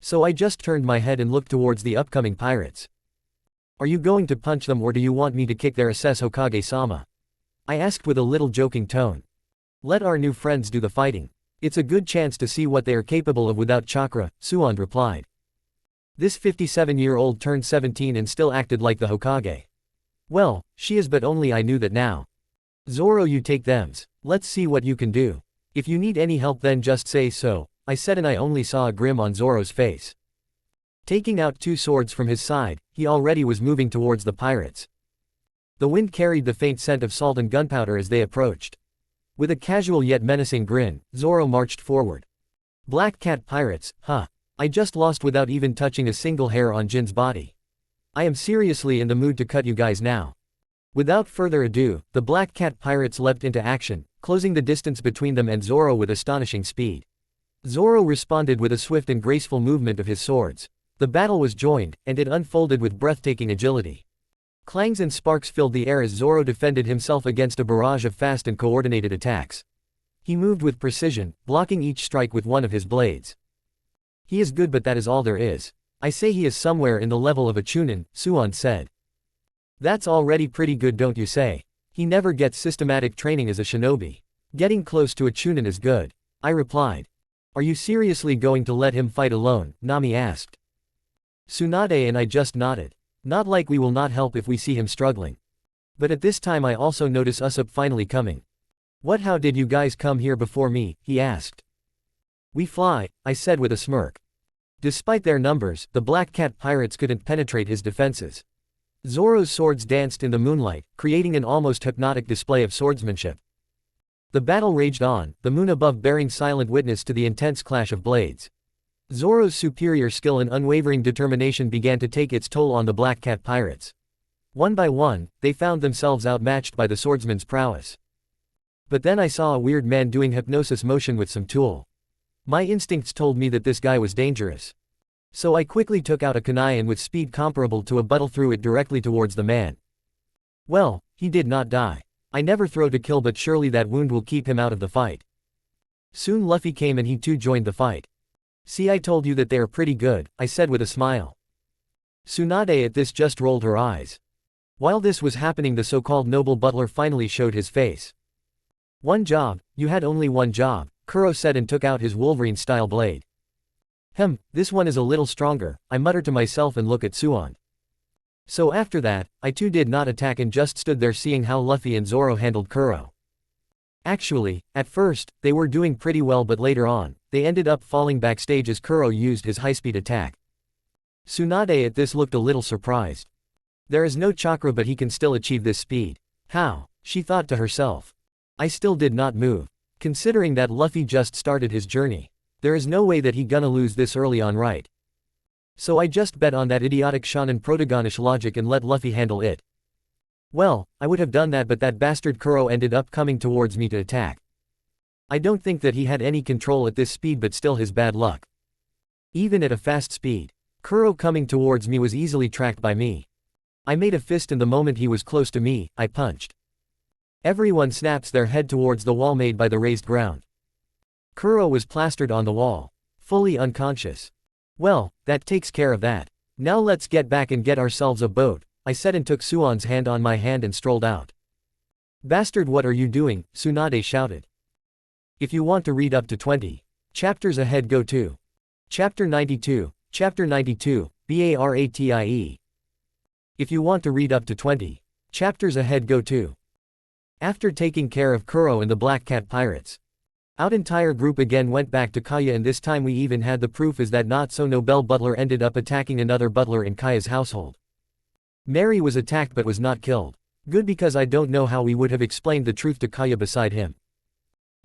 So I just turned my head and looked towards the upcoming pirates. Are you going to punch them, or do you want me to kick their ass, Hokage-sama? I asked with a little joking tone. Let our new friends do the fighting. It's a good chance to see what they are capable of without chakra, Suand replied. This 57-year-old turned 17 and still acted like the Hokage. Well, she is, but only I knew that now. Zoro, you take thems. Let's see what you can do. If you need any help then just say so, I said, and I only saw a grin on Zoro's face. Taking out two swords from his side, he already was moving towards the pirates. The wind carried the faint scent of salt and gunpowder as they approached. With a casual yet menacing grin, Zoro marched forward. Black Cat pirates, huh? I just lost without even touching a single hair on Jin's body. I am seriously in the mood to cut you guys now. Without further ado, the Black Cat pirates leapt into action, closing the distance between them and Zoro with astonishing speed. Zoro responded with a swift and graceful movement of his swords. The battle was joined, and it unfolded with breathtaking agility. Clangs and sparks filled the air as Zoro defended himself against a barrage of fast and coordinated attacks. He moved with precision, blocking each strike with one of his blades. He is good, but that is all there is. I say he is somewhere in the level of a Chunin, Suand said. That's already pretty good, don't you say? He never gets systematic training as a shinobi. Getting close to a chunin is good. I replied. Are you seriously going to let him fight alone? Nami asked. Tsunade and I just nodded. Not like we will not help if we see him struggling. But at this time I also notice Usopp finally coming. How did you guys come here before me? He asked. We fly, I said with a smirk. Despite their numbers, the Black Cat pirates couldn't penetrate his defenses. Zoro's swords danced in the moonlight, creating an almost hypnotic display of swordsmanship. The battle raged on, the moon above bearing silent witness to the intense clash of blades. Zoro's superior skill and unwavering determination began to take its toll on the Black Cat pirates. One by one, they found themselves outmatched by the swordsman's prowess. But then I saw a weird man doing hypnosis motion with some tool. My instincts told me that this guy was dangerous. So I quickly took out a kunai and with speed comparable to a buttle threw it directly towards the man. Well, he did not die. I never throw to kill, but surely that wound will keep him out of the fight. Soon Luffy came and he too joined the fight. See, I told you that they are pretty good, I said with a smile. Tsunade at this just rolled her eyes. While this was happening, the so-called noble butler finally showed his face. One job, you had only one job, Kuro said and took out his Wolverine-style blade. This one is a little stronger, I muttered to myself and looked at Suon. So after that, I too did not attack and just stood there seeing how Luffy and Zoro handled Kuro. Actually, at first, they were doing pretty well, but later on, they ended up falling backstage as Kuro used his high-speed attack. Tsunade at this looked a little surprised. There is no chakra but he can still achieve this speed. How? She thought to herself. I still did not move. Considering that Luffy just started his journey. There is no way that he gonna lose this early on, right? So I just bet on that idiotic shonen protagonish logic and let Luffy handle it. Well, I would have done that, but that bastard Kuro ended up coming towards me to attack. I don't think that he had any control at this speed, but still his bad luck. Even at a fast speed, Kuro coming towards me was easily tracked by me. I made a fist and the moment he was close to me, I punched. Everyone snaps their head towards the wall made by the raised ground. Kuro was plastered on the wall, fully unconscious. Well, that takes care of that. Now let's get back and get ourselves a boat, I said and took Suon's hand on my hand and strolled out. Bastard, what are you doing? Tsunade shouted. If you want to read up to 20 chapters ahead, go to Chapter 92, Chapter 92, BARATIE. If you want to read up to 20 chapters ahead, go to. After taking care of Kuro and the Black Cat pirates, our entire group again went back to Kaya, and this time we even had the proof is that not so noble butler ended up attacking another butler in Kaya's household. Mary was attacked but was not killed. Good, because I don't know how we would have explained the truth to Kaya beside him.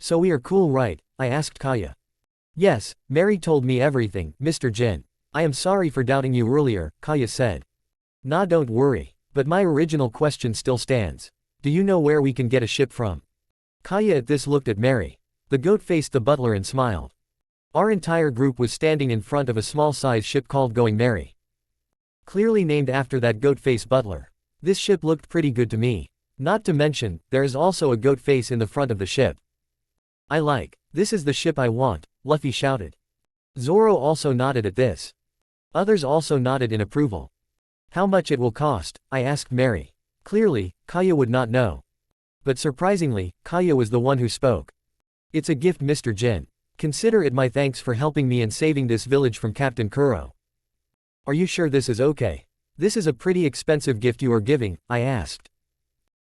So we are cool, right? I asked Kaya. Yes, Mary told me everything, Mr. Jin. I am sorry for doubting you earlier, Kaya said. Nah, don't worry. But my original question still stands. Do you know where we can get a ship from? Kaya at this looked at Mary. The goat faced the butler and smiled. Our entire group was standing in front of a small-sized ship called Going Merry. Clearly named after that goat-faced butler. This ship looked pretty good to me. Not to mention, there is also a goat face in the front of the ship. This is the ship I want, Luffy shouted. Zoro also nodded at this. Others also nodded in approval. How much it will cost? I asked Mary. Clearly, Kaya would not know. But surprisingly, Kaya was the one who spoke. It's a gift, Mr. Jin. Consider it my thanks for helping me and saving this village from Captain Kuro. Are you sure this is okay? This is a pretty expensive gift you are giving, I asked.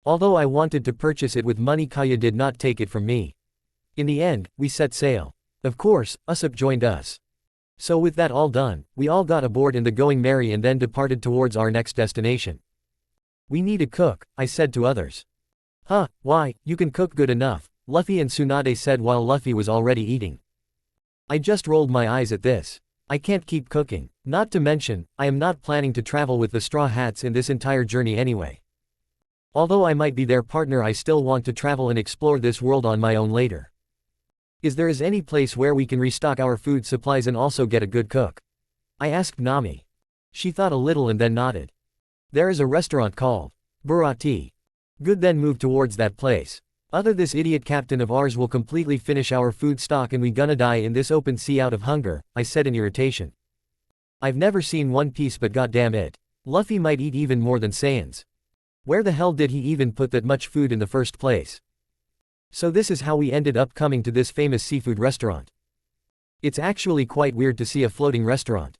Although I wanted to purchase it with money, Kaya did not take it from me. In the end, we set sail. Of course, Usopp joined us. So with that all done, we all got aboard in the Going Merry and then departed towards our next destination. We need a cook, I said to others. Why, you can cook good enough, Luffy and Tsunade said while Luffy was already eating. I just rolled my eyes at this. I can't keep cooking. Not to mention, I am not planning to travel with the Straw Hats in this entire journey anyway. Although I might be their partner, I still want to travel and explore this world on my own later. Is there any place where we can restock our food supplies and also get a good cook? I asked Nami. She thought a little and then nodded. There is a restaurant called Burati. Good, then move towards that place. This idiot captain of ours will completely finish our food stock and we gonna die in this open sea out of hunger, I said in irritation. I've never seen One Piece, but goddamn it. Luffy might eat even more than Saiyans. Where the hell did he even put that much food in the first place? So this is how we ended up coming to this famous seafood restaurant. It's actually quite weird to see a floating restaurant.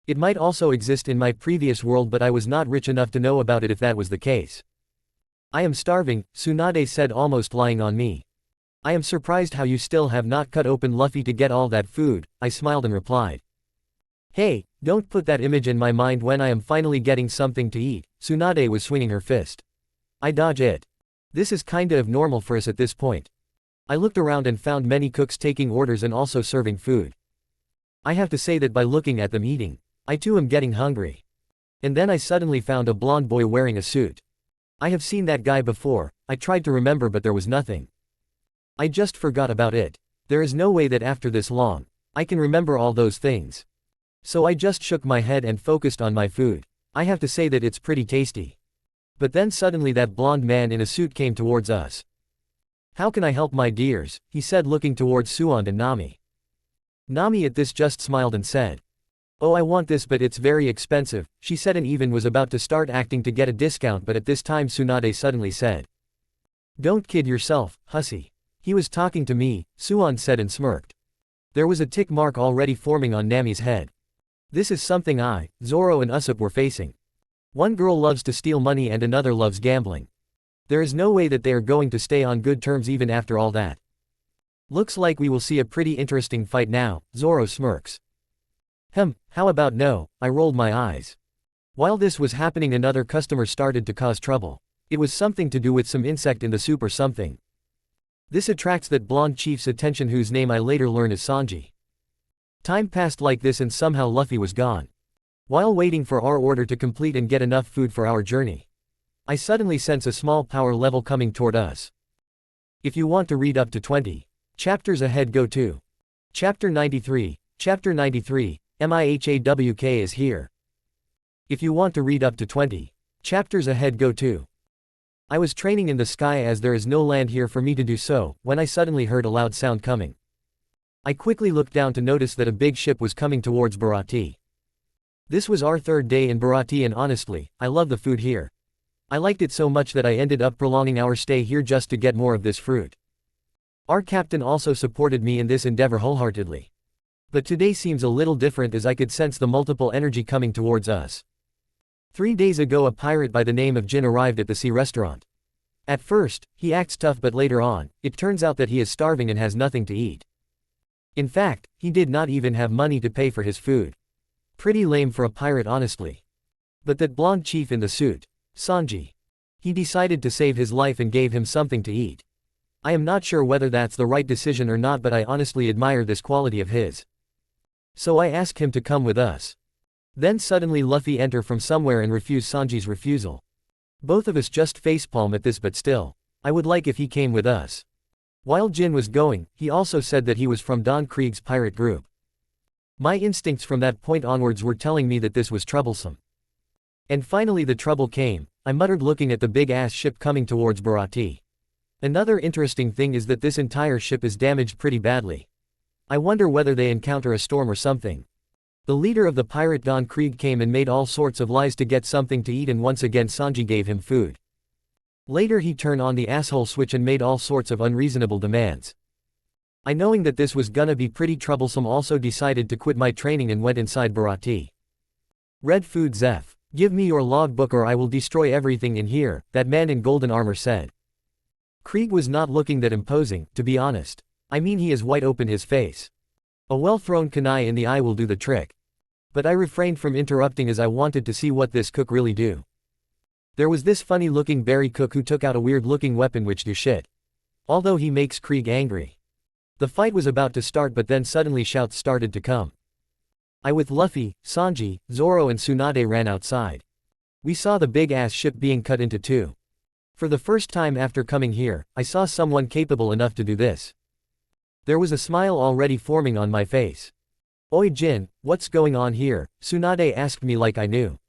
It might also exist in my previous world, but I was not rich enough to know about it if that was the case. I am starving, Tsunade said, almost lying on me. I am surprised how you still have not cut open Luffy to get all that food, I smiled and replied. Hey, don't put that image in my mind when I am finally getting something to eat. Tsunade was swinging her fist. I dodge it. This is kinda of normal for us at this point. I looked around and found many cooks taking orders and also serving food. I have to say that by looking at them eating, I too am getting hungry. And then I suddenly found a blonde boy wearing a suit. I have seen that guy before. I tried to remember, but there was nothing. I just forgot about it. There is no way that after this long, I can remember all those things. So I just shook my head and focused on my food. I have to say that it's pretty tasty. But then suddenly that blonde man in a suit came towards us. How can I help, my dears? He said, looking towards Suan and Nami. Nami at this just smiled and said, Oh, I want this, but it's very expensive, she said, and even was about to start acting to get a discount, but at this time Tsunade suddenly said, Don't kid yourself, hussy. He was talking to me, Suan said and smirked. There was a tick mark already forming on Nami's head. This is something I, Zoro and Usopp were facing. One girl loves to steal money and another loves gambling. There is no way that they are going to stay on good terms even after all that. Looks like we will see a pretty interesting fight now, Zoro smirks. How about no? I rolled my eyes. While this was happening, another customer started to cause trouble. It was something to do with some insect in the soup or something. This attracts that blonde chief's attention, whose name I later learn is Sanji. Time passed like this and somehow Luffy was gone. While waiting for our order to complete and get enough food for our journey, I suddenly sense a small power level coming toward us. If you want to read up to 20 chapters ahead, go to Chapter 93. Chapter 93, MIHAWK is here. If you want to read up to 20 chapters ahead, go to. I was training in the sky as there is no land here for me to do so, when I suddenly heard a loud sound coming. I quickly looked down to notice that a big ship was coming towards Baratie. This was our third day in Baratie, and honestly, I love the food here. I liked it so much that I ended up prolonging our stay here just to get more of this fruit. Our captain also supported me in this endeavor wholeheartedly. But today seems a little different, as I could sense the multiple energy coming towards us. 3 days ago a pirate by the name of Jin arrived at the sea restaurant. At first, he acts tough, but later on, it turns out that he is starving and has nothing to eat. In fact, he did not even have money to pay for his food. Pretty lame for a pirate, honestly. But that blonde chief in the suit, Sanji. He decided to save his life and gave him something to eat. I am not sure whether that's the right decision or not, but I honestly admire this quality of his. So I asked him to come with us. Then suddenly Luffy entered from somewhere and refused Sanji's refusal. Both of us just facepalm at this, but still, I would like if he came with us. While Jin was going, he also said that he was from Don Krieg's pirate group. My instincts from that point onwards were telling me that this was troublesome. And finally the trouble came, I muttered, looking at the big-ass ship coming towards Baratie. Another interesting thing is that this entire ship is damaged pretty badly. I wonder whether they encounter a storm or something. The leader of the pirate Don Krieg came and made all sorts of lies to get something to eat, and once again Sanji gave him food. Later he turned on the asshole switch and made all sorts of unreasonable demands. I, knowing that this was gonna be pretty troublesome, also decided to quit my training and went inside Baratie. Red food Zeph. Give me your logbook or I will destroy everything in here, that man in golden armor said. Krieg was not looking that imposing, to be honest. I mean, he is wide open, his face. A well-thrown kunai in the eye will do the trick. But I refrained from interrupting as I wanted to see what this cook really do. There was this funny-looking berry cook who took out a weird-looking weapon which do shit. Although he makes Krieg angry. The fight was about to start, but then suddenly shouts started to come. I with Luffy, Sanji, Zoro and Tsunade ran outside. We saw the big-ass ship being cut into two. For the first time after coming here, I saw someone capable enough to do this. There was a smile already forming on my face. Oi Jin, what's going on here? Tsunade asked me like I knew.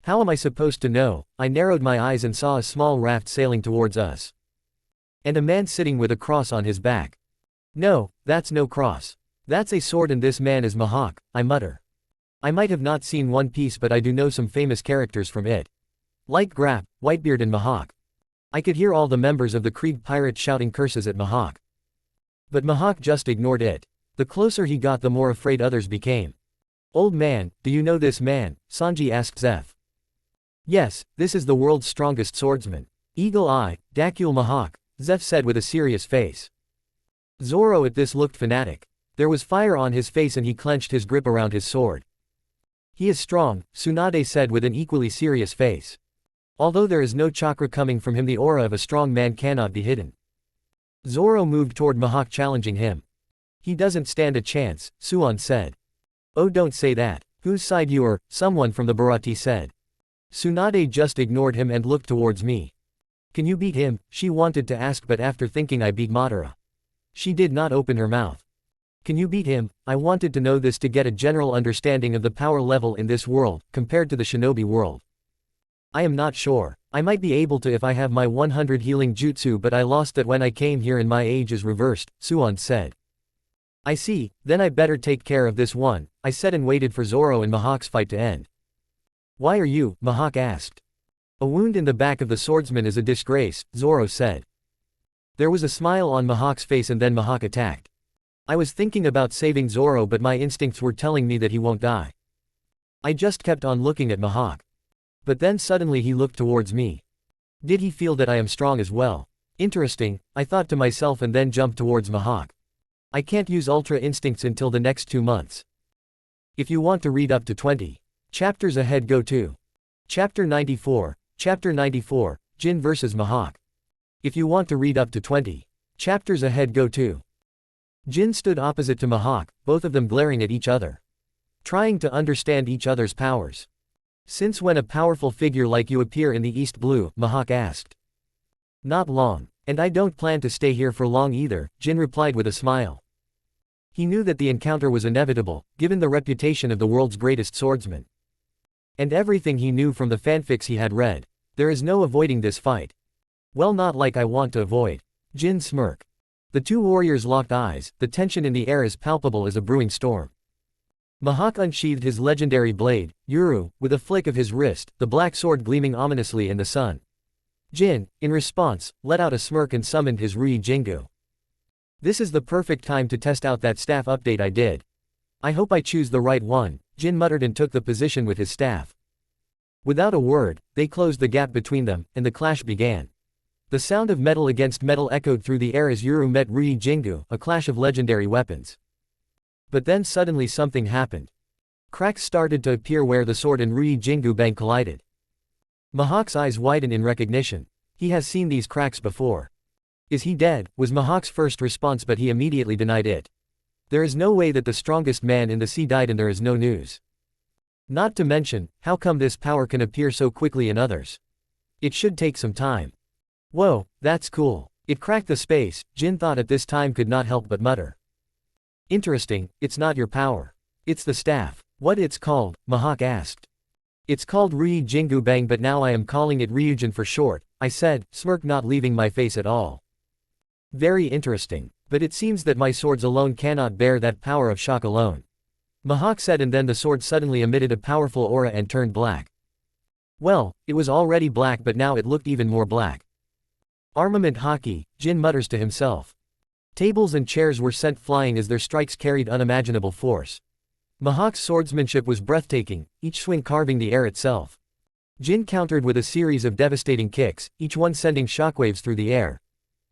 How am I supposed to know? I narrowed my eyes and saw a small raft sailing towards us. And a man sitting with a cross on his back. No, that's no cross. That's a sword, and this man is Mihawk, I mutter. I might have not seen One Piece, but I do know some famous characters from it. Like Grap, Whitebeard and Mihawk. I could hear all the members of the Krieg pirates shouting curses at Mihawk. But Mihawk just ignored it. The closer he got the more afraid others became. Old man, do you know this man? Sanji asked Zeph. Yes, this is the world's strongest swordsman. Eagle Eye, Dacule Mihawk, Zeph said with a serious face. Zoro at this looked fanatic. There was fire on his face and he clenched his grip around his sword. He is strong, Tsunade said with an equally serious face. Although there is no chakra coming from him, the aura of a strong man cannot be hidden. Zoro moved toward Mihawk, challenging him. He doesn't stand a chance, Suon said. Oh, don't say that. Whose side you are? Someone from the Bharati said. Tsunade just ignored him and looked towards me. Can you beat him? She wanted to ask, but after thinking I beat Madara. She did not open her mouth. Can you beat him? I wanted to know this to get a general understanding of the power level in this world, compared to the shinobi world. I am not sure. I might be able to if I have my 100 healing jutsu, but I lost that when I came here and my age is reversed, Suon said. I see, then I better take care of this one, I said and waited for Zoro and Mihawk's fight to end. Why are you? Mihawk asked. A wound in the back of the swordsman is a disgrace, Zoro said. There was a smile on Mihawk's face and then Mihawk attacked. I was thinking about saving Zoro, but my instincts were telling me that he won't die. I just kept on looking at Mihawk. But then suddenly he looked towards me. Did he feel that I am strong as well? Interesting, I thought to myself and then jumped towards Mihawk. I can't use Ultra Instincts until the next 2 months. If you want to read up to 20 chapters ahead, go to Chapter 94, Chapter 94, Jin vs. Mihawk. If you want to read up to 20 chapters ahead, go to Jin stood opposite to Mihawk, both of them glaring at each other. Trying to understand each other's powers. Since when a powerful figure like you appear in the East Blue? Mihawk asked. Not long. And I don't plan to stay here for long either, Jin replied with a smile. He knew that the encounter was inevitable, given the reputation of the world's greatest swordsman. And everything he knew from the fanfics he had read. There is no avoiding this fight. Well, not like I want to avoid. Jin smirked. The two warriors locked eyes, the tension in the air as palpable as a brewing storm. Mihawk unsheathed his legendary blade, Yuru, with a flick of his wrist, the black sword gleaming ominously in the sun. Jin, in response, let out a smirk and summoned his Rui Jingu. This is the perfect time to test out that staff update I did. I hope I choose the right one, Jin muttered and took the position with his staff. Without a word, they closed the gap between them, and the clash began. The sound of metal against metal echoed through the air as Yuru met Rui Jingu, a clash of legendary weapons. But then suddenly something happened. Cracks started to appear where the sword and Rui Jingu bang collided. Mihawk's eyes widened in recognition. He has seen these cracks before. Is he dead? Was Mihawk's first response, but he immediately denied it. There is no way that the strongest man in the sea died and there is no news. Not to mention, how come this power can appear so quickly in others? It should take some time. Whoa, that's cool. It cracked the space, Jin thought at this time, could not help but mutter. Interesting, it's not your power. It's the staff. What it's called? Mihawk asked. It's called Rui Jingu Bang, but now I am calling it Ryujin for short, I said, smirk not leaving my face at all. Very interesting. But it seems that my swords alone cannot bear that power of shock alone. Mihawk said, and then the sword suddenly emitted a powerful aura and turned black. Well, it was already black, but now it looked even more black. Armament hockey, Jin mutters to himself. Tables and chairs were sent flying as their strikes carried unimaginable force. Mihawk's swordsmanship was breathtaking, each swing carving the air itself. Jin countered with a series of devastating kicks, each one sending shockwaves through the air.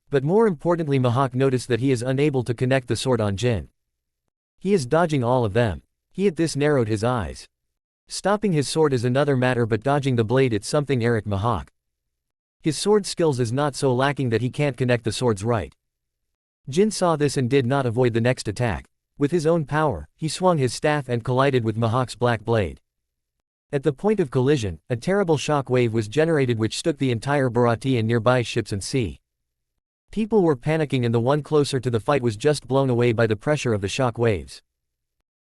But more importantly, Mihawk noticed that he is unable to connect the sword on Jin. He is dodging all of them. He at this narrowed his eyes. Stopping his sword is another matter, but dodging the blade, it's something Eric Mihawk. His sword skills is not so lacking that he can't connect the swords right. Jin saw this and did not avoid the next attack. With his own power, he swung his staff and collided with Mihawk's black blade. At the point of collision, a terrible shock wave was generated which shook the entire Bharati and nearby ships and sea. People were panicking and the one closer to the fight was just blown away by the pressure of the shock waves.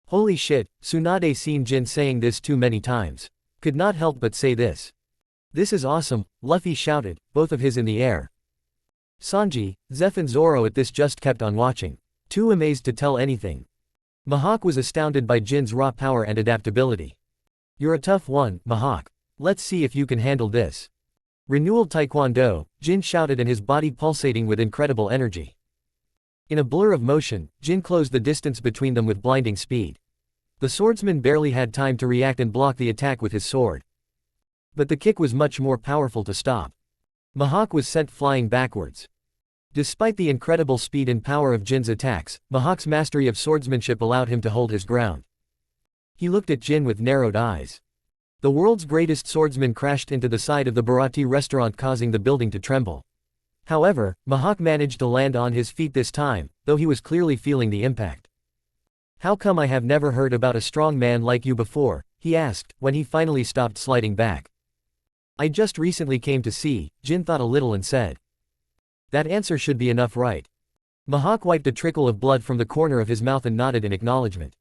Holy shit, Tsunade seen Jin saying this too many times. Could not help but say this. This is awesome, Luffy shouted, both of his in the air. Sanji, Zeph and Zoro at this just kept on watching. Too amazed to tell anything. Mihawk was astounded by Jin's raw power and adaptability. You're a tough one, Mihawk. Let's see if you can handle this. Renewal Taekwondo, Jin shouted, and his body pulsating with incredible energy. In a blur of motion, Jin closed the distance between them with blinding speed. The swordsman barely had time to react and block the attack with his sword. But the kick was much more powerful to stop. Mihawk was sent flying backwards. Despite the incredible speed and power of Jin's attacks, Mihawk's mastery of swordsmanship allowed him to hold his ground. He looked at Jin with narrowed eyes. The world's greatest swordsman crashed into the side of the Bharati restaurant, causing the building to tremble. However, Mihawk managed to land on his feet this time, though he was clearly feeling the impact. "How come I have never heard about a strong man like you before?" he asked, when he finally stopped sliding back. "I just recently came to see," Jin thought a little and said. "That answer should be enough, right?" Mihawk wiped a trickle of blood from the corner of his mouth and nodded in acknowledgement.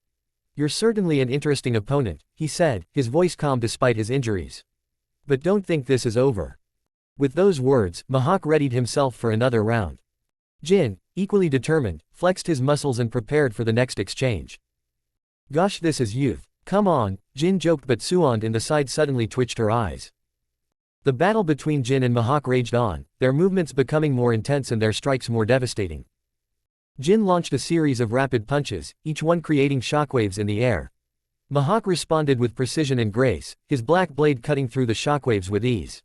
"You're certainly an interesting opponent," he said, his voice calm despite his injuries. "But don't think this is over." With those words, Mihawk readied himself for another round. Jin, equally determined, flexed his muscles and prepared for the next exchange. "Gosh, this is youth. Come on," Jin joked, but Suand in the side suddenly twitched her eyes. The battle between Jin and Mihawk raged on, their movements becoming more intense and their strikes more devastating. Jin launched a series of rapid punches, each one creating shockwaves in the air. Mihawk responded with precision and grace, his black blade cutting through the shockwaves with ease.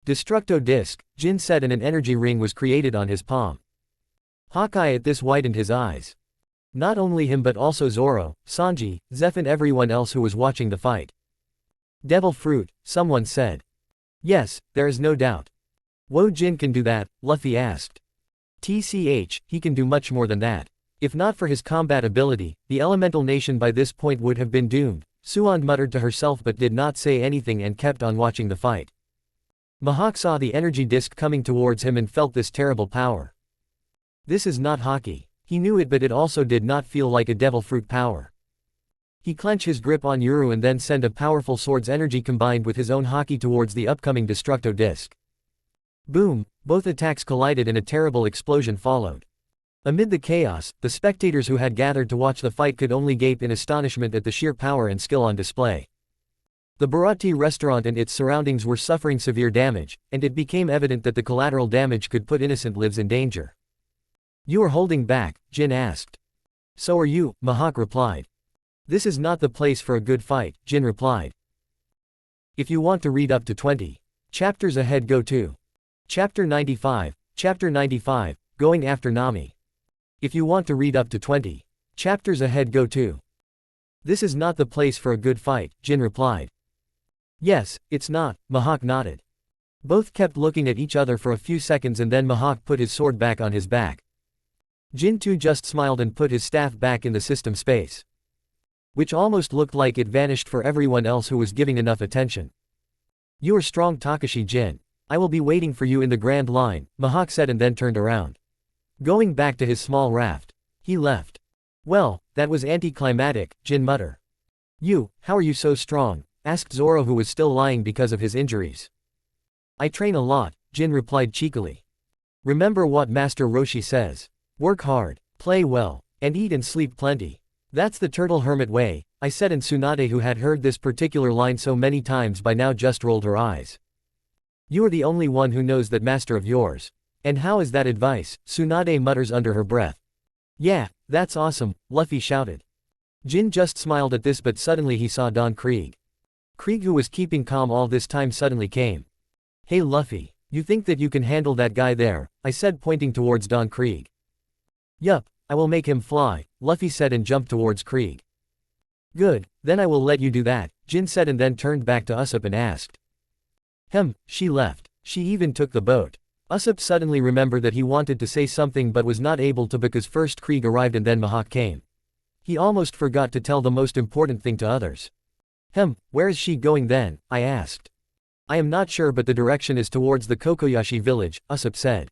"Destructo Disc," Jin said, and an energy ring was created on his palm. Hawkeye at this widened his eyes. Not only him but also Zoro, Sanji, Zeph and everyone else who was watching the fight. "Devil fruit," someone said. "Yes, there is no doubt." "Whoa, Jin can do that?" Luffy asked. "TCH, he can do much more than that. If not for his combat ability, the elemental nation by this point would have been doomed," Suand muttered to herself but did not say anything and kept on watching the fight. Mihawk saw the energy disc coming towards him and felt this terrible power. This is not hockey. He knew it, but it also did not feel like a devil fruit power. He clenched his grip on Yuru and then sent a powerful sword's energy combined with his own haki towards the upcoming Destructo disc. Boom! Both attacks collided and a terrible explosion followed. Amid the chaos, the spectators who had gathered to watch the fight could only gape in astonishment at the sheer power and skill on display. The Bharati restaurant and its surroundings were suffering severe damage, and it became evident that the collateral damage could put innocent lives in danger. "You are holding back?" Jin asked. "So are you," Mihawk replied. "This is not the place for a good fight," Jin replied. If you want to read up to 20 chapters ahead, go to Chapter 95, Going After Nami. If you want to read up to 20 chapters ahead, go to This is not the place for a good fight, Jin replied. "Yes, it's not," Mihawk nodded. Both kept looking at each other for a few seconds and then Mihawk put his sword back on his back. Jin too just smiled and put his staff back in the system space, which almost looked like it vanished for everyone else who was giving enough attention. "You are strong, Takashi Jin. I will be waiting for you in the Grand Line," Mihawk said and then turned around. Going back to his small raft, he left. "Well, that was anticlimactic," Jin muttered. How are you so strong?" asked Zoro, who was still lying because of his injuries. "I train a lot," Jin replied cheekily. "Remember what Master Roshi says. Work hard, play well, and eat and sleep plenty. That's the turtle hermit way," I said, and Tsunade, who had heard this particular line so many times by now, just rolled her eyes. "You are the only one who knows that, master of yours. And how is that advice?" Tsunade mutters under her breath. "Yeah, that's awesome," Luffy shouted. Jin just smiled at this, but suddenly he saw Don Krieg. Krieg, who was keeping calm all this time, suddenly came. "Hey Luffy, you think that you can handle that guy there?" I said, pointing towards Don Krieg. "Yup, I will make him fly," Luffy said and jumped towards Krieg. "Good, then I will let you do that," Jin said and then turned back to Usopp and asked. She left. She even took the boat." Usopp suddenly remembered that he wanted to say something but was not able to because first Krieg arrived and then Mihawk came. He almost forgot to tell the most important thing to others. Where is she going then?" I asked. "I am not sure, but the direction is towards the Kokoyashi village," Usopp said.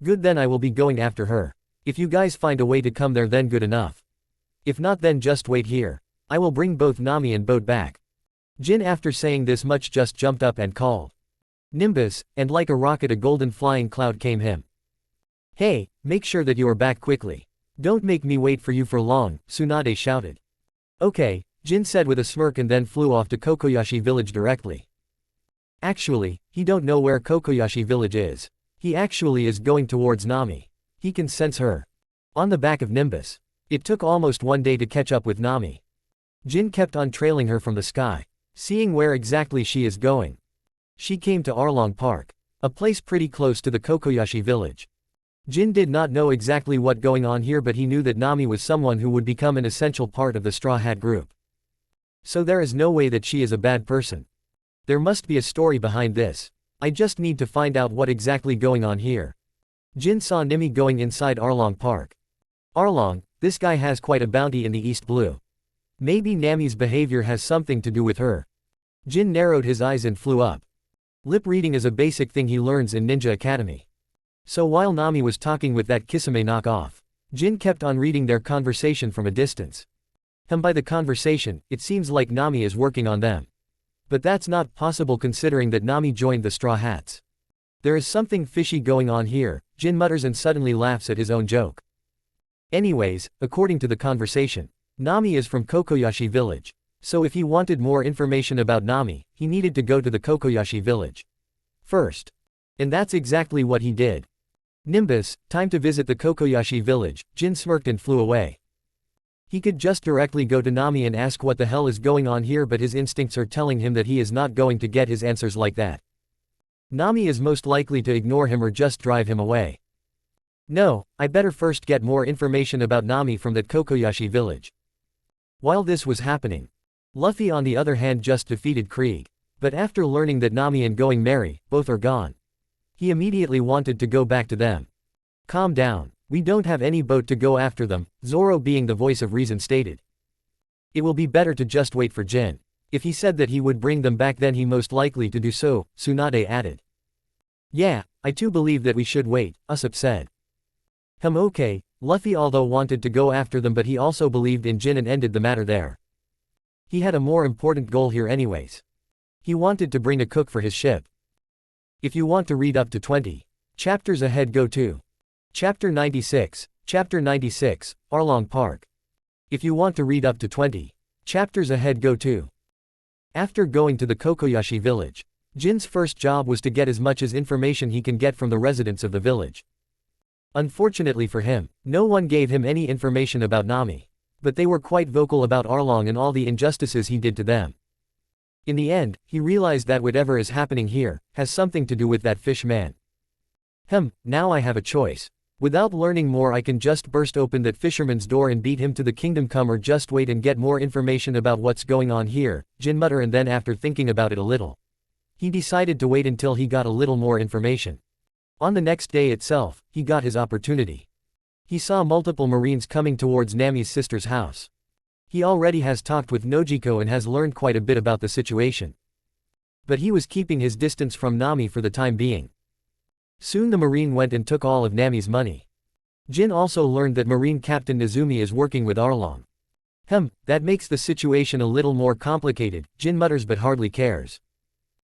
"Good, then I will be going after her. If you guys find a way to come there, then good enough. If not, then just wait here. I will bring both Nami and boat back." Jin, after saying this much, just jumped up and called Nimbus, and like a rocket a golden flying cloud came him. "Hey, make sure that you are back quickly. Don't make me wait for you for long," Tsunade shouted. "Okay," Jin said with a smirk and then flew off to Kokoyashi village directly. Actually, he don't know where Kokoyashi village is. He actually is going towards Nami. He can sense her. On the back of Nimbus. It took almost one day to catch up with Nami. Jin kept on trailing her from the sky, seeing where exactly she is going. She came to Arlong Park, a place pretty close to the Kokoyashi village. Jin did not know exactly what going on here, but he knew that Nami was someone who would become an essential part of the Straw Hat group. So there is no way that she is a bad person. There must be a story behind this. I just need to find out what exactly going on here. Jin saw Nimi going inside Arlong Park. Arlong, this guy has quite a bounty in the East Blue. Maybe Nami's behavior has something to do with her. Jin narrowed his eyes and flew up. Lip reading is a basic thing he learns in Ninja Academy. So while Nami was talking with that Kisame knockoff, Jin kept on reading their conversation from a distance. By the conversation, it seems like Nami is working on them. But that's not possible considering that Nami joined the Straw Hats. There is something fishy going on here, Jin mutters and suddenly laughs at his own joke. Anyways, according to the conversation, Nami is from Kokoyashi village. So if he wanted more information about Nami, he needed to go to the Kokoyashi village first. And that's exactly what he did. Nimbus, time to visit the Kokoyashi village, Jin smirked and flew away. He could just directly go to Nami and ask what the hell is going on here, but his instincts are telling him that he is not going to get his answers like that. Nami is most likely to ignore him or just drive him away. No, I better first get more information about Nami from that Kokoyashi village. While this was happening, Luffy on the other hand just defeated Krieg. But after learning that Nami and Going Merry, both are gone, he immediately wanted to go back to them. Calm down. We don't have any boat to go after them, Zoro being the voice of reason stated. It will be better to just wait for Jin. If he said that he would bring them back then he most likely to do so, Tsunade added. Yeah, I too believe that we should wait, Usopp said. Okay, Luffy although wanted to go after them but he also believed in Jin and ended the matter there. He had a more important goal here anyways. He wanted to bring a cook for his ship. If you want to read up to 20 chapters ahead, go to Chapter 96, Arlong Park. If you want to read up to 20 chapters ahead, go to. After going to the Kokoyashi village, Jin's first job was to get as much as information he can get from the residents of the village. Unfortunately for him, no one gave him any information about Nami. But they were quite vocal about Arlong and all the injustices he did to them. In the end, he realized that whatever is happening here has something to do with that fish man. Now I have a choice. Without learning more, I can just burst open that fisherman's door and beat him to the kingdom come, or just wait and get more information about what's going on here, Jin muttered, and then after thinking about it a little, he decided to wait until he got a little more information. On the next day itself, he got his opportunity. He saw multiple Marines coming towards Nami's sister's house. He already has talked with Nojiko and has learned quite a bit about the situation. But he was keeping his distance from Nami for the time being. Soon the Marine went and took all of Nami's money. Jin also learned that Marine Captain Nezumi is working with Arlong. That makes the situation a little more complicated, Jin mutters but hardly cares.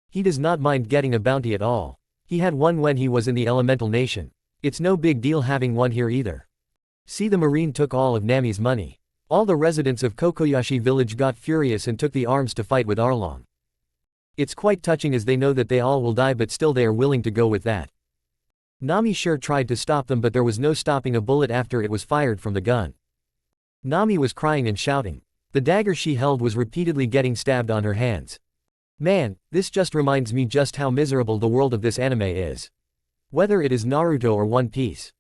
He does not mind getting a bounty at all. He had one when he was in the Elemental Nation. It's no big deal having one here either. See, the Marine took all of Nami's money. All the residents of Kokoyashi village got furious and took the arms to fight with Arlong. It's quite touching as they know that they all will die, but still they are willing to go with that. Nami sure tried to stop them, but there was no stopping a bullet after it was fired from the gun. Nami was crying and shouting. The dagger she held was repeatedly getting stabbed on her hands. Man, this just reminds me just how miserable the world of this anime is. Whether it is Naruto or One Piece.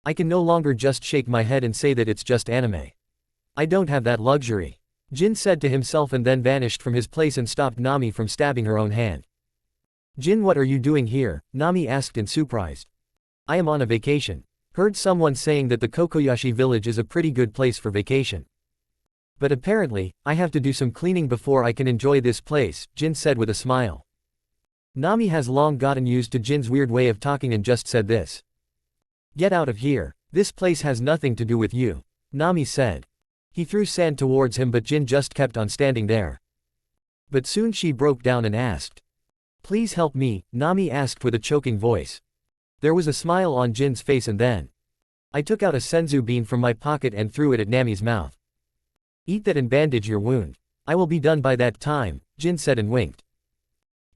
I can no longer just shake my head and say that it's just anime. I don't have that luxury, Jin said to himself, and then vanished from his place and stopped Nami from stabbing her own hand. Jin, what are you doing here? Nami asked in surprise. I am on a vacation. Heard someone saying that the Kokoyashi village is a pretty good place for vacation. But apparently, I have to do some cleaning before I can enjoy this place, Jin said with a smile. Nami has long gotten used to Jin's weird way of talking and just said this. Get out of here. This place has nothing to do with you, Nami said. He threw sand towards him, but Jin just kept on standing there. But soon she broke down and asked. Please help me, Nami asked with a choking voice. There was a smile on Jin's face, and then I took out a senzu bean from my pocket and threw it at Nami's mouth. Eat that and bandage your wound. I will be done by that time, Jin said and winked.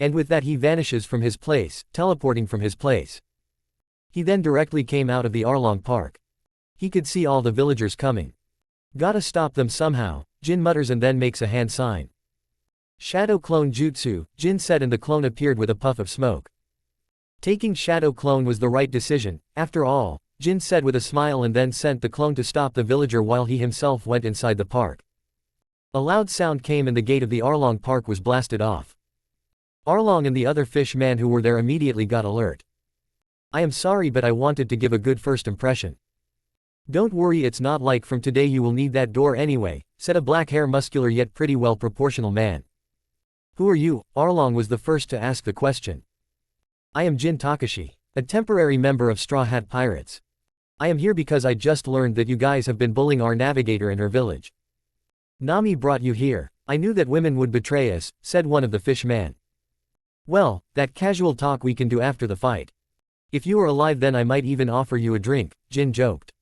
And with that he vanishes from his place, teleporting from his place. He then directly came out of the Arlong Park. He could see all the villagers coming. Gotta stop them somehow, Jin mutters and then makes a hand sign. Shadow clone jutsu, Jin said and the clone appeared with a puff of smoke. Taking shadow clone was the right decision, after all, Jin said with a smile and then sent the clone to stop the villager while he himself went inside the park. A loud sound came and the gate of the Arlong Park was blasted off. Arlong and the other fish man who were there immediately got alert. I am sorry but I wanted to give a good first impression. Don't worry, it's not like from today you will need that door anyway, said a black-hair muscular yet pretty well proportional man. Who are you? Arlong was the first to ask the question. I am Jin Takashi, a temporary member of Straw Hat Pirates. I am here because I just learned that you guys have been bullying our navigator in her village. Nami brought you here. I knew that women would betray us, said one of the fish man. Well, that casual talk we can do after the fight. If you are alive then I might even offer you a drink, Jin joked.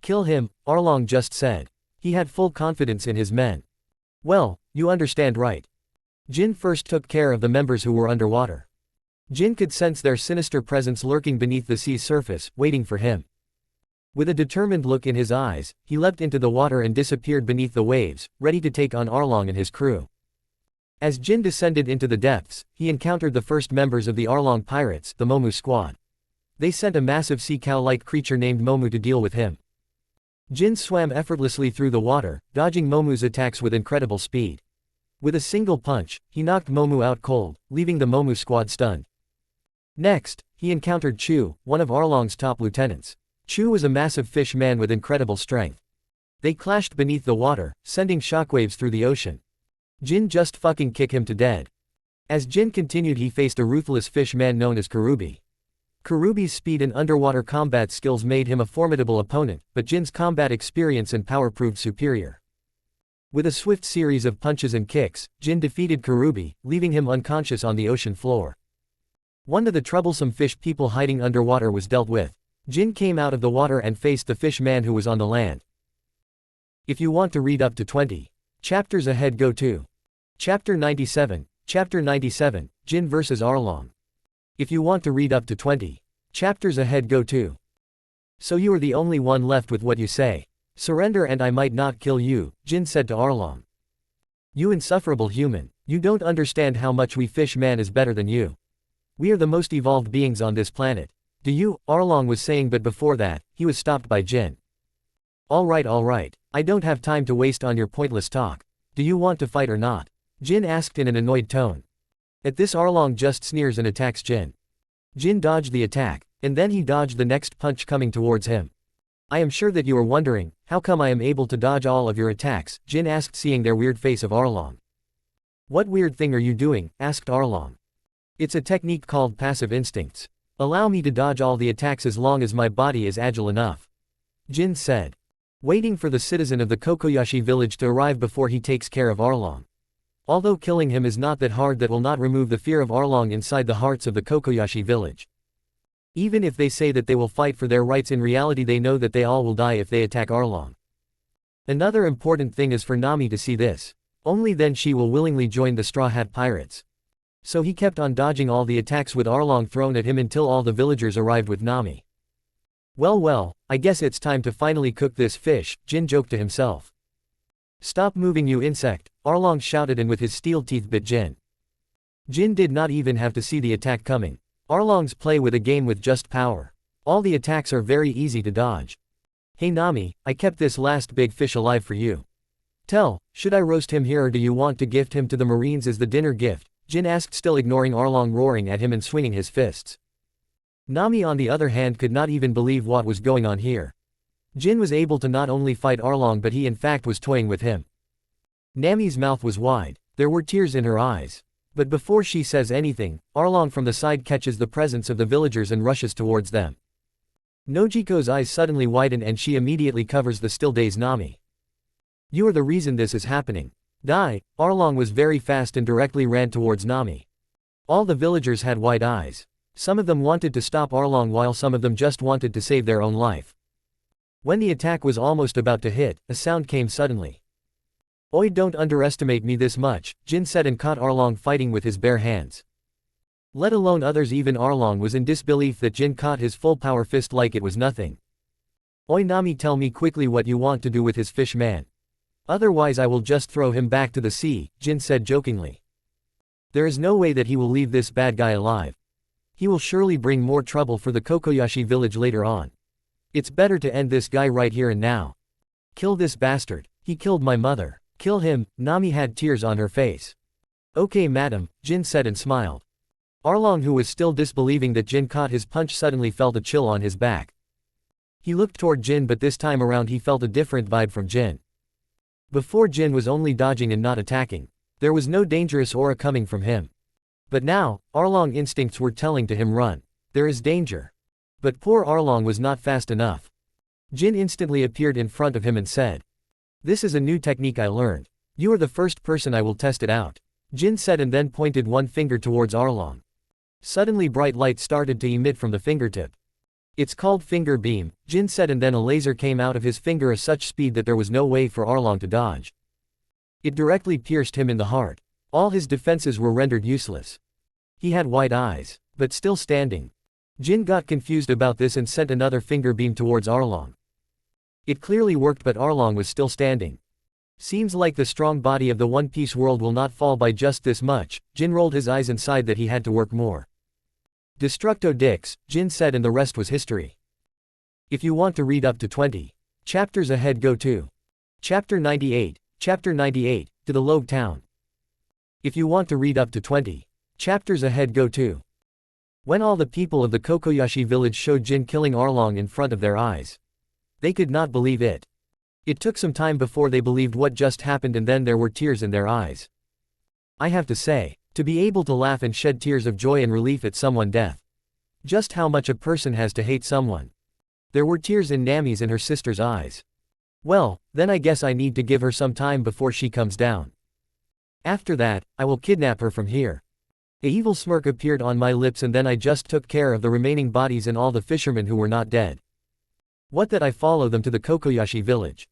Kill him, Arlong just said. He had full confidence in his men. Well, you understand right? Jin first took care of the members who were underwater. Jin could sense their sinister presence lurking beneath the sea's surface, waiting for him. With a determined look in his eyes, he leapt into the water and disappeared beneath the waves, ready to take on Arlong and his crew. As Jin descended into the depths, he encountered the first members of the Arlong pirates, the Momu squad. They sent a massive sea cow-like creature named Momu to deal with him. Jin swam effortlessly through the water, dodging Momu's attacks with incredible speed. With a single punch, he knocked Momu out cold, leaving the Momu squad stunned. Next, he encountered Chu, one of Arlong's top lieutenants. Chu was a massive fish man with incredible strength. They clashed beneath the water, sending shockwaves through the ocean. Jin just fucking kick him to dead. As Jin continued he faced a ruthless fish man known as Karubi. Karubi's speed and underwater combat skills made him a formidable opponent, but Jin's combat experience and power proved superior. With a swift series of punches and kicks, Jin defeated Karubi, leaving him unconscious on the ocean floor. One of the troublesome fish people hiding underwater was dealt with. Jin came out of the water and faced the fish man who was on the land. If you want to read up to 20 chapters ahead, go to Chapter 97, Jin vs Arlong. If you want to read up to 20 chapters ahead, go to. So you are the only one left with what you say. Surrender and I might not kill you, Jin said to Arlong. You insufferable human, you don't understand how much we fish man is better than you. We are the most evolved beings on this planet. Do you? Arlong was saying, but before that, he was stopped by Jin. Alright, I don't have time to waste on your pointless talk. Do you want to fight or not? Jin asked in an annoyed tone. At this Arlong just sneers and attacks Jin. Jin dodged the attack, and then he dodged the next punch coming towards him. I am sure that you are wondering, how come I am able to dodge all of your attacks, Jin asked seeing their weird face of Arlong. What weird thing are you doing? Asked Arlong. It's a technique called passive instincts. Allow me to dodge all the attacks as long as my body is agile enough. Jin said. Waiting for the citizen of the Kokoyashi village to arrive before he takes care of Arlong. Although killing him is not that hard, that will not remove the fear of Arlong inside the hearts of the Kokoyashi village. Even if they say that they will fight for their rights, in reality they know that they all will die if they attack Arlong. Another important thing is for Nami to see this. Only then she will willingly join the Straw Hat Pirates. So he kept on dodging all the attacks with Arlong thrown at him until all the villagers arrived with Nami. Well, I guess it's time to finally cook this fish, Jin joked to himself. Stop moving, you insect, Arlong shouted and with his steel teeth bit Jin. Jin did not even have to see the attack coming. Arlong's play with a game with just power. All the attacks are very easy to dodge. Hey Nami, I kept this last big fish alive for you. Should I roast him here or do you want to gift him to the Marines as the dinner gift? Jin asked, still ignoring Arlong roaring at him and swinging his fists. Nami on the other hand could not even believe what was going on here. Jin was able to not only fight Arlong but he in fact was toying with him. Nami's mouth was wide, there were tears in her eyes. But before she says anything, Arlong from the side catches the presence of the villagers and rushes towards them. Nojiko's eyes suddenly widen and she immediately covers the still dazed Nami. You are the reason this is happening. Die! Arlong was very fast and directly ran towards Nami. All the villagers had wide eyes. Some of them wanted to stop Arlong while some of them just wanted to save their own life. When the attack was almost about to hit, a sound came suddenly. Oi, don't underestimate me this much, Jin said and caught Arlong fighting with his bare hands. Let alone others, even Arlong was in disbelief that Jin caught his full power fist like it was nothing. Oi Nami, tell me quickly what you want to do with his fish man. Otherwise I will just throw him back to the sea, Jin said jokingly. There is no way that he will leave this bad guy alive. He will surely bring more trouble for the Kokoyashi village later on. It's better to end this guy right here and now. Kill this bastard. He killed my mother. Kill him. Nami had tears on her face. Okay madam, Jin said and smiled. Arlong, who was still disbelieving that Jin caught his punch, suddenly felt a chill on his back. He looked toward Jin, but this time around he felt a different vibe from Jin. Before, Jin was only dodging and not attacking. There was no dangerous aura coming from him. But now, Arlong instincts were telling to him, run. There is danger. But poor Arlong was not fast enough. Jin instantly appeared in front of him and said, "This is a new technique I learned. You are the first person I will test it out," Jin said and then pointed one finger towards Arlong. Suddenly bright light started to emit from the fingertip. It's called finger beam, Jin said, and then a laser came out of his finger at such speed that there was no way for Arlong to dodge. It directly pierced him in the heart. All his defenses were rendered useless. He had wide eyes, but still standing. Jin got confused about this and sent another finger beam towards Arlong. It clearly worked, but Arlong was still standing. Seems like the strong body of the One Piece world will not fall by just this much. Jin rolled his eyes and sighed that he had to work more. Destructo Dix, Jin said, and the rest was history. If you want to read up to 20 chapters ahead, go to Chapter 98, Chapter 98, to the Logue Town. If you want to read up to 20 chapters ahead, go to. When all the people of the Kokoyashi village showed Jin killing Arlong in front of their eyes, they could not believe it. It took some time before they believed what just happened, and then there were tears in their eyes. I have to say, to be able to laugh and shed tears of joy and relief at someone's death. Just how much a person has to hate someone. There were tears in Nami's and her sister's eyes. Well, then I guess I need to give her some time before she comes down. After that, I will kidnap her from here. A evil smirk appeared on my lips, and then I just took care of the remaining bodies and all the fishermen who were not dead. What, that I follow them to the Kokoyashi village?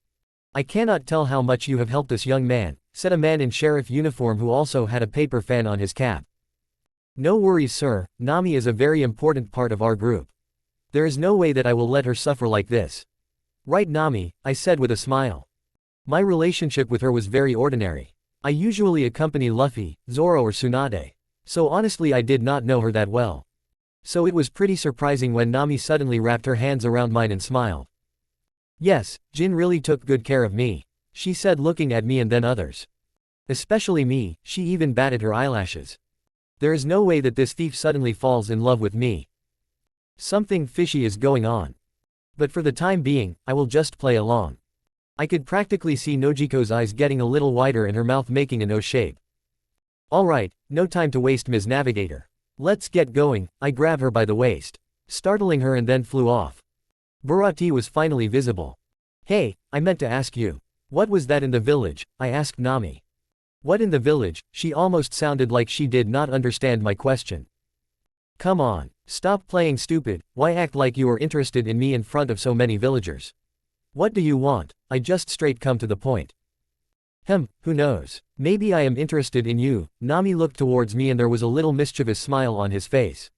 I cannot tell how much you have helped us, young man, said a man in sheriff uniform who also had a paper fan on his cap. No worries, sir. Nami is a very important part of our group. There is no way that I will let her suffer like this. Right, Nami, I said with a smile. My relationship with her was very ordinary. I usually accompany Luffy, Zoro or Tsunade. So honestly I did not know her that well. So it was pretty surprising when Nami suddenly wrapped her hands around mine and smiled. Yes, Jin really took good care of me, she said, looking at me and then others. Especially me. She even batted her eyelashes. There is no way that this thief suddenly falls in love with me. Something fishy is going on. But for the time being, I will just play along. I could practically see Nojiko's eyes getting a little wider and her mouth making an O shape. Alright, no time to waste, Ms. Navigator. Let's get going. I grabbed her by the waist, startling her, and then flew off. Boruto was finally visible. Hey, I meant to ask you. What was that in the village? I asked Nami. What in the village? She almost sounded like she did not understand my question. Come on, stop playing stupid. Why act like you are interested in me in front of so many villagers? What do you want? I just straight come to the point. Who knows? Maybe I am interested in you. Nami looked towards me and there was a little mischievous smile on his face.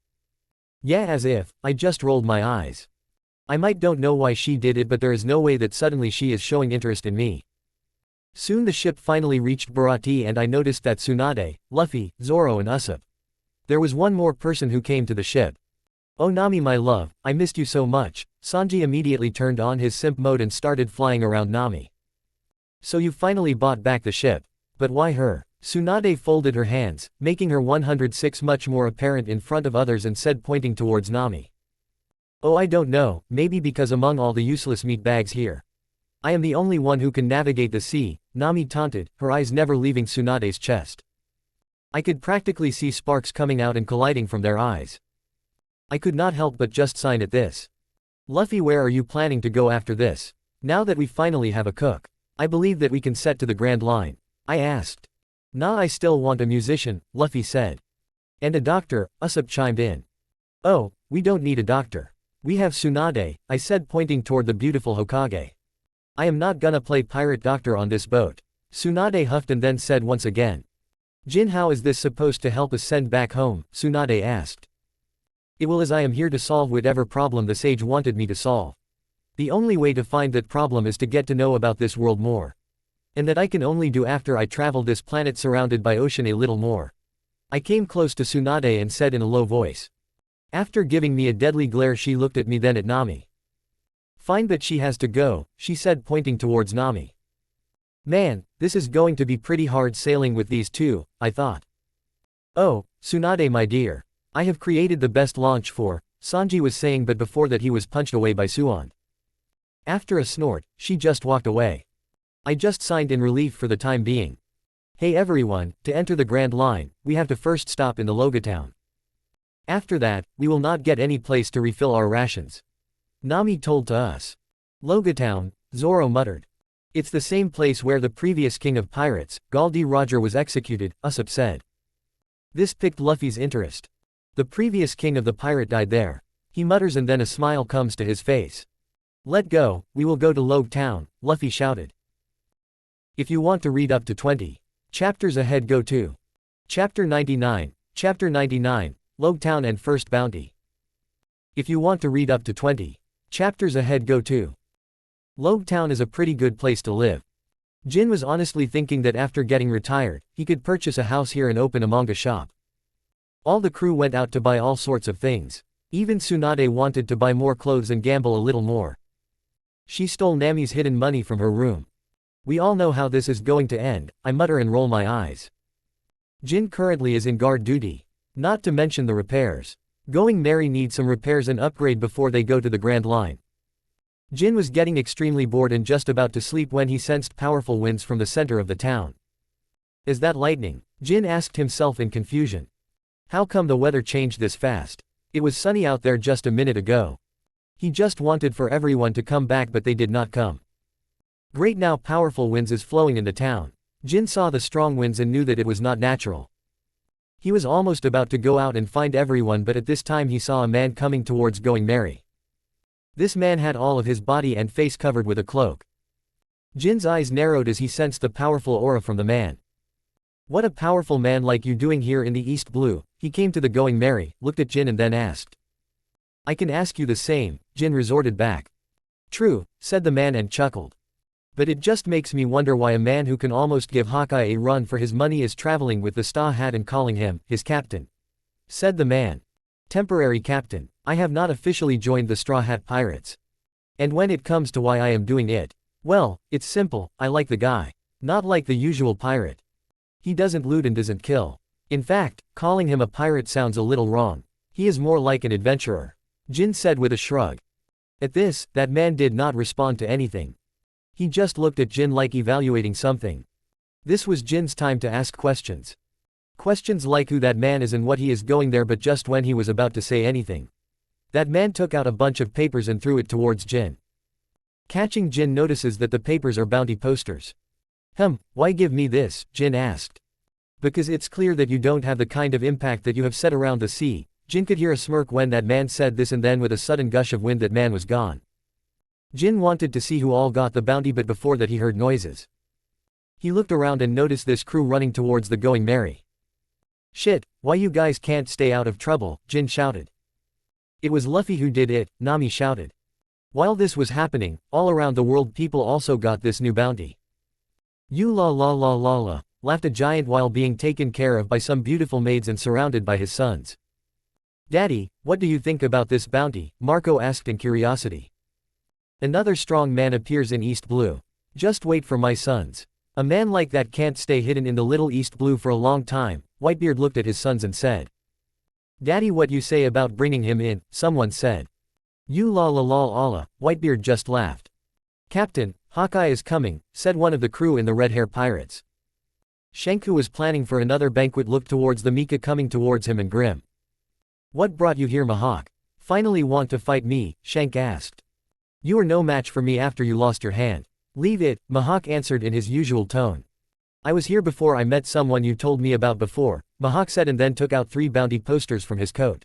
Yeah, as if. I just rolled my eyes. I might don't know why she did it, but there is no way that suddenly she is showing interest in me. Soon the ship finally reached Boruto and I noticed that Tsunade, Luffy, Zoro and Usopp. There was one more person who came to the ship. Oh Nami, my love, I missed you so much. Sanji immediately turned on his simp mode and started flying around Nami. So you finally bought back the ship. But why her? Tsunade folded her hands, making her 106 much more apparent in front of others, and said, pointing towards Nami. Oh, I don't know, maybe because among all the useless meat bags here, I am the only one who can navigate the sea, Nami taunted, her eyes never leaving Tsunade's chest. I could practically see sparks coming out and colliding from their eyes. I could not help but just sign at this. Luffy, where are you planning to go after this? Now that we finally have a cook, I believe that we can set to the Grand Line, I asked. Nah, I still want a musician, Luffy said. And a doctor, Usopp chimed in. Oh, we don't need a doctor. We have Tsunade, I said, pointing toward the beautiful Hokage. I am not gonna play pirate doctor on this boat. Tsunade huffed and then said once again. Jin, how is this supposed to help us send back home? Tsunade asked. It will, as I am here to solve whatever problem the sage wanted me to solve. The only way to find that problem is to get to know about this world more. And that I can only do after I travel this planet surrounded by ocean a little more. I came close to Tsunade and said in a low voice. After giving me a deadly glare, she looked at me, then at Nami. Fine, but she has to go, she said, pointing towards Nami. Man, this is going to be pretty hard sailing with these two, I thought. Oh, Tsunade my dear. I have created the best launch for, Sanji was saying, but before that he was punched away by Suon. After a snort, she just walked away. I just signed in relief for the time being. Hey everyone, to enter the Grand Line, we have to first stop in the Loga town. After that, we will not get any place to refill our rations. Nami told to us. Loga town, Zoro muttered. It's the same place where the previous king of pirates, Gall D. Roger, was executed, Usopp said. This piqued Luffy's interest. The previous king of the pirate died there. He mutters and then a smile comes to his face. Let go, we will go to Logue Town, Luffy shouted. If you want to read up to 20 chapters ahead, go to Chapter 99, Chapter 99, Logue Town and First Bounty. If you want to read up to 20 chapters ahead, go to Logue Town is a pretty good place to live. Jin was honestly thinking that after getting retired, he could purchase a house here and open a manga shop. All the crew went out to buy all sorts of things. Even Tsunade wanted to buy more clothes and gamble a little more. She stole Nami's hidden money from her room. We all know how this is going to end, I mutter and roll my eyes. Jin currently is in guard duty. Not to mention the repairs. Going Merry needs some repairs and upgrade before they go to the Grand Line. Jin was getting extremely bored and just about to sleep when he sensed powerful winds from the center of the town. Is that lightning? Jin asked himself in confusion. How come the weather changed this fast? It was sunny out there just a minute ago. He just wanted for everyone to come back, but they did not come. Great, now powerful winds is flowing in the town. Jin saw the strong winds and knew that it was not natural. He was almost about to go out and find everyone, but at this time he saw a man coming towards Going Merry. This man had all of his body and face covered with a cloak. Jin's eyes narrowed as he sensed the powerful aura from the man. What a powerful man like you doing here in the East Blue? He came to the Going Merry, looked at Jin and then asked. I can ask you the same, Jin resorted back. True, said the man and chuckled. But it just makes me wonder why a man who can almost give Hawkeye a run for his money is traveling with the Straw Hat and calling him his captain. Said the man. Temporary captain. I have not officially joined the Straw Hat Pirates. And when it comes to why I am doing it, well, it's simple, I like the guy. Not like the usual pirate. He doesn't loot and doesn't kill. In fact, calling him a pirate sounds a little wrong. He is more like an adventurer. Jin said with a shrug. At this, that man did not respond to anything. He just looked at Jin like evaluating something. This was Jin's time to ask questions. Questions like who that man is and what he is going there, but just when he was about to say anything, that man took out a bunch of papers and threw it towards Jin. Catching Jin notices that the papers are bounty posters. Why give me this? Jin asked. Because it's clear that you don't have the kind of impact that you have set around the sea. Jin could hear a smirk when that man said this, and then with a sudden gush of wind that man was gone. Jin wanted to see who all got the bounty, but before that he heard noises. He looked around and noticed this crew running towards the Going Merry. Shit, why you guys can't stay out of trouble? Jin shouted. It was Luffy who did it, Nami shouted. While this was happening, all around the world people also got this new bounty. You la la la la la, laughed a giant while being taken care of by some beautiful maids and surrounded by his sons. Daddy, what do you think about this bounty? Marco asked in curiosity. Another strong man appears in East Blue. Just wait for my sons. A man like that can't stay hidden in the little East Blue for a long time. Whitebeard looked at his sons and said. Daddy, what you say about bringing him in? Someone said. You la la la la, Whitebeard just laughed. Captain, Hawkeye is coming, said one of the crew in the Red Hair Pirates. Shank, who was planning for another banquet, looked towards the Mika coming towards him and grim. What brought you here, Mihawk? Finally want to fight me? Shank asked. You are no match for me after you lost your hand. Leave it, Mihawk answered in his usual tone. I was here before I met someone you told me about before, Mihawk said and then took out 3 bounty posters from his coat.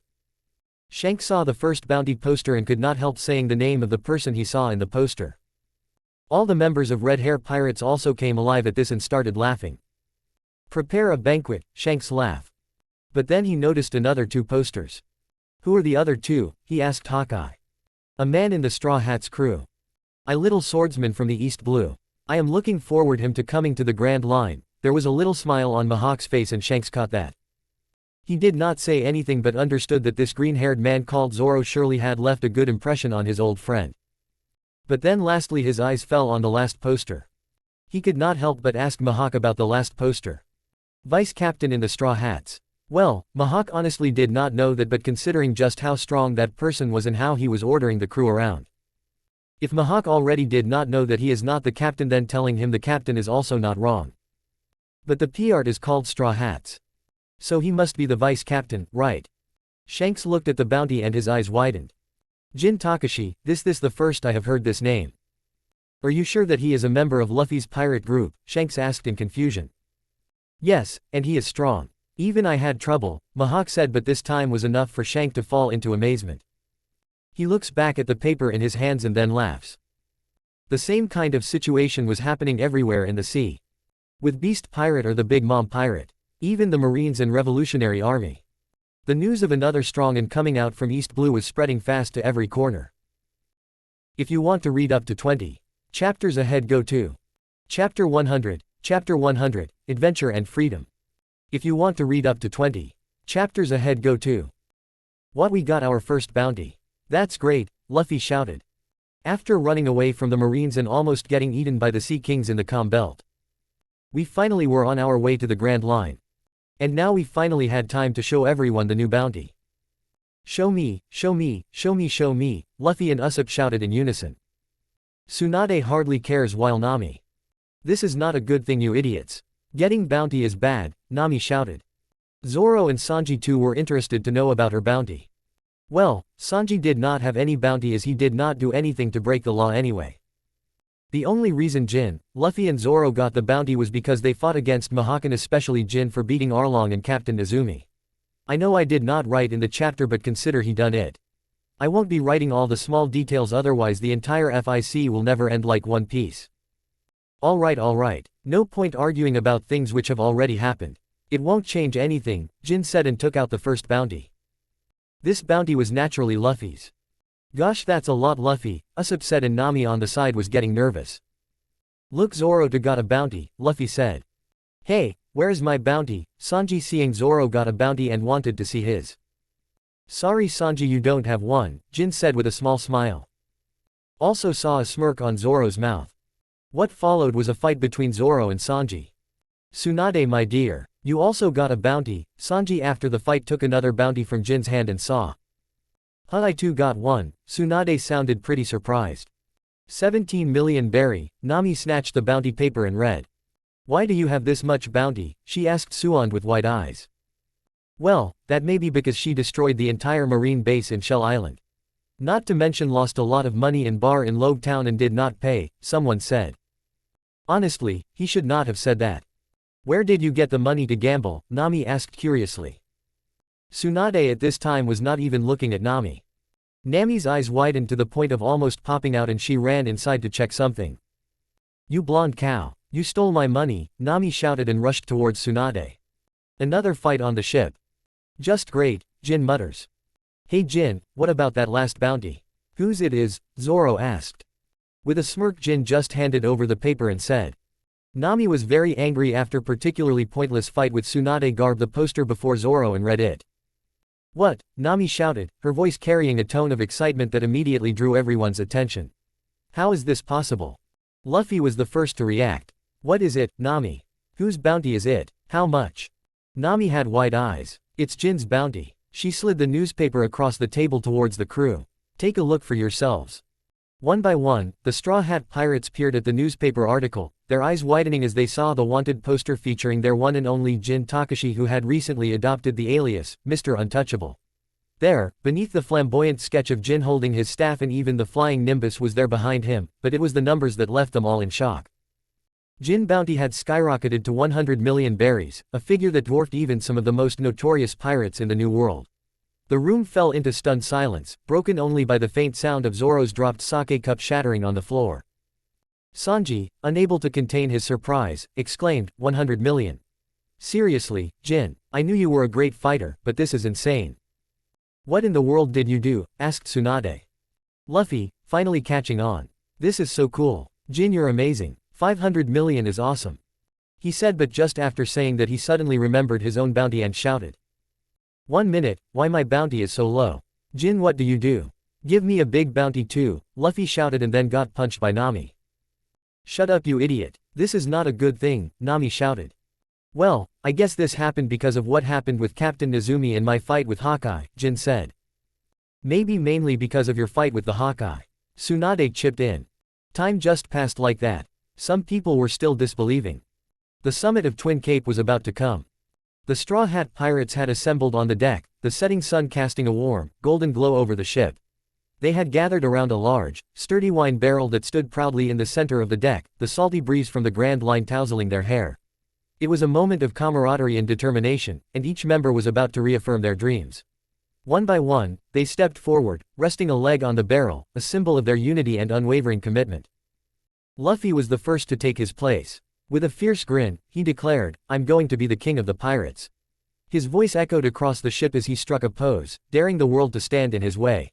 Shank saw the first bounty poster and could not help saying the name of the person he saw in the poster. All the members of Red Hair Pirates also came alive at this and started laughing. Prepare a banquet, Shanks laughed. But then he noticed another two posters. Who are the other two? He asked Hawkeye. A man in the Straw Hat's crew. A little swordsman from the East Blue. I am looking forward him to coming to the Grand Line. There was a little smile on Mihawk's face and Shanks caught that. He did not say anything but understood that this green-haired man called Zoro surely had left a good impression on his old friend. But then lastly his eyes fell on the last poster. He could not help but ask Mihawk about the last poster. Vice Captain in the Straw Hats. Well, Mihawk honestly did not know that, but considering just how strong that person was and how he was ordering the crew around. If Mihawk already did not know that he is not the captain, then telling him the captain is also not wrong. But the P-art is called Straw Hats. So he must be the vice captain, right? Shanks looked at the bounty and his eyes widened. Jin Takashi, this the first I have heard this name. Are you sure that he is a member of Luffy's pirate group? Shanks asked in confusion. Yes, and he is strong. Even I had trouble, Mihawk said, but this time was enough for Shank to fall into amazement. He looks back at the paper in his hands and then laughs. The same kind of situation was happening everywhere in the sea. With Beast Pirate or the Big Mom Pirate. Even the Marines and Revolutionary Army. The news of another strong and coming out from East Blue was spreading fast to every corner. If you want to read up to 20 chapters ahead, go to Chapter 100, Chapter 100, Adventure and Freedom. If you want to read up to 20 chapters ahead, go to What, we got our first bounty. That's great, Luffy shouted. After running away from the Marines and almost getting eaten by the Sea Kings in the Calm Belt. We finally were on our way to the Grand Line. And now we finally had time to show everyone the new bounty. Show me, show me, show me, show me, Luffy and Usopp shouted in unison. Tsunade hardly cares while Nami. This is not a good thing, you idiots. Getting bounty is bad, Nami shouted. Zoro and Sanji too were interested to know about her bounty. Well, Sanji did not have any bounty as he did not do anything to break the law anyway. The only reason Jin, Luffy and Zoro got the bounty was because they fought against Mihawk, and especially Jin for beating Arlong and Captain Izumi. I know I did not write in the chapter, but consider he done it. I won't be writing all the small details, otherwise the entire FIC will never end like One Piece. Alright. No point arguing about things which have already happened. It won't change anything, Jin said and took out the first bounty. This bounty was naturally Luffy's. Gosh, that's a lot, Luffy, Usopp said, and Nami on the side was getting nervous. Look, Zoro got a bounty, Luffy said. Hey, where is my bounty? Sanji, seeing Zoro got a bounty and wanted to see his. Sorry Sanji, you don't have one, Jin said with a small smile. Also saw a smirk on Zoro's mouth. What followed was a fight between Zoro and Sanji. Tsunade, my dear, you also got a bounty, Sanji after the fight took another bounty from Jin's hand and saw. I too got one, Tsunade sounded pretty surprised. 17 million berry, Nami snatched the bounty paper and read. Why do you have this much bounty? She asked Suand with wide eyes. Well, that may be because she destroyed the entire marine base in Shell Island. Not to mention lost a lot of money in bar in Logue Town and did not pay, someone said. Honestly, he should not have said that. Where did you get the money to gamble? Nami asked curiously. Tsunade at this time was not even looking at Nami. Nami's eyes widened to the point of almost popping out and she ran inside to check something. You blonde cow, you stole my money, Nami shouted and rushed towards Tsunade. Another fight on the ship. Just great, Jin mutters. Hey Jin, what about that last bounty? Whose it is? Zoro asked. With a smirk Jin just handed over the paper and said. Nami was very angry after particularly pointless fight with Tsunade, grabbed the poster before Zoro and read it. What? Nami shouted, her voice carrying a tone of excitement that immediately drew everyone's attention. How is this possible? Luffy was the first to react. What is it, Nami? Whose bounty is it? How much? Nami had wide eyes. It's Jin's bounty. She slid the newspaper across the table towards the crew. Take a look for yourselves. One by one, the Straw Hat Pirates peered at the newspaper article, their eyes widening as they saw the wanted poster featuring their one and only Jin Takashi, who had recently adopted the alias, Mr. Untouchable. There, beneath the flamboyant sketch of Jin holding his staff and even the flying nimbus was there behind him, but it was the numbers that left them all in shock. Jin bounty had skyrocketed to 100 million berries, a figure that dwarfed even some of the most notorious pirates in the New World. The room fell into stunned silence, broken only by the faint sound of Zoro's dropped sake cup shattering on the floor. Sanji, unable to contain his surprise, exclaimed, 100 million. Seriously, Jin, I knew you were a great fighter, but this is insane. What in the world did you do? Asked Tsunade. Luffy, finally catching on. This is so cool. Jin, you're amazing. 500 million is awesome. He said, but just after saying that he suddenly remembered his own bounty and shouted. 1 minute, why my bounty is so low? Jin, what do you do? Give me a big bounty too, Luffy shouted and then got punched by Nami. Shut up you idiot. This is not a good thing, Nami shouted. Well, I guess this happened because of what happened with Captain Nezumi in my fight with Hawkeye, Jin said. Maybe mainly because of your fight with the Hawkeye. Tsunade chipped in. Time just passed like that. Some people were still disbelieving. The summit of Twin Cape was about to come. The Straw Hat Pirates had assembled on the deck, the setting sun casting a warm, golden glow over the ship. They had gathered around a large, sturdy wine barrel that stood proudly in the center of the deck, the salty breeze from the Grand Line tousling their hair. It was a moment of camaraderie and determination, and each member was about to reaffirm their dreams. One by one, they stepped forward, resting a leg on the barrel, a symbol of their unity and unwavering commitment. Luffy was the first to take his place. With a fierce grin, he declared, I'm going to be the king of the pirates. His voice echoed across the ship as he struck a pose, daring the world to stand in his way.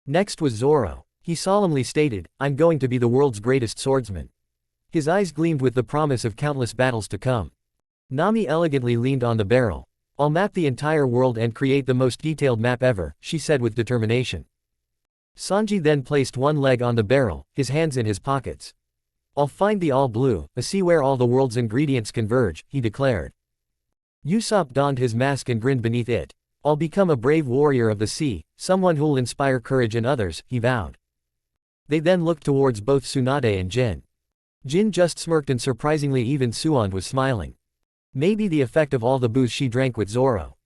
Next was Zoro. He solemnly stated, I'm going to be the world's greatest swordsman. His eyes gleamed with the promise of countless battles to come. Nami elegantly leaned on the barrel. I'll map the entire world and create the most detailed map ever, she said with determination. Sanji then placed one leg on the barrel, his hands in his pockets. I'll find the all blue, a sea where all the world's ingredients converge, he declared. Usopp donned his mask and grinned beneath it. I'll become a brave warrior of the sea, someone who'll inspire courage in others, he vowed. They then looked towards both Tsunade and Jin. Jin just smirked and surprisingly even Suand was smiling. Maybe the effect of all the booze she drank with Zoro.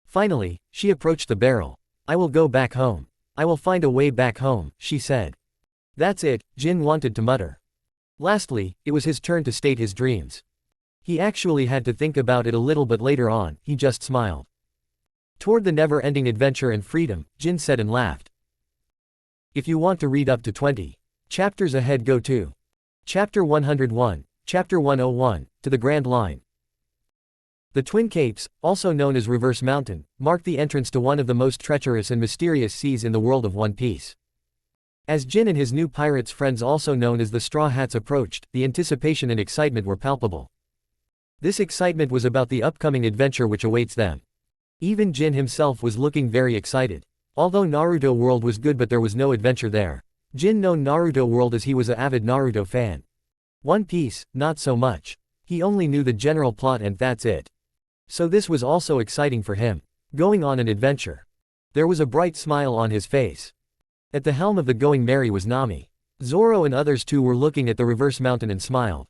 Finally, she approached the barrel. I will go back home. I will find a way back home, she said. That's it, Jin wanted to mutter. Lastly, it was his turn to state his dreams. He actually had to think about it a little, but later on, he just smiled. Toward the never-ending adventure and freedom, Jin said and laughed. If you want to read up to 20 chapters ahead, go to Chapter 101, Chapter 101, to the Grand Line. The Twin Capes, also known as Reverse Mountain, marked the entrance to one of the most treacherous and mysterious seas in the world of One Piece. As Jin and his new pirates friends, also known as the Straw Hats, approached, the anticipation and excitement were palpable. This excitement was about the upcoming adventure which awaits them. Even Jin himself was looking very excited. Although Naruto World was good, but there was no adventure there. Jin known Naruto World as he was an avid Naruto fan. One Piece, not so much. He only knew the general plot and that's it. So this was also exciting for him. Going on an adventure. There was a bright smile on his face. At the helm of the Going Merry was Nami. Zoro and others too were looking at the Reverse Mountain and smiled.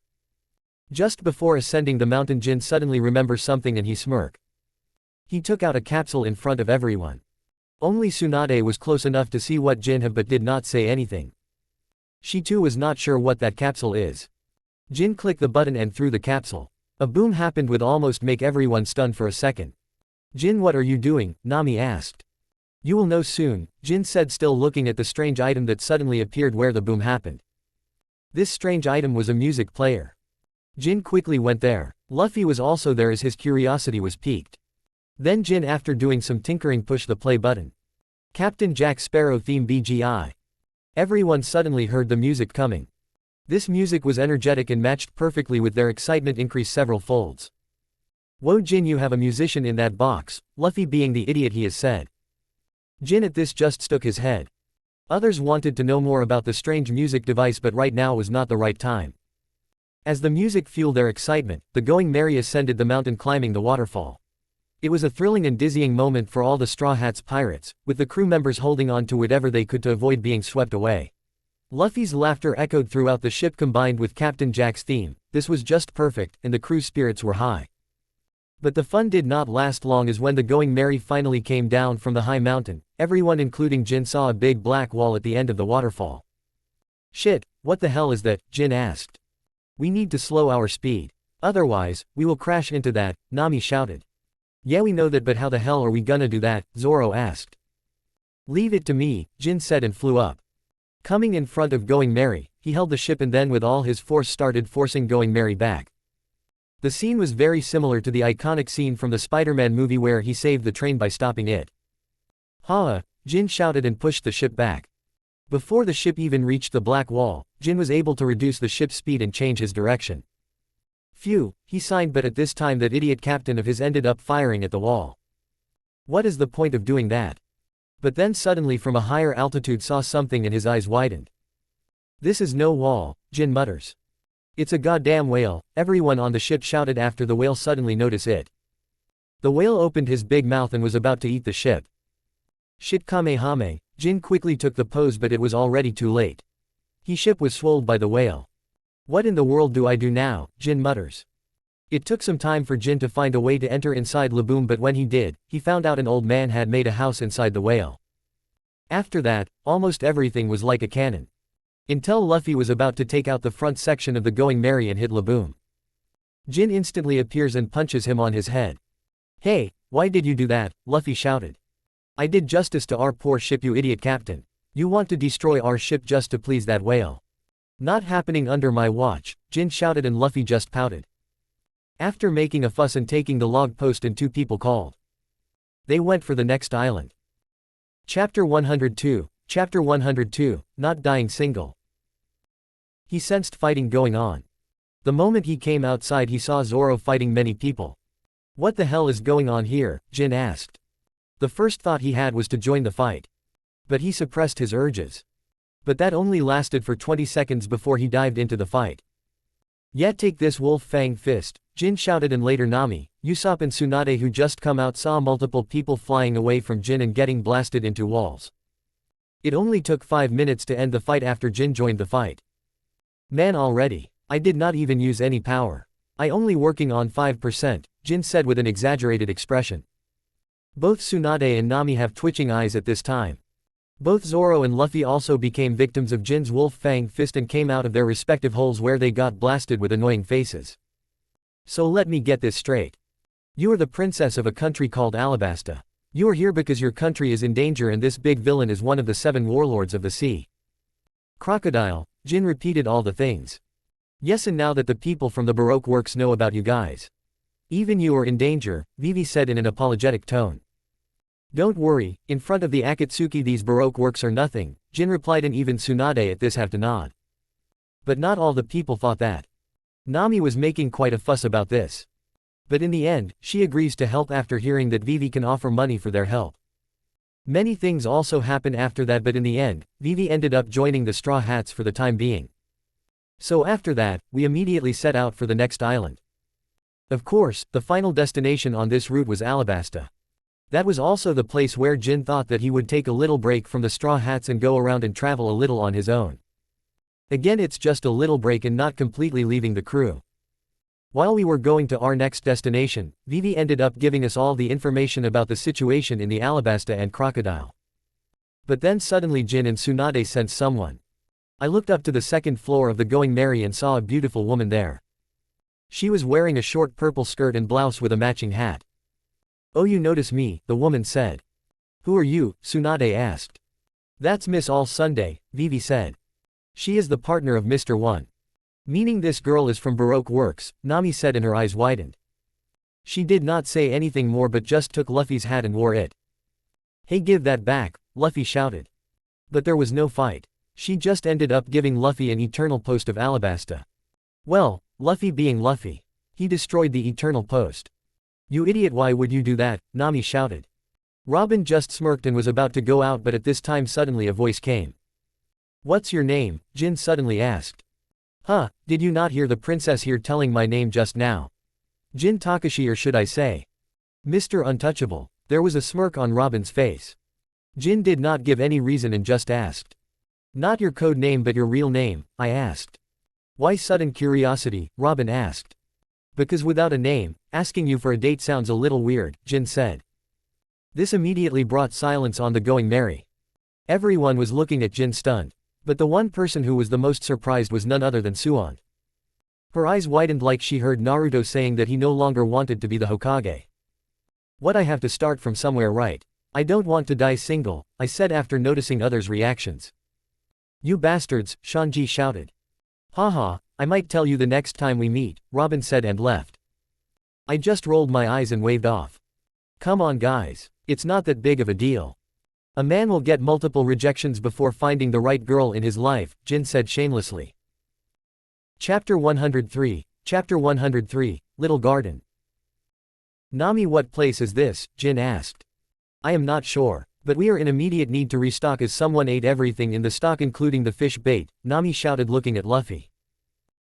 Just before ascending the mountain, Jin suddenly remembers something and he smirked. He took out a capsule in front of everyone. Only Tsunade was close enough to see what Jin had but did not say anything. She too was not sure what that capsule is. Jin clicked the button and threw the capsule. A boom happened with almost make everyone stunned for a second. Jin, what are you doing? Nami asked. You will know soon, Jin said, still looking at the strange item that suddenly appeared where the boom happened. This strange item was a music player. Jin quickly went there. Luffy was also there as his curiosity was piqued. Then Jin, after doing some tinkering, pushed the play button. Captain Jack Sparrow theme BGI. Everyone suddenly heard the music coming. This music was energetic and matched perfectly with their excitement, increased several folds. Whoa Jin, you have a musician in that box, Luffy being the idiot he has said. Jin at this just shook his head. Others wanted to know more about the strange music device, but right now was not the right time. As the music fueled their excitement, the Going Merry ascended the mountain, climbing the waterfall. It was a thrilling and dizzying moment for all the Straw Hats pirates, with the crew members holding on to whatever they could to avoid being swept away. Luffy's laughter echoed throughout the ship, combined with Captain Jack's theme. This was just perfect, and the crew's spirits were high. But the fun did not last long, as when the Going Merry finally came down from the high mountain, everyone including Jin saw a big black wall at the end of the waterfall. Shit, what the hell is that? Jin asked. We need to slow our speed. Otherwise, we will crash into that, Nami shouted. Yeah, we know that, but how the hell are we gonna do that? Zoro asked. Leave it to me, Jin said and flew up. Coming in front of Going Merry, he held the ship and then with all his force started forcing Going Merry back. The scene was very similar to the iconic scene from the Spider-Man movie where he saved the train by stopping it. "Ha!" Jin shouted and pushed the ship back. Before the ship even reached the black wall, Jin was able to reduce the ship's speed and change his direction. Phew, he signed, but at this time that idiot captain of his ended up firing at the wall. What is the point of doing that? But then suddenly from a higher altitude saw something and his eyes widened. "This is no wall," Jin mutters. "It's a goddamn whale," everyone on the ship shouted after the whale suddenly noticed it. The whale opened his big mouth and was about to eat the ship. Shit Kamehame, Jin quickly took the pose but it was already too late. His ship was swallowed by the whale. "What in the world do I do now?" Jin mutters. It took some time for Jin to find a way to enter inside Laboom, but when he did, he found out an old man had made a house inside the whale. After that, almost everything was like a cannon. Until Luffy was about to take out the front section of the Going Merry and hit Laboom. Jin instantly appears and punches him on his head. "Hey, why did you do that?" Luffy shouted. "I did justice to our poor ship, you idiot captain. You want to destroy our ship just to please that whale." "Not happening under my watch," Jin shouted and Luffy just pouted. After making a fuss and taking the log post and 2 people called. They went for the next island. Chapter 102, Chapter 102, Not Dying Single. He sensed fighting going on. The moment he came outside he saw Zoro fighting many people. "What the hell is going on here?" Jin asked. The first thought he had was to join the fight. But he suppressed his urges. But that only lasted for 20 seconds before he dived into the fight. "Yet take this wolf fang fist," Jin shouted, and later Nami, Usopp and Tsunade, who just come out, saw multiple people flying away from Jin and getting blasted into walls. It only took 5 minutes to end the fight after Jin joined the fight. "Man, already. I did not even use any power. I only working on 5%, Jin said with an exaggerated expression. Both Tsunade and Nami have twitching eyes at this time. Both Zoro and Luffy also became victims of Jin's wolf fang fist and came out of their respective holes where they got blasted with annoying faces. "So let me get this straight. You are the princess of a country called Alabasta. You are here because your country is in danger and this big villain is one of the 7 warlords of the sea." "Crocodile," Jin repeated all the things. "Yes, and now that the people from the Baroque works know about you guys. Even you are in danger," Vivi said in an apologetic tone. "Don't worry, in front of the Akatsuki these Baroque works are nothing," Jin replied, and even Tsunade at this have to nod. But not all the people thought that. Nami was making quite a fuss about this. But in the end, she agrees to help after hearing that Vivi can offer money for their help. Many things also happen after that, but in the end, Vivi ended up joining the Straw Hats for the time being. So after that, we immediately set out for the next island. Of course, the final destination on this route was Alabasta. That was also the place where Jin thought that he would take a little break from the Straw Hats and go around and travel a little on his own. Again, it's just a little break and not completely leaving the crew. While we were going to our next destination, Vivi ended up giving us all the information about the situation in the Alabasta and Crocodile. But then suddenly Jin and Tsunade sensed someone. I looked up to the 2nd floor of the Going Merry and saw a beautiful woman there. She was wearing a short purple skirt and blouse with a matching hat. "Oh, you notice me," the woman said. "Who are you?" Tsunade asked. "That's Miss All Sunday," Vivi said. "She is the partner of Mr. One. Meaning this girl is from Baroque Works," Nami said and her eyes widened. She did not say anything more but just took Luffy's hat and wore it. "Hey, give that back," Luffy shouted. But there was no fight. She just ended up giving Luffy an eternal post of Alabasta. Well, Luffy being Luffy. He destroyed the eternal post. "You idiot, why would you do that?" Nami shouted. Robin just smirked and was about to go out, but at this time suddenly a voice came. "What's your name?" Jin suddenly asked. "Huh, did you not hear the princess here telling my name just now? Jin Takashi, or should I say Mr. Untouchable." There was a smirk on Robin's face. Jin did not give any reason and just asked. "Not your code name but your real name," I asked. "Why sudden curiosity?" Robin asked. "Because without a name, asking you for a date sounds a little weird," Jin said. This immediately brought silence on the Going Merry. Everyone was looking at Jin stunned. But the one person who was the most surprised was none other than Suon. Her eyes widened like she heard Naruto saying that he no longer wanted to be the Hokage. "What, I have to start from somewhere, right? I don't want to die single," I said after noticing others' reactions. You bastards, Shanji shouted. Haha, I might tell you the next time we meet, Robin said and left. I just rolled my eyes and waved off. Come on guys, it's not that big of a deal. A man will get multiple rejections before finding the right girl in his life, Jin said shamelessly. Chapter 103, Little Garden. Nami, what place is this? Jin asked. I am not sure, but we are in immediate need to restock as someone ate everything in the stock including the fish bait, Nami shouted looking at Luffy.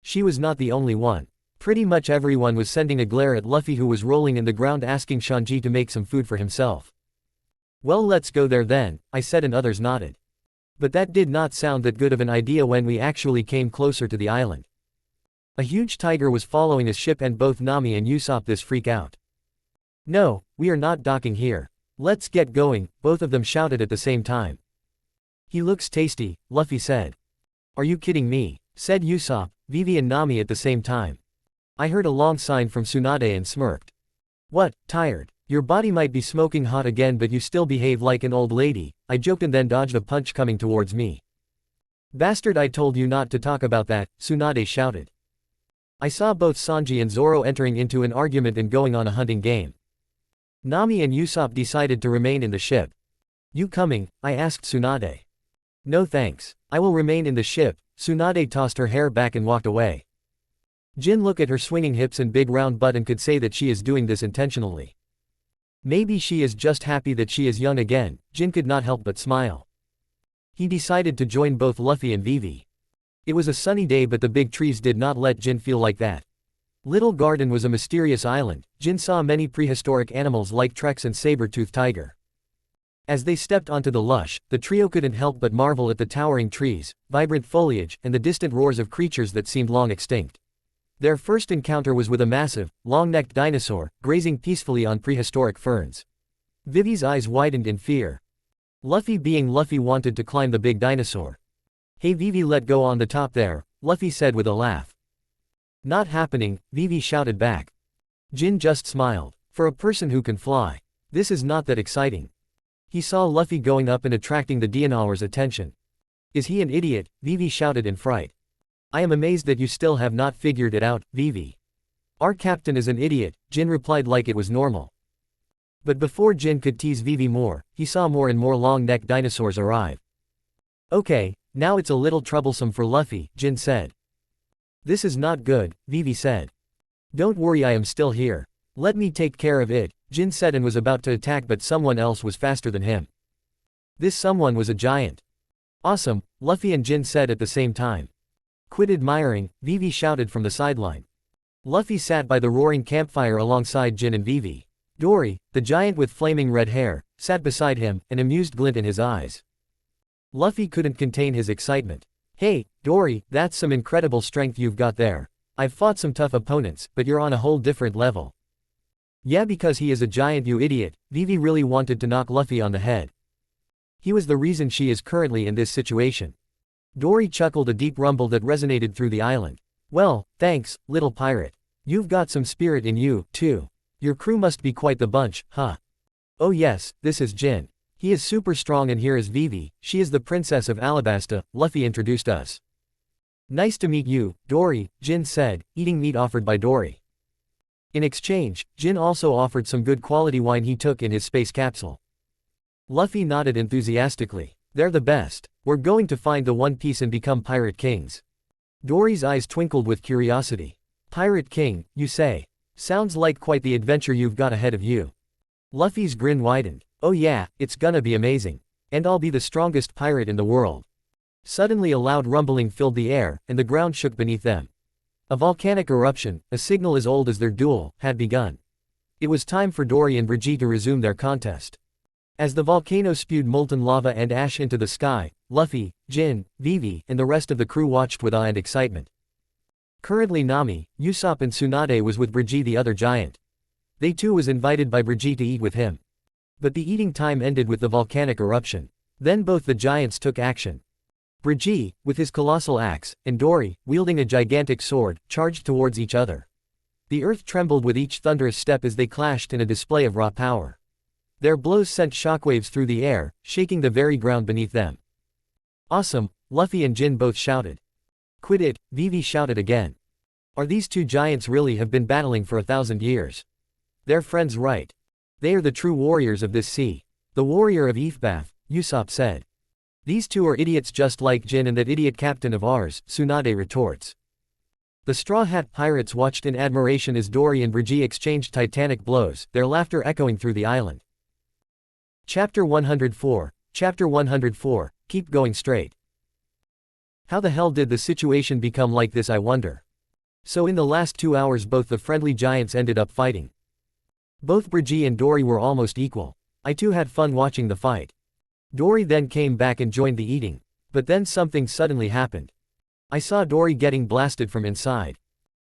She was not the only one. Pretty much everyone was sending a glare at Luffy who was rolling in the ground asking Shanji to make some food for himself. Well, let's go there then, I said and others nodded. But that did not sound that good of an idea when we actually came closer to the island. A huge tiger was following his ship and both Nami and Usopp this freak out. No, we are not docking here. Let's get going, both of them shouted at the same time. He looks tasty, Luffy said. Are you kidding me? Said Usopp, Vivi and Nami at the same time. I heard a long sign from Tsunade and smirked. What, tired? Your body might be smoking hot again but you still behave like an old lady, I joked and then dodged a punch coming towards me. Bastard, I told you not to talk about that, Tsunade shouted. I saw both Sanji and Zoro entering into an argument and going on a hunting game. Nami and Usopp decided to remain in the ship. You coming? I asked Tsunade. No thanks, I will remain in the ship, Tsunade tossed her hair back and walked away. Jin looked at her swinging hips and big round butt and could say that she is doing this intentionally. Maybe she is just happy that she is young again, Jin could not help but smile. He decided to join both Luffy and Vivi. It was a sunny day but the big trees did not let Jin feel like that. Little Garden was a mysterious island. Jin saw many prehistoric animals like Trex and saber-toothed tiger. As they stepped onto the lush, the trio couldn't help but marvel at the towering trees, vibrant foliage, and the distant roars of creatures that seemed long extinct. Their first encounter was with a massive, long-necked dinosaur, grazing peacefully on prehistoric ferns. Vivi's eyes widened in fear. Luffy being Luffy wanted to climb the big dinosaur. Hey Vivi, let go on the top there, Luffy said with a laugh. Not happening, Vivi shouted back. Jin just smiled. For a person who can fly, this is not that exciting. He saw Luffy going up and attracting the dinosaur's attention. Is he an idiot? Vivi shouted in fright. I am amazed that you still have not figured it out, Vivi. Our captain is an idiot, Jin replied like it was normal. But before Jin could tease Vivi more, he saw more and more long-necked dinosaurs arrive. Okay, now it's a little troublesome for Luffy, Jin said. This is not good, Vivi said. Don't worry, I am still here. Let me take care of it, Jin said and was about to attack but someone else was faster than him. This someone was a giant. Awesome, Luffy and Jin said at the same time. Quit admiring, Vivi shouted from the sideline. Luffy sat by the roaring campfire alongside Jin and Vivi. Dory, the giant with flaming red hair, sat beside him, an amused glint in his eyes. Luffy couldn't contain his excitement. Hey, Dory, that's some incredible strength you've got there. I've fought some tough opponents, but you're on a whole different level. Yeah, because he is a giant, you idiot. Vivi really wanted to knock Luffy on the head. He was the reason she is currently in this situation. Dory chuckled, a deep rumble that resonated through the island. Well, thanks, little pirate. You've got some spirit in you, too. Your crew must be quite the bunch, huh? Oh yes, this is Jin. He is super strong and here is Vivi, she is the princess of Alabasta, Luffy introduced us. Nice to meet you, Dory, Jin said, eating meat offered by Dory. In exchange, Jin also offered some good quality wine he took in his space capsule. Luffy nodded enthusiastically. They're the best. We're going to find the One Piece and become pirate kings. Dory's eyes twinkled with curiosity. Pirate king, you say? Sounds like quite the adventure you've got ahead of you. Luffy's grin widened. Oh yeah, it's gonna be amazing. And I'll be the strongest pirate in the world. Suddenly a loud rumbling filled the air, and the ground shook beneath them. A volcanic eruption, a signal as old as their duel, had begun. It was time for Dory and Brigitte to resume their contest. As the volcano spewed molten lava and ash into the sky, Luffy, Jin, Vivi, and the rest of the crew watched with awe and excitement. Currently Nami, Usopp and Tsunade was with Brigitte, the other giant. They too was invited by Brigitte to eat with him. But the eating time ended with the volcanic eruption. Then both the giants took action. Brigitte, with his colossal axe, and Dory, wielding a gigantic sword, charged towards each other. The earth trembled with each thunderous step as they clashed in a display of raw power. Their blows sent shockwaves through the air, shaking the very ground beneath them. Awesome, Luffy and Jin both shouted. Quit it, Vivi shouted again. Are these two giants really have been battling for 1,000 years? They're friends, right? They are the true warriors of this sea. The warrior of Ifbath, Usopp said. These two are idiots just like Jin and that idiot captain of ours, Tsunade retorts. The Straw Hat Pirates watched in admiration as Dory and Brigitte exchanged titanic blows, their laughter echoing through the island. Chapter 104, Keep Going Straight. How the hell did the situation become like this, I wonder? So in the last 2 hours both the friendly giants ended up fighting. Both Brigitte and Dory were almost equal. I too had fun watching the fight. Dory then came back and joined the eating. But then something suddenly happened. I saw Dory getting blasted from inside.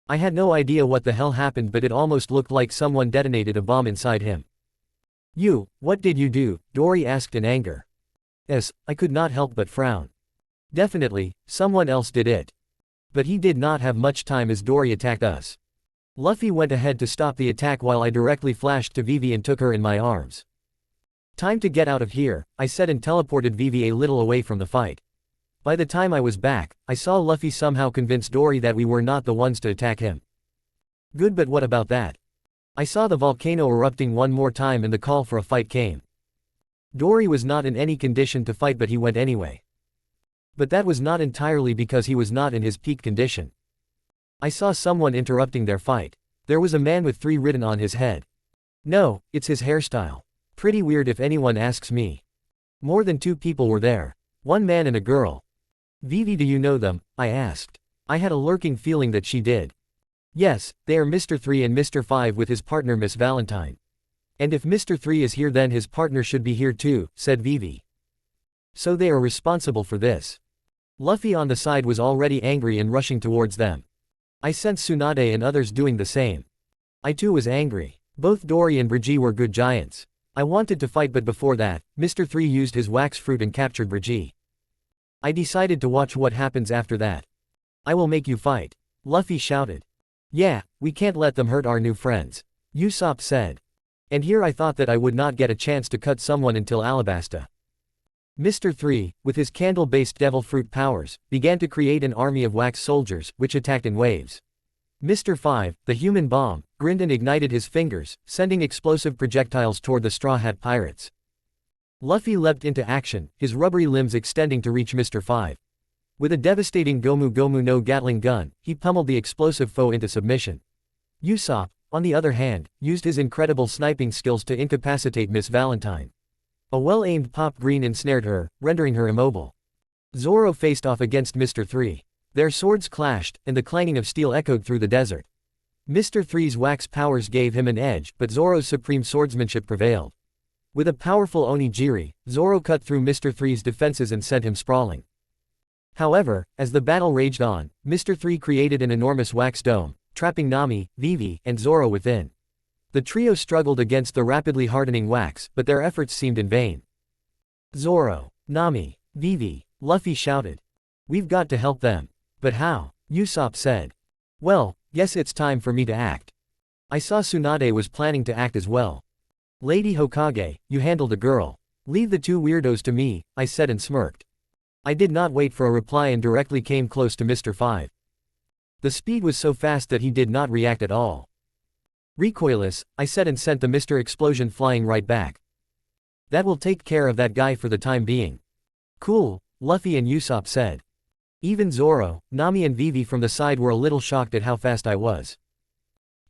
I had no idea what the hell happened, but it almost looked like someone detonated a bomb inside him. What did you do? Dory asked in anger. Yes, I could not help but frown. Definitely, someone else did it. But he did not have much time as Dory attacked us. Luffy went ahead to stop the attack while I directly flashed to Vivi and took her in my arms. Time to get out of here, I said and teleported Vivi a little away from the fight. By the time I was back, I saw Luffy somehow convince Dory that we were not the ones to attack him. Good, but what about that? I saw the volcano erupting one more time and the call for a fight came. Dory was not in any condition to fight, but he went anyway. But that was not entirely because he was not in his peak condition. I saw someone interrupting their fight. There was a man with 3 written on his head. No, it's his hairstyle. Pretty weird if anyone asks me. More than 2 people were there. 1 man and a girl. Vivi, do you know them? I asked. I had a lurking feeling that she did. Yes, they are Mr. 3 and Mr. 5 with his partner Miss Valentine. And if Mr. 3 is here then his partner should be here too, said Vivi. So they are responsible for this. Luffy on the side was already angry and rushing towards them. I sensed Tsunade and others doing the same. I too was angry. Both Dory and Brigitte were good giants. I wanted to fight, but before that, Mr. 3 used his wax fruit and captured Brigitte. I decided to watch what happens after that. I will make you fight. Luffy shouted. Yeah, we can't let them hurt our new friends. Usopp said. And here I thought that I would not get a chance to cut someone until Alabasta. Mr. 3, with his candle-based devil fruit powers, began to create an army of wax soldiers, which attacked in waves. Mr. 5, the human bomb, grinned and ignited his fingers, sending explosive projectiles toward the Straw Hat Pirates. Luffy leapt into action, his rubbery limbs extending to reach Mr. 5. With a devastating Gomu Gomu no Gatling gun, he pummeled the explosive foe into submission. Usopp, on the other hand, used his incredible sniping skills to incapacitate Miss Valentine. A well-aimed pop green ensnared her, rendering her immobile. Zoro faced off against Mr. 3. Their swords clashed, and the clanging of steel echoed through the desert. Mr. 3's wax powers gave him an edge, but Zoro's supreme swordsmanship prevailed. With a powerful onigiri, Zoro cut through Mr. 3's defenses and sent him sprawling. However, as the battle raged on, Mr. 3 created an enormous wax dome, trapping Nami, Vivi, and Zoro within. The trio struggled against the rapidly hardening wax, but their efforts seemed in vain. Zoro, Nami, Vivi, Luffy shouted. We've got to help them. But how? Usopp said. Well, guess it's time for me to act. I saw Tsunade was planning to act as well. Lady Hokage, you handle the girl. Leave the 2 weirdos to me, I said and smirked. I did not wait for a reply and directly came close to Mr. 5. The speed was so fast that he did not react at all. Recoilless, I said and sent the Mr. Explosion flying right back. That will take care of that guy for the time being. Cool, Luffy and Usopp said. Even Zoro, Nami and Vivi from the side were a little shocked at how fast I was.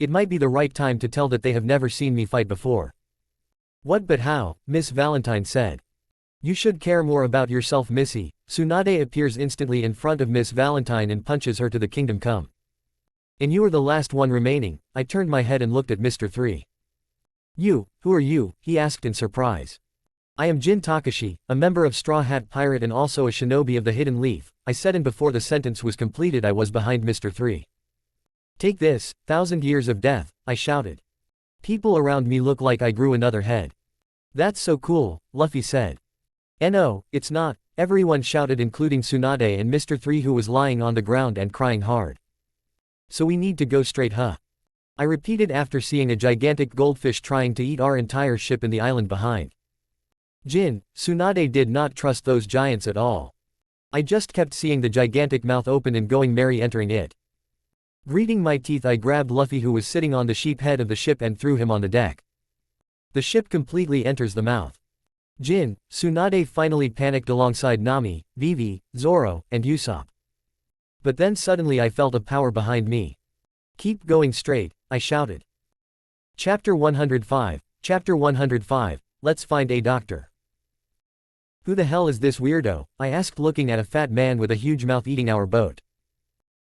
It might be the right time to tell that they have never seen me fight before. What, but how? Miss Valentine said. You should care more about yourself, Missy. Tsunade appears instantly in front of Miss Valentine and punches her to the kingdom come. And you are the last one remaining. I turned my head and looked at Mr. 3. You, who are you? He asked in surprise. I am Jin Takashi, a member of Straw Hat Pirate and also a shinobi of the Hidden Leaf, I said, and before the sentence was completed I was behind Mr. 3. Take this, 1,000 years of death, I shouted. People around me look like I grew another head. That's so cool, Luffy said. No, it's not, everyone shouted, including Tsunade and Mr. 3, who was lying on the ground and crying hard. So we need to go straight, huh? I repeated after seeing a gigantic goldfish trying to eat our entire ship in the island behind. Jin, Tsunade did not trust those giants at all. I just kept seeing the gigantic mouth open and going merry entering it. Greeting my teeth, I grabbed Luffy, who was sitting on the sheep head of the ship, and threw him on the deck. The ship completely enters the mouth. Jin, Tsunade finally panicked alongside Nami, Vivi, Zoro, and Usopp. But then suddenly I felt a power behind me. "Keep going straight," I shouted. Chapter 105. Chapter 105, Let's find a doctor. "Who the hell is this weirdo?" I asked, looking at a fat man with a huge mouth eating our boat.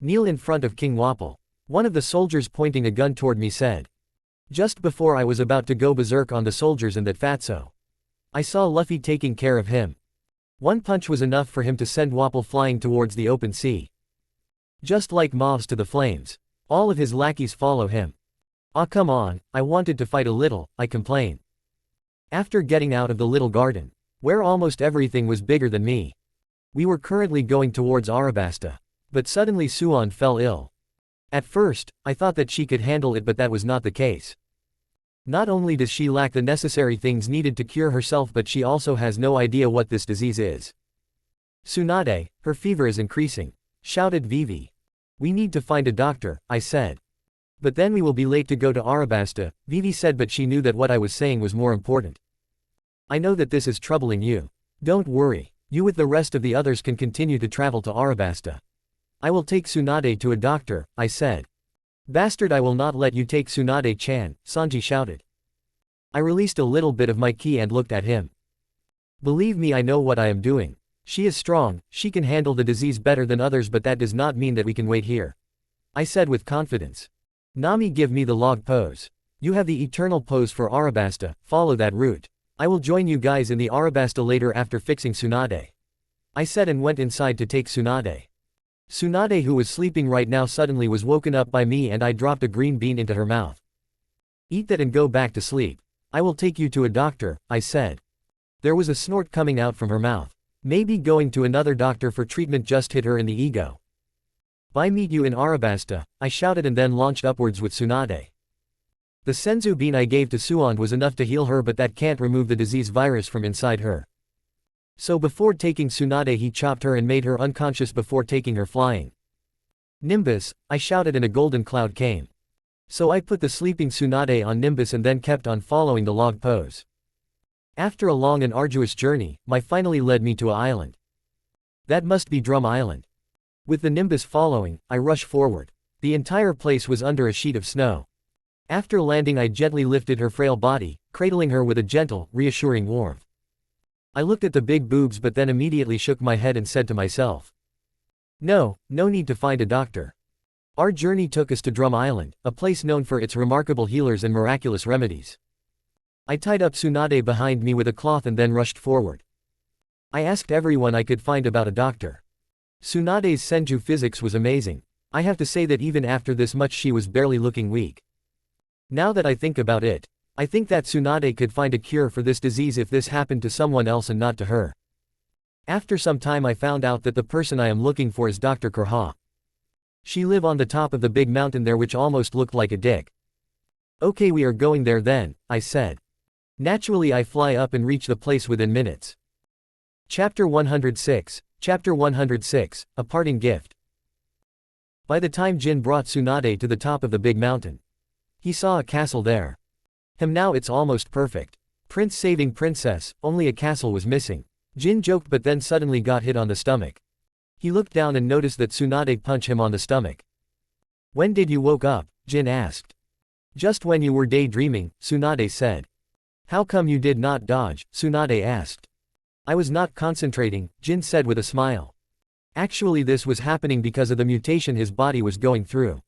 "Kneel in front of King Wapol," one of the soldiers pointing a gun toward me said. Just before I was about to go berserk on the soldiers and that fatso, I saw Luffy taking care of him. One punch was enough for him to send Wapol flying towards the open sea. Just like moths to the flames. All of his lackeys follow him. "Aw, come on, I wanted to fight a little," I complained. After getting out of the little garden, where almost everything was bigger than me, we were currently going towards Arabasta. But suddenly Suan fell ill. At first, I thought that she could handle it, but that was not the case. Not only does she lack the necessary things needed to cure herself, but she also has no idea what this disease is. "Tsunade, her fever is increasing," shouted Vivi. "We need to find a doctor," I said. "But then we will be late to go to Arabasta," Vivi said, but she knew that what I was saying was more important. "I know that this is troubling you. Don't worry, you with the rest of the others can continue to travel to Arabasta. I will take Tsunade to a doctor," I said. "Bastard, I will not let you take Tsunade-chan," Sanji shouted. I released a little bit of my ki and looked at him. "Believe me, I know what I am doing. She is strong, she can handle the disease better than others, but that does not mean that we can wait here," I said with confidence. "Nami, give me the log pose. You have the eternal pose for Arabasta, follow that route. I will join you guys in the Arabasta later after fixing Tsunade," I said, and went inside to take Tsunade. Tsunade, who was sleeping right now, suddenly was woken up by me, and I dropped a green bean into her mouth. "Eat that and go back to sleep. I will take you to a doctor," I said. There was a snort coming out from her mouth. Maybe going to another doctor for treatment just hit her in the ego. "Bye, meet you in Arabasta," I shouted, and then launched upwards with Tsunade. The senzu bean I gave to Suan was enough to heal her, but that can't remove the disease virus from inside her. So before taking Tsunade, he chopped her and made her unconscious before taking her flying. "Nimbus," I shouted, and a golden cloud came. So I put the sleeping Tsunade on Nimbus and then kept on following the log pose. After a long and arduous journey, my finally led me to an island. That must be Drum Island. With the Nimbus following, I rushed forward. The entire place was under a sheet of snow. After landing, I gently lifted her frail body, cradling her with a gentle, reassuring warmth. I looked at the big boobs, but then immediately shook my head and said to myself, no need to find a doctor. Our journey took us to Drum Island, a place known for its remarkable healers and miraculous remedies. I tied up Tsunade behind me with a cloth and then rushed forward. I asked everyone I could find about a doctor. Tsunade's senju physics was amazing. I have to say that even after this much she was barely looking weak. Now that I think about it, I think that Tsunade could find a cure for this disease if this happened to someone else and not to her. After some time I found out that the person I am looking for is Dr. Kurha. She lived on the top of the big mountain there, which almost looked like a dick. "Okay, we are going there then," I said. Naturally I fly up and reach the place within minutes. Chapter 106. Chapter 106, A Parting Gift. By the time Jin brought Tsunade to the top of the big mountain, he saw a castle there. Now it's almost perfect. Prince saving princess, only a castle was missing. Jin joked, but then suddenly got hit on the stomach. He looked down and noticed that Tsunade punched him on the stomach. "When did you woke up?" Jin asked. "Just when you were daydreaming," Tsunade said. "How come you did not dodge?" Tsunade asked. "I was not concentrating," Jin said with a smile. Actually, this was happening because of the mutation his body was going through.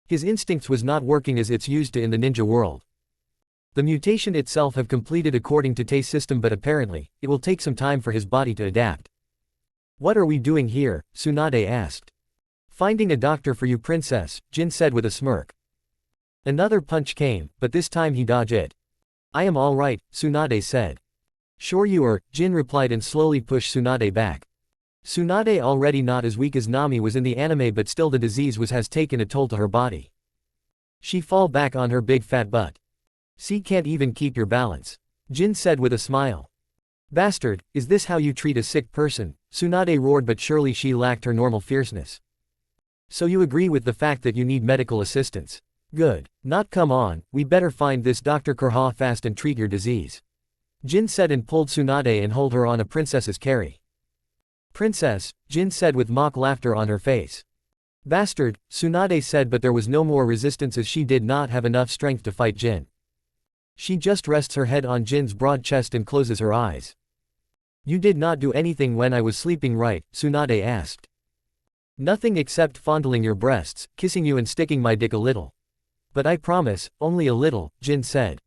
His instincts was not working as it's used to in the ninja world. The mutation itself have completed according to Tei's system, but apparently, it will take some time for his body to adapt. "What are we doing here?" Tsunade asked. "Finding a doctor for you, princess," Jin said with a smirk. Another punch came, but this time he dodged it. "I am all right," Tsunade said. "Sure you are," Jin replied and slowly pushed Tsunade back. Tsunade, already not as weak as Nami was in the anime, but still the disease has taken a toll to her body. She fall back on her big fat butt. "See, can't even keep your balance," Jin said with a smile. Bastard, is this how you treat a sick person? Tsunade roared, but surely she lacked her normal fierceness. So you agree with the fact that you need medical assistance? Good. Not come on, we better find this Dr. Kurha fast and treat your disease. Jin said and pulled Tsunade and hold her on a princess's carry. Princess, Jin said with mock laughter on her face. Bastard, Tsunade said, but there was no more resistance as she did not have enough strength to fight Jin. She just rests her head on Jin's broad chest and closes her eyes. You did not do anything when I was sleeping, right? Tsunade asked. Nothing except fondling your breasts, kissing you and sticking my dick a little. But I promise, only a little, Jin said.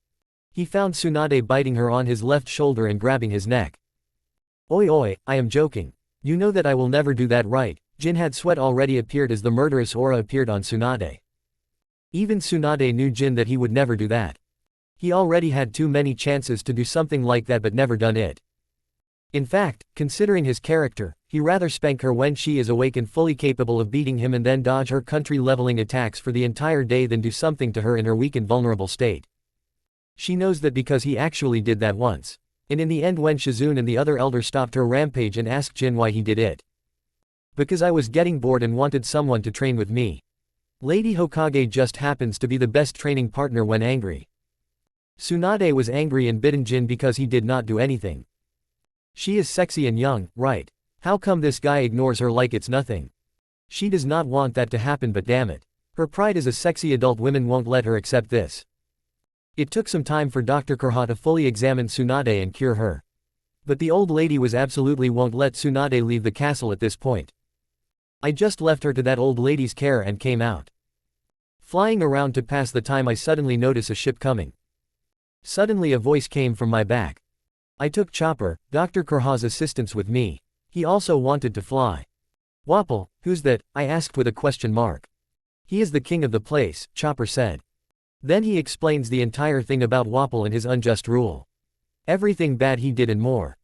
He found Tsunade biting her on his left shoulder and grabbing his neck. Oi oi, I am joking. You know that I will never do that, right? Jin had sweat already appeared as the murderous aura appeared on Tsunade. Even Tsunade knew Jin that he would never do that. He already had too many chances to do something like that but never done it. In fact, considering his character, he rather spank her when she is awake and fully capable of beating him and then dodge her country-leveling attacks for the entire day than do something to her in her weak and vulnerable state. She knows that because he actually did that once. And in the end when Shizune and the other elder stopped her rampage and asked Jin why he did it. Because I was getting bored and wanted someone to train with me. Lady Hokage just happens to be the best training partner when angry. Tsunade was angry and bitten Jin because he did not do anything. She is sexy and young, right? How come this guy ignores her like it's nothing? She does not want that to happen, but damn it. Her pride as a sexy adult woman won't let her accept this. It took some time for Dr. Kurha to fully examine Tsunade and cure her. But the old lady was absolutely won't let Tsunade leave the castle at this point. I just left her to that old lady's care and came out. Flying around to pass the time, I suddenly notice a ship coming. Suddenly a voice came from my back. I took Chopper, Dr. Kurha's assistance, with me. He also wanted to fly. Wapple, who's that? I asked with a question mark. He is the king of the place, Chopper said. Then he explains the entire thing about Wapple and his unjust rule. Everything bad he did and more.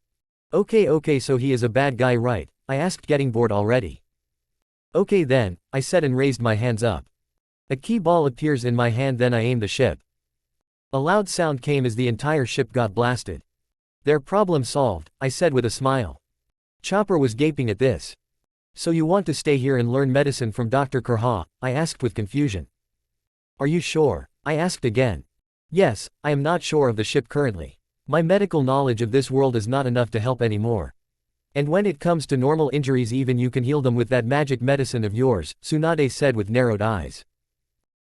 Okay, so he is a bad guy, right? I asked, getting bored already. Okay then, I said and raised my hands up. A key ball appears in my hand, then I aimed the ship. A loud sound came as the entire ship got blasted. Their problem solved, I said with a smile. Chopper was gaping at this. So you want to stay here and learn medicine from Dr. Kurha? I asked with confusion. Are you sure? I asked again. Yes, I am not sure of the ship currently. My medical knowledge of this world is not enough to help anymore. And when it comes to normal injuries, even you can heal them with that magic medicine of yours, Tsunade said with narrowed eyes.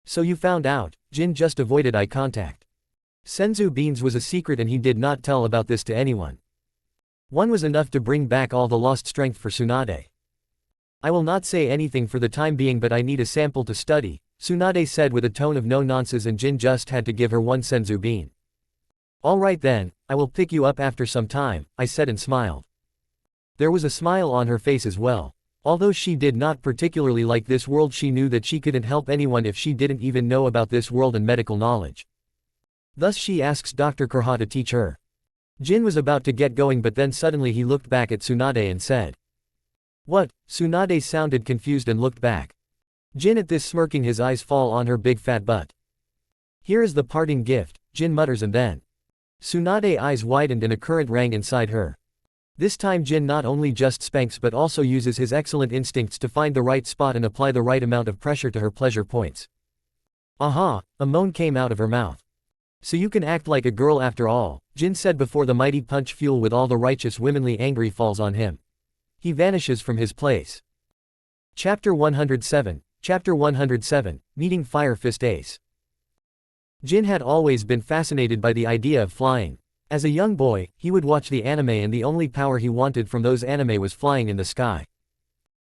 So you found out? Jin just avoided eye contact. Senzu Beans was a secret and he did not tell about this to anyone. One was enough to bring back all the lost strength for Tsunade. I will not say anything for the time being, but I need a sample to study, Tsunade said with a tone of no nonsense, and Jin just had to give her one Senzu Bean. Alright then, I will pick you up after some time, I said and smiled. There was a smile on her face as well. Although she did not particularly like this world, she knew that she couldn't help anyone if she didn't even know about this world and medical knowledge. Thus she asks Dr. Kurha to teach her. Jin was about to get going, but then suddenly he looked back at Tsunade and said. What? Tsunade sounded confused and looked back. Jin at this smirking, his eyes fall on her big fat butt. Here is the parting gift, Jin mutters, and then. Tsunade eyes widened and a current rang inside her. This time Jin not only just spanks but also uses his excellent instincts to find the right spot and apply the right amount of pressure to her pleasure points. Aha, a moan came out of her mouth. So you can act like a girl after all, Jin said before the mighty punch fuel with all the righteous womanly angry falls on him. He vanishes from his place. Chapter 107, Meeting Fire Fist Ace. Jin had always been fascinated by the idea of flying. As a young boy, he would watch the anime and the only power he wanted from those anime was flying in the sky.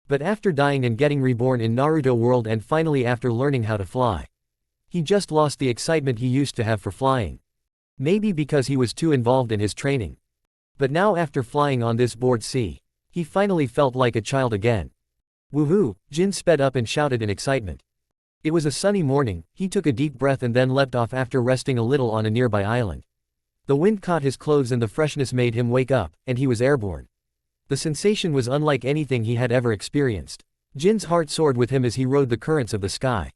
But after dying and getting reborn in Naruto world, and finally after learning how to fly, he just lost the excitement he used to have for flying. Maybe because he was too involved in his training. But now after flying on this board sea, he finally felt like a child again. Woohoo! Jin sped up and shouted in excitement. It was a sunny morning. He took a deep breath and then leapt off after resting a little on a nearby island. The wind caught his clothes and the freshness made him wake up, and he was airborne. The sensation was unlike anything he had ever experienced. Jin's heart soared with him as he rode the currents of the sky.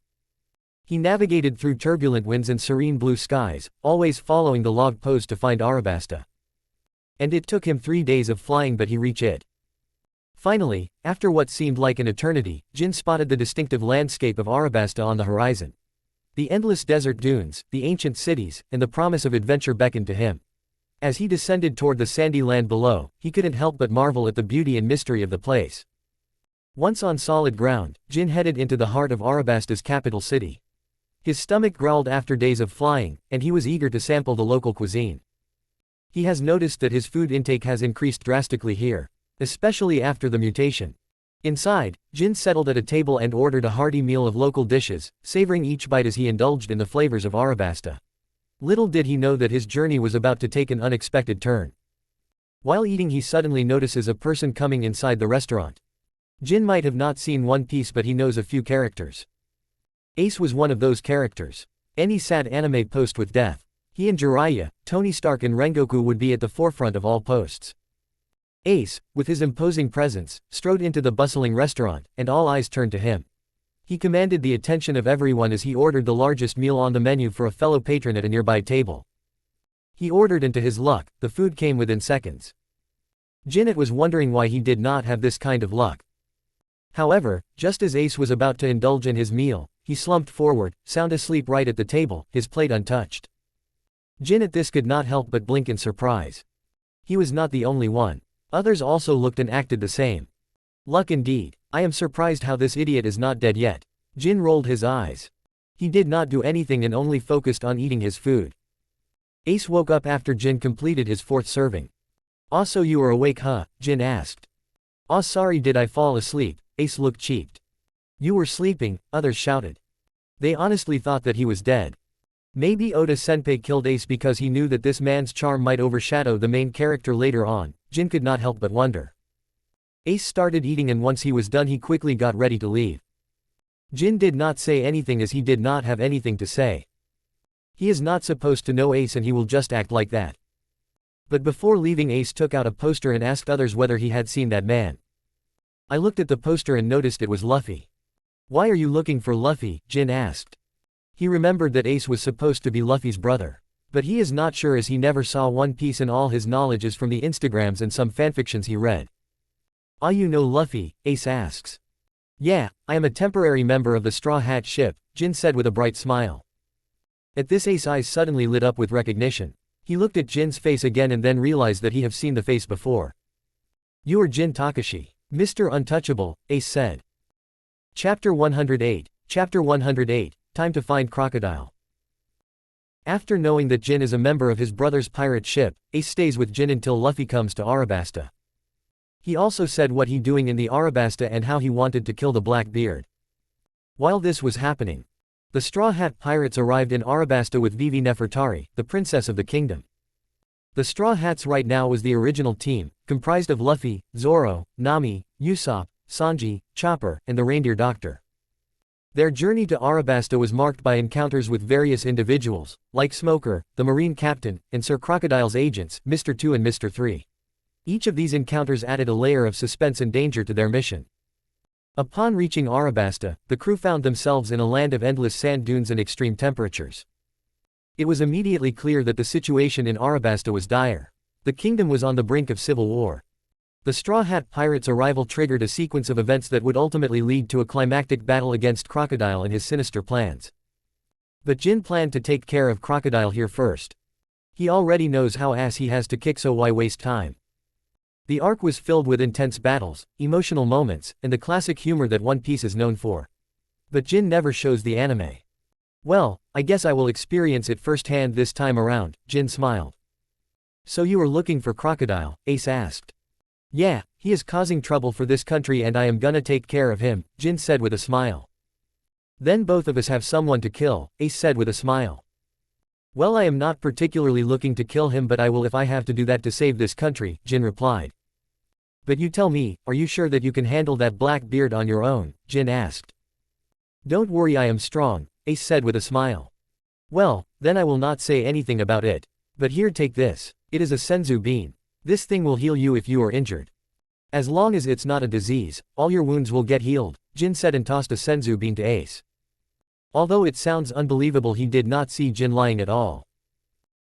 He navigated through turbulent winds and serene blue skies, always following the log pose to find Arabasta. And it took him 3 days of flying but he reached it. Finally, after what seemed like an eternity, Jin spotted the distinctive landscape of Arabasta on the horizon. The endless desert dunes, the ancient cities, and the promise of adventure beckoned to him. As he descended toward the sandy land below, he couldn't help but marvel at the beauty and mystery of the place. Once on solid ground, Jin headed into the heart of Arabasta's capital city. His stomach growled after days of flying, and he was eager to sample the local cuisine. He has noticed that his food intake has increased drastically here, especially after the mutation. Inside, Jin settled at a table and ordered a hearty meal of local dishes, savoring each bite as he indulged in the flavors of Arabasta. Little did he know that his journey was about to take an unexpected turn. While eating, he suddenly notices a person coming inside the restaurant. Jin might have not seen One Piece, but he knows a few characters. Ace was one of those characters. Any sad anime post with death, he and Jiraiya, Tony Stark and Rengoku would be at the forefront of all posts. Ace, with his imposing presence, strode into the bustling restaurant, and all eyes turned to him. He commanded the attention of everyone as he ordered the largest meal on the menu for a fellow patron at a nearby table. He ordered, and to his luck, the food came within seconds. Jin was wondering why he did not have this kind of luck. However, just as Ace was about to indulge in his meal, he slumped forward, sound asleep right at the table, his plate untouched. Jin at this could not help but blink in surprise. He was not the only one. Others also looked and acted the same. Luck indeed. I am surprised how this idiot is not dead yet. Jin rolled his eyes. He did not do anything and only focused on eating his food. Ace woke up after Jin completed his 4th serving. "Ah, so you are awake, huh?" Jin asked. "Ah, sorry, did I fall asleep?" Ace looked cheeked. "You were sleeping," others shouted. They honestly thought that he was dead. Maybe Oda-senpai killed Ace because he knew that this man's charm might overshadow the main character later on. Jin could not help but wonder. Ace started eating, and once he was done he quickly got ready to leave. Jin did not say anything as he did not have anything to say. He is not supposed to know Ace and he will just act like that. But before leaving, Ace took out a poster and asked others whether he had seen that man. I looked at the poster and noticed it was Luffy. "Why are you looking for Luffy?" Jin asked. He remembered that Ace was supposed to be Luffy's brother. But he is not sure as he never saw One Piece and all his knowledge is from the Instagrams and some fanfictions he read. "Ah, you know Luffy?" Ace asks. "Yeah, I am a temporary member of the Straw Hat ship," Jin said with a bright smile. At this, Ace's eyes suddenly lit up with recognition. He looked at Jin's face again and then realized that he have seen the face before. "You are Jin Takashi, Mr. Untouchable," Ace said. Chapter 108. Chapter 108, Time to Find Crocodile. After knowing that Jin is a member of his brother's pirate ship, Ace stays with Jin until Luffy comes to Arabasta. He also said what he doing in the Arabasta and how he wanted to kill the Blackbeard. While this was happening, the Straw Hat pirates arrived in Arabasta with Vivi Nefertari, the princess of the kingdom. The Straw Hats right now was the original team, comprised of Luffy, Zoro, Nami, Usopp, Sanji, Chopper, and the Reindeer Doctor. Their journey to Arabasta was marked by encounters with various individuals, like Smoker, the Marine Captain, and Sir Crocodile's agents, Mr. 2 and Mr. 3. Each of these encounters added a layer of suspense and danger to their mission. Upon reaching Arabasta, the crew found themselves in a land of endless sand dunes and extreme temperatures. It was immediately clear that the situation in Arabasta was dire. The kingdom was on the brink of civil war. The Straw Hat pirates' arrival triggered a sequence of events that would ultimately lead to a climactic battle against Crocodile and his sinister plans. But Jin planned to take care of Crocodile here first. He already knows how ass he has to kick, so why waste time? The arc was filled with intense battles, emotional moments, and the classic humor that One Piece is known for. But Jin never shows the anime. "Well, I guess I will experience it firsthand this time around," Jin smiled. "So you are looking for Crocodile?" Ace asked. "Yeah, he is causing trouble for this country and I am gonna take care of him," Jin said with a smile. "Then both of us have someone to kill," Ace said with a smile. "Well, I am not particularly looking to kill him, but I will if I have to do that to save this country," Jin replied. "But you tell me, are you sure that you can handle that Blackbeard on your own?" Jin asked. "Don't worry, I am strong," Ace said with a smile. "Well, then I will not say anything about it. But here, take this. It is a senzu bean. This thing will heal you if you are injured. As long as it's not a disease, all your wounds will get healed," Jin said and tossed a senzu bean to Ace. Although it sounds unbelievable, he did not see Jin lying at all.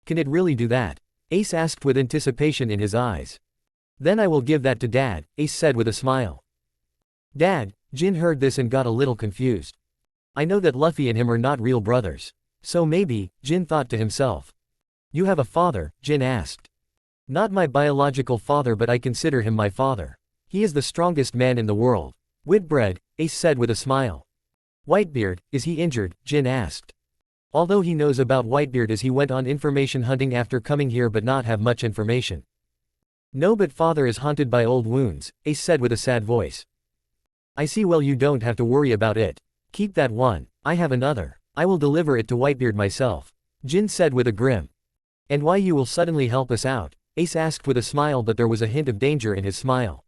"Can it really do that?" Ace asked with anticipation in his eyes. Then I will give that to Dad, Ace said with a smile. Dad? Jin heard this and got a little confused. I know that Luffy and him are not real brothers. So maybe, Jin thought to himself. You have a father? Jin asked. Not my biological father, but I consider him my father. He is the strongest man in the world. Whitbread, Ace said with a smile. Whitebeard, is he injured? Jin asked. Although he knows about Whitebeard as he went on information hunting after coming here but not have much information. No, but father is haunted by old wounds, Ace said with a sad voice. I see, well you don't have to worry about it. Keep that one. I have another. I will deliver it to Whitebeard myself. Jin said with a grin. And why you will suddenly help us out? Ace asked with a smile, but there was a hint of danger in his smile.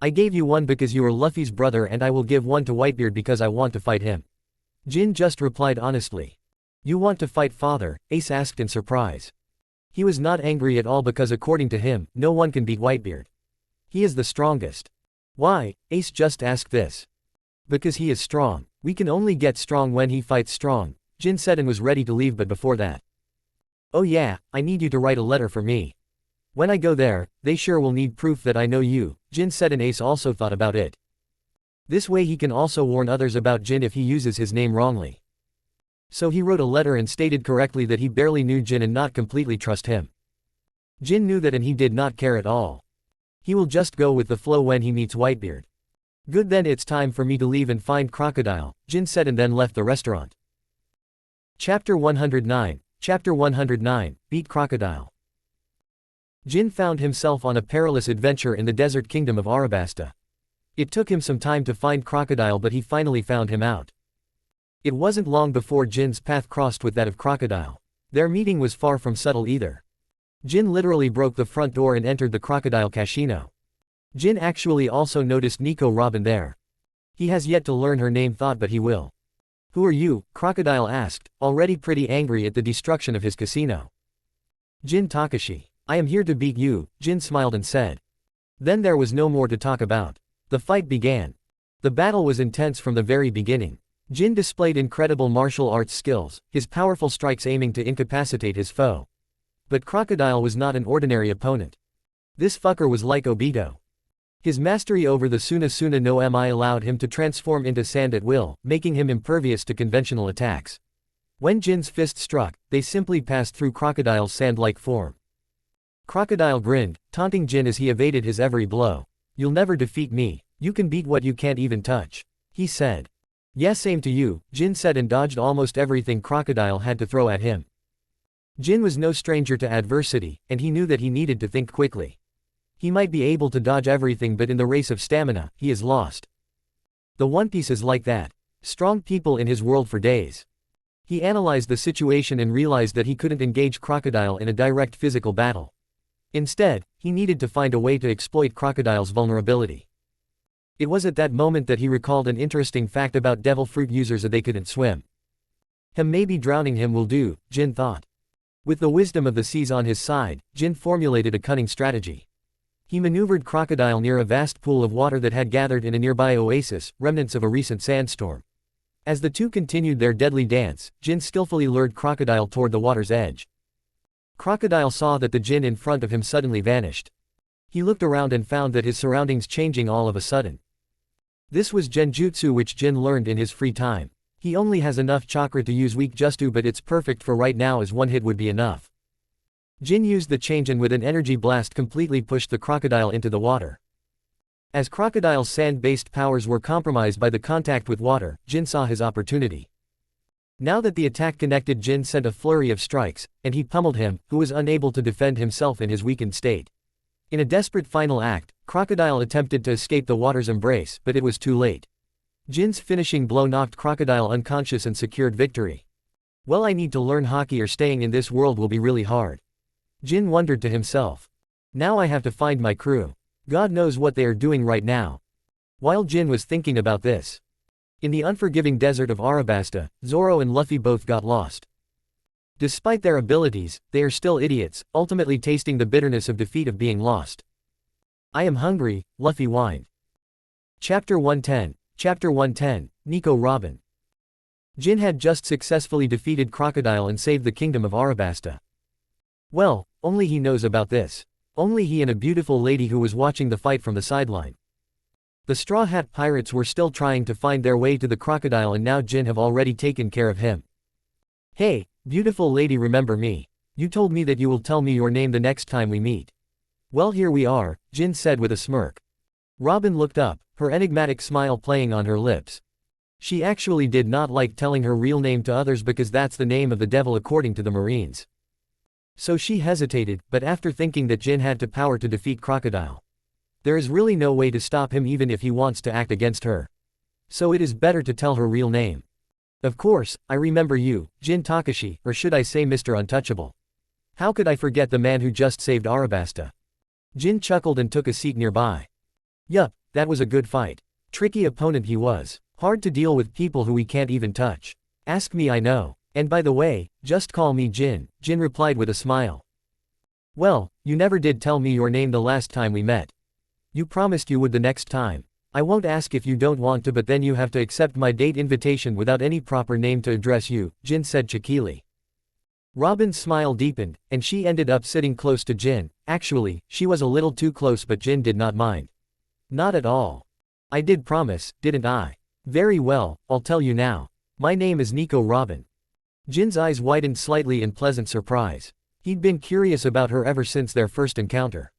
I gave you one because you are Luffy's brother, and I will give one to Whitebeard because I want to fight him. Jin just replied honestly. You want to fight father? Ace asked in surprise. He was not angry at all because according to him, no one can beat Whitebeard. He is the strongest. Why? Ace just asked this. Because he is strong. We can only get strong when he fights strong, Jin said and was ready to leave, but before that. Oh yeah, I need you to write a letter for me. When I go there, they sure will need proof that I know you, Jin said, and Ace also thought about it. This way he can also warn others about Jin if he uses his name wrongly. So he wrote a letter and stated correctly that he barely knew Jin and not completely trust him. Jin knew that and he did not care at all. He will just go with the flow when he meets Whitebeard. Good, then it's time for me to leave and find Crocodile, Jin said and then left the restaurant. Chapter 109, Chapter 109, Beat Crocodile. Jin found himself on a perilous adventure in the desert kingdom of Arabasta. It took him some time to find Crocodile, but he finally found him out. It wasn't long before Jin's path crossed with that of Crocodile. Their meeting was far from subtle either. Jin literally broke the front door and entered the Crocodile Casino. Jin actually also noticed Nico Robin there. He has yet to learn her name, thought, but he will. Who are you? Crocodile asked, already pretty angry at the destruction of his casino. Jin Takashi. I am here to beat you, Jin smiled and said. Then there was no more to talk about. The fight began. The battle was intense from the very beginning. Jin displayed incredible martial arts skills, his powerful strikes aiming to incapacitate his foe. But Crocodile was not an ordinary opponent. This fucker was like Obito. His mastery over the Suna no Mi allowed him to transform into sand at will, making him impervious to conventional attacks. When Jin's fist struck, they simply passed through Crocodile's sand-like form. Crocodile grinned, taunting Jin as he evaded his every blow. You'll never defeat me. You can beat what you can't even touch, he said. Yeah, same to you, Jin said and dodged almost everything Crocodile had to throw at him. Jin was no stranger to adversity, and he knew that he needed to think quickly. He might be able to dodge everything, but in the race of stamina, he is lost. The One Piece is like that. Strong people in his world for days. He analyzed the situation and realized that he couldn't engage Crocodile in a direct physical battle. Instead, he needed to find a way to exploit Crocodile's vulnerability. It was at that moment that he recalled an interesting fact about devil fruit users: that they couldn't swim. Maybe drowning him will do, Jin thought. With the wisdom of the seas on his side, Jin formulated a cunning strategy. He maneuvered Crocodile near a vast pool of water that had gathered in a nearby oasis, remnants of a recent sandstorm. As the two continued their deadly dance, Jin skillfully lured Crocodile toward the water's edge. Crocodile saw that the Jin in front of him suddenly vanished. He looked around and found that his surroundings changing all of a sudden. This was Genjutsu, which Jin learned in his free time. He only has enough chakra to use weak Justu, but it's perfect for right now as one hit would be enough. Jin used the change and with an energy blast completely pushed the Crocodile into the water. As Crocodile's sand-based powers were compromised by the contact with water, Jin saw his opportunity. Now that the attack connected, Jin sent a flurry of strikes, and he pummeled him, who was unable to defend himself in his weakened state. In a desperate final act, Crocodile attempted to escape the water's embrace, but it was too late. Jin's finishing blow knocked Crocodile unconscious and secured victory. Well, I need to learn hockey or staying in this world will be really hard. Jin wondered to himself. Now I have to find my crew. God knows what they are doing right now. While Jin was thinking about this, in the unforgiving desert of Arabasta, Zoro and Luffy both got lost. Despite their abilities, they are still idiots, ultimately tasting the bitterness of defeat of being lost. I am hungry, Luffy whined. Chapter 110, Chapter 110, Nico Robin. Jin had just successfully defeated Crocodile and saved the kingdom of Arabasta. Well, only he knows about this. Only he and a beautiful lady who was watching the fight from the sideline. The Straw Hat Pirates were still trying to find their way to the crocodile, and now Jin have already taken care of him. Hey, beautiful lady, remember me? You told me that you will tell me your name the next time we meet. Well, here we are, Jin said with a smirk. Robin looked up, her enigmatic smile playing on her lips. She actually did not like telling her real name to others because that's the name of the devil according to the Marines. So she hesitated, but after thinking that Jin had the power to defeat Crocodile, there is really no way to stop him even if he wants to act against her. So it is better to tell her real name. Of course, I remember you, Jin Takashi, or should I say Mr. Untouchable. How could I forget the man who just saved Arabasta? Jin chuckled and took a seat nearby. Yup, that was a good fight. Tricky opponent he was. Hard to deal with people who we can't even touch. Ask me, I know. And by the way, just call me Jin, Jin replied with a smile. Well, you never did tell me your name the last time we met. You promised you would the next time. I won't ask if you don't want to, but then you have to accept my date invitation without any proper name to address you, Jin said cheekily. Robin's smile deepened, and she ended up sitting close to Jin. Actually, she was a little too close, but Jin did not mind. Not at all. I did promise, didn't I? Very well, I'll tell you now. My name is Nico Robin. Jin's eyes widened slightly in pleasant surprise. He'd been curious about her ever since their first encounter.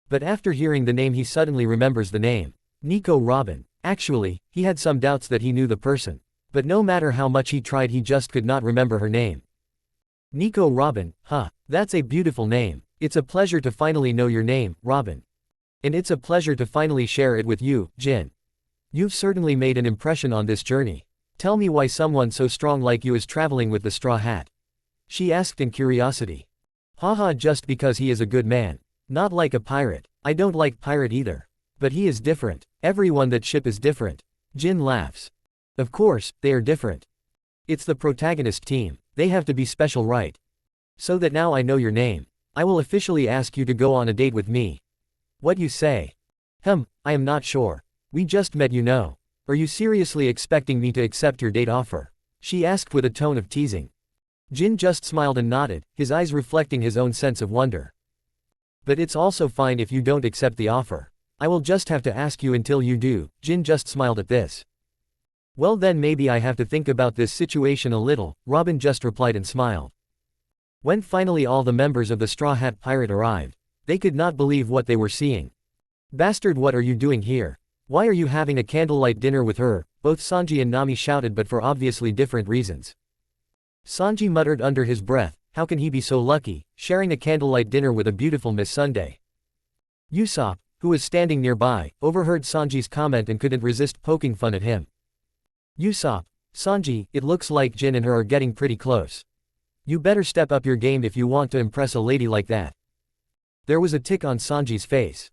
But after hearing the name, he suddenly remembers the name. Nico Robin. Actually, he had some doubts that he knew the person. But no matter how much he tried, he just could not remember her name. Nico Robin, huh, that's a beautiful name. It's a pleasure to finally know your name, Robin. And it's a pleasure to finally share it with you, Jin. You've certainly made an impression on this journey. Tell me why someone so strong like you is traveling with the Straw Hat? She asked in curiosity. Haha, just because he is a good man. Not like a pirate. I don't like pirate either. But he is different. Everyone that ship is different. Jin laughs. Of course, they are different. It's the protagonist team. They have to be special, right? So that now I know your name, I will officially ask you to go on a date with me. What you say? I am not sure. We just met, you know. Are you seriously expecting me to accept your date offer? She asked with a tone of teasing. Jin just smiled and nodded, his eyes reflecting his own sense of wonder. But it's also fine if you don't accept the offer. I will just have to ask you until you do. Jin just smiled at this. Well then maybe I have to think about this situation a little, Robin just replied and smiled. When finally all the members of the Straw Hat Pirate arrived, they could not believe what they were seeing. Bastard, what are you doing here? Why are you having a candlelight dinner with her? Both Sanji and Nami shouted, but for obviously different reasons. Sanji muttered under his breath, how can he be so lucky, sharing a candlelight dinner with a beautiful Miss Sunday? Usopp, who was standing nearby, overheard Sanji's comment and couldn't resist poking fun at him. Usopp, Sanji, it looks like Jin and her are getting pretty close. You better step up your game if you want to impress a lady like that. There was a tick on Sanji's face.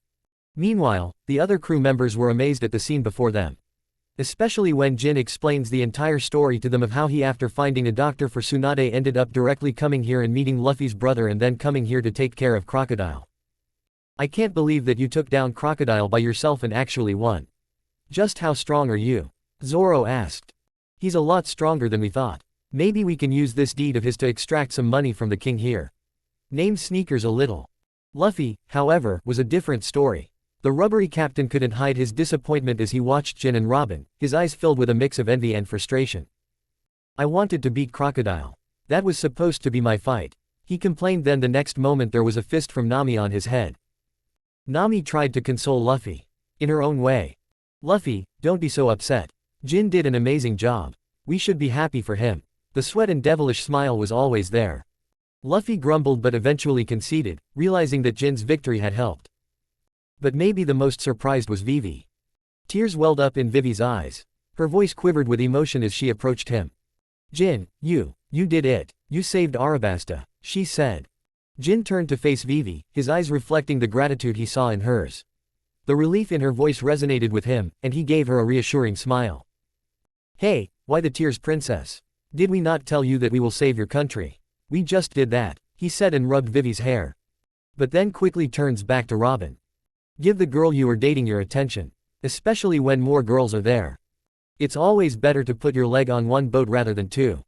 Meanwhile, the other crew members were amazed at the scene before them. Especially when Jin explains the entire story to them of how he, after finding a doctor for Tsunade, ended up directly coming here and meeting Luffy's brother and then coming here to take care of Crocodile. I can't believe that you took down Crocodile by yourself and actually won. Just how strong are you? Zoro asked. He's a lot stronger than we thought. Maybe we can use this deed of his to extract some money from the king here. Name sneakers a little. Luffy, however, was a different story. The rubbery captain couldn't hide his disappointment as he watched Jin and Robin, his eyes filled with a mix of envy and frustration. I wanted to beat Crocodile. That was supposed to be my fight. He complained. Then the next moment there was a fist from Nami on his head. Nami tried to console Luffy. In her own way. Luffy, don't be so upset. Jin did an amazing job. We should be happy for him. The sweat and devilish smile was always there. Luffy grumbled but eventually conceded, realizing that Jin's victory had helped. But maybe the most surprised was Vivi. Tears welled up in Vivi's eyes. Her voice quivered with emotion as she approached him. Jin, you did it. You saved Arabasta, she said. Jin turned to face Vivi, his eyes reflecting the gratitude he saw in hers. The relief in her voice resonated with him, and he gave her a reassuring smile. Hey, why the tears, princess? Did we not tell you that we will save your country? We just did that, he said and rubbed Vivi's hair. But then quickly turns back to Robin. Give the girl you are dating your attention. Especially when more girls are there. It's always better to put your leg on one boat rather than two.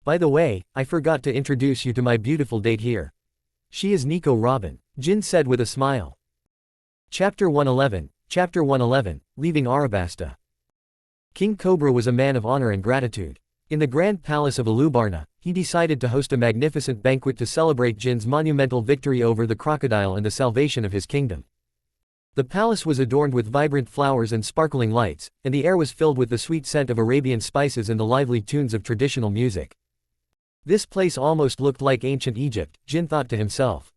By the way, I forgot to introduce you to my beautiful date here. She is Nico Robin, Jin said with a smile. Chapter 111, Leaving Arabasta. King Cobra was a man of honor and gratitude. In the grand palace of Alubarna, he decided to host a magnificent banquet to celebrate Jin's monumental victory over the crocodile and the salvation of his kingdom. The palace was adorned with vibrant flowers and sparkling lights, and the air was filled with the sweet scent of Arabian spices and the lively tunes of traditional music. This place almost looked like ancient Egypt, Jin thought to himself.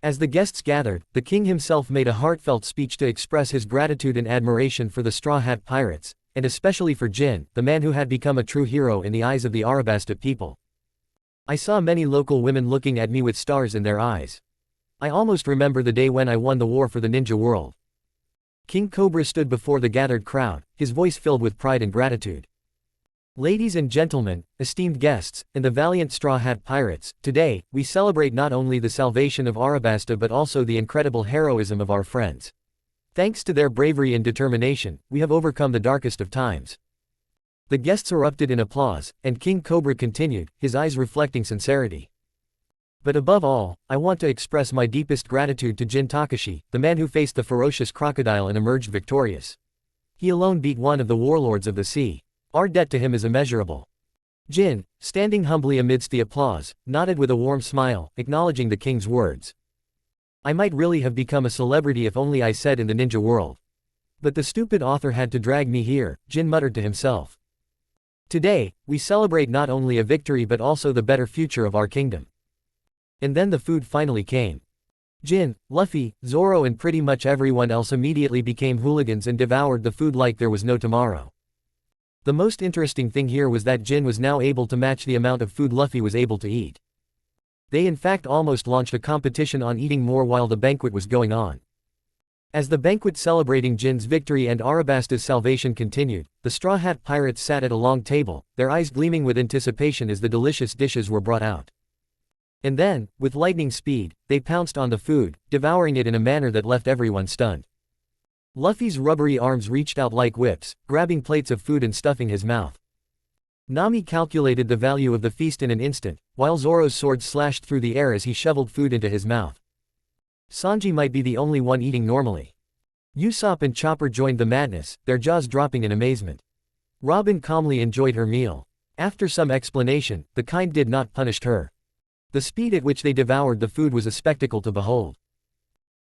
As the guests gathered, the king himself made a heartfelt speech to express his gratitude and admiration for the Straw Hat Pirates, and especially for Jin, the man who had become a true hero in the eyes of the Arabasta people. I saw many local women looking at me with stars in their eyes. I almost remember the day when I won the war for the ninja world. King Cobra stood before the gathered crowd, his voice filled with pride and gratitude. Ladies and gentlemen, esteemed guests, and the valiant Straw Hat Pirates, today, we celebrate not only the salvation of Arabasta but also the incredible heroism of our friends. Thanks to their bravery and determination, we have overcome the darkest of times. The guests erupted in applause, and King Cobra continued, his eyes reflecting sincerity. But above all, I want to express my deepest gratitude to Jin Takashi, the man who faced the ferocious crocodile and emerged victorious. He alone beat one of the warlords of the sea. Our debt to him is immeasurable. Jin, standing humbly amidst the applause, nodded with a warm smile, acknowledging the king's words. I might really have become a celebrity if only I said in the ninja world. But the stupid author had to drag me here, Jin muttered to himself. Today, we celebrate not only a victory but also the better future of our kingdom. And then the food finally came. Jin, Luffy, Zoro and pretty much everyone else immediately became hooligans and devoured the food like there was no tomorrow. The most interesting thing here was that Jin was now able to match the amount of food Luffy was able to eat. They in fact almost launched a competition on eating more while the banquet was going on. As the banquet celebrating Jin's victory and Arabasta's salvation continued, the Straw Hat Pirates sat at a long table, their eyes gleaming with anticipation as the delicious dishes were brought out. And then, with lightning speed, they pounced on the food, devouring it in a manner that left everyone stunned. Luffy's rubbery arms reached out like whips, grabbing plates of food and stuffing his mouth. Nami calculated the value of the feast in an instant, while Zoro's sword slashed through the air as he shoveled food into his mouth. Sanji might be the only one eating normally. Usopp and Chopper joined the madness, their jaws dropping in amazement. Robin calmly enjoyed her meal. After some explanation, the kind did not punish her. The speed at which they devoured the food was a spectacle to behold.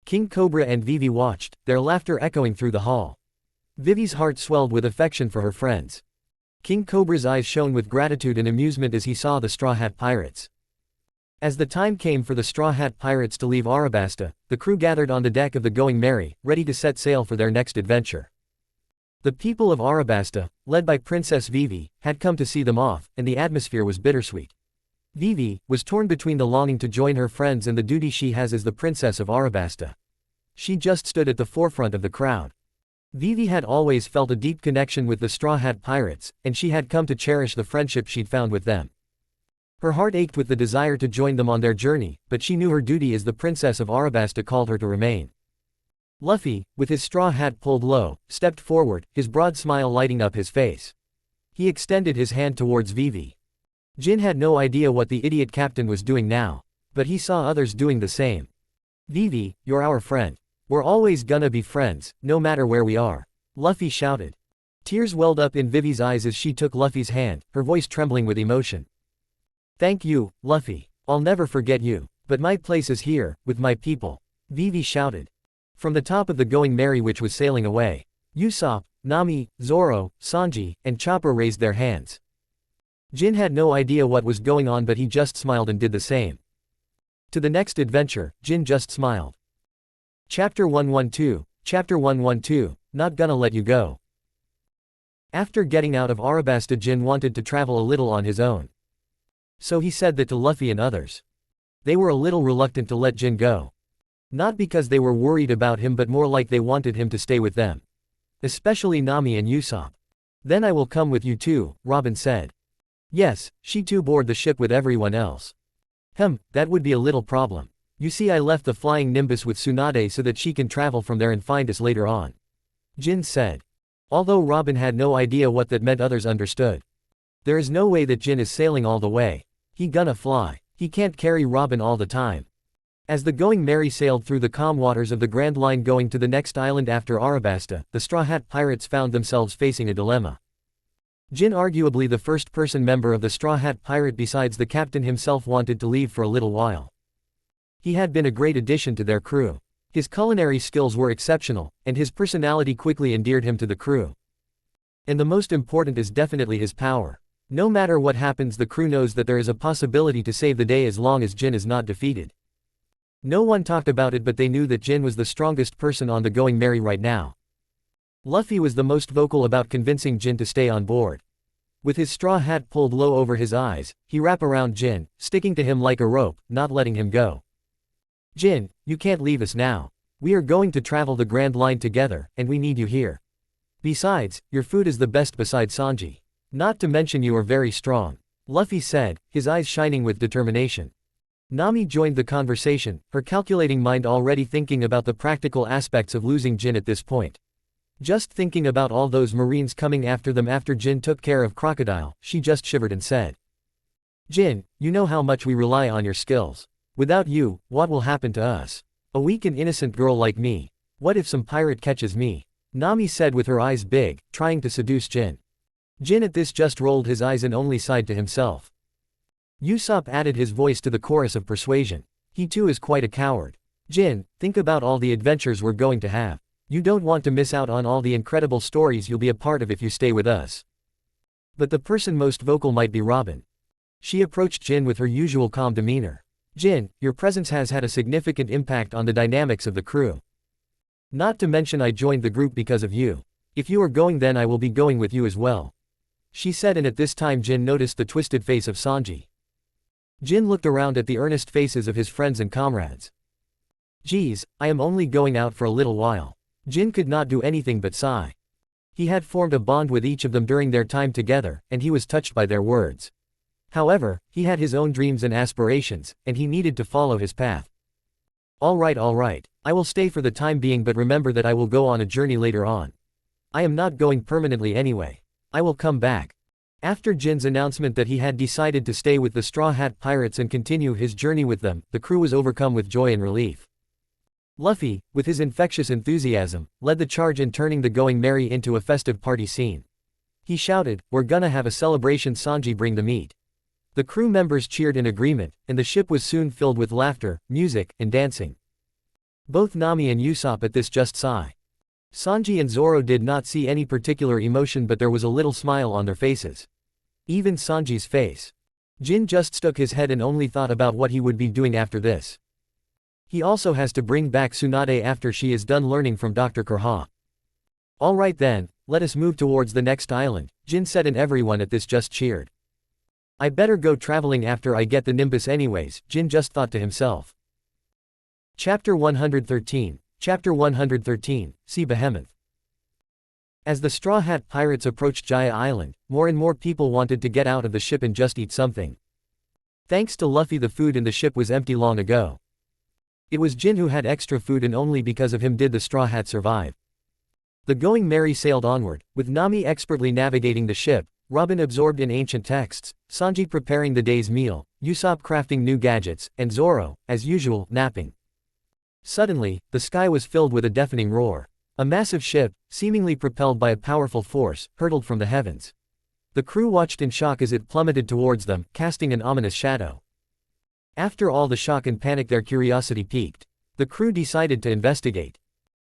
King Cobra and Vivi watched, their laughter echoing through the hall. Vivi's heart swelled with affection for her friends. King Cobra's eyes shone with gratitude and amusement as he saw the Straw Hat Pirates. As the time came for the Straw Hat Pirates to leave Arabasta, the crew gathered on the deck of the Going Merry, ready to set sail for their next adventure. The people of Arabasta, led by Princess Vivi, had come to see them off, and the atmosphere was bittersweet. Vivi was torn between the longing to join her friends and the duty she has as the princess of Arabasta. She just stood at the forefront of the crowd. Vivi had always felt a deep connection with the Straw Hat Pirates, and she had come to cherish the friendship she'd found with them. Her heart ached with the desire to join them on their journey, but she knew her duty as the princess of Arabasta called her to remain. Luffy, with his straw hat pulled low, stepped forward, his broad smile lighting up his face. He extended his hand towards Vivi. Jin had no idea what the idiot captain was doing now, but he saw others doing the same. Vivi, you're our friend. We're always gonna be friends, no matter where we are. Luffy shouted. Tears welled up in Vivi's eyes as she took Luffy's hand, her voice trembling with emotion. Thank you, Luffy. I'll never forget you, but my place is here, with my people. Vivi shouted. From the top of the Going Merry which was sailing away, Usopp, Nami, Zoro, Sanji, and Chopper raised their hands. Jin had no idea what was going on but he just smiled and did the same. To the next adventure, Jin just smiled. Chapter 112, Not Gonna Let You Go. After getting out of Arabasta, Jin wanted to travel a little on his own. So he said that to Luffy and others. They were a little reluctant to let Jin go. Not because they were worried about him but more like they wanted him to stay with them. Especially Nami and Usopp. Then I will come with you too, Robin said. Yes, she too board the ship with everyone else. That would be a little problem. You see, I left the flying Nimbus with Tsunade so that she can travel from there and find us later on. Jin said. Although Robin had no idea what that meant, others understood. There is no way that Jin is sailing all the way. He gonna fly. He can't carry Robin all the time. As the Going Merry sailed through the calm waters of the Grand Line going to the next island after Arabasta, the Straw Hat Pirates found themselves facing a dilemma. Jin, arguably the first-person member of the Straw Hat Pirate besides the captain himself, wanted to leave for a little while. He had been a great addition to their crew. His culinary skills were exceptional, and his personality quickly endeared him to the crew. And the most important is definitely his power. No matter what happens, the crew knows that there is a possibility to save the day as long as Jin is not defeated. No one talked about it, but they knew that Jin was the strongest person on the Going Merry right now. Luffy was the most vocal about convincing Jin to stay on board. With his straw hat pulled low over his eyes, he wrapped around Jin, sticking to him like a rope, not letting him go. "Jin, you can't leave us now. We are going to travel the Grand Line together, and we need you here. Besides, your food is the best beside Sanji. Not to mention you are very strong," Luffy said, his eyes shining with determination. Nami joined the conversation, her calculating mind already thinking about the practical aspects of losing Jin at this point. Just thinking about all those marines coming after them after Jin took care of Crocodile, she just shivered and said, "Jin, you know how much we rely on your skills. Without you, what will happen to us? A weak and innocent girl like me. What if some pirate catches me?" Nami said with her eyes big, trying to seduce Jin. Jin at this just rolled his eyes and only sighed to himself. Usopp added his voice to the chorus of persuasion. He too is quite a coward. "Jin, think about all the adventures we're going to have. You don't want to miss out on all the incredible stories you'll be a part of if you stay with us." But the person most vocal might be Robin. She approached Jin with her usual calm demeanor. "Jin, your presence has had a significant impact on the dynamics of the crew. Not to mention I joined the group because of you. If you are going, then I will be going with you as well," she said, and at this time Jin noticed the twisted face of Sanji. Jin looked around at the earnest faces of his friends and comrades. "Geez, I am only going out for a little while." Jin could not do anything but sigh. He had formed a bond with each of them during their time together, and he was touched by their words. However, he had his own dreams and aspirations, and he needed to follow his path. All right, I will stay for the time being, but remember that I will go on a journey later on. I am not going permanently anyway. I will come back." After Jin's announcement that he had decided to stay with the Straw Hat Pirates and continue his journey with them, the crew was overcome with joy and relief. Luffy, with his infectious enthusiasm, led the charge in turning the Going Merry into a festive party scene. He shouted, "We're gonna have a celebration, Sanji, bring the meat." The crew members cheered in agreement, and the ship was soon filled with laughter, music, and dancing. Both Nami and Usopp at this just sigh. Sanji and Zoro did not see any particular emotion, but there was a little smile on their faces. Even Sanji's face. Jin just shook his head and only thought about what he would be doing after this. He also has to bring back Tsunade after she is done learning from Dr. Kurha. "Alright then, let us move towards the next island," Jin said, and everyone at this just cheered. "I better go traveling after I get the Nimbus anyways," Jin just thought to himself. Chapter 113. Chapter 113, Sea Behemoth. As the Straw Hat Pirates approached Jaya Island, more and more people wanted to get out of the ship and just eat something. Thanks to Luffy, the food in the ship was empty long ago. It was Jin who had extra food, and only because of him did the Straw Hat survive. The Going Merry sailed onward, with Nami expertly navigating the ship, Robin absorbed in ancient texts, Sanji preparing the day's meal, Usopp crafting new gadgets, and Zoro, as usual, napping. Suddenly, the sky was filled with a deafening roar. A massive ship, seemingly propelled by a powerful force, hurtled from the heavens. The crew watched in shock as it plummeted towards them, casting an ominous shadow. After all the shock and panic, their curiosity piqued. The crew decided to investigate.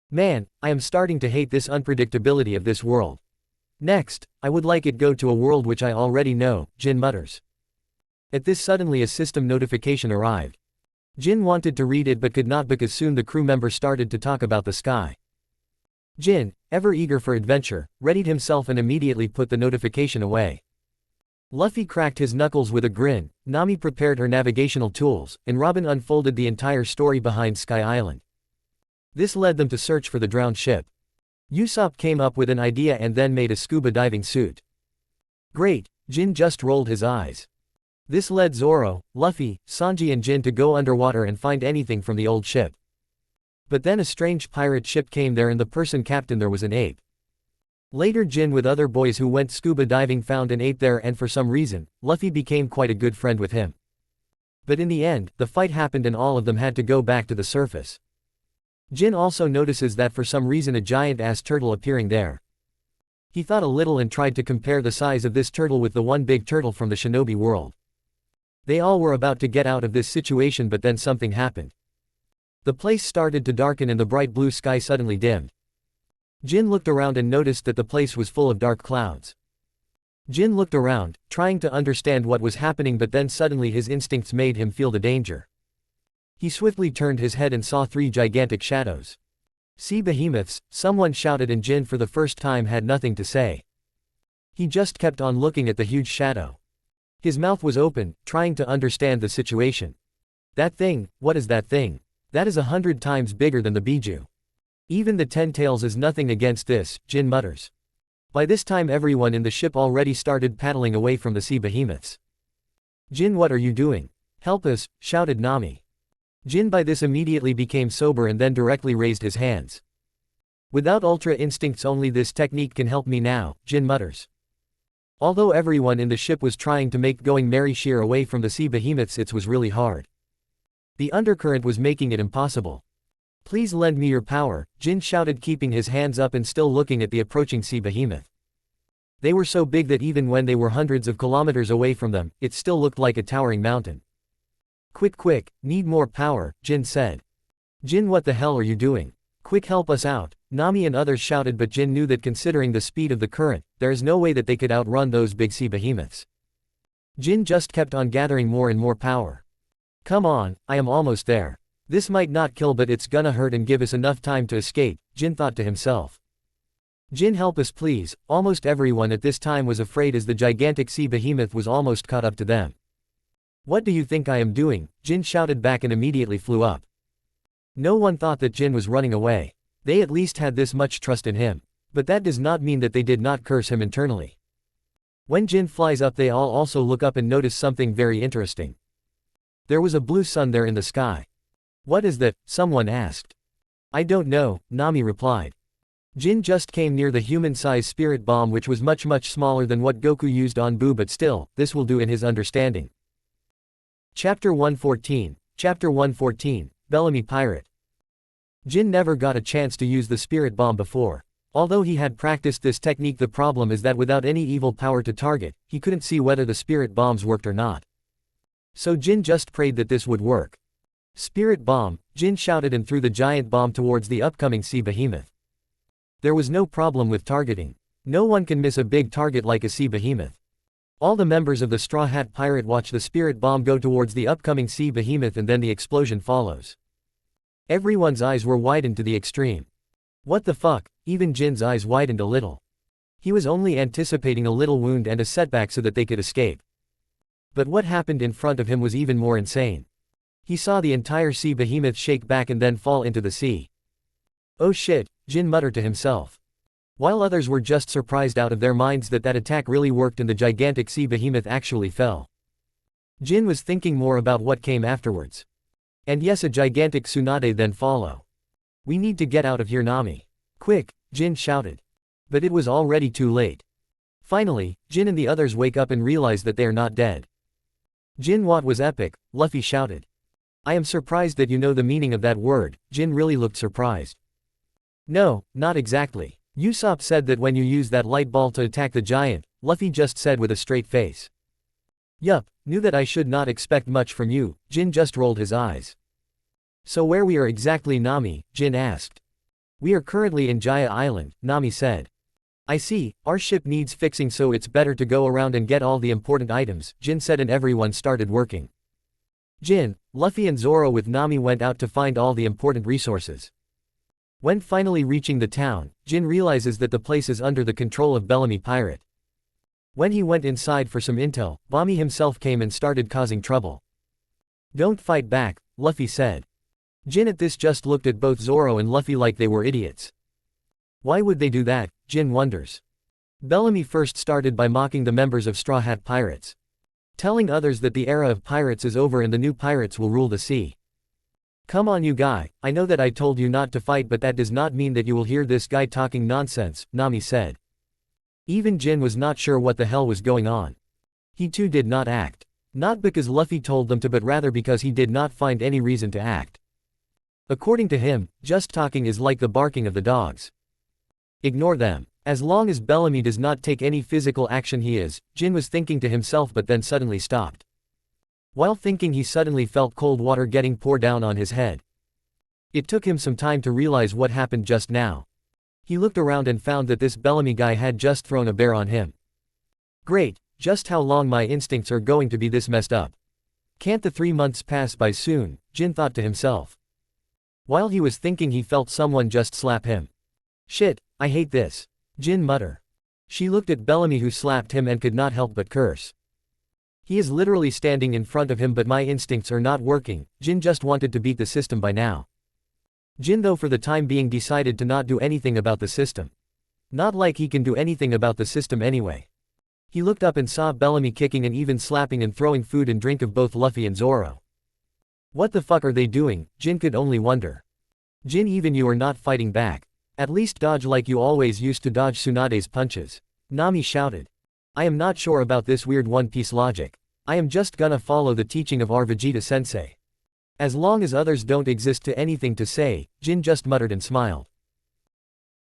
"Man, I am starting to hate this unpredictability of this world. Next, I would like it go to a world which I already know," Jin mutters. At this suddenly a system notification arrived. Jin wanted to read it but could not because soon the crew member started to talk about the sky. Jin, ever eager for adventure, readied himself and immediately put the notification away. Luffy cracked his knuckles with a grin, Nami prepared her navigational tools, and Robin unfolded the entire story behind Sky Island. This led them to search for the drowned ship. Usopp came up with an idea and then made a scuba diving suit. Great, Jin just rolled his eyes. This led Zoro, Luffy, Sanji and Jin to go underwater and find anything from the old ship. But then a strange pirate ship came there, and the person captain there was an ape. Later Jin with other boys who went scuba diving found an ape there, and for some reason, Luffy became quite a good friend with him. But in the end, the fight happened and all of them had to go back to the surface. Jin also notices that for some reason a giant-ass turtle appearing there. He thought a little and tried to compare the size of this turtle with the one big turtle from the shinobi world. They all were about to get out of this situation, but then something happened. The place started to darken and the bright blue sky suddenly dimmed. Jin looked around and noticed that the place was full of dark clouds. Jin looked around, trying to understand what was happening, but then suddenly his instincts made him feel the danger. He swiftly turned his head and saw 3 gigantic shadows. "Sea behemoths," someone shouted, and Jin for the first time had nothing to say. He just kept on looking at the huge shadow. His mouth was open, trying to understand the situation. "That thing, what is that thing? That is 100 times bigger than the Biju. Even the 10 tails is nothing against this," Jin mutters. By this time everyone in the ship already started paddling away from the sea behemoths. "Jin, what are you doing? Help us," shouted Nami. Jin by this immediately became sober and then directly raised his hands. "Without ultra instincts only this technique can help me now," Jin mutters. Although everyone in the ship was trying to make going Mary sheer away from the sea behemoths, it was really hard. The undercurrent was making it impossible. "Please lend me your power," Jin shouted, keeping his hands up and still looking at the approaching sea behemoth. They were so big that even when they were hundreds of kilometers away from them, it still looked like a towering mountain. Quick, need more power," Jin said. "Jin, what the hell are you doing? Quick, help us out," Nami and others shouted, but Jin knew that considering the speed of the current, there is no way that they could outrun those big sea behemoths. Jin just kept on gathering more and more power. "Come on, I am almost there. This might not kill, but it's gonna hurt and give us enough time to escape," Jin thought to himself. "Jin, help us please." Almost everyone at this time was afraid as the gigantic sea behemoth was almost caught up to them. "What do you think I am doing?" Jin shouted back and immediately flew up. No one thought that Jin was running away. They at least had this much trust in him. But that does not mean that they did not curse him internally. When Jin flies up, they all also look up and notice something very interesting. There was a blue sun there in the sky. "What is that?" someone asked. "I don't know," Nami replied. Jin just came near the human-sized spirit bomb, which was much smaller than what Goku used on Buu, but still, this will do in his understanding. Chapter 114, Bellamy Pirate. Jin never got a chance to use the spirit bomb before. Although he had practiced this technique, the problem is that without any evil power to target, he couldn't see whether the spirit bombs worked or not. So Jin just prayed that this would work. "Spirit bomb," Jin shouted and threw the giant bomb towards the upcoming sea behemoth. There was no problem with targeting. No one can miss a big target like a sea behemoth. All the members of the Straw Hat Pirate watch the spirit bomb go towards the upcoming sea behemoth, and then the explosion follows. Everyone's eyes were widened to the extreme. What the fuck? Even Jin's eyes widened a little. He was only anticipating a little wound and a setback so that they could escape. But what happened in front of him was even more insane. He saw the entire sea behemoth shake back and then fall into the sea. "Oh shit," Jin muttered to himself. While others were just surprised out of their minds that that attack really worked and the gigantic sea behemoth actually fell. Jin was thinking more about what came afterwards. And yes, a gigantic tsunade then follow. "We need to get out of here, Nami. Quick," Jin shouted. But it was already too late. Finally, Jin and the others wake up and realize that they are not dead. "Jin, what was epic," Luffy shouted. "I am surprised that you know the meaning of that word." Jin really looked surprised. "No, not exactly. Usopp said that when you use that light ball to attack the giant," Luffy just said with a straight face. "Yup, knew that I should not expect much from you," Jin just rolled his eyes. "So where we are exactly, Nami?" Jin asked. "We are currently in Jaya Island," Nami said. "I see, our ship needs fixing, so it's better to go around and get all the important items," Jin said, and everyone started working. Jin, Luffy and Zoro with Nami went out to find all the important resources. When finally reaching the town, Jin realizes that the place is under the control of Bellamy Pirate. When he went inside for some intel, Bami himself came and started causing trouble. "Don't fight back," Luffy said. Jin at this just looked at both Zoro and Luffy like they were idiots. Why would they do that, Jin wonders. Bellamy first started by mocking the members of Straw Hat Pirates, telling others that the era of pirates is over and the new pirates will rule the sea. "Come on, you guy, I know that I told you not to fight, but that does not mean that you will hear this guy talking nonsense," Nami said. Even Jin was not sure what the hell was going on. He too did not act. Not because Luffy told them to, but rather because he did not find any reason to act. According to him, just talking is like the barking of the dogs. Ignore them. As long as Bellamy does not take any physical action, Jin was thinking to himself, but then suddenly stopped. While thinking, he suddenly felt cold water getting poured down on his head. It took him some time to realize what happened just now. He looked around and found that this Bellamy guy had just thrown a bear on him. Great, just how long my instincts are going to be this messed up. Can't the 3 months pass by soon, Jin thought to himself. While he was thinking, he felt someone just slap him. Shit, I hate this, Jin muttered. She looked at Bellamy, who slapped him, and could not help but curse. He is literally standing in front of him, but my instincts are not working. Jin just wanted to beat the system by now. Jin, though, for the time being decided to not do anything about the system. Not like he can do anything about the system anyway. He looked up and saw Bellamy kicking and even slapping and throwing food and drink of both Luffy and Zoro. What the fuck are they doing? Jin could only wonder. Jin, even you are not fighting back. At least dodge like you always used to dodge Tsunade's punches, Nami shouted. I am not sure about this weird One Piece logic. I am just gonna follow the teaching of our Vegeta-sensei. As long as others don't exist to anything to say, Jin just muttered and smiled.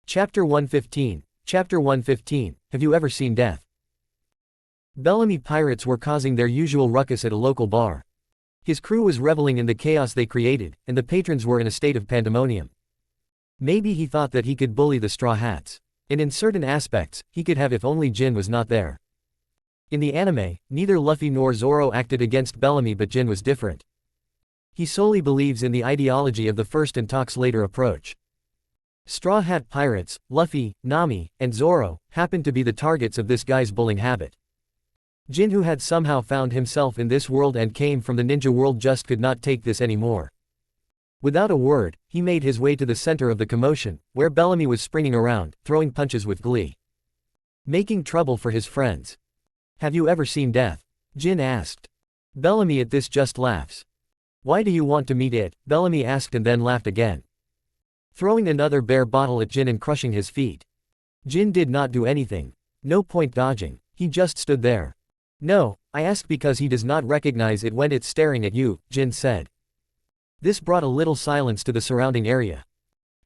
Chapter 115. Chapter 115, Have you ever seen death? Bellamy pirates were causing their usual ruckus at a local bar. His crew was reveling in the chaos they created, and the patrons were in a state of pandemonium. Maybe he thought that he could bully the Straw Hats. And in certain aspects, he could have if only Jin was not there. In the anime, neither Luffy nor Zoro acted against Bellamy, but Jin was different. He solely believes in the ideology of the first and talks later approach. Straw Hat pirates, Luffy, Nami, and Zoro, happened to be the targets of this guy's bullying habit. Jin, who had somehow found himself in this world and came from the ninja world, just could not take this anymore. Without a word, he made his way to the center of the commotion, where Bellamy was springing around, throwing punches with glee. Making trouble for his friends. Have you ever seen death? Jin asked. Bellamy at this just laughs. Why do you want to meet it? Bellamy asked and then laughed again. Throwing another bear bottle at Jin and crushing his feet. Jin did not do anything. No point dodging. He just stood there. No, I ask because he does not recognize it when it's staring at you, Jin said. This brought a little silence to the surrounding area.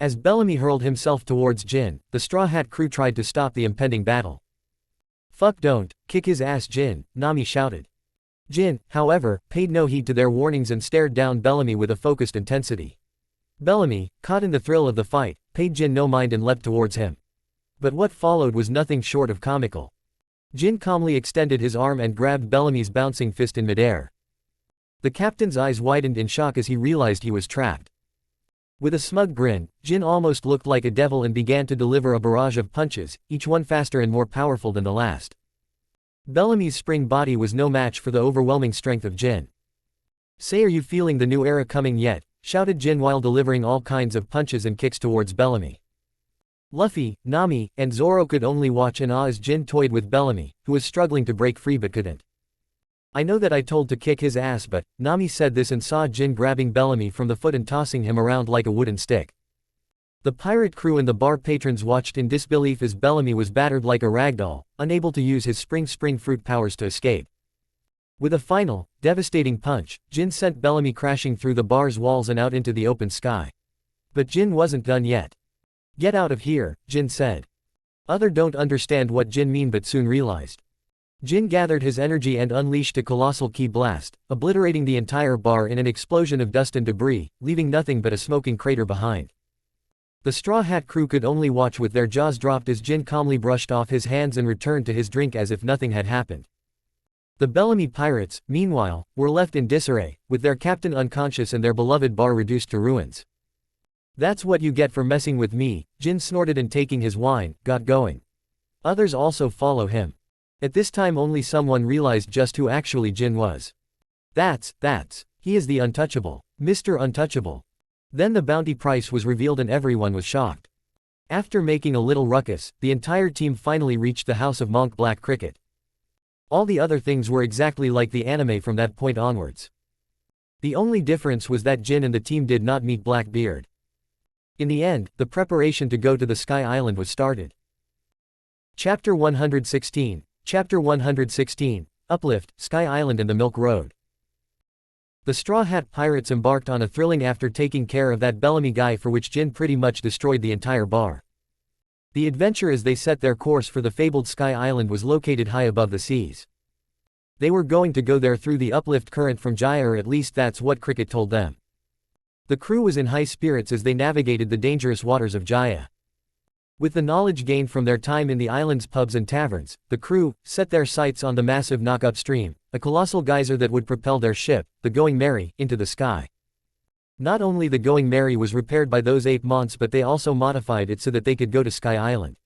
As Bellamy hurled himself towards Jin, the Straw Hat crew tried to stop the impending battle. Fuck, don't kick his ass, Jin, Nami shouted. Jin, however, paid no heed to their warnings and stared down Bellamy with a focused intensity. Bellamy, caught in the thrill of the fight, paid Jin no mind and leapt towards him. But what followed was nothing short of comical. Jin calmly extended his arm and grabbed Bellamy's bouncing fist in midair. The captain's eyes widened in shock as he realized he was trapped. With a smug grin, Jin almost looked like a devil and began to deliver a barrage of punches, each one faster and more powerful than the last. Bellamy's spring body was no match for the overwhelming strength of Jin. Say, are you feeling the new era coming yet? Shouted Jin while delivering all kinds of punches and kicks towards Bellamy. Luffy, Nami, and Zoro could only watch in awe as Jin toyed with Bellamy, who was struggling to break free but couldn't. I know that I told to kick his ass, but Nami said this and saw Jin grabbing Bellamy from the foot and tossing him around like a wooden stick. The pirate crew and the bar patrons watched in disbelief as Bellamy was battered like a ragdoll, unable to use his spring fruit powers to escape. With a final, devastating punch, Jin sent Bellamy crashing through the bar's walls and out into the open sky. But Jin wasn't done yet. Get out of here, Jin said. Other don't understand what Jin mean but soon realized. Jin gathered his energy and unleashed a colossal ki blast, obliterating the entire bar in an explosion of dust and debris, leaving nothing but a smoking crater behind. The Straw Hat crew could only watch with their jaws dropped as Jin calmly brushed off his hands and returned to his drink as if nothing had happened. The Bellamy pirates, meanwhile, were left in disarray, with their captain unconscious and their beloved bar reduced to ruins. That's what you get for messing with me, Jin snorted and taking his wine, got going. Others also follow him. At this time only someone realized just who actually Jin was. That's, he is the untouchable, Mr. Untouchable. Then the bounty price was revealed and everyone was shocked. After making a little ruckus, the entire team finally reached the house of Monk Black Cricket. All the other things were exactly like the anime from that point onwards. The only difference was that Jin and the team did not meet Blackbeard. In the end, the preparation to go to the Sky Island was started. Chapter 116. Chapter 116. Uplift, Sky Island and the Milk Road. The Straw Hat Pirates embarked on a thrilling after taking care of that Bellamy guy for which Jin pretty much destroyed the entire bar. The adventure as they set their course for the fabled Sky Island was located high above the seas. They were going to go there through the uplift current from Jaya, or at least that's what Cricket told them. The crew was in high spirits as they navigated the dangerous waters of Jaya. With the knowledge gained from their time in the island's pubs and taverns, the crew set their sights on the massive knock upstream, a colossal geyser that would propel their ship, the Going Merry, into the sky. Not only the Going Merry was repaired by those 8 months, but they also modified it so that they could go to Sky Island.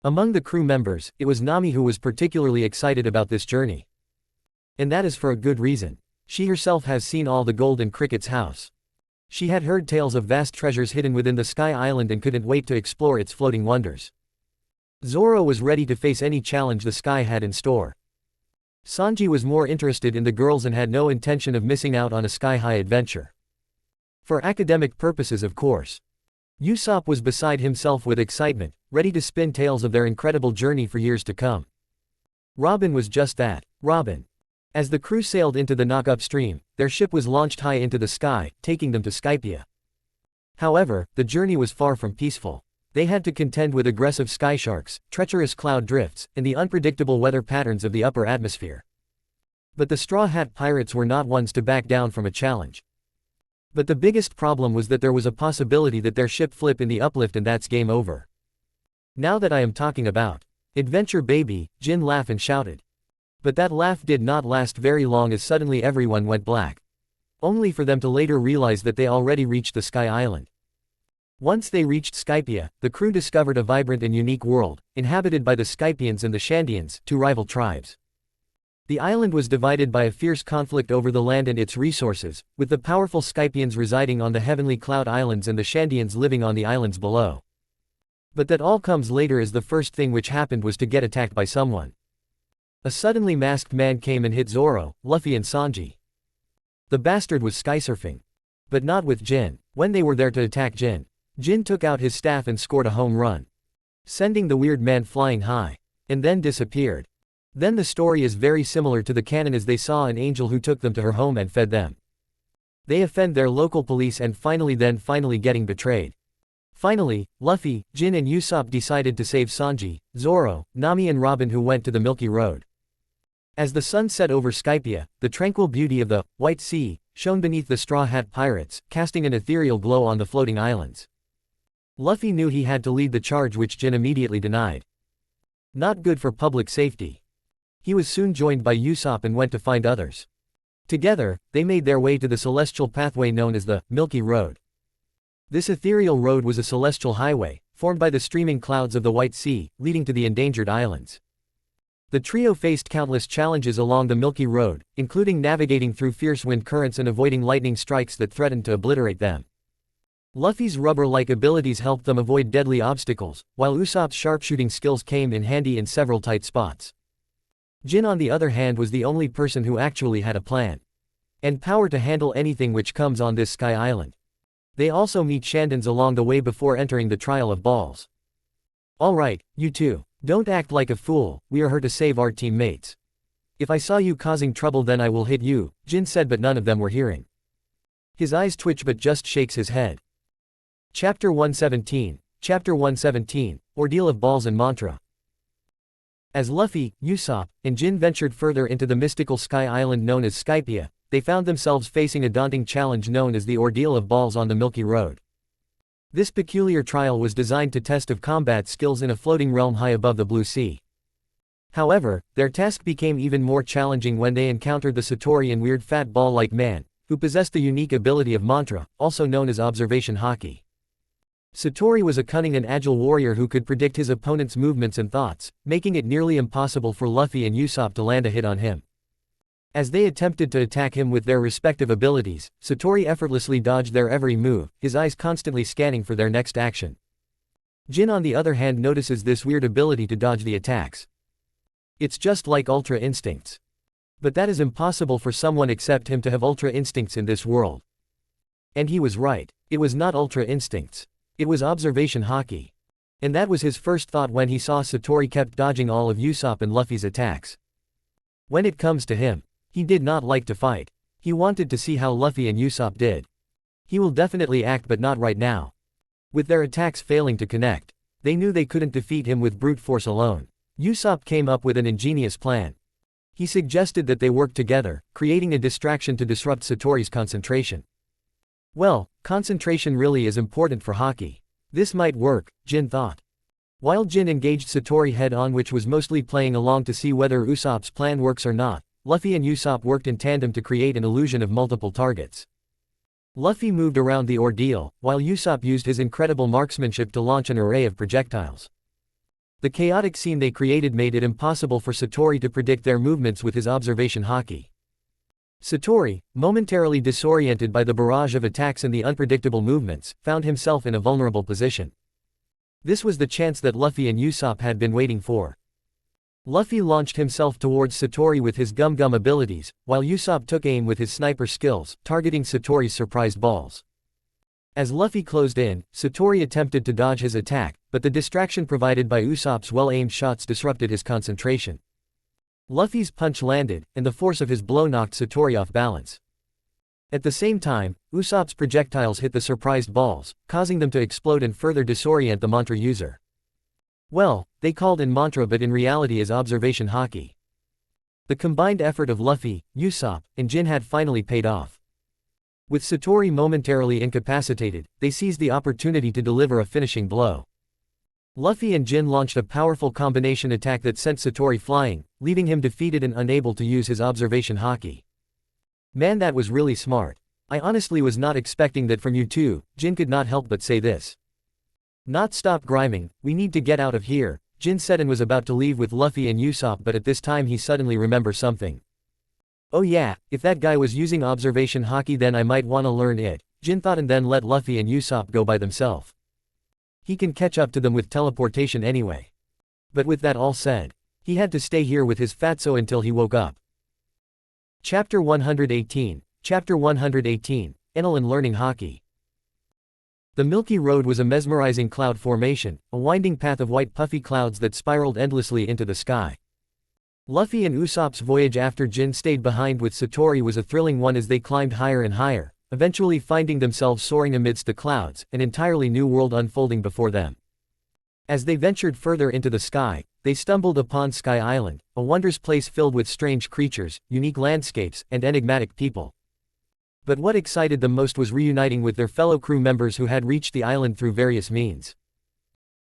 Among the crew members, it was Nami who was particularly excited about this journey. And that is for a good reason. She herself has seen all the gold in Cricket's house. She had heard tales of vast treasures hidden within the Sky Island and couldn't wait to explore its floating wonders. Zoro was ready to face any challenge the sky had in store. Sanji was more interested in the girls and had no intention of missing out on a sky-high adventure. For academic purposes, of course. Usopp was beside himself with excitement, ready to spin tales of their incredible journey for years to come. Robin was just that, Robin. As the crew sailed into the knock upstream, their ship was launched high into the sky, taking them to Skypia. However, the journey was far from peaceful. They had to contend with aggressive sky sharks, treacherous cloud drifts, and the unpredictable weather patterns of the upper atmosphere. But the Straw Hat Pirates were not ones to back down from a challenge. But the biggest problem was that there was a possibility that their ship flip in the uplift and that's game over. Now that I am talking about adventure, baby, Jin laughed and shouted. But that laugh did not last very long as suddenly everyone went black. Only for them to later realize that they already reached the Sky Island. Once they reached Skypia, the crew discovered a vibrant and unique world, inhabited by the Skypians and the Shandians, 2 rival tribes. The island was divided by a fierce conflict over the land and its resources, with the powerful Skypians residing on the heavenly cloud islands and the Shandians living on the islands below. But that all comes later, as the first thing which happened was to get attacked by someone. A suddenly masked man came and hit Zoro, Luffy and Sanji. The bastard was skysurfing. But not with Jin. When they were there to attack Jin, Jin took out his staff and scored a home run, sending the weird man flying high, and then disappeared. Then the story is very similar to the canon, as they saw an angel who took them to her home and fed them. They offend their local police and finally getting betrayed. Finally, Luffy, Jin and Usopp decided to save Sanji, Zoro, Nami and Robin, who went to the Milky Road. As the sun set over Skypia, the tranquil beauty of the White Sea shone beneath the Straw Hat Pirates, casting an ethereal glow on the floating islands. Luffy knew he had to lead the charge, which Jin immediately denied. Not good for public safety. He was soon joined by Usopp and went to find others. Together, they made their way to the celestial pathway known as the Milky Road. This ethereal road was a celestial highway, formed by the streaming clouds of the White Sea, leading to the endangered islands. The trio faced countless challenges along the Milky Road, including navigating through fierce wind currents and avoiding lightning strikes that threatened to obliterate them. Luffy's rubber-like abilities helped them avoid deadly obstacles, while Usopp's sharpshooting skills came in handy in several tight spots. Jin, on the other hand, was the only person who actually had a plan and power to handle anything which comes on this Sky Island. They also meet Shandons along the way before entering the Trial of Balls. "Alright, you two. Don't act like a fool, we are here to save our teammates. If I saw you causing trouble, then I will hit you," Jin said, but none of them were hearing. His eyes twitch but just shakes his head. Chapter 117, Ordeal of Balls and Mantra. As Luffy, Usopp, and Jin ventured further into the mystical Sky Island known as Skypia, they found themselves facing a daunting challenge known as the Ordeal of Balls on the Milky Road. This peculiar trial was designed to test of combat skills in a floating realm high above the blue sea. However, their task became even more challenging when they encountered the Satori and weird fat ball-like man, who possessed the unique ability of mantra, also known as observation haki. Satori was a cunning and agile warrior who could predict his opponent's movements and thoughts, making it nearly impossible for Luffy and Usopp to land a hit on him. As they attempted to attack him with their respective abilities, Satori effortlessly dodged their every move, his eyes constantly scanning for their next action. Jin, on the other hand, notices this weird ability to dodge the attacks. It's just like Ultra Instincts. But that is impossible for someone except him to have Ultra Instincts in this world. And he was right. It was not Ultra Instincts. It was observation haki. And that was his first thought when he saw Satori kept dodging all of Usopp and Luffy's attacks. When it comes to him, he did not like to fight. He wanted to see how Luffy and Usopp did. He will definitely act, but not right now. With their attacks failing to connect, they knew they couldn't defeat him with brute force alone. Usopp came up with an ingenious plan. He suggested that they work together, creating a distraction to disrupt Satori's concentration. Well, concentration really is important for hockey. This might work, Jin thought. While Jin engaged Satori head-on, which was mostly playing along to see whether Usopp's plan works or not, Luffy and Usopp worked in tandem to create an illusion of multiple targets. Luffy moved around the ordeal, while Usopp used his incredible marksmanship to launch an array of projectiles. The chaotic scene they created made it impossible for Satori to predict their movements with his observation haki. Satori, momentarily disoriented by the barrage of attacks and the unpredictable movements, found himself in a vulnerable position. This was the chance that Luffy and Usopp had been waiting for. Luffy launched himself towards Satori with his gum-gum abilities, while Usopp took aim with his sniper skills, targeting Satori's surprised balls. As Luffy closed in, Satori attempted to dodge his attack, but the distraction provided by Usopp's well-aimed shots disrupted his concentration. Luffy's punch landed, and the force of his blow knocked Satori off balance. At the same time, Usopp's projectiles hit the surprised balls, causing them to explode and further disorient the mantra user. Well, they called in mantra, but in reality is observation haki. The combined effort of Luffy, Usopp, and Jin had finally paid off. With Satori momentarily incapacitated, they seized the opportunity to deliver a finishing blow. Luffy and Jin launched a powerful combination attack that sent Satori flying, leaving him defeated and unable to use his observation haki. Man, that was really smart. I honestly was not expecting that from you two, Jin could not help but say this. Not stop griming, we need to get out of here, Jin said and was about to leave with Luffy and Usopp, but at this time he suddenly remembered something. Oh yeah, if that guy was using observation haki, then I might wanna learn it, Jin thought, and then let Luffy and Usopp go by themselves. He can catch up to them with teleportation anyway. But with that all said, he had to stay here with his fatso until he woke up. Chapter 118, Chapter 118, Enel and Learning Haki. The Milky Road was a mesmerizing cloud formation, a winding path of white puffy clouds that spiraled endlessly into the sky. Luffy and Usopp's voyage after Jin stayed behind with Satori was a thrilling one as they climbed higher and higher, eventually finding themselves soaring amidst the clouds, an entirely new world unfolding before them. As they ventured further into the sky, they stumbled upon Sky Island, a wondrous place filled with strange creatures, unique landscapes, and enigmatic people. But what excited them most was reuniting with their fellow crew members who had reached the island through various means.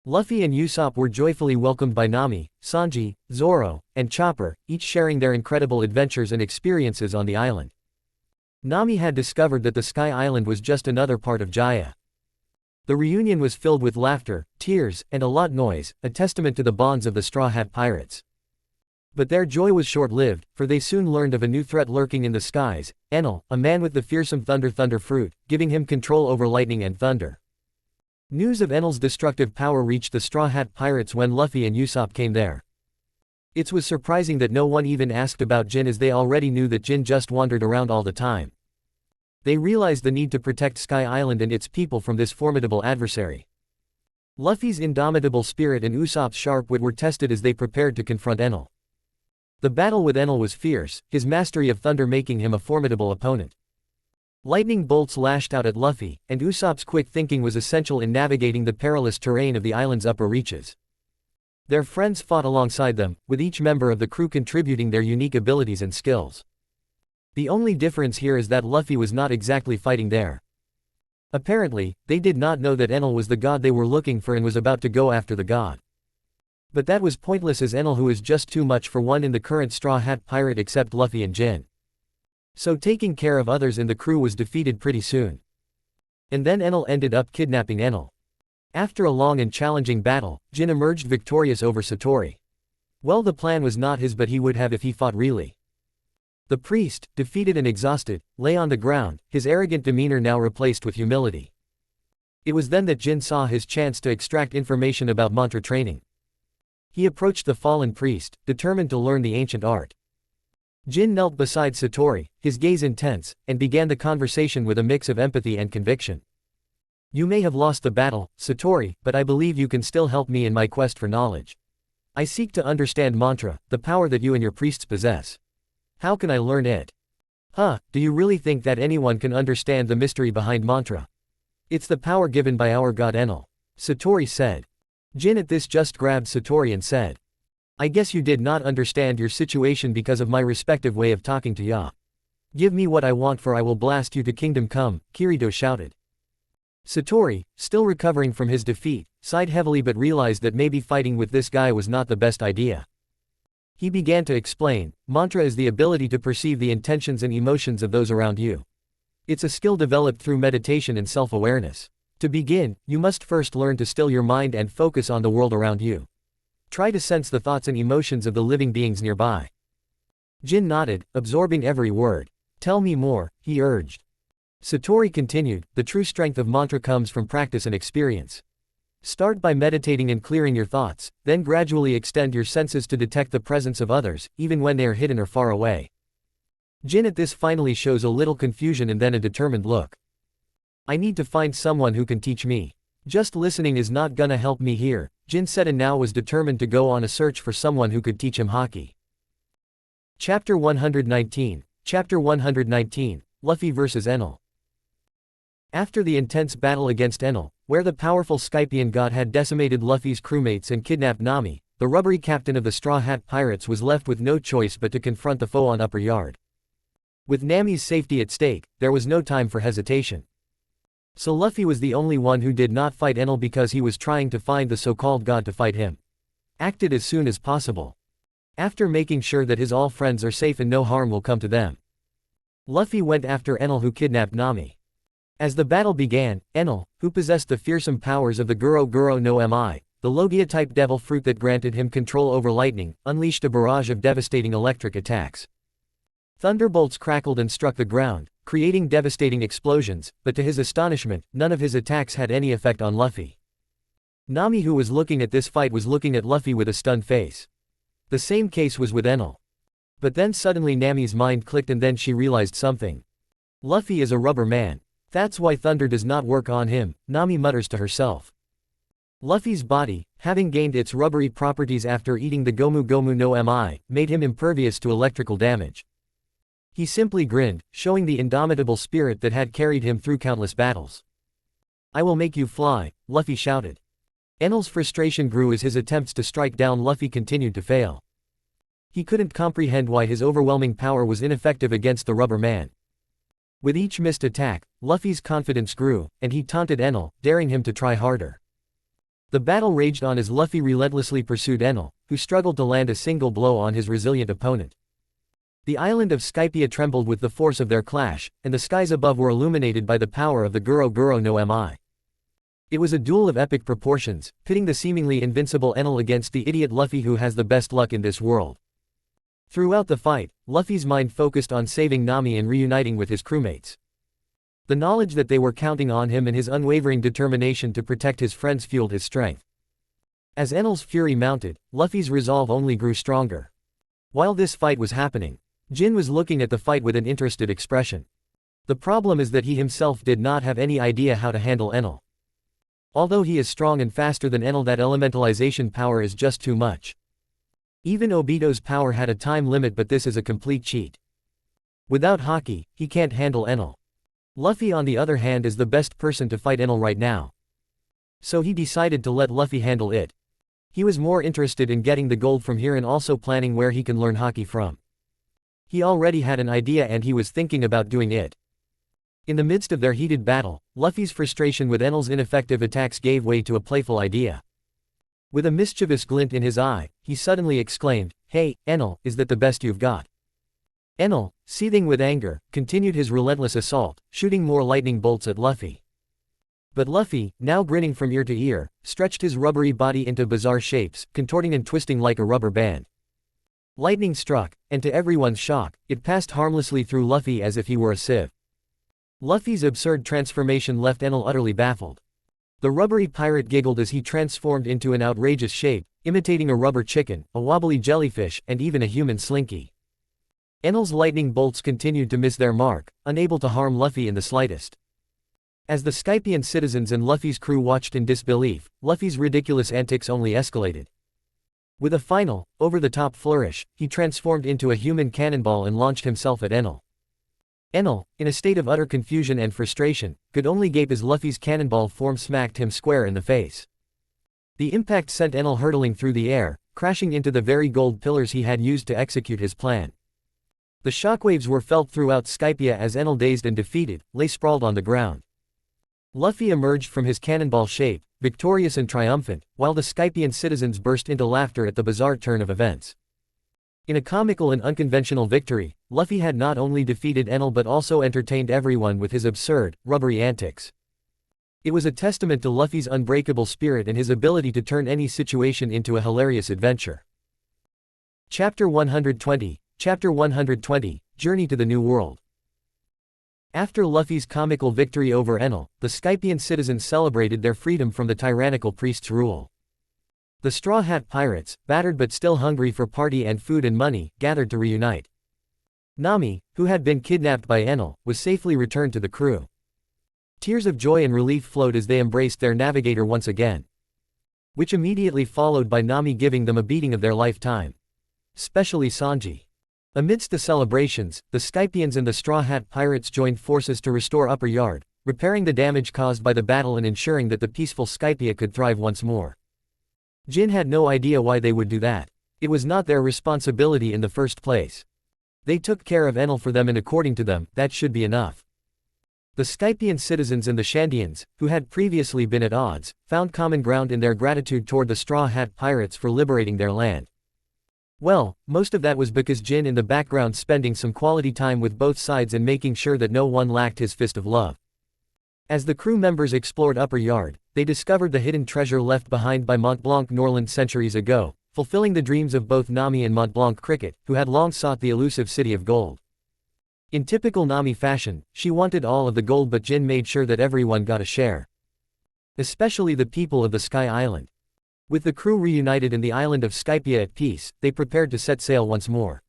Luffy and Usopp were joyfully welcomed by Nami, Sanji, Zoro, and Chopper, each sharing their incredible adventures and experiences on the island. Nami had discovered that the Sky Island was just another part of Jaya. The reunion was filled with laughter, tears, and a lot noise, a testament to the bonds of the Straw Hat Pirates. But their joy was short-lived, for they soon learned of a new threat lurking in the skies, Enel, a man with the fearsome Thunder fruit, giving him control over lightning and thunder. News of Enel's destructive power reached the Straw Hat Pirates when Luffy and Usopp came there. It was surprising that no one even asked about Jin, as they already knew that Jin just wandered around all the time. They realized the need to protect Sky Island and its people from this formidable adversary. Luffy's indomitable spirit and Usopp's sharp wit were tested as they prepared to confront Enel. The battle with Enel was fierce, his mastery of thunder making him a formidable opponent. Lightning bolts lashed out at Luffy, and Usopp's quick thinking was essential in navigating the perilous terrain of the island's upper reaches. Their friends fought alongside them, with each member of the crew contributing their unique abilities and skills. The only difference here is that Luffy was not exactly fighting there. Apparently, they did not know that Enel was the god they were looking for and was about to go after the god. But that was pointless, as Enel, who is just too much for one in the current Straw Hat Pirate except Luffy and Jin. So taking care of others in the crew was defeated pretty soon. And then Enel ended up kidnapping Enel. After a long and challenging battle, Jin emerged victorious over Satori. Well, the plan was not his, but he would have if he fought really. The priest, defeated and exhausted, lay on the ground, his arrogant demeanor now replaced with humility. It was then that Jin saw his chance to extract information about mantra training. He approached the fallen priest, determined to learn the ancient art. Jin knelt beside Satori, his gaze intense, and began the conversation with a mix of empathy and conviction. You may have lost the battle, Satori, but I believe you can still help me in my quest for knowledge. I seek to understand mantra, the power that you and your priests possess. How can I learn it? Huh, do you really think that anyone can understand the mystery behind mantra? It's the power given by our god Enel. Satori said. Jin at this just grabbed Satori and said. I guess you did not understand your situation because of my respective way of talking to ya. Give me what I want for I will blast you to kingdom come, Kirito shouted. Satori, still recovering from his defeat, sighed heavily but realized that maybe fighting with this guy was not the best idea. He began to explain, mantra is the ability to perceive the intentions and emotions of those around you. It's a skill developed through meditation and self-awareness. To begin, you must first learn to still your mind and focus on the world around you. Try to sense the thoughts and emotions of the living beings nearby. Jin nodded, absorbing every word. Tell me more, he urged. Satori continued, the true strength of mantra comes from practice and experience. Start by meditating and clearing your thoughts, then gradually extend your senses to detect the presence of others, even when they are hidden or far away. Jin at this finally shows a little confusion and then a determined look. I need to find someone who can teach me. Just listening is not gonna help me here, Jin said and now was determined to go on a search for someone who could teach him hockey. Chapter 119. Chapter 119, Luffy vs Enel. After the intense battle against Enel, where the powerful Skypian god had decimated Luffy's crewmates and kidnapped Nami, the rubbery captain of the Straw Hat Pirates was left with no choice but to confront the foe on Upper Yard. With Nami's safety at stake, there was no time for hesitation. So Luffy was the only one who did not fight Enel because he was trying to find the so-called god to fight him. Acted as soon as possible. After making sure that his all friends are safe and no harm will come to them, Luffy went after Enel who kidnapped Nami. As the battle began, Enel, who possessed the fearsome powers of the Guro Guro no Mi, the Logia-type devil fruit that granted him control over lightning, unleashed a barrage of devastating electric attacks. Thunderbolts crackled and struck the ground, creating devastating explosions, but to his astonishment, none of his attacks had any effect on Luffy. Nami, who was looking at this fight, was looking at Luffy with a stunned face. The same case was with Enel. But then suddenly Nami's mind clicked and then she realized something. Luffy is a rubber man. That's why thunder does not work on him, Nami mutters to herself. Luffy's body, having gained its rubbery properties after eating the Gomu Gomu no Mi, made him impervious to electrical damage. He simply grinned, showing the indomitable spirit that had carried him through countless battles. I will make you fly, Luffy shouted. Enel's frustration grew as his attempts to strike down Luffy continued to fail. He couldn't comprehend why his overwhelming power was ineffective against the rubber man. With each missed attack, Luffy's confidence grew, and he taunted Enel, daring him to try harder. The battle raged on as Luffy relentlessly pursued Enel, who struggled to land a single blow on his resilient opponent. The island of Skypia trembled with the force of their clash, and the skies above were illuminated by the power of the Guro Guro no Mi. It was a duel of epic proportions, pitting the seemingly invincible Enel against the idiot Luffy who has the best luck in this world. Throughout the fight, Luffy's mind focused on saving Nami and reuniting with his crewmates. The knowledge that they were counting on him and his unwavering determination to protect his friends fueled his strength. As Enel's fury mounted, Luffy's resolve only grew stronger. While this fight was happening, Jin was looking at the fight with an interested expression. The problem is that he himself did not have any idea how to handle Enel. Although he is strong and faster than Enel, that elementalization power is just too much. Even Obito's power had a time limit, but this is a complete cheat. Without Haki, he can't handle Enel. Luffy on the other hand is the best person to fight Enel right now. So he decided to let Luffy handle it. He was more interested in getting the gold from here and also planning where he can learn Haki from. He already had an idea and he was thinking about doing it. In the midst of their heated battle, Luffy's frustration with Enel's ineffective attacks gave way to a playful idea. With a mischievous glint in his eye, he suddenly exclaimed, "Hey, Enel, is that the best you've got?" Enel, seething with anger, continued his relentless assault, shooting more lightning bolts at Luffy. But Luffy, now grinning from ear to ear, stretched his rubbery body into bizarre shapes, contorting and twisting like a rubber band. Lightning struck, and to everyone's shock, it passed harmlessly through Luffy as if he were a sieve. Luffy's absurd transformation left Enel utterly baffled. The rubbery pirate giggled as he transformed into an outrageous shape, imitating a rubber chicken, a wobbly jellyfish, and even a human slinky. Enel's lightning bolts continued to miss their mark, unable to harm Luffy in the slightest. As the Skypian citizens and Luffy's crew watched in disbelief, Luffy's ridiculous antics only escalated. With a final, over-the-top flourish, he transformed into a human cannonball and launched himself at Enel. Enel, in a state of utter confusion and frustration, could only gape as Luffy's cannonball form smacked him square in the face. The impact sent Enel hurtling through the air, crashing into the very gold pillars he had used to execute his plan. The shockwaves were felt throughout Skypiea as Enel, dazed and defeated, lay sprawled on the ground. Luffy emerged from his cannonball shape, victorious and triumphant, while the Skypiean citizens burst into laughter at the bizarre turn of events. In a comical and unconventional victory, Luffy had not only defeated Enel but also entertained everyone with his absurd, rubbery antics. It was a testament to Luffy's unbreakable spirit and his ability to turn any situation into a hilarious adventure. Chapter 120, Journey to the New World. After Luffy's comical victory over Enel, the Skypiean citizens celebrated their freedom from the tyrannical priest's rule. The Straw Hat Pirates, battered but still hungry for party and food and money, gathered to reunite. Nami, who had been kidnapped by Enel, was safely returned to the crew. Tears of joy and relief flowed as they embraced their navigator once again. Which immediately followed by Nami giving them a beating of their lifetime. Especially Sanji. Amidst the celebrations, the Skypieans and the Straw Hat Pirates joined forces to restore Upper Yard, repairing the damage caused by the battle and ensuring that the peaceful Skypiea could thrive once more. Jin had no idea why they would do that. It was not their responsibility in the first place. They took care of Enel for them, and according to them, that should be enough. The Skypiean citizens and the Shandians, who had previously been at odds, found common ground in their gratitude toward the Straw Hat Pirates for liberating their land. Well, most of that was because Jin in the background spending some quality time with both sides and making sure that no one lacked his fist of love. As the crew members explored Upper Yard, they discovered the hidden treasure left behind by Mont Blanc Norland centuries ago, fulfilling the dreams of both Nami and Mont Blanc Cricket, who had long sought the elusive city of gold. In typical Nami fashion, she wanted all of the gold, but Jin made sure that everyone got a share. Especially the people of the Sky Island. With the crew reunited in the island of Skypiea at peace, they prepared to set sail once more.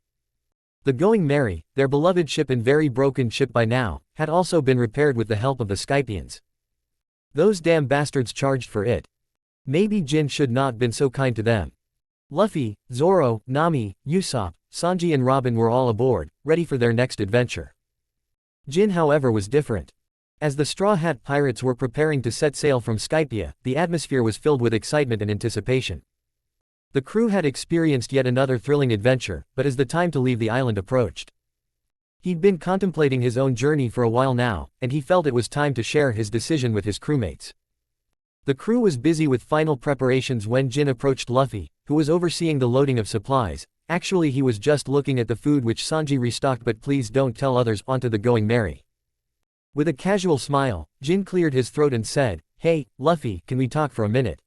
The Going Merry, their beloved ship and very broken ship by now, had also been repaired with the help of the Skypieans. Those damn bastards charged for it. Maybe Jin should not been so kind to them. Luffy, Zoro, Nami, Usopp, Sanji and Robin were all aboard, ready for their next adventure. Jin, however, was different. As the Straw Hat Pirates were preparing to set sail from Skypiea, the atmosphere was filled with excitement and anticipation. The crew had experienced yet another thrilling adventure, but as the time to leave the island approached, he'd been contemplating his own journey for a while now, and he felt it was time to share his decision with his crewmates. The crew was busy with final preparations when Jin approached Luffy, who was overseeing the loading of supplies. Actually, he was just looking at the food which Sanji restocked, but please don't tell others, onto the Going Merry. With a casual smile, Jin cleared his throat and said, "Hey, Luffy, can we talk for a minute?"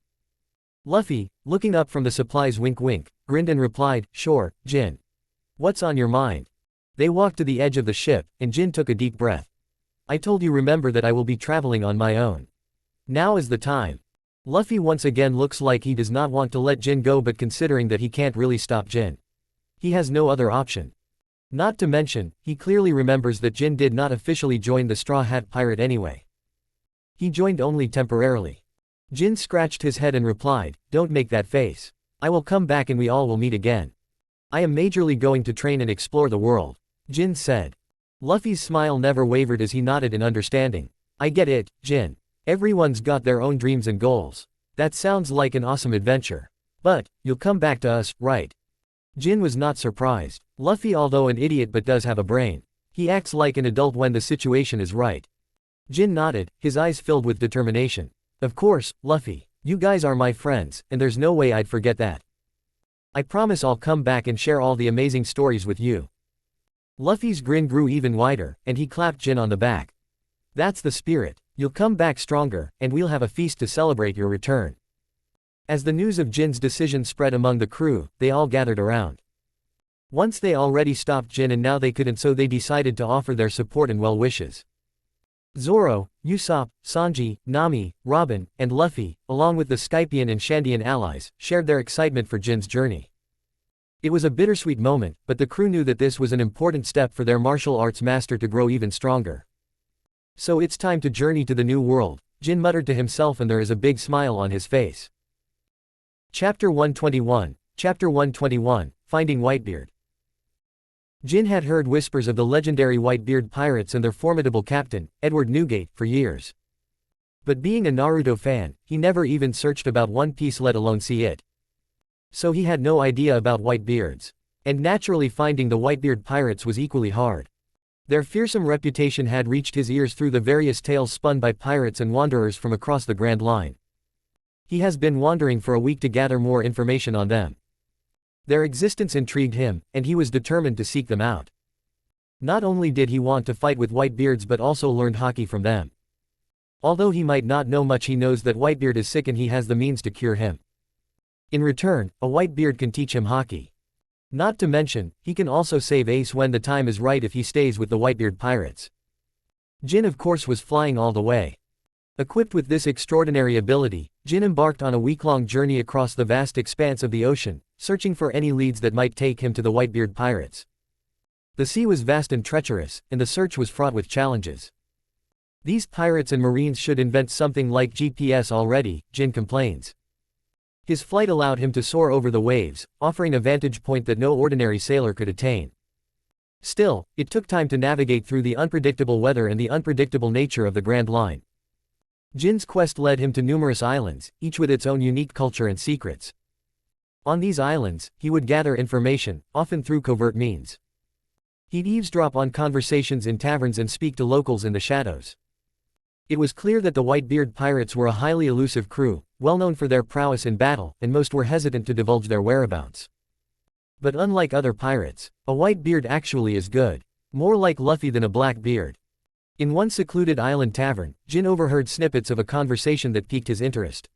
Luffy, looking up from the supplies, wink, grinned and replied, "Sure, Jin. What's on your mind?" They walked to the edge of the ship, and Jin took a deep breath. "I told you, remember, that I will be traveling on my own. Now is the time." Luffy once again looks like he does not want to let Jin go, but considering that he can't really stop Jin, he has no other option. Not to mention, he clearly remembers that Jin did not officially join the Straw Hat Pirate anyway. He joined only temporarily. Jin scratched his head and replied, "Don't make that face. I will come back and we all will meet again. I am majorly going to train and explore the world," Jin said. Luffy's smile never wavered as he nodded in understanding. "I get it, Jin. Everyone's got their own dreams and goals. That sounds like an awesome adventure. But, you'll come back to us, right?" Jin was not surprised. Luffy, although an idiot, but does have a brain. He acts like an adult when the situation is right. Jin nodded, his eyes filled with determination. "Of course, Luffy. You guys are my friends, and there's no way I'd forget that. I promise I'll come back and share all the amazing stories with you." Luffy's grin grew even wider, and he clapped Jin on the back. "That's the spirit. You'll come back stronger, and we'll have a feast to celebrate your return." As the news of Jin's decision spread among the crew, they all gathered around. Once they already stopped Jin and now they couldn't, so they decided to offer their support and well wishes. Zoro, Usopp, Sanji, Nami, Robin, and Luffy, along with the Skypiean and Shandian allies, shared their excitement for Jin's journey. It was a bittersweet moment, but the crew knew that this was an important step for their martial arts master to grow even stronger. "So it's time to journey to the new world," Jin muttered to himself, and there is a big smile on his face. Chapter 121, Chapter 121, Finding Whitebeard. Jin had heard whispers of the legendary Whitebeard pirates and their formidable captain, Edward Newgate, for years. But being a Naruto fan, he never even searched about One Piece, let alone see it. So he had no idea about Whitebeards. And naturally finding the Whitebeard pirates was equally hard. Their fearsome reputation had reached his ears through the various tales spun by pirates and wanderers from across the Grand Line. He has been wandering for a week to gather more information on them. Their existence intrigued him, and he was determined to seek them out. Not only did he want to fight with Whitebeards but also learned hockey from them. Although he might not know much, he knows that Whitebeard is sick and he has the means to cure him. In return, a Whitebeard can teach him hockey. Not to mention, he can also save Ace when the time is right if he stays with the Whitebeard pirates. Jin of course was flying all the way. Equipped with this extraordinary ability, Jin embarked on a week-long journey across the vast expanse of the ocean, searching for any leads that might take him to the Whitebeard pirates. The sea was vast and treacherous, and the search was fraught with challenges. These pirates and marines should invent something like GPS already, Jin complains. His flight allowed him to soar over the waves, offering a vantage point that no ordinary sailor could attain. Still, it took time to navigate through the unpredictable weather and the unpredictable nature of the Grand Line. Jin's quest led him to numerous islands, each with its own unique culture and secrets. On these islands, he would gather information, often through covert means. He'd eavesdrop on conversations in taverns and speak to locals in the shadows. It was clear that the Whitebeard pirates were a highly elusive crew, well known for their prowess in battle, and most were hesitant to divulge their whereabouts. But unlike other pirates, a Whitebeard actually is good. More like Luffy than a Blackbeard. In one secluded island tavern, Jin overheard snippets of a conversation that piqued his interest.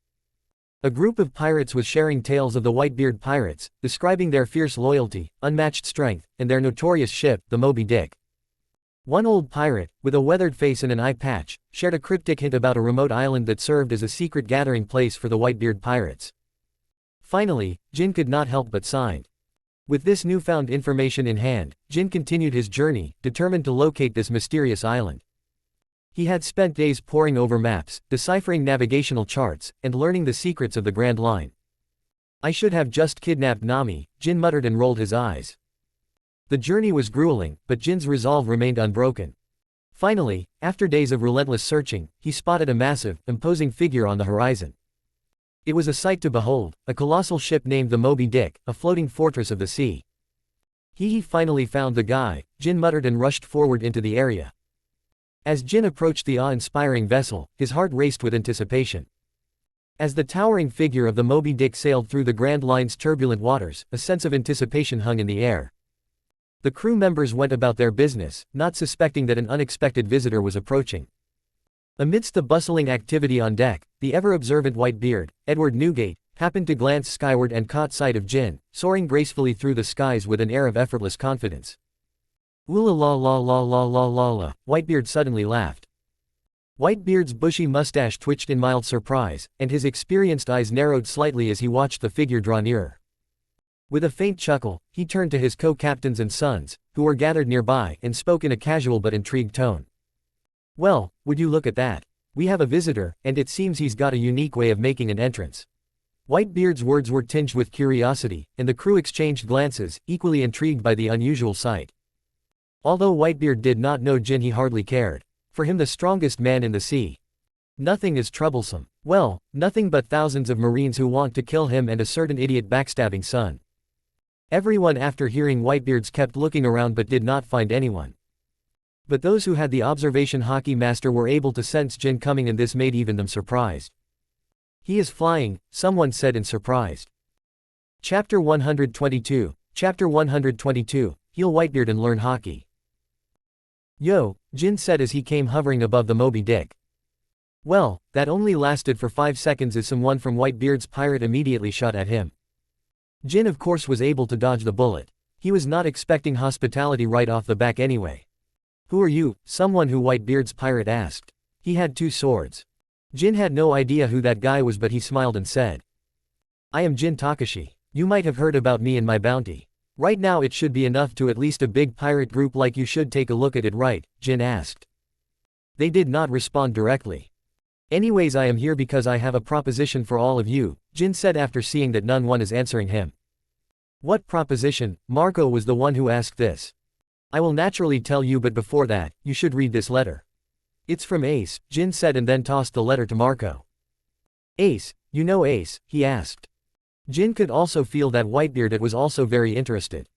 A group of pirates was sharing tales of the Whitebeard pirates, describing their fierce loyalty, unmatched strength, and their notorious ship, the Moby Dick. One old pirate, with a weathered face and an eye patch, shared a cryptic hint about a remote island that served as a secret gathering place for the Whitebeard pirates. Finally, Jin could not help but sigh. With this newfound information in hand, Jin continued his journey, determined to locate this mysterious island. He had spent days poring over maps, deciphering navigational charts, and learning the secrets of the Grand Line. I should have just kidnapped Nami, Jin muttered and rolled his eyes. The journey was grueling, but Jin's resolve remained unbroken. Finally, after days of relentless searching, he spotted a massive, imposing figure on the horizon. It was a sight to behold, a colossal ship named the Moby Dick, a floating fortress of the sea. He finally found the guy, Jin muttered and rushed forward into the area. As Jin approached the awe-inspiring vessel, his heart raced with anticipation. As the towering figure of the Moby Dick sailed through the Grand Line's turbulent waters, a sense of anticipation hung in the air. The crew members went about their business, not suspecting that an unexpected visitor was approaching. Amidst the bustling activity on deck, the ever-observant Whitebeard, Edward Newgate, happened to glance skyward and caught sight of Jin, soaring gracefully through the skies with an air of effortless confidence. "Ooh la la la la la la la," Whitebeard suddenly laughed. Whitebeard's bushy mustache twitched in mild surprise, and his experienced eyes narrowed slightly as he watched the figure draw nearer. With a faint chuckle, he turned to his co-captains and sons, who were gathered nearby, and spoke in a casual but intrigued tone. "Well, would you look at that? We have a visitor, and it seems he's got a unique way of making an entrance." Whitebeard's words were tinged with curiosity, and the crew exchanged glances, equally intrigued by the unusual sight. Although Whitebeard did not know Jin, he hardly cared. For him, the strongest man in the sea. Nothing is troublesome. Well, nothing but thousands of marines who want to kill him and a certain idiot backstabbing son. Everyone after hearing Whitebeard's kept looking around but did not find anyone. But those who had the observation hockey master were able to sense Jin coming, and this made even them surprised. "He is flying," someone said in surprise. Chapter 122. Chapter 122, Heal Whitebeard and Learn Hockey. "Yo," Jin said as he came hovering above the Moby Dick. Well, that only lasted for 5 seconds as someone from Whitebeard's pirate immediately shot at him. Jin of course was able to dodge the bullet. He was not expecting hospitality right off the back anyway. "Who are you?" someone who Whitebeard's pirate asked. He had 2 swords. Jin had no idea who that guy was, but he smiled and said, "I am Jin Takashi. You might have heard about me and my bounty. Right now it should be enough to at least a big pirate group like you should take a look at it, right?" Jin asked. They did not respond directly. "Anyways, I am here because I have a proposition for all of you," Jin said after seeing that none one is answering him. What proposition? Marco was the one who asked this. I will naturally tell you, but before that, you should read this letter. It's from Ace, Jin said and then tossed the letter to Marco. Ace, you know Ace? He asked. Jin could also feel that Whitebeard was also very interested.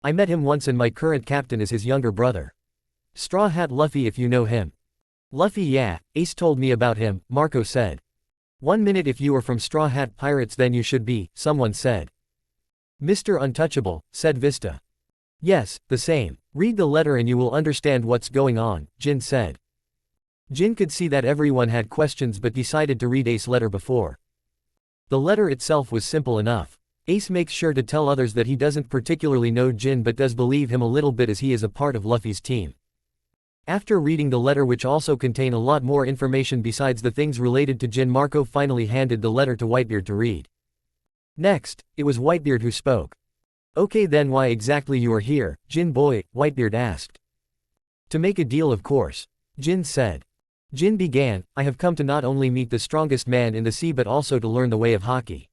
I met him once and my current captain is his younger brother. Straw Hat Luffy, if you know him. Luffy, yeah, Ace told me about him, Marco said. 1 minute, if you are from Straw Hat Pirates then you should be, someone said. Mr. Untouchable, said Vista. Yes, the same. Read the letter and you will understand what's going on, Jin said. Jin could see that everyone had questions but decided to read Ace's letter before. The letter itself was simple enough. Ace makes sure to tell others that he doesn't particularly know Jin but does believe him a little bit as he is a part of Luffy's team. After reading the letter, which also contained a lot more information besides the things related to Jin, Marco finally handed the letter to Whitebeard to read. Next, it was Whitebeard who spoke. Okay then, why exactly you are here, Jin boy? Whitebeard asked. To make a deal, of course. Jin said. Jin began, I have come to not only meet the strongest man in the sea but also to learn the way of hockey.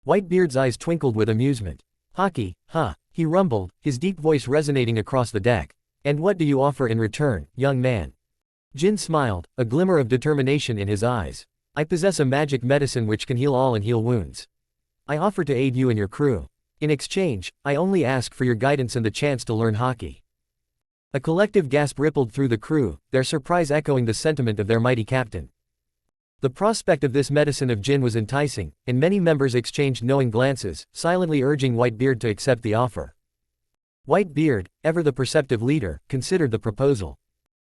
Whitebeard's eyes twinkled with amusement. Hockey, huh? He rumbled, his deep voice resonating across the deck. And what do you offer in return, young man? Jin smiled, a glimmer of determination in his eyes. I possess a magic medicine which can heal all and heal wounds. I offer to aid you and your crew. In exchange, I only ask for your guidance and the chance to learn hockey. A collective gasp rippled through the crew, their surprise echoing the sentiment of their mighty captain. The prospect of this medicine of Jin was enticing, and many members exchanged knowing glances, silently urging Whitebeard to accept the offer. Whitebeard, ever the perceptive leader, considered the proposal.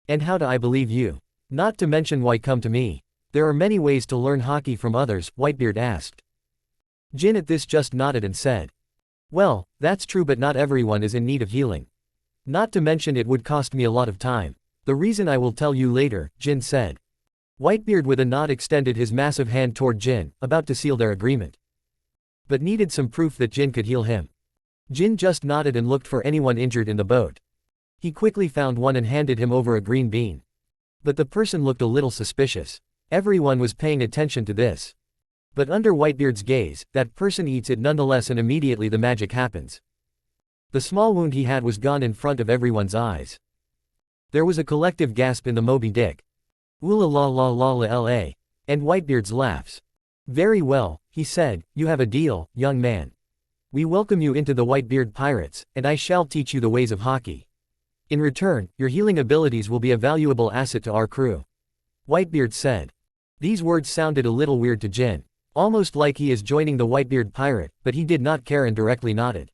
And how do I believe you? Not to mention why come to me? There are many ways to learn hockey from others, Whitebeard asked. Jin at this just nodded and said. Well, that's true, but not everyone is in need of healing. Not to mention it would cost me a lot of time. The reason I will tell you later, Jin said. Whitebeard with a nod extended his massive hand toward Jin, about to seal their agreement. But needed some proof that Jin could heal him. Jin just nodded and looked for anyone injured in the boat. He quickly found one and handed him over a green bean. But the person looked a little suspicious. Everyone was paying attention to this. But under Whitebeard's gaze, that person eats it nonetheless and immediately the magic happens. The small wound he had was gone in front of everyone's eyes. There was a collective gasp in the Moby Dick. Ooh la la la la la la. And Whitebeard's laughs. Very well, he said, you have a deal, young man. We welcome you into the Whitebeard Pirates, and I shall teach you the ways of hockey. In return, your healing abilities will be a valuable asset to our crew. Whitebeard said. These words sounded a little weird to Jin. Almost like he is joining the Whitebeard pirate, but he did not care and directly nodded.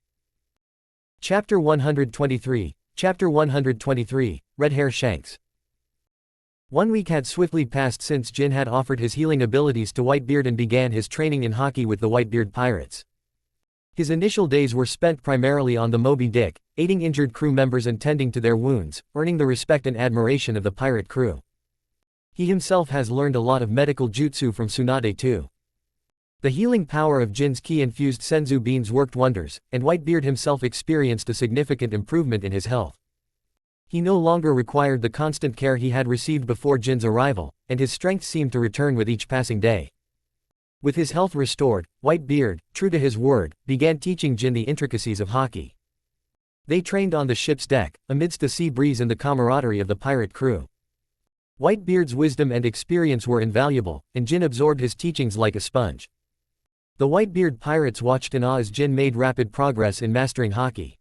Chapter 123, Chapter 123, Red Hair Shanks. 1 week had swiftly passed since Jin had offered his healing abilities to Whitebeard and began his training in hockey with the Whitebeard Pirates. His initial days were spent primarily on the Moby Dick, aiding injured crew members and tending to their wounds, earning the respect and admiration of the pirate crew. He himself has learned a lot of medical jutsu from Tsunade too. The healing power of Jin's ki-infused senzu beans worked wonders, and Whitebeard himself experienced a significant improvement in his health. He no longer required the constant care he had received before Jin's arrival, and his strength seemed to return with each passing day. With his health restored, Whitebeard, true to his word, began teaching Jin the intricacies of hockey. They trained on the ship's deck, amidst the sea breeze and the camaraderie of the pirate crew. Whitebeard's wisdom and experience were invaluable, and Jin absorbed his teachings like a sponge. The Whitebeard pirates watched in awe as Jin made rapid progress in mastering hockey.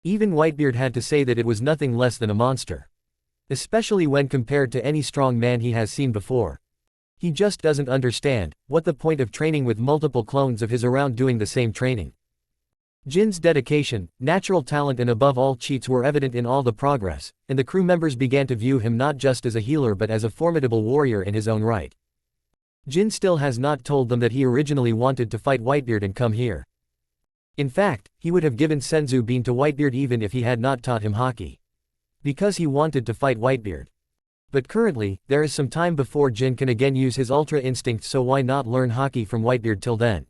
Even Whitebeard had to say that it was nothing less than a monster. Especially when compared to any strong man he has seen before. He just doesn't understand, what the point of training with multiple clones of his around doing the same training. Jin's dedication, natural talent and above all cheats were evident in all the progress, and the crew members began to view him not just as a healer but as a formidable warrior in his own right. Jin still has not told them that he originally wanted to fight Whitebeard and come here. In fact, he would have given Senzu Bean to Whitebeard even if he had not taught him hockey. Because he wanted to fight Whitebeard. But currently, there is some time before Jin can again use his ultra instinct, so why not learn hockey from Whitebeard till then?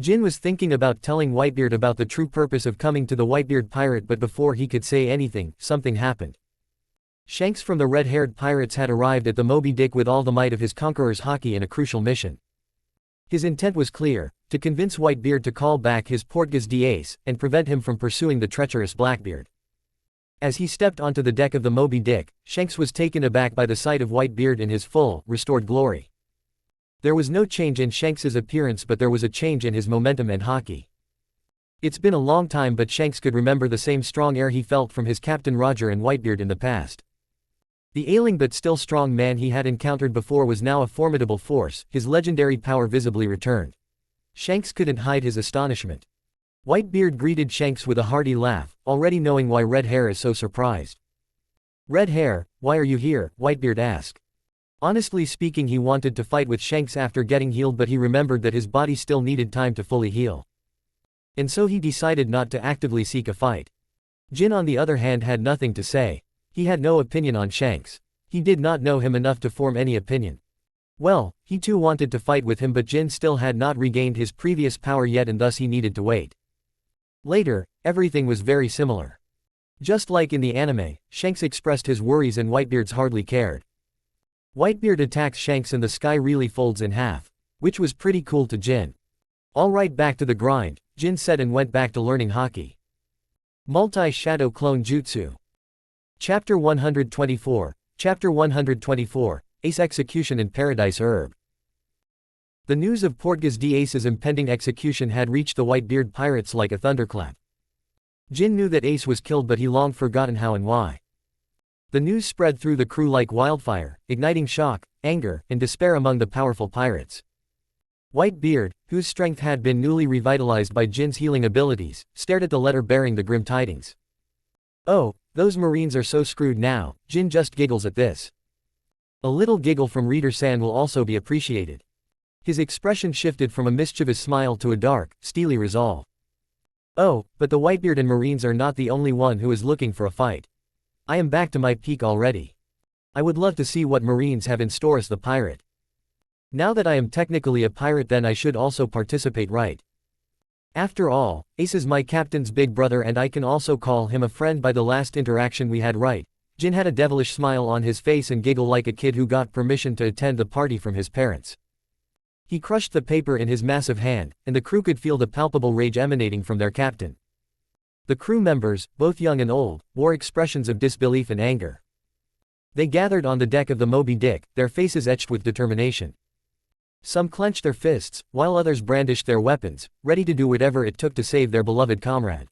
Jin was thinking about telling Whitebeard about the true purpose of coming to the Whitebeard pirate, but before he could say anything, something happened. Shanks from the red-haired pirates had arrived at the Moby Dick with all the might of his conqueror's hockey in a crucial mission. His intent was clear, to convince Whitebeard to call back his Portgas d'Ace, and prevent him from pursuing the treacherous Blackbeard. As he stepped onto the deck of the Moby Dick, Shanks was taken aback by the sight of Whitebeard in his full, restored glory. There was no change in Shanks's appearance, but there was a change in his momentum and hockey. It's been a long time, but Shanks could remember the same strong air he felt from his Captain Roger and Whitebeard in the past. The ailing but still strong man he had encountered before was now a formidable force, his legendary power visibly returned. Shanks couldn't hide his astonishment. Whitebeard greeted Shanks with a hearty laugh, already knowing why Red Hair is so surprised. "Red Hair, why are you here?" Whitebeard asked. Honestly speaking, he wanted to fight with Shanks after getting healed, but he remembered that his body still needed time to fully heal. And so he decided not to actively seek a fight. Jin, on the other hand, had nothing to say. He had no opinion on Shanks. He did not know him enough to form any opinion. Well, he too wanted to fight with him, but Jin still had not regained his previous power yet, and thus he needed to wait. Later, everything was very similar. Just like in the anime, Shanks expressed his worries and Whitebeard's hardly cared. Whitebeard attacks Shanks and the sky really folds in half, which was pretty cool to Jin. "Alright, back to the grind," Jin said and went back to learning hockey. Multi-Shadow Clone Jutsu. Chapter 124, Chapter 124, Ace Execution in Paradise Herb. The news of Portgas d'Ace's impending execution had reached the Whitebeard pirates like a thunderclap. Jin knew that Ace was killed, but he long forgotten how and why. The news spread through the crew like wildfire, igniting shock, anger, and despair among the powerful pirates. Whitebeard, whose strength had been newly revitalized by Jin's healing abilities, stared at the letter bearing the grim tidings. "Oh, those Marines are so screwed now," Jin just giggles at this. A little giggle from Reader-san will also be appreciated. His expression shifted from a mischievous smile to a dark, steely resolve. "Oh, but the Whitebeard and Marines are not the only one who is looking for a fight. I am back to my peak already. I would love to see what Marines have in store as the pirate. Now that I am technically a pirate, then I should also participate, right? After all, Ace is my captain's big brother and I can also call him a friend by the last interaction we had, right?" Jin had a devilish smile on his face and giggled like a kid who got permission to attend the party from his parents. He crushed the paper in his massive hand, and the crew could feel the palpable rage emanating from their captain. The crew members, both young and old, wore expressions of disbelief and anger. They gathered on the deck of the Moby Dick, their faces etched with determination. Some clenched their fists, while others brandished their weapons, ready to do whatever it took to save their beloved comrade.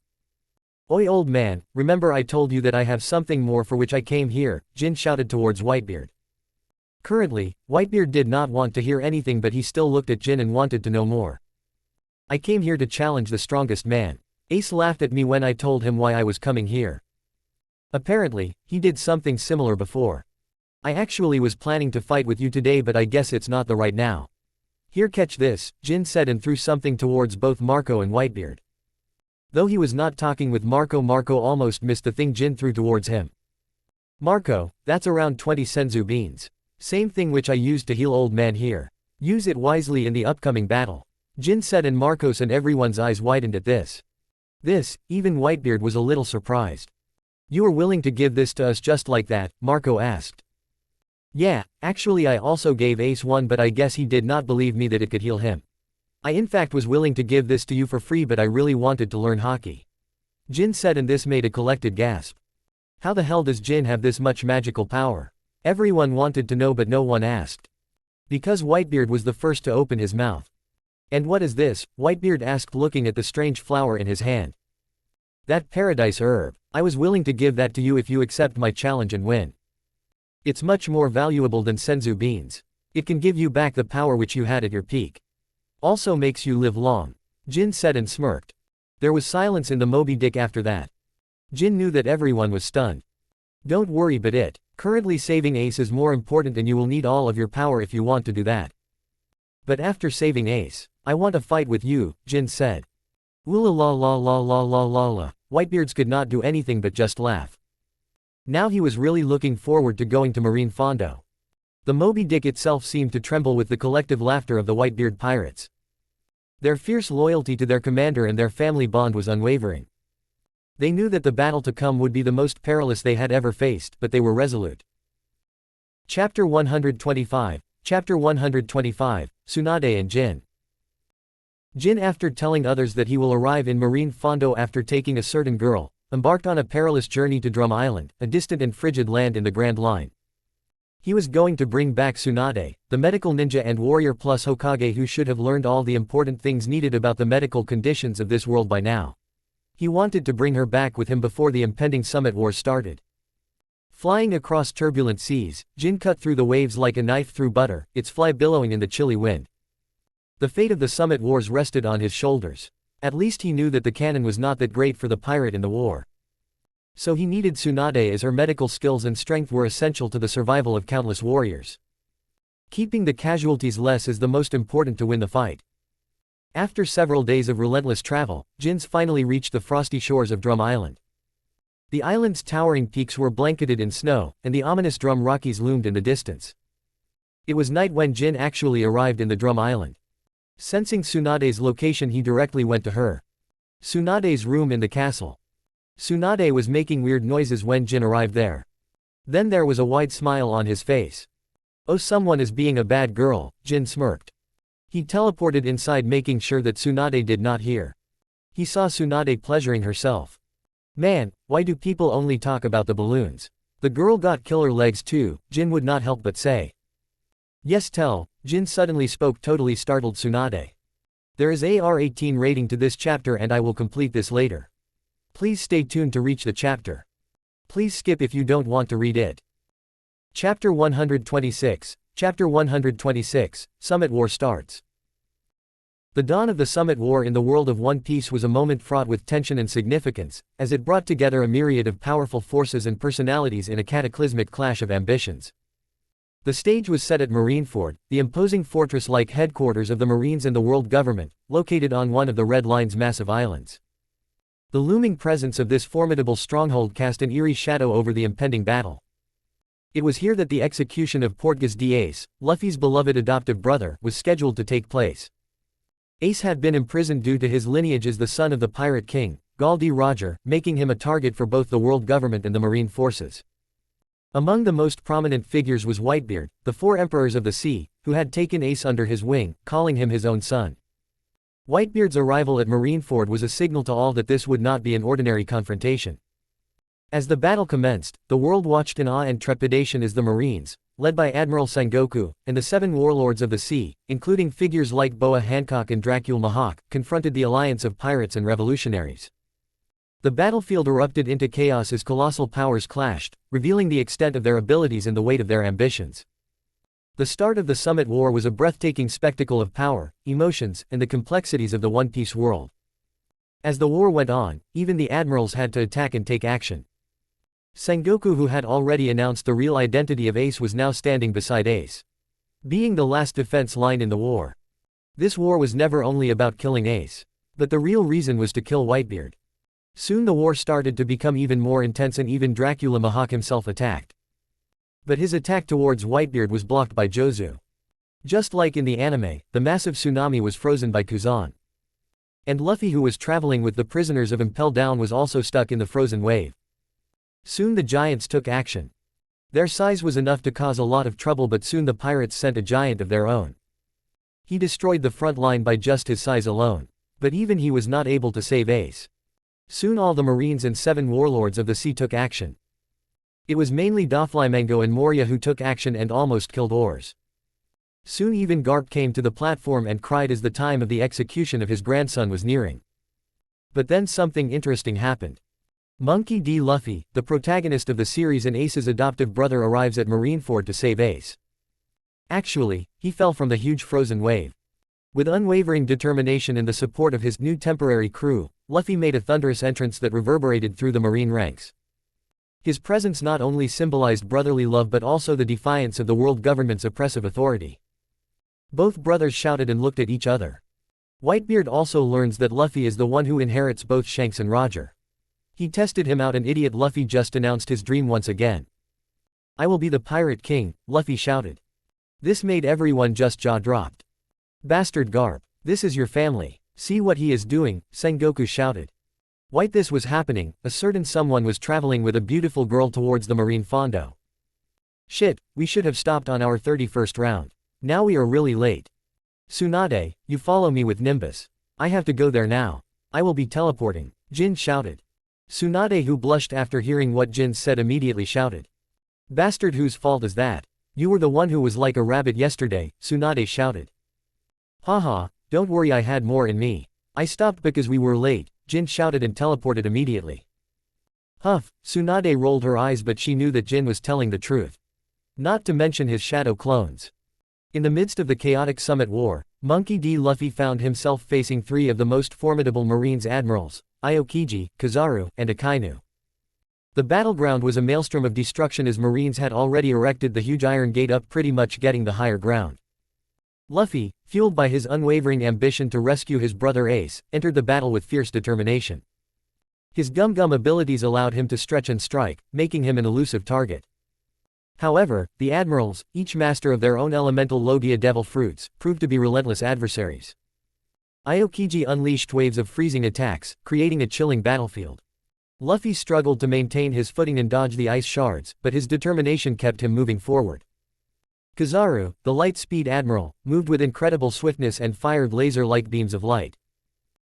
"Oi, old man, remember I told you that I have something more for which I came here," Jin shouted towards Whitebeard. Currently, Whitebeard did not want to hear anything, but he still looked at Jin and wanted to know more. "I came here to challenge the strongest man. Ace laughed at me when I told him why I was coming here. Apparently, he did something similar before. I actually was planning to fight with you today, but I guess it's not the right now. Here, catch this," Jin said and threw something towards both Marco and Whitebeard. Though he was not talking with Marco, Marco almost missed the thing Jin threw towards him. "Marco, that's around 20 senzu beans. Same thing which I used to heal old man here. Use it wisely in the upcoming battle," Jin said, and Marco's and everyone's eyes widened at this. Even Whitebeard was a little surprised. "You are willing to give this to us just like that?" Marco asked. "Yeah, actually I also gave Ace one, but I guess he did not believe me that it could heal him. I in fact was willing to give this to you for free, but I really wanted to learn hockey," Jin said, and this made a collected gasp. How the hell does Jin have this much magical power? Everyone wanted to know, but no one asked. Because Whitebeard was the first to open his mouth. "And what is this?" Whitebeard asked, looking at the strange flower in his hand. "That paradise herb. I was willing to give that to you if you accept my challenge and win. It's much more valuable than senzu beans. It can give you back the power which you had at your peak. Also makes you live long," Jin said and smirked. There was silence in the Moby Dick after that. Jin knew that everyone was stunned. "Don't worry, but currently saving Ace is more important, and you will need all of your power if you want to do that. But after saving Ace, I want to fight with you," Jin said. "Ooh la la la la la la la." Whitebeards could not do anything but just laugh. Now he was really looking forward to going to Marine Fondo. The Moby Dick itself seemed to tremble with the collective laughter of the Whitebeard pirates. Their fierce loyalty to their commander and their family bond was unwavering. They knew that the battle to come would be the most perilous they had ever faced, but they were resolute. Chapter 125, Chapter 125, Tsunade and Jin. Jin, after telling others that he will arrive in Marine Fondo after taking a certain girl, embarked on a perilous journey to Drum Island, a distant and frigid land in the Grand Line. He was going to bring back Tsunade, the medical ninja and warrior plus Hokage who should have learned all the important things needed about the medical conditions of this world by now. He wanted to bring her back with him before the impending summit war started. Flying across turbulent seas, Jin cut through the waves like a knife through butter, its fly billowing in the chilly wind. The fate of the summit wars rested on his shoulders. At least he knew that the cannon was not that great for the pirate in the war. So he needed Tsunade, as her medical skills and strength were essential to the survival of countless warriors. Keeping the casualties less is the most important to win the fight. After several days of relentless travel, Jin's finally reached the frosty shores of Drum Island. The island's towering peaks were blanketed in snow, and the ominous Drum Rockies loomed in the distance. It was night when Jin actually arrived in the Drum Island. Sensing Tsunade's location, he directly went to her. Tsunade's room in the castle. Tsunade was making weird noises when Jin arrived there. Then there was a wide smile on his face. "Oh, someone is being a bad girl," Jin smirked. He teleported inside, making sure that Tsunade did not hear. He saw Tsunade pleasuring herself. "Man, why do people only talk about the balloons? The girl got killer legs too," Jin would not help but say. "Yes, tell," Jin suddenly spoke, totally startled Tsunade. "There is a R18 rating to this chapter and I will complete this later. Please stay tuned to reach the chapter. Please skip if you don't want to read it." Chapter 126. Chapter 126, Summit War starts. The dawn of the Summit War in the world of One Piece was a moment fraught with tension and significance, as it brought together a myriad of powerful forces and personalities in a cataclysmic clash of ambitions. The stage was set at Marineford, the imposing fortress-like headquarters of the Marines and the world government, located on one of the Red Line's massive islands. The looming presence of this formidable stronghold cast an eerie shadow over the impending battle. It was here that the execution of Portgas d'Ace, Luffy's beloved adoptive brother, was scheduled to take place. Ace had been imprisoned due to his lineage as the son of the Pirate King, Gall D. Roger, making him a target for both the world government and the marine forces. Among the most prominent figures was Whitebeard, the four emperors of the sea, who had taken Ace under his wing, calling him his own son. Whitebeard's arrival at Marineford was a signal to all that this would not be an ordinary confrontation. As the battle commenced, the world watched in awe and trepidation as the Marines, led by Admiral Sengoku, and the seven warlords of the sea, including figures like Boa Hancock and Dracula Mahawk, confronted the alliance of pirates and revolutionaries. The battlefield erupted into chaos as colossal powers clashed, revealing the extent of their abilities and the weight of their ambitions. The start of the Summit War was a breathtaking spectacle of power, emotions, and the complexities of the One Piece world. As the war went on, even the admirals had to attack and take action. Sengoku, who had already announced the real identity of Ace, was now standing beside Ace, being the last defense line in the war. This war was never only about killing Ace, but the real reason was to kill Whitebeard. Soon the war started to become even more intense and even Dracula Mahawk himself attacked. But his attack towards Whitebeard was blocked by Jozu. Just like in the anime, the massive tsunami was frozen by Kuzan. And Luffy, who was traveling with the prisoners of Impel Down, was also stuck in the frozen wave. Soon the giants took action. Their size was enough to cause a lot of trouble, but soon the pirates sent a giant of their own. He destroyed the front line by just his size alone. But even he was not able to save Ace. Soon all the Marines and seven warlords of the sea took action. It was mainly Doflamingo and Moria who took action and almost killed Oars. Soon even Garp came to the platform and cried as the time of the execution of his grandson was nearing. But then something interesting happened. Monkey D. Luffy, the protagonist of the series and Ace's adoptive brother, arrives at Marineford to save Ace. Actually, he fell from the huge frozen wave. With unwavering determination and the support of his new temporary crew, Luffy made a thunderous entrance that reverberated through the marine ranks. His presence not only symbolized brotherly love but also the defiance of the world government's oppressive authority. Both brothers shouted and looked at each other. Whitebeard also learns that Luffy is the one who inherits both Shanks and Roger. He tested him out, and idiot Luffy just announced his dream once again. "I will be the Pirate King," Luffy shouted. This made everyone just jaw-dropped. "Bastard Garp, this is your family. See what he is doing," Sengoku shouted. While this was happening, a certain someone was traveling with a beautiful girl towards the Marine Fondo. "Shit, we should have stopped on our 31st round. Now we are really late. Tsunade, you follow me with Nimbus." I have to go there now. I will be teleporting, Jin shouted. Tsunade, who blushed after hearing what Jin said, immediately shouted. Bastard, whose fault is that? You were the one who was like a rabbit yesterday, Tsunade shouted. Haha, don't worry, I had more in me. I stopped because we were late, Jin shouted and teleported immediately. Huff, Tsunade rolled her eyes, but she knew that Jin was telling the truth. Not to mention his shadow clones. In the midst of the chaotic summit war, Monkey D. Luffy found himself facing three of the most formidable Marines admirals, Aokiji, Kizaru, and Akainu. The battleground was a maelstrom of destruction as Marines had already erected the huge iron gate up, pretty much getting the higher ground. Luffy, fueled by his unwavering ambition to rescue his brother Ace, entered the battle with fierce determination. His gum-gum abilities allowed him to stretch and strike, making him an elusive target. However, the admirals, each master of their own elemental Logia devil fruits, proved to be relentless adversaries. Aokiji unleashed waves of freezing attacks, creating a chilling battlefield. Luffy struggled to maintain his footing and dodge the ice shards, but his determination kept him moving forward. Kizaru, the light-speed admiral, moved with incredible swiftness and fired laser-like beams of light.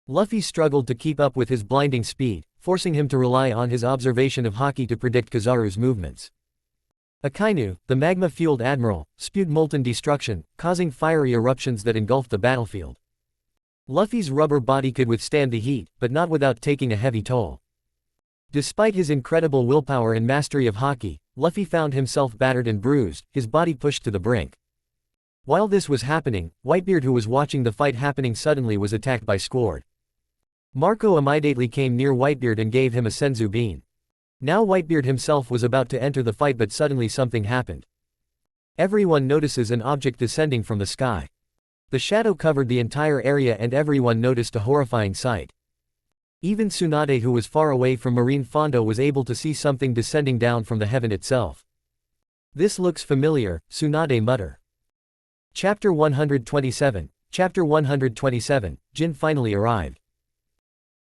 Luffy struggled to keep up with his blinding speed, forcing him to rely on his observation of Haki to predict Kizaru's movements. Akainu, the magma-fueled admiral, spewed molten destruction, causing fiery eruptions that engulfed the battlefield. Luffy's rubber body could withstand the heat, but not without taking a heavy toll. Despite his incredible willpower and mastery of Haki, Luffy found himself battered and bruised, his body pushed to the brink. While this was happening, Whitebeard, who was watching the fight happening, suddenly was attacked by Squard. Marco immediately came near Whitebeard and gave him a senzu bean. Now Whitebeard himself was about to enter the fight, but suddenly something happened. Everyone notices an object descending from the sky. The shadow covered the entire area and everyone noticed a horrifying sight. Even Tsunade, who was far away from Marine Fondo, was able to see something descending down from the heaven itself. This looks familiar, Tsunade muttered. Chapter 127. Chapter 127, Jin finally arrived.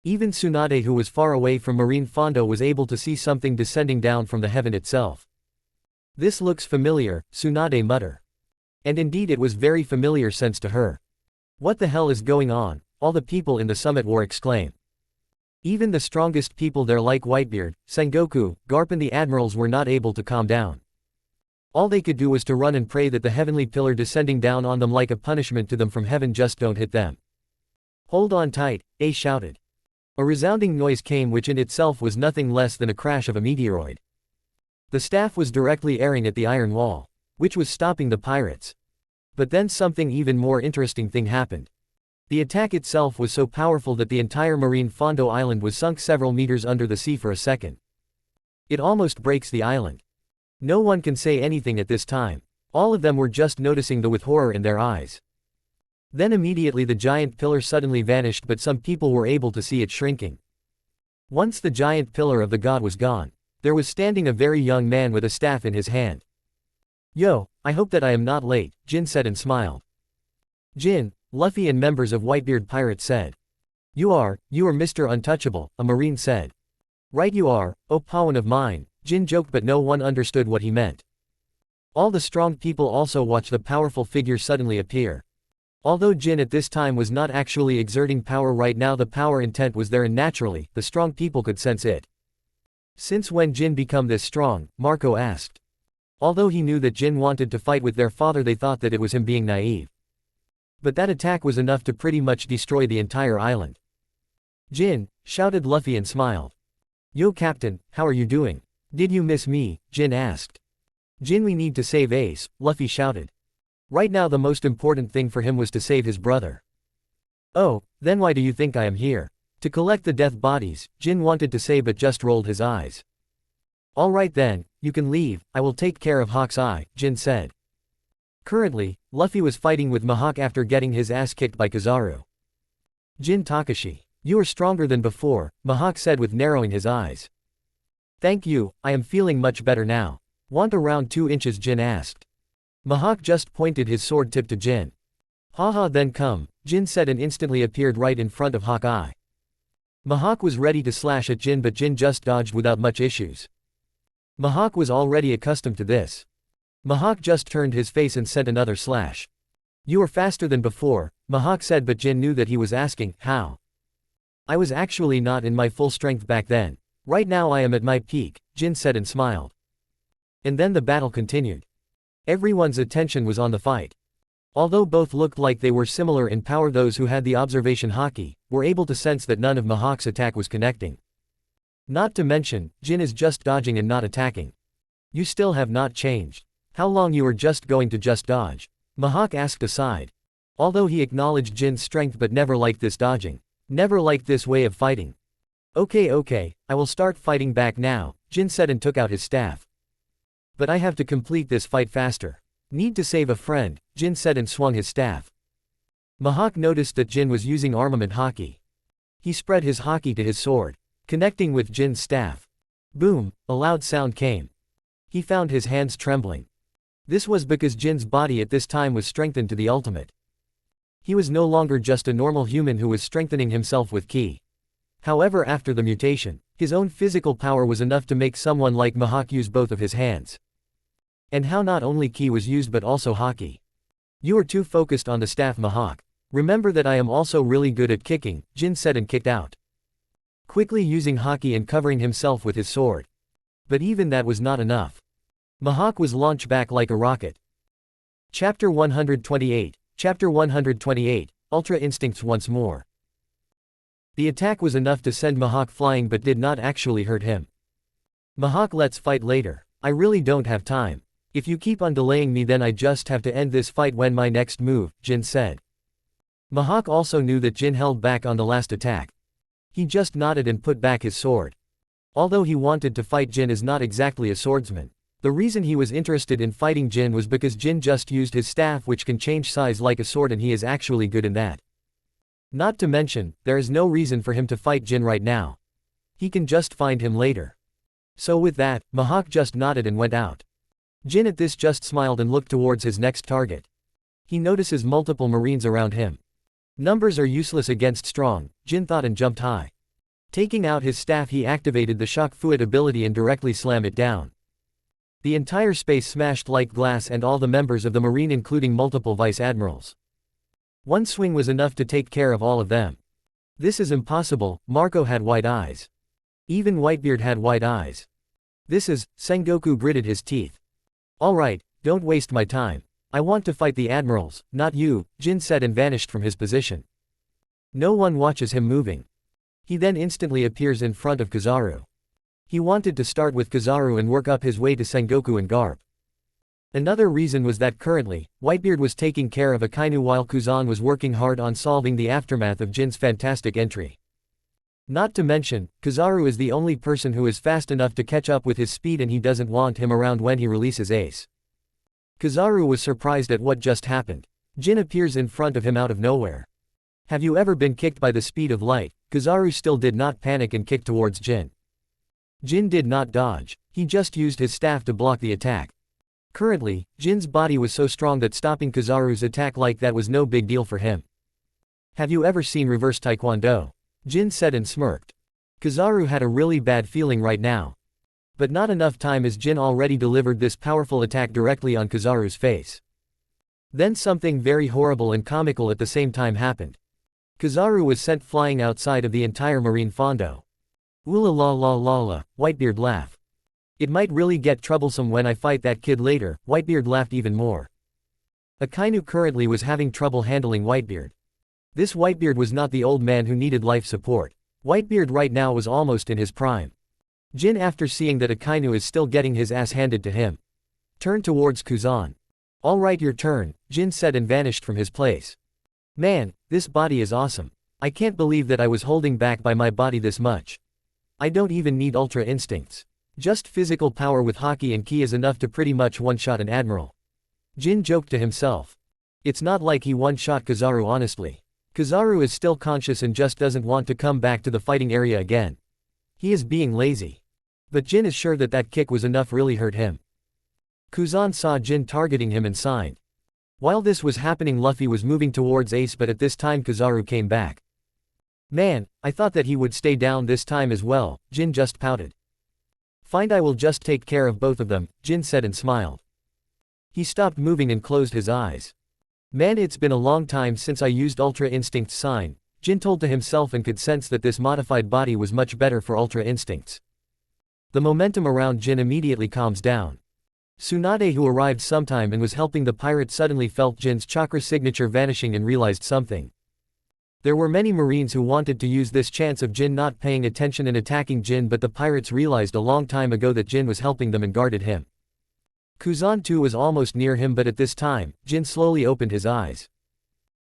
Even Tsunade, who was far away from Marine Fondo, was able to see something descending down from the heaven itself. This looks familiar, Tsunade muttered. And indeed it was very familiar sense to her. What the hell is going on? All the people in the summit war exclaimed. Even the strongest people there like Whitebeard, Sengoku, Garp and the admirals were not able to calm down. All they could do was to run and pray that the heavenly pillar descending down on them like a punishment to them from heaven just don't hit them. Hold on tight, Ace shouted. A resounding noise came, which in itself was nothing less than a crash of a meteoroid. The staff was directly airing at the iron wall, which was stopping the pirates. But then something even more interesting thing happened. The attack itself was so powerful that the entire Marine Fondo island was sunk several meters under the sea for a second. It almost breaks the island. No one can say anything at this time. All of them were just noticing with horror in their eyes. Then immediately the giant pillar suddenly vanished, but some people were able to see it shrinking. Once the giant pillar of the god was gone, there was standing a very young man with a staff in his hand. Yo, I hope that I am not late, Jin said and smiled. Jin, Luffy and members of Whitebeard Pirates said. You are Mr. Untouchable, a Marine said. Right you are, oh pawn of mine, Jin joked, but no one understood what he meant. All the strong people also watched the powerful figure suddenly appear. Although Jin at this time was not actually exerting power right now, the power intent was there and naturally, the strong people could sense it. Since when Jin become this strong? Marco asked. Although he knew that Jin wanted to fight with their father, they thought that it was him being naive. But that attack was enough to pretty much destroy the entire island. Jin, shouted Luffy and smiled. Yo Captain, how are you doing? Did you miss me? Jin asked. Jin, we need to save Ace, Luffy shouted. Right now the most important thing for him was to save his brother. Oh, then why do you think I am here? To collect the death bodies, Jin wanted to say but just rolled his eyes. Alright then, you can leave, I will take care of Hawk's Eye, Jin said. Currently, Luffy was fighting with Mihawk after getting his ass kicked by Kizaru. Jin Takashi, you are stronger than before, Mihawk said with narrowing his eyes. Thank you, I am feeling much better now. Want around 2 inches, Jin asked. Mihawk just pointed his sword tip to Jin. Haha, then come, Jin said and instantly appeared right in front of Hawkeye. Mihawk was ready to slash at Jin, but Jin just dodged without much issues. Mihawk was already accustomed to this. Mihawk just turned his face and sent another slash. You are faster than before, Mihawk said, but Jin knew that he was asking, how? I was actually not in my full strength back then. Right now I am at my peak, Jin said and smiled. And then the battle continued. Everyone's attention was on the fight. Although both looked like they were similar in power, those who had the observation haki were able to sense that none of Mihawk's attack was connecting. Not to mention, Jin is just dodging and not attacking. You still have not changed. How long you are just going to just dodge? Mihawk asked aside. Although he acknowledged Jin's strength but never liked this dodging. Never liked this way of fighting. Okay, I will start fighting back now, Jin said and took out his staff. But I have to complete this fight faster. Need to save a friend, Jin said and swung his staff. Mihawk noticed that Jin was using armament haki. He spread his haki to his sword, connecting with Jin's staff. Boom, a loud sound came. He found his hands trembling. This was because Jin's body at this time was strengthened to the ultimate. He was no longer just a normal human who was strengthening himself with ki. However, after the mutation, his own physical power was enough to make someone like Mihawk use both of his hands. And how not only ki was used but also haki. You are too focused on the staff, Mihawk. Remember that I am also really good at kicking, Jin said and kicked out. Quickly using haki and covering himself with his sword. But even that was not enough. Mihawk was launched back like a rocket. Chapter 128, Ultra Instincts once more. The attack was enough to send Mihawk flying but did not actually hurt him. Mihawk, let's fight later. I really don't have time. If you keep on delaying me then I just have to end this fight when my next move, Jin said. Mihawk also knew that Jin held back on the last attack. He just nodded and put back his sword. Although he wanted to fight, Jin is not exactly a swordsman. The reason he was interested in fighting Jin was because Jin just used his staff, which can change size like a sword, and he is actually good in that. Not to mention, there is no reason for him to fight Jin right now. He can just find him later. So with that, Mihawk just nodded and went out. Jin at this just smiled and looked towards his next target. He notices multiple marines around him. Numbers are useless against strong, Jin thought and jumped high. Taking out his staff, he activated the shock fluid ability and directly slammed it down. The entire space smashed like glass and all the members of the marine, including multiple vice admirals. One swing was enough to take care of all of them. This is impossible, Marco had white eyes. Even Whitebeard had white eyes. This is, Sengoku gritted his teeth. Alright, don't waste my time. I want to fight the admirals, not you, Jin said and vanished from his position. No one watches him moving. He then instantly appears in front of Kizaru. He wanted to start with Kizaru and work up his way to Sengoku and Garp. Another reason was that currently, Whitebeard was taking care of Akainu while Kuzan was working hard on solving the aftermath of Jin's fantastic entry. Not to mention, Kizaru is the only person who is fast enough to catch up with his speed, and he doesn't want him around when he releases Ace. Kizaru was surprised at what just happened. Jin appears in front of him out of nowhere. Have you ever been kicked by the speed of light? Kizaru still did not panic and kicked towards Jin. Jin did not dodge, he just used his staff to block the attack. Currently, Jin's body was so strong that stopping Kizaru's attack like that was no big deal for him. Have you ever seen reverse taekwondo? Jin said and smirked. Kizaru had a really bad feeling right now. But not enough time, as Jin already delivered this powerful attack directly on Kizaru's face. Then something very horrible and comical at the same time happened. Kizaru was sent flying outside of the entire marine fondo. Oola la la la la, Whitebeard laughed. It might really get troublesome when I fight that kid later, Whitebeard laughed even more. Akainu currently was having trouble handling Whitebeard. This Whitebeard was not the old man who needed life support. Whitebeard right now was almost in his prime. Jin, after seeing that Akainu is still getting his ass handed to him, turned towards Kuzan. Alright, your turn, Jin said and vanished from his place. Man, this body is awesome. I can't believe that I was holding back by my body this much. I don't even need ultra instincts. Just physical power with haki and ki is enough to pretty much one-shot an admiral. Jin joked to himself. It's not like he one-shot Kizaru honestly. Kizaru is still conscious and just doesn't want to come back to the fighting area again. He is being lazy. But Jin is sure that that kick was enough really hurt him. Kuzan saw Jin targeting him and signed. While this was happening, Luffy was moving towards Ace, but at this time Kizaru came back. Man, I thought that he would stay down this time as well, Jin just pouted. Fine, I will just take care of both of them, Jin said and smiled. He stopped moving and closed his eyes. Man, it's been a long time since I used Ultra Instinct's sign, Jin told to himself and could sense that this modified body was much better for Ultra Instincts. The momentum around Jin immediately calms down. Tsunade, who arrived sometime and was helping the pirate, suddenly felt Jin's chakra signature vanishing and realized something. There were many marines who wanted to use this chance of Jin not paying attention and attacking Jin, but the pirates realized a long time ago that Jin was helping them and guarded him. Kuzan too was almost near him, but at this time, Jin slowly opened his eyes.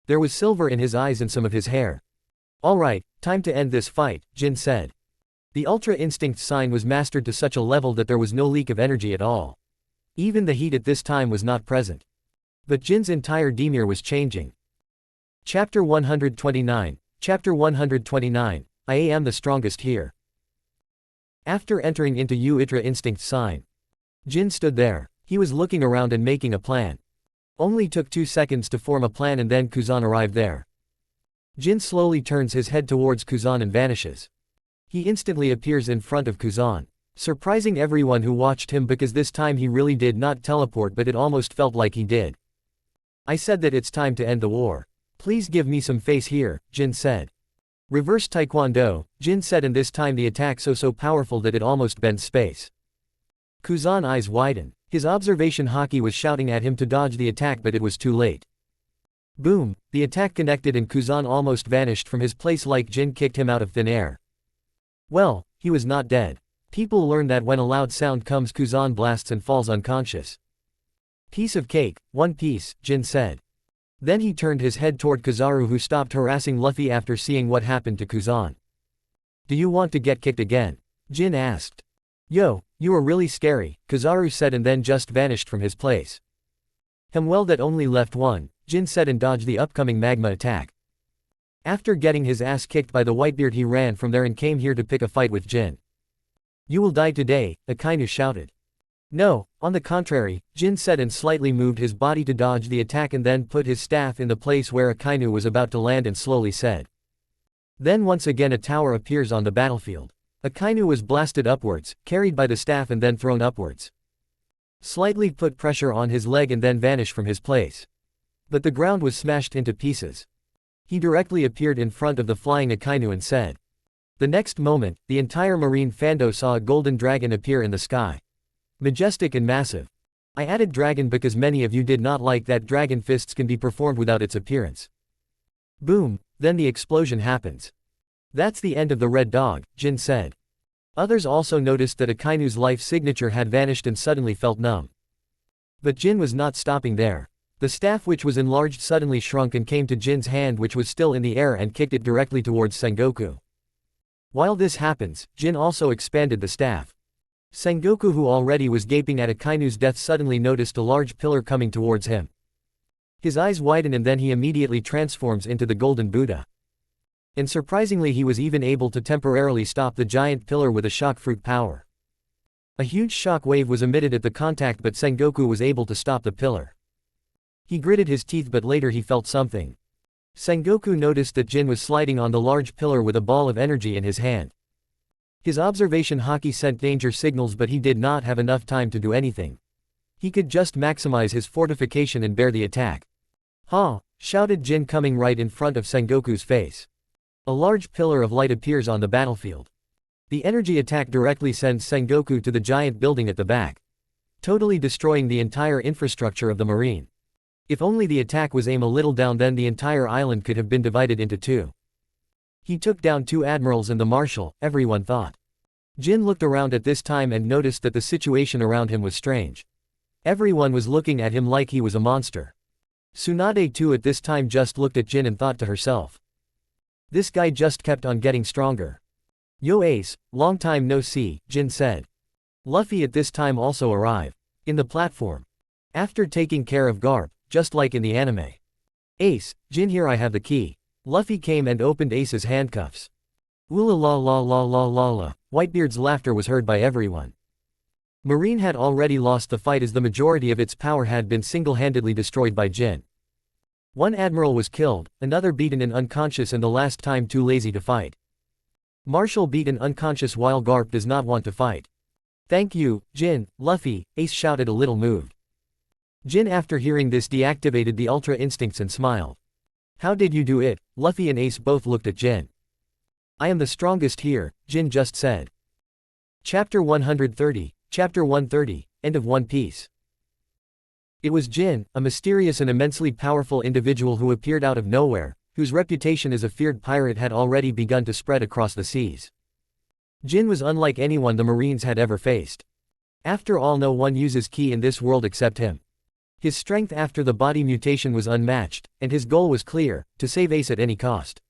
There was silver in his eyes and some of his hair. Alright, time to end this fight, Jin said. The Ultra Instinct sign was mastered to such a level that there was no leak of energy at all. Even the heat at this time was not present. But Jin's entire demeanor was changing. Chapter 129. Chapter 129. I am the strongest here. After entering into Ultra Instinct sign, Jin stood there. He was looking around and making a plan. Only took 2 seconds to form a plan and then Kuzan arrived there. Jin slowly turns his head towards Kuzan and vanishes. He instantly appears in front of Kuzan, surprising everyone who watched him because this time he really did not teleport, but it almost felt like he did. I said that it's time to end the war. Please give me some face here, Jin said. Reverse Taekwondo, Jin said, and this time the attack so powerful that it almost bends space. Kuzan eyes widen. His observation haki was shouting at him to dodge the attack, but it was too late. Boom, the attack connected and Kuzan almost vanished from his place like Jin kicked him out of thin air. Well, he was not dead. People learn that when a loud sound comes, Kuzan blasts and falls unconscious. Piece of cake, one piece, Jin said. Then he turned his head toward Kizaru, who stopped harassing Luffy after seeing what happened to Kuzan. Do you want to get kicked again? Jin asked. Yo, you are really scary, Kizaru said, and then just vanished from his place. Well, that only left one, Jin said, and dodged the upcoming magma attack. After getting his ass kicked by the Whitebeard, he ran from there and came here to pick a fight with Jin. You will die today, Akainu shouted. No, on the contrary, Jin said, and slightly moved his body to dodge the attack and then put his staff in the place where Akainu was about to land and slowly said. Then once again a tower appears on the battlefield. Akainu was blasted upwards, carried by the staff and then thrown upwards. Slightly put pressure on his leg and then vanished from his place. But the ground was smashed into pieces. He directly appeared in front of the flying Akainu and said. The next moment, the entire marine fando saw a golden dragon appear in the sky. Majestic and massive. I added dragon because many of you did not like that dragon fists can be performed without its appearance. Boom, then the explosion happens. That's the end of the red dog, Jin said. Others also noticed that Akainu's life signature had vanished and suddenly felt numb. But Jin was not stopping there. The staff, which was enlarged, suddenly shrunk and came to Jin's hand, which was still in the air, and kicked it directly towards Sengoku. While this happens, Jin also expanded the staff. Sengoku, who already was gaping at Akainu's death, suddenly noticed a large pillar coming towards him. His eyes widen and then he immediately transforms into the Golden Buddha. And surprisingly, he was even able to temporarily stop the giant pillar with a shock fruit power. A huge shock wave was emitted at the contact, but Sengoku was able to stop the pillar. He gritted his teeth, but later he felt something. Sengoku noticed that Jin was sliding on the large pillar with a ball of energy in his hand. His observation haki sent danger signals, but he did not have enough time to do anything. He could just maximize his fortification and bear the attack. Ha! Shouted Jin, coming right in front of Sengoku's face. A large pillar of light appears on the battlefield. The energy attack directly sends Sengoku to the giant building at the back, totally destroying the entire infrastructure of the marine. If only the attack was aimed a little down, then the entire island could have been divided into two. He took down 2 admirals and the marshal, everyone thought. Jin looked around at this time and noticed that the situation around him was strange. Everyone was looking at him like he was a monster. Tsunade too at this time just looked at Jin and thought to herself. This guy just kept on getting stronger. Yo Ace, long time no see, Jin said. Luffy at this time also arrived. In the platform. After taking care of Garp, just like in the anime. Ace, Jin, here I have the key. Luffy came and opened Ace's handcuffs. Oola la la la la la la. Whitebeard's laughter was heard by everyone. Marine had already lost the fight as the majority of its power had been single-handedly destroyed by Jin. 1 admiral was killed, another beaten and unconscious, and the last time too lazy to fight. Marshal beaten unconscious while Garp does not want to fight. Thank you, Jin, Luffy, Ace shouted, a little moved. Jin after hearing this deactivated the ultra instincts and smiled. How did you do it? Luffy and Ace both looked at Jin. I am the strongest here, Jin just said. Chapter 130, Chapter 130, End of One Piece. It was Jin, a mysterious and immensely powerful individual who appeared out of nowhere, whose reputation as a feared pirate had already begun to spread across the seas. Jin was unlike anyone the Marines had ever faced. After all, no one uses ki in this world except him. His strength after the body mutation was unmatched, and his goal was clear, to save Ace at any cost.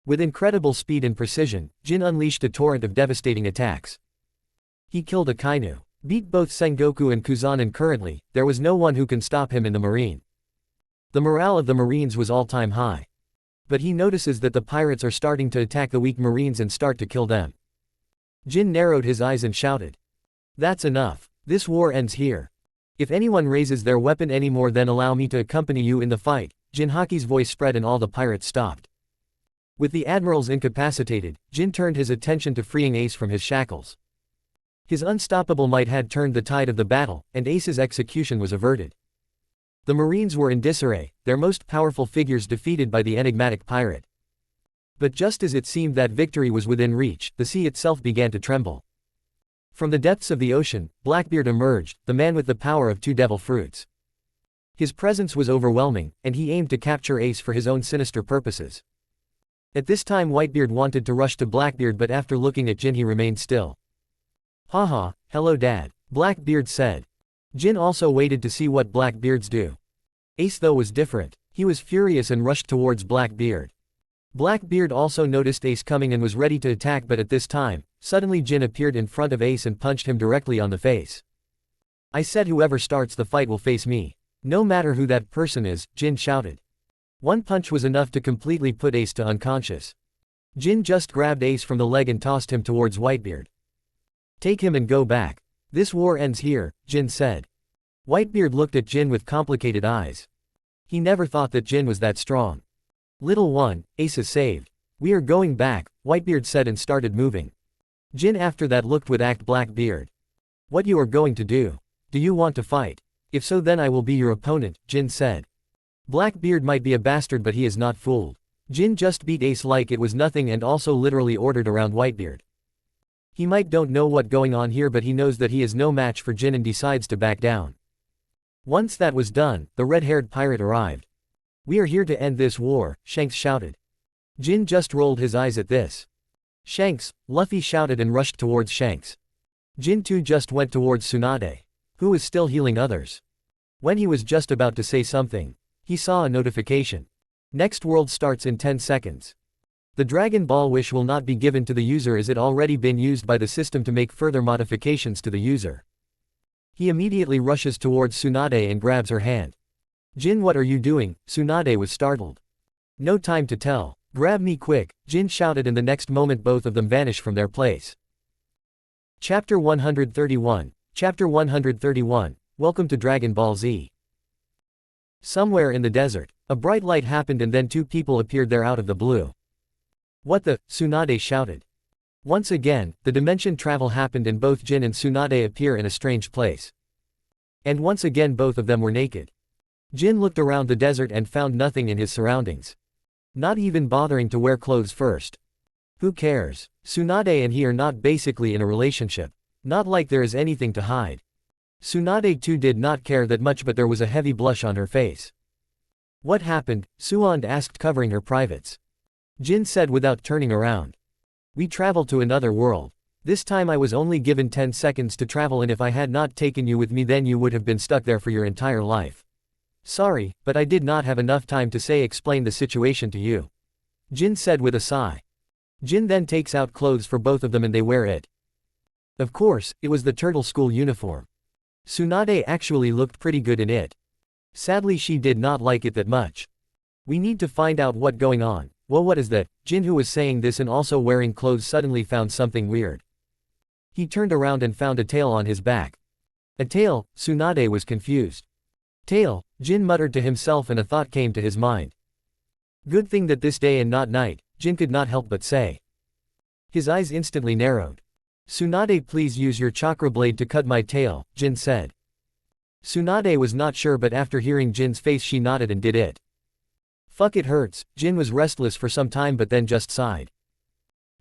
With incredible speed and precision, Jin unleashed a torrent of devastating attacks. He killed Akainu, beat both Sengoku and Kuzan, and currently, there was no one who can stop him in the Marine. The morale of the Marines was all-time high. But he notices that the pirates are starting to attack the weak Marines and start to kill them. Jin narrowed his eyes and shouted. That's enough. This war ends here. If anyone raises their weapon anymore, then allow me to accompany you in the fight. Jinhaki's voice spread and all the pirates stopped. With the admirals incapacitated, Jin turned his attention to freeing Ace from his shackles. His unstoppable might had turned the tide of the battle, and Ace's execution was averted. The Marines were in disarray, their most powerful figures defeated by the enigmatic pirate. But just as it seemed that victory was within reach, the sea itself began to tremble. From the depths of the ocean, Blackbeard emerged, the man with the power of 2 devil fruits. His presence was overwhelming, and he aimed to capture Ace for his own sinister purposes. At this time Whitebeard wanted to rush to Blackbeard, but after looking at Jin he remained still. Haha, hello Dad, Blackbeard said. Jin also waited to see what Blackbeards do. Ace though was different. He was furious and rushed towards Blackbeard. Blackbeard also noticed Ace coming and was ready to attack, but at this time, suddenly Jin appeared in front of Ace and punched him directly on the face. I said whoever starts the fight will face me. No matter who that person is, Jin shouted. One punch was enough to completely put Ace to unconscious. Jin just grabbed Ace from the leg and tossed him towards Whitebeard. Take him and go back. This war ends here, Jin said. Whitebeard looked at Jin with complicated eyes. He never thought that Jin was that strong. Little one, Ace is saved. We are going back, Whitebeard said and started moving. Jin after that looked with act Blackbeard. What you are going to do? Do you want to fight? If so then I will be your opponent, Jin said. Blackbeard might be a bastard but he is not fooled. Jin just beat Ace like it was nothing and also literally ordered around Whitebeard. He might don't know what going on here, but he knows that he is no match for Jin and decides to back down. Once that was done, the red-haired pirate arrived. We are here to end this war, Shanks shouted. Jin just rolled his eyes at this. Shanks, Luffy shouted and rushed towards Shanks. Jin too just went towards Tsunade, who was still healing others. When he was just about to say something, he saw a notification. Next world starts in 10 seconds. The Dragon Ball wish will not be given to the user as it already been used by the system to make further modifications to the user. He immediately rushes towards Tsunade and grabs her hand. Jin, what are you doing? Tsunade was startled. No time to tell. Grab me quick, Jin shouted, and the next moment both of them vanish from their place. Chapter 131, Chapter 131, Welcome to Dragon Ball Z. Somewhere in the desert, a bright light happened and then 2 people appeared there out of the blue. What the? Tsunade shouted. Once again, the dimension travel happened and both Jin and Tsunade appear in a strange place. And once again both of them were naked. Jin looked around the desert and found nothing in his surroundings. Not even bothering to wear clothes first. Who cares? Tsunade and he are not basically in a relationship. Not like there is anything to hide. Tsunade too did not care that much, but there was a heavy blush on her face. What happened? Suand asked, covering her privates. Jin said without turning around. We traveled to another world. This time I was only given 10 seconds to travel, and if I had not taken you with me then you would have been stuck there for your entire life. Sorry, but I did not have enough time to explain the situation to you. Jin said with a sigh. Jin then takes out clothes for both of them and they wear it. Of course, it was the turtle school uniform. Tsunade actually looked pretty good in it. Sadly she did not like it that much. We need to find out what's going on. Well, what is that? Jin, who was saying this and also wearing clothes, suddenly found something weird. He turned around and found a tail on his back. A tail? Tsunade was confused. Tail, Jin muttered to himself, and a thought came to his mind. Good thing that this day and not night, Jin could not help but say. His eyes instantly narrowed. Tsunade, please use your chakra blade to cut my tail, Jin said. Tsunade was not sure, but after hearing Jin's face she nodded and did it. Fuck, it hurts. Jin was restless for some time but then just sighed.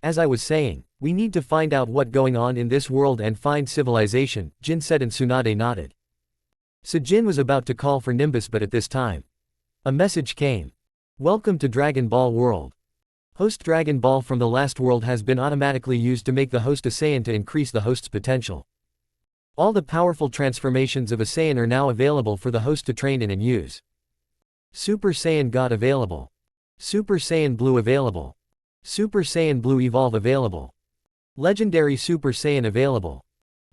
As I was saying, we need to find out what's going on in this world and find civilization, Jin said, and Tsunade nodded. So Jin was about to call for Nimbus, but at this time, a message came. Welcome to Dragon Ball World. Host Dragon Ball from the last world has been automatically used to make the host a Saiyan to increase the host's potential. All the powerful transformations of a Saiyan are now available for the host to train in and use. Super Saiyan God available. Super Saiyan Blue available. Super Saiyan Blue Evolve available. Legendary Super Saiyan available.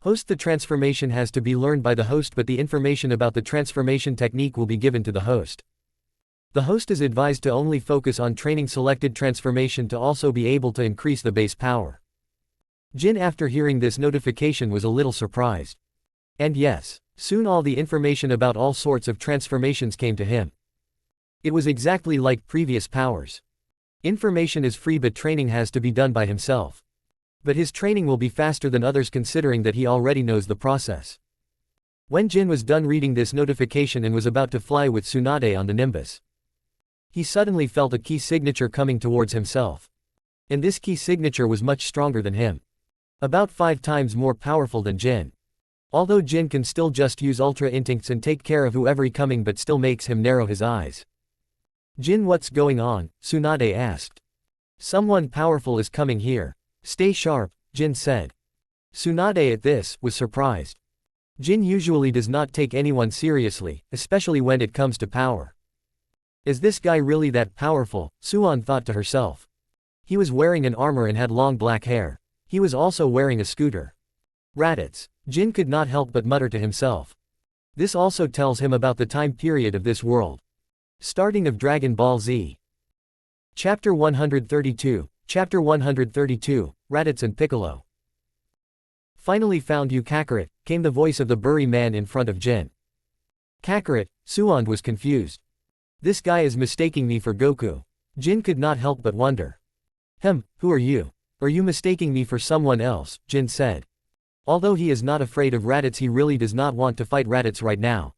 Host, the transformation has to be learned by the host, but the information about the transformation technique will be given to the host. The host is advised to only focus on training selected transformation to also be able to increase the base power. Jin, after hearing this notification, was a little surprised. And yes, soon all the information about all sorts of transformations came to him. It was exactly like previous powers. Information is free but training has to be done by himself. But his training will be faster than others considering that he already knows the process. When Jin was done reading this notification and was about to fly with Tsunade on the Nimbus, he suddenly felt a key signature coming towards himself. And this key signature was much stronger than him. About 5 times more powerful than Jin. Although Jin can still just use Ultra Instincts and take care of whoever coming, but still makes him narrow his eyes. Jin, what's going on? Tsunade asked. Someone powerful is coming here. Stay sharp, Jin said. Tsunade at this was surprised. Jin usually does not take anyone seriously, especially when it comes to power. Is this guy really that powerful? Suan thought to herself. He was wearing an armor and had long black hair. He was also wearing a scooter. Raditz. Jin could not help but mutter to himself. This also tells him about the time period of this world. Starting of Dragon Ball Z. Chapter 132. Chapter 132, Raditz and Piccolo. Finally found you, Kakarot, came the voice of the burly man in front of Jin. Kakarot, Suan was confused. This guy is mistaking me for Goku. Jin could not help but wonder. Who are you? Are you mistaking me for someone else? Jin said. Although he is not afraid of Raditz, he really does not want to fight Raditz right now.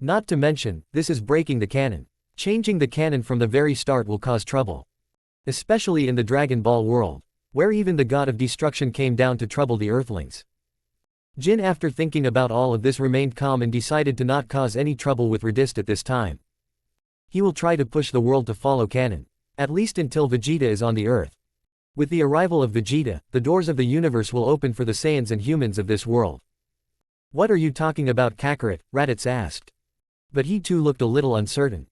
Not to mention, this is breaking the canon. Changing the canon from the very start will cause trouble. Especially in the Dragon Ball world, where even the god of destruction came down to trouble the Earthlings. Jin, after thinking about all of this, remained calm and decided to not cause any trouble with Raditz at this time. He will try to push the world to follow canon, at least until Vegeta is on the Earth. With the arrival of Vegeta, the doors of the universe will open for the Saiyans and humans of this world. What are you talking about, Kakarot? Raditz asked. But he too looked a little uncertain.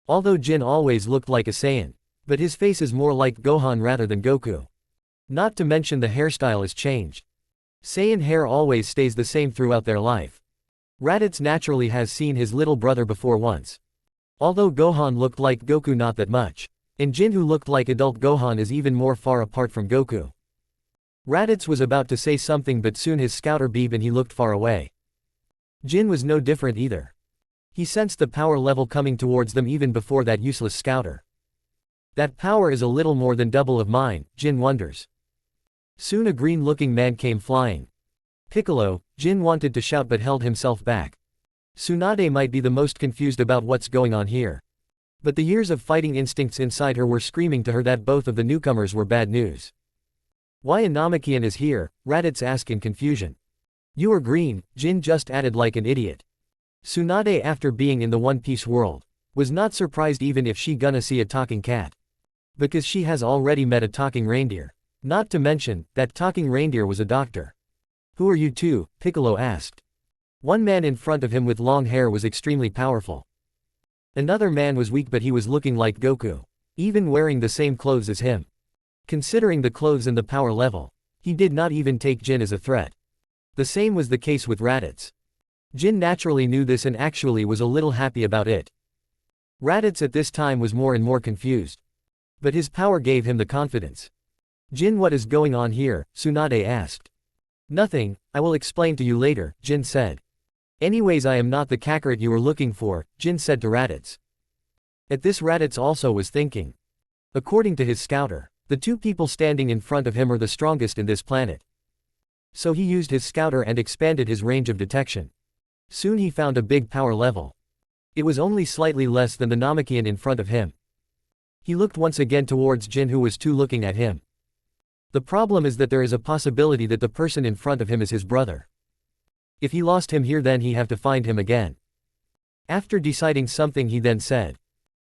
Although Jin always looked like a Saiyan, but his face is more like Gohan rather than Goku. Not to mention the hairstyle is changed. Saiyan hair always stays the same throughout their life. Raditz naturally has seen his little brother before once. Although Gohan looked like Goku not that much. And Jin, who looked like adult Gohan, is even more far apart from Goku. Raditz was about to say something, but soon his scouter beeped and he looked far away. Jin was no different either. He sensed the power level coming towards them even before that useless scouter. That power is a little more than double of mine, Jin wonders. Soon a green-looking man came flying. Piccolo, Jin wanted to shout but held himself back. Tsunade might be the most confused about what's going on here. But the years of fighting instincts inside her were screaming to her that both of the newcomers were bad news. Why a Namekian is here? Raditz asked in confusion. You are green, Jin just added like an idiot. Tsunade, after being in the One Piece world, was not surprised even if she gonna see a talking cat. Because she has already met a talking reindeer. Not to mention, that talking reindeer was a doctor. Who are you two? Piccolo asked. One man in front of him with long hair was extremely powerful. Another man was weak, but he was looking like Goku. Even wearing the same clothes as him. Considering the clothes and the power level, he did not even take Jin as a threat. The same was the case with Raditz. Jin naturally knew this and actually was a little happy about it. Raditz at this time was more and more confused. But his power gave him the confidence. Jin, what is going on here? Tsunade asked. Nothing, I will explain to you later, Jin said. Anyways, I am not the Kakarot you were looking for, Jin said to Raditz. At this, Raditz also was thinking. According to his scouter, the two people standing in front of him are the strongest in this planet. So he used his scouter and expanded his range of detection. Soon he found a big power level. It was only slightly less than the Namekian in front of him. He looked once again towards Jin, who was too looking at him. The problem is that there is a possibility that the person in front of him is his brother. If he lost him here, then he have to find him again. After deciding something, he then said,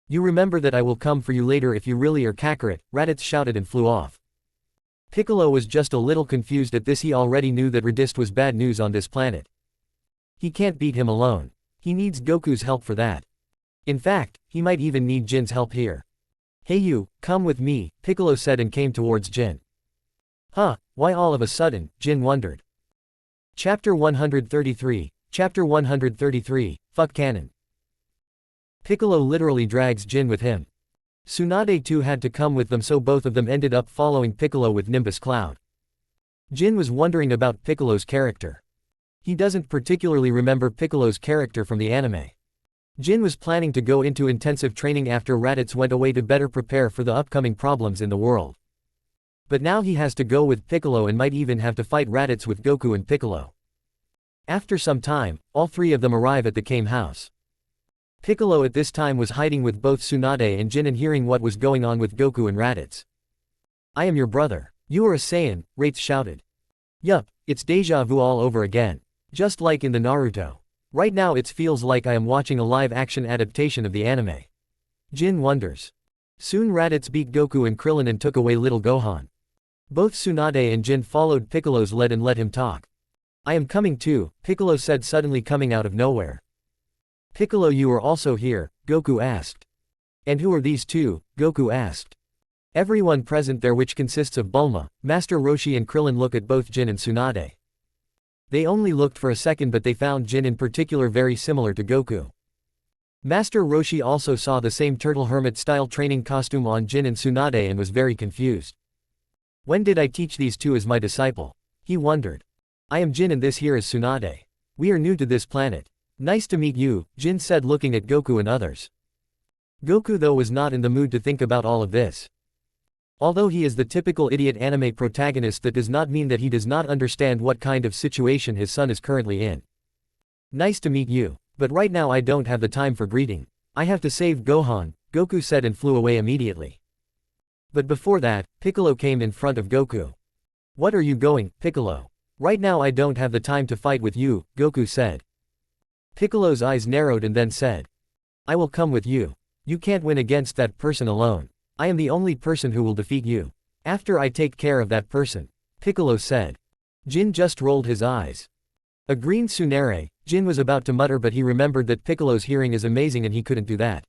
"You remember that I will come for you later if you really are Kakarot," Raditz shouted and flew off. Piccolo was just a little confused at this. He already knew that Raditz was bad news on this planet. He can't beat him alone. He needs Goku's help for that. In fact, he might even need Jin's help here. "Hey you, come with me," Piccolo said and came towards Jin. Huh, why all of a sudden, Jin wondered. Chapter 133, Chapter 133, Fuck Canon. Piccolo literally drags Jin with him. Tsunade too had to come with them, so both of them ended up following Piccolo with Nimbus Cloud. Jin was wondering about Piccolo's character. He doesn't particularly remember Piccolo's character from the anime. Jin was planning to go into intensive training after Raditz went away to better prepare for the upcoming problems in the world. But now he has to go with Piccolo and might even have to fight Raditz with Goku and Piccolo. After some time, all three of them arrive at the Kame house. Piccolo at this time was hiding with both Tsunade and Jin and hearing what was going on with Goku and Raditz. "I am your brother. You are a Saiyan," Raditz shouted. "Yup, it's deja vu all over again. Just like in the Naruto. Right now it feels like I am watching a live-action adaptation of the anime." Jin wonders. Soon Raditz beat Goku and Krillin and took away little Gohan. Both Tsunade and Jin followed Piccolo's lead and let him talk. "I am coming too," Piccolo said, suddenly coming out of nowhere. "Piccolo, you are also here?" Goku asked. "And who are these two?" Goku asked. Everyone present there, which consists of Bulma, Master Roshi and Krillin, look at both Jin and Tsunade. They only looked for a second, but they found Jin in particular very similar to Goku. Master Roshi also saw the same turtle hermit-style training costume on Jin and Tsunade and was very confused. "When did I teach these two as my disciple?" he wondered. "I am Jin and this here is Tsunade. We are new to this planet." "Nice to meet you," Jin said, looking at Goku and others. Goku though was not in the mood to think about all of this. Although he is the typical idiot anime protagonist, that does not mean that he does not understand what kind of situation his son is currently in. "Nice to meet you. But right now I don't have the time for greeting. I have to save Gohan," Goku said and flew away immediately. But before that, Piccolo came in front of Goku. "What are you going, Piccolo? Right now I don't have the time to fight with you," Goku said. Piccolo's eyes narrowed and then said, "I will come with you. You can't win against that person alone. I am the only person who will defeat you. After I take care of that person," Piccolo said. Jin just rolled his eyes. "A green Tsunade," Jin was about to mutter, but he remembered that Piccolo's hearing is amazing and he couldn't do that.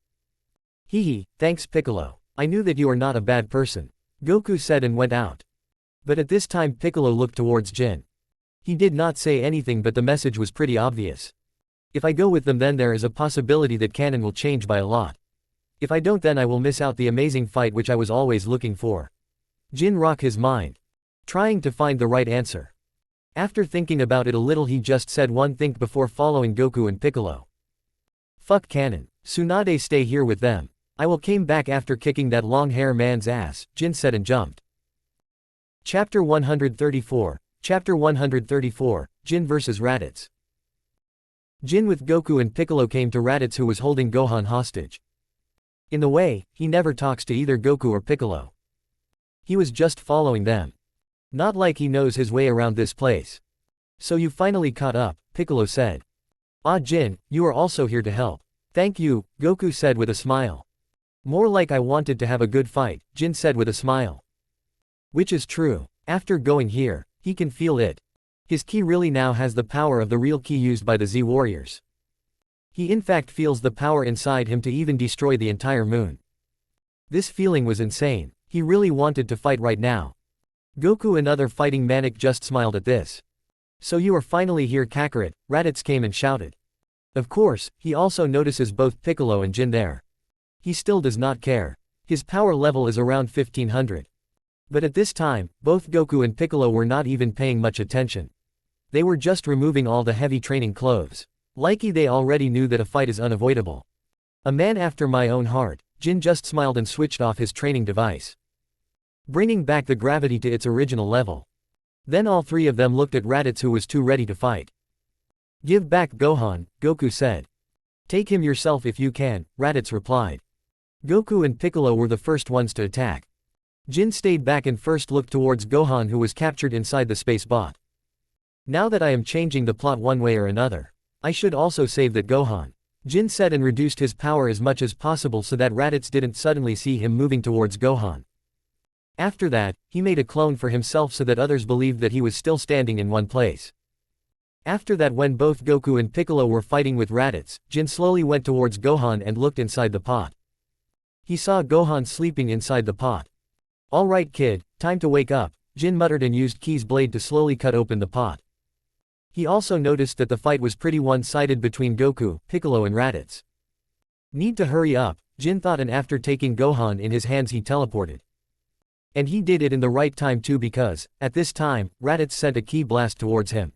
"Hehe, thanks Piccolo. I knew that you are not a bad person," Goku said and went out. But at this time Piccolo looked towards Jin. He did not say anything, but the message was pretty obvious. If I go with them, then there is a possibility that canon will change by a lot. If I don't, then I will miss out the amazing fight which I was always looking for. Jin rocked his mind, trying to find the right answer. After thinking about it a little, he just said one thing before following Goku and Piccolo. "Fuck canon. Tsunade, stay here with them. I will came back after kicking that long hair man's ass," Jin said and jumped. Chapter 134, Chapter 134, Jin vs Raditz. Jin with Goku and Piccolo came to Raditz, who was holding Gohan hostage. In the way, he never talks to either Goku or Piccolo. He was just following them. Not like he knows his way around this place. "So you finally caught up," Piccolo said. "Ah Jin, you are also here to help." "Thank you," Goku said with a smile. "More like I wanted to have a good fight," Jin said with a smile. Which is true. After going here, he can feel it. His ki really now has the power of the real ki used by the Z warriors. He in fact feels the power inside him to even destroy the entire moon. This feeling was insane. He really wanted to fight right now. Goku and other fighting manic just smiled at this. "So you are finally here, Kakarot," Raditz came and shouted. Of course, he also notices both Piccolo and Jin there. He still does not care. His power level is around 1500. But at this time, both Goku and Piccolo were not even paying much attention. They were just removing all the heavy training clothes. Likely they already knew that a fight is unavoidable. "A man after my own heart," Jin just smiled and switched off his training device, bringing back the gravity to its original level. Then all three of them looked at Raditz, who was too ready to fight. Give back Gohan, Goku said. Take him yourself if you can, Raditz replied. Goku and Piccolo were the first ones to attack. Jin stayed back and first looked towards Gohan, who was captured inside the space bot. Now that I am changing the plot one way or another, I should also save that Gohan, Jin said, and reduced his power as much as possible so that Raditz didn't suddenly see him moving towards Gohan. After that, he made a clone for himself so that others believed that he was still standing in one place. After that, when both Goku and Piccolo were fighting with Raditz, Jin slowly went towards Gohan and looked inside the pot. He saw Gohan sleeping inside the pot. Alright kid, time to wake up, Jin muttered and used Ki's blade to slowly cut open the pot. He also noticed that the fight was pretty one-sided between Goku, Piccolo and Raditz. Need to hurry up, Jin thought, and after taking Gohan in his hands he teleported. And he did it in the right time too, because, at this time, Raditz sent a Ki blast towards him.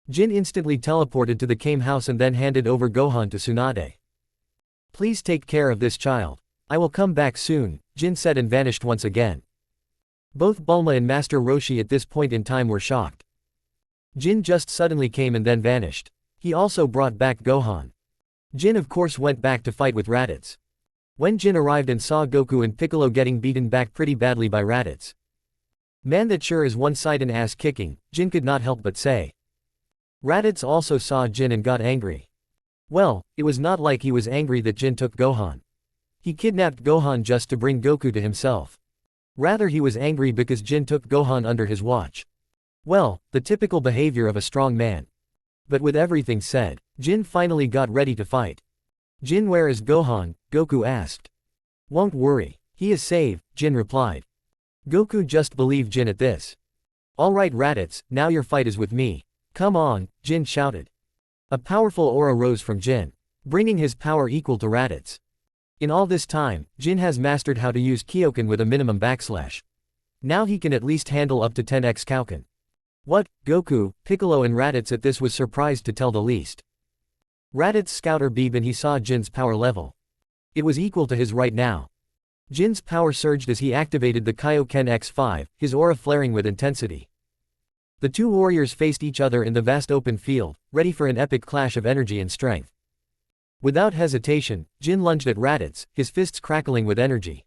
Jin instantly teleported to the Kame house and then handed over Gohan to Tsunade. Please take care of this child. I will come back soon, Jin said and vanished once again. Both Bulma and Master Roshi at this point in time were shocked. Jin just suddenly came and then vanished. He also brought back Gohan. Jin of course went back to fight with Raditz. When Jin arrived and saw Goku and Piccolo getting beaten back pretty badly by Raditz. Man, that sure is one-sided ass kicking, Jin could not help but say. Raditz also saw Jin and got angry. Well, it was not like he was angry that Jin took Gohan. He kidnapped Gohan just to bring Goku to himself. Rather, he was angry because Jin took Gohan under his watch. Well, the typical behavior of a strong man. But with everything said, Jin finally got ready to fight. Jin, where is Gohan? Goku asked. Won't worry, he is safe, Jin replied. Goku just believed Jin at this. Alright Raditz, now your fight is with me. Come on, Jin shouted. A powerful aura rose from Jin, bringing his power equal to Raditz. In all this time, Jin has mastered how to use Kyokan with a minimum backslash. Now he can at least handle up to 10x Kyokan. What? Goku, Piccolo and Raditz at this was surprised to tell the least. Raditz scouter beep and he saw Jin's power level. It was equal to his right now. Jin's power surged as he activated the Kaioken X5, his aura flaring with intensity. The two warriors faced each other in the vast open field, ready for an epic clash of energy and strength. Without hesitation, Jin lunged at Raditz, his fists crackling with energy.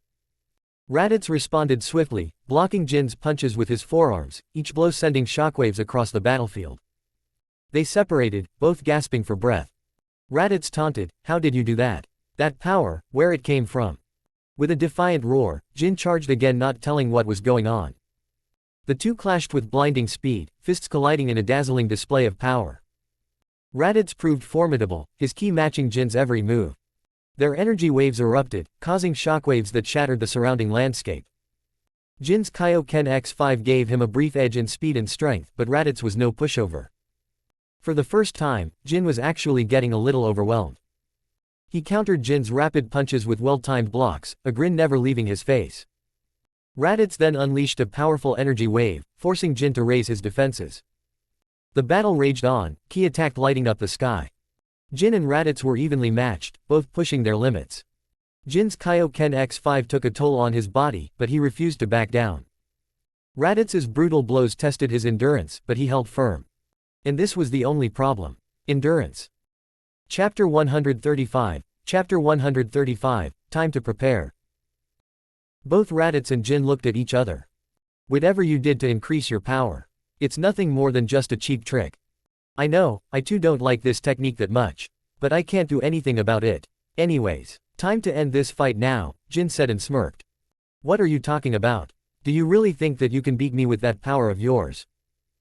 Raditz responded swiftly, blocking Jin's punches with his forearms, each blow sending shockwaves across the battlefield. They separated, both gasping for breath. Raditz taunted, how did you do that? That power, where it came from? With a defiant roar, Jin charged again, not telling what was going on. The two clashed with blinding speed, fists colliding in a dazzling display of power. Raditz proved formidable, his ki matching Jin's every move. Their energy waves erupted, causing shockwaves that shattered the surrounding landscape. Jin's Kaioken X5 gave him a brief edge in speed and strength, but Raditz was no pushover. For the first time, Jin was actually getting a little overwhelmed. He countered Jin's rapid punches with well-timed blocks, a grin never leaving his face. Raditz then unleashed a powerful energy wave, forcing Jin to raise his defenses. The battle raged on, ki attack lighting up the sky. Jin and Raditz were evenly matched, both pushing their limits. Jin's Kaioken X5 took a toll on his body, but he refused to back down. Raditz's brutal blows tested his endurance, but he held firm. And this was the only problem. Endurance. Chapter 135, Chapter 135, Time to Prepare. Both Raditz and Jin looked at each other. Whatever you did to increase your power. It's nothing more than just a cheap trick. I know, I too don't like this technique that much. But I can't do anything about it. Anyways, time to end this fight now, Jin said and smirked. What are you talking about? Do you really think that you can beat me with that power of yours?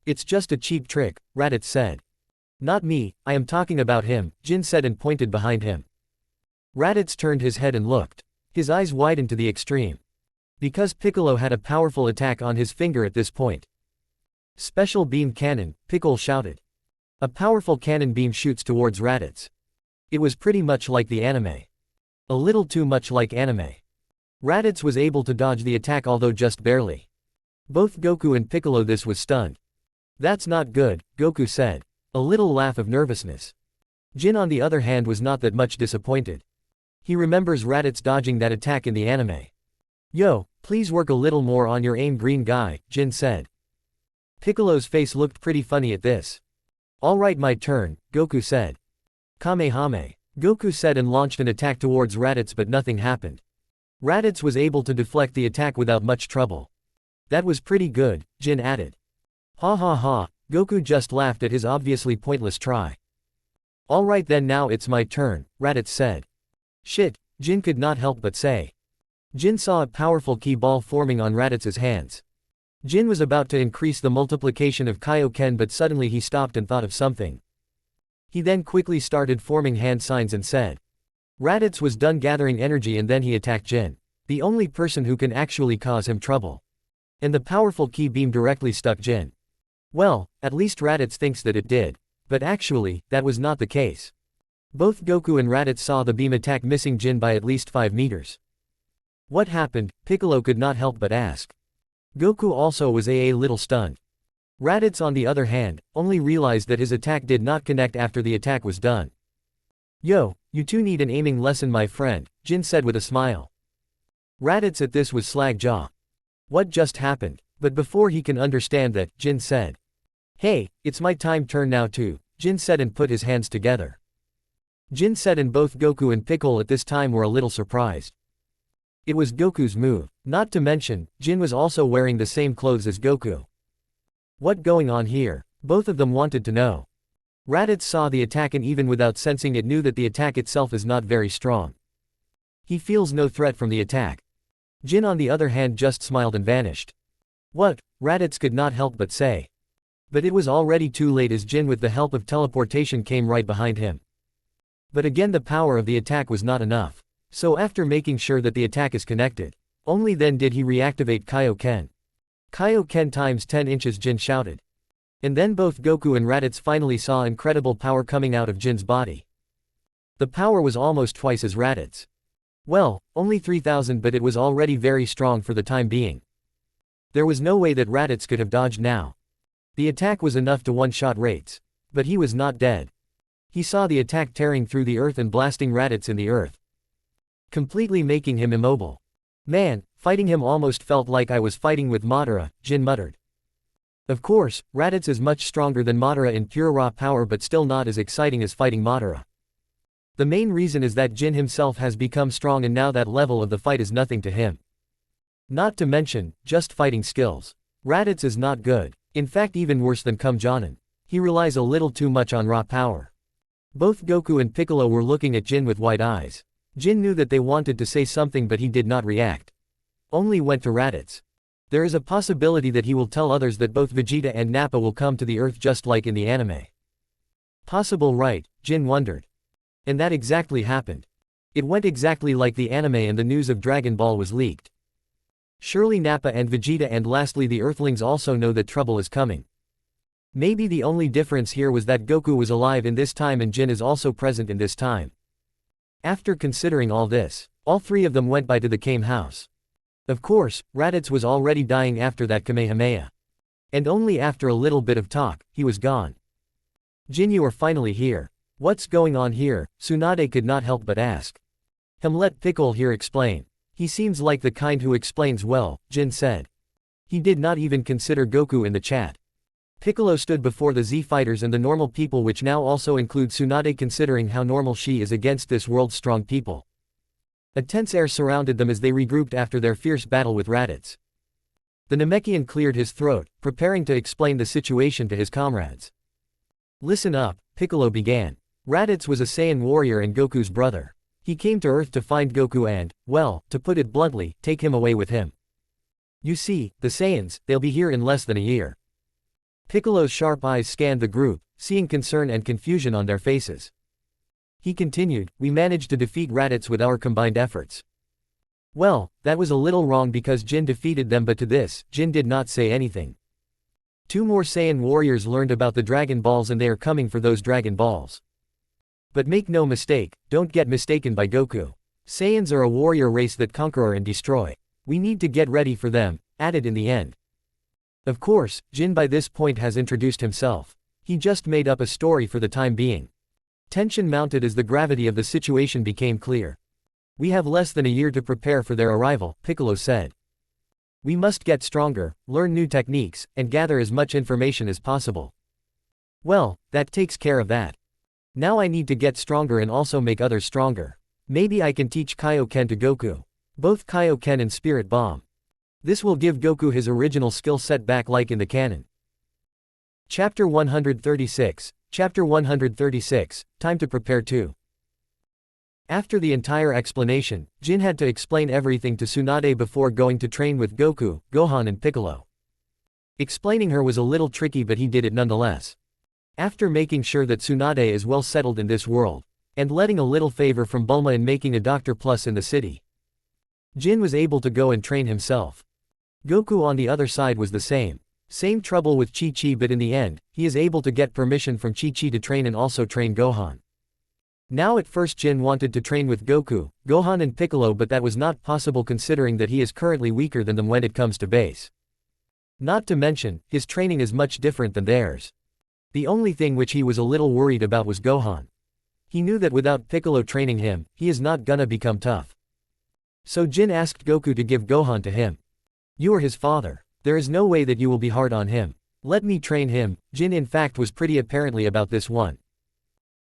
It's just a cheap trick, Raditz said. Not me, I am talking about him, Jin said and pointed behind him. Raditz turned his head and looked. His eyes widened to the extreme. Because Piccolo had a powerful attack on his finger at this point. Special beam cannon, Piccolo shouted. A powerful cannon beam shoots towards Raditz. It was pretty much like the anime. A little too much like anime. Raditz was able to dodge the attack, although just barely. Both Goku and Piccolo this was stunned. That's not good, Goku said. A little laugh of nervousness. Jin on the other hand was not that much disappointed. He remembers Raditz dodging that attack in the anime. Yo, please work a little more on your aim, green guy, Jin said. Piccolo's face looked pretty funny at this. Alright, my turn, Goku said. Kamehame. Goku said and launched an attack towards Raditz, but nothing happened. Raditz was able to deflect the attack without much trouble. That was pretty good, Jin added. Ha ha ha, Goku just laughed at his obviously pointless try. Alright then, now it's my turn, Raditz said. Shit, Jin could not help but say. Jin saw a powerful ki ball forming on Raditz's hands. Jin was about to increase the multiplication of Kaioken, but suddenly he stopped and thought of something. He then quickly started forming hand signs and said. Raditz was done gathering energy and then he attacked Jin, the only person who can actually cause him trouble. And the powerful ki beam directly stuck Jin. Well, at least Raditz thinks that it did. But actually, that was not the case. Both Goku and Raditz saw the beam attack, missing Jin by at least 5 meters. What happened? Piccolo could not help but ask. Goku also was a little stunned. Raditz, on the other hand, only realized that his attack did not connect after the attack was done. Yo, you two need an aiming lesson, my friend, Jin said with a smile. Raditz at this was slag jaw. What just happened? But before he can understand that, Jin said. Hey, it's my turn now too, Jin said and put his hands together. Jin said, and both Goku and Piccolo at this time were a little surprised. It was Goku's move, not to mention, Jin was also wearing the same clothes as Goku. What going on here? Both of them wanted to know. Raditz saw the attack and even without sensing it knew that the attack itself is not very strong. He feels no threat from the attack. Jin on the other hand just smiled and vanished. What? Raditz could not help but say. But it was already too late, as Jin with the help of teleportation came right behind him. But again the power of the attack was not enough. So after making sure that the attack is connected, only then did he reactivate Kaioken. Kaioken times 10 inches, Jin shouted. And then both Goku and Raditz finally saw incredible power coming out of Jin's body. The power was almost twice as Raditz. Well, only 3,000, but it was already very strong for the time being. There was no way that Raditz could have dodged now. The attack was enough to one-shot Raditz. But he was not dead. He saw the attack tearing through the earth and blasting Raditz in the earth, completely making him immobile. Man, fighting him almost felt like I was fighting with Madara, Jin muttered. Of course, Raditz is much stronger than Madara in pure raw power, but still not as exciting as fighting Madara. The main reason is that Jin himself has become strong and now that level of the fight is nothing to him. Not to mention, just fighting skills. Raditz is not good. In fact, even worse than Kumjonin. He relies a little too much on raw power. Both Goku and Piccolo were looking at Jin with wide eyes. Jin knew that they wanted to say something, but he did not react. Only went to Raditz. There is a possibility that he will tell others that both Vegeta and Nappa will come to the earth just like in the anime. Possible, right? Jin wondered. And that exactly happened. It went exactly like the anime and the news of Dragon Ball was leaked. Surely Nappa and Vegeta and lastly the Earthlings also know that trouble is coming. Maybe the only difference here was that Goku was alive in this time and Jin is also present in this time. After considering all this, all three of them went by to the Kame house. Of course, Raditz was already dying after that Kamehameha. And only after a little bit of talk, he was gone. Jin, you are finally here. What's going on here? Tsunade could not help but ask. Let Piccolo here explain. He seems like the kind who explains well, Jin said. He did not even consider Goku in the chat. Piccolo stood before the Z fighters and the normal people, which now also includes Tsunade, considering how normal she is against this world's strong people. A tense air surrounded them as they regrouped after their fierce battle with Raditz. The Namekian cleared his throat, preparing to explain the situation to his comrades. Listen up, Piccolo began. Raditz was a Saiyan warrior and Goku's brother. He came to Earth to find Goku and, well, to put it bluntly, take him away with him. You see, the Saiyans, they'll be here in less than a year. Piccolo's sharp eyes scanned the group, seeing concern and confusion on their faces. He continued, we managed to defeat Raditz with our combined efforts. Well, that was a little wrong because Jin defeated them, but to this, Jin did not say anything. 2 more Saiyan warriors learned about the Dragon Balls and they are coming for those Dragon Balls. But make no mistake, don't get mistaken by Goku. Saiyans are a warrior race that conquer and destroy. We need to get ready for them, added in the end. Of course, Jin by this point has introduced himself. He just made up a story for the time being. Tension mounted as the gravity of the situation became clear. We have less than a year to prepare for their arrival, Piccolo said. We must get stronger, learn new techniques, and gather as much information as possible. Well, that takes care of that. Now I need to get stronger and also make others stronger. Maybe I can teach Kaioken to Goku. Both Kaioken and Spirit Bomb. This will give Goku his original skill set back like in the canon. Chapter 136. Chapter 136, Time to Prepare 2. After the entire explanation, Jin had to explain everything to Tsunade before going to train with Goku, Gohan and Piccolo. Explaining her was a little tricky but he did it nonetheless. After making sure that Tsunade is well settled in this world, and letting a little favor from Bulma in making a Doctor Plus in the city, Jin was able to go and train himself. Goku on the other side was the same. Same trouble with Chi-Chi, but in the end, he is able to get permission from Chi-Chi to train and also train Gohan. Now at first Jin wanted to train with Goku, Gohan and Piccolo, but that was not possible considering that he is currently weaker than them when it comes to base. Not to mention, his training is much different than theirs. The only thing which he was a little worried about was Gohan. He knew that without Piccolo training him, he is not gonna become tough. So Jin asked Goku to give Gohan to him. You are his father. There is no way that you will be hard on him. Let me train him. Jin in fact was pretty apparently about this one.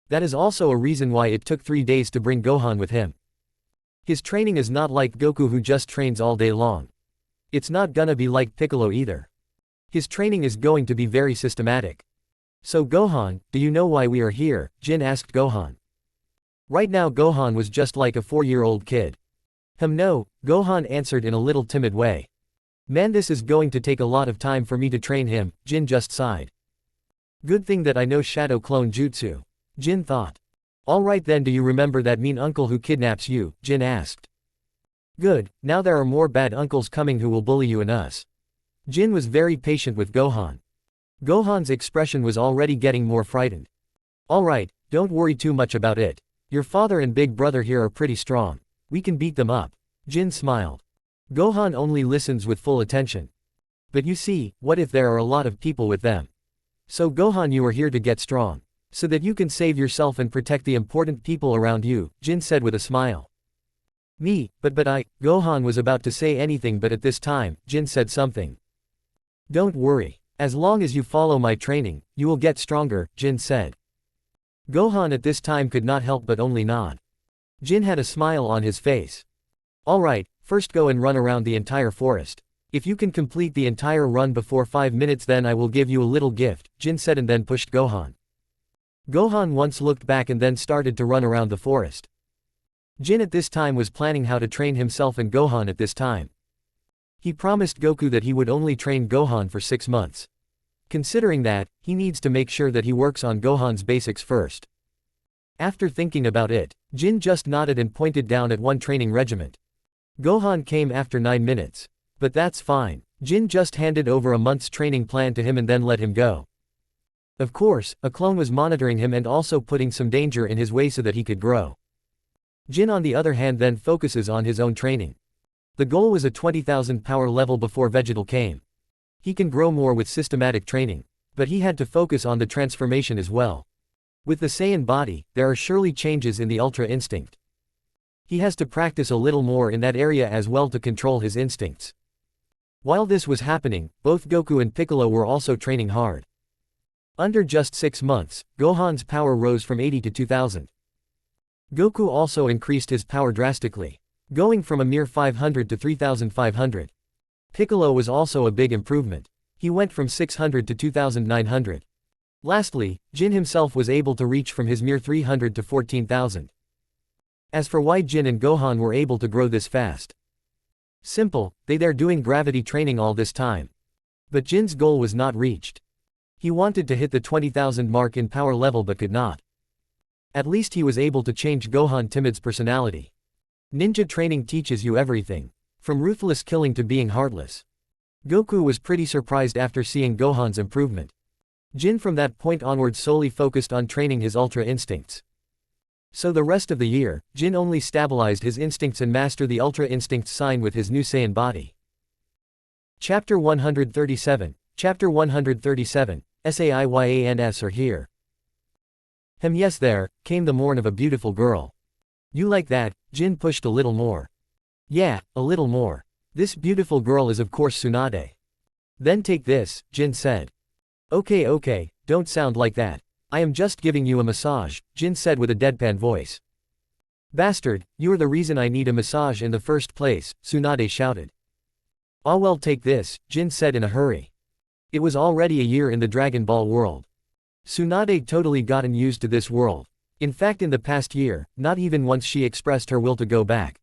That is also a reason why it took 3 days to bring Gohan with him. His training is not like Goku who just trains all day long. It's not gonna be like Piccolo either. His training is going to be very systematic. So Gohan, do you know why we are here? Jin asked Gohan. Right now Gohan was just like a 4-year-old kid. No, Gohan answered in a little timid way. Man, this is going to take a lot of time for me to train him, Jin just sighed. Good thing that I know Shadow Clone Jutsu, Jin thought. Alright then, do you remember that mean uncle who kidnaps you? Jin asked. Good, now there are more bad uncles coming who will bully you and us. Jin was very patient with Gohan. Gohan's expression was already getting more frightened. Alright, don't worry too much about it. Your father and big brother here are pretty strong. We can beat them up. Jin smiled. Gohan only listens with full attention. But you see, what if there are a lot of people with them? So Gohan, you are here to get strong. So that you can save yourself and protect the important people around you, Jin said with a smile. Me, but Gohan was about to say anything, but at this time, Jin said something. Don't worry. As long as you follow my training, you will get stronger, Jin said. Gohan at this time could not help but only nod. Jin had a smile on his face. Alright, first go and run around the entire forest. If you can complete the entire run before 5 minutes, then I will give you a little gift, Jin said and then pushed Gohan. Gohan once looked back and then started to run around the forest. Jin at this time was planning how to train himself and Gohan at this time. He promised Goku that he would only train Gohan for 6 months. Considering that, he needs to make sure that he works on Gohan's basics first. After thinking about it, Jin just nodded and pointed down at one training regiment. Gohan came after 9 minutes. But that's fine. Jin just handed over a month's training plan to him and then let him go. Of course, a clone was monitoring him and also putting some danger in his way so that he could grow. Jin on the other hand then focuses on his own training. The goal was a 20,000 power level before Vegetal came. He can grow more with systematic training. But he had to focus on the transformation as well. With the Saiyan body, there are surely changes in the Ultra Instinct. He has to practice a little more in that area as well to control his instincts. While this was happening, both Goku and Piccolo were also training hard. Under just 6 months, Gohan's power rose from 80 to 2000. Goku also increased his power drastically, going from a mere 500 to 3500. Piccolo was also a big improvement. He went from 600 to 2900. Lastly, Jin himself was able to reach from his mere 300 to 14,000. As for why Jin and Gohan were able to grow this fast. Simple, they're doing gravity training all this time. But Jin's goal was not reached. He wanted to hit the 20,000 mark in power level but could not. At least he was able to change Gohan Timid's personality. Ninja training teaches you everything. From ruthless killing to being heartless. Goku was pretty surprised after seeing Gohan's improvement. Jin from that point onwards solely focused on training his Ultra Instincts. So the rest of the year, Jin only stabilized his instincts and mastered the Ultra Instincts sign with his new Saiyan body. Chapter 137. Chapter 137, Saiyans are here. Yes, there came the morn of a beautiful girl. You like that? Jin pushed a little more. Yeah, a little more. This beautiful girl is of course Tsunade. Then take this, Jin said. Okay, don't sound like that. I am just giving you a massage, Jin said with a deadpan voice. Bastard, you are the reason I need a massage in the first place, Tsunade shouted. Ah well, take this, Jin said in a hurry. It was already a year in the Dragon Ball world. Tsunade totally gotten used to this world. In fact, in the past year, not even once she expressed her will to go back.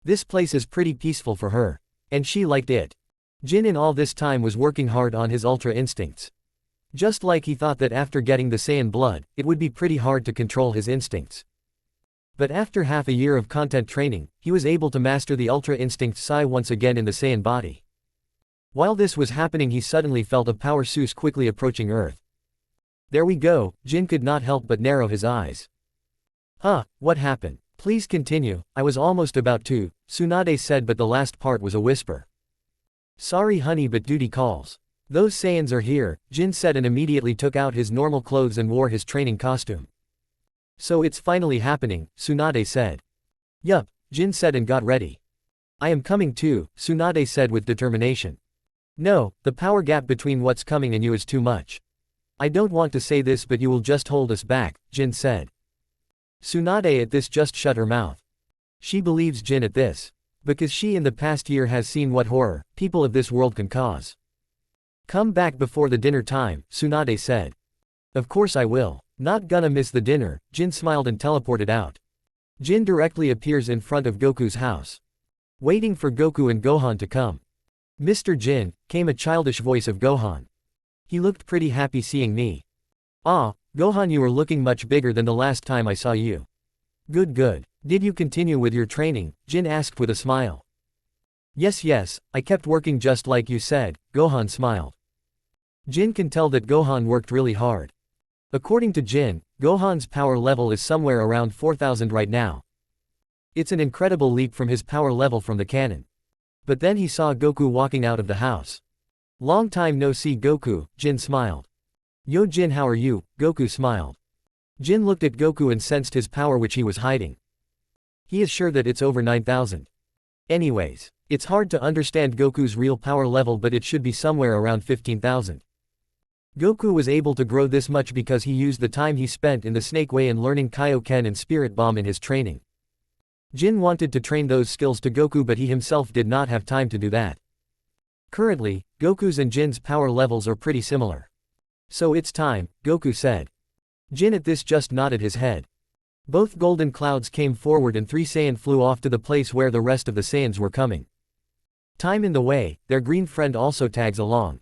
This place is pretty peaceful for her. And she liked it. Jin in all this time was working hard on his ultra instincts. Just like he thought that after getting the Saiyan blood, it would be pretty hard to control his instincts. But after half a year of content training, he was able to master the ultra instinct Psi once again in the Saiyan body. While this was happening, he suddenly felt a power source quickly approaching Earth. There we go, Jin could not help but narrow his eyes. Huh, what happened? Please continue, I was almost about to, Tsunade said, but the last part was a whisper. Sorry honey, but duty calls. Those Saiyans are here, Jin said and immediately took out his normal clothes and wore his training costume. So it's finally happening, Tsunade said. Yup, Jin said and got ready. I am coming too, Tsunade said with determination. No, the power gap between what's coming and you is too much. I don't want to say this, but you will just hold us back, Jin said. Tsunade at this just shut her mouth. She believes Jin at this. Because she in the past year has seen what horror people of this world can cause. Come back before the dinner time, Tsunade said. Of course I will. Not gonna miss the dinner, Jin smiled and teleported out. Jin directly appears in front of Goku's house. Waiting for Goku and Gohan to come. Mr. Jin, came a childish voice of Gohan. He looked pretty happy seeing me. Ah, Gohan, you are looking much bigger than the last time I saw you. Good good. Did you continue with your training? Jin asked with a smile. Yes, I kept working just like you said, Gohan smiled. Jin can tell that Gohan worked really hard. According to Jin, Gohan's power level is somewhere around 4000 right now. It's an incredible leap from his power level from the cannon. But then he saw Goku walking out of the house. Long time no see Goku, Jin smiled. Yo Jin, how are you? Goku smiled. Jin looked at Goku and sensed his power which he was hiding. He is sure that it's over 9000. Anyways, it's hard to understand Goku's real power level, but it should be somewhere around 15,000. Goku was able to grow this much because he used the time he spent in the Snake Way and learning Kaioken and Spirit Bomb in his training. Jin wanted to train those skills to Goku, but he himself did not have time to do that. Currently, Goku's and Jin's power levels are pretty similar. So it's time, Goku said. Jin at this just nodded his head. Both golden clouds came forward and 3 Saiyan flew off to the place where the rest of the Saiyans were coming. Time in the way, their green friend also tags along.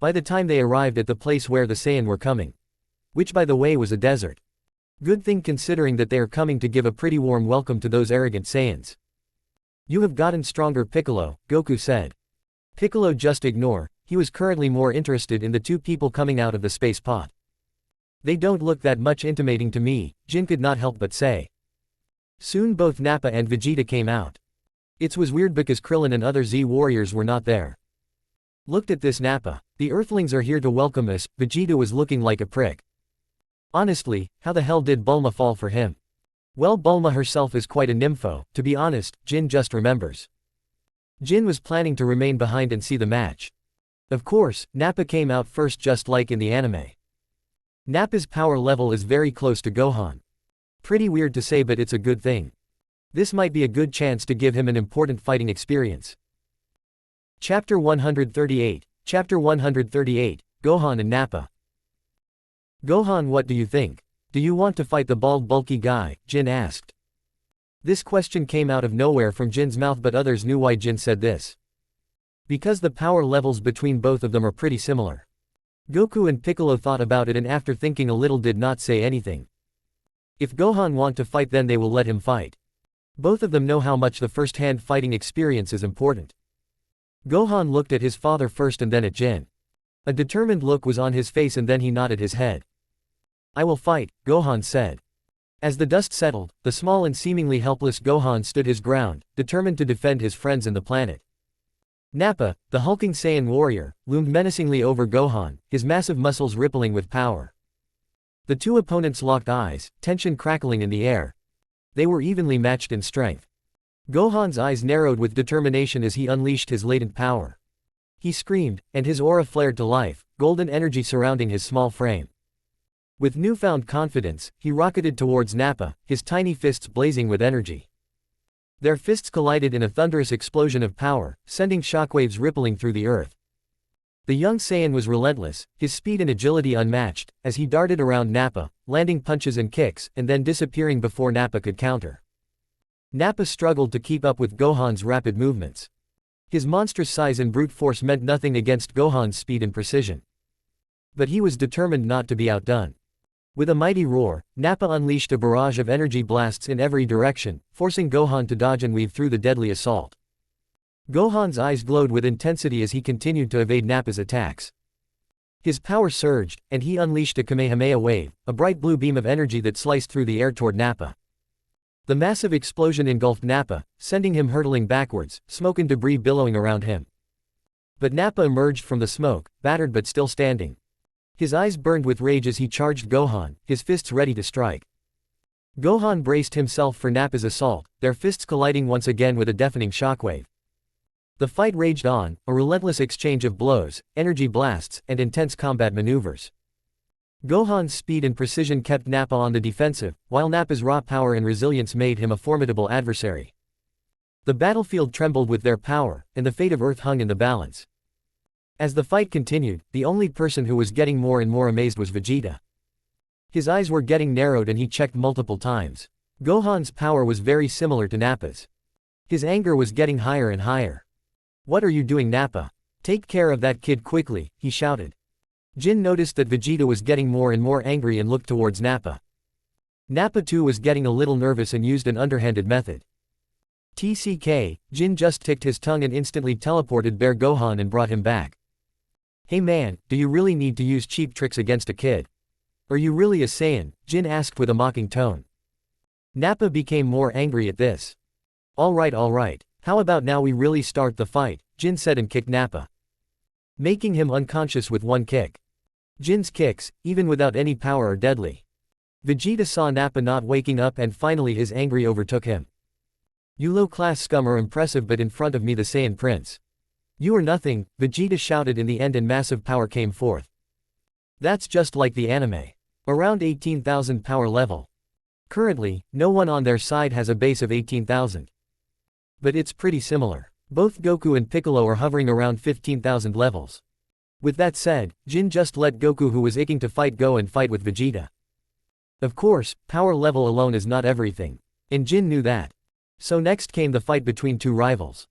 By the time they arrived at the place where the Saiyan were coming, which by the way was a desert. Good thing considering that they are coming to give a pretty warm welcome to those arrogant Saiyans. You have gotten stronger, Piccolo, Goku said. Piccolo just ignore, he was currently more interested in the 2 people coming out of the space pod. They don't look that much intimidating to me, Jin could not help but say. Soon both Nappa and Vegeta came out. It was weird because Krillin and other Z warriors were not there. Looked at this, Nappa. The Earthlings are here to welcome us. Vegeta was looking like a prick. Honestly, how the hell did Bulma fall for him? Well, Bulma herself is quite a nympho, to be honest, Jin just remembers. Jin was planning to remain behind and see the match. Of course, Nappa came out first just like in the anime. Nappa's power level is very close to Gohan. Pretty weird to say, but it's a good thing. This might be a good chance to give him an important fighting experience. Chapter 138. Chapter 138, Gohan and Nappa. Gohan, what do you think? Do you want to fight the bald bulky guy? Jin asked. This question came out of nowhere from Jin's mouth, but others knew why Jin said this. Because the power levels between both of them are pretty similar. Goku and Piccolo thought about it and after thinking a little did not say anything. If Gohan want to fight, then they will let him fight. Both of them know how much the first-hand fighting experience is important. Gohan looked at his father first and then at Jin. A determined look was on his face and then he nodded his head. I will fight, Gohan said. As the dust settled, the small and seemingly helpless Gohan stood his ground, determined to defend his friends and the planet. Nappa, the hulking Saiyan warrior, loomed menacingly over Gohan, his massive muscles rippling with power. The 2 opponents locked eyes, tension crackling in the air. They were evenly matched in strength. Gohan's eyes narrowed with determination as he unleashed his latent power. He screamed, and his aura flared to life, golden energy surrounding his small frame. With newfound confidence, he rocketed towards Nappa, his tiny fists blazing with energy. Their fists collided in a thunderous explosion of power, sending shockwaves rippling through the earth. The young Saiyan was relentless, his speed and agility unmatched, as he darted around Nappa, landing punches and kicks, and then disappearing before Nappa could counter. Nappa struggled to keep up with Gohan's rapid movements. His monstrous size and brute force meant nothing against Gohan's speed and precision. But he was determined not to be outdone. With a mighty roar, Nappa unleashed a barrage of energy blasts in every direction, forcing Gohan to dodge and weave through the deadly assault. Gohan's eyes glowed with intensity as he continued to evade Nappa's attacks. His power surged, and he unleashed a Kamehameha wave, a bright blue beam of energy that sliced through the air toward Nappa. The massive explosion engulfed Nappa, sending him hurtling backwards, smoke and debris billowing around him. But Nappa emerged from the smoke, battered but still standing. His eyes burned with rage as he charged Gohan, his fists ready to strike. Gohan braced himself for Nappa's assault, their fists colliding once again with a deafening shockwave. The fight raged on, a relentless exchange of blows, energy blasts, and intense combat maneuvers. Gohan's speed and precision kept Nappa on the defensive, while Nappa's raw power and resilience made him a formidable adversary. The battlefield trembled with their power, and the fate of Earth hung in the balance. As the fight continued, the only person who was getting more and more amazed was Vegeta. His eyes were getting narrowed and he checked multiple times. Gohan's power was very similar to Nappa's. His anger was getting higher and higher. "What are you doing, Nappa? Take care of that kid quickly," he shouted. Jin noticed that Vegeta was getting more and more angry and looked towards Nappa. Nappa too was getting a little nervous and used an underhanded method. TCK, Jin just ticked his tongue and instantly teleported Bear Gohan and brought him back. "Hey man, do you really need to use cheap tricks against a kid? Are you really a Saiyan?" Jin asked with a mocking tone. Nappa became more angry at this. Alright, how about now we really start the fight," Jin said and kicked Nappa, making him unconscious with one kick. Jin's kicks, even without any power, are deadly. Vegeta saw Nappa not waking up and finally his anger overtook him. "You low-class scum are impressive, but in front of me the Saiyan Prince. You are nothing," Vegeta shouted in the end and massive power came forth. That's just like the anime. Around 18,000 power level. Currently, no one on their side has a base of 18,000. But it's pretty similar. Both Goku and Piccolo are hovering around 15,000 levels. With that said, Jin just let Goku, who was aching to fight, go and fight with Vegeta. Of course, power level alone is not everything. And Jin knew that. So next came the fight between two rivals.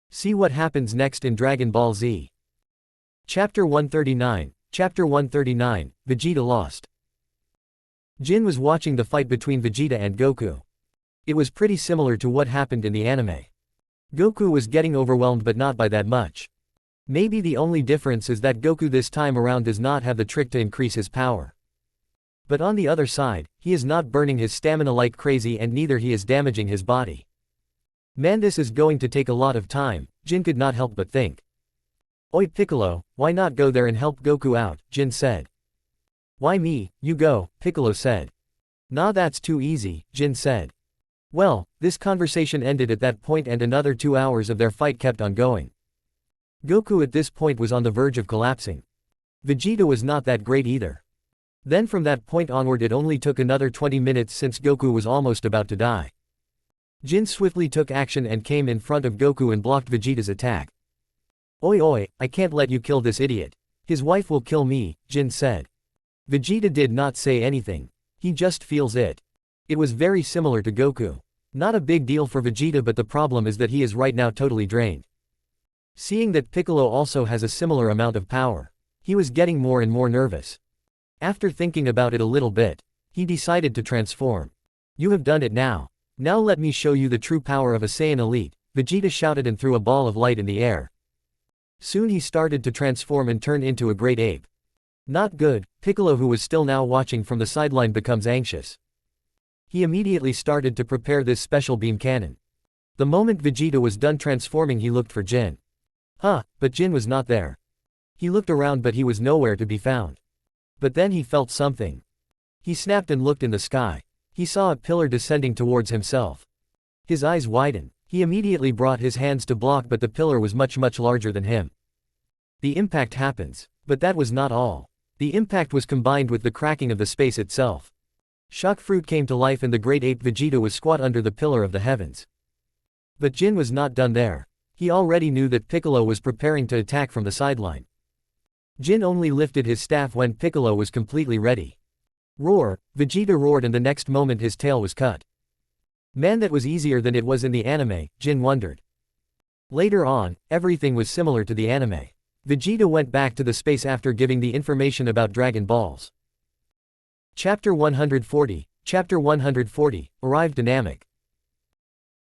See what happens next in Dragon Ball Z. Chapter 139, Vegeta lost. Jin was watching the fight between Vegeta and Goku. It was pretty similar to what happened in the anime. Goku was getting overwhelmed, but not by that much. Maybe the only difference is that Goku this time around does not have the trick to increase his power. But on the other side, he is not burning his stamina like crazy and neither he is damaging his body. Man, this is going to take a lot of time, Jin could not help but think. "Oi Piccolo, why not go there and help Goku out?" Jin said. "Why me? You go," Piccolo said. "Nah, that's too easy," Jin said. Well, this conversation ended at that point and another 2 hours of their fight kept on going. Goku at this point was on the verge of collapsing. Vegeta was not that great either. Then from that point onward it only took another 20 minutes since Goku was almost about to die. Jin swiftly took action and came in front of Goku and blocked Vegeta's attack. Oi, I can't let you kill this idiot. His wife will kill me," Jin said. Vegeta did not say anything. He just feels it. It was very similar to Goku. Not a big deal for Vegeta, but the problem is that he is right now totally drained. Seeing that Piccolo also has a similar amount of power, he was getting more and more nervous. After thinking about it a little bit, he decided to transform. "You have done it now. Now let me show you the true power of a Saiyan elite," Vegeta shouted and threw a ball of light in the air. Soon he started to transform and turn into a great ape. Not good. Piccolo, who was still now watching from the sideline, becomes anxious. He immediately started to prepare this special beam cannon. The moment Vegeta was done transforming, he looked for Jin. But Jin was not there. He looked around but he was nowhere to be found. But then he felt something. He snapped and looked in the sky. He saw a pillar descending towards himself. His eyes widened. He immediately brought his hands to block, but the pillar was much larger than him. The impact happens. But that was not all. The impact was combined with the cracking of the space itself. Shock fruit came to life and the great ape Vegeta was squat under the pillar of the heavens. But Jin was not done there. He already knew that Piccolo was preparing to attack from the sideline. Jin only lifted his staff when Piccolo was completely ready. Roar! Vegeta roared and the next moment his tail was cut. Man, that was easier than it was in the anime, Jin wondered. Later on, everything was similar to the anime. Vegeta went back to the space after giving the information about Dragon Balls. Chapter 140, Chapter 140, Arrived Dynamic.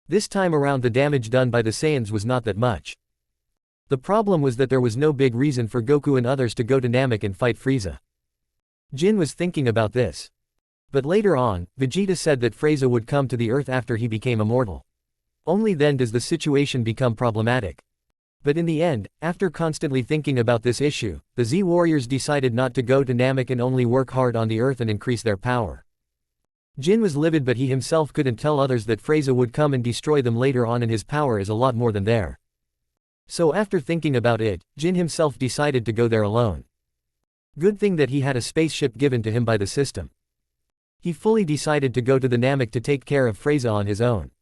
This time around the damage done by the Saiyans was not that much. The problem was that there was no big reason for Goku and others to go to Namek and fight Frieza. Jin was thinking about this. But later on, Vegeta said that Frieza would come to the Earth after he became immortal. Only then does the situation become problematic. But in the end, after constantly thinking about this issue, the Z warriors decided not to go to Namek and only work hard on the Earth and increase their power. Jin was livid, but he himself couldn't tell others that Frieza would come and destroy them later on, and his power is a lot more than there. So after thinking about it, Jin himself decided to go there alone. Good thing that he had a spaceship given to him by the system. He fully decided to go to the Namek to take care of Frieza on his own.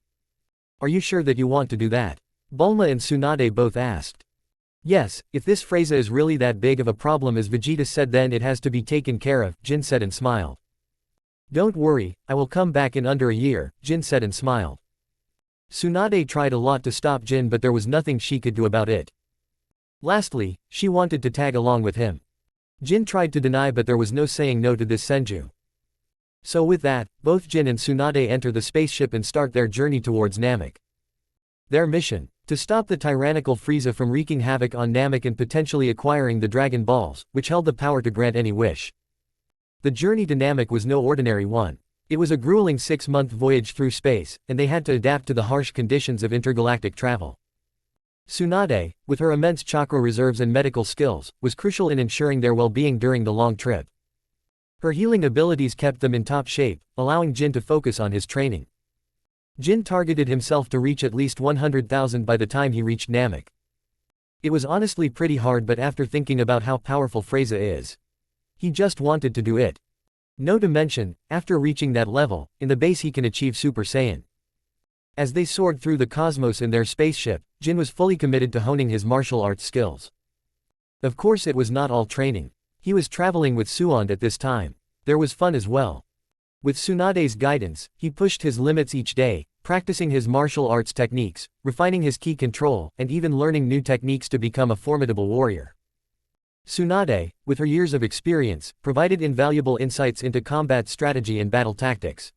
Are you sure that you want to do that? Bulma and Tsunade both asked. Yes, if this Frieza is really that big of a problem as Vegeta said, then it has to be taken care of, Jin said and smiled. Don't worry, I will come back in under a year, Jin said and smiled. Tsunade tried a lot to stop Jin, but there was nothing she could do about it. Lastly, she wanted to tag along with him. Jin tried to deny, but there was no saying no to this Senju. So with that, both Jin and Tsunade enter the spaceship and start their journey towards Namek. Their mission: to stop the tyrannical Frieza from wreaking havoc on Namek and potentially acquiring the Dragon Balls, which held the power to grant any wish. The journey to Namek was no ordinary one. It was a grueling 6-month voyage through space, and they had to adapt to the harsh conditions of intergalactic travel. Tsunade, with her immense chakra reserves and medical skills, was crucial in ensuring their well-being during the long trip. Her healing abilities kept them in top shape, allowing Jin to focus on his training. Jin targeted himself to reach at least 100,000 by the time he reached Namek. It was honestly pretty hard, but after thinking about how powerful Frieza is, he just wanted to do it. No to mention, after reaching that level, in the base he can achieve Super Saiyan. As they soared through the cosmos in their spaceship, Jin was fully committed to honing his martial arts skills. Of course it was not all training. He was traveling with Suand at this time. There was fun as well. With Tsunade's guidance, he pushed his limits each day, practicing his martial arts techniques, refining his ki control, and even learning new techniques to become a formidable warrior. Tsunade, with her years of experience, provided invaluable insights into combat strategy and battle tactics.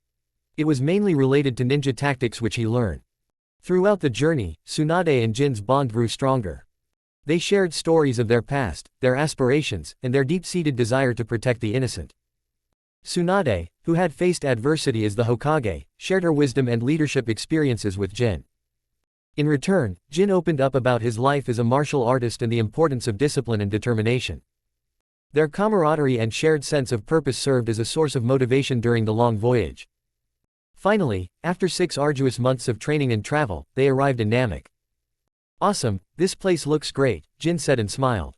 It was mainly related to ninja tactics which he learned. Throughout the journey, Tsunade and Jin's bond grew stronger. They shared stories of their past, their aspirations, and their deep-seated desire to protect the innocent. Tsunade, who had faced adversity as the Hokage, shared her wisdom and leadership experiences with Jin. In return, Jin opened up about his life as a martial artist and the importance of discipline and determination. Their camaraderie and shared sense of purpose served as a source of motivation during the long voyage. Finally, after 6 arduous months of training and travel, they arrived in Namek. Awesome, this place looks great, Jin said and smiled.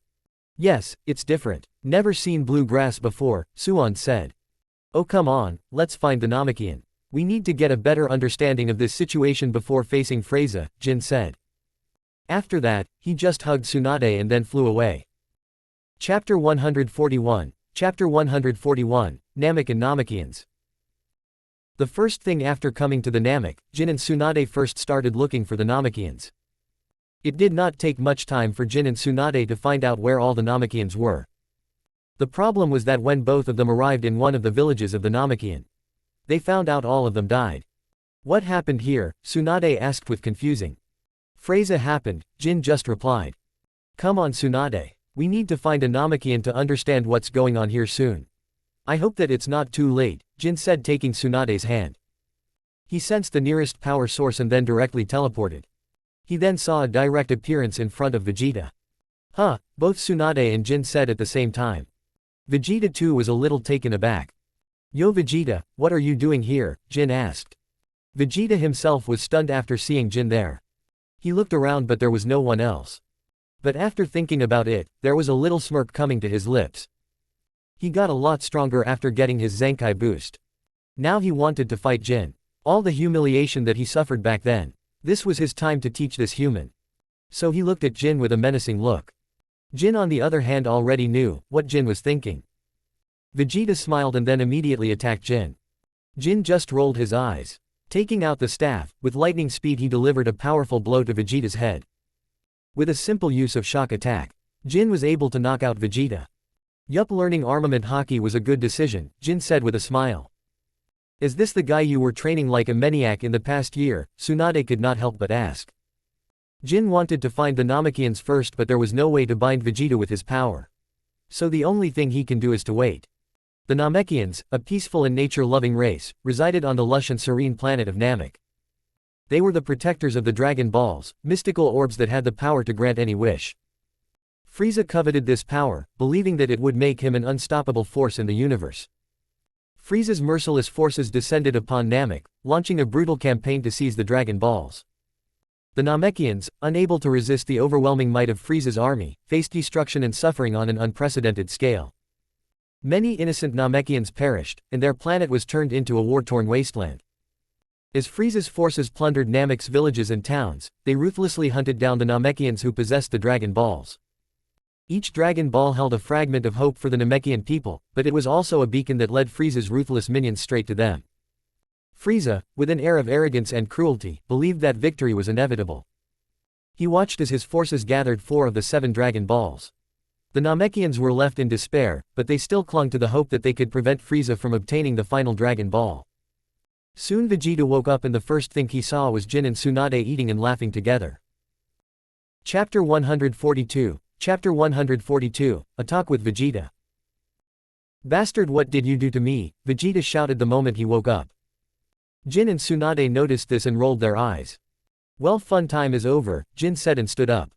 Yes, it's different. Never seen blue grass before, Suand said. Oh come on, let's find the Namekian. We need to get a better understanding of this situation before facing Frieza, Jin said. After that, he just hugged Tsunade and then flew away. Chapter 141, Chapter 141, Namek and Namekians. The first thing after coming to the Namek, Jin and Tsunade first started looking for the Namekians. It did not take much time for Jin and Tsunade to find out where all the Namekians were. The problem was that when both of them arrived in one of the villages of the Namekian, they found out all of them died. What happened here? Tsunade asked with confusing. Frieza happened, Jin just replied. Come on Tsunade. We need to find a Namekian to understand what's going on here soon. I hope that it's not too late, Jin said, taking Tsunade's hand. He sensed the nearest power source and then directly teleported. He then saw a direct appearance in front of Vegeta. Huh, both Tsunade and Jin said at the same time. Vegeta too was a little taken aback. Yo Vegeta, what are you doing here? Jin asked. Vegeta himself was stunned after seeing Jin there. He looked around but there was no one else. But after thinking about it, there was a little smirk coming to his lips. He got a lot stronger after getting his Zenkai boost. Now he wanted to fight Jin. All the humiliation that he suffered back then. This was his time to teach this human. So he looked at Jin with a menacing look. Jin on the other hand already knew what Jin was thinking. Vegeta smiled and then immediately attacked Jin. Jin just rolled his eyes. Taking out the staff, with lightning speed he delivered a powerful blow to Vegeta's head. With a simple use of shock attack, Jin was able to knock out Vegeta. Yup, learning armament hockey was a good decision, Jin said with a smile. Is this the guy you were training like a maniac in the past year? Tsunade could not help but ask. Jin wanted to find the Namekians first, but there was no way to bind Vegeta with his power. So the only thing he can do is to wait. The Namekians, a peaceful and nature-loving race, resided on the lush and serene planet of Namek. They were the protectors of the Dragon Balls, mystical orbs that had the power to grant any wish. Frieza coveted this power, believing that it would make him an unstoppable force in the universe. Frieza's merciless forces descended upon Namek, launching a brutal campaign to seize the Dragon Balls. The Namekians, unable to resist the overwhelming might of Frieza's army, faced destruction and suffering on an unprecedented scale. Many innocent Namekians perished, and their planet was turned into a war-torn wasteland. As Frieza's forces plundered Namek's villages and towns, they ruthlessly hunted down the Namekians who possessed the Dragon Balls. Each Dragon Ball held a fragment of hope for the Namekian people, but it was also a beacon that led Frieza's ruthless minions straight to them. Frieza, with an air of arrogance and cruelty, believed that victory was inevitable. He watched as his forces gathered 4 of the 7 Dragon Balls. The Namekians were left in despair, but they still clung to the hope that they could prevent Frieza from obtaining the final Dragon Ball. Soon Vegeta woke up and the first thing he saw was Jin and Tsunade eating and laughing together. Chapter 142. Chapter 142, A Talk with Vegeta. Bastard, what did you do to me? Vegeta shouted the moment he woke up. Jin and Tsunade noticed this and rolled their eyes. Well, fun time is over, Jin said and stood up.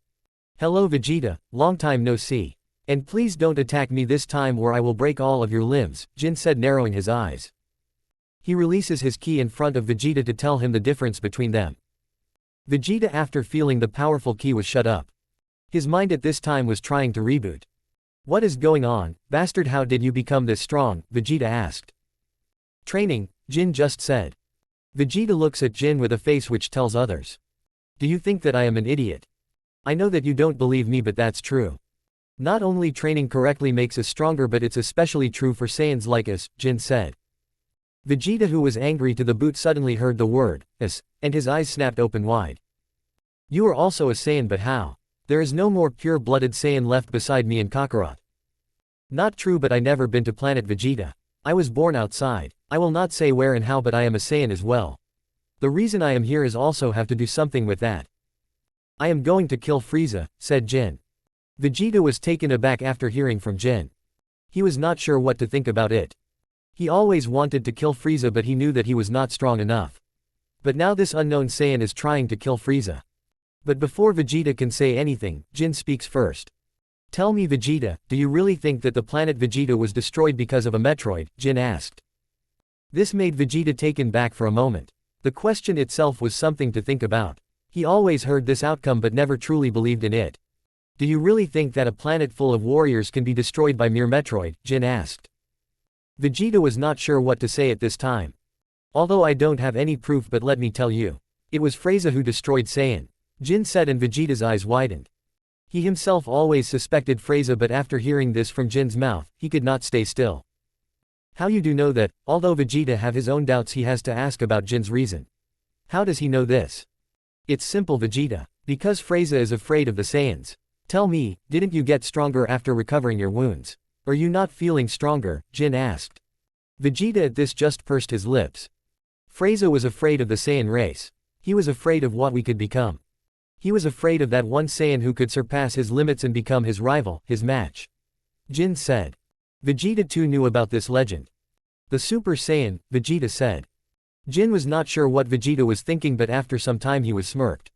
Hello Vegeta, long time no see. And please don't attack me this time or I will break all of your limbs, Jin said, narrowing his eyes. He releases his ki in front of Vegeta to tell him the difference between them. Vegeta, after feeling the powerful ki, was shut up. His mind at this time was trying to reboot. What is going on, bastard? How did you become this strong? Vegeta asked. Training, Jin just said. Vegeta looks at Jin with a face which tells others. Do you think that I am an idiot? I know that you don't believe me, but that's true. Not only training correctly makes us stronger, but it's especially true for Saiyans like us, Jin said. Vegeta, who was angry to the boot, suddenly heard the word, us, and his eyes snapped open wide. You are also a Saiyan, but how? There is no more pure-blooded Saiyan left beside me in Kakarot. Not true, but I never been to planet Vegeta. I was born outside. I will not say where and how, but I am a Saiyan as well. The reason I am here is also have to do something with that. I am going to kill Frieza, said Jin. Vegeta was taken aback after hearing from Jin. He was not sure what to think about it. He always wanted to kill Frieza, but he knew that he was not strong enough. But now this unknown Saiyan is trying to kill Frieza. But before Vegeta can say anything, Jin speaks first. Tell me Vegeta, do you really think that the planet Vegeta was destroyed because of a Metroid? Jin asked. This made Vegeta taken back for a moment. The question itself was something to think about. He always heard this outcome but never truly believed in it. Do you really think that a planet full of warriors can be destroyed by mere Metroid? Jin asked. Vegeta was not sure what to say at this time. Although I don't have any proof, but let me tell you. It was Frieza who destroyed Saiyan. Jin said, and Vegeta's eyes widened. He himself always suspected Frieza, but after hearing this from Jin's mouth, he could not stay still. How you do know that? Although Vegeta have his own doubts, he has to ask about Jin's reason. How does he know this? It's simple Vegeta. Because Frieza is afraid of the Saiyans. Tell me, didn't you get stronger after recovering your wounds? Are you not feeling stronger? Jin asked. Vegeta at this just pursed his lips. Frieza was afraid of the Saiyan race. He was afraid of what we could become. He was afraid of that one Saiyan who could surpass his limits and become his rival, his match. Jin said. Vegeta too knew about this legend. The Super Saiyan, Vegeta said. Jin was not sure what Vegeta was thinking, but after some time he was smirked.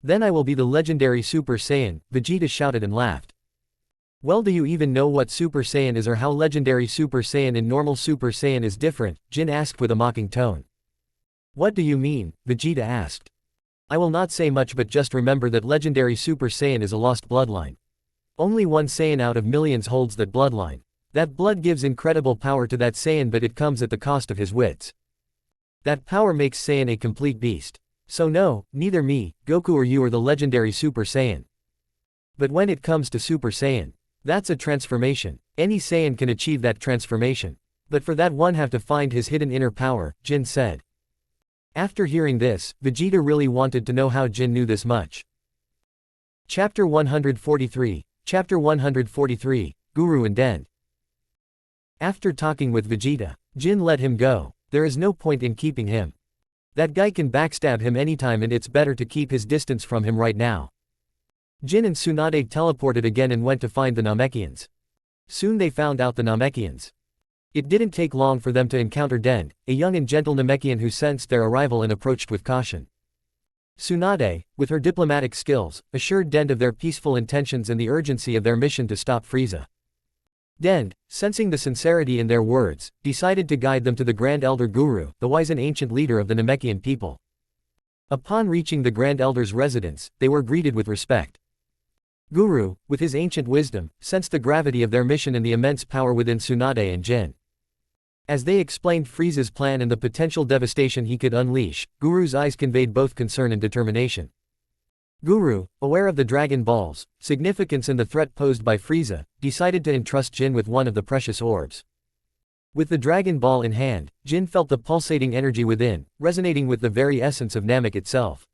Then I will be the legendary Super Saiyan, Vegeta shouted and laughed. Well, do you even know what Super Saiyan is or how legendary Super Saiyan and normal Super Saiyan is different? Jin asked with a mocking tone. What do you mean? Vegeta asked. I will not say much, but just remember that legendary Super Saiyan is a lost bloodline. Only one Saiyan out of millions holds that bloodline. That blood gives incredible power to that Saiyan, but it comes at the cost of his wits. That power makes Saiyan a complete beast. So no, neither me, Goku or you are the legendary Super Saiyan. But when it comes to Super Saiyan, that's a transformation. Any Saiyan can achieve that transformation. But for that one have to find his hidden inner power, Jin said. After hearing this, Vegeta really wanted to know how Jin knew this much. Chapter 143, Chapter 143, Guru and Den. After talking with Vegeta, Jin let him go. There is no point in keeping him. That guy can backstab him anytime, and it's better to keep his distance from him right now. Jin and Tsunade teleported again and went to find the Namekians. Soon they found out the Namekians. It didn't take long for them to encounter Den, a young and gentle Namekian who sensed their arrival and approached with caution. Tsunade, with her diplomatic skills, assured Den of their peaceful intentions and the urgency of their mission to stop Frieza. Den, sensing the sincerity in their words, decided to guide them to the Grand Elder Guru, the wise and ancient leader of the Namekian people. Upon reaching the Grand Elder's residence, they were greeted with respect. Guru, with his ancient wisdom, sensed the gravity of their mission and the immense power within Tsunade and Jin. As they explained Frieza's plan and the potential devastation he could unleash, Guru's eyes conveyed both concern and determination. Guru, aware of the Dragon Ball's significance and the threat posed by Frieza, decided to entrust Jin with one of the precious orbs. With the Dragon Ball in hand, Jin felt the pulsating energy within, resonating with the very essence of Namek itself.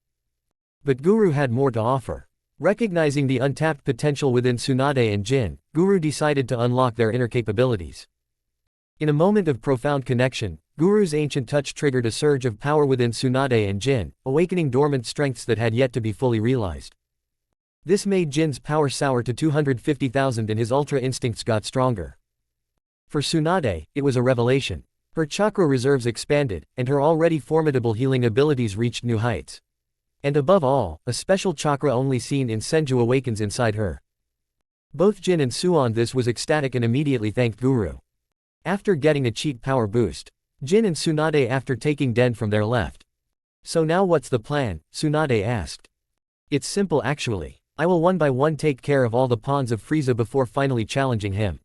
But Guru had more to offer. Recognizing the untapped potential within Tsunade and Jin, Guru decided to unlock their inner capabilities. In a moment of profound connection, Guru's ancient touch triggered a surge of power within Tsunade and Jin, awakening dormant strengths that had yet to be fully realized. This made Jin's power soar to 250,000 and his ultra instincts got stronger. For Tsunade, it was a revelation. Her chakra reserves expanded, and her already formidable healing abilities reached new heights. And above all, a special chakra only seen in Senju awakens inside her. Both Jin and Suon this was ecstatic and immediately thanked Guru. After getting a cheap power boost, Jin and Tsunade after taking Den from their left. So now what's the plan? Tsunade asked. It's simple actually. I will one by one take care of all the pawns of Frieza before finally challenging him.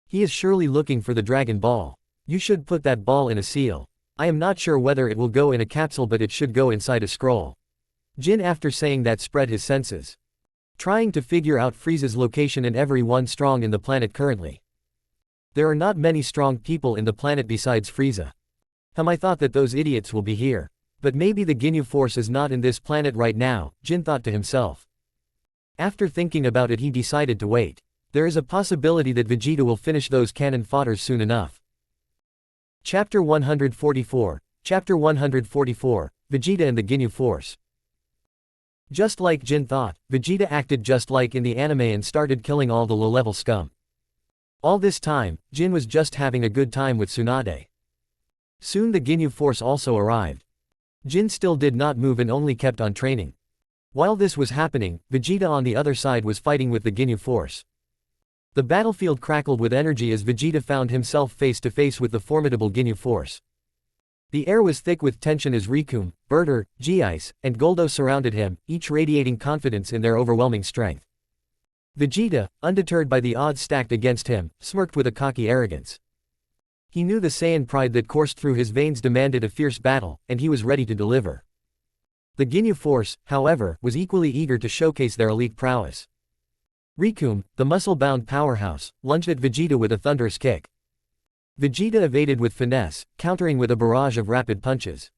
He is surely looking for the Dragon Ball. You should put that ball in a seal. I am not sure whether it will go in a capsule, but it should go inside a scroll. Jin after saying that spread his senses. Trying to figure out Frieza's location and everyone strong in the planet currently. There are not many strong people in the planet besides Frieza. I thought that those idiots will be here. But maybe the Ginyu force is not in this planet right now, Jin thought to himself. After thinking about it he decided to wait. There is a possibility that Vegeta will finish those cannon fodders soon enough. Chapter 144, Chapter 144, Vegeta and the Ginyu Force. Just like Jin thought, Vegeta acted just like in the anime and started killing all the low-level scum. All this time, Jin was just having a good time with Tsunade. Soon the Ginyu Force also arrived. Jin still did not move and only kept on training. While this was happening, Vegeta on the other side was fighting with the Ginyu Force. The battlefield crackled with energy as Vegeta found himself face to face with the formidable Ginyu Force. The air was thick with tension as Rikum, Berter, G-Ice, and Goldo surrounded him, each radiating confidence in their overwhelming strength. Vegeta, undeterred by the odds stacked against him, smirked with a cocky arrogance. He knew the Saiyan pride that coursed through his veins demanded a fierce battle, and he was ready to deliver. The Ginyu Force, however, was equally eager to showcase their elite prowess. Rikum, the muscle-bound powerhouse, lunged at Vegeta with a thunderous kick. Vegeta evaded with finesse, countering with a barrage of rapid punches.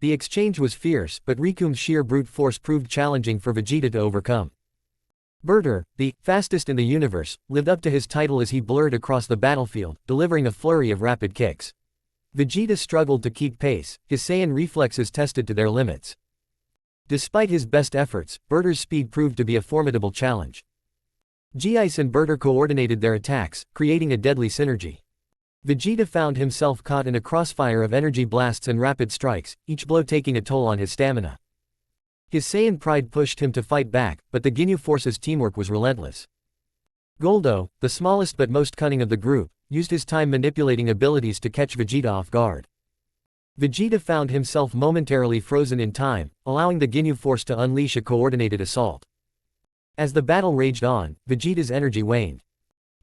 The exchange was fierce, but Rikum's sheer brute force proved challenging for Vegeta to overcome. Berter, the fastest in the universe, lived up to his title as he blurred across the battlefield, delivering a flurry of rapid kicks. Vegeta struggled to keep pace, his Saiyan reflexes tested to their limits. Despite his best efforts, Berter's speed proved to be a formidable challenge. G-Ice and Berter coordinated their attacks, creating a deadly synergy. Vegeta found himself caught in a crossfire of energy blasts and rapid strikes, each blow taking a toll on his stamina. His Saiyan pride pushed him to fight back, but the Ginyu Force's teamwork was relentless. Goldo, the smallest but most cunning of the group, used his time manipulating abilities to catch Vegeta off guard. Vegeta found himself momentarily frozen in time, allowing the Ginyu Force to unleash a coordinated assault. As the battle raged on, Vegeta's energy waned.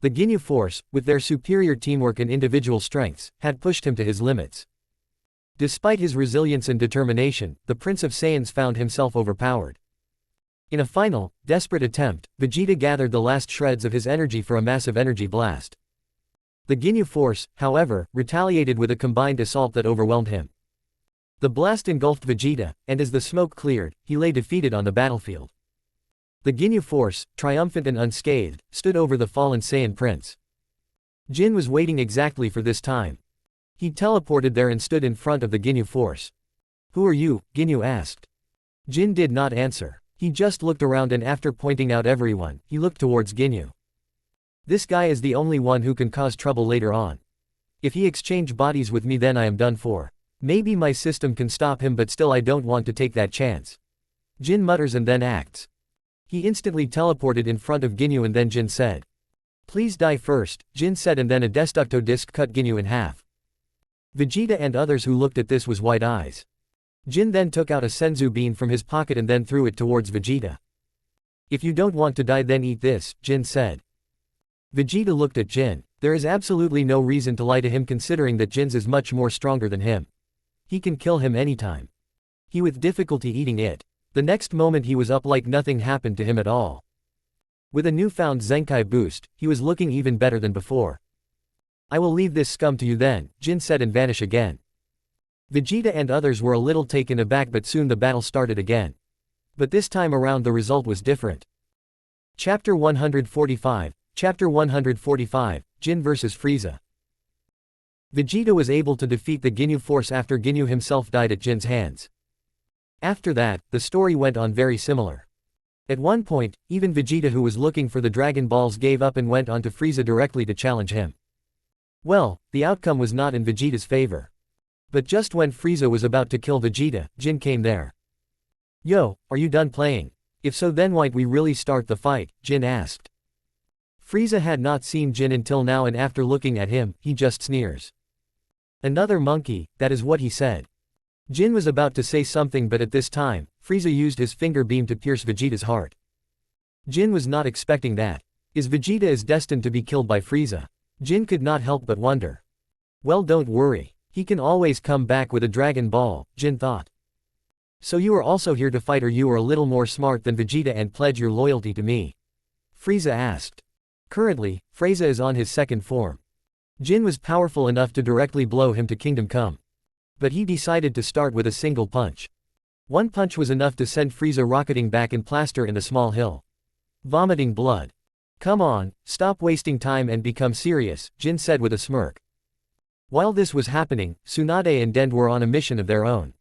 The Ginyu Force, with their superior teamwork and individual strengths, had pushed him to his limits. Despite his resilience and determination, the Prince of Saiyans found himself overpowered. In a final, desperate attempt, Vegeta gathered the last shreds of his energy for a massive energy blast. The Ginyu Force, however, retaliated with a combined assault that overwhelmed him. The blast engulfed Vegeta, and as the smoke cleared, he lay defeated on the battlefield. The Ginyu Force, triumphant and unscathed, stood over the fallen Saiyan prince. Jin was waiting exactly for this time. He teleported there and stood in front of the Ginyu Force. "Who are you?" Ginyu asked. Jin did not answer. He just looked around and after pointing out everyone, he looked towards Ginyu. "This guy is the only one who can cause trouble later on. If he exchange bodies with me then I am done for. Maybe my system can stop him but still I don't want to take that chance." Jin mutters and then acts. He instantly teleported in front of Ginyu and then Jin said. "Please die first," Jin said and then a Destructo disc cut Ginyu in half. Vegeta and others who looked at this was wide eyes. Jin then took out a senzu bean from his pocket and then threw it towards Vegeta. "If you don't want to die then eat this," Jin said. Vegeta looked at Jin. There is absolutely no reason to lie to him considering that Jin's is much more stronger than him. He can kill him anytime. He with difficulty eating it. The next moment he was up like nothing happened to him at all. With a newfound Zenkai boost, he was looking even better than before. "I will leave this scum to you then," Jin said and vanished again. Vegeta and others were a little taken aback but soon the battle started again. But this time around the result was different. Chapter 145, Jin vs Frieza. Vegeta was able to defeat the Ginyu Force after Ginyu himself died at Jin's hands. After that, the story went on very similar. At one point, even Vegeta who was looking for the Dragon Balls gave up and went on to Frieza directly to challenge him. Well, the outcome was not in Vegeta's favor. But just when Frieza was about to kill Vegeta, Jin came there. "Yo, are you done playing? If so then why'd we really start the fight?" Jin asked. Frieza had not seen Jin until now and after looking at him, he just sneers. "Another monkey," that is what he said. Jin was about to say something but at this time, Frieza used his finger beam to pierce Vegeta's heart. Jin was not expecting that. Is Vegeta is destined to be killed by Frieza? Jin could not help but wonder. Well, don't worry. He can always come back with a Dragon Ball, Jin thought. "So you are also here to fight or you are a little more smart than Vegeta and pledge your loyalty to me?" Frieza asked. Currently, Frieza is on his second form. Jin was powerful enough to directly blow him to Kingdom Come. But he decided to start with a single punch. One punch was enough to send Frieza rocketing back and plaster in a small hill. Vomiting blood. "Come on, stop wasting time and become serious," Jin said with a smirk. While this was happening, Tsunade and Dend were on a mission of their own.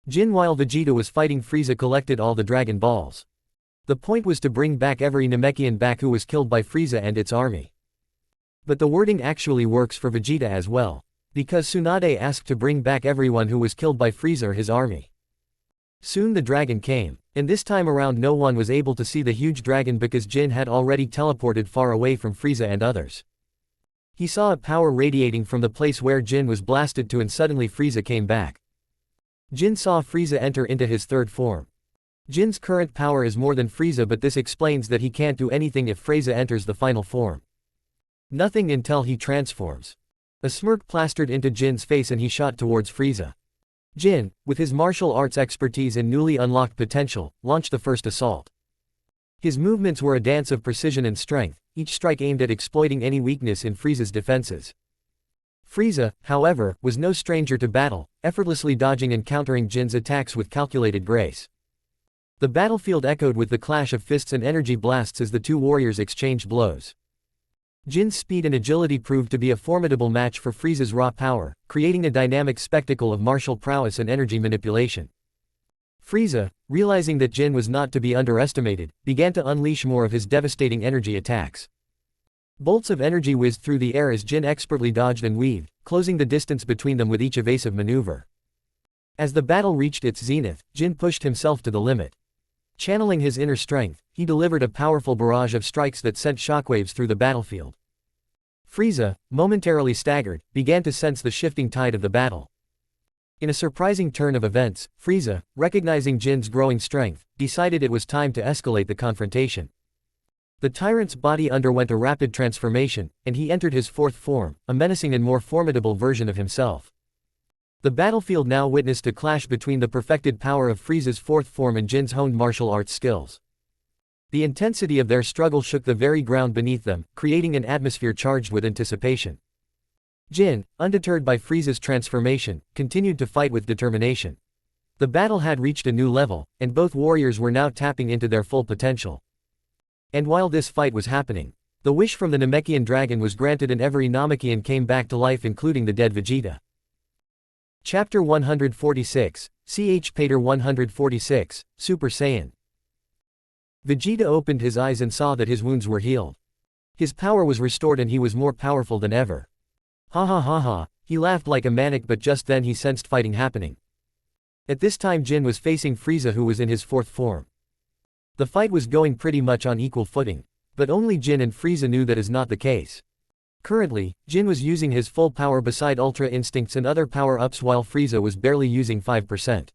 Jin while Vegeta was fighting Frieza collected all the Dragon Balls. The point was to bring back every Namekian back who was killed by Frieza and its army. But the wording actually works for Vegeta as well. Because Tsunade asked to bring back everyone who was killed by Frieza or his army. Soon the dragon came, and this time around no one was able to see the huge dragon because Jin had already teleported far away from Frieza and others. He saw a power radiating from the place where Jin was blasted to and suddenly Frieza came back. Jin saw Frieza enter into his third form. Jin's current power is more than Frieza but this explains that he can't do anything if Frieza enters the final form. Nothing until he transforms. A smirk plastered into Jin's face and he shot towards Frieza. Jin, with his martial arts expertise and newly unlocked potential, launched the first assault. His movements were a dance of precision and strength, each strike aimed at exploiting any weakness in Frieza's defenses. Frieza, however, was no stranger to battle, effortlessly dodging and countering Jin's attacks with calculated grace. The battlefield echoed with the clash of fists and energy blasts as the two warriors exchanged blows. Jin's speed and agility proved to be a formidable match for Frieza's raw power, creating a dynamic spectacle of martial prowess and energy manipulation. Frieza, realizing that Jin was not to be underestimated, began to unleash more of his devastating energy attacks. Bolts of energy whizzed through the air as Jin expertly dodged and weaved, closing the distance between them with each evasive maneuver. As the battle reached its zenith, Jin pushed himself to the limit. Channeling his inner strength, he delivered a powerful barrage of strikes that sent shockwaves through the battlefield. Frieza, momentarily staggered, began to sense the shifting tide of the battle. In a surprising turn of events, Frieza, recognizing Jin's growing strength, decided it was time to escalate the confrontation. The tyrant's body underwent a rapid transformation, and he entered his fourth form, a menacing and more formidable version of himself. The battlefield now witnessed a clash between the perfected power of Frieza's fourth form and Jin's honed martial arts skills. The intensity of their struggle shook the very ground beneath them, creating an atmosphere charged with anticipation. Jin, undeterred by Frieza's transformation, continued to fight with determination. The battle had reached a new level, and both warriors were now tapping into their full potential. And while this fight was happening, the wish from the Namekian dragon was granted and every Namekian came back to life, including the dead Vegeta. Chapter 146, Ch. Pater 146, Super Saiyan. Vegeta opened his eyes and saw that his wounds were healed. His power was restored and he was more powerful than ever. Ha ha ha ha, he laughed like a maniac, but just then he sensed fighting happening. At this time Jin was facing Frieza, who was in his fourth form. The fight was going pretty much on equal footing, but only Jin and Frieza knew that is not the case. Currently, Jin was using his full power beside Ultra Instincts and other power-ups while Frieza was barely using 5%.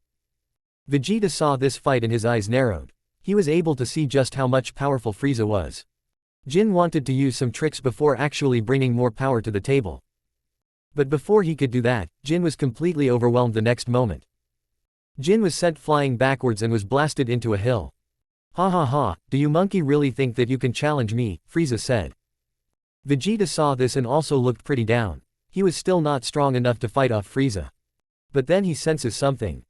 Vegeta saw this fight and his eyes narrowed. He was able to see just how much powerful Frieza was. Jin wanted to use some tricks before actually bringing more power to the table. But before he could do that, Jin was completely overwhelmed the next moment. Jin was sent flying backwards and was blasted into a hill. Ha ha ha, do you monkey really think that you can challenge me? Frieza said. Vegeta saw this and also looked pretty down. He was still not strong enough to fight off Frieza. But then he senses something.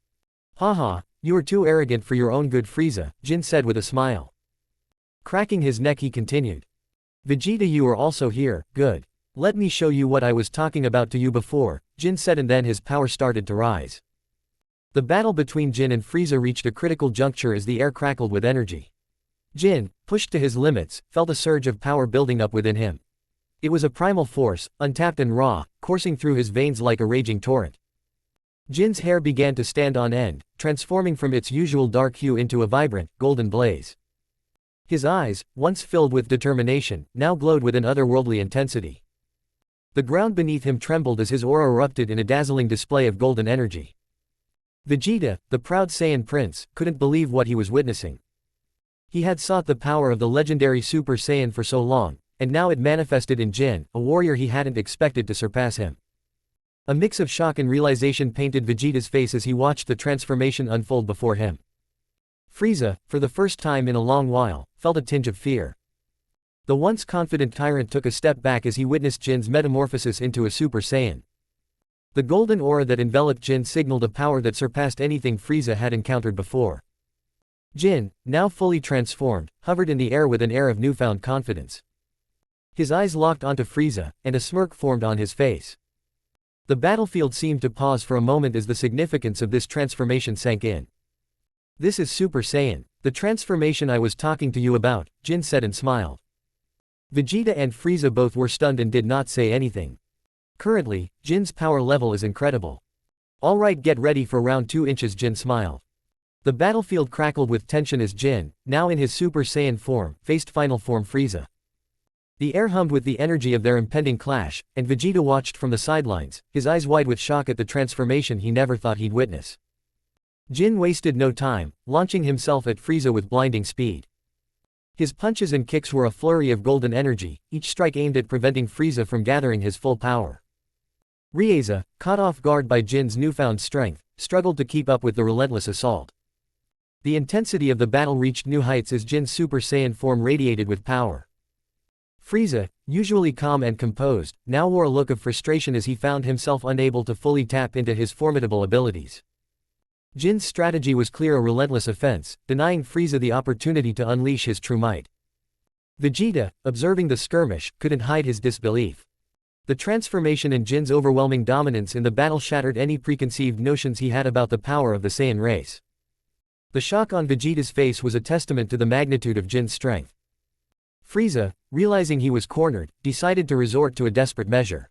Haha, you are too arrogant for your own good, Frieza, Jin said with a smile. Cracking his neck he continued. Vegeta, you are also here, good. Let me show you what I was talking about to you before, Jin said, and then his power started to rise. The battle between Jin and Frieza reached a critical juncture as the air crackled with energy. Jin, pushed to his limits, felt a surge of power building up within him. It was a primal force, untapped and raw, coursing through his veins like a raging torrent. Jin's hair began to stand on end, transforming from its usual dark hue into a vibrant, golden blaze. His eyes, once filled with determination, now glowed with an otherworldly intensity. The ground beneath him trembled as his aura erupted in a dazzling display of golden energy. Vegeta, the proud Saiyan prince, couldn't believe what he was witnessing. He had sought the power of the legendary Super Saiyan for so long, and now it manifested in Jin, a warrior he hadn't expected to surpass him. A mix of shock and realization painted Vegeta's face as he watched the transformation unfold before him. Frieza, for the first time in a long while, felt a tinge of fear. The once confident tyrant took a step back as he witnessed Jin's metamorphosis into a Super Saiyan. The golden aura that enveloped Jin signaled a power that surpassed anything Frieza had encountered before. Jin, now fully transformed, hovered in the air with an air of newfound confidence. His eyes locked onto Frieza, and a smirk formed on his face. The battlefield seemed to pause for a moment as the significance of this transformation sank in. This is Super Saiyan, the transformation I was talking to you about, Jin said and smiled. Vegeta and Frieza both were stunned and did not say anything. Currently, Jin's power level is incredible. Alright, get ready for round 2 inches, Jin smiled. The battlefield crackled with tension as Jin, now in his Super Saiyan form, faced final form Frieza. The air hummed with the energy of their impending clash, and Vegeta watched from the sidelines, his eyes wide with shock at the transformation he never thought he'd witness. Jin wasted no time, launching himself at Frieza with blinding speed. His punches and kicks were a flurry of golden energy, each strike aimed at preventing Frieza from gathering his full power. Frieza, caught off guard by Jin's newfound strength, struggled to keep up with the relentless assault. The intensity of the battle reached new heights as Jin's Super Saiyan form radiated with power. Frieza, usually calm and composed, now wore a look of frustration as he found himself unable to fully tap into his formidable abilities. Jin's strategy was clear: a relentless offense, denying Frieza the opportunity to unleash his true might. Vegeta, observing the skirmish, couldn't hide his disbelief. The transformation and Jin's overwhelming dominance in the battle shattered any preconceived notions he had about the power of the Saiyan race. The shock on Vegeta's face was a testament to the magnitude of Jin's strength. Frieza, realizing he was cornered, decided to resort to a desperate measure.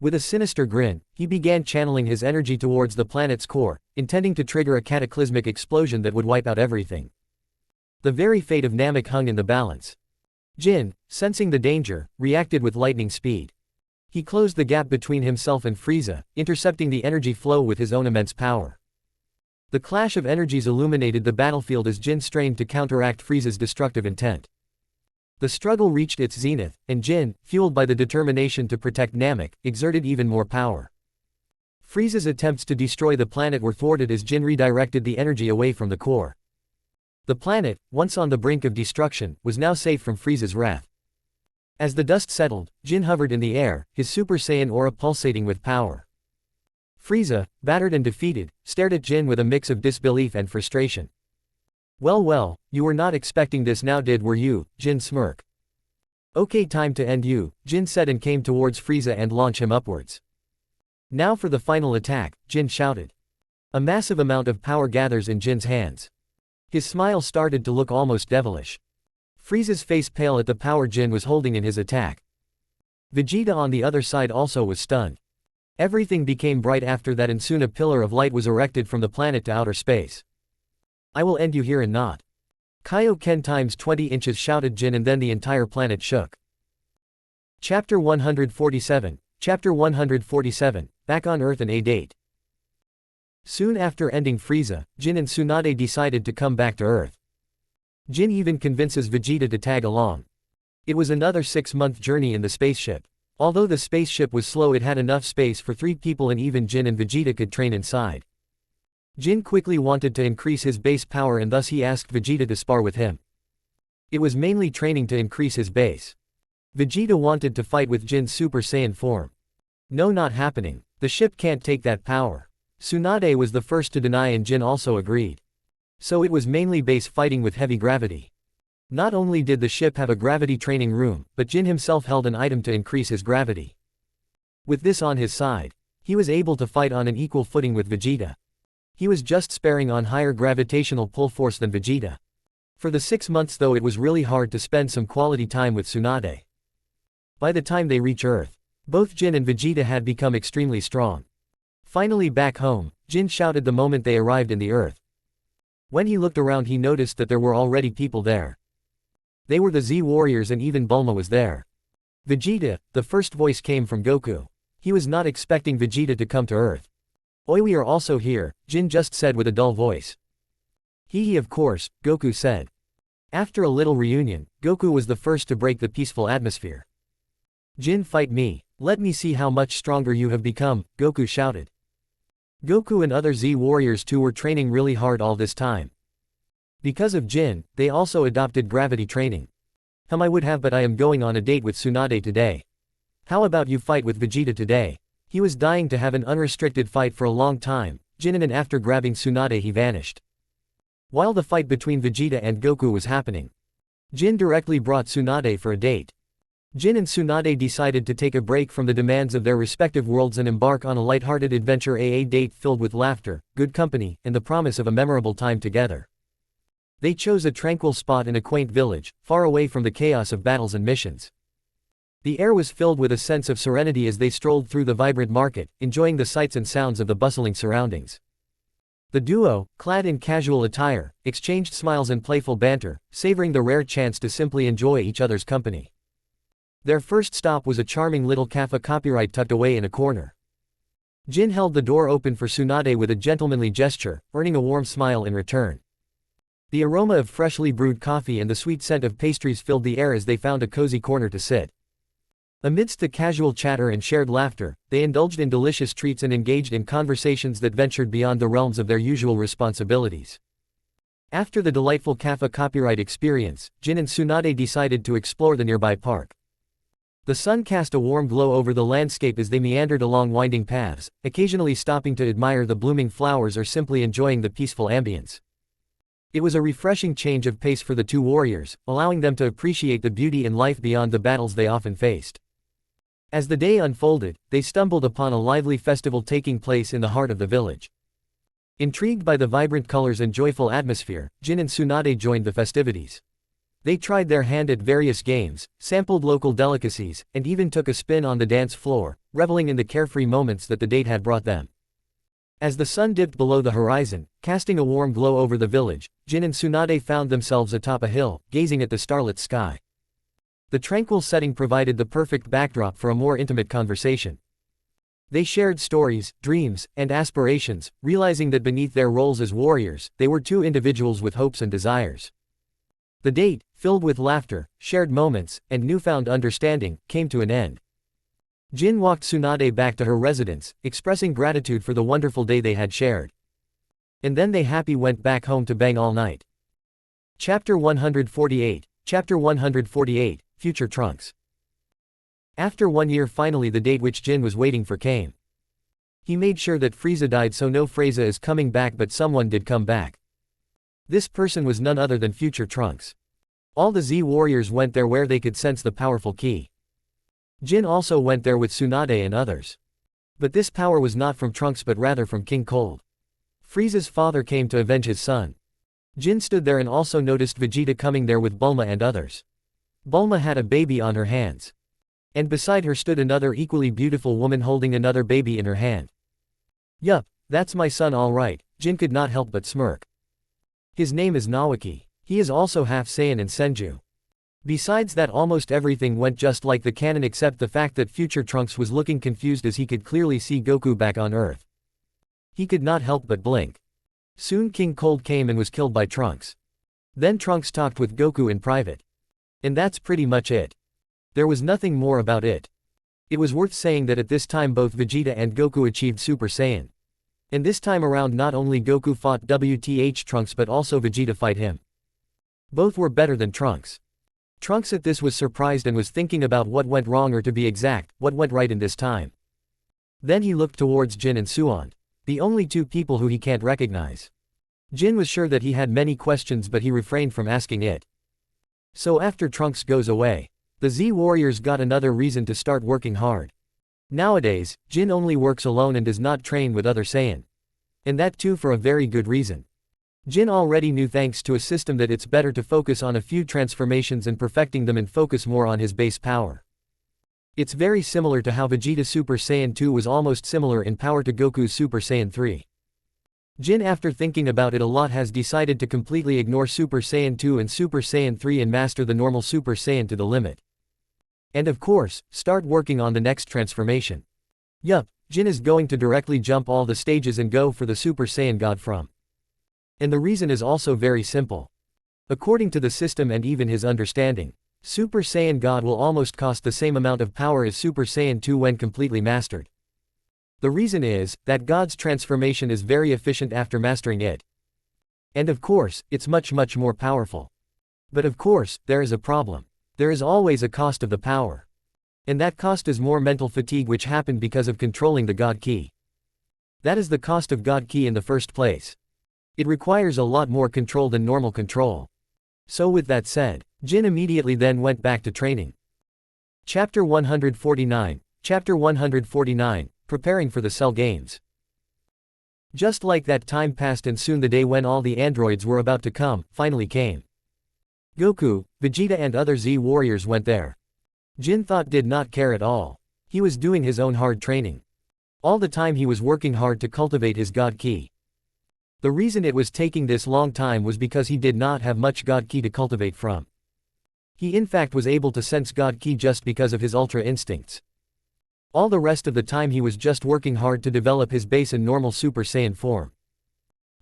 With a sinister grin, he began channeling his energy towards the planet's core, intending to trigger a cataclysmic explosion that would wipe out everything. The very fate of Namek hung in the balance. Jin, sensing the danger, reacted with lightning speed. He closed the gap between himself and Frieza, intercepting the energy flow with his own immense power. The clash of energies illuminated the battlefield as Jin strained to counteract Frieza's destructive intent. The struggle reached its zenith, and Jin, fueled by the determination to protect Namek, exerted even more power. Frieza's attempts to destroy the planet were thwarted as Jin redirected the energy away from the core. The planet, once on the brink of destruction, was now safe from Frieza's wrath. As the dust settled, Jin hovered in the air, his Super Saiyan aura pulsating with power. Frieza, battered and defeated, stared at Jin with a mix of disbelief and frustration. Well, you were not expecting this now were you?" Jin smirked. "Okay, time to end you," Jin said and came towards Frieza and launched him upwards. "Now for the final attack," Jin shouted. A massive amount of power gathers in Jin's hands. His smile started to look almost devilish. Frieza's face pale at the power Jin was holding in his attack. Vegeta on the other side also was stunned. Everything became bright after that, and soon a pillar of light was erected from the planet to outer space. "I will end you here and not. Kaioken times 20 inches," shouted Jin, and then the entire planet shook. Chapter 147. Chapter 147, Back on Earth and a date. Soon after ending Frieza, Jin and Tsunade decided to come back to Earth. Jin even convinces Vegeta to tag along. It was another 6-month journey in the spaceship. Although the spaceship was slow, it had enough space for 3 people, and even Jin and Vegeta could train inside. Jin quickly wanted to increase his base power, and thus he asked Vegeta to spar with him. It was mainly training to increase his base. Vegeta wanted to fight with Jin's Super Saiyan form. "No, not happening. The ship can't take that power." Tsunade was the first to deny, and Jin also agreed. So it was mainly base fighting with heavy gravity. Not only did the ship have a gravity training room, but Jin himself held an item to increase his gravity. With this on his side, he was able to fight on an equal footing with Vegeta. He was just sparing on higher gravitational pull force than Vegeta. For the 6 months though, it was really hard to spend some quality time with Tsunade. By the time they reach Earth, both Jin and Vegeta had become extremely strong. Finally back home, Jin shouted the moment they arrived in the Earth. When he looked around, he noticed that there were already people there. They were the Z Warriors, and even Bulma was there. "Vegeta," the first voice came from Goku. He was not expecting Vegeta to come to Earth. "Oi, we are also here," Jin just said with a dull voice. He of course," Goku said. After a little reunion, Goku was the first to break the peaceful atmosphere. "Jin, fight me. Let me see how much stronger you have become," Goku shouted. Goku and other Z Warriors too were training really hard all this time. Because of Jin, they also adopted gravity training. "I would have, but I am going on a date with Tsunade today. How about you fight with Vegeta today?" He was dying to have an unrestricted fight for a long time, Jin, and after grabbing Tsunade he vanished. While the fight between Vegeta and Goku was happening, Jin directly brought Tsunade for a date. Jin and Tsunade decided to take a break from the demands of their respective worlds and embark on a light-hearted adventure, a date filled with laughter, good company, and the promise of a memorable time together. They chose a tranquil spot in a quaint village, far away from the chaos of battles and missions. The air was filled with a sense of serenity as they strolled through the vibrant market, enjoying the sights and sounds of the bustling surroundings. The duo, clad in casual attire, exchanged smiles and playful banter, savoring the rare chance to simply enjoy each other's company. Their first stop was a charming little cafe copyright tucked away in a corner. Jin held the door open for Tsunade with a gentlemanly gesture, earning a warm smile in return. The aroma of freshly brewed coffee and the sweet scent of pastries filled the air as they found a cozy corner to sit. Amidst the casual chatter and shared laughter, they indulged in delicious treats and engaged in conversations that ventured beyond the realms of their usual responsibilities. After the delightful cafe copyright experience, Jin and Tsunade decided to explore the nearby park. The sun cast a warm glow over the landscape as they meandered along winding paths, occasionally stopping to admire the blooming flowers or simply enjoying the peaceful ambience. It was a refreshing change of pace for the two warriors, allowing them to appreciate the beauty in life beyond the battles they often faced. As the day unfolded, they stumbled upon a lively festival taking place in the heart of the village. Intrigued by the vibrant colors and joyful atmosphere, Jin and Tsunade joined the festivities. They tried their hand at various games, sampled local delicacies, and even took a spin on the dance floor, reveling in the carefree moments that the date had brought them. As the sun dipped below the horizon, casting a warm glow over the village, Jin and Tsunade found themselves atop a hill, gazing at the starlit sky. The tranquil setting provided the perfect backdrop for a more intimate conversation. They shared stories, dreams, and aspirations, realizing that beneath their roles as warriors, they were two individuals with hopes and desires. The date, filled with laughter, shared moments, and newfound understanding, came to an end. Jin walked Tsunade back to her residence, expressing gratitude for the wonderful day they had shared. And then they happy went back home to bang all night. Chapter 148. Chapter 148, Future Trunks. After 1 year, finally the date which Jin was waiting for came. He made sure that Frieza died, so no Frieza is coming back, but someone did come back. This person was none other than Future Trunks. All the Z warriors went there where they could sense the powerful ki. Jin also went there with Tsunade and others. But this power was not from Trunks but rather from King Cold. Frieza's father came to avenge his son. Jin stood there and also noticed Vegeta coming there with Bulma and others. Bulma had a baby on her hands. And beside her stood another equally beautiful woman holding another baby in her hand. Yup, that's my son all right, Jin could not help but smirk. His name is Nawaki. He is also half Saiyan and Senju. Besides that, almost everything went just like the canon except the fact that Future Trunks was looking confused as he could clearly see Goku back on Earth. He could not help but blink. Soon King Cold came and was killed by Trunks. Then Trunks talked with Goku in private. And that's pretty much it. There was nothing more about it. It was worth saying that at this time both Vegeta and Goku achieved Super Saiyan. And this time around not only Goku fought WTH Trunks but also Vegeta fight him. Both were better than Trunks. Trunks at this was surprised and was thinking about what went wrong, or to be exact, what went right in this time. Then he looked towards Jin and Suan, the only two people who he can't recognize. Jin was sure that he had many questions but he refrained from asking it. So after Trunks goes away, the Z warriors got another reason to start working hard. Nowadays, Jin only works alone and does not train with other Saiyan. And that too for a very good reason. Jin already knew thanks to a system that it's better to focus on a few transformations and perfecting them and focus more on his base power. It's very similar to how Vegeta Super Saiyan 2 was almost similar in power to Goku's Super Saiyan 3. Jin, after thinking about it a lot, has decided to completely ignore Super Saiyan 2 and Super Saiyan 3 and master the normal Super Saiyan to the limit. And of course, start working on the next transformation. Yup, Jin is going to directly jump all the stages and go for the Super Saiyan God from. And the reason is also very simple. According to the system and even his understanding, Super Saiyan God will almost cost the same amount of power as Super Saiyan 2 when completely mastered. The reason is that God's transformation is very efficient after mastering it. And of course, it's much more powerful. But of course, there is a problem. There is always a cost of the power. And that cost is more mental fatigue, which happened because of controlling the God Ki. That is the cost of God Ki in the first place. It requires a lot more control than normal control. So with that said, Jin immediately then went back to training. Chapter 149. Chapter 149, Preparing for the Cell Games. Just like that, time passed and soon the day when all the androids were about to come, finally came. Goku, Vegeta and other Z warriors went there. Jin did not care at all. He was doing his own hard training. All the time he was working hard to cultivate his God Ki. The reason it was taking this long time was because he did not have much God Ki to cultivate from. He in fact was able to sense God Ki just because of his Ultra instincts. All the rest of the time he was just working hard to develop his base and normal Super Saiyan form.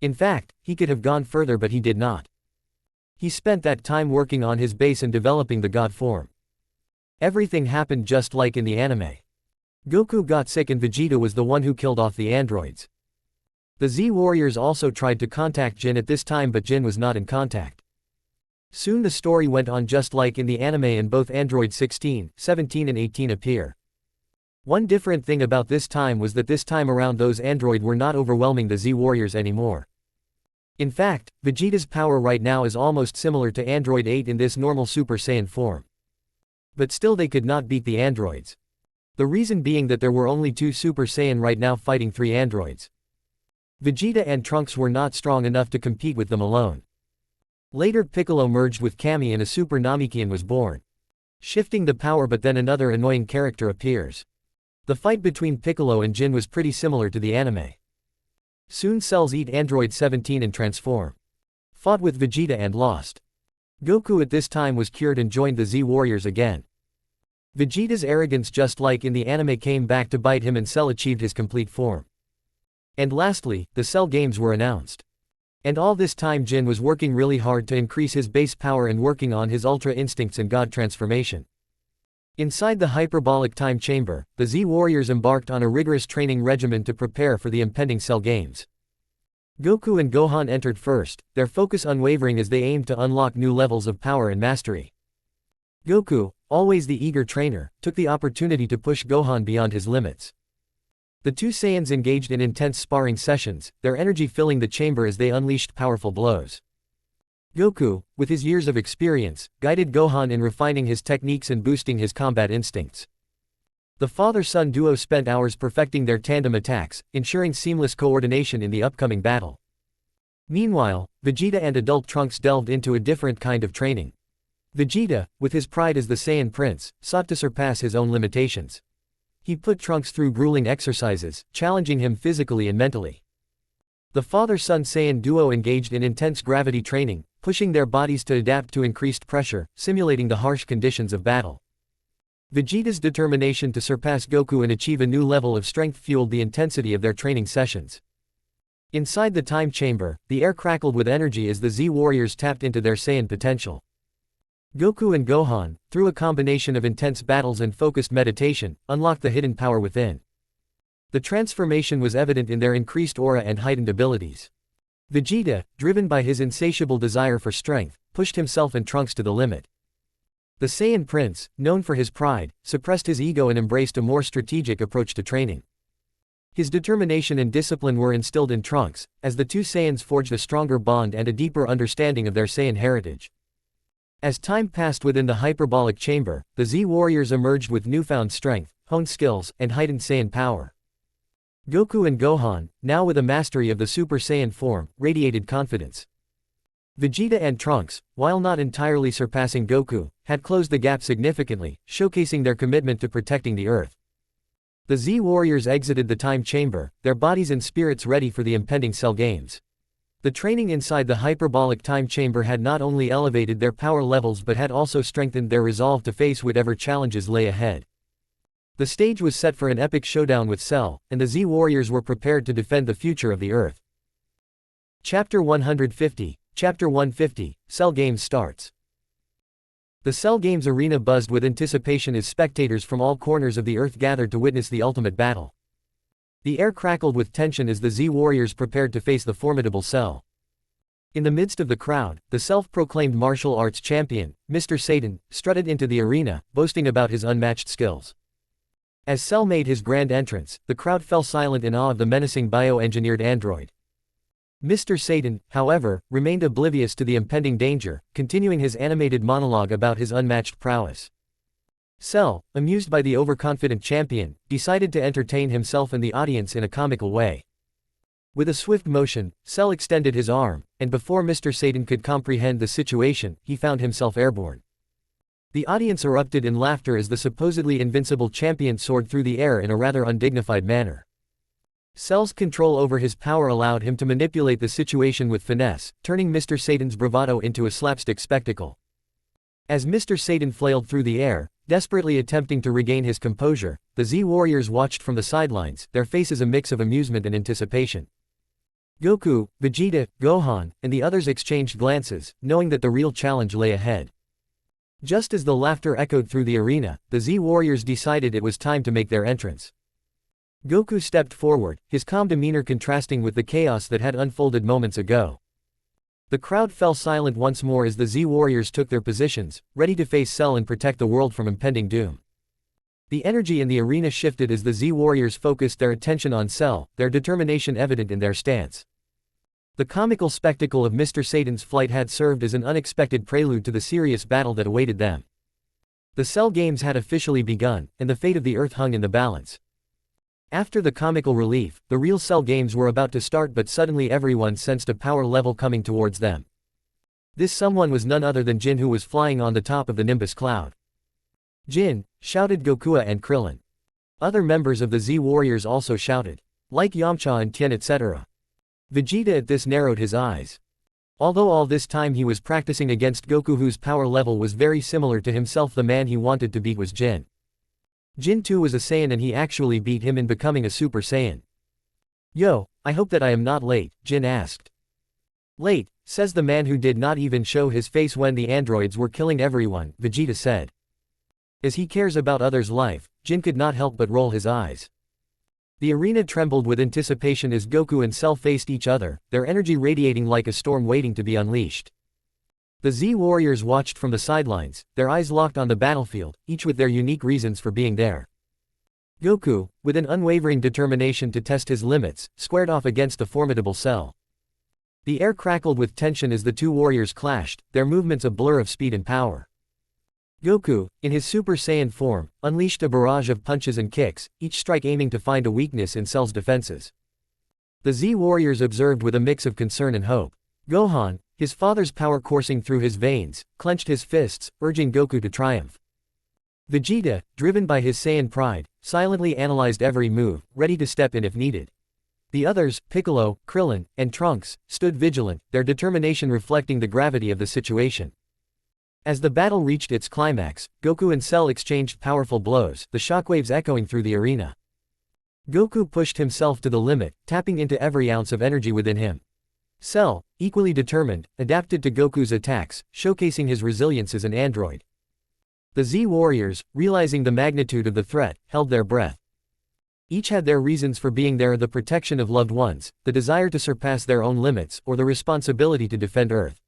In fact, he could have gone further but he did not. He spent that time working on his base and developing the God form. Everything happened just like in the anime. Goku got sick and Vegeta was the one who killed off the androids. The Z warriors also tried to contact Jin at this time but Jin was not in contact. Soon the story went on just like in the anime and both androids 16, 17 and 18 appear. One different thing about this time was that this time around those androids were not overwhelming the Z warriors anymore. In fact, Vegeta's power right now is almost similar to Android 8 in this normal Super Saiyan form. But still they could not beat the androids. The reason being that there were only 2 Super Saiyan right now fighting 3 androids. Vegeta and Trunks were not strong enough to compete with them alone. Later Piccolo merged with Kami and a Super Namekian was born, shifting the power, but then another annoying character appears. The fight between Piccolo and Jin was pretty similar to the anime. Soon Cells eat Android 17 and transform. Fought with Vegeta and lost. Goku at this time was cured and joined the Z Warriors again. Vegeta's arrogance, just like in the anime, came back to bite him, and Cell achieved his complete form. And lastly, the Cell Games were announced. And all this time Jin was working really hard to increase his base power and working on his Ultra Instincts and God transformation. Inside the hyperbolic time chamber, the Z Warriors embarked on a rigorous training regimen to prepare for the impending Cell Games. Goku and Gohan entered first, their focus unwavering as they aimed to unlock new levels of power and mastery. Goku, always the eager trainer, took the opportunity to push Gohan beyond his limits. The two Saiyans engaged in intense sparring sessions, their energy filling the chamber as they unleashed powerful blows. Goku, with his years of experience, guided Gohan in refining his techniques and boosting his combat instincts. The father-son duo spent hours perfecting their tandem attacks, ensuring seamless coordination in the upcoming battle. Meanwhile, Vegeta and adult Trunks delved into a different kind of training. Vegeta, with his pride as the Saiyan Prince, sought to surpass his own limitations. He put Trunks through grueling exercises, challenging him physically and mentally. The father-son Saiyan duo engaged in intense gravity training, pushing their bodies to adapt to increased pressure, simulating the harsh conditions of battle. Vegeta's determination to surpass Goku and achieve a new level of strength fueled the intensity of their training sessions. Inside the time chamber, the air crackled with energy as the Z Warriors tapped into their Saiyan potential. Goku and Gohan, through a combination of intense battles and focused meditation, unlocked the hidden power within. The transformation was evident in their increased aura and heightened abilities. Vegeta, driven by his insatiable desire for strength, pushed himself and Trunks to the limit. The Saiyan Prince, known for his pride, suppressed his ego and embraced a more strategic approach to training. His determination and discipline were instilled in Trunks, as the two Saiyans forged a stronger bond and a deeper understanding of their Saiyan heritage. As time passed within the hyperbolic chamber, the Z Warriors emerged with newfound strength, honed skills, and heightened Saiyan power. Goku and Gohan, now with a mastery of the Super Saiyan form, radiated confidence. Vegeta and Trunks, while not entirely surpassing Goku, had closed the gap significantly, showcasing their commitment to protecting the Earth. The Z Warriors exited the time chamber, their bodies and spirits ready for the impending Cell Games. The training inside the hyperbolic time chamber had not only elevated their power levels but had also strengthened their resolve to face whatever challenges lay ahead. The stage was set for an epic showdown with Cell, and the Z Warriors were prepared to defend the future of the Earth. Chapter 150, Chapter 150, Cell Games starts. The Cell Games arena buzzed with anticipation as spectators from all corners of the Earth gathered to witness the ultimate battle. The air crackled with tension as the Z Warriors prepared to face the formidable Cell. In the midst of the crowd, the self-proclaimed martial arts champion, Mr. Satan, strutted into the arena, boasting about his unmatched skills. As Cell made his grand entrance, the crowd fell silent in awe of the menacing bioengineered android. Mr. Satan, however, remained oblivious to the impending danger, continuing his animated monologue about his unmatched prowess. Cell, amused by the overconfident champion, decided to entertain himself and the audience in a comical way. With a swift motion, Cell extended his arm, and before Mr. Satan could comprehend the situation, he found himself airborne. The audience erupted in laughter as the supposedly invincible champion soared through the air in a rather undignified manner. Cell's control over his power allowed him to manipulate the situation with finesse, turning Mr. Satan's bravado into a slapstick spectacle. As Mr. Satan flailed through the air, desperately attempting to regain his composure, the Z Warriors watched from the sidelines, their faces a mix of amusement and anticipation. Goku, Vegeta, Gohan, and the others exchanged glances, knowing that the real challenge lay ahead. Just as the laughter echoed through the arena, the Z Warriors decided it was time to make their entrance. Goku stepped forward, his calm demeanor contrasting with the chaos that had unfolded moments ago. The crowd fell silent once more as the Z Warriors took their positions, ready to face Cell and protect the world from impending doom. The energy in the arena shifted as the Z Warriors focused their attention on Cell, their determination evident in their stance. The comical spectacle of Mr. Satan's flight had served as an unexpected prelude to the serious battle that awaited them. The Cell Games had officially begun, and the fate of the Earth hung in the balance. After the comical relief, the real Cell Games were about to start, but suddenly everyone sensed a power level coming towards them. This someone was none other than Jin, who was flying on the top of the Nimbus cloud. "Jin!" shouted Goku and Krillin. Other members of the Z Warriors also shouted, like Yamcha and Tien, etc. Vegeta at this narrowed his eyes. Although all this time he was practicing against Goku, whose power level was very similar to himself, the man he wanted to beat was Jin. Jin too was a Saiyan, and he actually beat him in becoming a Super Saiyan. "Yo, I hope that I am not late," Jin asked. "Late," says the man who did not even show his face when the androids were killing everyone, Vegeta said. As he cares about others' life, Jin could not help but roll his eyes. The arena trembled with anticipation as Goku and Cell faced each other, their energy radiating like a storm waiting to be unleashed. The Z warriors watched from the sidelines, their eyes locked on the battlefield, each with their unique reasons for being there. Goku, with an unwavering determination to test his limits, squared off against a formidable Cell. The air crackled with tension as the two warriors clashed, their movements a blur of speed and power. Goku, in his Super Saiyan form, unleashed a barrage of punches and kicks, each strike aiming to find a weakness in Cell's defenses. The Z warriors observed with a mix of concern and hope. Gohan, his father's power coursing through his veins, clenched his fists, urging Goku to triumph. Vegeta, driven by his Saiyan pride, silently analyzed every move, ready to step in if needed. The others, Piccolo, Krillin, and Trunks, stood vigilant, their determination reflecting the gravity of the situation. As the battle reached its climax, Goku and Cell exchanged powerful blows, the shockwaves echoing through the arena. Goku pushed himself to the limit, tapping into every ounce of energy within him. Cell, equally determined, adapted to Goku's attacks, showcasing his resilience as an android. The Z warriors, realizing the magnitude of the threat, held their breath. Each had their reasons for being there: the protection of loved ones, the desire to surpass their own limits, or the responsibility to defend Earth.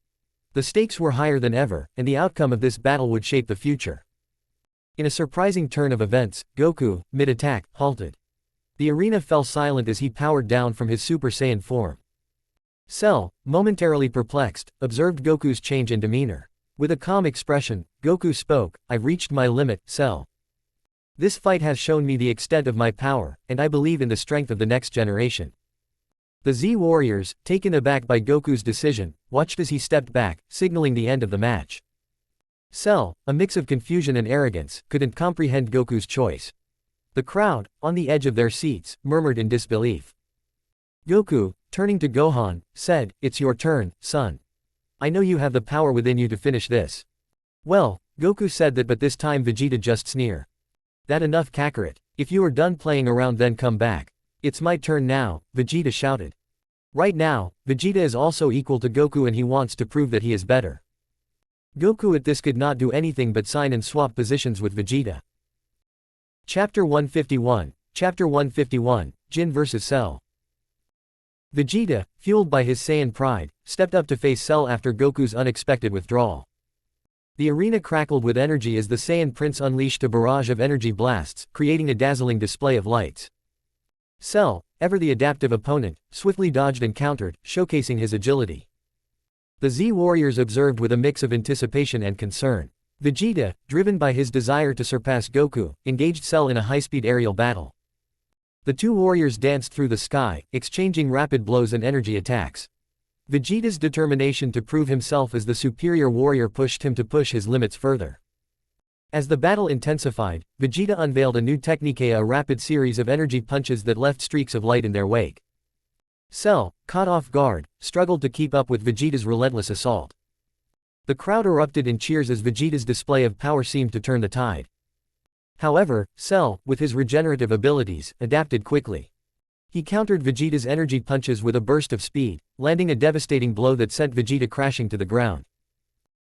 The stakes were higher than ever, and the outcome of this battle would shape the future. In a surprising turn of events, Goku, mid-attack, halted. The arena fell silent as he powered down from his Super Saiyan form. Cell, momentarily perplexed, observed Goku's change in demeanor. With a calm expression, Goku spoke, "I've reached my limit, Cell. This fight has shown me the extent of my power, and I believe in the strength of the next generation." The Z warriors, taken aback by Goku's decision, watched as he stepped back, signaling the end of the match. Cell, a mix of confusion and arrogance, couldn't comprehend Goku's choice. The crowd, on the edge of their seats, murmured in disbelief. Goku, turning to Gohan, said, "It's your turn, son. I know you have the power within you to finish this." "Well," Goku said that, but this time Vegeta just sneered. "That enough, Kakarot. If you are done playing around, then come back. It's my turn now," Vegeta shouted. Right now, Vegeta is also equal to Goku, and he wants to prove that he is better. Goku at this could not do anything but sign and swap positions with Vegeta. Chapter 151, Jin vs Cell. Vegeta, fueled by his Saiyan pride, stepped up to face Cell after Goku's unexpected withdrawal. The arena crackled with energy as the Saiyan Prince unleashed a barrage of energy blasts, creating a dazzling display of lights. Cell, ever the adaptive opponent, swiftly dodged and countered, showcasing his agility. The Z warriors observed with a mix of anticipation and concern. Vegeta, driven by his desire to surpass Goku, engaged Cell in a high-speed aerial battle. The two warriors danced through the sky, exchanging rapid blows and energy attacks. Vegeta's determination to prove himself as the superior warrior pushed him to push his limits further. As the battle intensified, Vegeta unveiled a new technique, a rapid series of energy punches that left streaks of light in their wake. Cell, caught off guard, struggled to keep up with Vegeta's relentless assault. The crowd erupted in cheers as Vegeta's display of power seemed to turn the tide. However, Cell, with his regenerative abilities, adapted quickly. He countered Vegeta's energy punches with a burst of speed, landing a devastating blow that sent Vegeta crashing to the ground.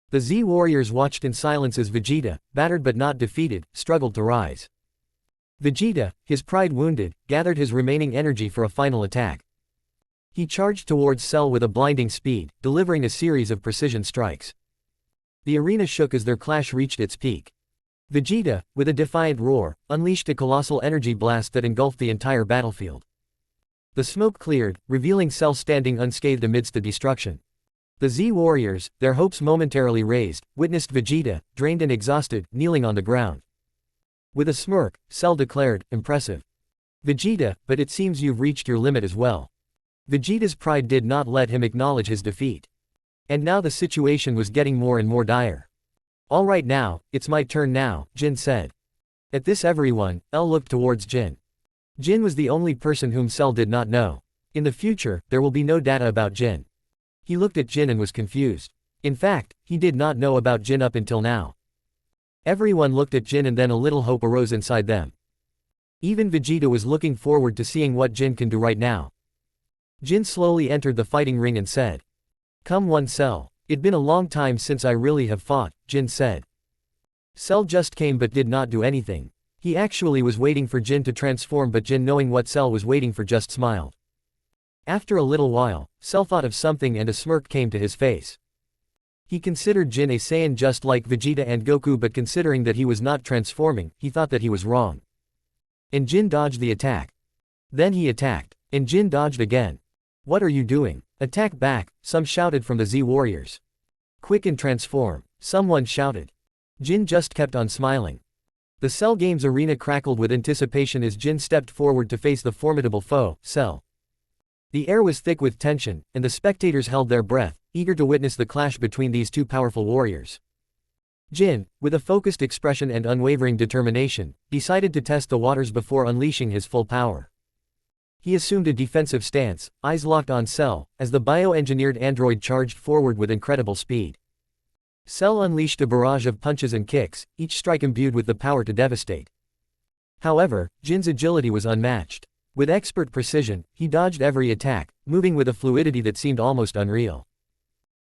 The Z warriors watched in silence as Vegeta, battered but not defeated, struggled to rise. Vegeta, his pride wounded, gathered his remaining energy for a final attack. He charged towards Cell with a blinding speed, delivering a series of precision strikes. The arena shook as their clash reached its peak. Vegeta, with a defiant roar, unleashed a colossal energy blast that engulfed the entire battlefield. The smoke cleared, revealing Cell standing unscathed amidst the destruction. The Z warriors, their hopes momentarily raised, witnessed Vegeta, drained and exhausted, kneeling on the ground. With a smirk, Cell declared, "Impressive. Vegeta, but it seems you've reached your limit as well." Vegeta's pride did not let him acknowledge his defeat. And now the situation was getting more and more dire. "All right now, it's my turn now," Jin said. At this everyone, looked towards Jin. Jin was the only person whom Cell did not know. In the future, there will be no data about Jin. He looked at Jin and was confused. In fact, he did not know about Jin up until now. Everyone looked at Jin and then a little hope arose inside them. Even Vegeta was looking forward to seeing what Jin can do right now. Jin slowly entered the fighting ring and said, "Come on, Cell. It'd been a long time since I really have fought," Jin said. Cell just came but did not do anything. He actually was waiting for Jin to transform, but Jin, knowing what Cell was waiting for, just smiled. After a little while, Cell thought of something and a smirk came to his face. He considered Jin a Saiyan just like Vegeta and Goku, but considering that he was not transforming, he thought that he was wrong. And Jin dodged the attack. Then he attacked. And Jin dodged again. "What are you doing? Attack back," some shouted from the Z warriors. "Quick and transform," someone shouted. Jin just kept on smiling. The Cell Games arena crackled with anticipation as Jin stepped forward to face the formidable foe, Cell. The air was thick with tension, and the spectators held their breath, eager to witness the clash between these two powerful warriors. Jin, with a focused expression and unwavering determination, decided to test the waters before unleashing his full power. He assumed a defensive stance, eyes locked on Cell, as the bioengineered android charged forward with incredible speed. Cell unleashed a barrage of punches and kicks, each strike imbued with the power to devastate. However, Jin's agility was unmatched. With expert precision, he dodged every attack, moving with a fluidity that seemed almost unreal.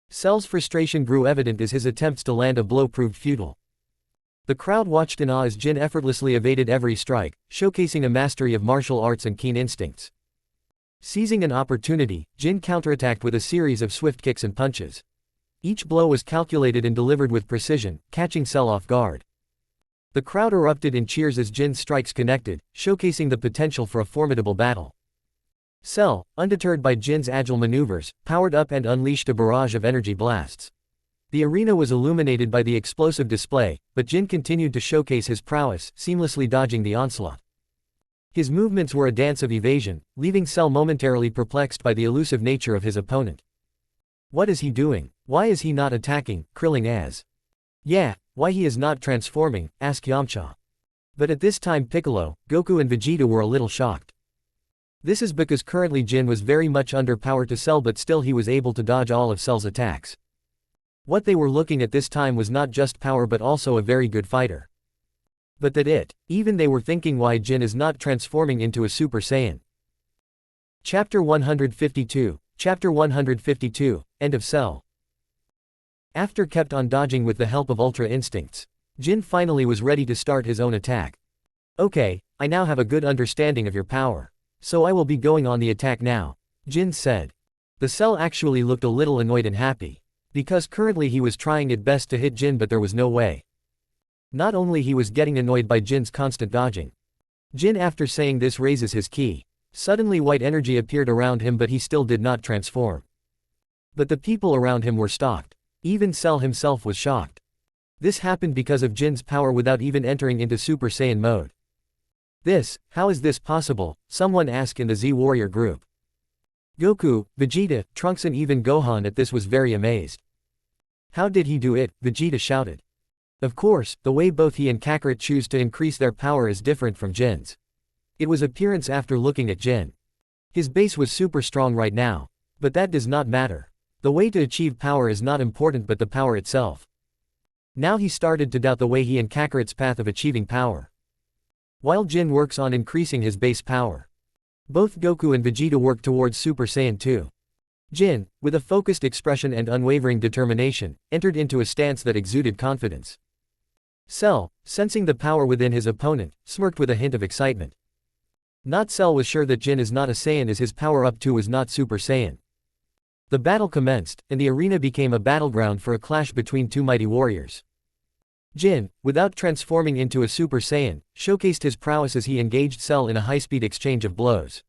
Cell's frustration grew evident as his attempts to land a blow proved futile. The crowd watched in awe as Jin effortlessly evaded every strike, showcasing a mastery of martial arts and keen instincts. Seizing an opportunity, Jin counterattacked with a series of swift kicks and punches. Each blow was calculated and delivered with precision, catching Cell off guard. The crowd erupted in cheers as Jin's strikes connected, showcasing the potential for a formidable battle. Cell, undeterred by Jin's agile maneuvers, powered up and unleashed a barrage of energy blasts. The arena was illuminated by the explosive display, but Jin continued to showcase his prowess, seamlessly dodging the onslaught. His movements were a dance of evasion, leaving Cell momentarily perplexed by the elusive nature of his opponent. What is he doing? Why is he not attacking? Krillin asked. Yeah, why he is not transforming? Asked Yamcha. But at this time Piccolo, Goku and Vegeta were a little shocked. This is because currently Jin was very much underpowered to Cell, but still he was able to dodge all of Cell's attacks. What they were looking at this time was not just power but also a very good fighter. But even they were thinking why Jin is not transforming into a Super Saiyan. Chapter 152, Chapter 152, End of Cell. After kept on dodging with the help of Ultra Instincts, Jin finally was ready to start his own attack. Okay, I now have a good understanding of your power. So I will be going on the attack now, Jin said. The Cell actually looked a little annoyed and happy. Because currently he was trying it best to hit Jin, but there was no way. Not only he was getting annoyed by Jin's constant dodging. Jin, after saying this, raises his ki. Suddenly white energy appeared around him, but he still did not transform. But the people around him were shocked. Even Cell himself was shocked. This happened because of Jin's power without even entering into Super Saiyan mode. How is this possible? Someone asked in the Z Warrior group. Goku, Vegeta, Trunks and even Gohan at this was very amazed. How did he do it? Vegeta shouted. Of course, the way both he and Kakarot choose to increase their power is different from Jin's. It was appearance after looking at Jin. His base was super strong right now. But that does not matter. The way to achieve power is not important but the power itself. Now he started to doubt the way he and Kakarot's path of achieving power. While Jin works on increasing his base power, both Goku and Vegeta work towards Super Saiyan 2. Jin, with a focused expression and unwavering determination, entered into a stance that exuded confidence. Cell, sensing the power within his opponent, smirked with a hint of excitement. Not Cell was sure that Jin is not a Saiyan as his power-up 2 was not Super Saiyan. The battle commenced, and the arena became a battleground for a clash between two mighty warriors. Jin, without transforming into a Super Saiyan, showcased his prowess as he engaged Cell in a high-speed exchange of blows.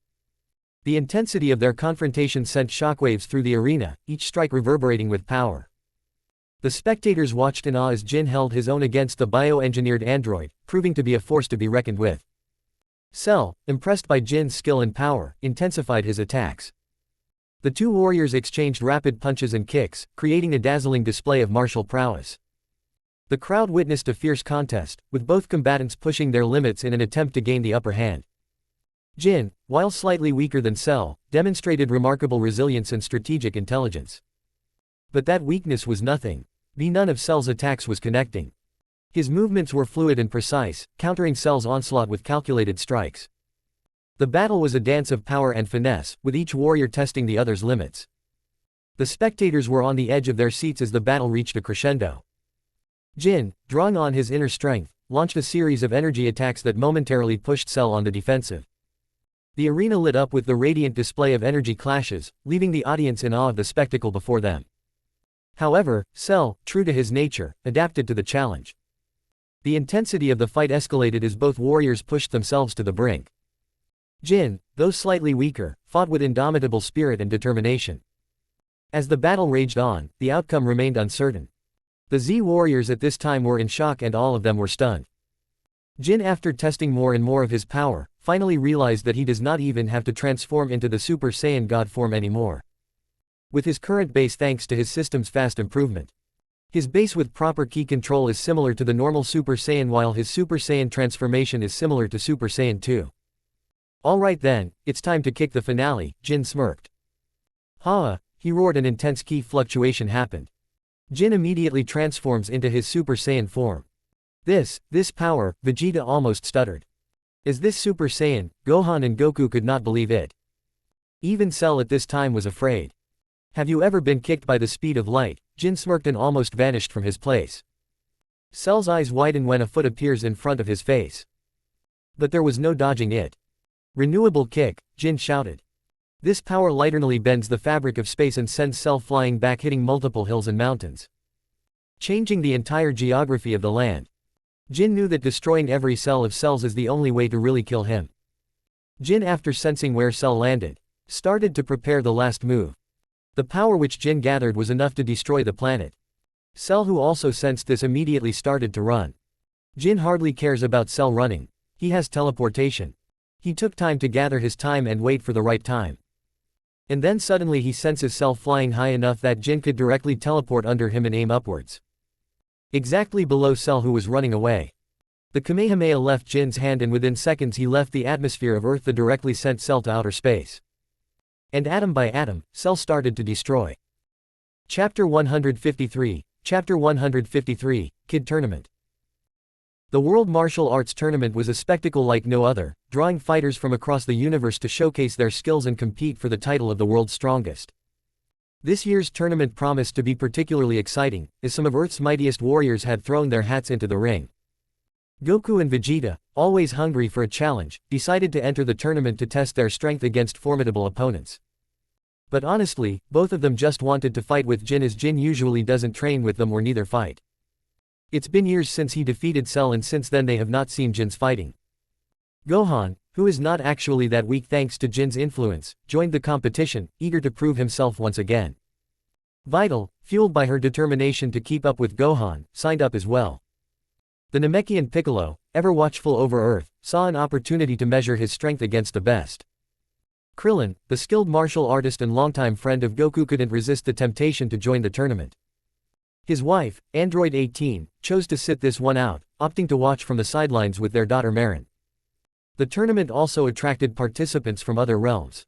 The intensity of their confrontation sent shockwaves through the arena, each strike reverberating with power. The spectators watched in awe as Jin held his own against the bioengineered android, proving to be a force to be reckoned with. Cell, impressed by Jin's skill and power, intensified his attacks. The two warriors exchanged rapid punches and kicks, creating a dazzling display of martial prowess. The crowd witnessed a fierce contest, with both combatants pushing their limits in an attempt to gain the upper hand. Jin, while slightly weaker than Cell, demonstrated remarkable resilience and strategic intelligence. But that weakness was nothing. None of Cell's attacks was connecting. His movements were fluid and precise, countering Cell's onslaught with calculated strikes. The battle was a dance of power and finesse, with each warrior testing the other's limits. The spectators were on the edge of their seats as the battle reached a crescendo. Jin, drawing on his inner strength, launched a series of energy attacks that momentarily pushed Cell on the defensive. The arena lit up with the radiant display of energy clashes, leaving the audience in awe of the spectacle before them. However, Cell, true to his nature, adapted to the challenge. The intensity of the fight escalated as both warriors pushed themselves to the brink. Jin, though slightly weaker, fought with indomitable spirit and determination. As the battle raged on, the outcome remained uncertain. The Z warriors at this time were in shock and all of them were stunned. Jin, after testing more and more of his power, finally realized that he does not even have to transform into the Super Saiyan God form anymore. With his current base thanks to his system's fast improvement. His base with proper ki control is similar to the normal Super Saiyan while his Super Saiyan transformation is similar to Super Saiyan 2. Alright then, it's time to kick the finale, Jin smirked. Ha! He roared. An intense ki fluctuation happened. Jin immediately transforms into his Super Saiyan form. This power, Vegeta almost stuttered. Is this Super Saiyan? Gohan and Goku could not believe it. Even Cell at this time was afraid. Have you ever been kicked by the speed of light? Jin smirked and almost vanished from his place. Cell's eyes widen when a foot appears in front of his face. But there was no dodging it. Renewable kick, Jin shouted. This power literally bends the fabric of space and sends Cell flying back, hitting multiple hills and mountains, changing the entire geography of the land. Jin knew that destroying every cell of Cell's is the only way to really kill him. Jin, after sensing where Cell landed, started to prepare the last move. The power which Jin gathered was enough to destroy the planet. Cell, who also sensed this, immediately started to run. Jin hardly cares about Cell running. He has teleportation. He took time to gather his time and wait for the right time. And then suddenly he senses Cell flying high enough that Jin could directly teleport under him and aim upwards. Exactly below Cell, who was running away. The Kamehameha left Jin's hand and within seconds he left the atmosphere of Earth that directly sent Cell to outer space. And atom by atom, Cell started to destroy. Chapter 153, Chapter 153, Kid Tournament. The World Martial Arts Tournament was a spectacle like no other, drawing fighters from across the universe to showcase their skills and compete for the title of the world's strongest. This year's tournament promised to be particularly exciting, as some of Earth's mightiest warriors had thrown their hats into the ring. Goku and Vegeta, always hungry for a challenge, decided to enter the tournament to test their strength against formidable opponents. But honestly, both of them just wanted to fight with Jin, as Jin usually doesn't train with them or neither fight. It's been years since he defeated Cell and since then they have not seen Jin's fighting. Gohan, who is not actually that weak thanks to Jin's influence, joined the competition, eager to prove himself once again. Vital, fueled by her determination to keep up with Gohan, signed up as well. The Namekian Piccolo, ever watchful over Earth, saw an opportunity to measure his strength against the best. Krillin, the skilled martial artist and longtime friend of Goku, couldn't resist the temptation to join the tournament. His wife, Android 18, chose to sit this one out, opting to watch from the sidelines with their daughter Marin. The tournament also attracted participants from other realms.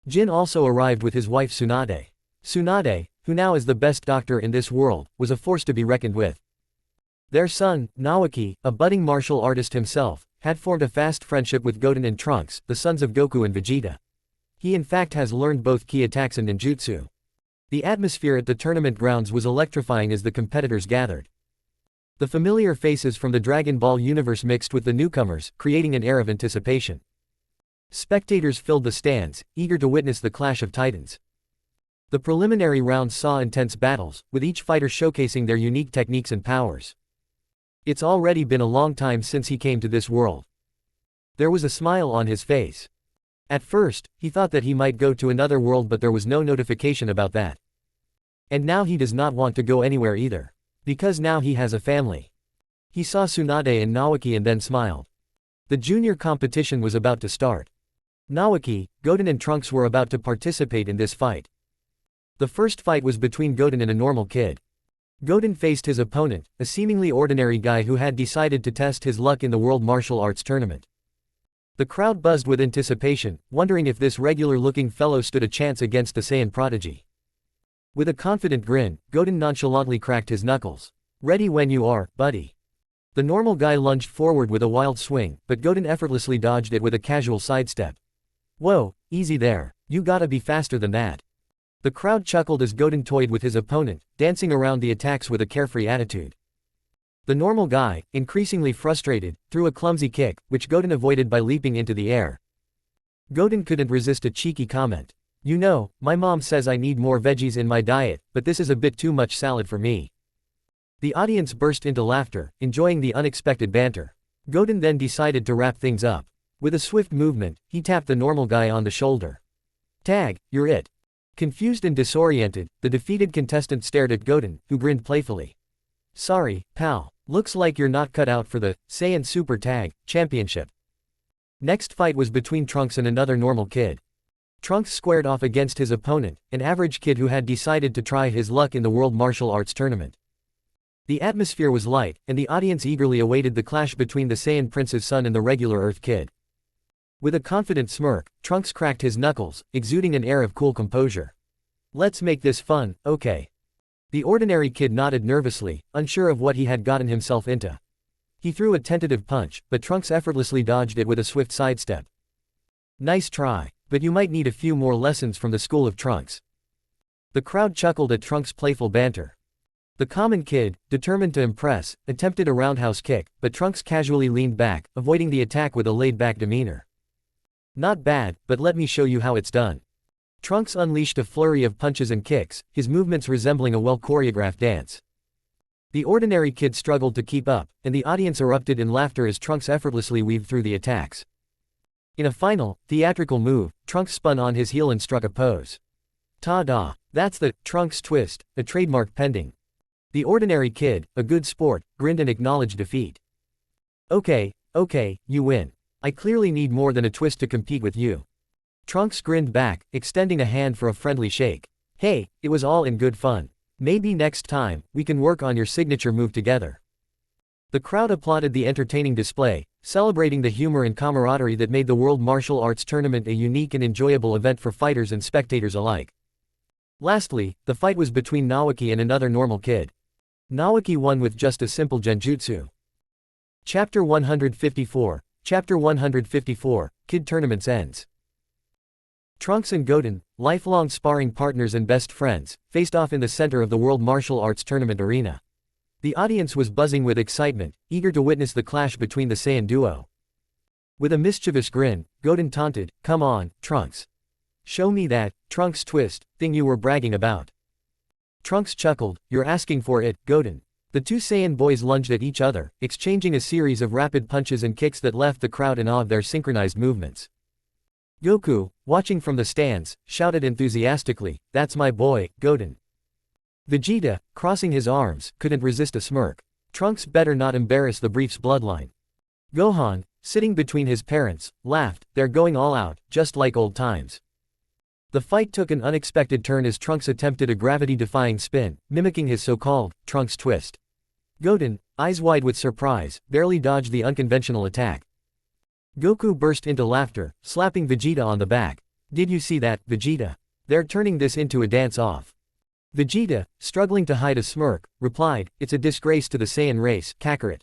Jin also arrived with his wife Tsunade. Tsunade, who now is the best doctor in this world, was a force to be reckoned with. Their son, Naoki, a budding martial artist himself, had formed a fast friendship with Goten and Trunks, the sons of Goku and Vegeta. He in fact has learned both ki attacks and ninjutsu. The atmosphere at the tournament grounds was electrifying as the competitors gathered. The familiar faces from the Dragon Ball universe mixed with the newcomers, creating an air of anticipation. Spectators filled the stands, eager to witness the clash of titans. The preliminary rounds saw intense battles, with each fighter showcasing their unique techniques and powers. It's already been a long time since he came to this world. There was a smile on his face. At first, he thought that he might go to another world, but there was no notification about that. And now he does not want to go anywhere either. Because now he has a family. He saw Tsunade and Naoki and then smiled. The junior competition was about to start. Naoki, Goten and Trunks were about to participate in this fight. The first fight was between Goten and a normal kid. Goten faced his opponent, a seemingly ordinary guy who had decided to test his luck in the World Martial Arts Tournament. The crowd buzzed with anticipation, wondering if this regular-looking fellow stood a chance against a Saiyan prodigy. With a confident grin, Goten nonchalantly cracked his knuckles. Ready when you are, buddy. The normal guy lunged forward with a wild swing, but Goten effortlessly dodged it with a casual sidestep. Whoa, easy there, you gotta be faster than that. The crowd chuckled as Goten toyed with his opponent, dancing around the attacks with a carefree attitude. The normal guy, increasingly frustrated, threw a clumsy kick, which Goten avoided by leaping into the air. Goten couldn't resist a cheeky comment. You know, my mom says I need more veggies in my diet, but this is a bit too much salad for me. The audience burst into laughter, enjoying the unexpected banter. Goten then decided to wrap things up. With a swift movement, he tapped the normal guy on the shoulder. Tag, you're it. Confused and disoriented, the defeated contestant stared at Goten, who grinned playfully. Sorry, pal. Looks like you're not cut out for the Saiyan Super Tag Championship. Next fight was between Trunks and another normal kid. Trunks squared off against his opponent, an average kid who had decided to try his luck in the World Martial Arts Tournament. The atmosphere was light, and the audience eagerly awaited the clash between the Saiyan Prince's son and the regular Earth kid. With a confident smirk, Trunks cracked his knuckles, exuding an air of cool composure. Let's make this fun, okay? The ordinary kid nodded nervously, unsure of what he had gotten himself into. He threw a tentative punch, but Trunks effortlessly dodged it with a swift sidestep. Nice try, but you might need a few more lessons from the school of Trunks. The crowd chuckled at Trunks' playful banter. The common kid, determined to impress, attempted a roundhouse kick, but Trunks casually leaned back, avoiding the attack with a laid-back demeanor. Not bad, but let me show you how it's done. Trunks unleashed a flurry of punches and kicks, his movements resembling a well-choreographed dance. The ordinary kid struggled to keep up, and the audience erupted in laughter as Trunks effortlessly weaved through the attacks. In a final, theatrical move, Trunks spun on his heel and struck a pose. Ta-da! That's the Trunks twist, a trademark pending. The ordinary kid, a good sport, grinned and acknowledged defeat. Okay, you win. I clearly need more than a twist to compete with you. Trunks grinned back, extending a hand for a friendly shake. Hey, it was all in good fun. Maybe next time, we can work on your signature move together. The crowd applauded the entertaining display, celebrating the humor and camaraderie that made the World Martial Arts Tournament a unique and enjoyable event for fighters and spectators alike. Lastly, the fight was between Naoki and another normal kid. Naoki won with just a simple genjutsu. Chapter 154, Kid Tournaments ends. Trunks and Goten, lifelong sparring partners and best friends, faced off in the center of the World Martial Arts Tournament arena. The audience was buzzing with excitement, eager to witness the clash between the Saiyan duo. With a mischievous grin, Goten taunted, "Come on, Trunks. Show me that Trunks twist thing you were bragging about." Trunks chuckled, "You're asking for it, Goten." The two Saiyan boys lunged at each other, exchanging a series of rapid punches and kicks that left the crowd in awe of their synchronized movements. Goku, watching from the stands, shouted enthusiastically, "That's my boy, Goten." Vegeta, crossing his arms, couldn't resist a smirk. Trunks better not embarrass the brief's bloodline. Gohan, sitting between his parents, laughed, "They're going all out, just like old times." The fight took an unexpected turn as Trunks attempted a gravity-defying spin, mimicking his so-called Trunks twist. Goten, eyes wide with surprise, barely dodged the unconventional attack. Goku burst into laughter, slapping Vegeta on the back. "Did you see that, Vegeta? They're turning this into a dance-off." Vegeta, struggling to hide a smirk, replied, "It's a disgrace to the Saiyan race, Kakarot."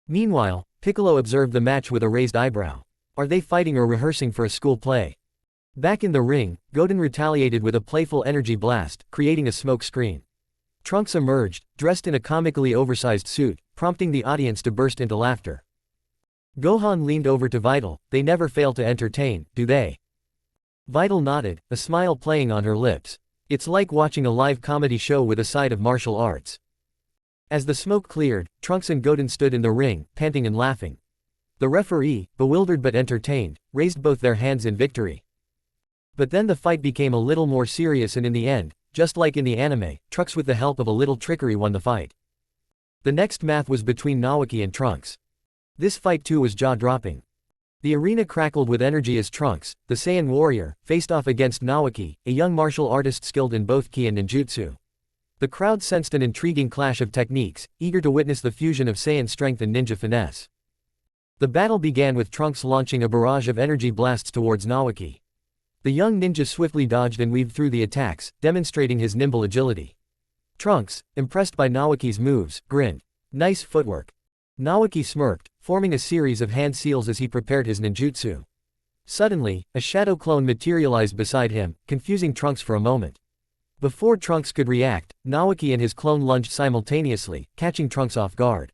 Meanwhile, Piccolo observed the match with a raised eyebrow. Are they fighting or rehearsing for a school play? Back in the ring, Goten retaliated with a playful energy blast, creating a smoke screen. Trunks emerged, dressed in a comically oversized suit, prompting the audience to burst into laughter. Gohan leaned over to Vital, "They never fail to entertain, do they?" Vital nodded, a smile playing on her lips. It's like watching a live comedy show with a side of martial arts. As the smoke cleared, Trunks and Goten stood in the ring, panting and laughing. The referee, bewildered but entertained, raised both their hands in victory. But then the fight became a little more serious and in the end, just like in the anime, Trunks with the help of a little trickery won the fight. The next match was between Naoki and Trunks. This fight too was jaw-dropping. The arena crackled with energy as Trunks, the Saiyan warrior, faced off against Naoki, a young martial artist skilled in both ki and ninjutsu. The crowd sensed an intriguing clash of techniques, eager to witness the fusion of Saiyan strength and ninja finesse. The battle began with Trunks launching a barrage of energy blasts towards Naoki. The young ninja swiftly dodged and weaved through the attacks, demonstrating his nimble agility. Trunks, impressed by Naoki's moves, grinned. Nice footwork. Naoki smirked, forming a series of hand seals as he prepared his ninjutsu. Suddenly, a shadow clone materialized beside him, confusing Trunks for a moment. Before Trunks could react, Naoki and his clone lunged simultaneously, catching Trunks off guard.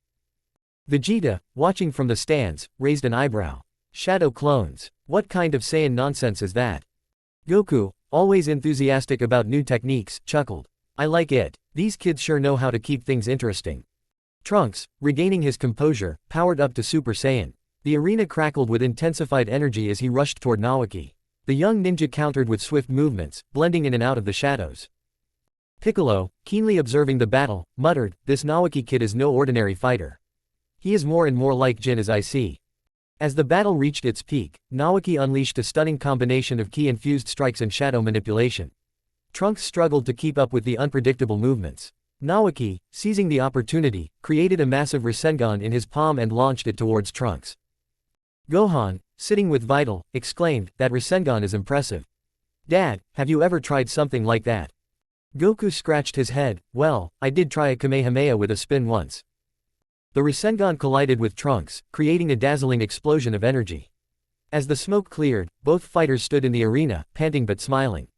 Vegeta, watching from the stands, raised an eyebrow. Shadow clones. What kind of Saiyan nonsense is that? Goku, always enthusiastic about new techniques, chuckled. I like it. These kids sure know how to keep things interesting. Trunks, regaining his composure, powered up to Super Saiyan. The arena crackled with intensified energy as he rushed toward Naoki. The young ninja countered with swift movements, blending in and out of the shadows. Piccolo, keenly observing the battle, muttered, "This Naoki kid is no ordinary fighter. He is more and more like Jin as I see." As the battle reached its peak, Naoki unleashed a stunning combination of ki-infused strikes and shadow manipulation. Trunks struggled to keep up with the unpredictable movements. Naoki, seizing the opportunity, created a massive rasengan in his palm and launched it towards Trunks. Gohan, sitting with Vital, exclaimed, "That rasengan is impressive. Dad, have you ever tried something like that?" Goku scratched his head. "Well, I did try a Kamehameha with a spin once." The rasengan collided with Trunks, creating a dazzling explosion of energy. As the smoke cleared, both fighters stood in the arena, panting but smiling.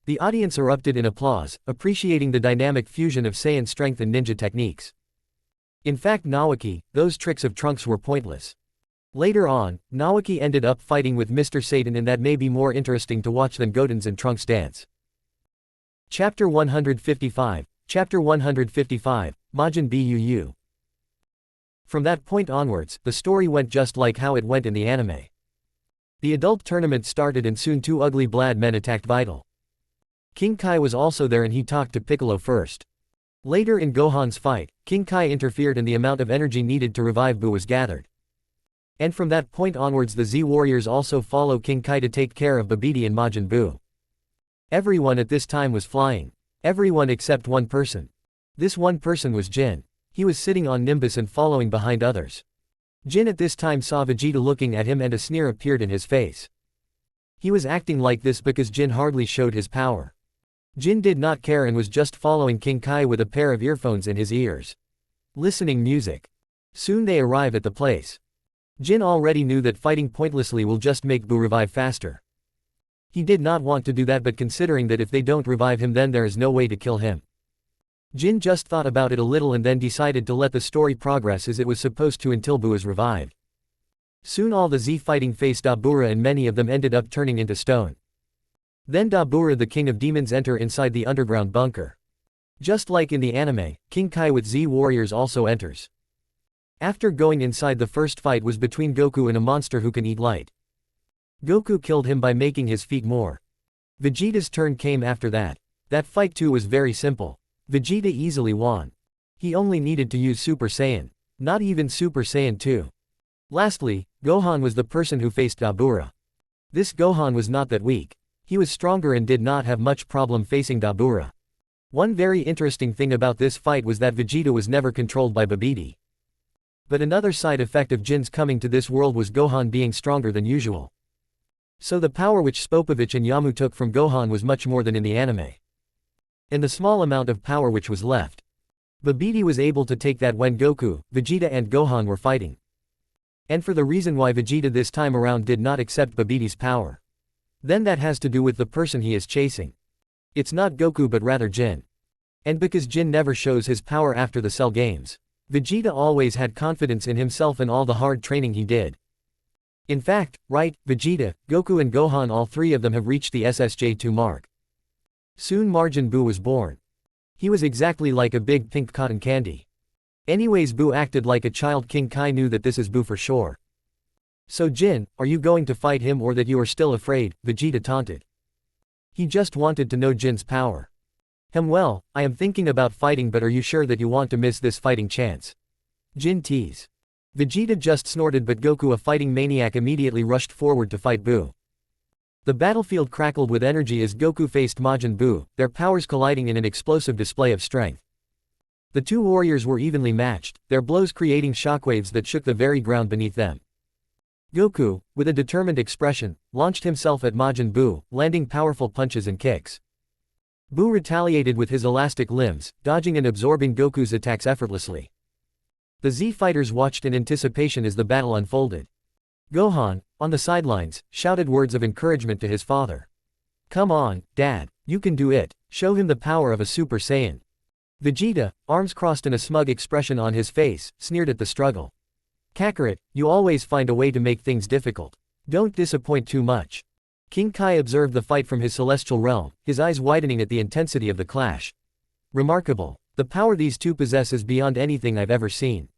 The audience erupted in applause, appreciating the dynamic fusion of Saiyan strength and ninja techniques. In fact, Naoki, those tricks of Trunks were pointless. Later on, Naoki ended up fighting with Mr. Satan, and that may be more interesting to watch than Goten's and Trunks' dance. Chapter 155. Chapter 155, Majin Buu. From that point onwards, the story went just like how it went in the anime. The adult tournament started and soon two ugly blad men attacked Vital. King Kai was also there and he talked to Piccolo first. Later in Gohan's fight, King Kai interfered and the amount of energy needed to revive Buu was gathered. And from that point onwards the Z warriors also follow King Kai to take care of Babidi and Majin Buu. Everyone at this time was flying. Everyone except one person. This one person was Jin. He was sitting on Nimbus and following behind others. Jin at this time saw Vegeta looking at him and a sneer appeared in his face. He was acting like this because Jin hardly showed his power. Jin did not care and was just following King Kai with a pair of earphones in his ears. Listening music. Soon they arrive at the place. Jin already knew that fighting pointlessly will just make Buu revive faster. He did not want to do that, but considering that if they don't revive him then there is no way to kill him. Jin just thought about it a little and then decided to let the story progress as it was supposed to until Buu is revived. Soon all the Z fighting faced Dabura and many of them ended up turning into stone. Then Dabura the king of demons enter inside the underground bunker. Just like in the anime, King Kai with Z warriors also enters. After going inside, the first fight was between Goku and a monster who can eat light. Goku killed him by making his feet more. Vegeta's turn came after that. That fight too was very simple. Vegeta easily won. He only needed to use Super Saiyan. Not even Super Saiyan 2. Lastly, Gohan was the person who faced Dabura. This Gohan was not that weak. He was stronger and did not have much problem facing Dabura. One very interesting thing about this fight was that Vegeta was never controlled by Babidi. But another side effect of Jin's coming to this world was Gohan being stronger than usual. So the power which Spopovich and Yamu took from Gohan was much more than in the anime. And the small amount of power which was left, Babidi was able to take that when Goku, Vegeta and Gohan were fighting. And for the reason why Vegeta this time around did not accept Babidi's power. Then that has to do with the person he is chasing. It's not Goku but rather Jin. And because Jin never shows his power after the Cell games, Vegeta always had confidence in himself and all the hard training he did. In fact, right, Vegeta, Goku and Gohan, all three of them have reached the SSJ2 mark. Soon Majin Buu was born. He was exactly like a big pink cotton candy. Anyways, Buu acted like a child. King Kai knew that this is Buu for sure. So Jin, are you going to fight him or that you are still afraid? Vegeta taunted. He just wanted to know Jin's power. Well, I am thinking about fighting, but are you sure that you want to miss this fighting chance? Jin teased. Vegeta just snorted, but Goku, a fighting maniac, immediately rushed forward to fight Buu. The battlefield crackled with energy as Goku faced Majin Buu, their powers colliding in an explosive display of strength. The two warriors were evenly matched, their blows creating shockwaves that shook the very ground beneath them. Goku, with a determined expression, launched himself at Majin Buu, landing powerful punches and kicks. Buu retaliated with his elastic limbs, dodging and absorbing Goku's attacks effortlessly. The Z fighters watched in anticipation as the battle unfolded. Gohan, on the sidelines, shouted words of encouragement to his father. "Come on, Dad, you can do it, show him the power of a Super Saiyan." Vegeta, arms crossed and a smug expression on his face, sneered at the struggle. "Kakarot, you always find a way to make things difficult. Don't disappoint too much." King Kai observed the fight from his celestial realm, his eyes widening at the intensity of the clash. "Remarkable. The power these two possess is beyond anything I've ever seen.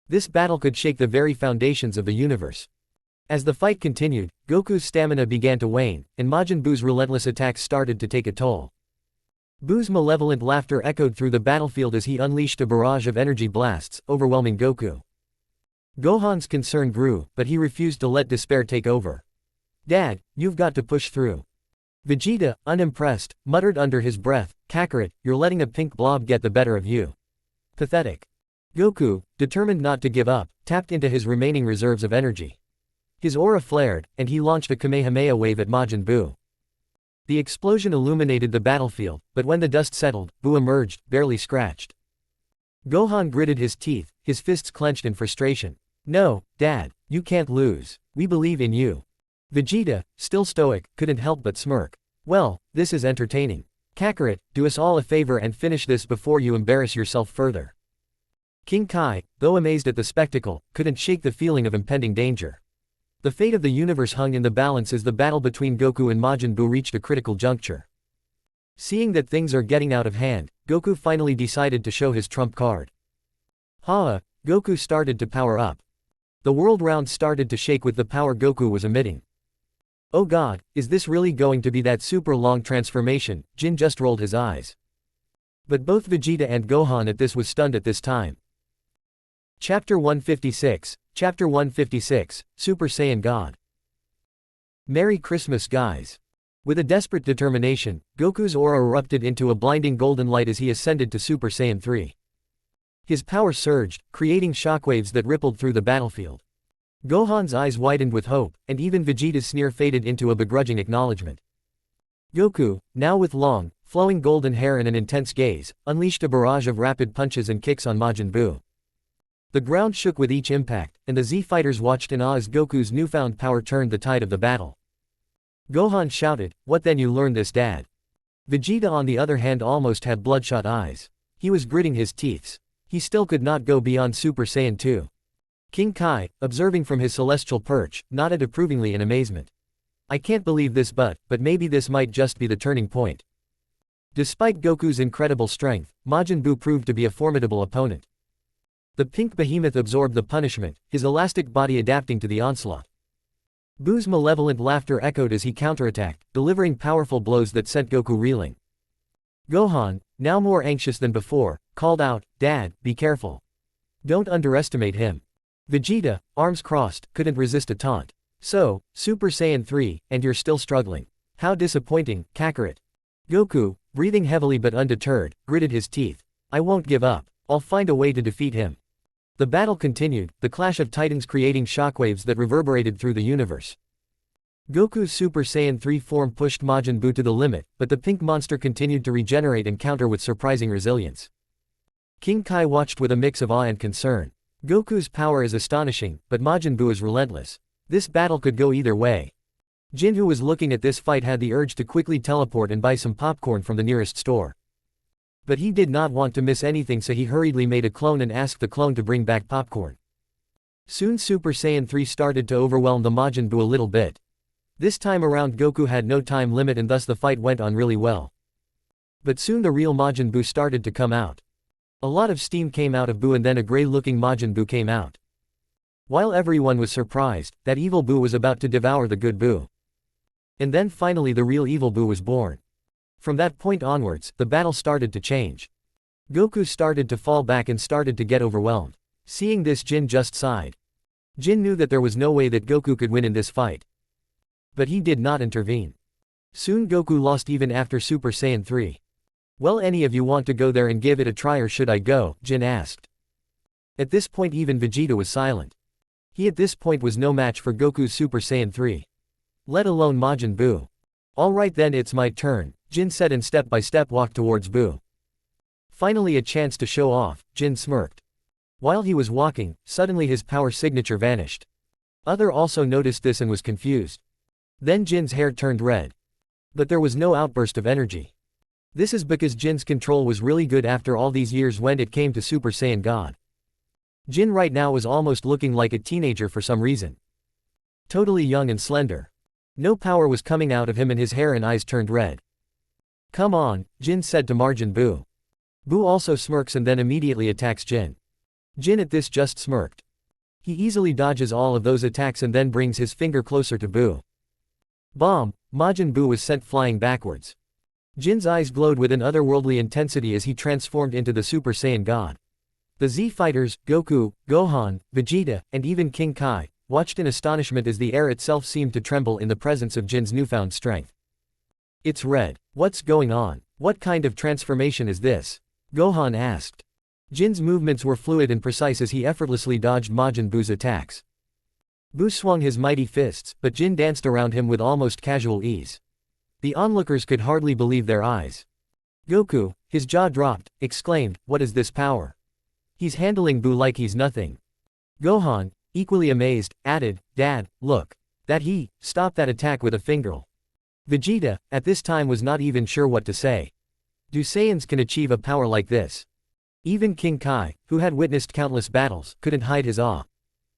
This battle could shake the very foundations of the universe." As the fight continued, Goku's stamina began to wane, and Majin Buu's relentless attacks started to take a toll. Buu's malevolent laughter echoed through the battlefield as he unleashed a barrage of energy blasts, overwhelming Goku. Gohan's concern grew, but he refused to let despair take over. "Dad, you've got to push through." Vegeta, unimpressed, muttered under his breath, "Kakarot, you're letting a pink blob get the better of you. Pathetic." Goku, determined not to give up, tapped into his remaining reserves of energy. His aura flared, and he launched a Kamehameha wave at Majin Buu. The explosion illuminated the battlefield, but when the dust settled, Buu emerged, barely scratched. Gohan gritted his teeth, his fists clenched in frustration. "No, Dad, you can't lose. We believe in you." Vegeta, still stoic, couldn't help but smirk. "Well, this is entertaining. Kakarot, do us all a favor and finish this before you embarrass yourself further." King Kai, though amazed at the spectacle, couldn't shake the feeling of impending danger. The fate of the universe hung in the balance as the battle between Goku and Majin Buu reached a critical juncture. Seeing that things are getting out of hand, Goku finally decided to show his trump card. Goku started to power up. The world round started to shake with the power Goku was emitting. "Oh God, is this really going to be that super long transformation?" Jin just rolled his eyes. But both Vegeta and Gohan at this was stunned at this time. Chapter 156, Chapter 156, Super Saiyan God. Merry Christmas, guys. With a desperate determination, Goku's aura erupted into a blinding golden light as he ascended to Super Saiyan 3. His power surged, creating shockwaves that rippled through the battlefield. Gohan's eyes widened with hope, and even Vegeta's sneer faded into a begrudging acknowledgement. Goku, now with long, flowing golden hair and an intense gaze, unleashed a barrage of rapid punches and kicks on Majin Buu. The ground shook with each impact, and the Z fighters watched in awe as Goku's newfound power turned the tide of the battle. Gohan shouted, "What then, you learned this, Dad?" Vegeta on the other hand almost had bloodshot eyes. He was gritting his teeth. He still could not go beyond Super Saiyan 2. King Kai, observing from his celestial perch, nodded approvingly in amazement. "I can't believe this, but maybe this might just be the turning point." Despite Goku's incredible strength, Majin Buu proved to be a formidable opponent. The pink behemoth absorbed the punishment, his elastic body adapting to the onslaught. Buu's malevolent laughter echoed as he counterattacked, delivering powerful blows that sent Goku reeling. Gohan, now more anxious than before, called out, "Dad, be careful. Don't underestimate him." Vegeta, arms crossed, couldn't resist a taunt. "So, Super Saiyan 3, and you're still struggling. How disappointing, Kakarot." Goku, breathing heavily but undeterred, gritted his teeth. "I won't give up. I'll find a way to defeat him." The battle continued, the clash of titans creating shockwaves that reverberated through the universe. Goku's Super Saiyan 3 form pushed Majin Buu to the limit, but the pink monster continued to regenerate and counter with surprising resilience. King Kai watched with a mix of awe and concern. Goku's power is astonishing, but Majin Buu is relentless. This battle could go either way. Jin, who was looking at this fight, had the urge to quickly teleport and buy some popcorn from the nearest store. But he did not want to miss anything, so he hurriedly made a clone and asked the clone to bring back popcorn. Soon Super Saiyan 3 started to overwhelm the Majin Buu a little bit. This time around Goku had no time limit and thus the fight went on really well. But soon the real Majin Buu started to come out. A lot of steam came out of Buu and then a grey-looking Majin Buu came out. While everyone was surprised, that evil Buu was about to devour the good Buu. And then finally the real evil Buu was born. From that point onwards, the battle started to change. Goku started to fall back and started to get overwhelmed. Seeing this, Jin just sighed. Jin knew that there was no way that Goku could win in this fight. But he did not intervene. Soon Goku lost even after Super Saiyan 3. "Well, any of you want to go there and give it a try, or should I go?" Jin asked. At this point even Vegeta was silent. He at this point was no match for Goku's Super Saiyan 3. Let alone Majin Buu. Alright then, it's my turn, Jin said and step by step walked towards Buu. Finally a chance to show off, Jin smirked. While he was walking, suddenly his power signature vanished. Other also noticed this and was confused. Then Jin's hair turned red. But there was no outburst of energy. This is because Jin's control was really good after all these years when it came to Super Saiyan God. Jin right now was almost looking like a teenager for some reason. Totally young and slender. No power was coming out of him and his hair and eyes turned red. Come on, Jin said to Majin Buu. Buu also smirks and then immediately attacks Jin. Jin at this just smirked. He easily dodges all of those attacks and then brings his finger closer to Buu. Bomb! Majin Buu was sent flying backwards. Jin's eyes glowed with an otherworldly intensity as he transformed into the Super Saiyan God. The Z fighters, Goku, Gohan, Vegeta, and even King Kai, watched in astonishment as the air itself seemed to tremble in the presence of Jin's newfound strength. It's red. What's going on? What kind of transformation is this? Gohan asked. Jin's movements were fluid and precise as he effortlessly dodged Majin Buu's attacks. Buu swung his mighty fists, but Jin danced around him with almost casual ease. The onlookers could hardly believe their eyes. Goku, his jaw dropped, exclaimed, "What is this power? He's handling Buu like he's nothing." Gohan, equally amazed, added, "Dad, look. Stop that attack with a finger." Vegeta, at this time was not even sure what to say. Do Saiyans can achieve a power like this? Even King Kai, who had witnessed countless battles, couldn't hide his awe.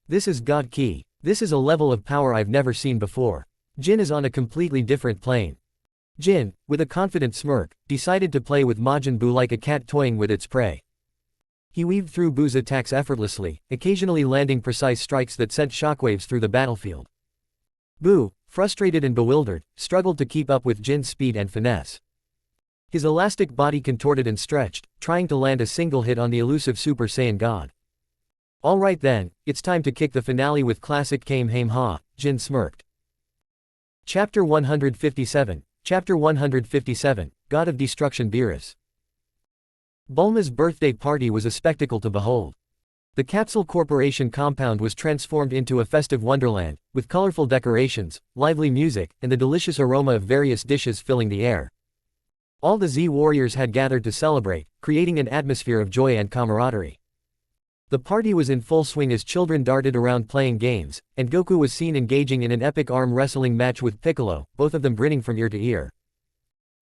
This is God Ki. This is a level of power I've never seen before. Jin is on a completely different plane. Jin, with a confident smirk, decided to play with Majin Buu like a cat toying with its prey. He weaved through Buu's attacks effortlessly, occasionally landing precise strikes that sent shockwaves through the battlefield. Buu, frustrated and bewildered, struggled to keep up with Jin's speed and finesse. His elastic body contorted and stretched, trying to land a single hit on the elusive Super Saiyan God. Alright then, it's time to kick the finale with classic Kamehameha, Jin smirked. Chapter 157, Chapter 157, God of Destruction Beerus. Bulma's birthday party was a spectacle to behold. The Capsule Corporation compound was transformed into a festive wonderland, with colorful decorations, lively music, and the delicious aroma of various dishes filling the air. All the Z warriors had gathered to celebrate, creating an atmosphere of joy and camaraderie. The party was in full swing as children darted around playing games, and Goku was seen engaging in an epic arm wrestling match with Piccolo, both of them grinning from ear to ear.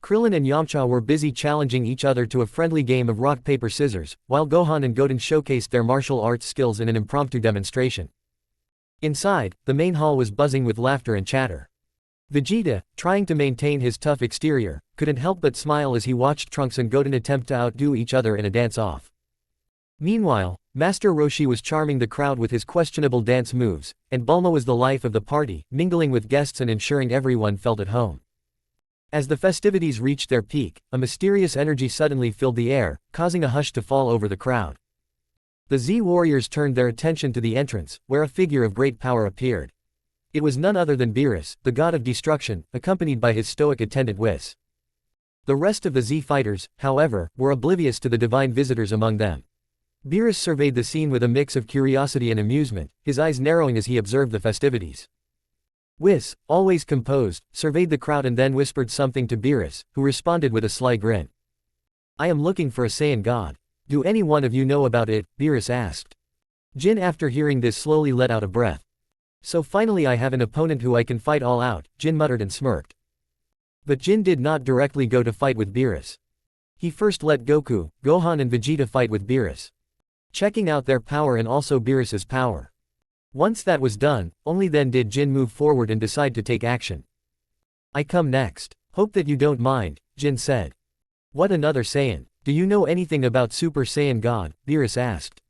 Krillin and Yamcha were busy challenging each other to a friendly game of rock-paper-scissors, while Gohan and Goten showcased their martial arts skills in an impromptu demonstration. Inside, the main hall was buzzing with laughter and chatter. Vegeta, trying to maintain his tough exterior, couldn't help but smile as he watched Trunks and Goten attempt to outdo each other in a dance-off. Meanwhile, Master Roshi was charming the crowd with his questionable dance moves, and Bulma was the life of the party, mingling with guests and ensuring everyone felt at home. As the festivities reached their peak, a mysterious energy suddenly filled the air, causing a hush to fall over the crowd. The Z warriors turned their attention to the entrance, where a figure of great power appeared. It was none other than Beerus, the god of destruction, accompanied by his stoic attendant Whis. The rest of the Z fighters, however, were oblivious to the divine visitors among them. Beerus surveyed the scene with a mix of curiosity and amusement, his eyes narrowing as he observed the festivities. Whis, always composed, surveyed the crowd and then whispered something to Beerus, who responded with a sly grin. "I am looking for a Saiyan god. Do any one of you know about it?" Beerus asked. Jin, after hearing this, slowly let out a breath. "So finally I have an opponent who I can fight all out," Jin muttered and smirked. But Jin did not directly go to fight with Beerus. He first let Goku, Gohan and Vegeta fight with Beerus, checking out their power and also Beerus's power. Once that was done, only then did Jin move forward and decide to take action. "I come next. Hope that you don't mind," Jin said. "What, another Saiyan? Do you know anything about Super Saiyan God?" Beerus asked.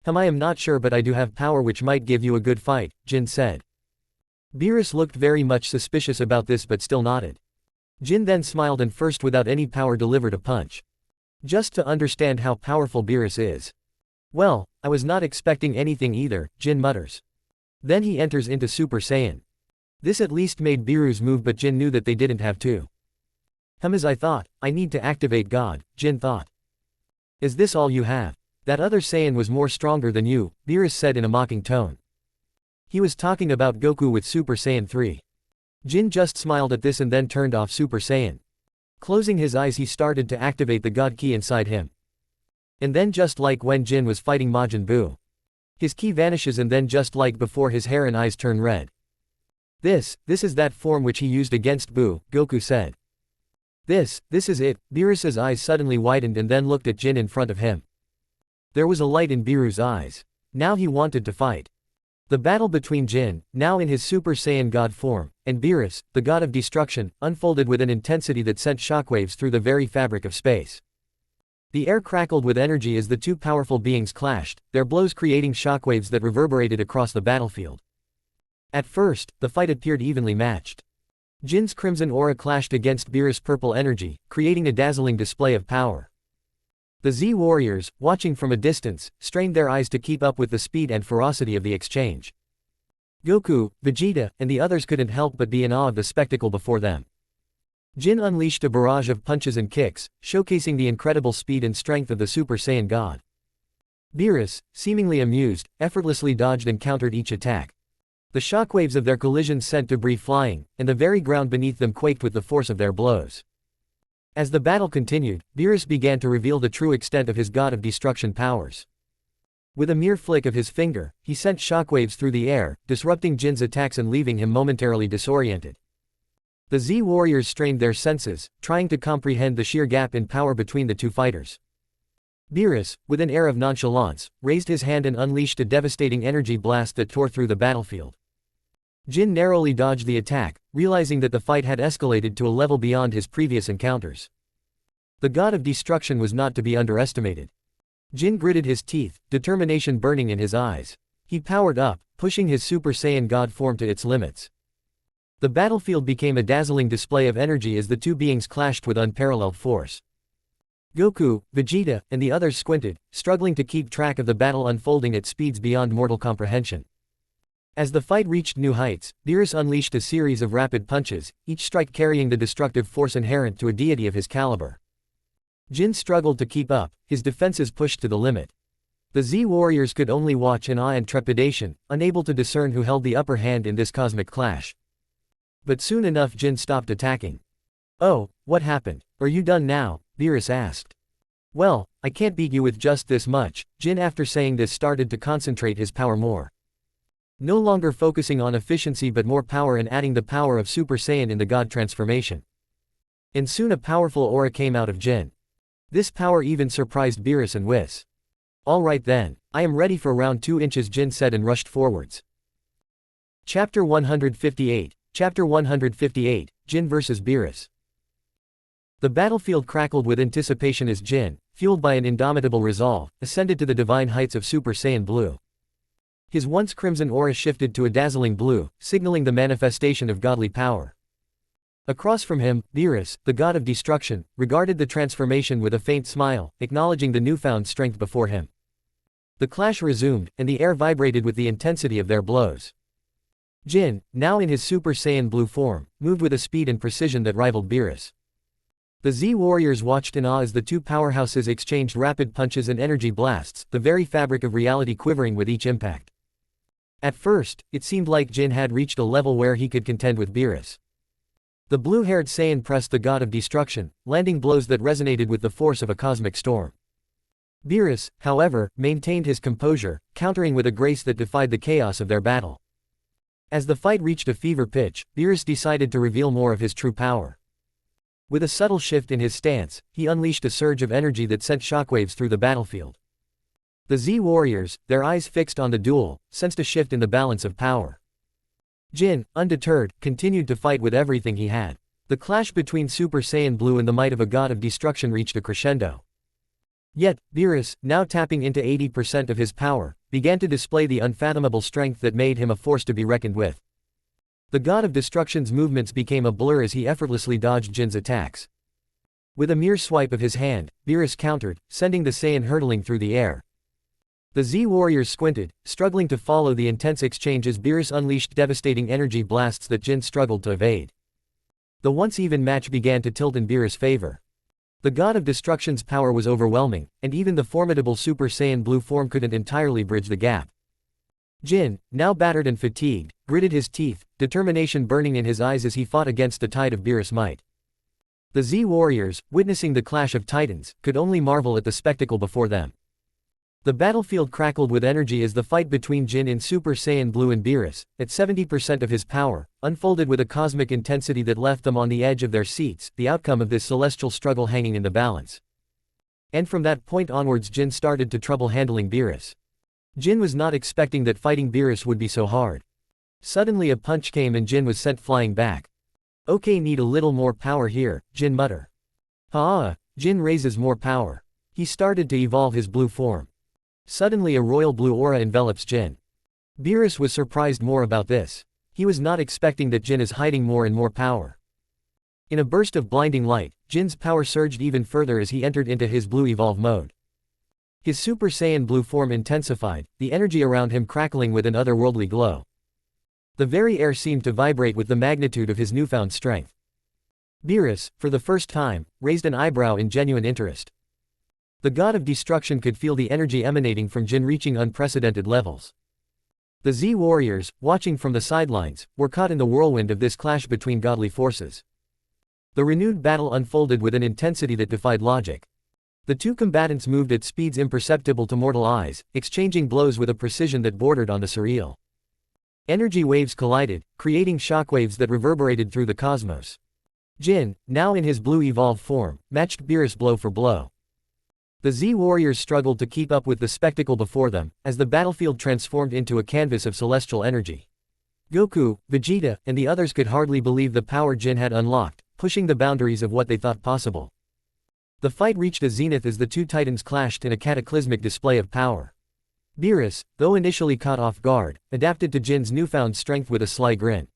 I am not sure, but I do have power which might give you a good fight," Jin said. Beerus looked very much suspicious about this but still nodded. Jin then smiled and first without any power delivered a punch. Just to understand how powerful Beerus is. "Well, I was not expecting anything either," Jin mutters. Then he enters into Super Saiyan. This at least made Beerus move, but Jin knew that they didn't have to. As I thought, I need to activate God," Jin thought. "Is this all you have? That other Saiyan was more stronger than you," Beerus said in a mocking tone. He was talking about Goku with Super Saiyan 3. Jin just smiled at this and then turned off Super Saiyan. Closing his eyes, he started to activate the God Ki inside him. And then, just like when Jin was fighting Majin Buu, his ki vanishes, and then just like before, his hair and eyes turn red. This is that form which he used against Buu, Goku said. This is it. Beerus's eyes suddenly widened and then looked at Jin in front of him. There was a light in Beerus's eyes. Now he wanted to fight. The battle between Jin, now in his Super Saiyan God form, and Beerus, the god of destruction, unfolded with an intensity that sent shockwaves through the very fabric of space. The air crackled with energy as the two powerful beings clashed, their blows creating shockwaves that reverberated across the battlefield. At first, the fight appeared evenly matched. Jin's crimson aura clashed against Beerus' purple energy, creating a dazzling display of power. The Z warriors, watching from a distance, strained their eyes to keep up with the speed and ferocity of the exchange. Goku, Vegeta, and the others couldn't help but be in awe of the spectacle before them. Jin unleashed a barrage of punches and kicks, showcasing the incredible speed and strength of the Super Saiyan God. Beerus, seemingly amused, effortlessly dodged and countered each attack. The shockwaves of their collisions sent debris flying, and the very ground beneath them quaked with the force of their blows. As the battle continued, Beerus began to reveal the true extent of his god of destruction powers. With a mere flick of his finger, he sent shockwaves through the air, disrupting Jin's attacks and leaving him momentarily disoriented. The Z warriors strained their senses, trying to comprehend the sheer gap in power between the two fighters. Beerus, with an air of nonchalance, raised his hand and unleashed a devastating energy blast that tore through the battlefield. Jin narrowly dodged the attack, realizing that the fight had escalated to a level beyond his previous encounters. The god of destruction was not to be underestimated. Jin gritted his teeth, determination burning in his eyes. He powered up, pushing his Super Saiyan God form to its limits. The battlefield became a dazzling display of energy as the two beings clashed with unparalleled force. Goku, Vegeta, and the others squinted, struggling to keep track of the battle unfolding at speeds beyond mortal comprehension. As the fight reached new heights, Beerus unleashed a series of rapid punches, each strike carrying the destructive force inherent to a deity of his caliber. Jin struggled to keep up, his defenses pushed to the limit. The Z warriors could only watch in awe and trepidation, unable to discern who held the upper hand in this cosmic clash. But soon enough Jin stopped attacking. "Oh, what happened? Are you done now?" Beerus asked. "Well, I can't beat you with just this much." Jin, after saying this, started to concentrate his power more. No longer focusing on efficiency but more power, and adding the power of Super Saiyan in the God transformation. And soon a powerful aura came out of Jin. This power even surprised Beerus and Whis. "Alright then, I am ready for round 2 inches," Jin said and rushed forwards. Chapter 158. Chapter 158, Jin vs. Beerus. The battlefield crackled with anticipation as Jin, fueled by an indomitable resolve, ascended to the divine heights of Super Saiyan Blue. His once crimson aura shifted to a dazzling blue, signaling the manifestation of godly power. Across from him, Beerus, the god of destruction, regarded the transformation with a faint smile, acknowledging the newfound strength before him. The clash resumed, and the air vibrated with the intensity of their blows. Jin, now in his Super Saiyan Blue form, moved with a speed and precision that rivaled Beerus. The Z warriors watched in awe as the two powerhouses exchanged rapid punches and energy blasts, the very fabric of reality quivering with each impact. At first, it seemed like Jin had reached a level where he could contend with Beerus. The blue-haired Saiyan pressed the god of destruction, landing blows that resonated with the force of a cosmic storm. Beerus, however, maintained his composure, countering with a grace that defied the chaos of their battle. As the fight reached a fever pitch, Beerus decided to reveal more of his true power. With a subtle shift in his stance, he unleashed a surge of energy that sent shockwaves through the battlefield. The Z warriors, their eyes fixed on the duel, sensed a shift in the balance of power. Jin, undeterred, continued to fight with everything he had. The clash between Super Saiyan Blue and the might of a god of destruction reached a crescendo. Yet, Beerus, now tapping into 80% of his power, began to display the unfathomable strength that made him a force to be reckoned with. The god of destruction's movements became a blur as he effortlessly dodged Jin's attacks. With a mere swipe of his hand, Beerus countered, sending the Saiyan hurtling through the air. The Z warriors squinted, struggling to follow the intense exchange as Beerus unleashed devastating energy blasts that Jin struggled to evade. The once even match began to tilt in Beerus' favor. The god of destruction's power was overwhelming, and even the formidable Super Saiyan Blue form couldn't entirely bridge the gap. Jin, now battered and fatigued, gritted his teeth, determination burning in his eyes as he fought against the tide of Beerus' might. The Z warriors, witnessing the clash of titans, could only marvel at the spectacle before them. The battlefield crackled with energy as the fight between Jin in Super Saiyan Blue and Beerus, at 70% of his power, unfolded with a cosmic intensity that left them on the edge of their seats, the outcome of this celestial struggle hanging in the balance. And from that point onwards Jin started to trouble handling Beerus. Jin was not expecting that fighting Beerus would be so hard. Suddenly a punch came and Jin was sent flying back. Okay, need a little more power here, Jin muttered. Jin raises more power. He started to evolve his blue form. Suddenly a royal blue aura envelops Jin. Beerus was surprised more about this. He was not expecting that Jin is hiding more and more power. In a burst of blinding light, Jin's power surged even further as he entered into his blue evolve mode. His Super Saiyan Blue form intensified, the energy around him crackling with an otherworldly glow. The very air seemed to vibrate with the magnitude of his newfound strength. Beerus, for the first time, raised an eyebrow in genuine interest. The god of destruction could feel the energy emanating from Jin reaching unprecedented levels. The Z warriors, watching from the sidelines, were caught in the whirlwind of this clash between godly forces. The renewed battle unfolded with an intensity that defied logic. The two combatants moved at speeds imperceptible to mortal eyes, exchanging blows with a precision that bordered on the surreal. Energy waves collided, creating shockwaves that reverberated through the cosmos. Jin, now in his blue evolved form, matched Beerus blow for blow. The Z warriors struggled to keep up with the spectacle before them, as the battlefield transformed into a canvas of celestial energy. Goku, Vegeta, and the others could hardly believe the power Jin had unlocked, pushing the boundaries of what they thought possible. The fight reached a zenith as the two titans clashed in a cataclysmic display of power. Beerus, though initially caught off guard, adapted to Jin's newfound strength with a sly grin.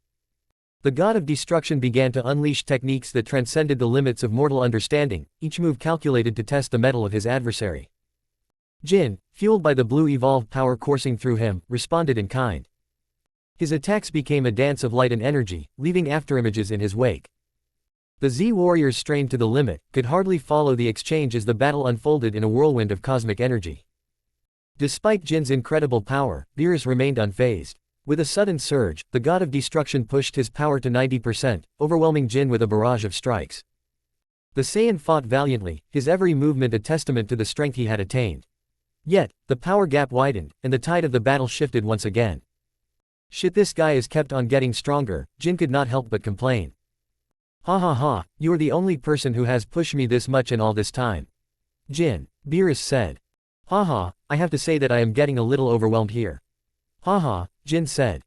The god of destruction began to unleash techniques that transcended the limits of mortal understanding, each move calculated to test the mettle of his adversary. Jin, fueled by the blue evolved power coursing through him, responded in kind. His attacks became a dance of light and energy, leaving afterimages in his wake. The Z warriors, strained to the limit, could hardly follow the exchange as the battle unfolded in a whirlwind of cosmic energy. Despite Jin's incredible power, Beerus remained unfazed. With a sudden surge, the god of destruction pushed his power to 90%, overwhelming Jin with a barrage of strikes. The Saiyan fought valiantly, his every movement a testament to the strength he had attained. Yet, the power gap widened, and the tide of the battle shifted once again. Shit, this guy is kept on getting stronger, Jin could not help but complain. Ha, you are the only person who has pushed me this much in all this time. Jin, Beerus said. I have to say that I am getting a little overwhelmed here. Jin said.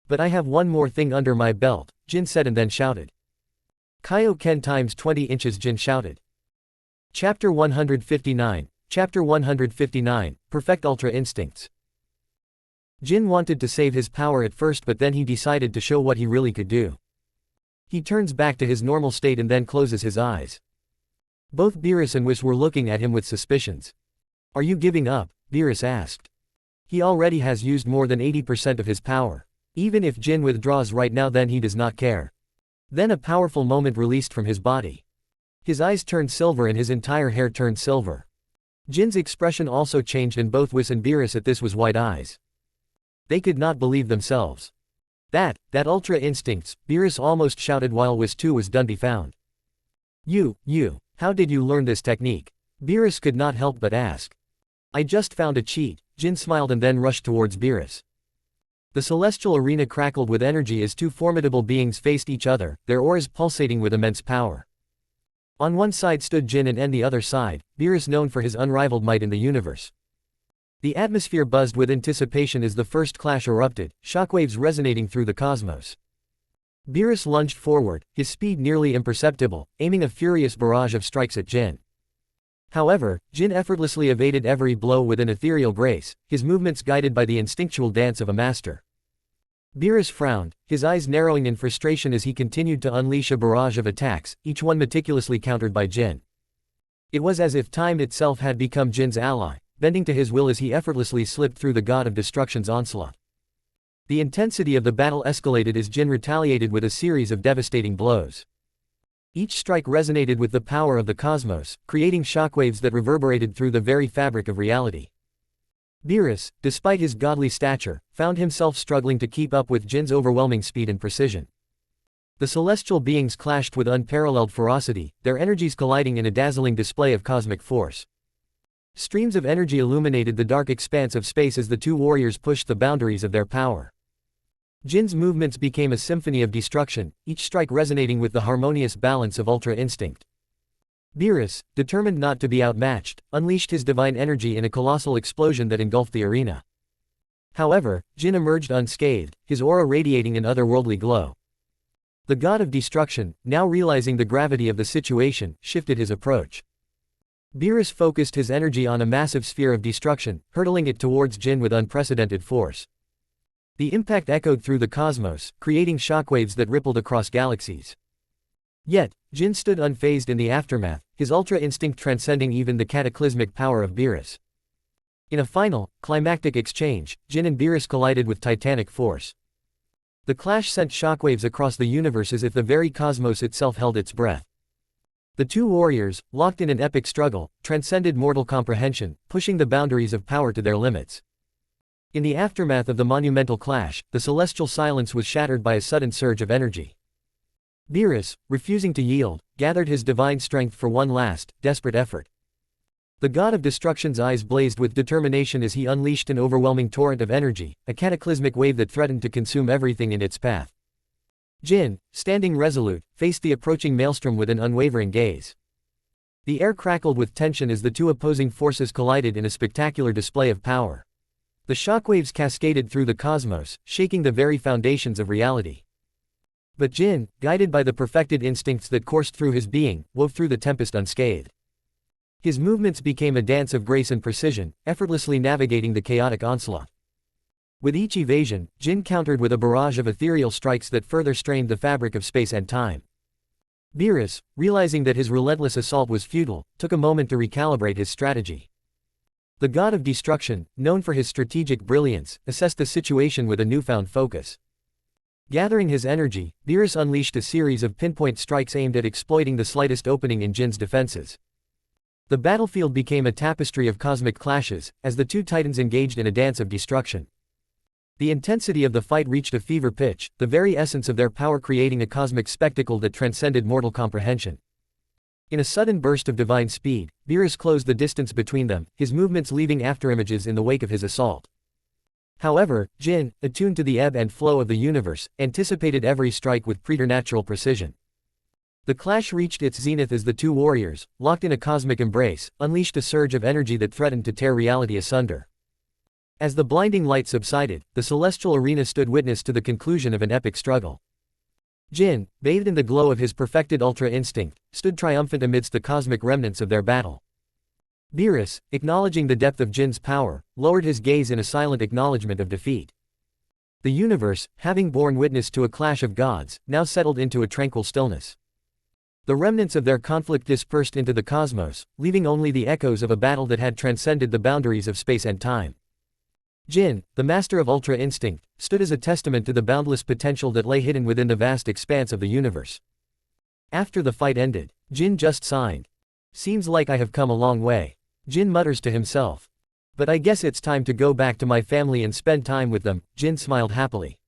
But I have one more thing under my belt, Jin said and then shouted. Kaioken times 20 inches, Jin shouted. Chapter 159, Chapter 159, Perfect Ultra Instincts. Jin wanted to save his power at first, but then he decided to show what he really could do. He turns back to his normal state and then closes his eyes. Both Beerus and Whis were looking at him with suspicions. Are you giving up? Beerus asked. He already has used more than 80% of his power. Even if Jin withdraws right now, then he does not care. Then a powerful moment released from his body. His eyes turned silver and his entire hair turned silver. Jin's expression also changed, and both Whis and Beerus at this was wide eyes. They could not believe themselves. That ultra instincts, Beerus almost shouted while Whis too was dumbfounded. How did you learn this technique? Beerus could not help but ask. I just found a cheat, Jin smiled and then rushed towards Beerus. The celestial arena crackled with energy as two formidable beings faced each other, their auras pulsating with immense power. On one side stood Jin and on the other side, Beerus, known for his unrivaled might in the universe. The atmosphere buzzed with anticipation as the first clash erupted, shockwaves resonating through the cosmos. Beerus lunged forward, his speed nearly imperceptible, aiming a furious barrage of strikes at Jin. However, Jin effortlessly evaded every blow with an ethereal grace, his movements guided by the instinctual dance of a master. Beerus frowned, his eyes narrowing in frustration as he continued to unleash a barrage of attacks, each one meticulously countered by Jin. It was as if time itself had become Jin's ally, bending to his will as he effortlessly slipped through the god of destruction's onslaught. The intensity of the battle escalated as Jin retaliated with a series of devastating blows. Each strike resonated with the power of the cosmos, creating shockwaves that reverberated through the very fabric of reality. Beerus, despite his godly stature, found himself struggling to keep up with Jin's overwhelming speed and precision. The celestial beings clashed with unparalleled ferocity, their energies colliding in a dazzling display of cosmic force. Streams of energy illuminated the dark expanse of space as the two warriors pushed the boundaries of their power. Jin's movements became a symphony of destruction, each strike resonating with the harmonious balance of Ultra Instinct. Beerus, determined not to be outmatched, unleashed his divine energy in a colossal explosion that engulfed the arena. However, Jin emerged unscathed, his aura radiating an otherworldly glow. The god of destruction, now realizing the gravity of the situation, shifted his approach. Beerus focused his energy on a massive sphere of destruction, hurtling it towards Jin with unprecedented force. The impact echoed through the cosmos, creating shockwaves that rippled across galaxies. Yet, Jin stood unfazed in the aftermath, his ultra instinct transcending even the cataclysmic power of Beerus. In a final, climactic exchange, Jin and Beerus collided with titanic force. The clash sent shockwaves across the universe as if the very cosmos itself held its breath. The two warriors, locked in an epic struggle, transcended mortal comprehension, pushing the boundaries of power to their limits. In the aftermath of the monumental clash, the celestial silence was shattered by a sudden surge of energy. Beerus, refusing to yield, gathered his divine strength for one last, desperate effort. The god of destruction's eyes blazed with determination as he unleashed an overwhelming torrent of energy, a cataclysmic wave that threatened to consume everything in its path. Jin, standing resolute, faced the approaching maelstrom with an unwavering gaze. The air crackled with tension as the two opposing forces collided in a spectacular display of power. The shockwaves cascaded through the cosmos, shaking the very foundations of reality. But Jin, guided by the perfected instincts that coursed through his being, wove through the tempest unscathed. His movements became a dance of grace and precision, effortlessly navigating the chaotic onslaught. With each evasion, Jin countered with a barrage of ethereal strikes that further strained the fabric of space and time. Beerus, realizing that his relentless assault was futile, took a moment to recalibrate his strategy. The god of destruction, known for his strategic brilliance, assessed the situation with a newfound focus. Gathering his energy, Beerus unleashed a series of pinpoint strikes aimed at exploiting the slightest opening in Jin's defenses. The battlefield became a tapestry of cosmic clashes, as the two titans engaged in a dance of destruction. The intensity of the fight reached a fever pitch, the very essence of their power creating a cosmic spectacle that transcended mortal comprehension. In a sudden burst of divine speed, Beerus closed the distance between them, his movements leaving afterimages in the wake of his assault. However, Jin, attuned to the ebb and flow of the universe, anticipated every strike with preternatural precision. The clash reached its zenith as the two warriors, locked in a cosmic embrace, unleashed a surge of energy that threatened to tear reality asunder. As the blinding light subsided, the celestial arena stood witness to the conclusion of an epic struggle. Jin, bathed in the glow of his perfected ultra instinct, stood triumphant amidst the cosmic remnants of their battle. Beerus, acknowledging the depth of Jin's power, lowered his gaze in a silent acknowledgement of defeat. The universe, having borne witness to a clash of gods, now settled into a tranquil stillness. The remnants of their conflict dispersed into the cosmos, leaving only the echoes of a battle that had transcended the boundaries of space and time. Jin, the master of ultra instinct, stood as a testament to the boundless potential that lay hidden within the vast expanse of the universe. After the fight ended, Jin just sighed. "Seems like I have come a long way," Jin mutters to himself. "But I guess it's time to go back to my family and spend time with them." Jin smiled happily.